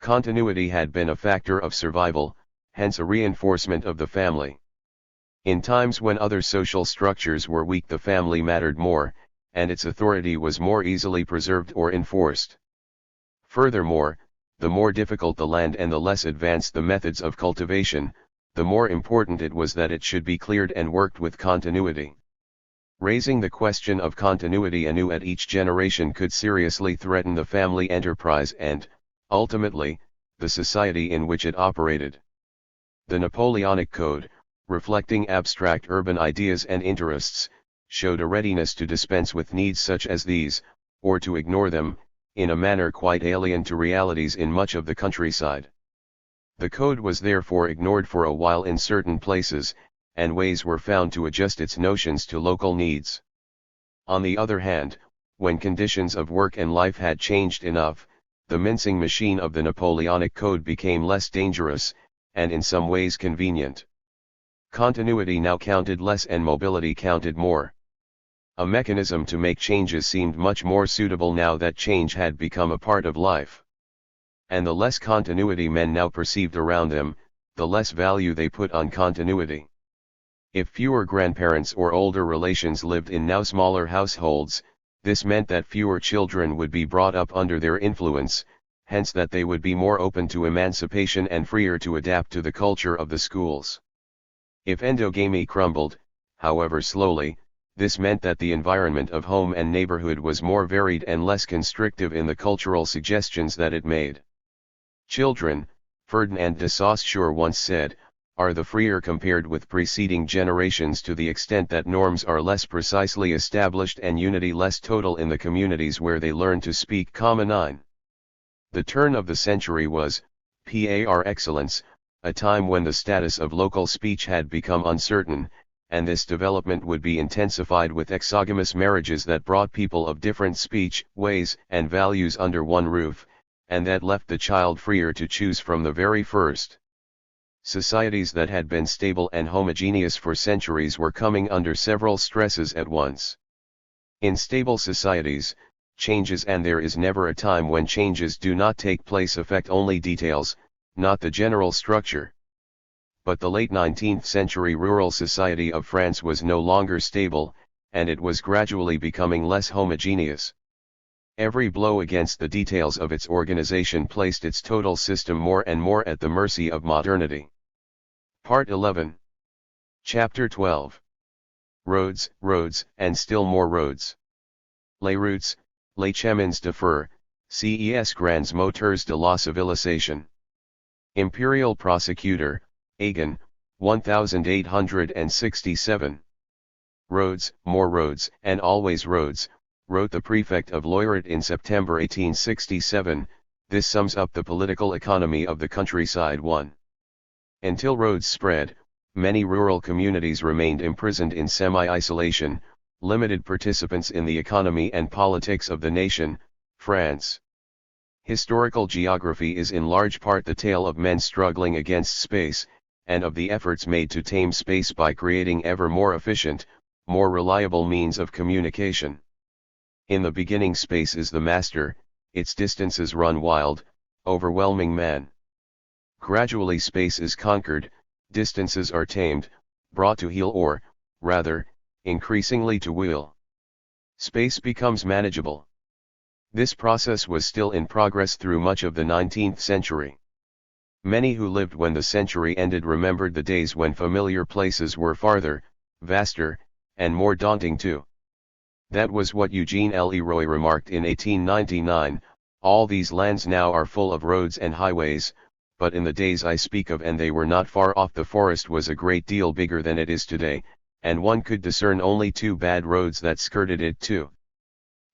Continuity had been a factor of survival, hence a reinforcement of the family. In times when other social structures were weak, the family mattered more, and its authority was more easily preserved or enforced. Furthermore, the more difficult the land and the less advanced the methods of cultivation, the more important it was that it should be cleared and worked with continuity. Raising the question of continuity anew at each generation could seriously threaten the family enterprise and, ultimately, the society in which it operated. The Napoleonic Code, reflecting abstract urban ideas and interests, showed a readiness to dispense with needs such as these, or to ignore them, in a manner quite alien to realities in much of the countryside. The code was therefore ignored for a while in certain places, and ways were found to adjust its notions to local needs. On the other hand, when conditions of work and life had changed enough, the mincing machine of the Napoleonic Code became less dangerous, and in some ways convenient. Continuity now counted less and mobility counted more. A mechanism to make changes seemed much more suitable now that change had become a part of life. And the less continuity men now perceived around them, the less value they put on continuity. If fewer grandparents or older relations lived in now smaller households, this meant that fewer children would be brought up under their influence, hence that they would be more open to emancipation and freer to adapt to the culture of the schools. If endogamy crumbled, however slowly, this meant that the environment of home and neighborhood was more varied and less constrictive in the cultural suggestions that it made. Children, Ferdinand de Saussure once said, are the freer compared with preceding generations to the extent that norms are less precisely established and unity less total in the communities where they learn to speak common. The turn of the century was, par excellence, a time when the status of local speech had become uncertain, and this development would be intensified with exogamous marriages that brought people of different speech, ways, and values under one roof, and that left the child freer to choose from the very first. Societies that had been stable and homogeneous for centuries were coming under several stresses at once. In stable societies, changes, and there is never a time when changes do not take place, affect only details, not the general structure. But the late 19th century rural society of France was no longer stable, and it was gradually becoming less homogeneous. Every blow against the details of its organization placed its total system more and more at the mercy of modernity. Part 11. Chapter 12. Roads, roads, and still more roads. Les routes, les chemins de fer, ces grands moteurs de la civilisation. Imperial Prosecutor, Agen, 1867. Roads, more roads, and always roads, wrote the prefect of Loiret in September 1867, this sums up the political economy of the countryside. 1. Until roads spread, many rural communities remained imprisoned in semi-isolation, limited participants in the economy and politics of the nation, France. Historical geography is in large part the tale of men struggling against space, and of the efforts made to tame space by creating ever more efficient, more reliable means of communication. In the beginning, space is the master, its distances run wild, overwhelming man. Gradually space is conquered, distances are tamed, brought to heel or, rather, increasingly to will. Space becomes manageable. This process was still in progress through much of the 19th century. Many who lived when the century ended remembered the days when familiar places were farther, vaster, and more daunting too. That was what Eugene Leroy remarked in 1899, all these lands now are full of roads and highways, but in the days I speak of and they were not far off, the forest was a great deal bigger than it is today, and one could discern only two bad roads that skirted it too.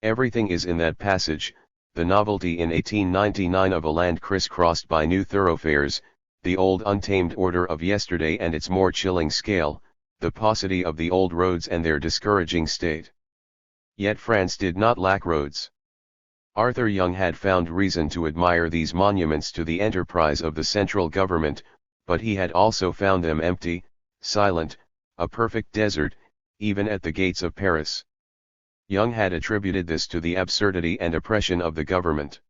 Everything is in that passage, the novelty in 1899 of a land crisscrossed by new thoroughfares, the old untamed order of yesterday and its more chilling scale, the paucity of the old roads and their discouraging state. Yet France did not lack roads. Arthur Young had found reason to admire these monuments to the enterprise of the central government, but he had also found them empty, silent, a perfect desert, even at the gates of Paris. Young had attributed this to the absurdity and oppression of the government.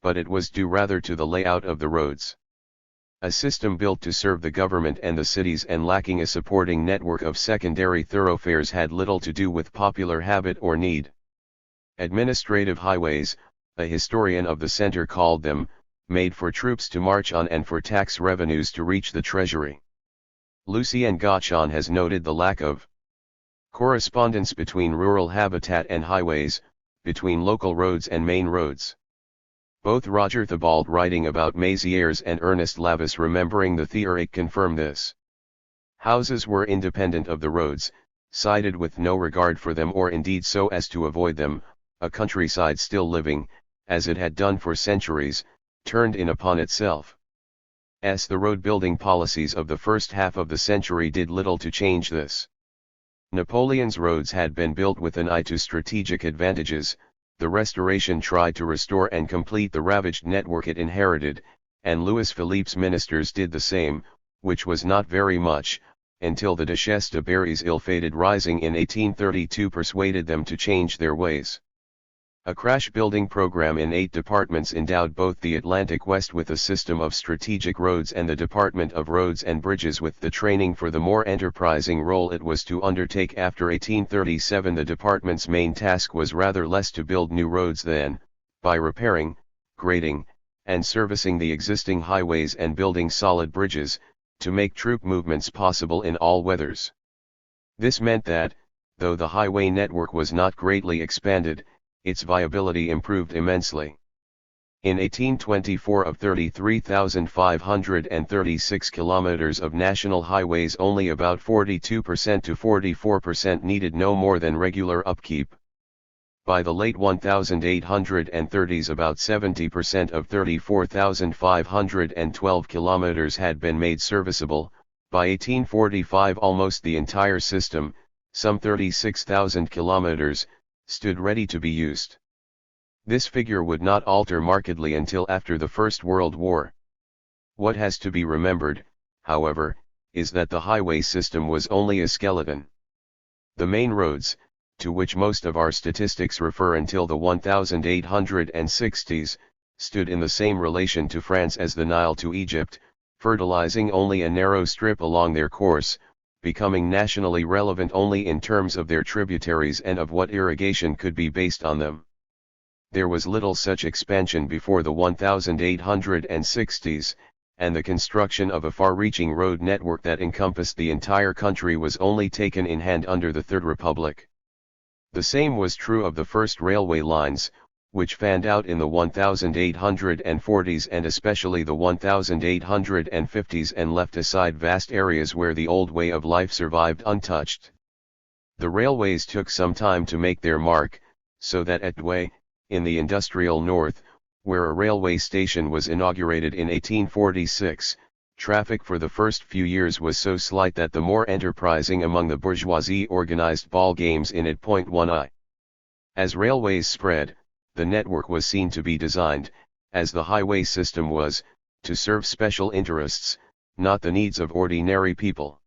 But it was due rather to the layout of the roads. A system built to serve the government and the cities and lacking a supporting network of secondary thoroughfares had little to do with popular habit or need. Administrative highways, a historian of the center called them, made for troops to march on and for tax revenues to reach the treasury. Lucien Gauchon has noted the lack of correspondence between rural habitat and highways, between local roads and main roads. Both Roger Thibault writing about Mézières and Ernest Lavis remembering the Theorique confirm this. Houses were independent of the roads, sided with no regard for them or indeed so as to avoid them, a countryside still living, as it had done for centuries, turned in upon itself. The road-building policies of the first half of the century did little to change this. Napoleon's roads had been built with an eye to strategic advantages. The Restoration tried to restore and complete the ravaged network it inherited, and Louis Philippe's ministers did the same, which was not very much, until the Duchesse de Berry's ill-fated rising in 1832 persuaded them to change their ways. A crash-building program in 8 departments endowed both the Atlantic West with a system of strategic roads and the Department of Roads and Bridges with the training for the more enterprising role it was to undertake after 1837. The department's main task was rather less to build new roads than, by repairing, grading, and servicing the existing highways and building solid bridges, to make troop movements possible in all weathers. This meant that, though the highway network was not greatly expanded, its viability improved immensely. In 1824, of 33,536 kilometers of national highways, only about 42% to 44% needed no more than regular upkeep. By the late 1830s, about 70% of 34,512 kilometers had been made serviceable. By 1845, almost the entire system, some 36,000 kilometers, stood ready to be used. This figure would not alter markedly until after the First World War. What has to be remembered, however, is that the highway system was only a skeleton. The main roads, to which most of our statistics refer until the 1860s, stood in the same relation to France as the Nile to Egypt, fertilizing only a narrow strip along their course, becoming nationally relevant only in terms of their tributaries and of what irrigation could be based on them. There was little such expansion before the 1860s, and the construction of a far-reaching road network that encompassed the entire country was only taken in hand under the Third Republic. The same was true of the first railway lines, which fanned out in the 1840s and especially the 1850s and left aside vast areas where the old way of life survived untouched. The railways took some time to make their mark, so that at Douai, in the industrial north, where a railway station was inaugurated in 1846, traffic for the first few years was so slight that the more enterprising among the bourgeoisie organized ball games in it. 1. As railways spread, the network was seen to be designed, as the highway system was, to serve special interests, not the needs of ordinary people.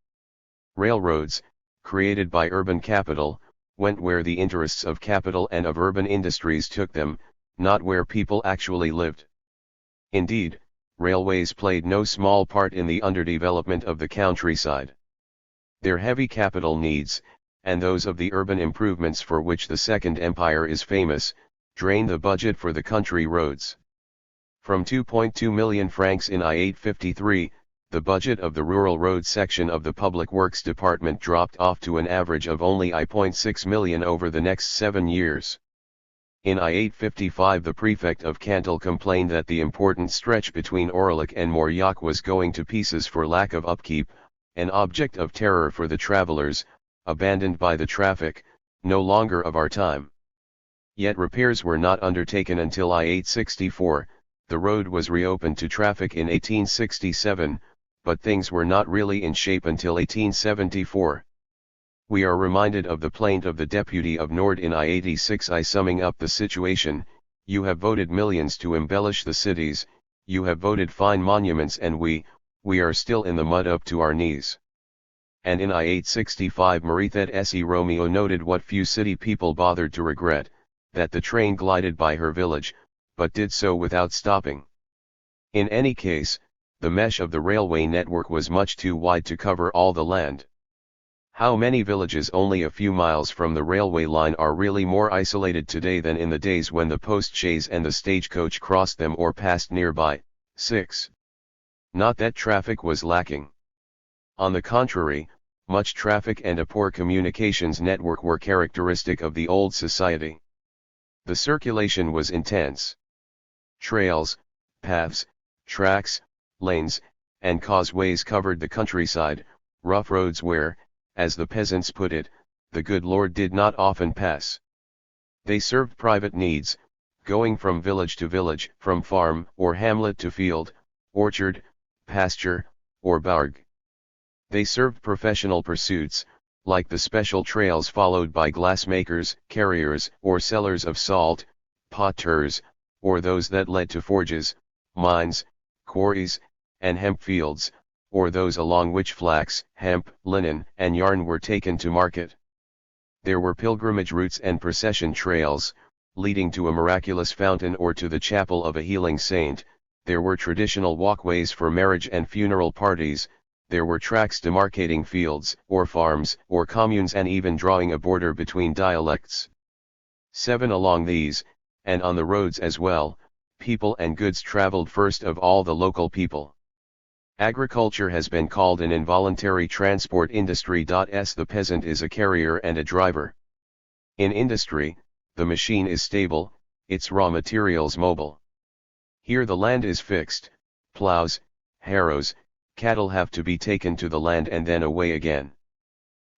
Railroads, created by urban capital, went where the interests of capital and of urban industries took them, not where people actually lived. Indeed, railways played no small part in the underdevelopment of the countryside. Their heavy capital needs, and those of the urban improvements for which the Second Empire is famous, drain the budget for the country roads. From 2.2 million francs in I-853, the budget of the rural road section of the Public Works Department dropped off to an average of only I.6 million over the next 7 years. In I-855, the prefect of Cantal complained that the important stretch between Aurillac and Mauriac was going to pieces for lack of upkeep, an object of terror for the travelers, abandoned by the traffic, no longer of our time. Yet repairs were not undertaken until I-864, the road was reopened to traffic in 1867, but things were not really in shape until 1874. We are reminded of the plaint of the deputy of Nord in I-86 summing up the situation: "You have voted millions to embellish the cities, you have voted fine monuments, and we are still in the mud up to our knees." And in I-865 Marithet Se Romeo noted what few city people bothered to regret, that the train glided by her village, but did so without stopping. In any case, the mesh of the railway network was much too wide to cover all the land. How many villages only a few miles from the railway line are really more isolated today than in the days when the post-chaise and the stagecoach crossed them or passed nearby? 6. Not that traffic was lacking. On the contrary, much traffic and a poor communications network were characteristic of the old society. The circulation was intense. Trails, paths, tracks, lanes, and causeways covered the countryside, rough roads where, as the peasants put it, the good Lord did not often pass. They served private needs, going from village to village, from farm or hamlet to field, orchard, pasture, or bourg. They served professional pursuits, like the special trails followed by glassmakers, carriers, or sellers of salt, potters, or those that led to forges, mines, quarries, and hemp fields, or those along which flax, hemp, linen, and yarn were taken to market. There were pilgrimage routes and procession trails, leading to a miraculous fountain or to the chapel of a healing saint. There were traditional walkways for marriage and funeral parties. There were tracks demarcating fields, or farms, or communes, and even drawing a border between dialects. 7. Along these, and on the roads as well, people and goods traveled first of all the local people. Agriculture has been called an involuntary transport industry. The peasant is a carrier and a driver. In industry, the machine is stable, its raw materials mobile. Here the land is fixed, plows, harrows, cattle have to be taken to the land and then away again.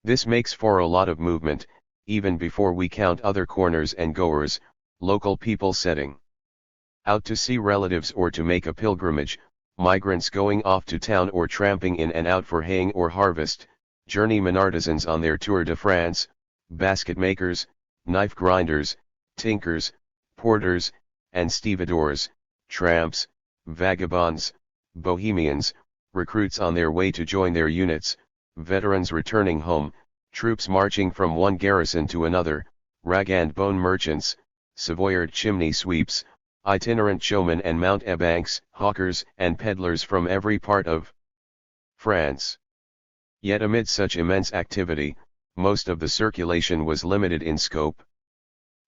This makes for a lot of movement, even before we count other corners and goers, local people setting out to see relatives or to make a pilgrimage, migrants going off to town or tramping in and out for haying or harvest, journeyman artisans on their Tour de France, basket makers, knife grinders, tinkers, porters, and stevedores, tramps, vagabonds, bohemians, recruits on their way to join their units, veterans returning home, troops marching from one garrison to another, rag and bone merchants, Savoyard chimney sweeps, itinerant showmen and mountebanks, hawkers and peddlers from every part of France. Yet amid such immense activity, most of the circulation was limited in scope.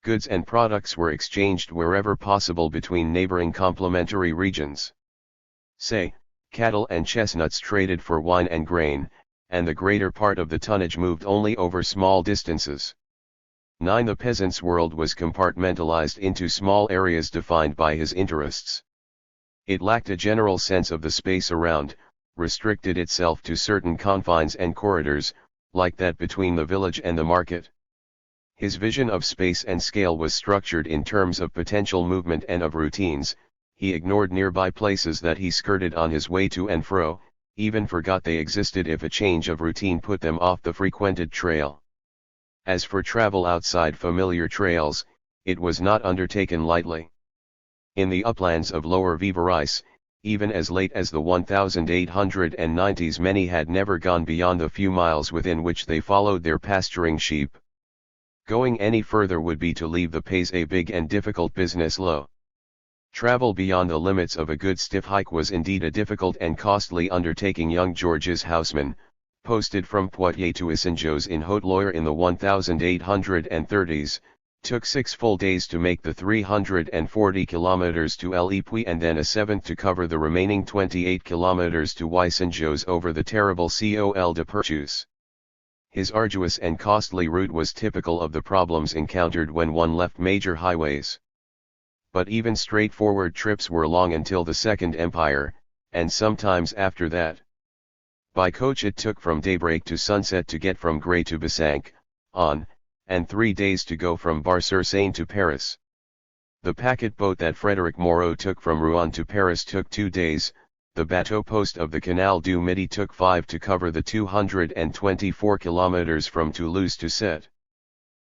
Goods and products were exchanged wherever possible between neighboring complementary regions. Say, cattle and chestnuts traded for wine and grain, and the greater part of the tonnage moved only over small distances. 9. The peasant's world was compartmentalized into small areas defined by his interests. It lacked a general sense of the space around, restricted itself to certain confines and corridors, like that between the village and the market. His vision of space and scale was structured in terms of potential movement and of routines. He ignored nearby places that he skirted on his way to and fro, even forgot they existed if a change of routine put them off the frequented trail. As for travel outside familiar trails, it was not undertaken lightly. In the uplands of Lower Vivarais, even as late as the 1890s, many had never gone beyond the few miles within which they followed their pasturing sheep. Going any further would be to leave the pays a big and difficult business low. Travel beyond the limits of a good stiff hike was indeed a difficult and costly undertaking. Young Georges Haussmann, posted from Poitiers to Issingeaux in Haute-Loire in the 1830s, took 6 full days to make the 340 kilometers to l'Epuis and then a 7th to cover the remaining 28 kilometers to Issingeaux over the terrible Col de Pertus. His arduous and costly route was typical of the problems encountered when one left major highways. But even straightforward trips were long until the Second Empire, and sometimes after that. By coach it took from daybreak to sunset to get from Grès to Bessanque, on, and 3 days to go from Bar-sur-Seine to Paris. The packet boat that Frederic Moreau took from Rouen to Paris took 2 days, the bateau post of the Canal du Midi took 5 to cover the 224 kilometers from Toulouse to Sète.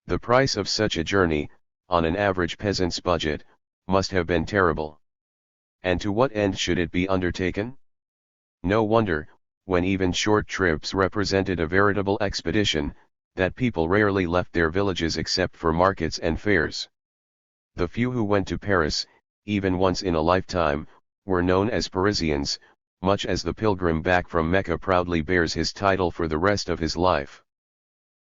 The price of such a journey, on an average peasant's budget, must have been terrible. And to what end should it be undertaken? No wonder, when even short trips represented a veritable expedition, that people rarely left their villages except for markets and fairs. The few who went to Paris, even once in a lifetime, were known as Parisians, much as the pilgrim back from Mecca proudly bears his title for the rest of his life.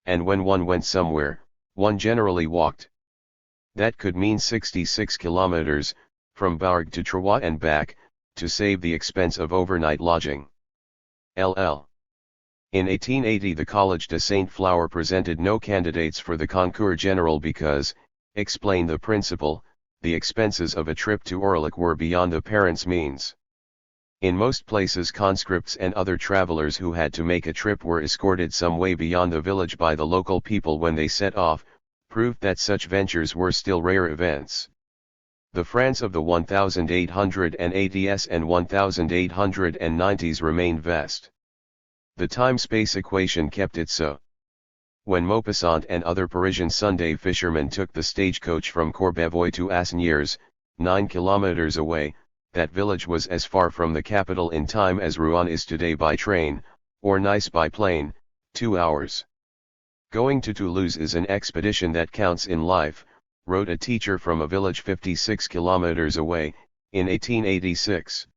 And when one went somewhere, one generally walked. That could mean 66 kilometers, from Bourg to Troyes and back, to save the expense of overnight lodging. LL. In 1880 the Collège de Saint-Flour presented no candidates for the concours general because, explained the principal, the expenses of a trip to Orlick were beyond the parents' means. In most places conscripts and other travelers who had to make a trip were escorted some way beyond the village by the local people when they set off, proved that such ventures were still rare events. The France of the 1880s and 1890s remained vast. The time-space equation kept it so. When Maupassant and other Parisian Sunday fishermen took the stagecoach from Courbevoie to Asnières, 9 kilometers away, that village was as far from the capital in time as Rouen is today by train, or Nice by plane, 2 hours. Going to Toulouse is an expedition that counts in life, wrote a teacher from a village 56 kilometers away, in 1886.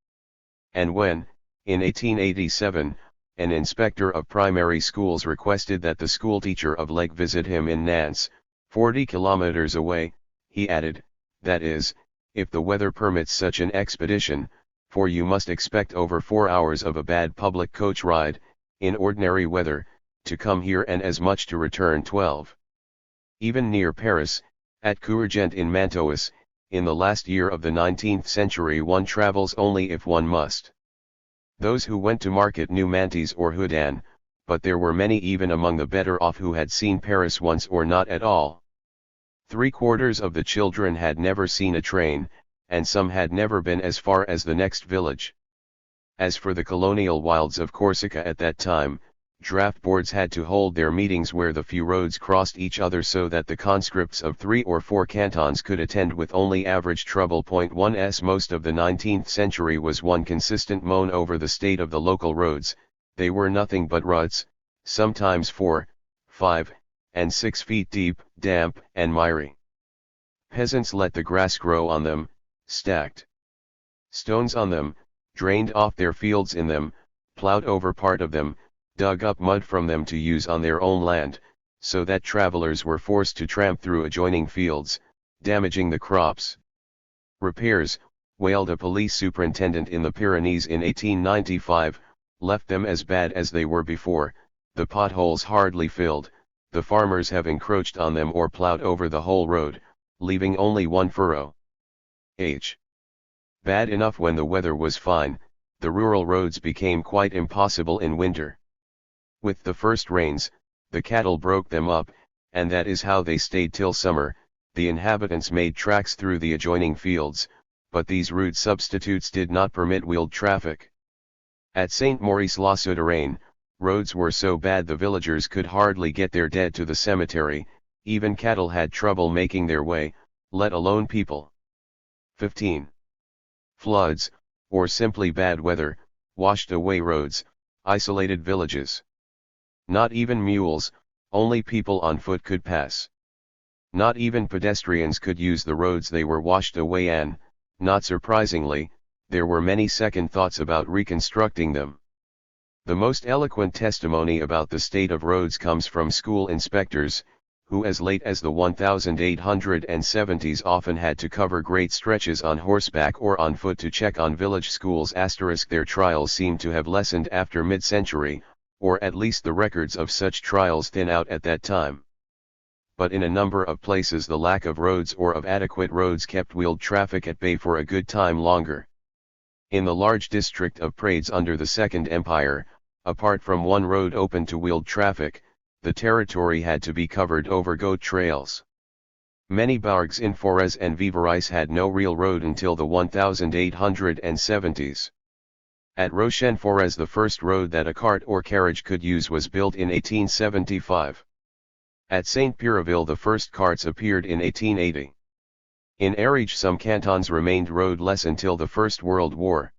And when, in 1887, an inspector of primary schools requested that the schoolteacher of Lake visit him in Nantes, 40 kilometers away, he added, that is, if the weather permits such an expedition, for you must expect over 4 hours of a bad public coach ride, in ordinary weather, to come here and as much to return 12. Even near Paris, at Courgent in Mantois, in the last year of the 19th century one travels only if one must. Those who went to market knew Mantes or Houdan, but there were many even among the better off who had seen Paris once or not at all. 3/4 of the children had never seen a train, and some had never been as far as the next village. As for the colonial wilds of Corsica at that time, draft boards had to hold their meetings where the few roads crossed each other so that the conscripts of 3 or 4 cantons could attend with only average trouble. 1s Most of the 19th century was one consistent moan over the state of the local roads. They were nothing but ruts, sometimes 4, 5, and 6 feet deep, damp and miry. Peasants let the grass grow on them, stacked stones on them, drained off their fields in them, plowed over part of them, dug up mud from them to use on their own land, so that travelers were forced to tramp through adjoining fields, damaging the crops. Repairs, wailed a police superintendent in the Pyrenees in 1895, left them as bad as they were before, the potholes hardly filled, the farmers have encroached on them or plowed over the whole road, leaving only one furrow. Bad enough when the weather was fine, the rural roads became quite impossible in winter. With the first rains, the cattle broke them up, and that is how they stayed till summer. The inhabitants made tracks through the adjoining fields, but these rude substitutes did not permit wheeled traffic. At Saint-Maurice-la-Souterraine, roads were so bad the villagers could hardly get their dead to the cemetery, even cattle had trouble making their way, let alone people. 15. Floods, or simply bad weather, washed away roads, isolated villages. Not even mules, only people on foot could pass. Not even pedestrians could use the roads, they were washed away, and, not surprisingly, there were many second thoughts about reconstructing them. The most eloquent testimony about the state of roads comes from school inspectors, who as late as the 1870s often had to cover great stretches on horseback or on foot to check on village schools. Their trials seem to have lessened after mid-century, or at least the records of such trials thin out at that time. But in a number of places the lack of roads or of adequate roads kept wheeled traffic at bay for a good time longer. In the large district of Prades under the Second Empire, apart from one road open to wheeled traffic, the territory had to be covered over goat trails. Many bourgs in Forez and Vivarais had no real road until the 1870s. At Rochefort, the first road that a cart or carriage could use was built in 1875. At Saint-Péraville the first carts appeared in 1880. In Ariège some cantons remained roadless until the First World War.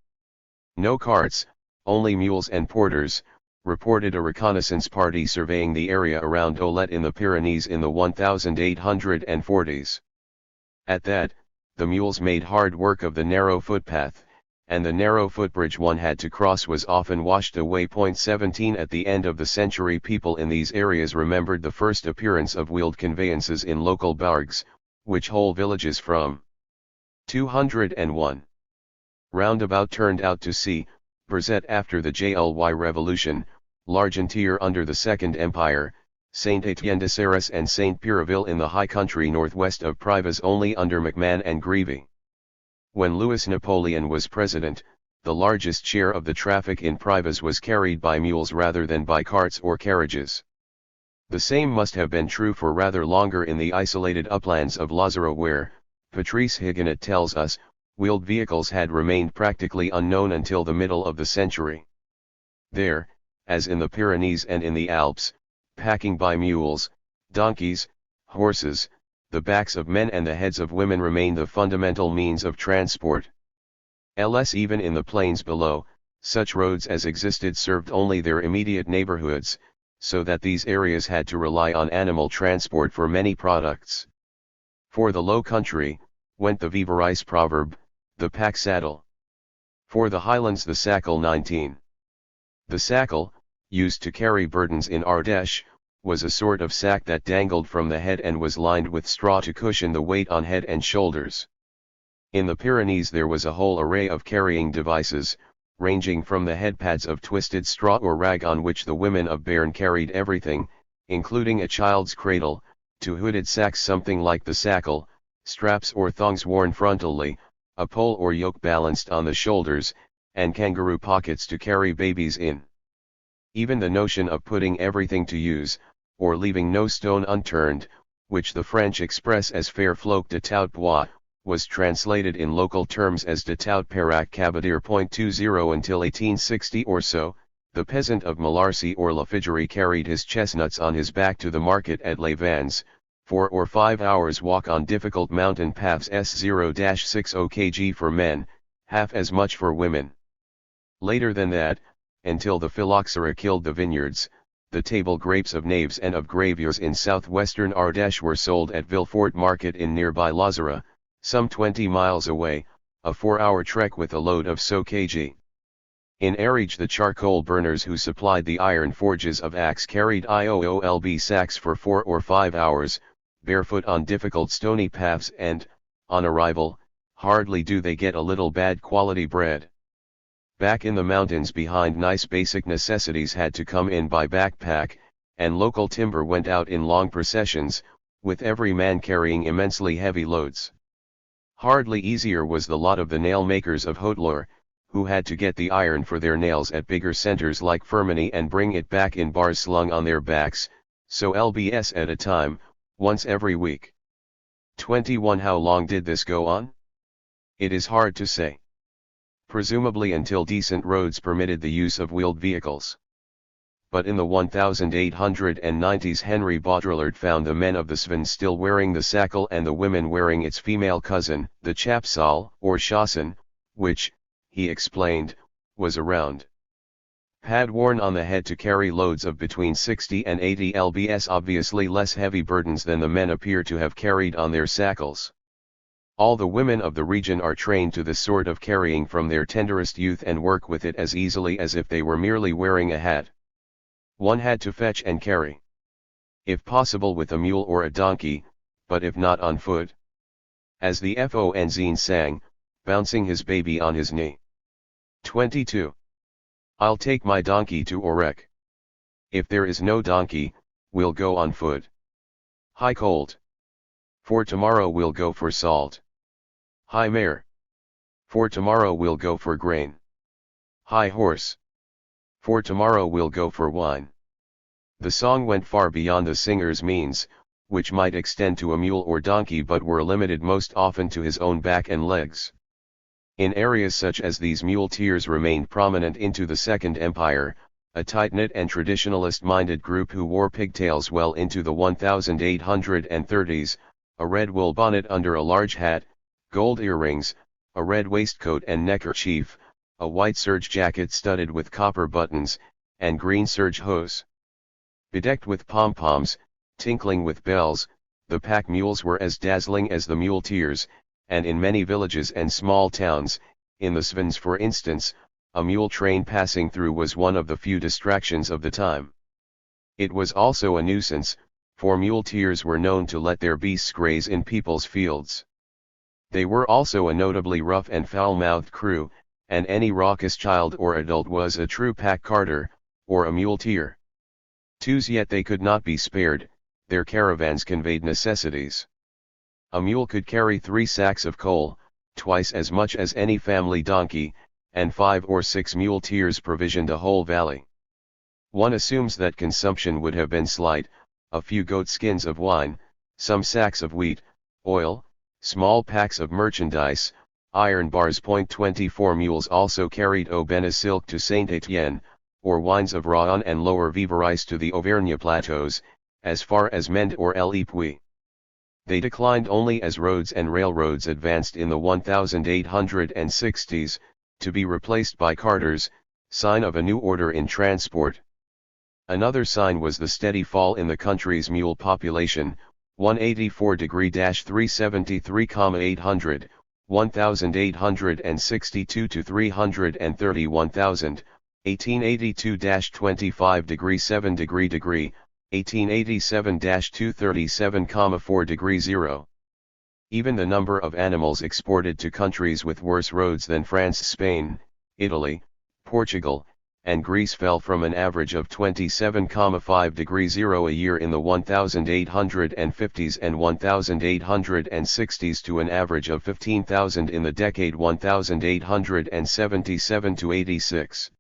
No carts, only mules and porters, reported a reconnaissance party surveying the area around Olet in the Pyrenees in the 1840s. At that, the mules made hard work of the narrow footpath, and the narrow footbridge one had to cross was often washed away. 17 At the end of the century people in these areas remembered the first appearance of wheeled conveyances in local bourgs, which whole villages from 201 roundabout turned out to sea. Verzet after the JLY Revolution, L'Argentière under the Second Empire, Saint-Étienne-de-Serres and Saint-Péraville in the high country northwest of Privas only under MacMahon and Grevy. When Louis Napoleon was president, the largest share of the traffic in Privas was carried by mules rather than by carts or carriages. The same must have been true for rather longer in the isolated uplands of Lazare where, Patrice Higonnet tells us, wheeled vehicles had remained practically unknown until the middle of the century. There, as in the Pyrenees and in the Alps, packing by mules, donkeys, horses, the backs of men and the heads of women remained the fundamental means of transport. Ls even in the plains below, such roads as existed served only their immediate neighborhoods, so that these areas had to rely on animal transport for many products. For the low country, went the Vivarais proverb, the pack saddle. For the highlands the sackle. 19. The sackle, used to carry burdens in Ardèche, was a sort of sack that dangled from the head and was lined with straw to cushion the weight on head and shoulders. In the Pyrenees there was a whole array of carrying devices, ranging from the headpads of twisted straw or rag on which the women of Béarn carried everything, including a child's cradle, to hooded sacks something like the sackle, straps or thongs worn frontally, a pole or yoke balanced on the shoulders, and kangaroo pockets to carry babies in. Even the notion of putting everything to use, or leaving no stone unturned, which the French express as faire floc de tout bois, was translated in local terms as de tout parac cabadir. 20 Until 1860 or so, the peasant of Malarcy or La Figerie carried his chestnuts on his back to the market at Les Vans, 4 or 5 hours walk on difficult mountain paths S0-60 kg for men, half as much for women. Later than that, until the phylloxera killed the vineyards, the table grapes of Naves and of Graviers in southwestern Ardèche were sold at Villefort market in nearby Lazare, some 20 miles away, a 4-hour trek with a load of so kg. In Ariège the charcoal burners who supplied the iron forges of Axe carried IOOLB sacks for 4 or 5 hours, barefoot on difficult stony paths and, on arrival, hardly do they get a little bad quality bread. Back in the mountains behind nice basic necessities had to come in by backpack, and local timber went out in long processions, with every man carrying immensely heavy loads. Hardly easier was the lot of the nail makers of Haute-Loire, who had to get the iron for their nails at bigger centers like Firminy and bring it back in bars slung on their backs, so lbs at a time, once every week. 21 How long did this go on? It is hard to say. Presumably until decent roads permitted the use of wheeled vehicles. But in the 1890s Henry Baudrillard found the men of the Svans still wearing the sackle and the women wearing its female cousin, the chapsal, or chasson, which, he explained, was a round pad worn on the head to carry loads of between 60 and 80 lbs, obviously less heavy burdens than the men appear to have carried on their sackles. All the women of the region are trained to this sort of carrying from their tenderest youth and work with it as easily as if they were merely wearing a hat. One had to fetch and carry. If possible with a mule or a donkey, but if not on foot. As the Fonzine sang, bouncing his baby on his knee. 22. I'll take my donkey to Orec. If there is no donkey, we'll go on foot. High cold. For tomorrow we'll go for salt. High mare. For tomorrow we'll go for grain. High horse. For tomorrow we'll go for wine. The song went far beyond the singer's means, which might extend to a mule or donkey but were limited most often to his own back and legs. In areas such as these, muleteers remained prominent into the Second Empire, a tight-knit and traditionalist-minded group who wore pigtails well into the 1830s, a red wool bonnet under a large hat, gold earrings, a red waistcoat and neckerchief, a white serge jacket studded with copper buttons, and green serge hose. Bedecked with pom-poms, tinkling with bells, the pack mules were as dazzling as the muleteers, and in many villages and small towns, in the Svens for instance, a mule train passing through was one of the few distractions of the time. It was also a nuisance, for muleteers were known to let their beasts graze in people's fields. They were also a notably rough and foul-mouthed crew, and any raucous child or adult was a true pack carter, or a muleteer. Yet they could not be spared, their caravans conveyed necessities. A mule could carry 3 sacks of coal, twice as much as any family donkey, and 5 or 6 muleteers provisioned a whole valley. One assumes that consumption would have been slight, a few goat skins of wine, some sacks of wheat, oil, small packs of merchandise, iron bars. 24 Mules also carried Aubenas silk to Saint-Étienne, or wines of Rouen and Lower Vivarais to the Auvergne plateaus, as far as Mende or l'Epuy. They declined only as roads and railroads advanced in the 1860s, to be replaced by carters, sign of a new order in transport. Another sign was the steady fall in the country's mule population, 184°373,800, 1,862 to 331,000, 1882-25°7°, 1887-237,4°. Even the number of animals exported to countries with worse roads than France, Spain, Italy, Portugal, and Greece fell from an average of 27,5°0 a year in the 1850s and 1860s to an average of 15,000 in the decade 1877 to 86.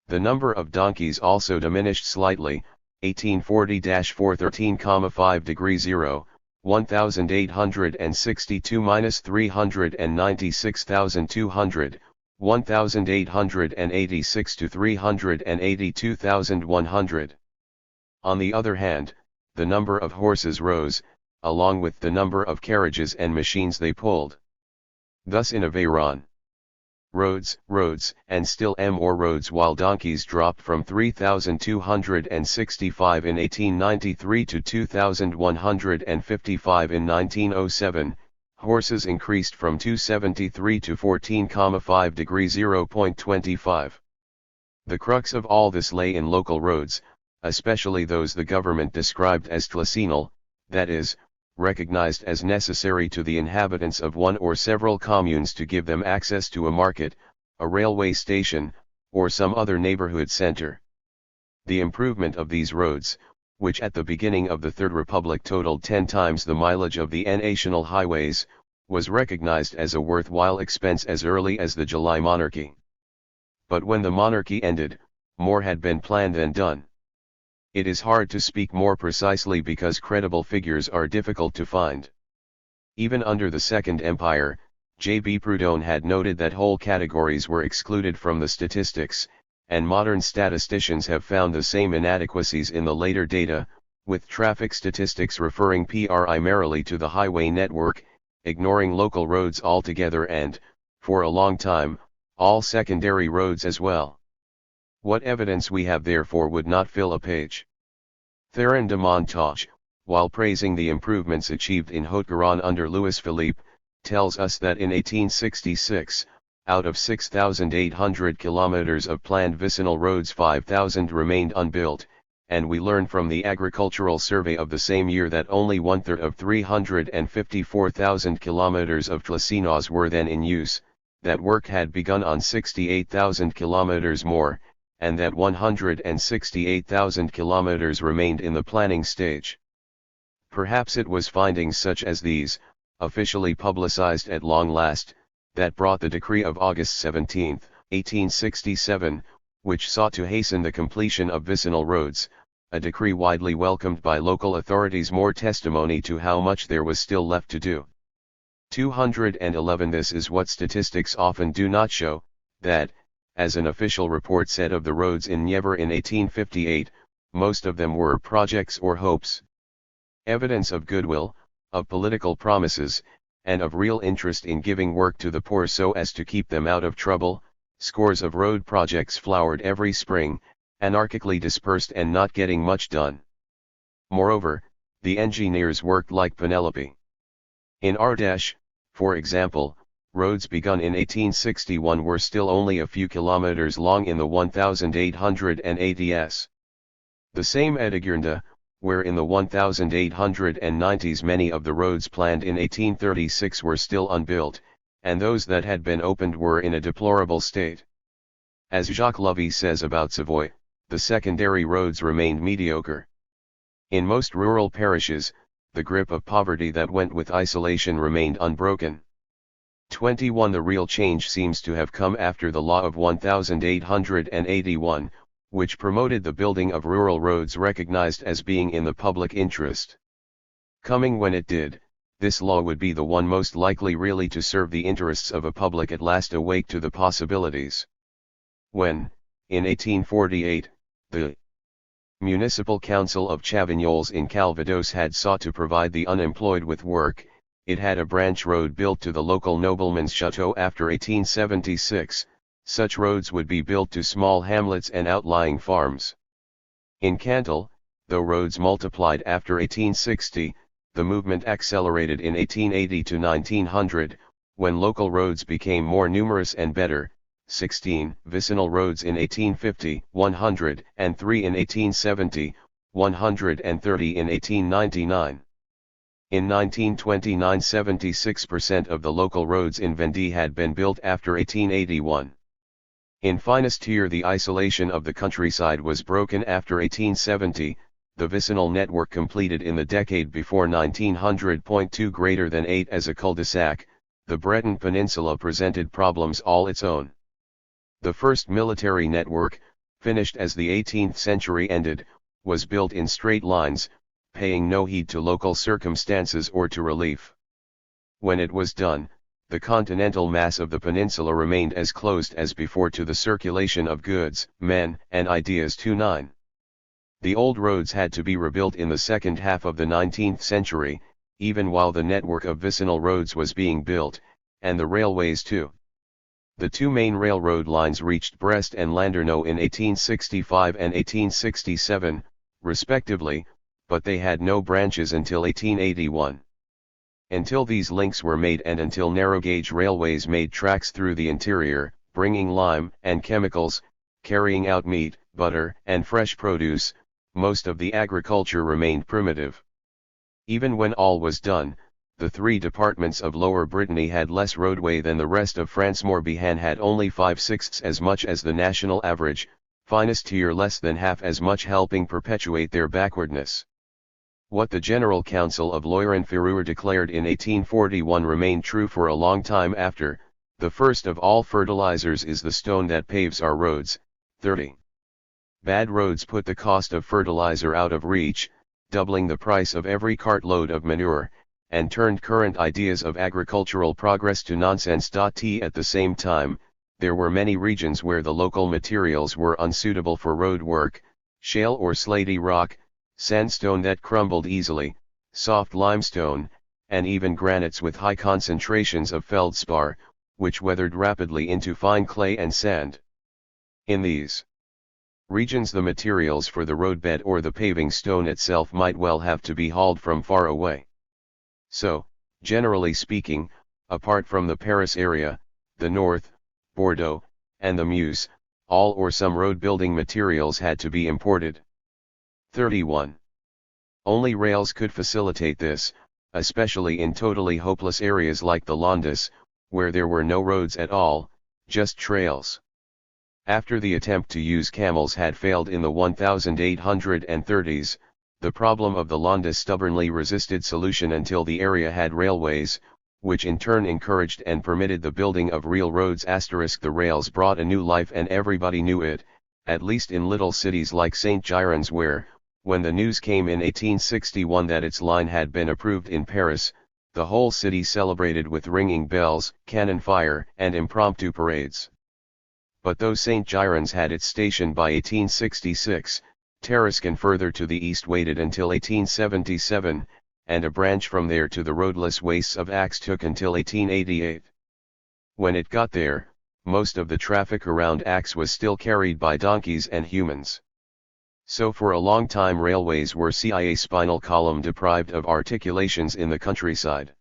The number of donkeys also diminished slightly, 1840-413,5°0, 1862-396,200, 1886 to 382,100. On the other hand, the number of horses rose, along with the number of carriages and machines they pulled. Thus in Aveyron, roads, and still more roads, while donkeys dropped from 3,265 in 1893 to 2,155 in 1907, horses increased from 273 to 14,5°0.25. The crux of all this lay in local roads, especially those the government described as tlacinal, that is, recognized as necessary to the inhabitants of one or several communes to give them access to a market, a railway station, or some other neighborhood center. The improvement of these roads, which at the beginning of the Third Republic totaled 10 times the mileage of the national highways, was recognized as a worthwhile expense as early as the July monarchy. But when the monarchy ended, more had been planned than done. It is hard to speak more precisely because credible figures are difficult to find. Even under the Second Empire, J.B. Proudhon had noted that whole categories were excluded from the statistics, and modern statisticians have found the same inadequacies in the later data, with traffic statistics referring primarily to the highway network, ignoring local roads altogether and, for a long time, all secondary roads as well. What evidence we have therefore would not fill a page. Theron de Montage, while praising the improvements achieved in Haute-Garonne under Louis Philippe, tells us that in 1866, out of 6,800 kilometers of planned vicinal roads 5,000 remained unbuilt, and we learn from the Agricultural Survey of the same year that only one-third of 354,000 kilometers of tlacinaux were then in use, that work had begun on 68,000 kilometers more, and that 168,000 kilometers remained in the planning stage. Perhaps it was findings such as these, officially publicized at long last, that brought the decree of August 17, 1867, which sought to hasten the completion of vicinal roads, a decree widely welcomed by local authorities, more testimony to how much there was still left to do. 211. This is what statistics often do not show, that, as an official report said of the roads in Dnieper in 1858, most of them were projects or hopes. Evidence of goodwill, of political promises, and of real interest in giving work to the poor so as to keep them out of trouble. Scores of road projects flowered every spring, anarchically dispersed and not getting much done. Moreover, the engineers worked like Penelope. In Ardèche, for example, roads begun in 1861 were still only a few kilometers long in the 1880s. The same at Agernda, where in the 1890s many of the roads planned in 1836 were still unbuilt, and those that had been opened were in a deplorable state. As Jacques Lovy says about Savoy, the secondary roads remained mediocre. In most rural parishes, the grip of poverty that went with isolation remained unbroken. 21. The real change seems to have come after the law of 1881, which promoted the building of rural roads recognized as being in the public interest. Coming when it did, this law would be the one most likely really to serve the interests of a public at last awake to the possibilities. When, in 1848, the Municipal Council of Chavignoles in Calvados had sought to provide the unemployed with work, it had a branch road built to the local nobleman's chateau after 1876, such roads would be built to small hamlets and outlying farms. In Cantal, though roads multiplied after 1860, the movement accelerated in 1880 to 1900, when local roads became more numerous and better. 16 vicinal roads in 1850, 103 in 1870, 130 in 1899. In 1929 76% of the local roads in Vendée had been built after 1881. In finest tier the isolation of the countryside was broken after 1870, the vicinal network completed in the decade before 1900.2 greater than 8 as a cul-de-sac, the Breton Peninsula presented problems all its own. The first military network, finished as the 18th century ended, was built in straight lines, paying no heed to local circumstances or to relief. When it was done, the continental mass of the peninsula remained as closed as before to the circulation of goods, men, and ideas. 29. The old roads had to be rebuilt in the second half of the 19th century, even while the network of vicinal roads was being built, and the railways too. The two main railroad lines reached Brest and Landerneau in 1865 and 1867, respectively, but they had no branches until 1881. Until these links were made and until narrow-gauge railways made tracks through the interior, bringing lime and chemicals, carrying out meat, butter, and fresh produce, most of the agriculture remained primitive. Even when all was done, the three departments of Lower Brittany had less roadway than the rest of France. Morbihan had only 5/6 as much as the national average, finest tier less than half as much, helping perpetuate their backwardness. What the General Council of Loiron-Ferreur declared in 1841 remained true for a long time after: the first of all fertilizers is the stone that paves our roads. 30. Bad roads put the cost of fertilizer out of reach, doubling the price of every cartload of manure, and turned current ideas of agricultural progress to nonsense. At the same time, there were many regions where the local materials were unsuitable for road work: shale or slaty rock, sandstone that crumbled easily, soft limestone, and even granites with high concentrations of feldspar, which weathered rapidly into fine clay and sand. In these regions the materials for the roadbed or the paving stone itself might well have to be hauled from far away. So, generally speaking, apart from the Paris area, the North, Bordeaux, and the Meuse, all or some road building materials had to be imported. 31. Only rails could facilitate this, especially in totally hopeless areas like the Landes, where there were no roads at all, just trails. After the attempt to use camels had failed in the 1830s, the problem of the Landes stubbornly resisted solution until the area had railways, which in turn encouraged and permitted the building of real roads. The rails brought a new life and everybody knew it, at least in little cities like St. Girons, where, when the news came in 1861 that its line had been approved in Paris, the whole city celebrated with ringing bells, cannon fire, and impromptu parades. But though St. Girons had its station by 1866, Tarascon further to the east waited until 1877, and a branch from there to the roadless wastes of Axe took until 1888. When it got there, most of the traffic around Axe was still carried by donkeys and humans. So for a long time railways were CIA spinal column deprived of articulations in the countryside.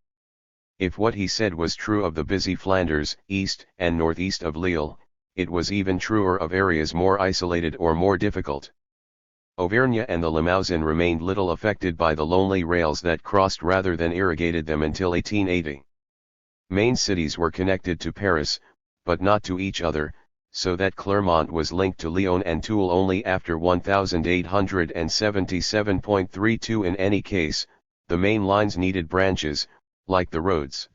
If what he said was true of the busy Flanders, east and northeast of Lille, it was even truer of areas more isolated or more difficult. Auvergne and the Limousin remained little affected by the lonely rails that crossed rather than irrigated them until 1880. Main cities were connected to Paris, but not to each other, so that Clermont was linked to Lyon and Toul only after 1877.32. In any case, the main lines needed branches, like the roads.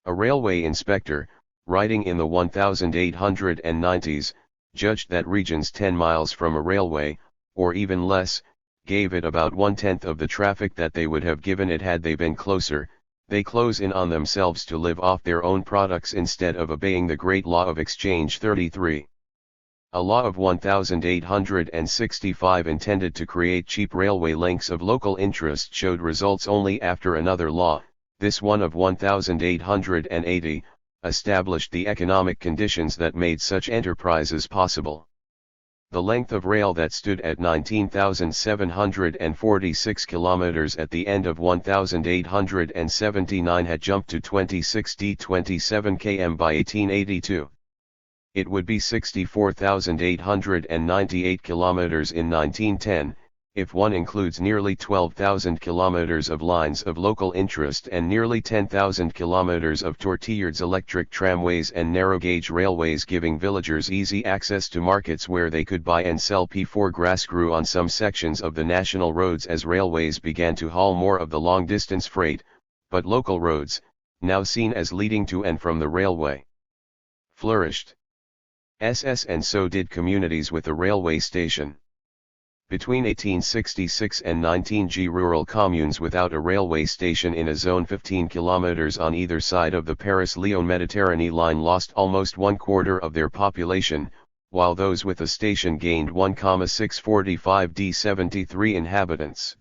A railway inspector, writing in the 1890s, judged that regions 10 miles from a railway, or even less, gave it about 1/10 of the traffic that they would have given it had they been closer. They close in on themselves to live off their own products instead of obeying the great law of exchange 33. A law of 1865 intended to create cheap railway links of local interest showed results only after another law, this one of 1880, established the economic conditions that made such enterprises possible. The length of rail that stood at 19,746 kilometers at the end of 1879 had jumped to 26,27 km by 1882. It would be 64,898 kilometers in 1910, if one includes nearly 12,000 kilometers of lines of local interest and nearly 10,000 kilometers of tortillers, electric tramways and narrow-gauge railways giving villagers easy access to markets where they could buy and sell. P4 grass grew on some sections of the national roads as railways began to haul more of the long-distance freight, but local roads, now seen as leading to and from the railway, flourished. And so did communities with a railway station. Between 1866 and 19G, rural communes without a railway station in a zone 15 kilometers on either side of the Paris-Lyon Mediterranean line lost almost 1/4 of their population, while those with a station gained 1,645 d 73 inhabitants.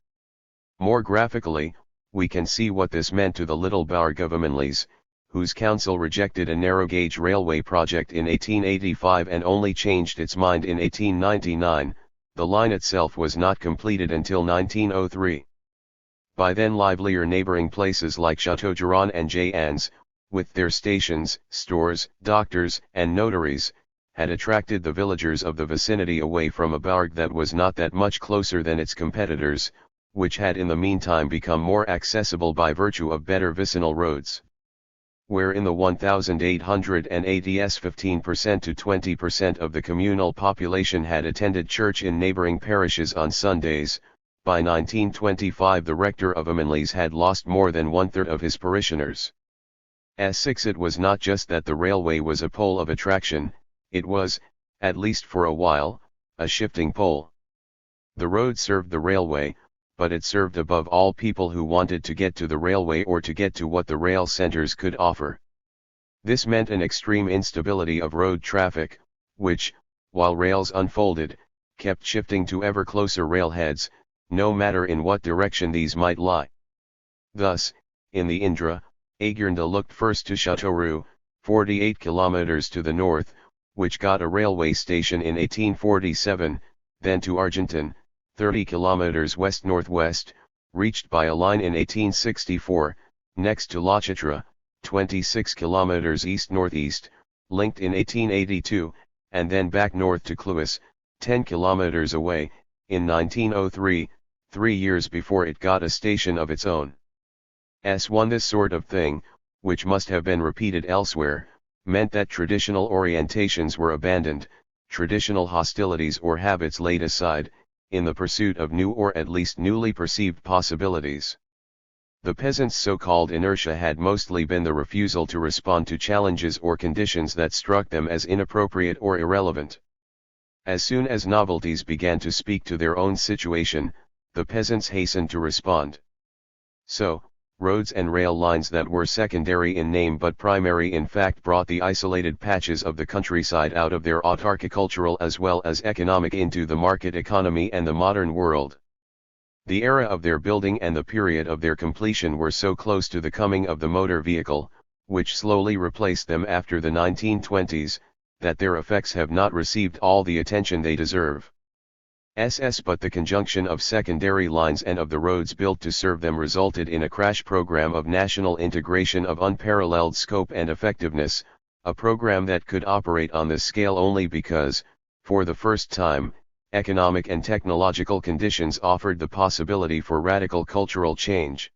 More graphically, we can see what this meant to the little burgh of Amanlis, whose council rejected a narrow-gauge railway project in 1885 and only changed its mind in 1899. The line itself was not completed until 1903. By then livelier neighboring places like Châteaugiron and Jayans, with their stations, stores, doctors, and notaries, had attracted the villagers of the vicinity away from a burgh that was not that much closer than its competitors, which had in the meantime become more accessible by virtue of better vicinal roads. Where in the 1880s 15% to 20% of the communal population had attended church in neighboring parishes on Sundays, by 1925 the rector of Amanlis had lost more than 1/3 of his parishioners. It was not just that the railway was a pole of attraction, it was, at least for a while, a shifting pole. The road served the railway, but it served above all people who wanted to get to the railway or to get to what the rail centers could offer. This meant an extreme instability of road traffic, which, while rails unfolded, kept shifting to ever closer railheads, no matter in what direction these might lie. Thus, in the Indre, Aguernde looked first to Châteauroux, 48 kilometers to the north, which got a railway station in 1847, then to Argentan, 30 kilometers west-northwest, reached by a line in 1864, next to La Châtre, 26 kilometers east-northeast, linked in 1882, and then back north to Clouis, 10 kilometers away, in 1903, 3 years before it got a station of its own. This sort of thing, which must have been repeated elsewhere, meant that traditional orientations were abandoned, traditional hostilities or habits laid aside, in the pursuit of new or at least newly perceived possibilities. The peasants' so-called inertia had mostly been the refusal to respond to challenges or conditions that struck them as inappropriate or irrelevant. As soon as novelties began to speak to their own situation, the peasants hastened to respond. So, roads and rail lines that were secondary in name but primary in fact brought the isolated patches of the countryside out of their autarchicultural as well as economic into the market economy and the modern world. The era of their building and the period of their completion were so close to the coming of the motor vehicle, which slowly replaced them after the 1920s, that their effects have not received all the attention they deserve. But the conjunction of secondary lines and of the roads built to serve them resulted in a crash program of national integration of unparalleled scope and effectiveness, a program that could operate on this scale only because, for the first time, economic and technological conditions offered the possibility for radical cultural change.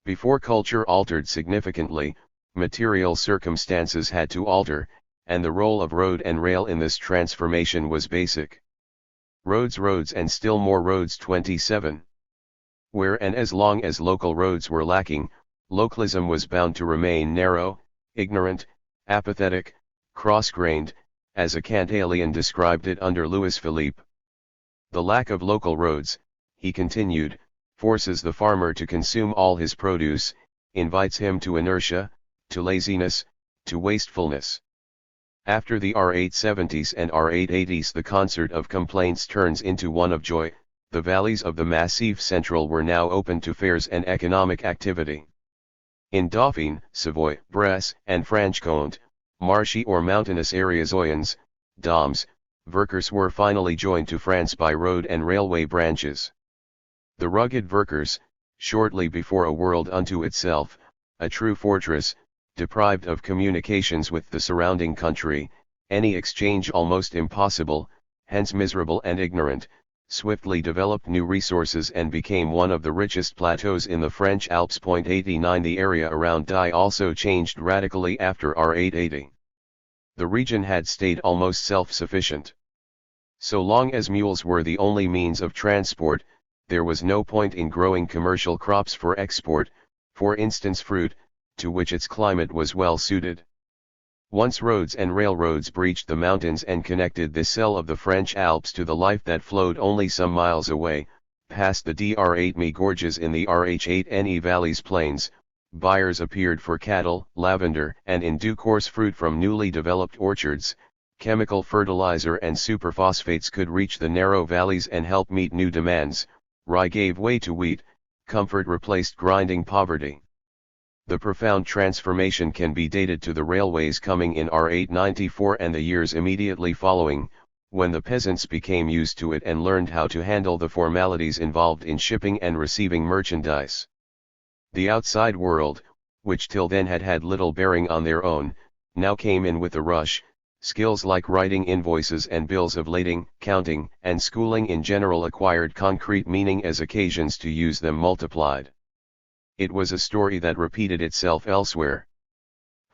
Before culture altered significantly, material circumstances had to alter, and the role of road and rail in this transformation was basic. Roads and still more roads. 27. Where and as long as local roads were lacking, localism was bound to remain narrow, ignorant, apathetic, cross-grained, as a Kantalian described it under Louis Philippe. The lack of local roads, he continued, forces the farmer to consume all his produce, invites him to inertia, to laziness, to wastefulness. After the R870s and R880s the concert of complaints turns into one of joy. The valleys of the Massif Central were now open to fairs and economic activity. In Dauphine, Savoy, Bresse, and Franche-Comté, marshy or mountainous areas Oyens, Doms, Verkers were finally joined to France by road and railway branches. The rugged Verkers, shortly before a world unto itself, a true fortress, deprived of communications with the surrounding country, any exchange almost impossible, hence miserable and ignorant, swiftly developed new resources and became one of the richest plateaus in the French Alps. 89 The area around Die also changed radically after R880. The region had stayed almost self-sufficient. So long as mules were the only means of transport, there was no point in growing commercial crops for export, for instance fruit, to which its climate was well suited. Once roads and railroads breached the mountains and connected this cell of the French Alps to the life that flowed only some miles away, past the Dr8Me gorges in the Rh8Ne valleys plains, buyers appeared for cattle, lavender, and in due course fruit from newly developed orchards. Chemical fertilizer and superphosphates could reach the narrow valleys and help meet new demands. Rye gave way to wheat, comfort replaced grinding poverty. The profound transformation can be dated to the railways coming in R894 and the years immediately following, when the peasants became used to it and learned how to handle the formalities involved in shipping and receiving merchandise. The outside world, which till then had had little bearing on their own, now came in with a rush. Skills like writing invoices and bills of lading, counting, and schooling in general acquired concrete meaning as occasions to use them multiplied. It was a story that repeated itself elsewhere.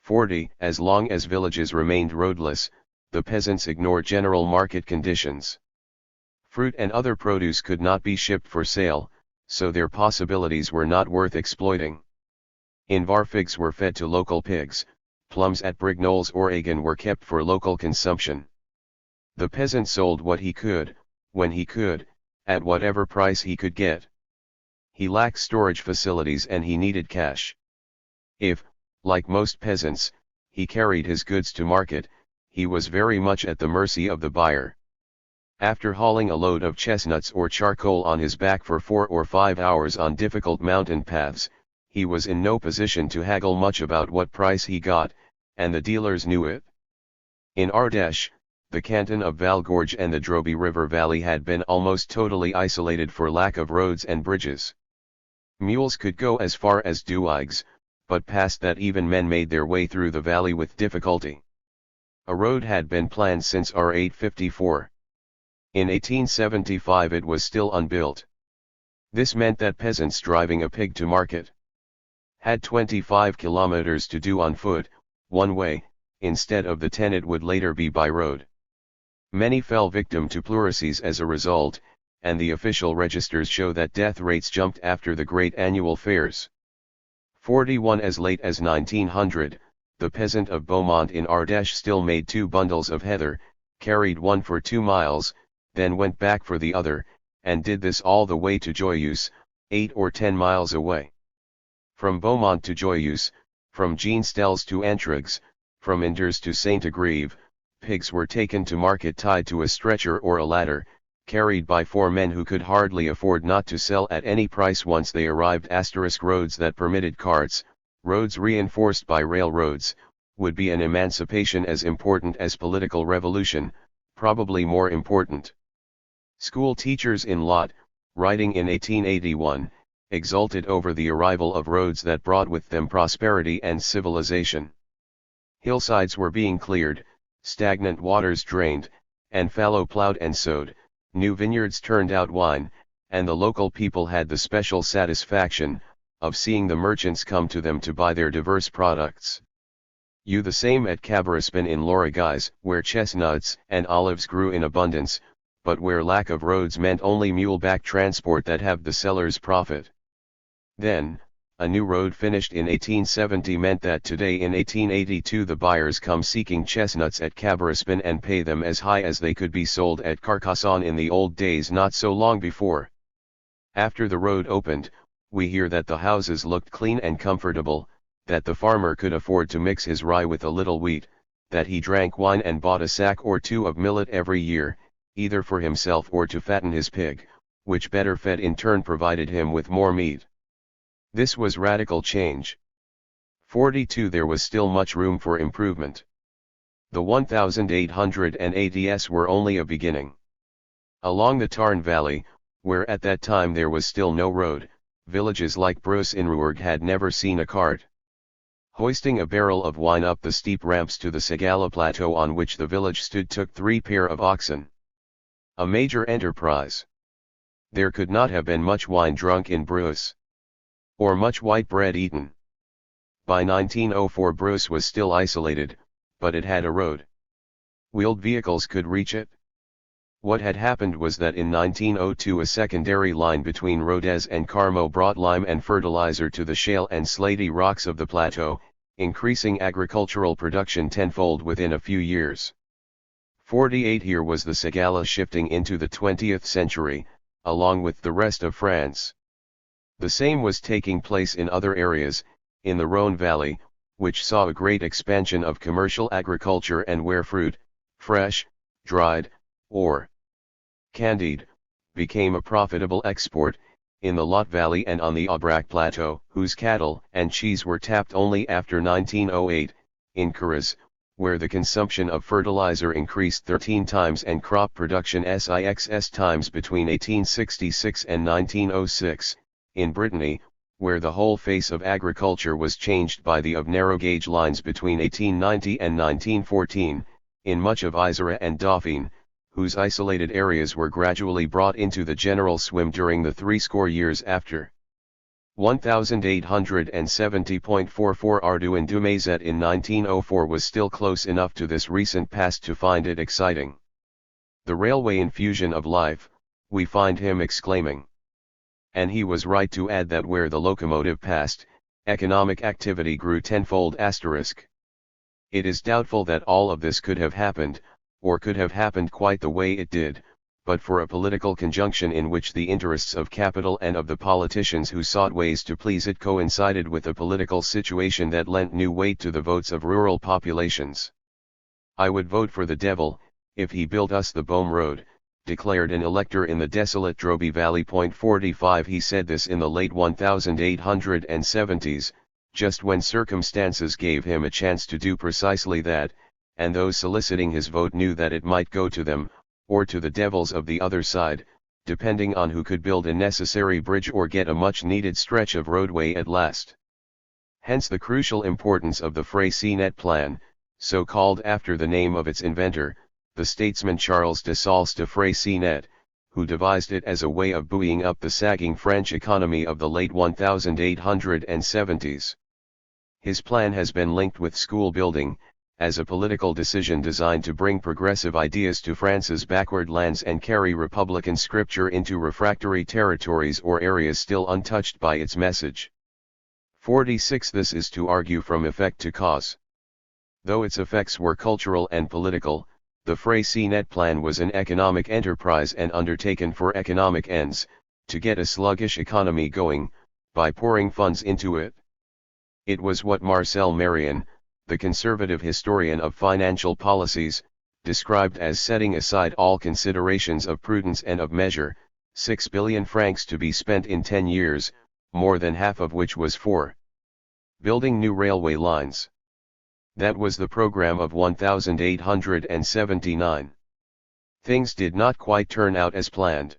40. As long as villages remained roadless, the peasants ignored general market conditions. Fruit and other produce could not be shipped for sale, so their possibilities were not worth exploiting. In Var figs were fed to local pigs, plums at Brignoles or Agen were kept for local consumption. The peasant sold what he could, when he could, at whatever price he could get. He lacked storage facilities and he needed cash. If, like most peasants, he carried his goods to market, he was very much at the mercy of the buyer. After hauling a load of chestnuts or charcoal on his back for 4 or 5 hours on difficult mountain paths, he was in no position to haggle much about what price he got, and the dealers knew it. In Ardèche, the canton of Valgorge and the Drobie River Valley had been almost totally isolated for lack of roads and bridges. Mules could go as far as Douaigues, but past that even men made their way through the valley with difficulty. A road had been planned since R854. In 1875 it was still unbuilt. This meant that peasants driving a pig to market had 25 kilometers to do on foot, one way, instead of the 10 it would later be by road. Many fell victim to pleurisy as a result, and the official registers show that death rates jumped after the great annual fairs. 41 As late as 1900, the peasant of Beaumont in Ardèche still made 2 bundles of heather, carried one for 2 miles, then went back for the other, and did this all the way to Joyeuse, 8 or 10 miles away. From Beaumont to Joyeuse, from Jeanstels to Entrigues, from Inders to Saint-Agrève, pigs were taken to market tied to a stretcher or a ladder, carried by 4 men who could hardly afford not to sell at any price once they arrived. Roads that permitted carts, roads reinforced by railroads, would be an emancipation as important as political revolution, probably more important. School teachers in Lot, writing in 1881, exulted over the arrival of roads that brought with them prosperity and civilization. Hillsides were being cleared, stagnant waters drained, and fallow plowed and sowed, new vineyards turned out wine, and the local people had the special satisfaction of seeing the merchants come to them to buy their diverse products. The same at Cabaraspin in Lorigues, where chestnuts and olives grew in abundance, but where lack of roads meant only mule-back transport that have the seller's profit. Then, a new road finished in 1870 meant that today in 1882 the buyers come seeking chestnuts at Cabaraspin and pay them as high as they could be sold at Carcassonne in the old days not so long before. After the road opened, we hear that the houses looked clean and comfortable, that the farmer could afford to mix his rye with a little wheat, that he drank wine and bought a sack or 2 of millet every year, either for himself or to fatten his pig, which better fed in turn provided him with more meat. This was radical change. 42 There was still much room for improvement. The 1880s were only a beginning. Along the Tarn Valley, where at that time there was still no road, villages like Bruce in Rouergue had never seen a cart. Hoisting a barrel of wine up the steep ramps to the Ségala plateau on which the village stood took 3 pair of oxen. A major enterprise. There could not have been much wine drunk in Bruce, or much white bread eaten. By 1904 Bruce was still isolated, but it had a road. Wheeled vehicles could reach it. What had happened was that in 1902 a secondary line between Rodez and Carmaux brought lime and fertilizer to the shale and slaty rocks of the plateau, increasing agricultural production tenfold within a few years. 48 Here was the Ségala shifting into the 20th century, along with the rest of France. The same was taking place in other areas, in the Rhône Valley, which saw a great expansion of commercial agriculture and where fruit, fresh, dried, or candied, became a profitable export, in the Lot Valley and on the Aubrac Plateau, whose cattle and cheese were tapped only after 1908, in Corrèze, where the consumption of fertilizer increased 13 times and crop production 6 times between 1866 and 1906, in Brittany, where the whole face of agriculture was changed by the of narrow-gauge lines between 1890 and 1914, in much of Isère and Dauphine, whose isolated areas were gradually brought into the general swim during the 60 years after. 1870.44 Ardoin du Mazet in 1904 was still close enough to this recent past to find it exciting. The railway infusion of life, we find him exclaiming. And he was right to add that where the locomotive passed, economic activity grew tenfold. It is doubtful that all of this could have happened, or could have happened quite the way it did, but for a political conjunction in which the interests of capital and of the politicians who sought ways to please it coincided with a political situation that lent new weight to the votes of rural populations. I would vote for the devil, if he built us the Beaume Road, declared an elector in the desolate Droby Valley. 45 He said this in the late 1870s, just when circumstances gave him a chance to do precisely that, and those soliciting his vote knew that it might go to them, or to the devils of the other side, depending on who could build a necessary bridge or get a much-needed stretch of roadway at last. Hence the crucial importance of the Freycinet plan, so called after the name of its inventor, the statesman Charles de Saulce de Freycinet, who devised it as a way of buoying up the sagging French economy of the late 1870s. His plan has been linked with school building, as a political decision designed to bring progressive ideas to France's backward lands and carry Republican scripture into refractory territories or areas still untouched by its message. 46 This is to argue from effect to cause. Though its effects were cultural and political, the Freycinet plan was an economic enterprise and undertaken for economic ends, to get a sluggish economy going, by pouring funds into it. It was what Marcel Marion, the conservative historian of financial policies, described as setting aside all considerations of prudence and of measure, 6 billion francs to be spent in 10 years, more than half of which was for building new railway lines. That was the program of 1879. Things did not quite turn out as planned.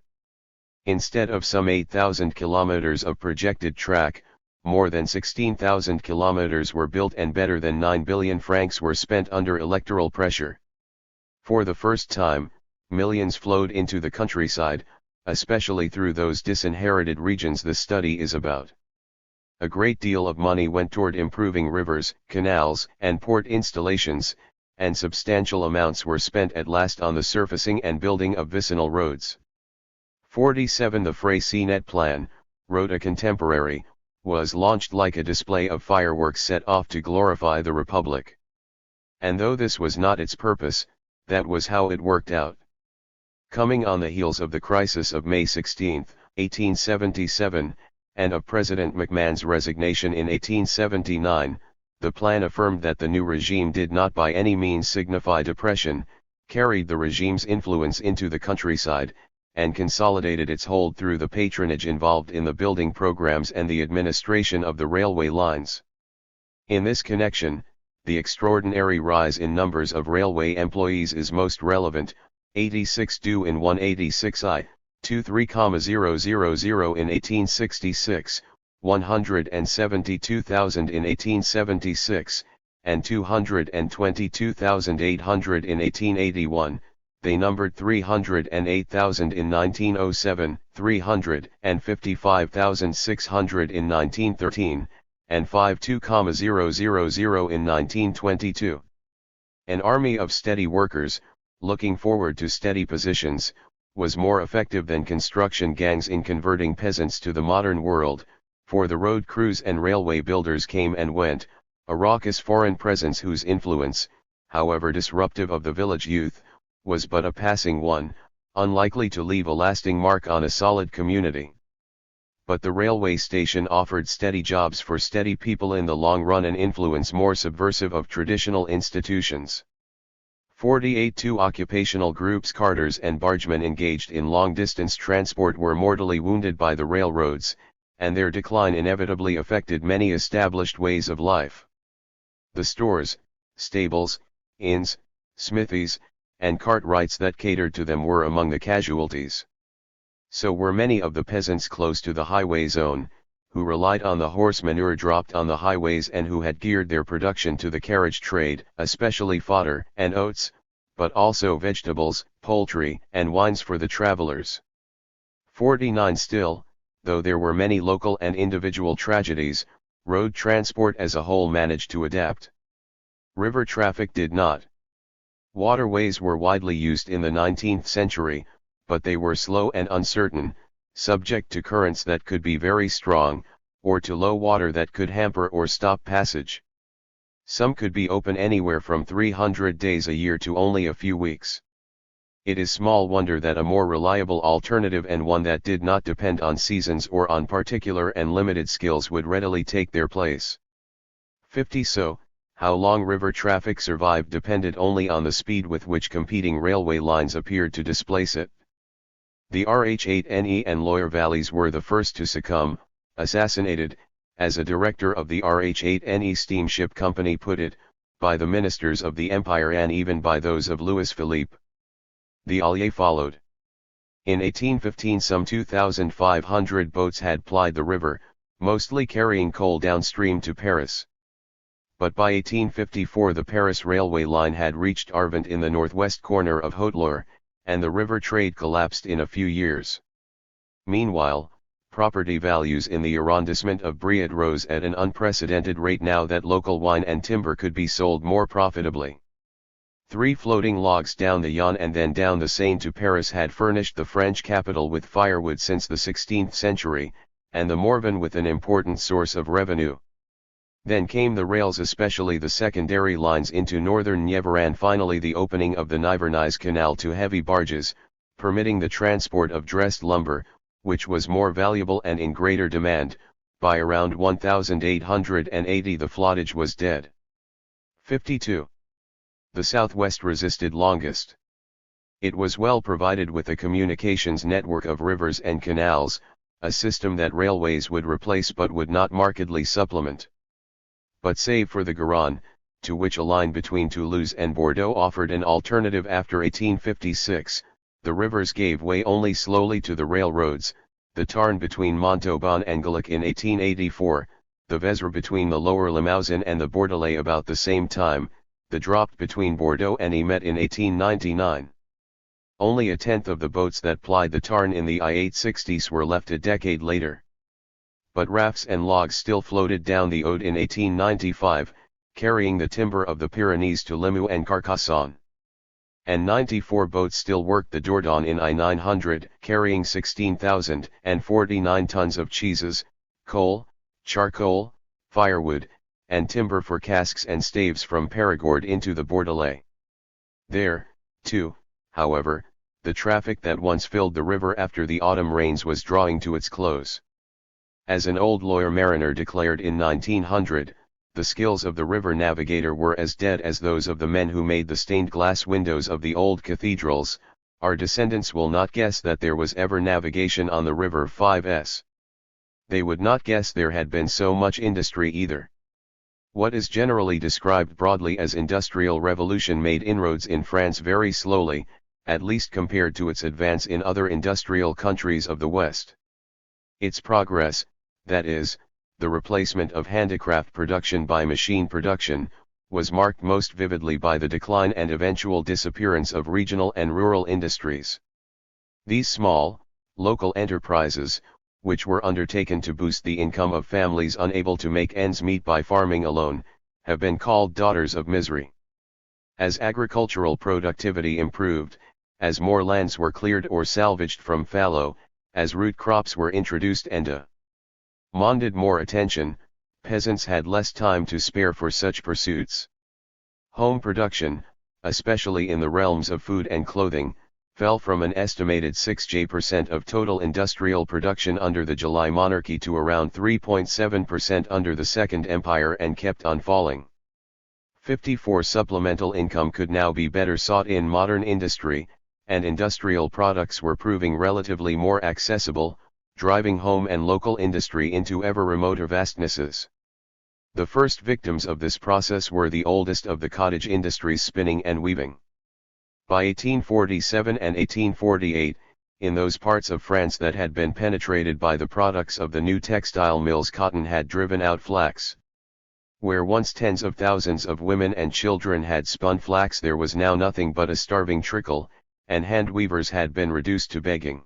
Instead of some 8,000 kilometers of projected track, more than 16,000 kilometers were built and better than 9 billion francs were spent under electoral pressure. For the first time, millions flowed into the countryside, especially through those disinherited regions the study is about. A great deal of money went toward improving rivers, canals, and port installations, and substantial amounts were spent at last on the surfacing and building of vicinal roads. 47 The Freycinet plan, wrote a contemporary, was launched like a display of fireworks set off to glorify the Republic. And though this was not its purpose, that was how it worked out. Coming on the heels of the crisis of May 16, 1877, and of President McMahon's resignation in 1879, the plan affirmed that the new regime did not by any means signify depression, carried the regime's influence into the countryside, and consolidated its hold through the patronage involved in the building programs and the administration of the railway lines. In this connection, the extraordinary rise in numbers of railway employees is most relevant, 86 due in 186 23,000 in 1866, 172,000 in 1876, and 222,800 in 1881, they numbered 308,000 in 1907, 355,600 in 1913, and 52,000 in 1922. An army of steady workers, looking forward to steady positions, was more effective than construction gangs in converting peasants to the modern world, for the road crews and railway builders came and went, a raucous foreign presence whose influence, however disruptive of the village youth, was but a passing one, unlikely to leave a lasting mark on a solid community. But the railway station offered steady jobs for steady people in the long run, an influence more subversive of traditional institutions. 48 Two occupational groups, carters and bargemen engaged in long-distance transport, were mortally wounded by the railroads, and their decline inevitably affected many established ways of life. The stores, stables, inns, smithies, and cartwrights that catered to them were among the casualties. So were many of the peasants close to the highway zone, who relied on the horse manure dropped on the highways and who had geared their production to the carriage trade, especially fodder and oats, but also vegetables, poultry, and wines for the travelers. 49 Still, though there were many local and individual tragedies, road transport as a whole managed to adapt. River traffic did not. Waterways were widely used in the 19th century, but they were slow and uncertain, subject to currents that could be very strong, or to low water that could hamper or stop passage. Some could be open anywhere from 300 days a year to only a few weeks. It is small wonder that a more reliable alternative, and one that did not depend on seasons or on particular and limited skills, would readily take their place. 50 So, how long river traffic survived depended only on the speed with which competing railway lines appeared to displace it. The RH8NE and Loire valleys were the first to succumb, assassinated, as a director of the RH8NE steamship company put it, by the ministers of the empire and even by those of Louis Philippe. The Alliés followed. In 1815 some 2,500 boats had plied the river, mostly carrying coal downstream to Paris. But by 1854 the Paris railway line had reached Arvent in the northwest corner of Haute-Loire, and the river trade collapsed in a few years. Meanwhile, property values in the arrondissement of Brioude rose at an unprecedented rate now that local wine and timber could be sold more profitably. 3 floating logs down the Yonne and then down the Seine to Paris had furnished the French capital with firewood since the 16th century, and the Morvan with an important source of revenue. Then came the rails, especially the secondary lines into northern Nievre, and finally the opening of the Nivernais Canal to heavy barges, permitting the transport of dressed lumber, which was more valuable and in greater demand, By around 1880 the flottage was dead. 52. The southwest resisted longest. It was well provided with a communications network of rivers and canals, a system that railways would replace but would not markedly supplement. But save for the Garonne, to which a line between Toulouse and Bordeaux offered an alternative after 1856, the rivers gave way only slowly to the railroads, the Tarn between Montauban and Gallic in 1884, the Vesre between the lower Limousin and the Bordelais about the same time, the Dropt between Bordeaux and Ymet in 1899. Only a tenth of the boats that plied the Tarn in the I-860s were left a decade later. But rafts and logs still floated down the Aude in 1895, carrying the timber of the Pyrenees to Limoux and Carcassonne. And 94 boats still worked the Dordogne in I-900, carrying 16,049 tons of cheeses, coal, charcoal, firewood, and timber for casks and staves from Périgord into the Bordelais. There, too, however, the traffic that once filled the river after the autumn rains was drawing to its close. As an old lawyer mariner declared in 1900, the skills of the river navigator were as dead as those of the men who made the stained glass windows of the old cathedrals. Our descendants will not guess that there was ever navigation on the river 5S. They would not guess there had been so much industry either. What is generally described broadly as industrial revolution made inroads in France very slowly, at least compared to its advance in other industrial countries of the West. Its progress, that is, the replacement of handicraft production by machine production, was marked most vividly by the decline and eventual disappearance of regional and rural industries. These small, local enterprises, which were undertaken to boost the income of families unable to make ends meet by farming alone, have been called daughters of misery. As agricultural productivity improved, as more lands were cleared or salvaged from fallow, as root crops were introduced and demanded more attention, peasants had less time to spare for such pursuits. Home production, especially in the realms of food and clothing, fell from an estimated 6% of total industrial production under the July monarchy to around 3.7% under the Second Empire and kept on falling. 54 Supplemental income could now be better sought in modern industry, and industrial products were proving relatively more accessible, driving home and local industry into ever remoter vastnesses. The first victims of this process were the oldest of the cottage industries, spinning and weaving. By 1847 and 1848, in those parts of France that had been penetrated by the products of the new textile mills, cotton had driven out flax. Where once tens of thousands of women and children had spun flax, there was now nothing but a starving trickle, and hand weavers had been reduced to begging.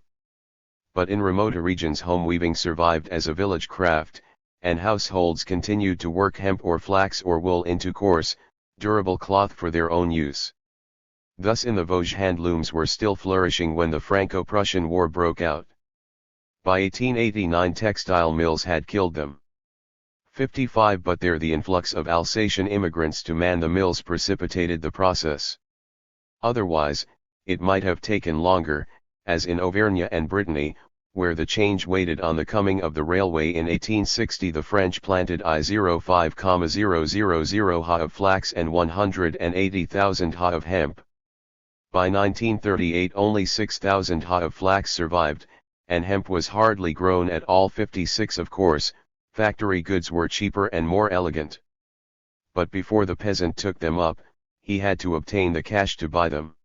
But in remoter regions home weaving survived as a village craft, and households continued to work hemp or flax or wool into coarse, durable cloth for their own use. Thus in the Vosges handlooms were still flourishing when the Franco-Prussian War broke out. By 1889 textile mills had killed them. 55 But there the influx of Alsatian immigrants to man the mills precipitated the process. Otherwise, it might have taken longer, as in Auvergne and Brittany, where the change waited on the coming of the railway in 1860. The French planted 5,000 ha of flax and 180,000 ha of hemp. By 1938 only 6,000 ha of flax survived, and hemp was hardly grown at all. 56 Of course, factory goods were cheaper and more elegant. But before the peasant took them up, he had to obtain the cash to buy them.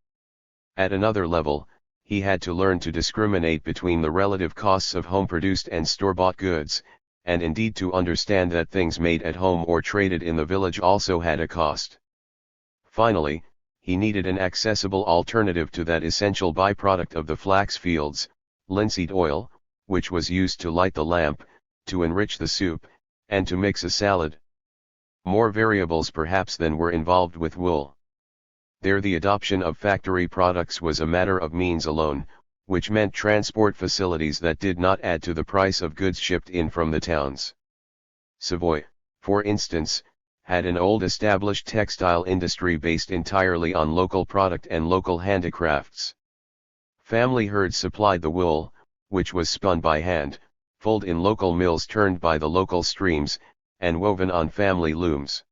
At another level, he had to learn to discriminate between the relative costs of home-produced and store-bought goods, and indeed to understand that things made at home or traded in the village also had a cost. Finally, he needed an accessible alternative to that essential byproduct of the flax fields, linseed oil, which was used to light the lamp, to enrich the soup, and to mix a salad. More variables perhaps than were involved with wool. There the adoption of factory products was a matter of means alone, which meant transport facilities that did not add to the price of goods shipped in from the towns. Savoy, for instance, had an old established textile industry based entirely on local product and local handicrafts. Family herds supplied the wool, which was spun by hand, fulled in local mills turned by the local streams, and woven on family looms.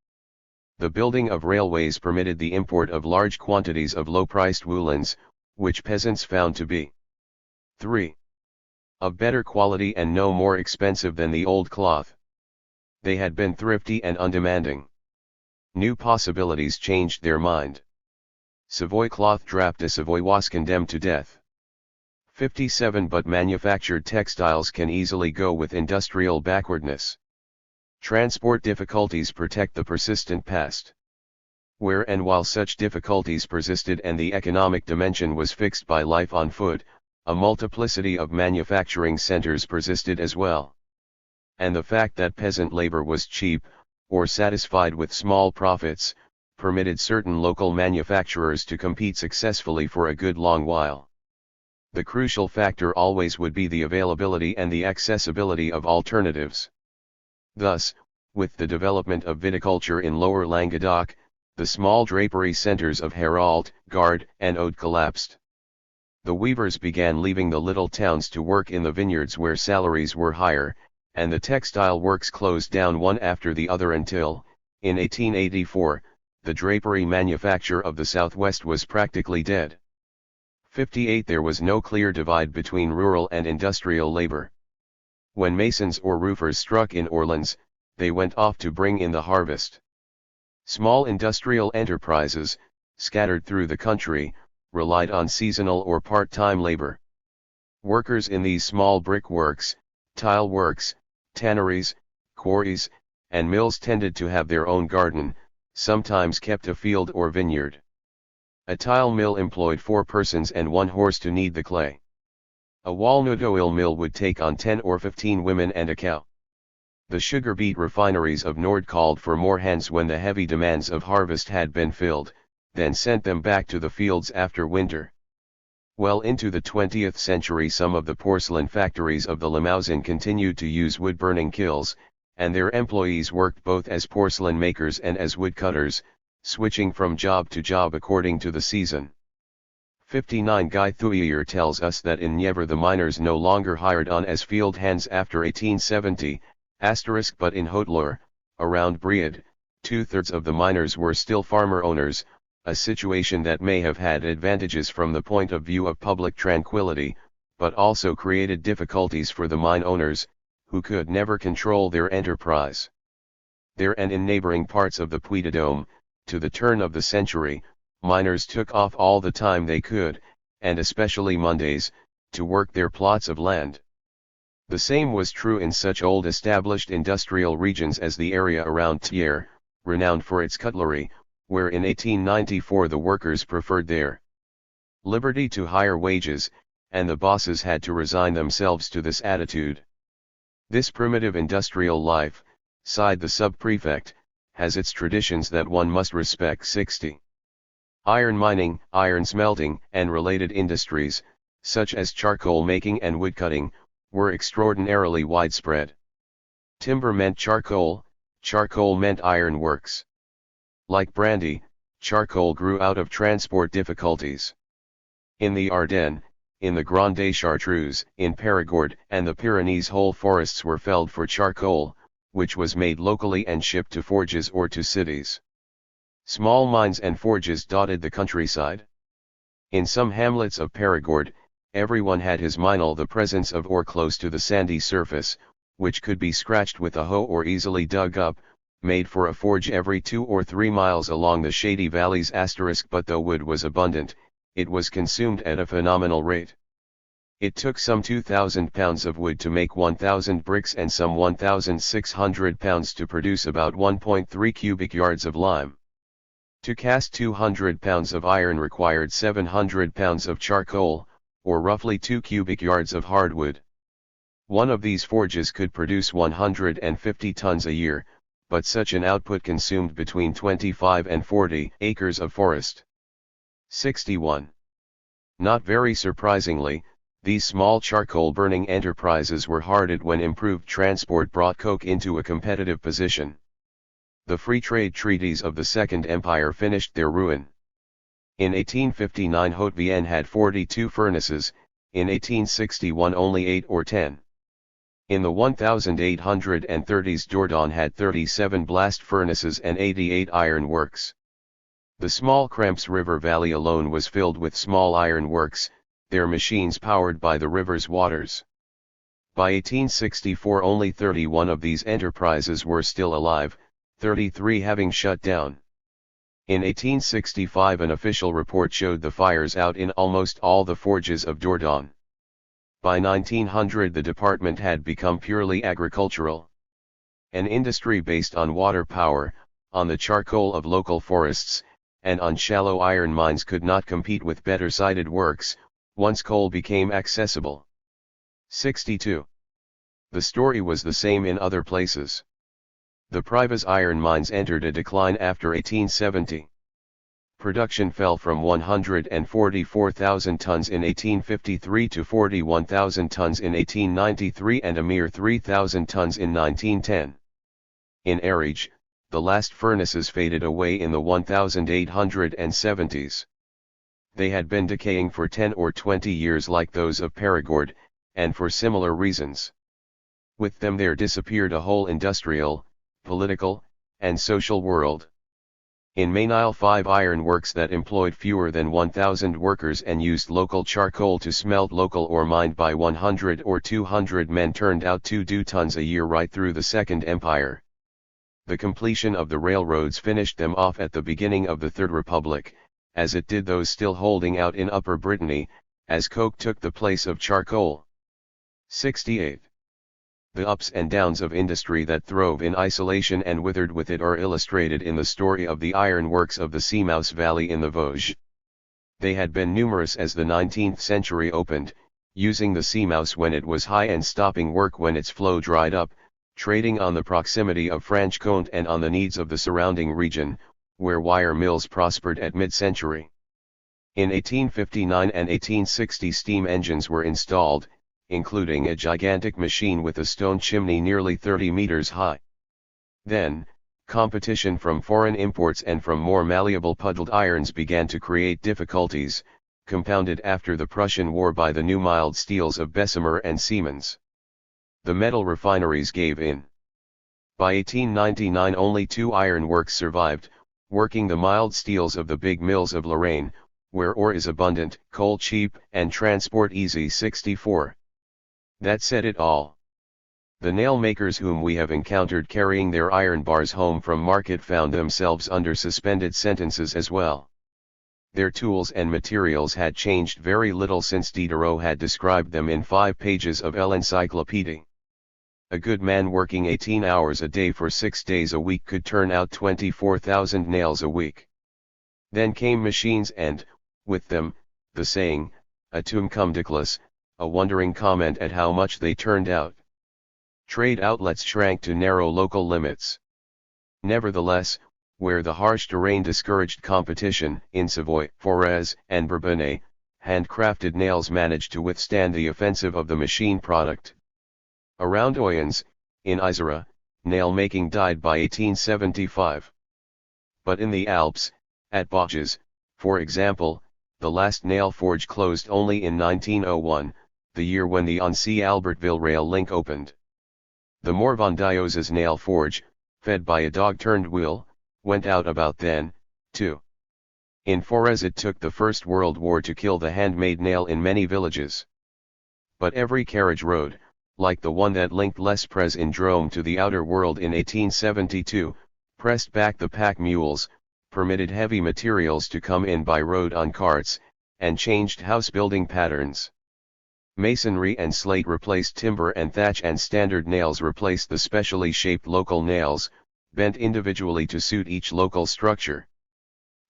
The building of railways permitted the import of large quantities of low-priced woolens, which peasants found to be 3. Of better quality and no more expensive than the old cloth. They had been thrifty and undemanding. New possibilities changed their mind. Savoy cloth drap de Savoy was condemned to death. 57. But manufactured textiles can easily go with industrial backwardness. Transport difficulties protect the persistent past. Where and while such difficulties persisted and the economic dimension was fixed by life on foot, a multiplicity of manufacturing centers persisted as well. And the fact that peasant labor was cheap, or satisfied with small profits, permitted certain local manufacturers to compete successfully for a good long while. The crucial factor always would be the availability and the accessibility of alternatives. Thus, with the development of viticulture in Lower Languedoc, the small drapery centers of Hérault, Gard, and Aude collapsed. The weavers began leaving the little towns to work in the vineyards where salaries were higher, and the textile works closed down one after the other until, in 1884, the drapery manufacture of the Southwest was practically dead. 58. There was no clear divide between rural and industrial labor. When masons or roofers struck in Orleans, they went off to bring in the harvest. Small industrial enterprises, scattered through the country, relied on seasonal or part-time labor. Workers in these small brickworks, tile works, tanneries, quarries, and mills tended to have their own garden, sometimes kept a field or vineyard. A tile mill employed 4 persons and 1 horse to knead the clay. A walnut oil mill would take on 10 or 15 women and a cow. The sugar beet refineries of Nord called for more hands when the heavy demands of harvest had been filled, then sent them back to the fields after winter. Well into the 20th century some of the porcelain factories of the Limousin continued to use wood-burning kilns, and their employees worked both as porcelain makers and as woodcutters, switching from job to job according to the season. 59. Guy Thuyer tells us that in Nievre the miners no longer hired on as field hands after 1870, but in Haute-Loire, around Bried, 2/3 of the miners were still farmer owners, a situation that may have had advantages from the point of view of public tranquility, but also created difficulties for the mine owners, who could never control their enterprise. There and in neighboring parts of the Puy-de-Dôme, to the turn of the century, miners took off all the time they could, and especially Mondays, to work their plots of land. The same was true in such old established industrial regions as the area around Thiers, renowned for its cutlery, where in 1894 the workers preferred their liberty to higher wages, and the bosses had to resign themselves to this attitude. This primitive industrial life, sighed the sub-prefect, has its traditions that one must respect. 60. Iron mining, iron smelting, and related industries, such as charcoal making and woodcutting, were extraordinarily widespread. Timber meant charcoal, charcoal meant iron works. Like brandy, charcoal grew out of transport difficulties. In the Ardennes, in the Grande Chartreuse, in Périgord and the Pyrenees whole forests were felled for charcoal, which was made locally and shipped to forges or to cities. Small mines and forges dotted the countryside. In some hamlets of Périgord, everyone had his minel, the presence of ore close to the sandy surface, which could be scratched with a hoe or easily dug up, made for a forge every 2 or 3 miles along the shady valleys. But though wood was abundant, it was consumed at a phenomenal rate. It took some 2,000 pounds of wood to make 1,000 bricks and some 1,600 pounds to produce about 1.3 cubic yards of lime. To cast 200 pounds of iron required 700 pounds of charcoal, or roughly 2 cubic yards of hardwood. One of these forges could produce 150 tons a year, but such an output consumed between 25 and 40 acres of forest. 61. Not very surprisingly, these small charcoal burning enterprises were hearted when improved transport brought coke into a competitive position. The free trade treaties of the Second Empire finished their ruin. In 1859 Haute-Vienne had 42 furnaces, in 1861 only 8 or 10. In the 1830s Dordogne had 37 blast furnaces and 88 iron works. The small Kremps River valley alone was filled with small iron works, their machines powered by the river's waters. By 1864 only 31 of these enterprises were still alive, 33 having shut down. In 1865 an official report showed the fires out in almost all the forges of Dordogne. By 1900 the department had become purely agricultural. An industry based on water power, on the charcoal of local forests, and on shallow iron mines could not compete with better sited works, once coal became accessible. 62. The story was the same in other places. The Privas iron mines entered a decline after 1870. Production fell from 144,000 tons in 1853 to 41,000 tons in 1893 and a mere 3,000 tons in 1910. In Ariège, the last furnaces faded away in the 1870s. They had been decaying for 10 or 20 years like those of Périgord, and for similar reasons. With them there disappeared a whole industrial, political, and social world. In Mainile 5 iron works that employed fewer than 1,000 workers and used local charcoal to smelt local ore mined by 100 or 200 men turned out 2 tons a year right through the Second Empire. The completion of the railroads finished them off at the beginning of the Third Republic, as it did those still holding out in Upper Brittany, as coke took the place of charcoal. 68. The ups and downs of industry that throve in isolation and withered with it are illustrated in the story of the iron works of the Seamouse Valley in the Vosges. They had been numerous as the 19th century opened, using the Seamouse when it was high and stopping work when its flow dried up, trading on the proximity of Franche-Comté and on the needs of the surrounding region, where wire mills prospered at mid-century. In 1859 and 1860 steam engines were installed, including a gigantic machine with a stone chimney nearly 30 meters high. Then, competition from foreign imports and from more malleable puddled irons began to create difficulties, compounded after the Prussian War by the new mild steels of Bessemer and Siemens. The metal refineries gave in. By 1899 only 2 iron works survived, working the mild steels of the big mills of Lorraine, where ore is abundant, coal cheap, and transport easy. 64. That said it all. The nail makers whom we have encountered carrying their iron bars home from market found themselves under suspended sentences as well. Their tools and materials had changed very little since Diderot had described them in 5 pages of l'Encyclopédie. A good man working 18 hours a day for 6 days a week could turn out 24,000 nails a week. Then came machines and, with them, the saying, autum cum déclus, a wondering comment at how much they turned out. Trade outlets shrank to narrow local limits. Nevertheless, where the harsh terrain discouraged competition, in Savoy, Forez, and Bourbonnais, handcrafted nails managed to withstand the offensive of the machine product. Around Oyens, in Isère, nail-making died by 1875. But in the Alps, at Bauges, for example, the last nail forge closed only in 1901, the year when the Annecy-Albertville rail link opened. The Morvandioses nail forge, fed by a dog-turned-wheel, went out about then, too. In Forez it took the First World War to kill the handmade nail in many villages. But every carriage road, like the one that linked Les Prez in Drôme to the outer world in 1872, pressed back the pack mules, permitted heavy materials to come in by road on carts, and changed house-building patterns. Masonry and slate replaced timber and thatch, and standard nails replaced the specially shaped local nails, bent individually to suit each local structure.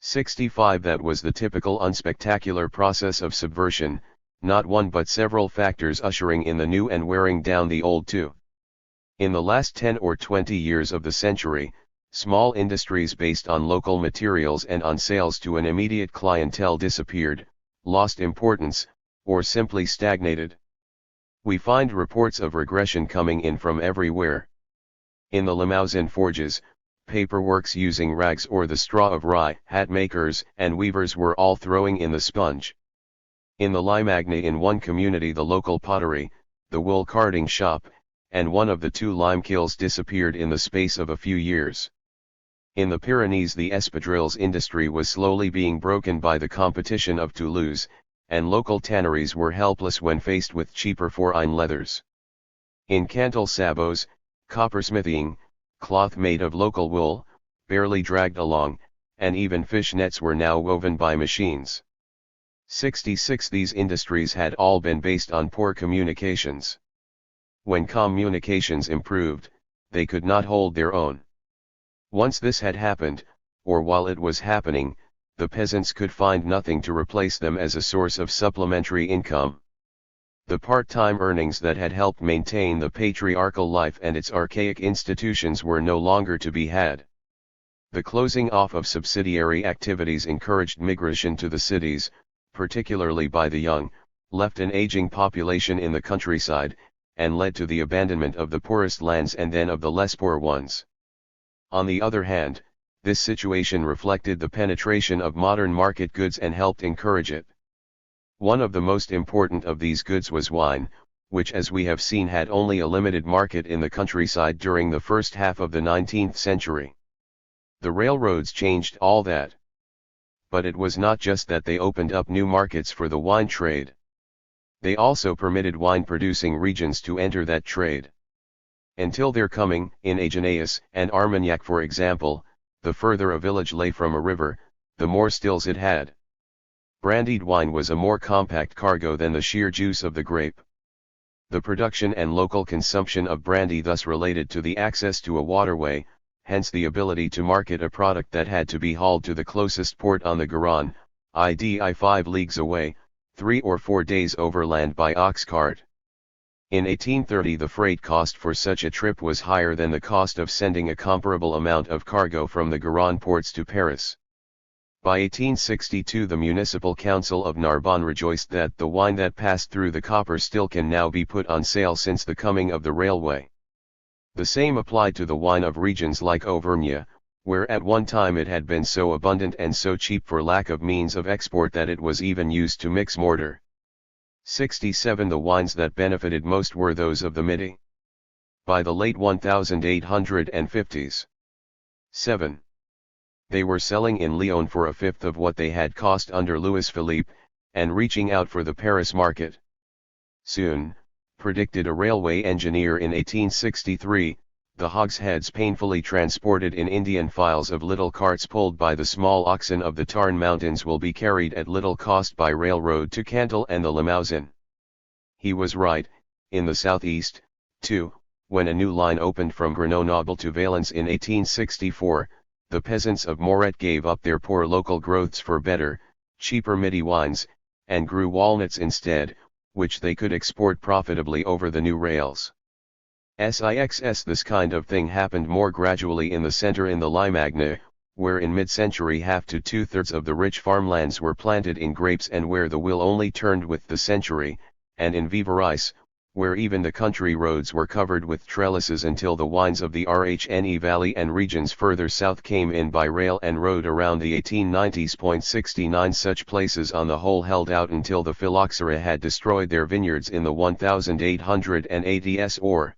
65. That was the typical unspectacular process of subversion, not one but several factors ushering in the new and wearing down the old too. In the last 10 or 20 years of the century, small industries based on local materials and on sales to an immediate clientele disappeared, lost importance, or simply stagnated. We find reports of regression coming in from everywhere. In the Limousin forges, paperworks using rags or the straw of rye, hat makers and weavers were all throwing in the sponge. In the Limagne in one community the local pottery, the wool carding shop, and one of the two lime kilns disappeared in the space of a few years. In the Pyrenees the espadrilles industry was slowly being broken by the competition of Toulouse, and local tanneries were helpless when faced with cheaper foreign leathers. In Cantal sabots, coppersmithing, cloth made of local wool, barely dragged along, and even fish nets were now woven by machines. 66 These industries had all been based on poor communications. When communications improved, they could not hold their own. Once this had happened, or while it was happening, the peasants could find nothing to replace them as a source of supplementary income. The part-time earnings that had helped maintain the patriarchal life and its archaic institutions were no longer to be had. The closing off of subsidiary activities encouraged migration to the cities, particularly by the young, left an aging population in the countryside, and led to the abandonment of the poorest lands and then of the less poor ones. On the other hand, this situation reflected the penetration of modern market goods and helped encourage it. One of the most important of these goods was wine, which as we have seen had only a limited market in the countryside during the first half of the 19th century. The railroads changed all that. But it was not just that they opened up new markets for the wine trade. They also permitted wine-producing regions to enter that trade. Until their coming, in Agenais and Armagnac for example, the further a village lay from a river, the more stills it had. Brandied wine was a more compact cargo than the sheer juice of the grape. The production and local consumption of brandy thus related to the access to a waterway, hence the ability to market a product that had to be hauled to the closest port on the Garonne, i.e. 5 leagues away, 3 or 4 days overland by ox cart. In 1830 the freight cost for such a trip was higher than the cost of sending a comparable amount of cargo from the Garonne ports to Paris. By 1862 the Municipal Council of Narbonne rejoiced that the wine that passed through the copper still can now be put on sale since the coming of the railway. The same applied to the wine of regions like Auvergne, where at one time it had been so abundant and so cheap for lack of means of export that it was even used to mix mortar. 67 The wines that benefited most were those of the Midi. By the late 1850s. 7. They were selling in Lyon for a fifth of what they had cost under Louis Philippe, and reaching out for the Paris market. Soon, predicted a railway engineer in 1863, the hogsheads painfully transported in Indian files of little carts pulled by the small oxen of the Tarn Mountains will be carried at little cost by railroad to Cantal and the Limousin. He was right. In the southeast, too, when a new line opened from Grenoble to Valence in 1864, the peasants of Moret gave up their poor local growths for better, cheaper Midi wines, and grew walnuts instead, which they could export profitably over the new rails. This kind of thing happened more gradually in the centre in the Limagne, where in mid-century half to two-thirds of the rich farmlands were planted in grapes and where the wheel only turned with the century, and in Vivarais, where even the country roads were covered with trellises until the wines of the Rhne Valley and regions further south came in by rail and road around the 1890s. 69 Such places on the whole held out until the phylloxera had destroyed their vineyards in the 1880s or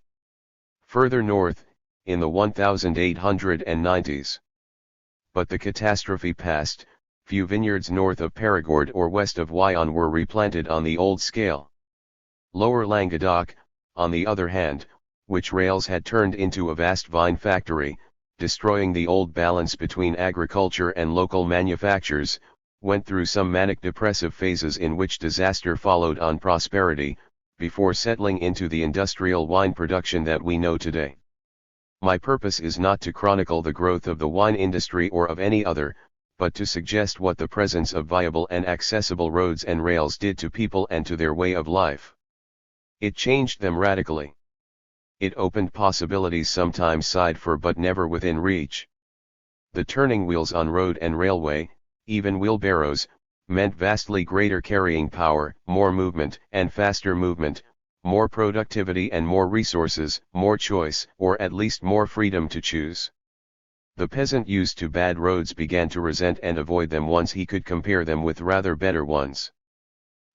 further north, in the 1890s. But the catastrophe passed, few vineyards north of Périgord or west of Wyon were replanted on the old scale. Lower Languedoc, on the other hand, which rails had turned into a vast vine factory, destroying the old balance between agriculture and local manufactures, went through some manic depressive phases in which disaster followed on prosperity, before settling into the industrial wine production that we know today. My purpose is not to chronicle the growth of the wine industry or of any other, but to suggest what the presence of viable and accessible roads and rails did to people and to their way of life. It changed them radically. It opened possibilities sometimes sighed for but never within reach. The turning wheels on road and railway, even wheelbarrows, meant vastly greater carrying power, more movement and faster movement, more productivity and more resources, more choice, or at least more freedom to choose. The peasant used to bad roads began to resent and avoid them once he could compare them with rather better ones.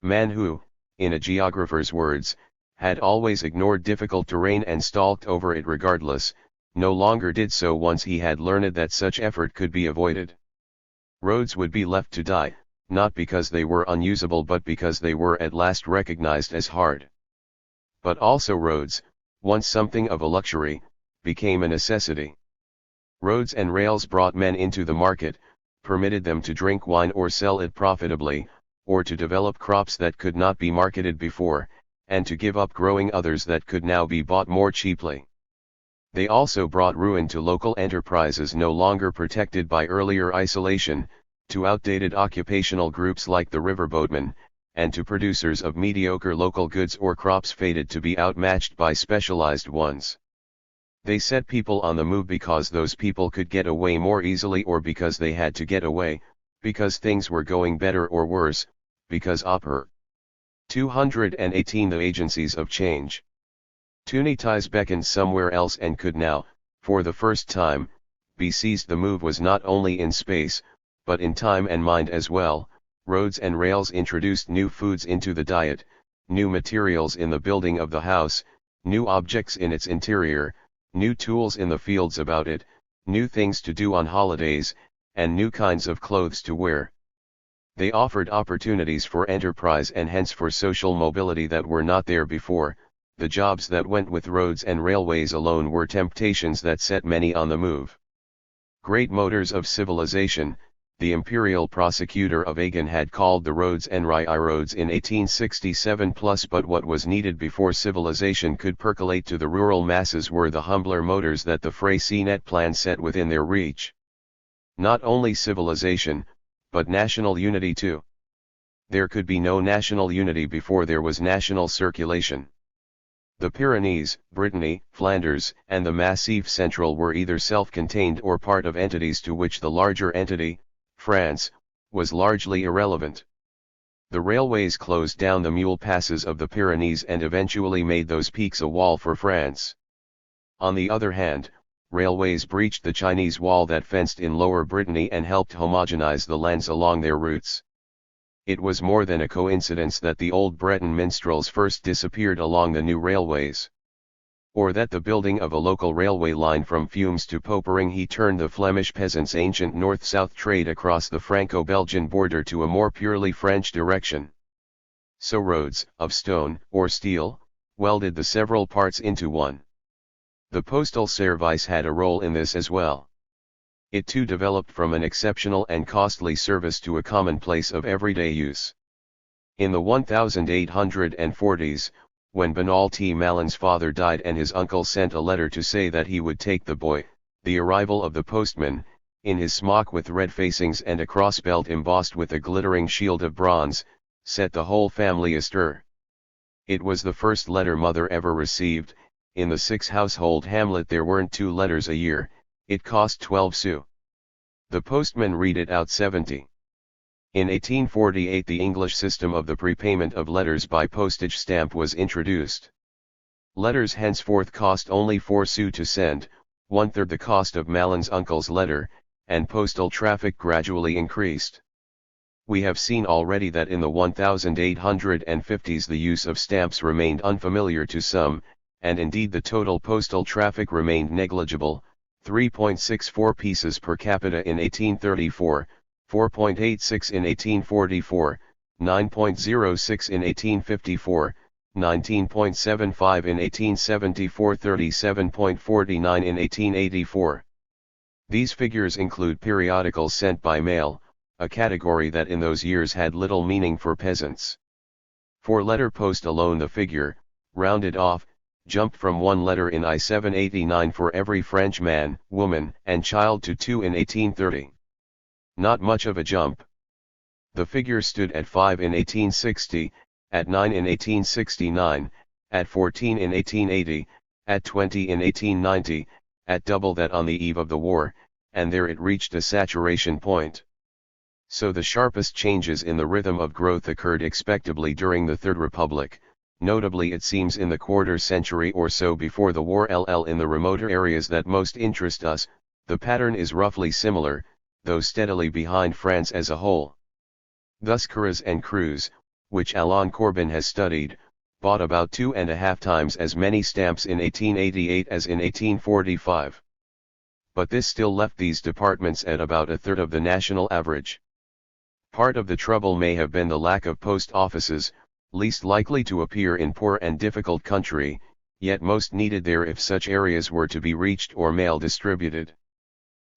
Man who, in a geographer's words, had always ignored difficult terrain and stalked over it regardless, no longer did so once he had learned that such effort could be avoided. Roads would be left to die, not because they were unusable but because they were at last recognized as hard. But also roads, once something of a luxury, became a necessity. Roads and rails brought men into the market, permitted them to drink wine or sell it profitably, or to develop crops that could not be marketed before, and to give up growing others that could now be bought more cheaply. They also brought ruin to local enterprises no longer protected by earlier isolation, to outdated occupational groups like the riverboatmen, and to producers of mediocre local goods or crops fated to be outmatched by specialized ones. They set people on the move because those people could get away more easily or because they had to get away, because things were going better or worse, because Opr. 218 The agencies of change. Tunities beckoned somewhere else and could now, for the first time, be seized. The move was not only in space, but in time and mind as well. Roads and rails introduced new foods into the diet, new materials in the building of the house, new objects in its interior, new tools in the fields about it, new things to do on holidays, and new kinds of clothes to wear. They offered opportunities for enterprise and hence for social mobility that were not there before. The jobs that went with roads and railways alone were temptations that set many on the move. Great motors of civilization, the imperial prosecutor of Agen had called the roads and railroads in 1867 plus, but what was needed before civilization could percolate to the rural masses were the humbler motors that the Freycinet plan set within their reach. Not only civilization, but national unity too. There could be no national unity before there was national circulation. The Pyrenees, Brittany, Flanders, and the Massif Central were either self-contained or part of entities to which the larger entity, France, was largely irrelevant. The railways closed down the mule passes of the Pyrenees and eventually made those peaks a wall for France. On the other hand, railways breached the Chinese wall that fenced in Lower Brittany and helped homogenize the lands along their routes. It was more than a coincidence that the old Breton minstrels first disappeared along the new railways. Or that the building of a local railway line from Fumes to Poperinghe turned the Flemish peasants' ancient north-south trade across the Franco-Belgian border to a more purely French direction. So roads, of stone or steel, welded the several parts into one. The postal service had a role in this as well. It too developed from an exceptional and costly service to a commonplace of everyday use. In the 1840s, when Benal T. Mallin's father died and his uncle sent a letter to say that he would take the boy, the arrival of the postman, in his smock with red facings and a crossbelt embossed with a glittering shield of bronze, set the whole family astir. It was the first letter Mother ever received. In the six-household hamlet there weren't 2 letters a year, it cost 12 sous. The postman read it out 70. In 1848 the English system of the prepayment of letters by postage stamp was introduced. Letters henceforth cost only 4 sous to send, 1/3 the cost of Mallin's uncle's letter, and postal traffic gradually increased. We have seen already that in the 1850s the use of stamps remained unfamiliar to some, and indeed the total postal traffic remained negligible, 3.64 pieces per capita in 1834, 4.86 in 1844, 9.06 in 1854, 19.75 in 1874, 37.49 in 1884. These figures include periodicals sent by mail, a category that in those years had little meaning for peasants. For letter post alone the figure, rounded off, jumped from 1 letter in 1789 for every French man, woman, and child to 2 in 1830. Not much of a jump. The figure stood at 5 in 1860, at 9 in 1869, at 14 in 1880, at 20 in 1890, at double that on the eve of the war, and there it reached a saturation point. So the sharpest changes in the rhythm of growth occurred expectably during the Third Republic, notably it seems in the quarter century or so before the war. In the remoter areas that most interest us, the pattern is roughly similar, though steadily behind France as a whole. Thus Curas and Crews, which Alain Corbin has studied, bought about 2.5 times as many stamps in 1888 as in 1845. But this still left these departments at about a third of the national average. Part of the trouble may have been the lack of post offices, least likely to appear in poor and difficult country, yet most needed there if such areas were to be reached or mail distributed.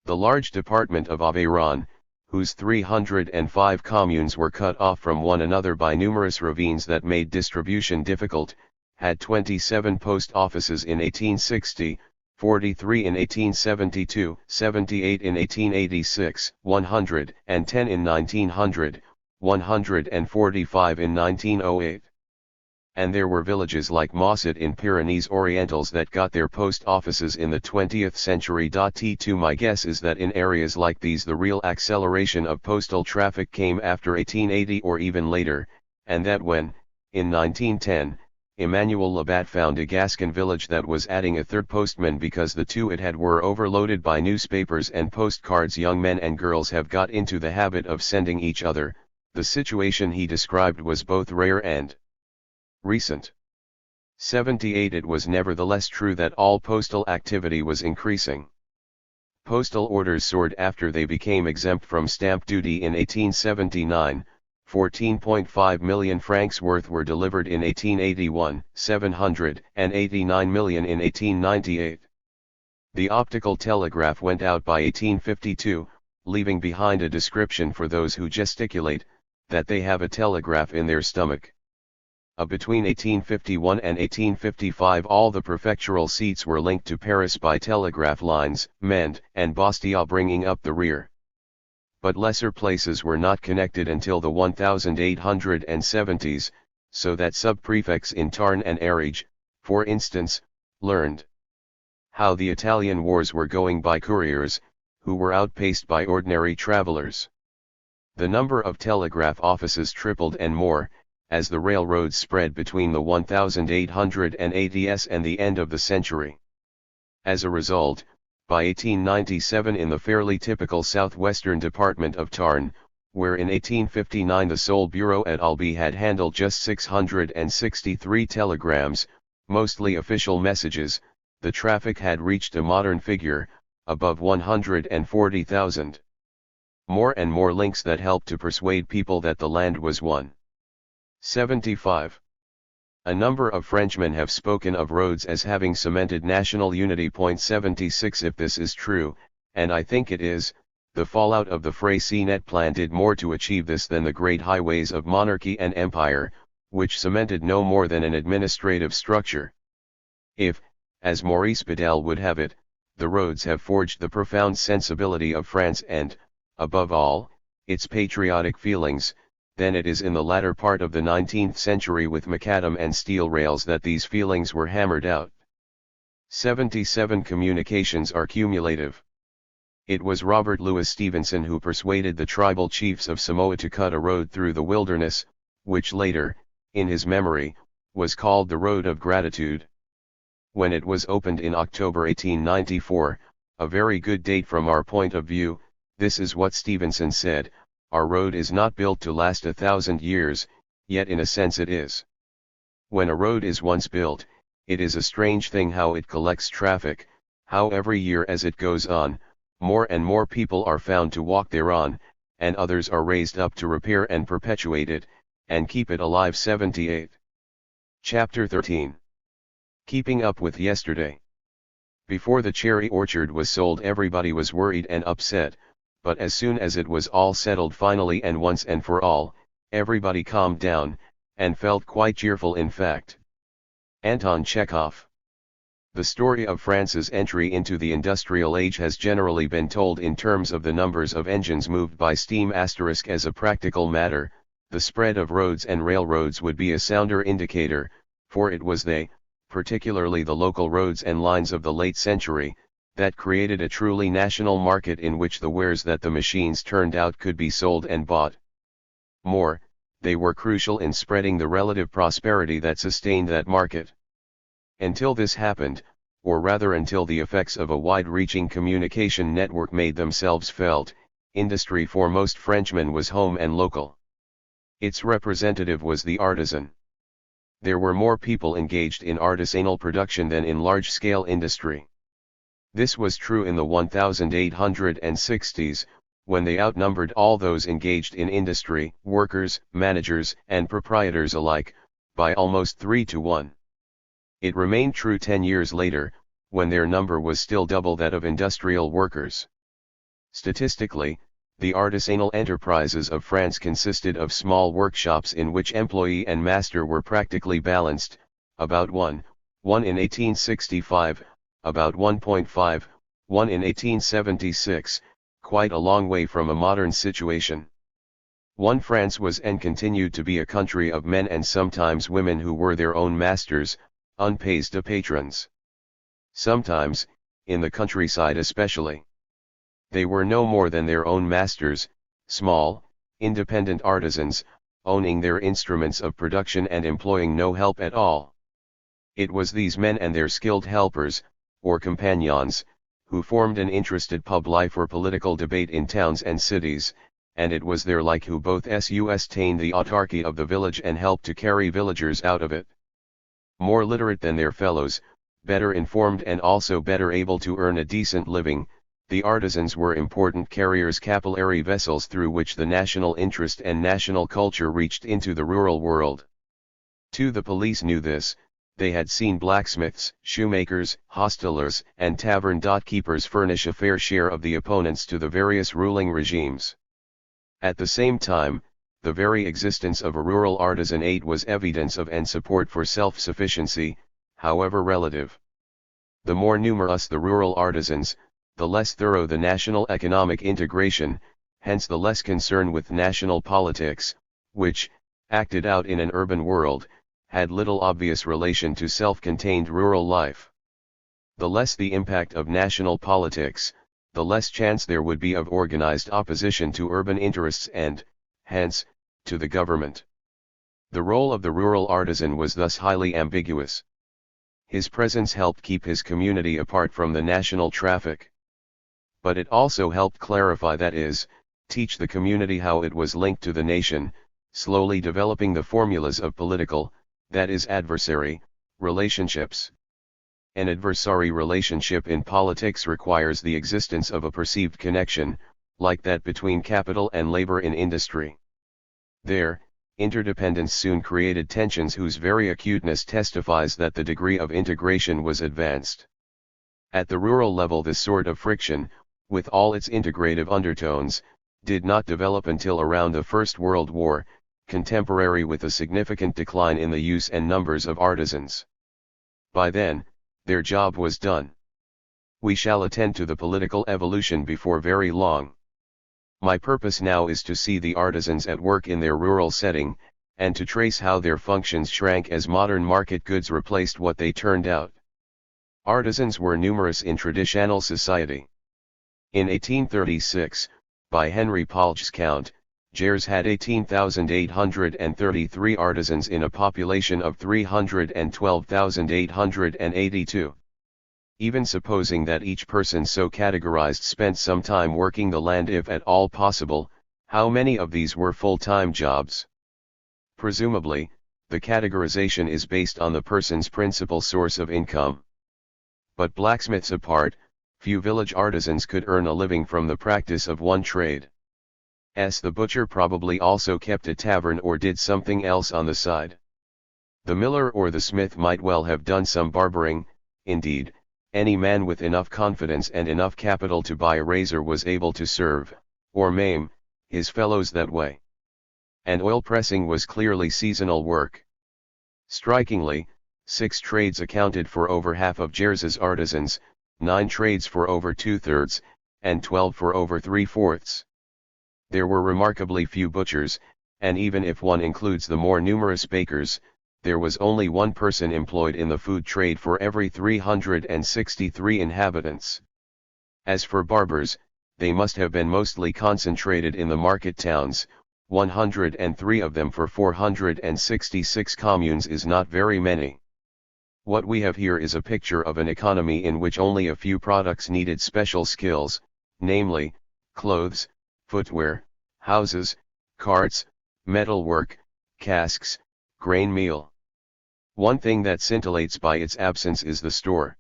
The large department of Aveyron, whose 305 communes were cut off from one another by numerous ravines that made distribution difficult, had 27 post offices in 1860, 43 in 1872, 78 in 1886, 110 in 1900, 145 in 1908. And there were villages like Mosset in Pyrenees Orientals that got their post offices in the 20th century. T2 My guess is that in areas like these the real acceleration of postal traffic came after 1880 or even later, and that when, in 1910, Emmanuel Labat found a Gascon village that was adding a third postman because the two it had were overloaded by newspapers and postcards, young men and girls have got into the habit of sending each other. The situation he described was both rare and recent. 78 It was nevertheless true that all postal activity was increasing. Postal orders soared after they became exempt from stamp duty in 1879, 14.5 million francs worth were delivered in 1881, 789 million in 1898. The optical telegraph went out by 1852, leaving behind a description for those who gesticulate, that they have a telegraph in their stomach. Between 1851 and 1855 all the prefectural seats were linked to Paris by telegraph lines, Mende and Bastia bringing up the rear. But lesser places were not connected until the 1870s, so that sub-prefects in Tarn and Ariège, for instance, learned how the Italian wars were going by couriers, who were outpaced by ordinary travelers. The number of telegraph offices tripled and more, as the railroads spread between the 1880s and the end of the century. As a result, by 1897 in the fairly typical southwestern department of Tarn, where in 1859 the sole bureau at Albi had handled just 663 telegrams, mostly official messages, the traffic had reached a modern figure, above 140,000. More and more links that helped to persuade people that the land was one. 75. A number of Frenchmen have spoken of roads as having cemented national unity. 76 If this is true, and I think it is, the fallout of the Freycinet plan did more to achieve this than the great highways of monarchy and empire, which cemented no more than an administrative structure. If, as Maurice Bedell would have it, the roads have forged the profound sensibility of France and, above all, its patriotic feelings, then it is in the latter part of the 19th century with macadam and steel rails that these feelings were hammered out. 77 Communications are cumulative. It was Robert Louis Stevenson who persuaded the tribal chiefs of Samoa to cut a road through the wilderness, which later, in his memory, was called the Road of Gratitude. When it was opened in October 1894, a very good date from our point of view, this is what Stevenson said: "Our road is not built to last 1,000 years, yet in a sense it is. When a road is once built, it is a strange thing how it collects traffic, how every year as it goes on, more and more people are found to walk thereon, and others are raised up to repair and perpetuate it, and keep it alive." 78. Chapter 13. Keeping up with yesterday. Before the cherry orchard was sold everybody was worried and upset, but as soon as it was all settled finally and once and for all, everybody calmed down, and felt quite cheerful. In fact. Anton Chekhov. The story of France's entry into the industrial age has generally been told in terms of the numbers of engines moved by steam. As a practical matter, the spread of roads and railroads would be a sounder indicator, for it was they, particularly the local roads and lines of the late century, that created a truly national market in which the wares that the machines turned out could be sold and bought. More, they were crucial in spreading the relative prosperity that sustained that market. Until this happened, or rather until the effects of a wide-reaching communication network made themselves felt, industry for most Frenchmen was home and local. Its representative was the artisan. there were more people engaged in artisanal production than in large-scale industry. This was true in the 1860s, when they outnumbered all those engaged in industry, workers, managers, and proprietors alike, by almost 3 to 1. It remained true 10 years later, when their number was still double that of industrial workers. Statistically, the artisanal enterprises of France consisted of small workshops in which employee and master were practically balanced, about 1 in 1865, about 1.5, 1 in 1876, quite a long way from a modern situation. France was and continued to be a country of men and sometimes women who were their own masters, unpais de patrons. Sometimes, in the countryside especially, they were no more than their own masters, small, independent artisans, owning their instruments of production and employing no help at all. It was these men and their skilled helpers, or compagnons, who formed an interested pub life or political debate in towns and cities, and it was their like who both sustained the autarky of the village and helped to carry villagers out of it. More literate than their fellows, better informed and also better able to earn a decent living, the artisans were important carriers, capillary vessels through which the national interest and national culture reached into the rural world. Too, the police knew this. They had seen blacksmiths, shoemakers, hostelers, and tavern keepers furnish a fair share of the opponents to the various ruling regimes. At the same time, the very existence of a rural artisanate was evidence of and support for self-sufficiency, however relative. The more numerous the rural artisans, the less thorough the national economic integration, hence the less concern with national politics, which, acted out in an urban world, had little obvious relation to self-contained rural life. The less the impact of national politics, the less chance there would be of organized opposition to urban interests and, hence, to the government. The role of the rural artisan was thus highly ambiguous. His presence helped keep his community apart from the national traffic. But it also helped clarify, that is, teach the community how it was linked to the nation, slowly developing the formulas of political, that is adversary, relationships. An adversary relationship in politics requires the existence of a perceived connection, like that between capital and labor in industry. There, interdependence soon created tensions whose very acuteness testifies that the degree of integration was advanced. At the rural level, this sort of friction, with all its integrative undertones, did not develop until around the First World War, contemporary with a significant decline in the use and numbers of artisans. By then, their job was done. We shall attend to the political evolution before very long. My purpose now is to see the artisans at work in their rural setting, and to trace how their functions shrank as modern market goods replaced what they turned out. Artisans were numerous in traditional society. In 1836, by Henry Palch's count, Gers had 18,833 artisans in a population of 312,882. Even supposing that each person so categorized spent some time working the land if at all possible, how many of these were full-time jobs? Presumably, the categorization is based on the person's principal source of income. But blacksmiths apart, few village artisans could earn a living from the practice of one trade. The butcher probably also kept a tavern or did something else on the side. The miller or the smith might well have done some barbering. Indeed, any man with enough confidence and enough capital to buy a razor was able to serve, or maim, his fellows that way. And oil pressing was clearly seasonal work. Strikingly, 6 trades accounted for over half of Gers's artisans, 9 trades for over 2/3, and 12 for over 3/4. There were remarkably few butchers, and even if one includes the more numerous bakers, there was only one person employed in the food trade for every 363 inhabitants. As for barbers, they must have been mostly concentrated in the market towns. 103 of them for 466 communes is not very many. What we have here is a picture of an economy in which only a few products needed special skills, namely, clothes, footwear, houses, carts, metalwork, casks, grain meal. One thing that scintillates by its absence is the store.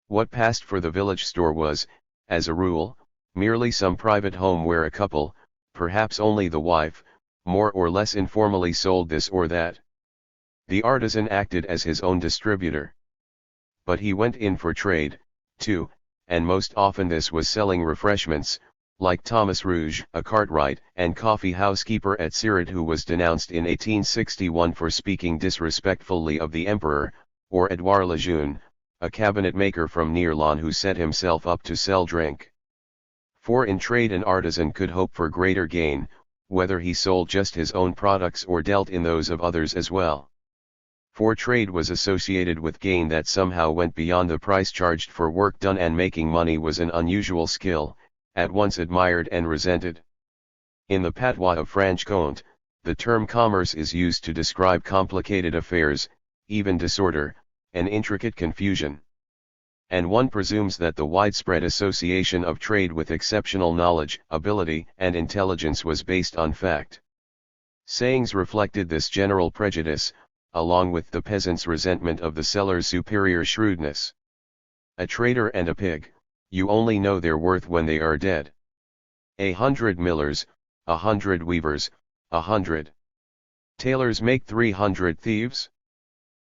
What passed for the village store was, as a rule, merely some private home where a couple, perhaps only the wife, more or less informally sold this or that. The artisan acted as his own distributor. But he went in for trade, too, and most often this was selling refreshments, like Thomas Rouge, a cartwright and coffee housekeeper at Sirat who was denounced in 1861 for speaking disrespectfully of the emperor, or Edouard Lejeune, a cabinet maker from Neerlon who set himself up to sell drink. For in trade an artisan could hope for greater gain, whether he sold just his own products or dealt in those of others as well. For trade was associated with gain that somehow went beyond the price charged for work done, and making money was an unusual skill, at once admired and resented. In the patois of Franche-Comté, the term commerce is used to describe complicated affairs, even disorder, and intricate confusion. And one presumes that the widespread association of trade with exceptional knowledge, ability, and intelligence was based on fact. Sayings reflected this general prejudice, along with the peasant's resentment of the seller's superior shrewdness. A trader and a pig, you only know their worth when they are dead. 100 millers, 100 weavers, 100 tailors make 300 thieves.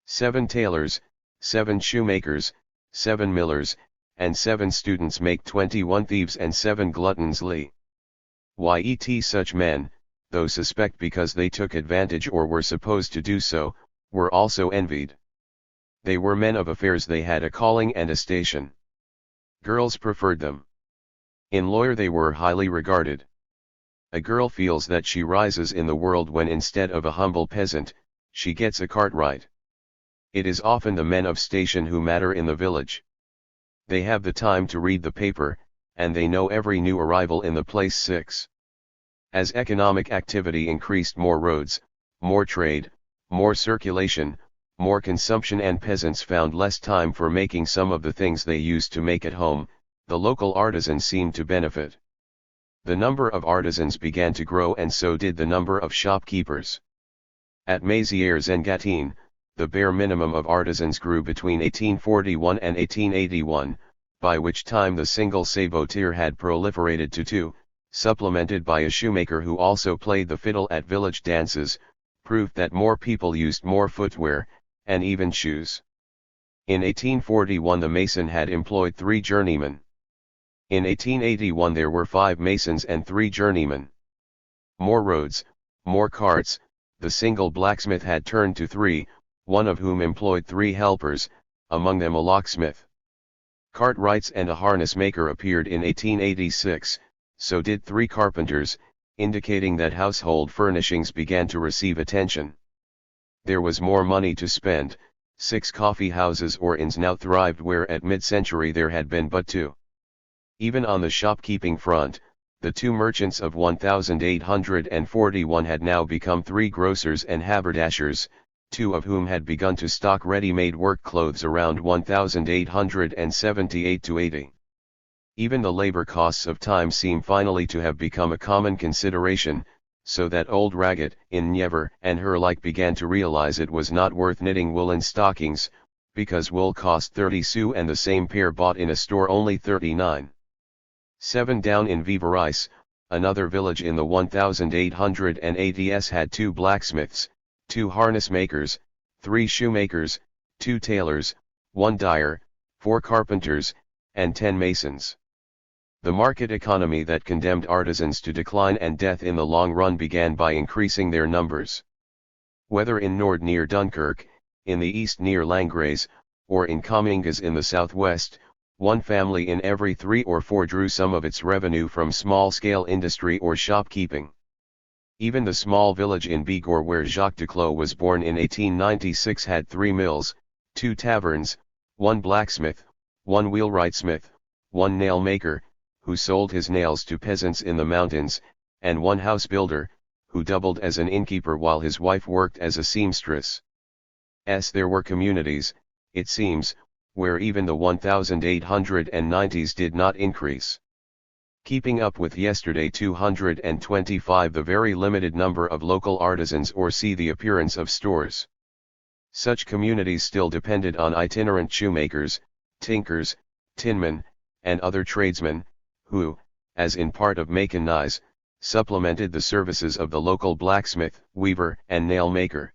7 tailors, 7 shoemakers, 7 millers, and 7 students make 21 thieves and 7 gluttons. Yet such men, though suspect because they took advantage or were supposed to do so, were also envied. They were men of affairs, they had a calling and a station. Girls preferred them. In lawyer they were highly regarded. A girl feels that she rises in the world when instead of a humble peasant, she gets a cartwright. It is often the men of station who matter in the village. They have the time to read the paper, and they know every new arrival in the place. 6. As economic activity increased, more roads, more trade, more circulation, more consumption, and peasants found less time for making some of the things they used to make at home, the local artisans seemed to benefit. The number of artisans began to grow, and so did the number of shopkeepers. At Mézières and Gâtine, the bare minimum of artisans grew between 1841 and 1881, by which time the single saboteur had proliferated to 2, supplemented by a shoemaker who also played the fiddle at village dances, proved that more people used more footwear, and even shoes. In 1841 the mason had employed 3 journeymen. In 1881 there were 5 masons and 3 journeymen. More roads, more carts, the single blacksmith had turned to 3, one of whom employed 3 helpers, among them a locksmith. Cartwrights and a harness maker appeared in 1886, so did 3 carpenters, indicating that household furnishings began to receive attention. There was more money to spend. 6 coffee houses or inns now thrived where at mid-century there had been but 2. Even on the shopkeeping front, the 2 merchants of 1841 had now become 3 grocers and haberdashers, 2 of whom had begun to stock ready-made work clothes around 1878–80. Even the labor costs of time seem finally to have become a common consideration, so that old Raggett, in Niever, and her like began to realize it was not worth knitting woolen stockings, because wool cost 30 sous and the same pair bought in a store only 39. 7 down in Vivarais, another village in the 1880s had 2 blacksmiths, 2 harness makers, 3 shoemakers, 2 tailors, 1 dyer, 4 carpenters, and 10 masons. The market economy that condemned artisans to decline and death in the long run began by increasing their numbers. Whether in Nord near Dunkirk, in the east near Langres, or in Comminges in the southwest, 1 family in every 3 or 4 drew some of its revenue from small-scale industry or shopkeeping. Even the small village in Bigorre where Jacques Duclos was born in 1896 had 3 mills, 2 taverns, 1 blacksmith, 1 wheelwrightsmith, 1 nail maker, who sold his nails to peasants in the mountains, and 1 house builder, who doubled as an innkeeper while his wife worked as a seamstress. There were communities, it seems, where even the 1890s did not increase. Keeping up with yesterday 225 the very limited number of local artisans or see the appearance of stores. Such communities still depended on itinerant shoemakers, tinkers, tinmen, and other tradesmen, who, as in part of mechanize, supplemented the services of the local blacksmith, weaver, and nail maker.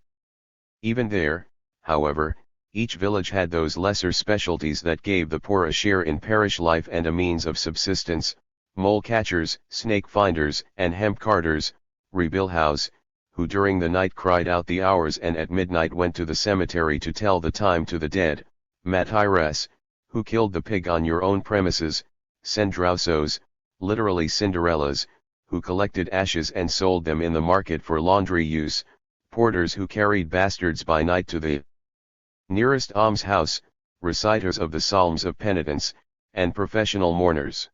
Even there, however, each village had those lesser specialties that gave the poor a share in parish life and a means of subsistence: mole catchers, snake finders, and hemp carters, rebilhouse, who during the night cried out the hours and at midnight went to the cemetery to tell the time to the dead; matires, who killed the pig on your own premises; cendrousos, literally Cinderellas, who collected ashes and sold them in the market for laundry use; porters who carried bastards by night to the nearest almshouse; reciters of the psalms of penitence, and professional mourners.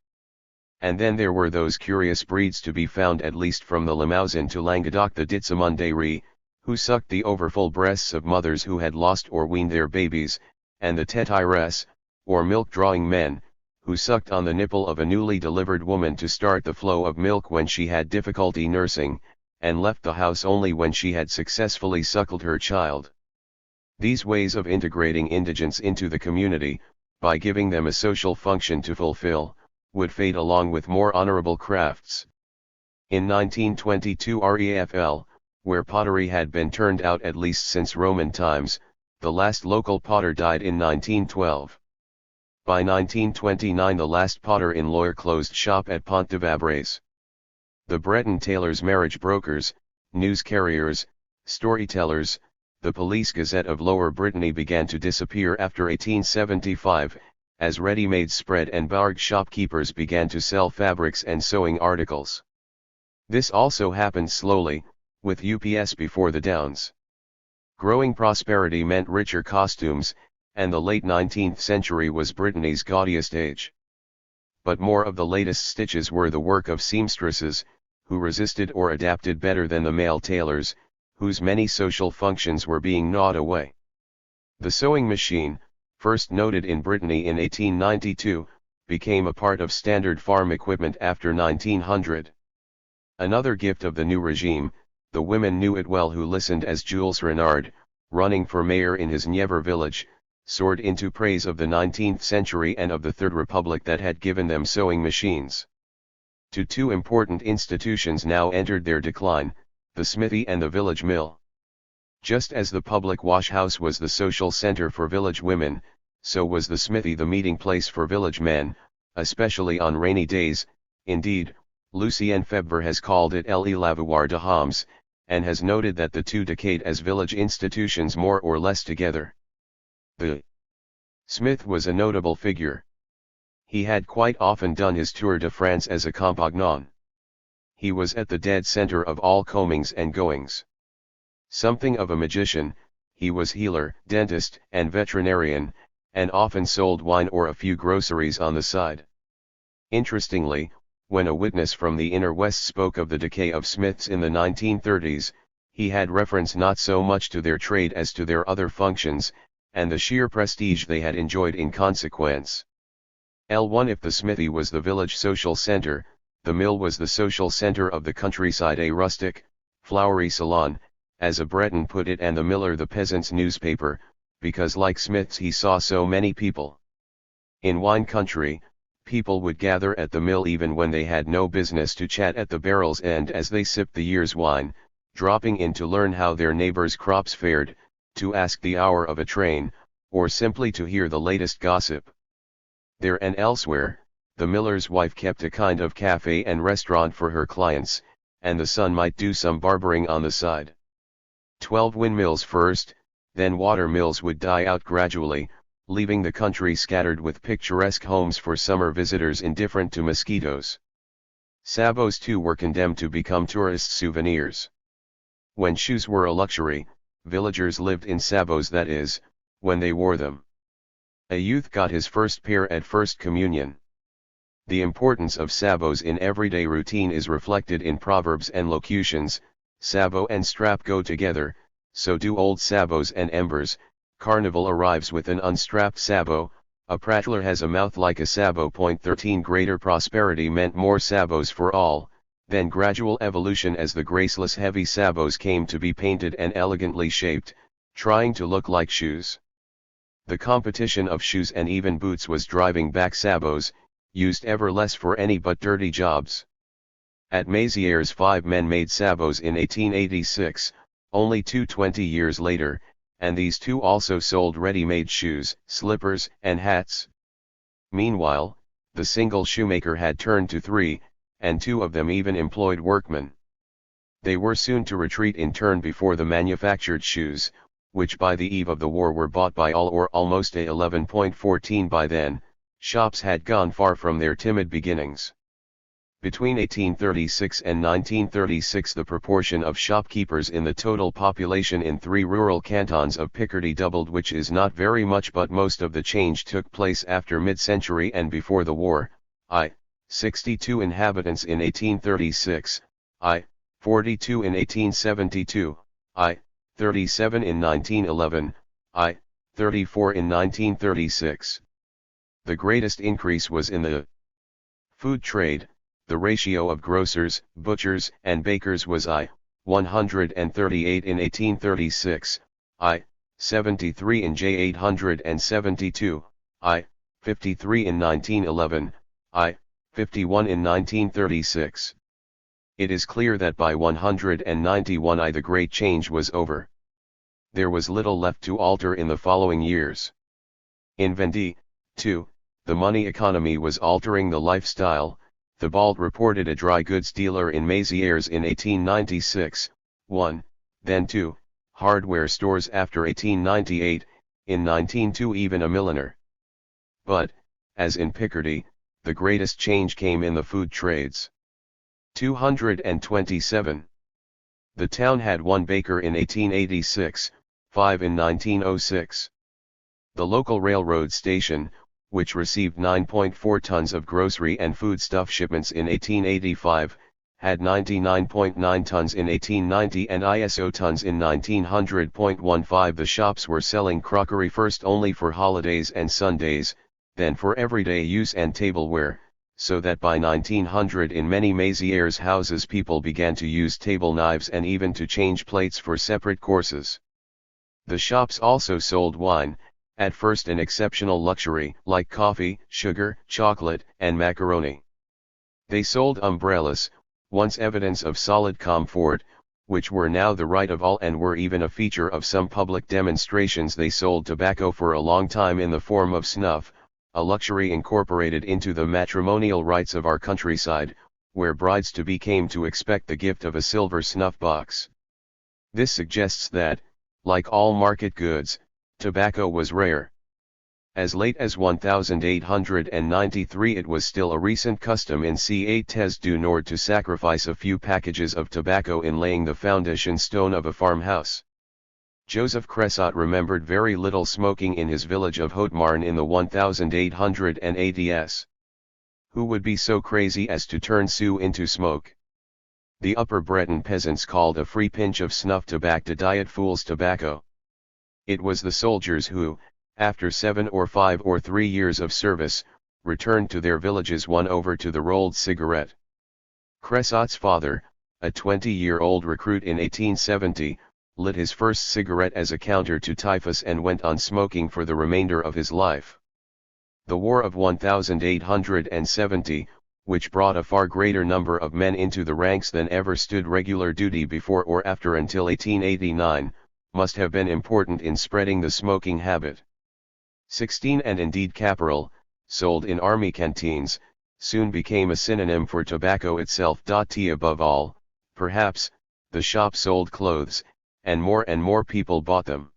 And then there were those curious breeds to be found at least from the Limousin to Languedoc, the Ditsamunderi, who sucked the overfull breasts of mothers who had lost or weaned their babies, and the Tetires, or milk-drawing men, who sucked on the nipple of a newly delivered woman to start the flow of milk when she had difficulty nursing, and left the house only when she had successfully suckled her child. These ways of integrating indigents into the community, by giving them a social function to fulfill, would fade along with more honorable crafts. In 1922 REFL, where pottery had been turned out at least since Roman times, the last local potter died in 1912. By 1929 the last potter in Loire closed shop at Pont de Vabres. The Breton tailors, marriage brokers, news carriers, storytellers, the Police Gazette of Lower Brittany began to disappear after 1875, as ready-made spread and barg shopkeepers began to sell fabrics and sewing articles. This also happened slowly, with UPS before the Downs. Growing prosperity meant richer costumes, and the late 19th century was Brittany's gaudiest age. But more of the latest stitches were the work of seamstresses, who resisted or adapted better than the male tailors, whose many social functions were being gnawed away. The sewing machine, first noted in Brittany in 1892, became a part of standard farm equipment after 1900. Another gift of the new regime, the women knew it well who listened as Jules Renard, running for mayor in his Nievre village, soared into praise of the 19th century and of the Third Republic that had given them sewing machines. Two important institutions now entered their decline, the smithy and the village mill. Just as the public wash-house was the social center for village women, so was the smithy the meeting place for village men, especially on rainy days. Indeed, Lucien Febvre has called it le lavoir de hommes, and has noted that the two decayed as village institutions more or less together. The smith was a notable figure. He had quite often done his Tour de France as a compagnon. He was at the dead center of all comings and goings. Something of a magician, he was healer, dentist, and veterinarian, and often sold wine or a few groceries on the side. Interestingly, when a witness from the inner west spoke of the decay of smiths in the 1930s, he had reference not so much to their trade as to their other functions, and the sheer prestige they had enjoyed in consequence. L1 If the smithy was the village social center, the mill was the social center of the countryside, a rustic, flowery salon, as a Breton put it, and the miller the peasant's newspaper, because like smiths he saw so many people. In wine country, people would gather at the mill even when they had no business, to chat at the barrel's end as they sipped the year's wine, dropping in to learn how their neighbors' crops fared, to ask the hour of a train, or simply to hear the latest gossip. There and elsewhere, the miller's wife kept a kind of cafe and restaurant for her clients, and the son might do some barbering on the side. 12 windmills first, then water mills would die out gradually, leaving the country scattered with picturesque homes for summer visitors indifferent to mosquitoes. Sabots too were condemned to become tourist souvenirs. When shoes were a luxury, villagers lived in sabots, that is, when they wore them. A youth got his first pair at First Communion. The importance of sabots in everyday routine is reflected in proverbs and locutions. Sabot and strap go together, so do old sabots and embers. Carnival arrives with an unstrapped sabot, a prattler has a mouth like a sabot. 13 Greater prosperity meant more sabots for all, then gradual evolution as the graceless heavy sabots came to be painted and elegantly shaped, trying to look like shoes. The competition of shoes and even boots was driving back sabots, used ever less for any but dirty jobs. At Mézières 5 men made sabots in 1886, only 20 years later, and these two also sold ready-made shoes, slippers, and hats. Meanwhile, the single shoemaker had turned to 3, and 2 of them even employed workmen. They were soon to retreat in turn before the manufactured shoes, which by the eve of the war were bought by all or almost a 11.14 by then. Shops had gone far from their timid beginnings. Between 1836 and 1936 the proportion of shopkeepers in the total population in 3 rural cantons of Picardy doubled, which is not very much, but most of the change took place after mid-century and before the war. 62 inhabitants in 1836, 42 in 1872, 37 in 1911, 34 in 1936. The greatest increase was in the food trade. The ratio of grocers, butchers, and bakers was 138 in 1836, 73 in J872, 53 in 1911, 51 in 1936. It is clear that by 191 the great change was over. There was little left to alter in the following years. In Vendée, too, the money economy was altering the lifestyle. The Bald reported a dry goods dealer in Mézières in 1896, 1, then 2, hardware stores after 1898, in 1902 even a milliner. But, as in Picardy, the greatest change came in the food trades. 227. The town had 1 baker in 1886, 5 in 1906. The local railroad station, which received 9.4 tons of grocery and foodstuff shipments in 1885, had 99.9 tons in 1890 and ISO tons in 1900.15. The shops were selling crockery first only for holidays and Sundays, then for everyday use and tableware, so that by 1900 in many Mézières houses people began to use table knives and even to change plates for separate courses. The shops also sold wine, at first an exceptional luxury, like coffee, sugar, chocolate, and macaroni. They sold umbrellas, once evidence of solid comfort, which were now the right of all and were even a feature of some public demonstrations. They sold tobacco for a long time in the form of snuff, a luxury incorporated into the matrimonial rites of our countryside, where brides-to-be came to expect the gift of a silver snuff box. This suggests that, like all market goods, tobacco was rare. As late as 1893 it was still a recent custom in Caetes du Nord to sacrifice a few packages of tobacco in laying the foundation stone of a farmhouse. Joseph Cressot remembered very little smoking in his village of Haute-Marne in the 1880s. Who would be so crazy as to turn Sioux into smoke? The Upper Breton peasants called a free pinch of snuff tobacco diet fool's tobacco. It was the soldiers who, after 7 or 5 or 3 years of service, returned to their villages won over to the rolled cigarette. Cressot's father, a 20-year-old recruit in 1870, lit his first cigarette as a counter to typhus and went on smoking for the remainder of his life. The War of 1870, which brought a far greater number of men into the ranks than ever stood regular duty before or after until 1889, must have been important in spreading the smoking habit. 16 and indeed caporal, sold in army canteens, soon became a synonym for tobacco itself. Above all, perhaps, the shop sold clothes, and more people bought them.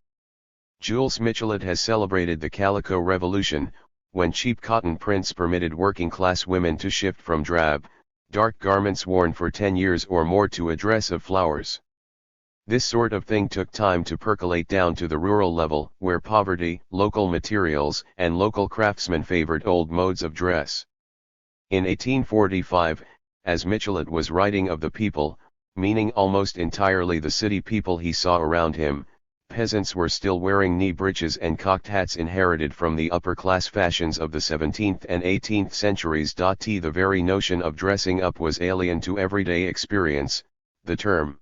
Jules Michelet has celebrated the Calico Revolution, when cheap cotton prints permitted working-class women to shift from drab, dark garments worn for 10 years or more to a dress of flowers. This sort of thing took time to percolate down to the rural level, where poverty, local materials, and local craftsmen favored old modes of dress. In 1845, as Michelet was writing of the people, meaning almost entirely the city people he saw around him, peasants were still wearing knee breeches and cocked hats inherited from the upper-class fashions of the 17th and 18th centuries. The very notion of dressing up was alien to everyday experience. The term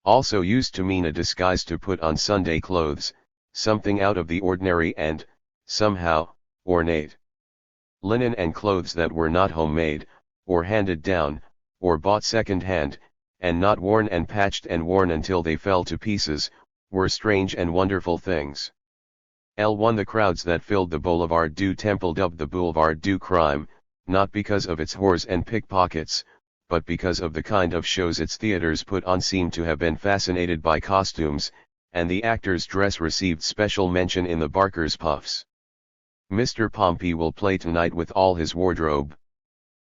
Also used to mean a disguise to put on Sunday clothes, something out of the ordinary and, somehow, ornate. Linen and clothes that were not homemade, or handed down, or bought second-hand, and not worn and patched and worn until they fell to pieces, were strange and wonderful things. L1 The crowds that filled the Boulevard du Temple, dubbed the Boulevard du Crime, not because of its whores and pickpockets, but because of the kind of shows its theaters put on, seemed to have been fascinated by costumes, and the actor's dress received special mention in the Barker's Puffs. Mr. Pompey will play tonight with all his wardrobe.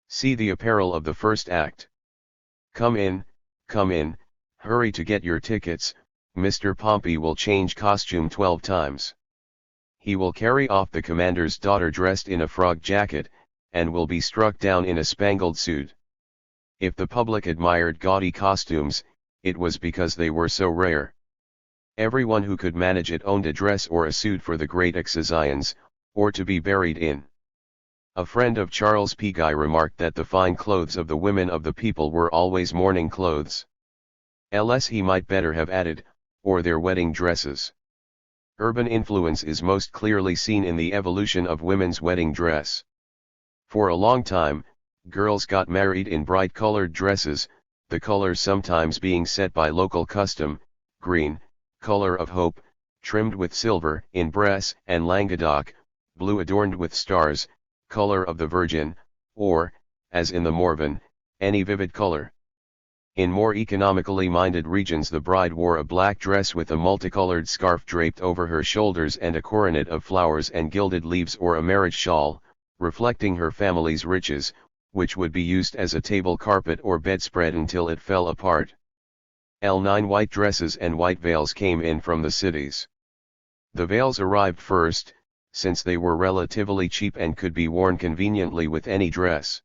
See the apparel of the first act. Come in, hurry to get your tickets. Mr. Pompey will change costume 12 times. He will carry off the commander's daughter dressed in a frog jacket, and will be struck down in a spangled suit. If the public admired gaudy costumes, it was because they were so rare. Everyone who could manage it owned a dress or a suit for the great excisions, or to be buried in. A friend of Charles P. Guy remarked that the fine clothes of the women of the people were always mourning clothes. Ls he might better have added, or their wedding dresses. Urban influence is most clearly seen in the evolution of women's wedding dress. For a long time, girls got married in bright-colored dresses, the colors sometimes being set by local custom: green, color of hope, trimmed with silver in Bresse and Languedoc; blue adorned with stars, color of the Virgin, or, as in the Morvan, any vivid color. In more economically minded regions the bride wore a black dress with a multicolored scarf draped over her shoulders and a coronet of flowers and gilded leaves, or a marriage shawl, reflecting her family's riches, which would be used as a table carpet or bedspread until it fell apart. L9 White dresses and white veils came in from the cities. The veils arrived first, since they were relatively cheap and could be worn conveniently with any dress.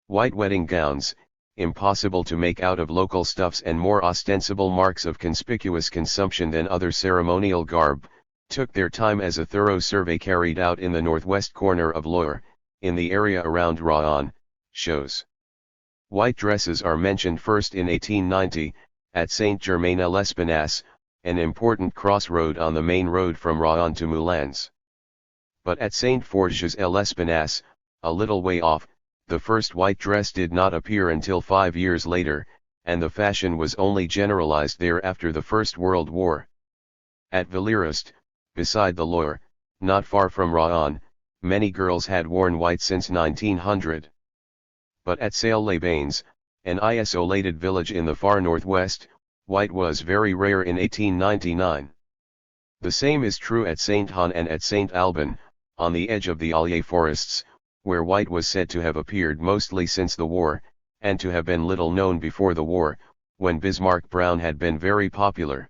White wedding gowns, impossible to make out of local stuffs and more ostensible marks of conspicuous consumption than other ceremonial garb, took their time, as a thorough survey carried out in the northwest corner of Loire, in the area around Rouen, shows. White dresses are mentioned first in 1890, at Saint-Germain-l'Espinasse, an important crossroad on the main road from Rouen to Moulins. But at Saint-Forges-l'Espinasse, a little way off, the first white dress did not appear until 5 years later, and the fashion was only generalized there after the First World War. At Villirest, beside the Loire, not far from Rouen, many girls had worn white since 1900. But at Sailles-les-Bains, an isolated village in the far northwest, white was very rare in 1899. The same is true at Saint-Hon and at Saint-Alban, on the edge of the Allier forests, where white was said to have appeared mostly since the war, and to have been little known before the war, when Bismarck brown had been very popular.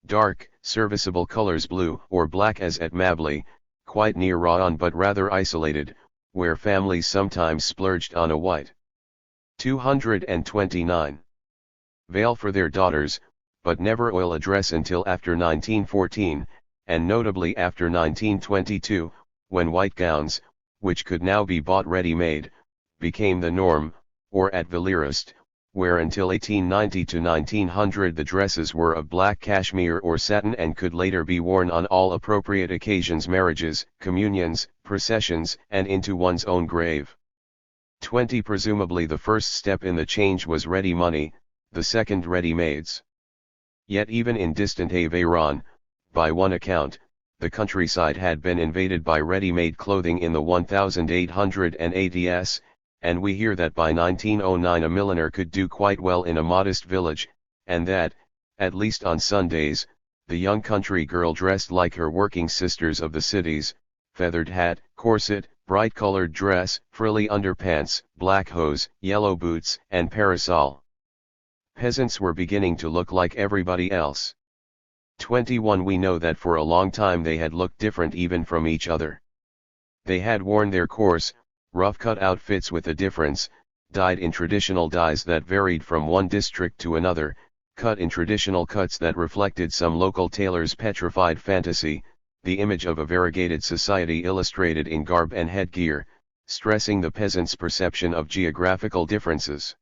Dark, serviceable colors, blue or black, as at Mably, quite near Rouen but rather isolated, where families sometimes splurged on a white. 229. Veil for their daughters, but never oil a dress until after 1914, and notably after 1922, when white gowns, which could now be bought ready-made, became the norm, or at Villirest, where until 1890 to 1900 the dresses were of black cashmere or satin and could later be worn on all appropriate occasions: marriages, communions, processions, and into one's own grave. 20. Presumably the first step in the change was ready money, the second ready-mades. Yet even in distant Aveyron, by one account, the countryside had been invaded by ready-made clothing in the 1880s, and we hear that by 1909 a milliner could do quite well in a modest village, and that, at least on Sundays, the young country girl dressed like her working sisters of the cities: feathered hat, corset, bright-colored dress, frilly underpants, black hose, yellow boots, and parasol. Peasants were beginning to look like everybody else. 21. We know that for a long time they had looked different even from each other. They had worn their coarse, rough-cut outfits with a difference, dyed in traditional dyes that varied from one district to another, cut in traditional cuts that reflected some local tailor's petrified fantasy, the image of a variegated society illustrated in garb and headgear, stressing the peasant's perception of geographical differences.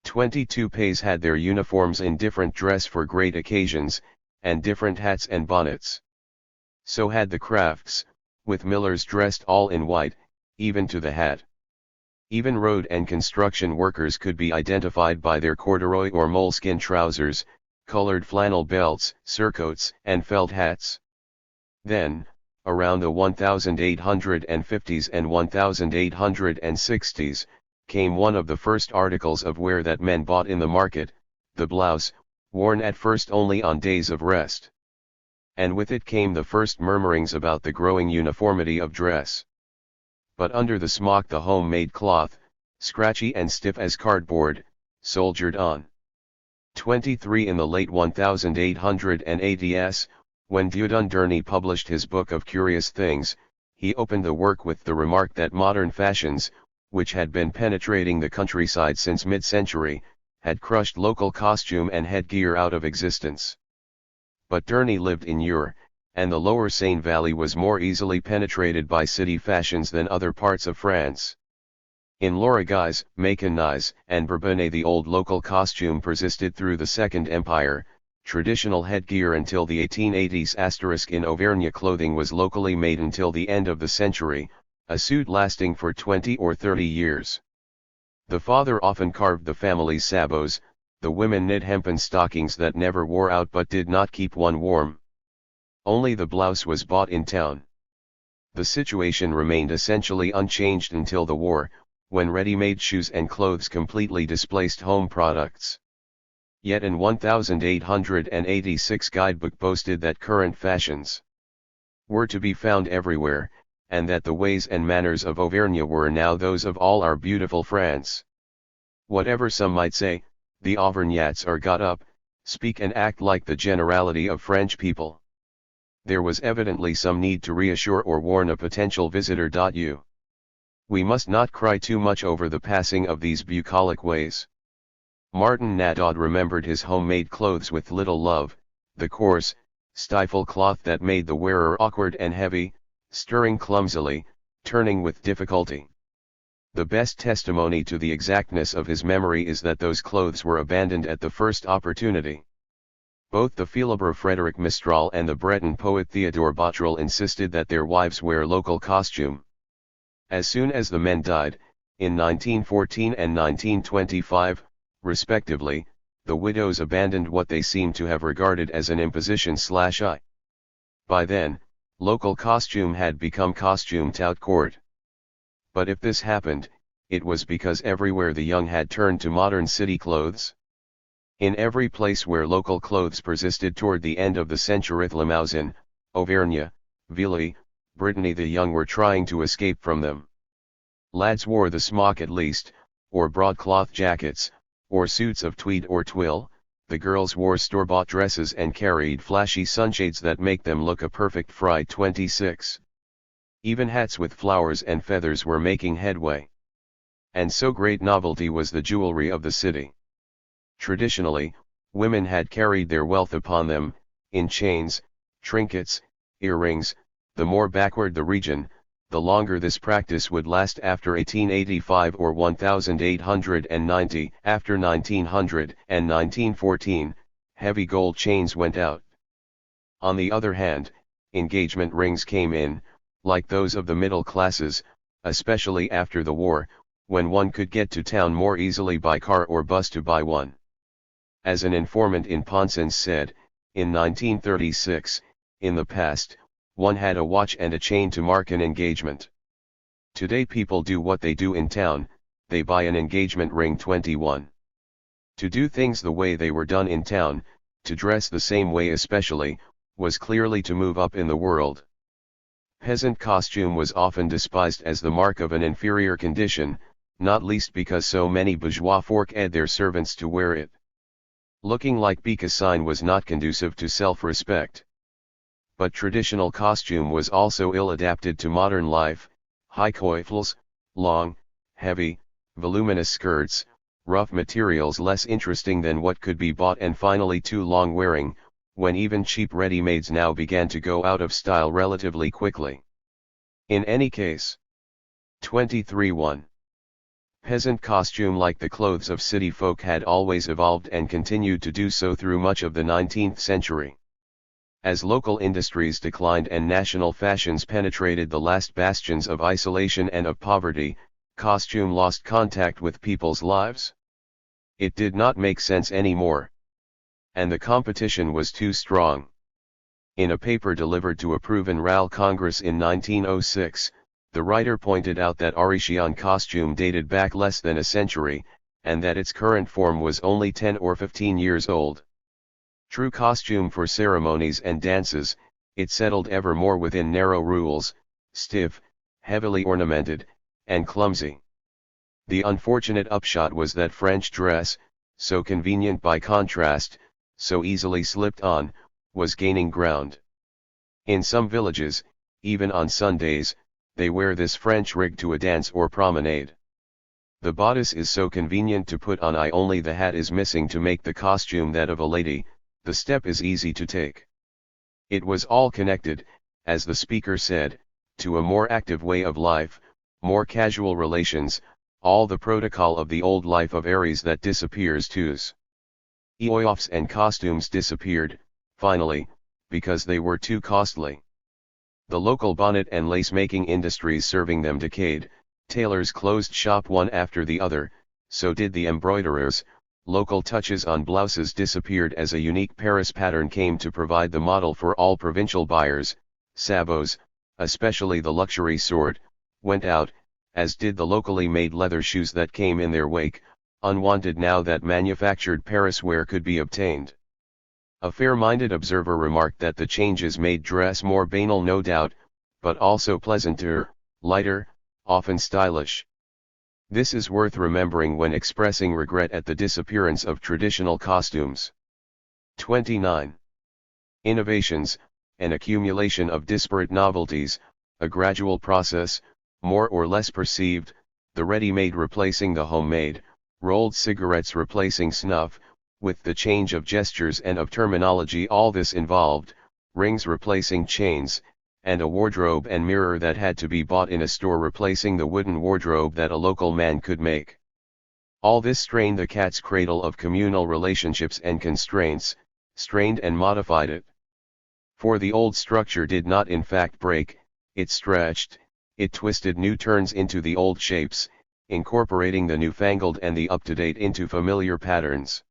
22 Pays had their uniforms in different dress for great occasions, and different hats and bonnets. So had the crafts, with millers dressed all in white, even to the hat. Even road and construction workers could be identified by their corduroy or moleskin trousers, colored flannel belts, surcoats, and felt hats. Then, around the 1850s and 1860s, came one of the first articles of wear that men bought in the market, the blouse, worn at first only on days of rest. And with it came the first murmurings about the growing uniformity of dress. But under the smock the homemade cloth, scratchy and stiff as cardboard, soldiered on. 23 In the late 1880s, when Dieudonné Dernier published his book of curious things, he opened the work with the remark that modern fashions, which had been penetrating the countryside since mid-century, had crushed local costume and headgear out of existence. But Dernier lived in Eure, and the lower Seine valley was more easily penetrated by city fashions than other parts of France. In Lorgues, Maconnais, and Bourbonnais the old local costume persisted through the Second Empire, traditional headgear until the 1880s*. In Auvergne clothing was locally made until the end of the century, a suit lasting for 20 or 30 years. The father often carved the family's sabots, the women knit hempen stockings that never wore out but did not keep one warm. Only the blouse was bought in town. The situation remained essentially unchanged until the war, when ready-made shoes and clothes completely displaced home products. Yet an 1886 guidebook boasted that current fashions were to be found everywhere, and that the ways and manners of Auvergne were now those of all our beautiful France. Whatever some might say, the Auvergnats are got up, speak and act like the generality of French people. There was evidently some need to reassure or warn a potential visitor. We must not cry too much over the passing of these bucolic ways. Martin Naudot remembered his homemade clothes with little love, the coarse, stifle cloth that made the wearer awkward and heavy, stirring clumsily, turning with difficulty. The best testimony to the exactness of his memory is that those clothes were abandoned at the first opportunity. Both the Philibert Frédéric Mistral and the Breton poet Théodore Botrel insisted that their wives wear local costume. As soon as the men died, in 1914 and 1925, respectively, the widows abandoned what they seemed to have regarded as an imposition/I. By then, local costume had become costume tout court. But if this happened, it was because everywhere the young had turned to modern city clothes. In every place where local clothes persisted toward the end of the century, Limousin, Auvergne, Villiers, Brittany, the young were trying to escape from them. Lads wore the smock at least, or broadcloth jackets, or suits of tweed or twill. The girls wore store-bought dresses and carried flashy sunshades that make them look a perfect fright. 26. Even hats with flowers and feathers were making headway. And so great novelty was the jewelry of the city. Traditionally, women had carried their wealth upon them, in chains, trinkets, earrings. The more backward the region, the longer this practice would last. After 1885 or 1890, after 1900 and 1914, heavy gold chains went out. On the other hand, engagement rings came in, like those of the middle classes, especially after the war, when one could get to town more easily by car or bus to buy one. As an informant in Ponson's said, in 1936, in the past, one had a watch and a chain to mark an engagement. Today people do what they do in town, they buy an engagement ring. 21. To do things the way they were done in town, to dress the same way especially, was clearly to move up in the world. Peasant costume was often despised as the mark of an inferior condition, not least because so many bourgeois forbade their servants to wear it. Looking like Bécassine was not conducive to self-respect. But traditional costume was also ill-adapted to modern life: high coiffles, long, heavy, voluminous skirts, rough materials less interesting than what could be bought, and finally too long wearing, when even cheap ready-mades now began to go out of style relatively quickly. In any case. 23.1. Peasant costume, like the clothes of city folk, had always evolved and continued to do so through much of the 19th century. As local industries declined and national fashions penetrated the last bastions of isolation and of poverty, costume lost contact with people's lives. It did not make sense anymore. And the competition was too strong. In a paper delivered to a proven RAL Congress in 1906, the writer pointed out that Arishian costume dated back less than a century, and that its current form was only 10 or 15 years old. True costume for ceremonies and dances, it settled ever more within narrow rules, stiff, heavily ornamented, and clumsy. The unfortunate upshot was that French dress, so convenient by contrast, so easily slipped on, was gaining ground. In some villages, even on Sundays, they wear this French rig to a dance or promenade. The bodice is so convenient to put on, only the hat is missing to make the costume that of a lady. The step is easy to take. It was all connected, as the speaker said, to a more active way of life, more casual relations, all the protocol of the old life of Aries that disappears too. Eoffs and costumes disappeared, finally, because they were too costly. The local bonnet and lace-making industries serving them decayed, tailors closed shop one after the other, so did the embroiderers. Local touches on blouses disappeared as a unique Paris pattern came to provide the model for all provincial buyers. Sabots, especially the luxury sort, went out, as did the locally made leather shoes that came in their wake, unwanted now that manufactured Paris wear could be obtained. A fair-minded observer remarked that the changes made dress more banal, no doubt, but also pleasanter, lighter, often stylish. This is worth remembering when expressing regret at the disappearance of traditional costumes. 29. Innovations, an accumulation of disparate novelties, a gradual process, more or less perceived, the ready-made replacing the homemade, rolled cigarettes replacing snuff, with the change of gestures and of terminology all this involved, rings replacing chains, and a wardrobe and mirror that had to be bought in a store replacing the wooden wardrobe that a local man could make. All this strained the cat's cradle of communal relationships and constraints, strained and modified it. For the old structure did not in fact break, it stretched, it twisted new turns into the old shapes, incorporating the newfangled and the up-to-date into familiar patterns.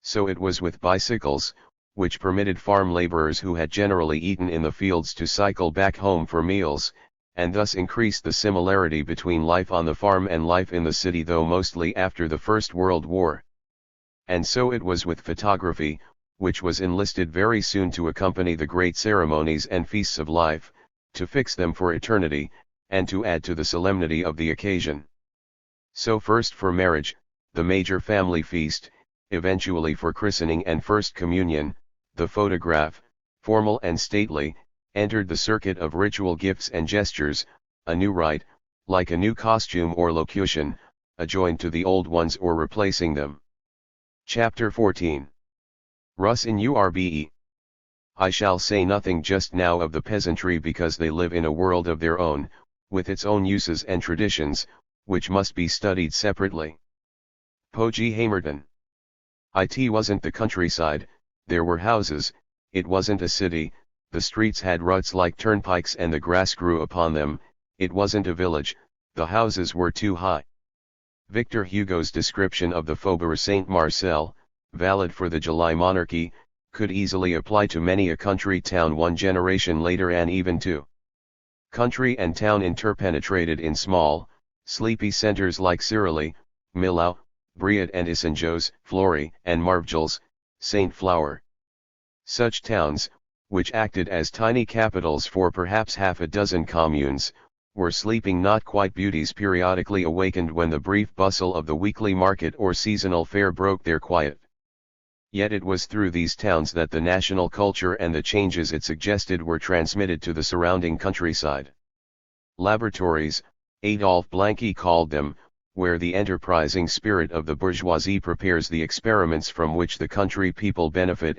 So it was with bicycles, which permitted farm laborers who had generally eaten in the fields to cycle back home for meals, and thus increased the similarity between life on the farm and life in the city, though mostly after the First World War. And so it was with photography, which was enlisted very soon to accompany the great ceremonies and feasts of life, to fix them for eternity, and to add to the solemnity of the occasion. So first for marriage, the major family feast, eventually for christening and first communion, the photograph, formal and stately, entered the circuit of ritual gifts and gestures, a new rite, like a new costume or locution, adjoined to the old ones or replacing them. Chapter 14. Rus in Urbe. I shall say nothing just now of the peasantry because they live in a world of their own, with its own uses and traditions, which must be studied separately. Poji Hamerton. It wasn't the countryside, there were houses, it wasn't a city, the streets had ruts like turnpikes and the grass grew upon them, it wasn't a village, the houses were too high. Victor Hugo's description of the Faubourg Saint-Marcel, valid for the July monarchy, could easily apply to many a country town one generation later and even to country and town interpenetrated in small, sleepy centers like Cyrilly, Millau, Briot and Issingeaux, Flory and Marvgels, St. Flour. Such towns, which acted as tiny capitals for perhaps half a dozen communes, were sleeping not quite beauties periodically awakened when the brief bustle of the weekly market or seasonal fair broke their quiet. Yet it was through these towns that the national culture and the changes it suggested were transmitted to the surrounding countryside. Laboratories, Adolphe Blanqui called them, where the enterprising spirit of the bourgeoisie prepares the experiments from which the country people benefit.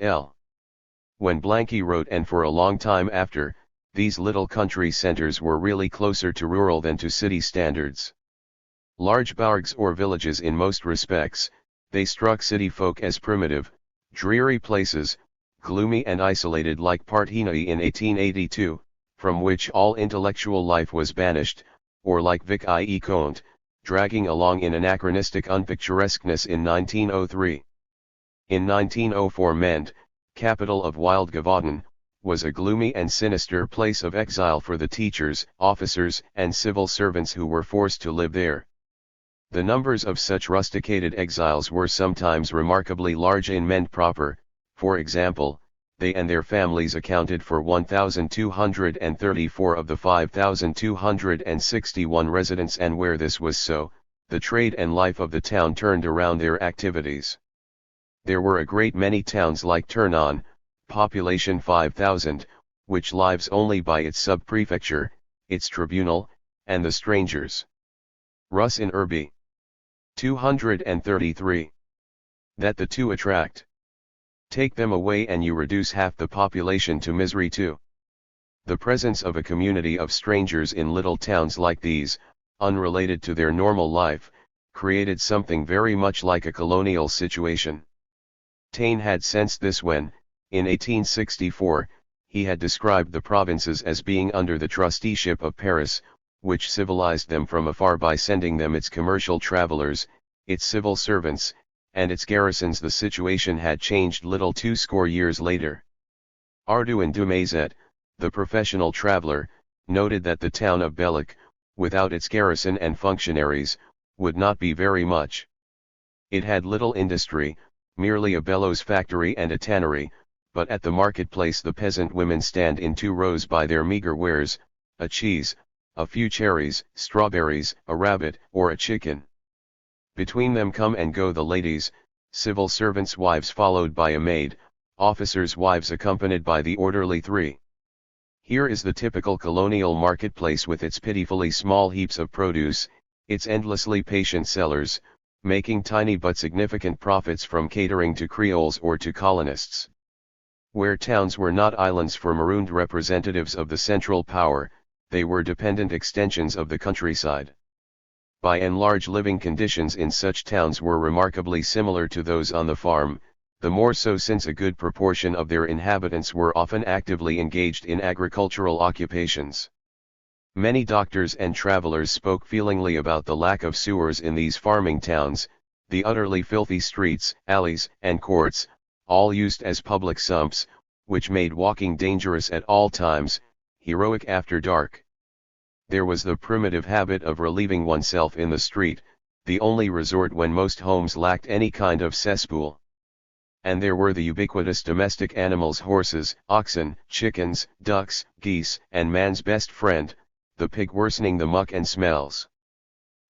When Blanqui wrote, and for a long time after, these little country centers were really closer to rural than to city standards. Large bargs or villages in most respects, they struck city folk as primitive, dreary places, gloomy and isolated like Parthenay in 1882, from which all intellectual life was banished, or like Vic-ie-Comte, dragging along in anachronistic unpicturesqueness in 1903. In 1904 Ment, capital of Wild Gavaden, was a gloomy and sinister place of exile for the teachers, officers and civil servants who were forced to live there. The numbers of such rusticated exiles were sometimes remarkably large in Ment proper. For example, they and their families accounted for 1,234 of the 5,261 residents, and where this was so, the trade and life of the town turned around their activities. There were a great many towns like Tournon, population 5,000, which lives only by its sub-prefecture, its tribunal, and the strangers. Rus in urbi. 233. That the two attract. Take them away and you reduce half the population to misery too. The presence of a community of strangers in little towns like these, unrelated to their normal life, created something very much like a colonial situation. Taine had sensed this when, in 1864, he had described the provinces as being under the trusteeship of Paris, which civilized them from afar by sending them its commercial travelers, its civil servants, and its garrisons. The situation had changed little 20 years later. Arduin Dumazet, the professional traveler, noted that the town of Belluc, without its garrison and functionaries, would not be very much. It had little industry, merely a bellows factory and a tannery, but at the marketplace the peasant women stand in 2 rows by their meager wares, a cheese, a few cherries, strawberries, a rabbit, or a chicken. Between them come and go the ladies, civil servants' wives followed by a maid, officers' wives accompanied by the orderly 3. Here is the typical colonial marketplace with its pitifully small heaps of produce, its endlessly patient sellers, making tiny but significant profits from catering to Creoles or to colonists. Where towns were not islands for marooned representatives of the central power, they were dependent extensions of the countryside. By and large, living conditions in such towns were remarkably similar to those on the farm, the more so since a good proportion of their inhabitants were often actively engaged in agricultural occupations. Many doctors and travelers spoke feelingly about the lack of sewers in these farming towns, the utterly filthy streets, alleys, and courts, all used as public sumps, which made walking dangerous at all times, heroic after dark. There was the primitive habit of relieving oneself in the street, the only resort when most homes lacked any kind of cesspool. And there were the ubiquitous domestic animals: horses, oxen, chickens, ducks, geese, and man's best friend, the pig, worsening the muck and smells.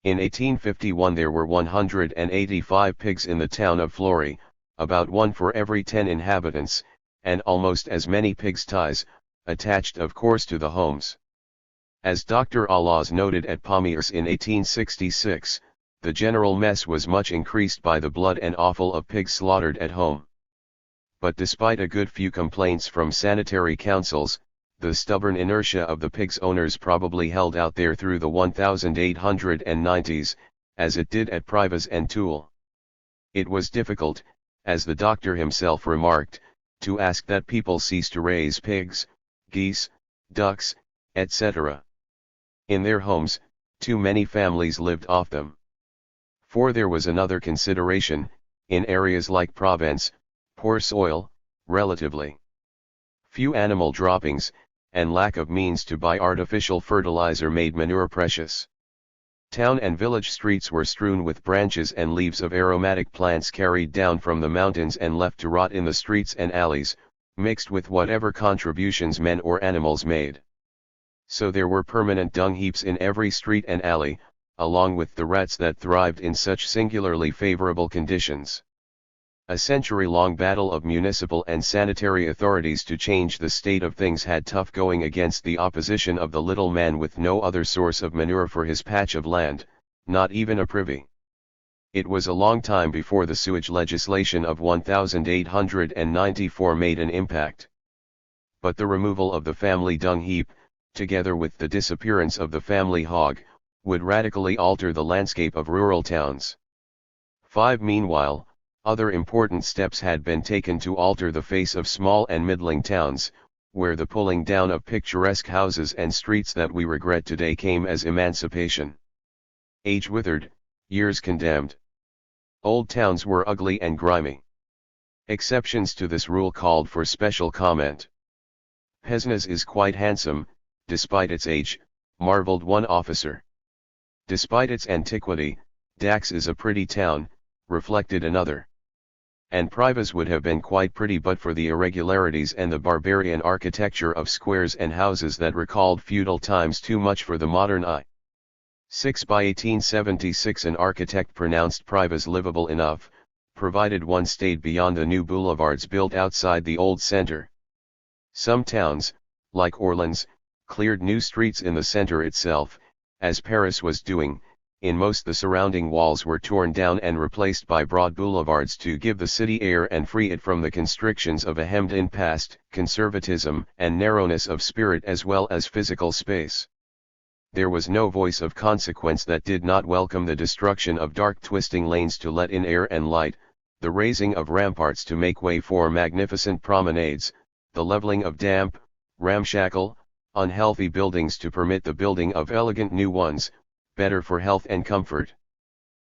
In 1851 there were 185 pigs in the town of Flory, about 1 for every 10 inhabitants, and almost as many pigsties, attached of course to the homes. As Dr. Alaz noted at Pamiers in 1866, the general mess was much increased by the blood and offal of pigs slaughtered at home. But despite a good few complaints from sanitary councils, the stubborn inertia of the pigs' owners probably held out there through the 1890s, as it did at Privas and Toul. It was difficult, as the doctor himself remarked, to ask that people cease to raise pigs, geese, ducks, etc. in their homes. Too many families lived off them. For there was another consideration: in areas like Provence, poor soil, relatively few animal droppings, and lack of means to buy artificial fertilizer made manure precious. Town and village streets were strewn with branches and leaves of aromatic plants carried down from the mountains and left to rot in the streets and alleys, mixed with whatever contributions men or animals made. So there were permanent dung heaps in every street and alley, along with the rats that thrived in such singularly favorable conditions. A century-long battle of municipal and sanitary authorities to change the state of things had tough going against the opposition of the little man with no other source of manure for his patch of land, not even a privy. It was a long time before the sewage legislation of 1894 made an impact. But the removal of the family dung heap, together with the disappearance of the family hog, would radically alter the landscape of rural towns. 5. Meanwhile, other important steps had been taken to alter the face of small and middling towns, where the pulling down of picturesque houses and streets that we regret today came as emancipation. Age withered, years condemned. Old towns were ugly and grimy. Exceptions to this rule called for special comment. Peasants is quite handsome, despite its age, marveled one officer. Despite its antiquity, Dax is a pretty town, reflected another. And Privas would have been quite pretty but for the irregularities and the barbarian architecture of squares and houses that recalled feudal times too much for the modern eye. 6. By 1876 an architect pronounced Privas livable enough, provided one stayed beyond the new boulevards built outside the old center. Some towns, like Orleans, cleared new streets in the center itself, as Paris was doing. In most the surrounding walls were torn down and replaced by broad boulevards to give the city air and free it from the constrictions of a hemmed-in past, conservatism and narrowness of spirit as well as physical space. There was no voice of consequence that did not welcome the destruction of dark twisting lanes to let in air and light, the raising of ramparts to make way for magnificent promenades, the leveling of damp, ramshackle, unhealthy buildings to permit the building of elegant new ones, better for health and comfort.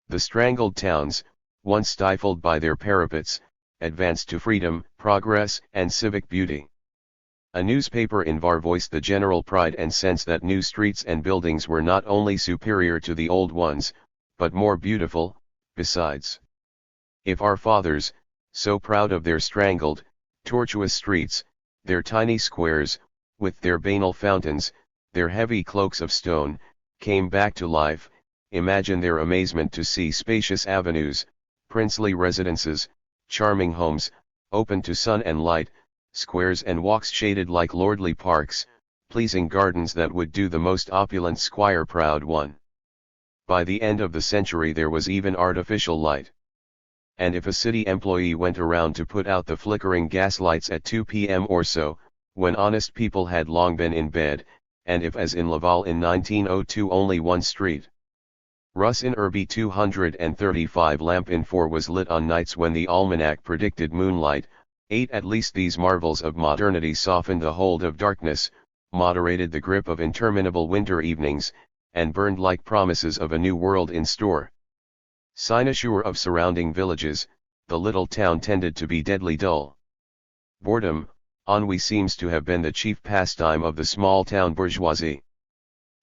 The strangled towns, once stifled by their parapets, advanced to freedom, progress, and civic beauty. A newspaper in Var voiced the general pride and sense that new streets and buildings were not only superior to the old ones, but more beautiful, besides. If our fathers, so proud of their strangled, tortuous streets, their tiny squares, with their banal fountains, their heavy cloaks of stone, came back to life, imagine their amazement to see spacious avenues, princely residences, charming homes, open to sun and light, squares and walks shaded like lordly parks, pleasing gardens that would do the most opulent squire proud one. By the end of the century there was even artificial light. And if a city employee went around to put out the flickering gas lights at 2 p.m. or so, when honest people had long been in bed, and if as in Laval in 1902 only one street, Russ in Irby 235 lamp in 4 was lit on nights when the almanac predicted moonlight, 8 at least these marvels of modernity softened the hold of darkness, moderated the grip of interminable winter evenings, and burned like promises of a new world in store. Cynosure of surrounding villages, the little town tended to be deadly dull. Boredom, ennui seems to have been the chief pastime of the small-town bourgeoisie.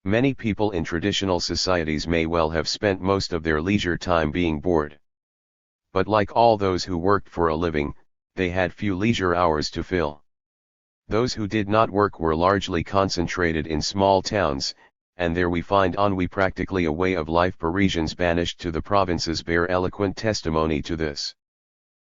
Many people in traditional societies may well have spent most of their leisure time being bored. But like all those who worked for a living, they had few leisure hours to fill. Those who did not work were largely concentrated in small towns, and there we find ennui practically a way of life. Parisians banished to the provinces bear eloquent testimony to this.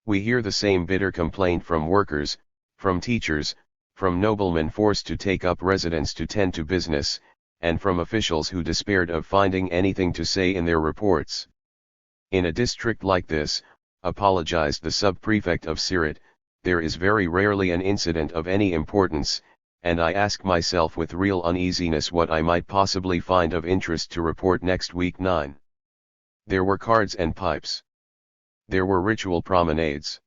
We hear the same bitter complaint from workers, from teachers, from noblemen forced to take up residence to tend to business, and from officials who despaired of finding anything to say in their reports. In a district like this, apologized the sub-prefect of Siret, there is very rarely an incident of any importance, and I ask myself with real uneasiness what I might possibly find of interest to report next week. 9. There were cards and pipes. There were ritual promenades.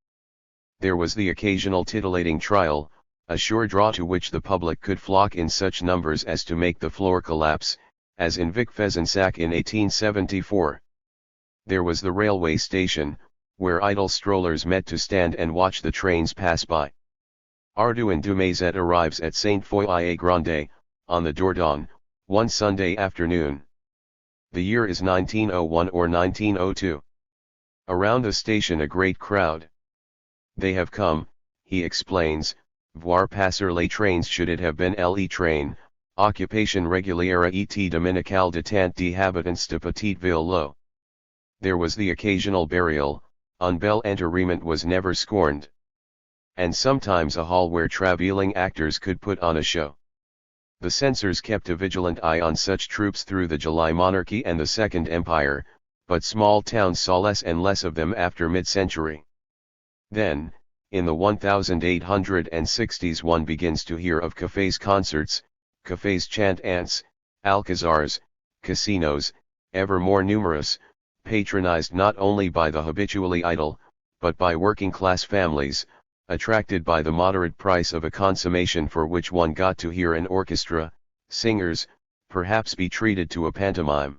There was the occasional titillating trial, a sure draw to which the public could flock in such numbers as to make the floor collapse, as in Vic Fezensac in 1874. There was the railway station, where idle strollers met to stand and watch the trains pass by. Arduin Dumazet arrives at Saint Foy Grande, on the Dordogne, one Sunday afternoon. The year is 1901 or 1902. Around the station a great crowd. They have come, he explains, voir passer les trains should it have been le train, occupation régulière et dominicale de tant d'habitants de petite ville lo. There was the occasional burial, un bel enterrement was never scorned. And sometimes a hall where travelling actors could put on a show. The censors kept a vigilant eye on such troops through the July Monarchy and the Second Empire, but small towns saw less and less of them after mid-century. Then, in the 1860s one begins to hear of cafés concerts, cafés chant ants, alcazars, casinos, ever more numerous, patronized not only by the habitually idle, but by working-class families, attracted by the moderate price of a consummation for which one got to hear an orchestra, singers, perhaps be treated to a pantomime.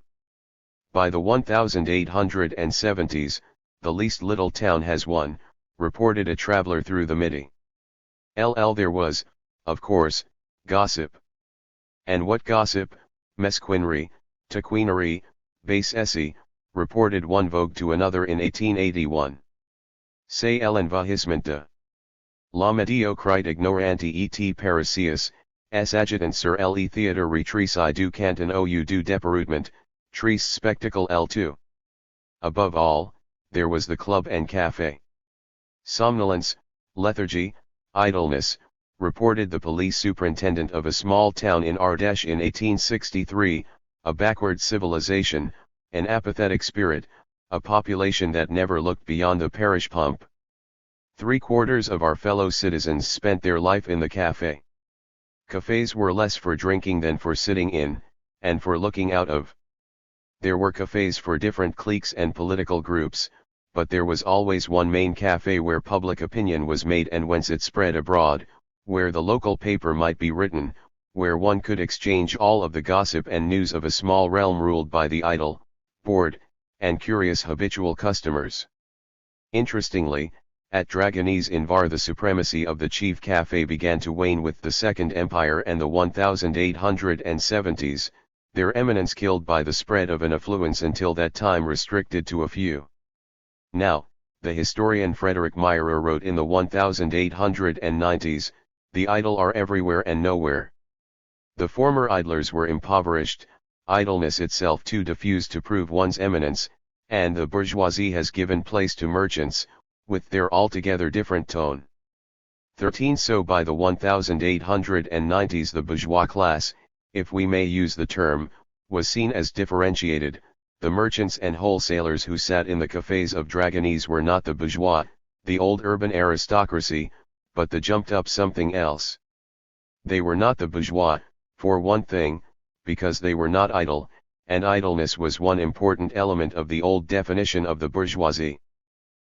By the 1870s, the least little town has one, reported a traveler through the Midi. There was, of course, gossip. And what gossip, mesquinery, taquinerie, bassesse, reported one vogue to another in 1881. C'est l'envahissement. La médiocrité ignorante et parisius, s adjutant sur le théâtre rétréci du canton au du département, triste spectacle L2. Above all, there was the club and café. Somnolence, lethargy, idleness, reported the police superintendent of a small town in Ardèche in 1863, a backward civilization, an apathetic spirit, a population that never looked beyond the parish pump. 3/4 of our fellow citizens spent their life in the café. Cafés were less for drinking than for sitting in, and for looking out of. There were cafés for different cliques and political groups, but there was always one main café where public opinion was made and whence it spread abroad, where the local paper might be written, where one could exchange all of the gossip and news of a small realm ruled by the idle, bored, and curious habitual customers. Interestingly, at Dragonese in Var the supremacy of the chief café began to wane with the Second Empire and the 1870s, their eminence killed by the spread of an affluence until that time restricted to a few. Now, the historian Frederick Meyer wrote in the 1890s, the idle are everywhere and nowhere. The former idlers were impoverished, idleness itself too diffused to prove one's eminence, and the bourgeoisie has given place to merchants, with their altogether different tone. 13 So by the 1890s the bourgeois class, if we may use the term, was seen as differentiated. The merchants and wholesalers who sat in the cafés of Dragonese were not the bourgeois, the old urban aristocracy, but the jumped up something else. They were not the bourgeois, for one thing, because they were not idle, and idleness was one important element of the old definition of the bourgeoisie.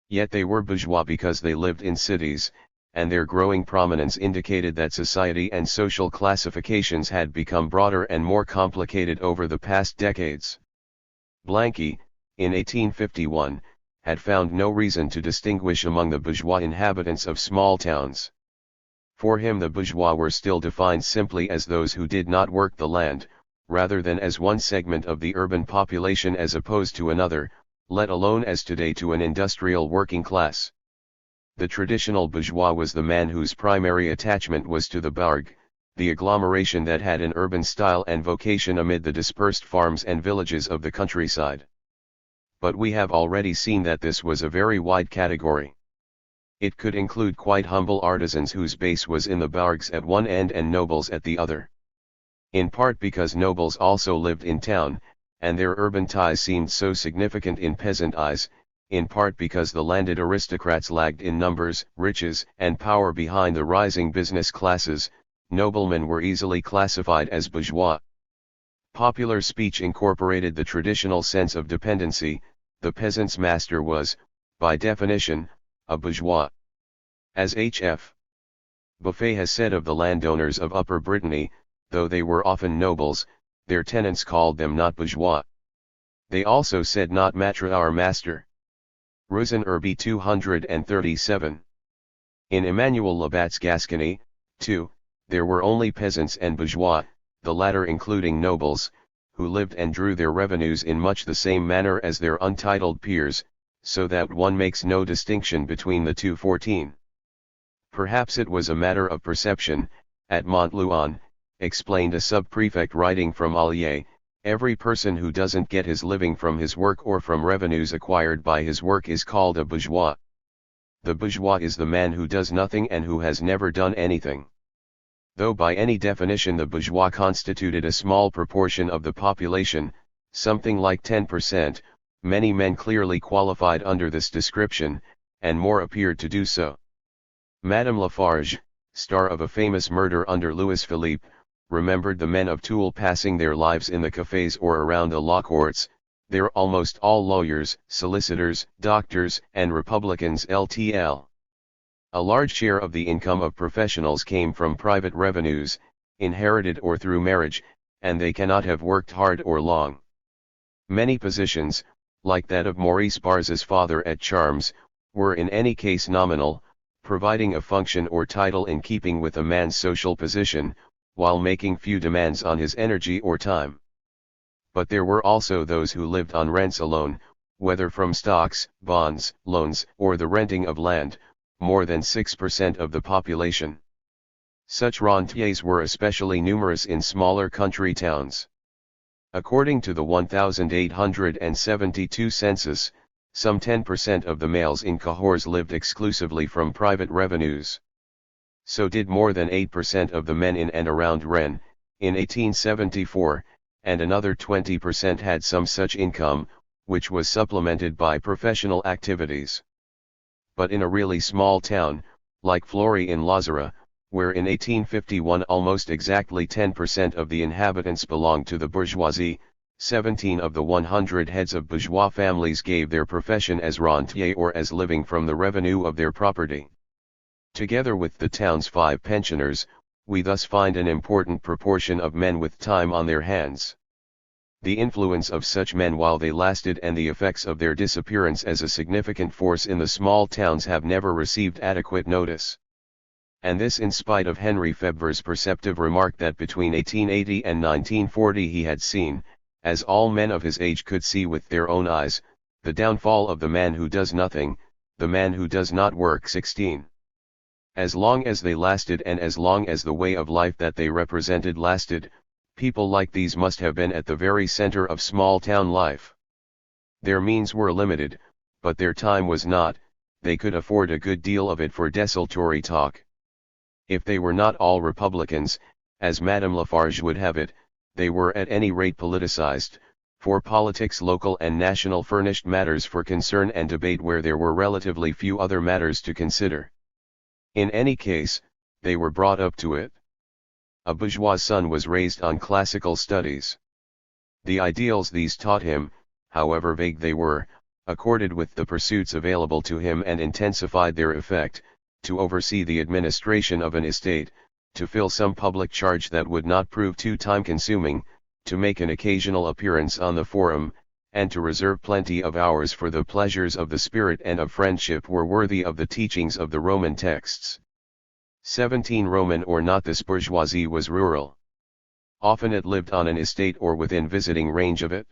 Yet they were bourgeois because they lived in cities, and their growing prominence indicated that society and social classifications had become broader and more complicated over the past decades. Blanqui, in 1851, had found no reason to distinguish among the bourgeois inhabitants of small towns. For him the bourgeois were still defined simply as those who did not work the land, rather than as one segment of the urban population as opposed to another, let alone as today to an industrial working class. The traditional bourgeois was the man whose primary attachment was to the bourg, the agglomeration that had an urban style and vocation amid the dispersed farms and villages of the countryside. But we have already seen that this was a very wide category. It could include quite humble artisans whose base was in the bourgs at one end and nobles at the other. In part because nobles also lived in town, and their urban ties seemed so significant in peasant eyes, in part because the landed aristocrats lagged in numbers, riches, and power behind the rising business classes, noblemen were easily classified as bourgeois. Popular speech incorporated the traditional sense of dependency. The peasant's master was, by definition, a bourgeois. As H.F. Buffet has said of the landowners of Upper Brittany, though they were often nobles, their tenants called them not bourgeois. They also said not maître our master. Rosen B 237. In Emmanuel Labat's Gascony, too, there were only peasants and bourgeois, the latter including nobles, who lived and drew their revenues in much the same manner as their untitled peers, so that one makes no distinction between the two. 14. Perhaps it was a matter of perception. At Montluon, explained a sub-prefect writing from Allier, every person who doesn't get his living from his work or from revenues acquired by his work is called a bourgeois. The bourgeois is the man who does nothing and who has never done anything. Though by any definition the bourgeois constituted a small proportion of the population, something like 10%, many men clearly qualified under this description, and more appeared to do so. Madame Lafarge, star of a famous murder under Louis Philippe, remembered the men of Toul passing their lives in the cafes or around the law courts. They're almost all lawyers, solicitors, doctors, and Republicans LTL. A large share of the income of professionals came from private revenues, inherited or through marriage, and they cannot have worked hard or long. Many positions, like that of Maurice Barr's father at Charmes, were in any case nominal, providing a function or title in keeping with a man's social position, while making few demands on his energy or time. But there were also those who lived on rents alone, whether from stocks, bonds, loans, or the renting of land, more than 6% of the population. Such rentiers were especially numerous in smaller country towns. According to the 1872 census, some 10% of the males in Cahors lived exclusively from private revenues. So did more than 8% of the men in and around Rennes, in 1874, and another 20% had some such income, which was supplemented by professional activities. But in a really small town, like Fleury in Lozera, where in 1851 almost exactly 10% of the inhabitants belonged to the bourgeoisie, 17 of the 100 heads of bourgeois families gave their profession as rentier or as living from the revenue of their property. Together with the town's 5 pensioners, we thus find an important proportion of men with time on their hands. The influence of such men while they lasted and the effects of their disappearance as a significant force in the small towns have never received adequate notice. And this in spite of Henry Febvre's perceptive remark that between 1880 and 1940 he had seen, as all men of his age could see with their own eyes, the downfall of the man who does nothing, the man who does not work. 16. As long as they lasted and as long as the way of life that they represented lasted, people like these must have been at the very center of small town life. Their means were limited, but their time was not. They could afford a good deal of it for desultory talk. If they were not all Republicans, as Madame Lafarge would have it, they were at any rate politicized, for politics local and national furnished matters for concern and debate where there were relatively few other matters to consider. In any case, they were brought up to it. A bourgeois son was raised on classical studies. The ideals these taught him, however vague they were, accorded with the pursuits available to him and intensified their effect, to oversee the administration of an estate, to fill some public charge that would not prove too time-consuming, to make an occasional appearance on the forum, and to reserve plenty of hours for the pleasures of the spirit and of friendship were worthy of the teachings of the Roman texts. 17 Roman or not, this bourgeoisie was rural. Often it lived on an estate or within visiting range of it.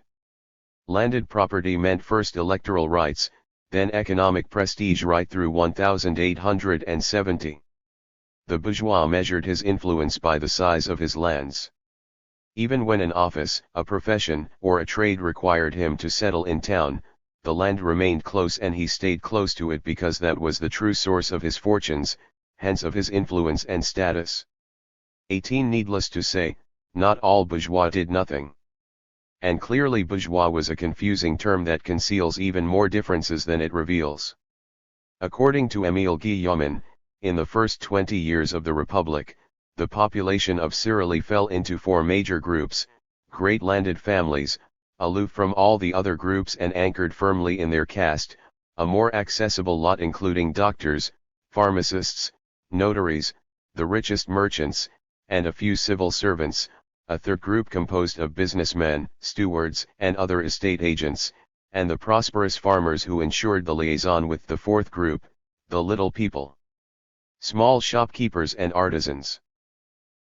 Landed property meant first electoral rights, then economic prestige right through 1870. The bourgeois measured his influence by the size of his lands. Even when an office, a profession, or a trade required him to settle in town, the land remained close and he stayed close to it because that was the true source of his fortunes, hence of his influence and status. 18 Needless to say, not all bourgeois did nothing. And clearly bourgeois was a confusing term that conceals even more differences than it reveals. According to Émile Guillaumin, in the first 20 years of the Republic, the population of Cyrillie fell into 4 major groups: great landed families, aloof from all the other groups and anchored firmly in their caste, a more accessible lot including doctors, pharmacists, notaries, the richest merchants, and a few civil servants, a third group composed of businessmen, stewards, and other estate agents, and the prosperous farmers who ensured the liaison with the fourth group, the little people. Small shopkeepers and artisans.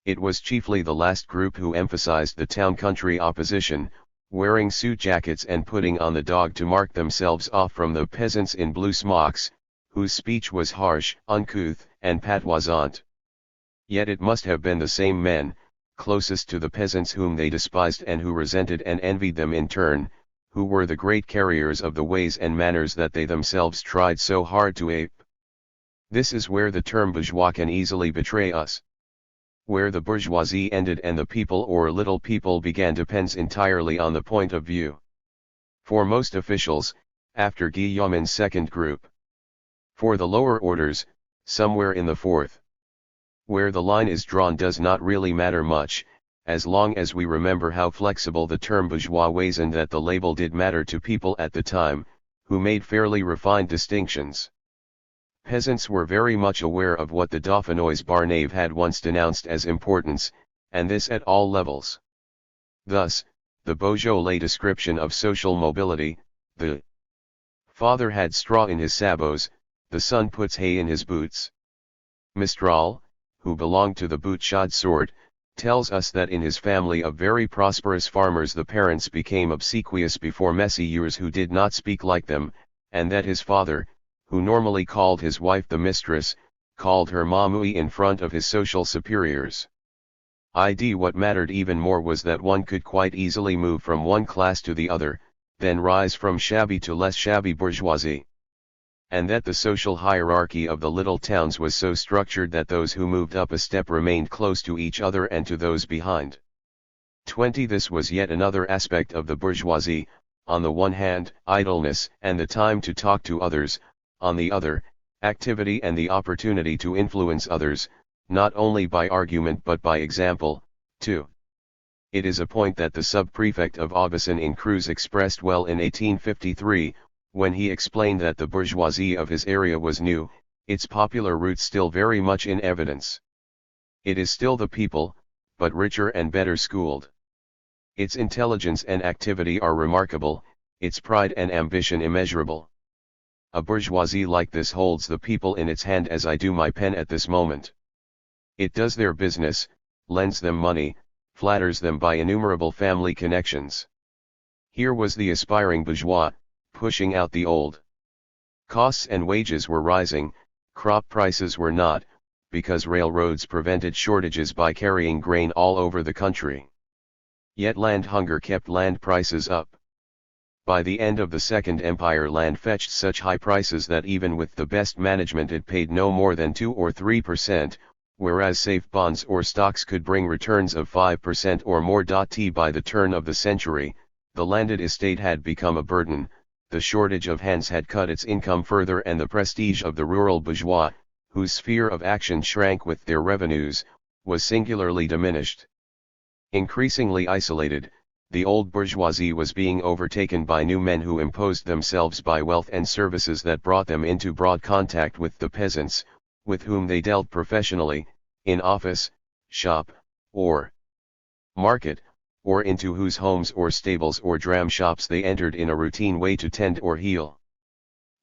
It was chiefly the last group who emphasized the town-country opposition, wearing suit jackets and putting on the dog to mark themselves off from the peasants in blue smocks, whose speech was harsh, uncouth, and patoisant. Yet it must have been the same men, closest to the peasants whom they despised and who resented and envied them in turn, who were the great carriers of the ways and manners that they themselves tried so hard to ape. This is where the term bourgeois can easily betray us. Where the bourgeoisie ended and the people or little people began depends entirely on the point of view. For most officials, after Guillaumin's second group. For the lower orders, somewhere in the fourth. Where the line is drawn does not really matter much, as long as we remember how flexible the term bourgeois was and that the label did matter to people at the time, who made fairly refined distinctions. Peasants were very much aware of what the Dauphinois Barnave had once denounced as importance, and this at all levels. Thus, the Beaujolais description of social mobility, the father had straw in his sabots, the son puts hay in his boots. Mistral, who belonged to the boot-shod sort, tells us that in his family of very prosperous farmers the parents became obsequious before messieurs who did not speak like them, and that his father, who normally called his wife the mistress, called her mamouille in front of his social superiors. What mattered even more was that one could quite easily move from one class to the other, then rise from shabby to less shabby bourgeoisie. And that the social hierarchy of the little towns was so structured that those who moved up a step remained close to each other and to those behind. 20. This was yet another aspect of the bourgeoisie, on the one hand, idleness and the time to talk to others, on the other, activity and the opportunity to influence others, not only by argument but by example. 2. It is a point that the sub-prefect of Aubusson in Cruz expressed well in 1853, when he explained that the bourgeoisie of his area was new, its popular roots still very much in evidence. It is still the people, but richer and better schooled. Its intelligence and activity are remarkable, its pride and ambition immeasurable. A bourgeoisie like this holds the people in its hand as I do my pen at this moment. It does their business, lends them money, flatters them by innumerable family connections. Here was the aspiring bourgeois, pushing out the old. Costs and wages were rising, crop prices were not, because railroads prevented shortages by carrying grain all over the country. Yet land hunger kept land prices up. By the end of the Second Empire land fetched such high prices that even with the best management it paid no more than 2 or 3%, whereas safe bonds or stocks could bring returns of 5% or more. By the turn of the century, the landed estate had become a burden, the shortage of hands had cut its income further and the prestige of the rural bourgeois, whose sphere of action shrank with their revenues, was singularly diminished. Increasingly isolated, the old bourgeoisie was being overtaken by new men who imposed themselves by wealth and services that brought them into broad contact with the peasants, with whom they dealt professionally, in office, shop, or market, or into whose homes or stables or dram shops they entered in a routine way to tend or heal.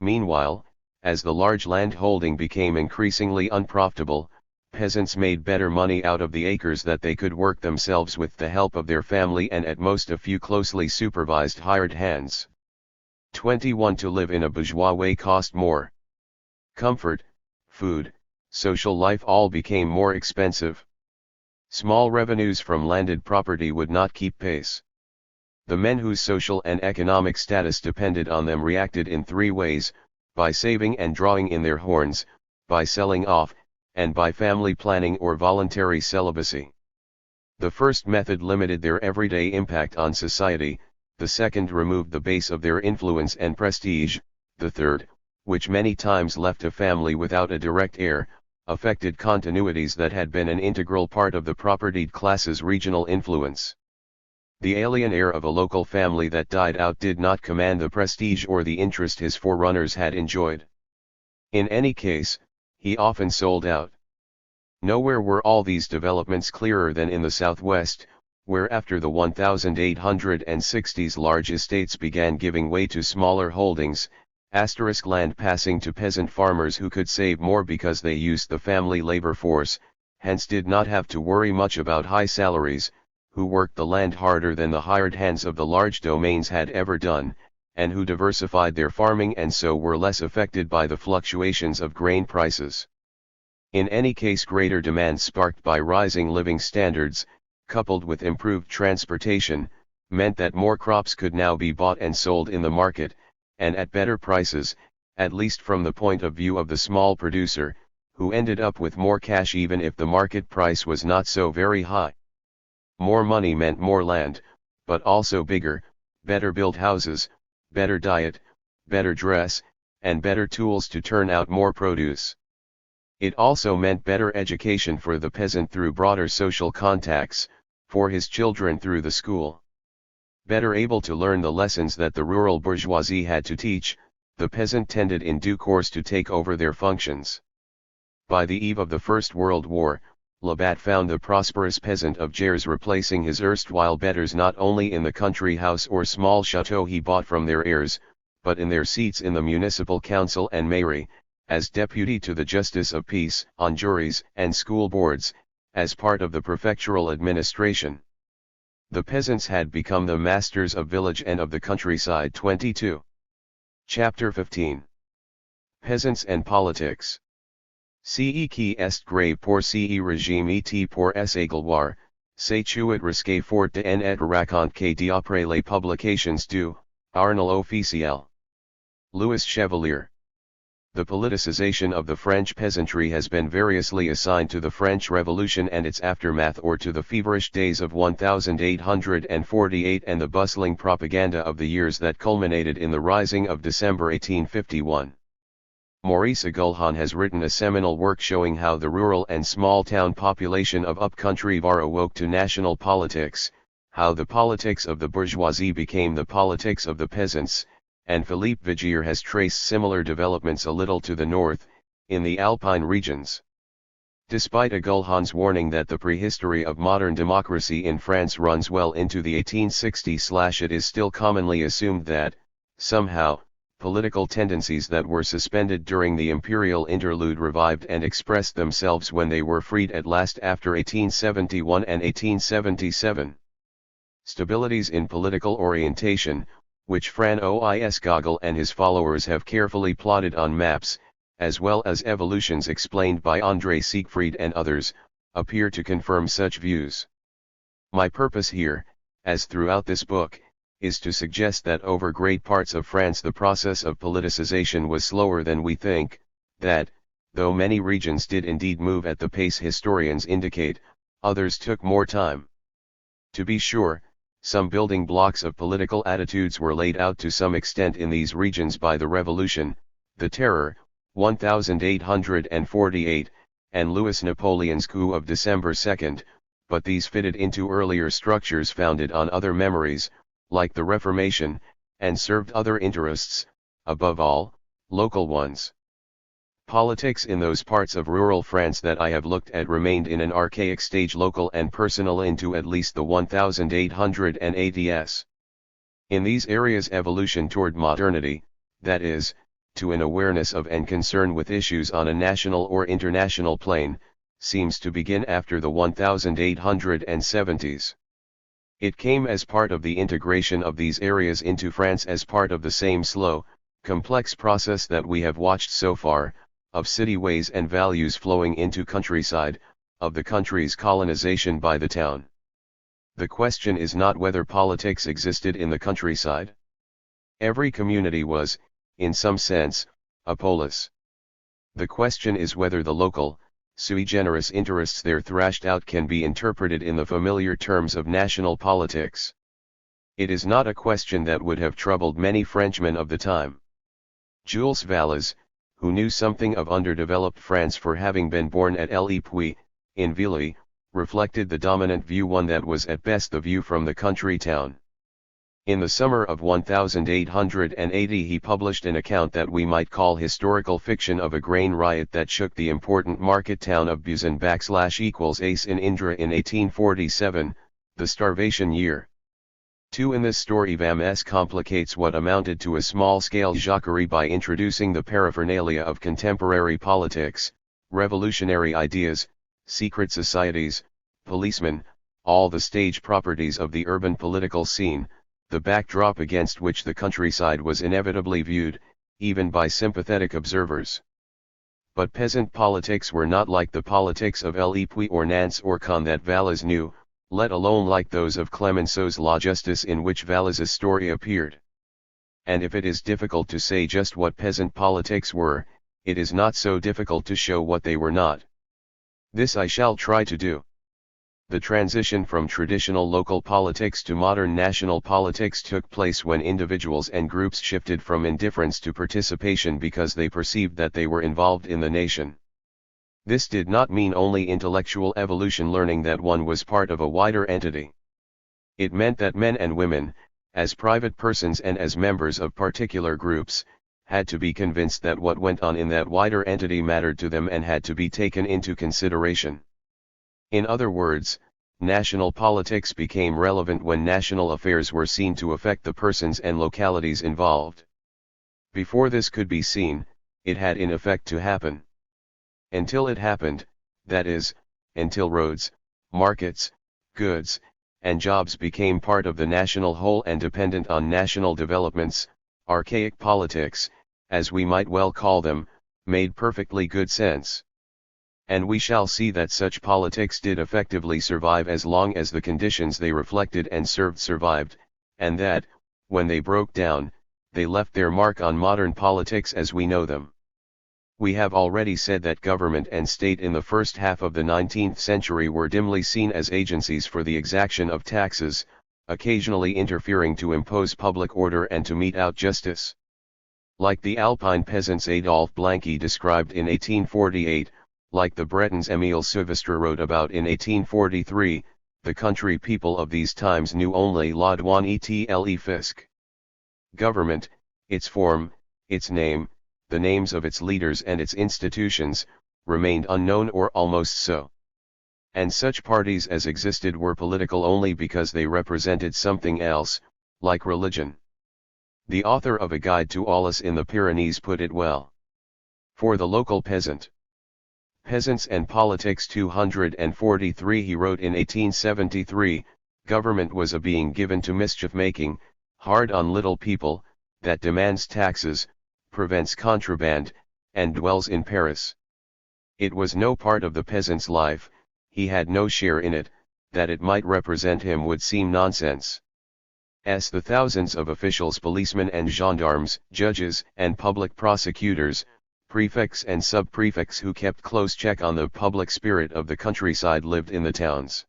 Meanwhile, as the large land holding became increasingly unprofitable, peasants made better money out of the acres that they could work themselves with the help of their family and at most a few closely supervised hired hands. 21. To live in a bourgeois way cost more. Comfort, food, social life all became more expensive. Small revenues from landed property would not keep pace. The men whose social and economic status depended on them reacted in 3 ways, by saving and drawing in their horns, by selling off, and by family planning or voluntary celibacy. The first method limited their everyday impact on society, the second removed the base of their influence and prestige, the third, which many times left a family without a direct heir, affected continuities that had been an integral part of the propertied class's regional influence. The alien heir of a local family that died out did not command the prestige or the interest his forerunners had enjoyed. In any case, he often sold out. Nowhere were all these developments clearer than in the Southwest, where after the 1860s large estates began giving way to smaller holdings, land passing to peasant farmers who could save more because they used the family labor force, hence did not have to worry much about high salaries, who worked the land harder than the hired hands of the large domains had ever done, and who diversified their farming and so were less affected by the fluctuations of grain prices. In any case, greater demand sparked by rising living standards, coupled with improved transportation, meant that more crops could now be bought and sold in the market, and at better prices, at least from the point of view of the small producer, who ended up with more cash even if the market price was not so very high. More money meant more land, but also bigger, better built houses, better diet, better dress, and better tools to turn out more produce. It also meant better education for the peasant through broader social contacts, for his children through the school. Better able to learn the lessons that the rural bourgeoisie had to teach, the peasant tended in due course to take over their functions. By the eve of the First World War, Labat found the prosperous peasant of Gers replacing his erstwhile betters not only in the country house or small chateau he bought from their heirs, but in their seats in the municipal council and mairie, as deputy to the justice of peace, on juries and school boards, as part of the prefectural administration. The peasants had become the masters of village and of the countryside. 22. Chapter 15. Peasants and Politics. Ce qui est grave pour ce régime et pour ses gloires, c'est tu et risque fort de en et raconte que d'après les publications du Journal officiel. Louis Chevalier. The politicization of the French peasantry has been variously assigned to the French Revolution and its aftermath, or to the feverish days of 1848 and the bustling propaganda of the years that culminated in the Rising of December 1851. Maurice Agulhon has written a seminal work showing how the rural and small-town population of up-country Var awoke to national politics, how the politics of the bourgeoisie became the politics of the peasants, and Philippe Vigier has traced similar developments a little to the north, in the Alpine regions. Despite Agulhon's warning that the prehistory of modern democracy in France runs well into the 1860s, it is still commonly assumed that, somehow, political tendencies that were suspended during the imperial interlude revived and expressed themselves when they were freed at last after 1871 and 1877. Stabilities in political orientation, which Francois Gogol and his followers have carefully plotted on maps, as well as evolutions explained by André Siegfried and others, appear to confirm such views. My purpose here, as throughout this book, is to suggest that over great parts of France the process of politicization was slower than we think, that, though many regions did indeed move at the pace historians indicate, others took more time. To be sure, some building blocks of political attitudes were laid out to some extent in these regions by the Revolution, the Terror, 1848, and Louis Napoleon's coup of December 2, but these fitted into earlier structures founded on other memories, like the Reformation, and served other interests, above all, local ones. Politics in those parts of rural France that I have looked at remained in an archaic stage, local and personal, into at least the 1880s. In these areas evolution toward modernity, that is, to an awareness of and concern with issues on a national or international plane, seems to begin after the 1870s. It came as part of the integration of these areas into France as part of the same slow, complex process that we have watched so far, of city ways and values flowing into countryside, of the country's colonization by the town. The question is not whether politics existed in the countryside. Every community was, in some sense, a polis. The question is whether the local, sui generis interests there thrashed out can be interpreted in the familiar terms of national politics. It is not a question that would have troubled many Frenchmen of the time. Jules Valles, who knew something of underdeveloped France for having been born at Le Puy, in Villy, reflected the dominant view, one that was at best the view from the country town. In the summer of 1880 he published an account that we might call historical fiction of a grain riot that shook the important market town of Buzan =Ace in Indre in 1847, the starvation year. 2. In this story Vames complicates what amounted to a small-scale jacquerie by introducing the paraphernalia of contemporary politics, revolutionary ideas, secret societies, policemen, all the stage properties of the urban political scene, the backdrop against which the countryside was inevitably viewed, even by sympathetic observers. But peasant politics were not like the politics of Le Puy or Nantes or Caen that Valles knew, let alone like those of Clemenceau's La Justice, in which Valles' story appeared. And if it is difficult to say just what peasant politics were, it is not so difficult to show what they were not. This I shall try to do. The transition from traditional local politics to modern national politics took place when individuals and groups shifted from indifference to participation because they perceived that they were involved in the nation. This did not mean only intellectual evolution, learning that one was part of a wider entity. It meant that men and women, as private persons and as members of particular groups, had to be convinced that what went on in that wider entity mattered to them and had to be taken into consideration. In other words, national politics became relevant when national affairs were seen to affect the persons and localities involved. Before this could be seen, it had in effect to happen. Until it happened, that is, until roads, markets, goods, and jobs became part of the national whole and dependent on national developments, archaic politics, as we might well call them, made perfectly good sense. And we shall see that such politics did effectively survive as long as the conditions they reflected and served survived, and that, when they broke down, they left their mark on modern politics as we know them. We have already said that government and state in the first half of the 19th century were dimly seen as agencies for the exaction of taxes, occasionally interfering to impose public order and to mete out justice. Like the Alpine peasants Adolphe Blanqui described in 1848, like the Bretons Émile Silvestre wrote about in 1843, the country people of these times knew only la douane et le fisc. Government, its form, its name, the names of its leaders and its institutions, remained unknown or almost so. And such parties as existed were political only because they represented something else, like religion. The author of A Guide to Aulis in the Pyrenees put it well. For the local peasant. Peasants and Politics 243, he wrote in 1873, government was a being given to mischief-making, hard on little people, that demands taxes, prevents contraband, and dwells in Paris. It was no part of the peasant's life, he had no share in it, that it might represent him would seem nonsense. As the thousands of officials, policemen and gendarmes, judges and public prosecutors, prefects and sub-prefects who kept close check on the public spirit of the countryside lived in the towns.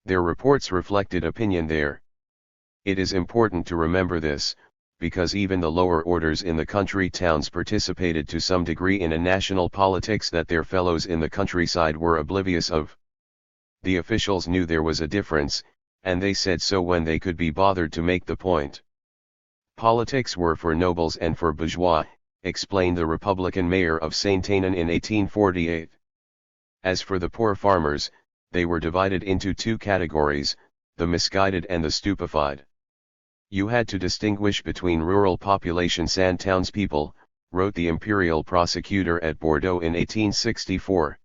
Their reports reflected opinion there. It is important to remember this, because even the lower orders in the country towns participated to some degree in a national politics that their fellows in the countryside were oblivious of. The officials knew there was a difference, and they said so when they could be bothered to make the point. Politics were for nobles and for bourgeois, explained the Republican mayor of Saint-Aignan in 1848. As for the poor farmers, they were divided into two categories, the misguided and the stupefied. You had to distinguish between rural populations and townspeople, wrote the imperial prosecutor at Bordeaux in 1864.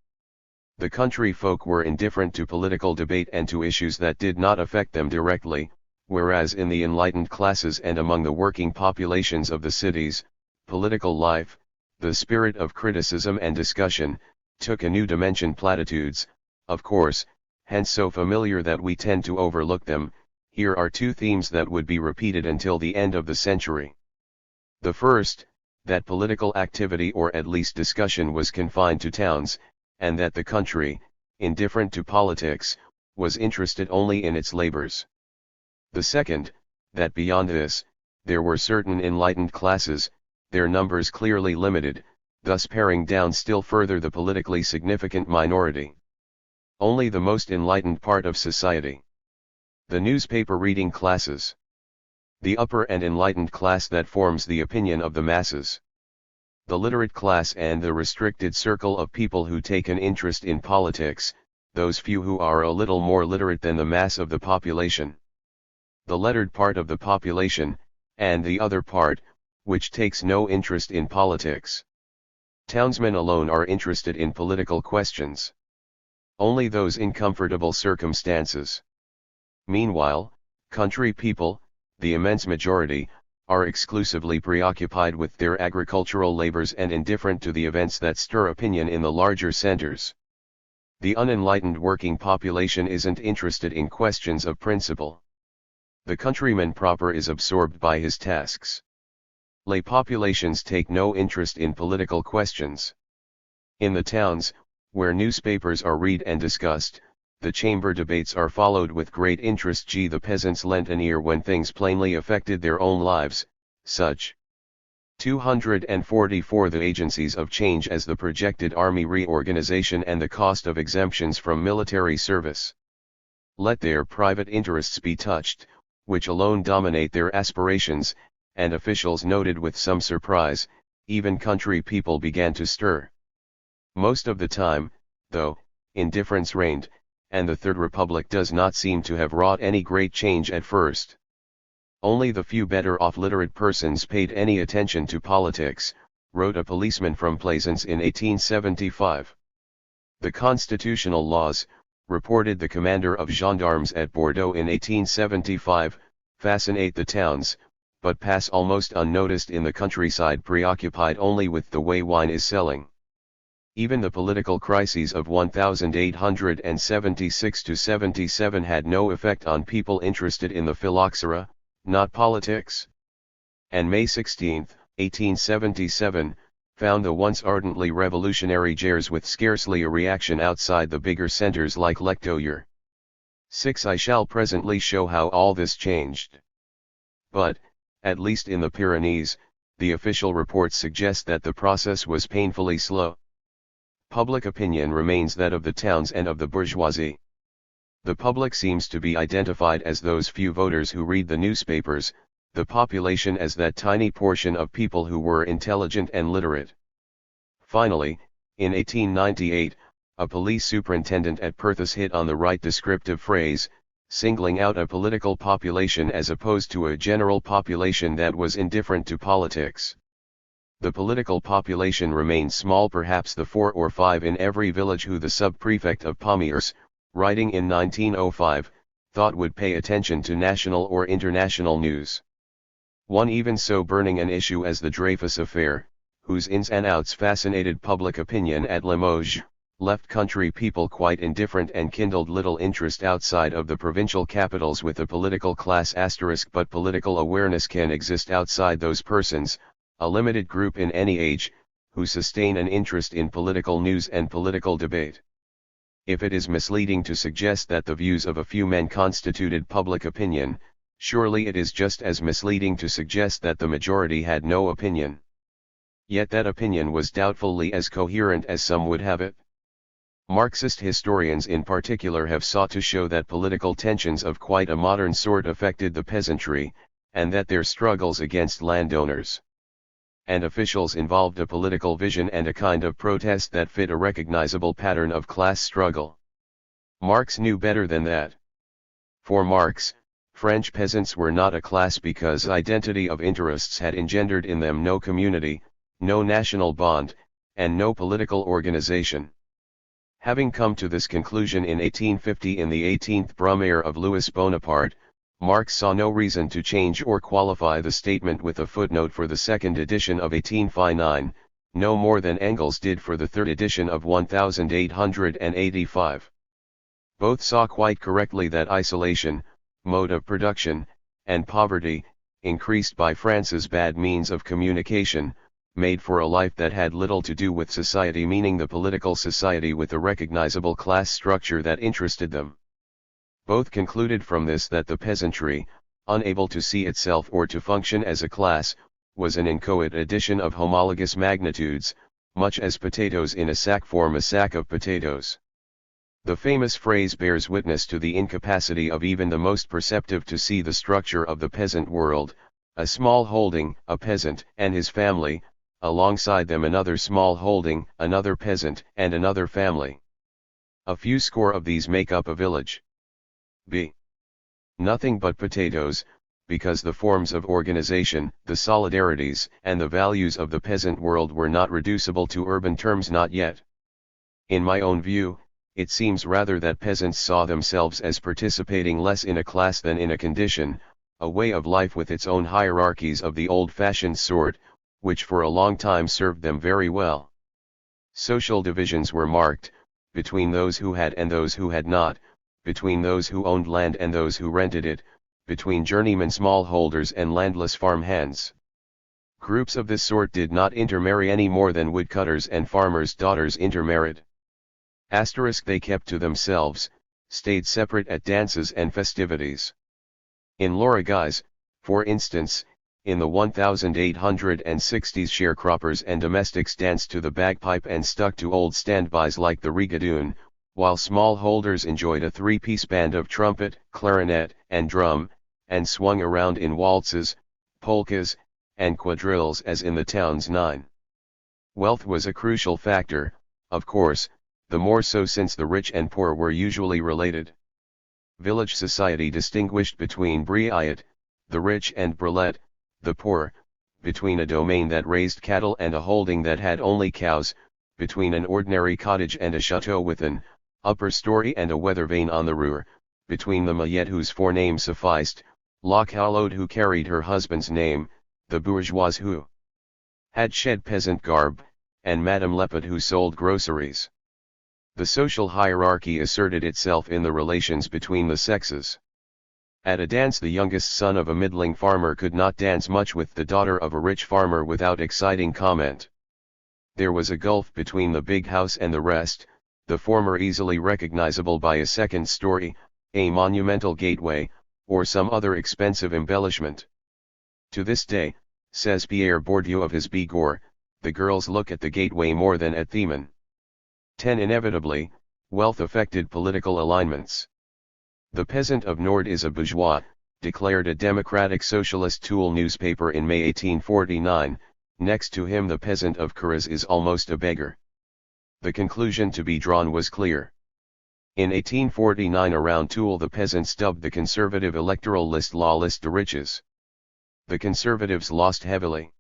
The country folk were indifferent to political debate and to issues that did not affect them directly, whereas in the enlightened classes and among the working populations of the cities, political life, the spirit of criticism and discussion, took a new dimension. Platitudes, of course, hence so familiar that we tend to overlook them. Here are two themes that would be repeated until the end of the century. The first, that political activity or at least discussion was confined to towns, and that the country, indifferent to politics, was interested only in its labors. The second, that beyond this, there were certain enlightened classes, their numbers clearly limited, thus paring down still further the politically significant minority. Only the most enlightened part of society. The newspaper-reading classes. The upper and enlightened class that forms the opinion of the masses. The literate class and the restricted circle of people who take an interest in politics, those few who are a little more literate than the mass of the population. The lettered part of the population, and the other part, which takes no interest in politics. Townsmen alone are interested in political questions. Only those in comfortable circumstances. Meanwhile, country people, the immense majority, are exclusively preoccupied with their agricultural labors and indifferent to the events that stir opinion in the larger centers. The unenlightened working population isn't interested in questions of principle. The countryman proper is absorbed by his tasks. Lay populations take no interest in political questions. In the towns, where newspapers are read and discussed, the chamber debates are followed with great interest. The peasants lent an ear when things plainly affected their own lives, such 244 The agencies of change as the projected army reorganization and the cost of exemptions from military service. Let their private interests be touched, which alone dominate their aspirations, and officials noted with some surprise, even country people began to stir. Most of the time, though, indifference reigned, and the Third Republic does not seem to have wrought any great change at first. Only the few better-off literate persons paid any attention to politics, wrote a policeman from Peasants in 1875. The constitutional laws, reported the commander of gendarmes at Bordeaux in 1875, fascinate the towns, but pass almost unnoticed in the countryside, preoccupied only with the way wine is selling. Even the political crises of 1876–77 had no effect on people interested in the phylloxera, not politics. And May 16, 1877, found the once ardently revolutionary Gers with scarcely a reaction outside the bigger centers like Lectoure. 6. I shall presently show how all this changed. But, at least in the Pyrenees, the official reports suggest that the process was painfully slow. Public opinion remains that of the towns and of the bourgeoisie. The public seems to be identified as those few voters who read the newspapers, the population as that tiny portion of people who were intelligent and literate. Finally, in 1898, a police superintendent at Perthas hit on the right descriptive phrase, singling out a political population as opposed to a general population that was indifferent to politics. The political population remained small, perhaps the 4 or 5 in every village who the sub-prefect of Pamiers, writing in 1905, thought would pay attention to national or international news. One even so burning an issue as the Dreyfus affair, whose ins and outs fascinated public opinion at Limoges, left country people quite indifferent and kindled little interest outside of the provincial capitals with a political class asterisk. But political awareness can exist outside those persons, a limited group in any age, who sustain an interest in political news and political debate. If it is misleading to suggest that the views of a few men constituted public opinion, surely it is just as misleading to suggest that the majority had no opinion. Yet that opinion was doubtfully as coherent as some would have it. Marxist historians in particular have sought to show that political tensions of quite a modern sort affected the peasantry, and that their struggles against landowners and officials involved a political vision and a kind of protest that fit a recognizable pattern of class struggle. Marx knew better than that. For Marx, French peasants were not a class because identity of interests had engendered in them no community, no national bond, and no political organization. Having come to this conclusion in 1850 in the 18th Brumaire of Louis Bonaparte, Marx saw no reason to change or qualify the statement with a footnote for the second edition of 1859, no more than Engels did for the third edition of 1885. Both saw quite correctly that isolation, mode of production, and poverty, increased by France's bad means of communication, made for a life that had little to do with society, meaning the political society with a recognizable class structure that interested them. Both concluded from this that the peasantry, unable to see itself or to function as a class, was an inchoate addition of homologous magnitudes, much as potatoes in a sack form a sack of potatoes. The famous phrase bears witness to the incapacity of even the most perceptive to see the structure of the peasant world: a small holding, a peasant and his family, alongside them another small holding, another peasant and another family. A few score of these make up a village. b. Nothing but potatoes, because the forms of organization, the solidarities, and the values of the peasant world were not reducible to urban terms, not yet. In my own view, it seems rather that peasants saw themselves as participating less in a class than in a condition, a way of life with its own hierarchies of the old-fashioned sort, which for a long time served them very well. Social divisions were marked, between those who had and those who had not, between those who owned land and those who rented it, between journeyman smallholders and landless farm hands. Groups of this sort did not intermarry any more than woodcutters and farmers' daughters intermarried. They kept to themselves, stayed separate at dances and festivities. In Lorigues, for instance, In the 1860s, sharecroppers and domestics danced to the bagpipe and stuck to old standbys like the rigadoon, while smallholders enjoyed a three-piece band of trumpet, clarinet, and drum, and swung around in waltzes, polkas, and quadrilles as in the town's nine. Wealth was a crucial factor, of course, the more so since the rich and poor were usually related. Village society distinguished between briat, the rich, and brelet, the poor, between a domain that raised cattle and a holding that had only cows, between an ordinary cottage and a chateau with an upper story and a weather vane on the rear, between the Mayette whose forename sufficed, La Calotte who carried her husband's name, the bourgeoise who had shed peasant garb, and Madame Lepid who sold groceries. The social hierarchy asserted itself in the relations between the sexes. At a dance, the youngest son of a middling farmer could not dance much with the daughter of a rich farmer without exciting comment. There was a gulf between the big house and the rest, the former easily recognizable by a second story, a monumental gateway, or some other expensive embellishment. To this day, says Pierre Bourdieu of his Bigorre, the girls look at the gateway more than at Themen. 10. Inevitably, wealth affected political alignments. The peasant of Nord is a bourgeois, declared a democratic socialist Toul newspaper in May 1849, next to him the peasant of Curaz is almost a beggar. The conclusion to be drawn was clear. In 1849 around Toul the peasants dubbed the conservative electoral list La Liste de Riches. The conservatives lost heavily.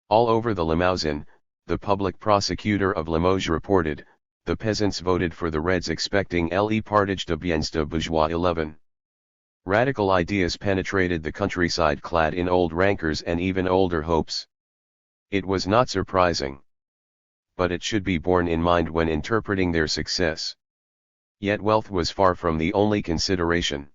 All over the Limousin, the public prosecutor of Limoges reported, the peasants voted for the Reds expecting le partage de biens de bourgeois 11. Radical ideas penetrated the countryside clad in old rancors and even older hopes. It was not surprising. But it should be borne in mind when interpreting their success. Yet wealth was far from the only consideration.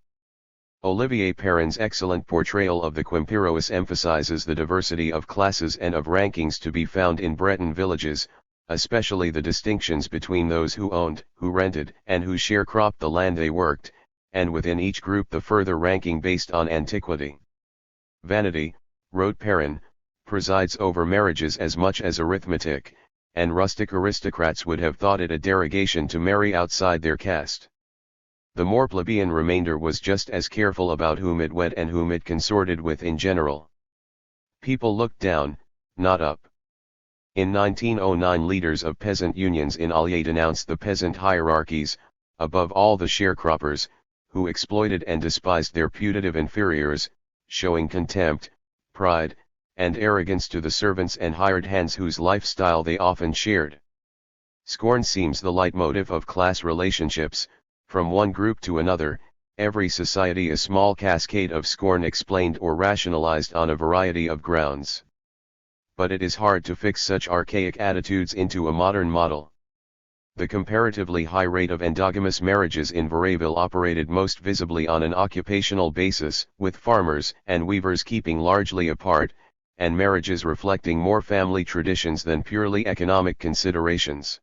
Olivier Perrin's excellent portrayal of the Quimpérois emphasizes the diversity of classes and of rankings to be found in Breton villages, especially the distinctions between those who owned, who rented, and who sharecropped the land they worked, and within each group the further ranking based on antiquity. Vanity, wrote Perrin, presides over marriages as much as arithmetic, and rustic aristocrats would have thought it a derogation to marry outside their caste. The more plebeian remainder was just as careful about whom it wed and whom it consorted with in general. People looked down, not up. In 1909 leaders of peasant unions in Allier denounced the peasant hierarchies, above all the sharecroppers, who exploited and despised their putative inferiors, showing contempt, pride, and arrogance to the servants and hired hands whose lifestyle they often shared. Scorn seems the leitmotif of class relationships, from one group to another, every society a small cascade of scorn explained or rationalized on a variety of grounds. But it is hard to fix such archaic attitudes into a modern model. The comparatively high rate of endogamous marriages in Vaudreuil operated most visibly on an occupational basis, with farmers and weavers keeping largely apart, and marriages reflecting more family traditions than purely economic considerations.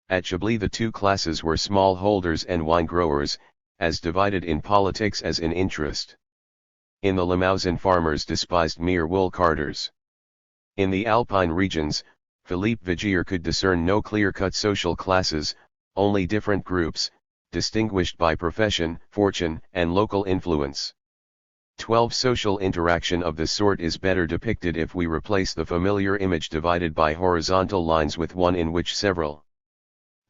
At Chablis the two classes were smallholders and wine-growers, as divided in politics as in interest. In the Limousin farmers despised mere wool carders. In the Alpine regions, Philippe Vigier could discern no clear-cut social classes, only different groups, distinguished by profession, fortune, and local influence. 12. Social interaction of this sort is better depicted if we replace the familiar image divided by horizontal lines with one in which several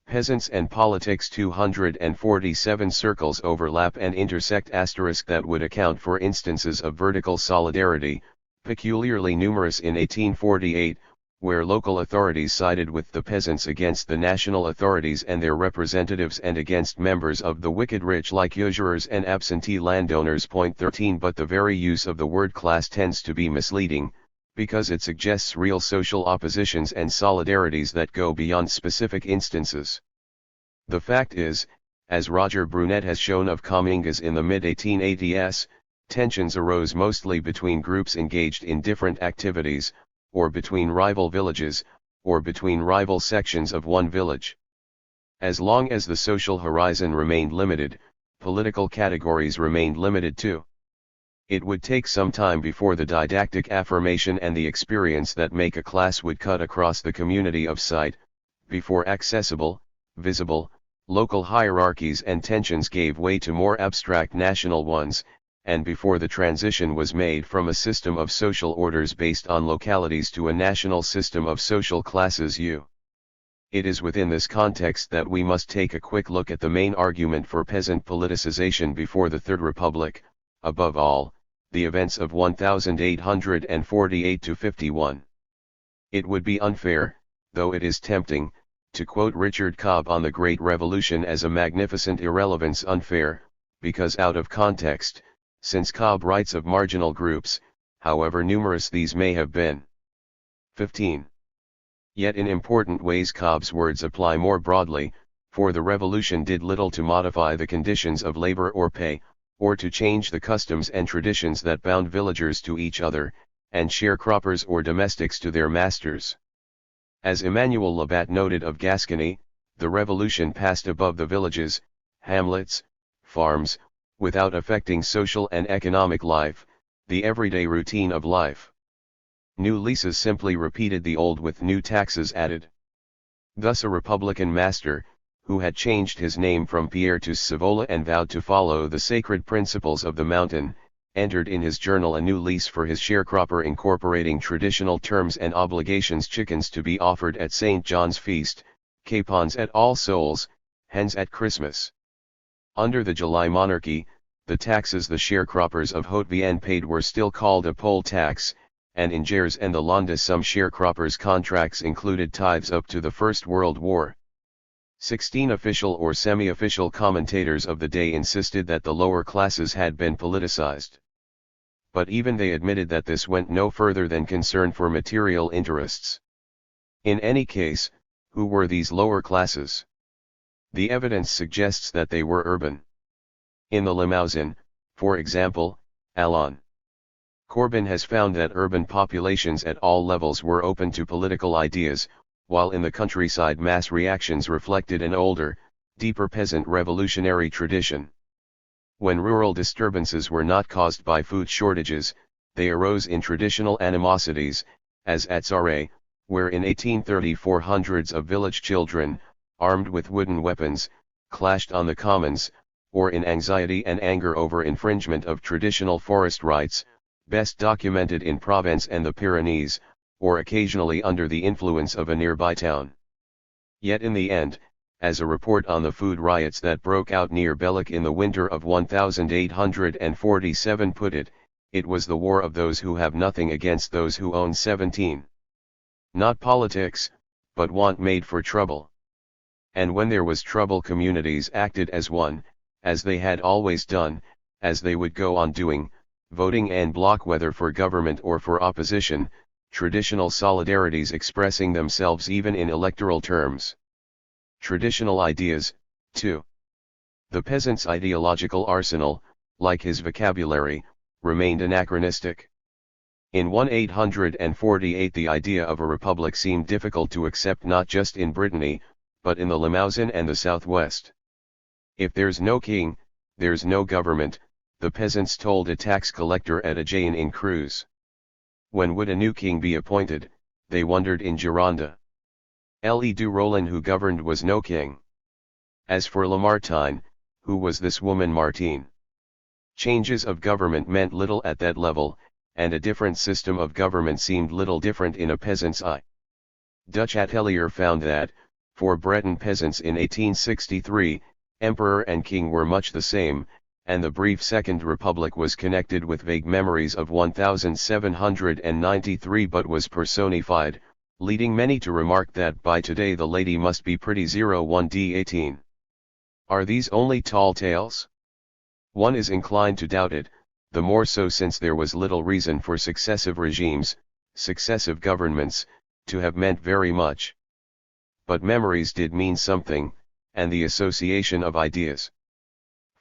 peasants and politics 247 circles overlap and intersect *. That would account for instances of vertical solidarity, peculiarly numerous in 1848, where local authorities sided with the peasants against the national authorities and their representatives and against members of the wicked rich like usurers and absentee landowners. 13. But the very use of the word class tends to be misleading, because it suggests real social oppositions and solidarities that go beyond specific instances. The fact is, as Roger Brunet has shown of Comminges in the mid-1880s, tensions arose mostly between groups engaged in different activities, or between rival villages, or between rival sections of one village. As long as the social horizon remained limited, political categories remained limited too. It would take some time before the didactic affirmation and the experience that make a class would cut across the community of sight, before accessible, visible, local hierarchies and tensions gave way to more abstract national ones, and before the transition was made from a system of social orders based on localities to a national system of social classes. It is within this context that we must take a quick look at the main argument for peasant politicization before the Third Republic, above all, the events of 1848 to 51. It would be unfair, though it is tempting, to quote Richard Cobb on the Great Revolution as a magnificent irrelevance. Unfair, because out of context, since Cobb writes of marginal groups, however numerous these may have been. 15. Yet in important ways Cobb's words apply more broadly, for the revolution did little to modify the conditions of labor or pay, or to change the customs and traditions that bound villagers to each other, and sharecroppers or domestics to their masters. As Emmanuel Labat noted of Gascony, the revolution passed above the villages, hamlets, farms, without affecting social and economic life, the everyday routine of life. New leases simply repeated the old with new taxes added. Thus a Republican master, who had changed his name from Pierre to Savola and vowed to follow the sacred principles of the mountain, entered in his journal a new lease for his sharecropper incorporating traditional terms and obligations: chickens to be offered at St. John's Feast, capons at All Souls, hens at Christmas. Under the July monarchy, the taxes the sharecroppers of Haute-Vienne paid were still called a poll tax, and in Gers and the Landes some sharecroppers' contracts included tithes up to the First World War. 16 official or semi-official commentators of the day insisted that the lower classes had been politicized. But even they admitted that this went no further than concern for material interests. In any case, who were these lower classes? The evidence suggests that they were urban. In the Limousin, for example, Alain Corbin has found that urban populations at all levels were open to political ideas, while in the countryside mass reactions reflected an older, deeper peasant revolutionary tradition. When rural disturbances were not caused by food shortages, they arose in traditional animosities, as at Sarre, where in 1834 hundreds of village children, armed with wooden weapons, clashed on the commons, or in anxiety and anger over infringement of traditional forest rights, best documented in Provence and the Pyrenees, or occasionally under the influence of a nearby town. Yet in the end, as a report on the food riots that broke out near Belluc in the winter of 1847 put it, it was the war of those who have nothing against those who own. 17. Not politics, but want made for trouble. And when there was trouble, communities acted as one, as they had always done, as they would go on doing, voting en bloc whether for government or for opposition, traditional solidarities expressing themselves even in electoral terms. Traditional ideas, too. The peasant's ideological arsenal, like his vocabulary, remained anachronistic. In 1848 the idea of a republic seemed difficult to accept not just in Brittany, but in the Limousin and the southwest. If there's no king, there's no government, the peasants told a tax collector at Agen in Creuse. When would a new king be appointed, they wondered in Gironde. Le du Rollin who governed was no king. As for Lamartine, who was this woman Martine? Changes of government meant little at that level, and a different system of government seemed little different in a peasant's eye. Dutch Atelier found that, for Breton peasants in 1863, emperor and king were much the same, and the brief Second Republic was connected with vague memories of 1793 but was personified, leading many to remark that by today the lady must be pretty. 1d18. Are these only tall tales? One is inclined to doubt it, the more so since there was little reason for successive regimes, successive governments, to have meant very much. But memories did mean something, and the association of ideas.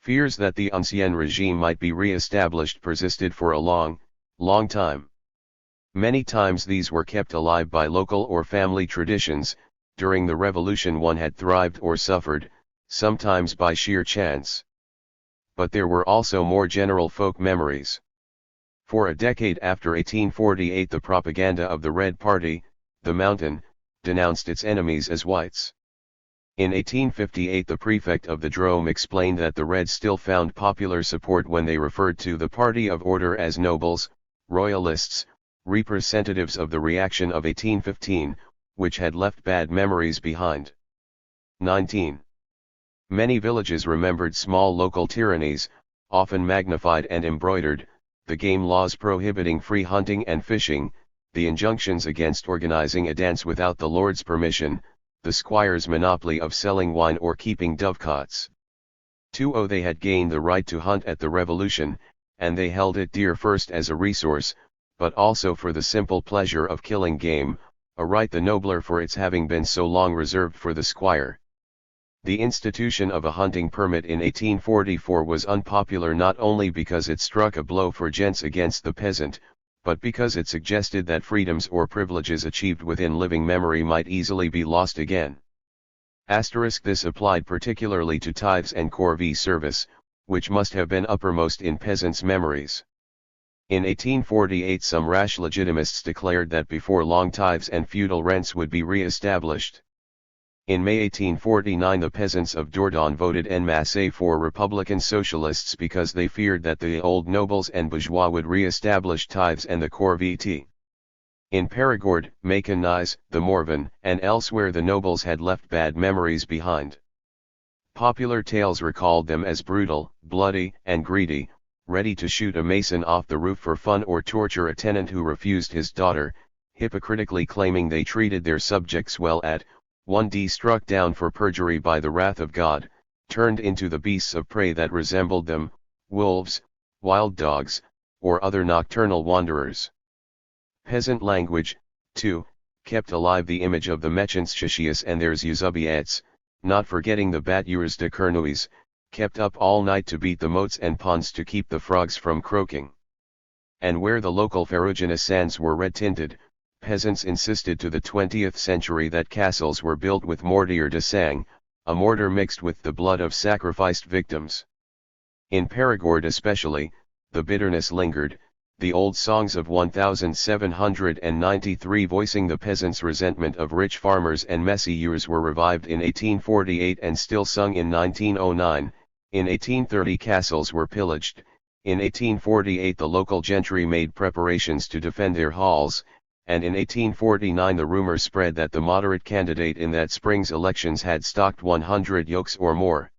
Fears that the ancien regime might be re-established persisted for a long, long time. Many times these were kept alive by local or family traditions. During the revolution one had thrived or suffered, sometimes by sheer chance. But there were also more general folk memories. For a decade after 1848 the propaganda of the Red Party, the Mountain, denounced its enemies as whites. In 1858 the prefect of the Drôme explained that the Reds still found popular support when they referred to the Party of Order as nobles, royalists, representatives of the reaction of 1815, which had left bad memories behind. 19. Many villages remembered small local tyrannies, often magnified and embroidered, the game laws prohibiting free hunting and fishing, the injunctions against organizing a dance without the Lord's permission, the squire's monopoly of selling wine or keeping dovecots. 20. They had gained the right to hunt at the Revolution, and they held it dear first as a resource, but also for the simple pleasure of killing game, a right the nobler for its having been so long reserved for the squire. The institution of a hunting permit in 1844 was unpopular not only because it struck a blow for gents against the peasant, but because it suggested that freedoms or privileges achieved within living memory might easily be lost again. This applied particularly to tithes and corvée service, which must have been uppermost in peasants' memories. In 1848 some rash legitimists declared that before long tithes and feudal rents would be re-established. In May 1849 the peasants of Dordogne voted en masse for Republican Socialists because they feared that the old nobles and bourgeois would re-establish tithes and the corvée. In Périgord, Maconnais, the Morvan, and elsewhere the nobles had left bad memories behind. Popular tales recalled them as brutal, bloody, and greedy, ready to shoot a mason off the roof for fun or torture a tenant who refused his daughter, hypocritically claiming they treated their subjects well at 1d struck down for perjury by the wrath of God, turned into the beasts of prey that resembled them, wolves, wild dogs, or other nocturnal wanderers. Peasant language, too, kept alive the image of the Mechanschicius and their Zuzubiettes, not forgetting the batures de Cournouis, kept up all night to beat the moats and ponds to keep the frogs from croaking. And where the local ferruginous sands were red-tinted, peasants insisted to the 20th century that castles were built with mortier de sang, a mortar mixed with the blood of sacrificed victims. In Périgord especially, the bitterness lingered, the old songs of 1793 voicing the peasants' resentment of rich farmers and messieurs were revived in 1848 and still sung in 1909, in 1830 castles were pillaged, in 1848 the local gentry made preparations to defend their halls, and in 1849 the rumor spread that the moderate candidate in that spring's elections had stocked 100 yokes or more.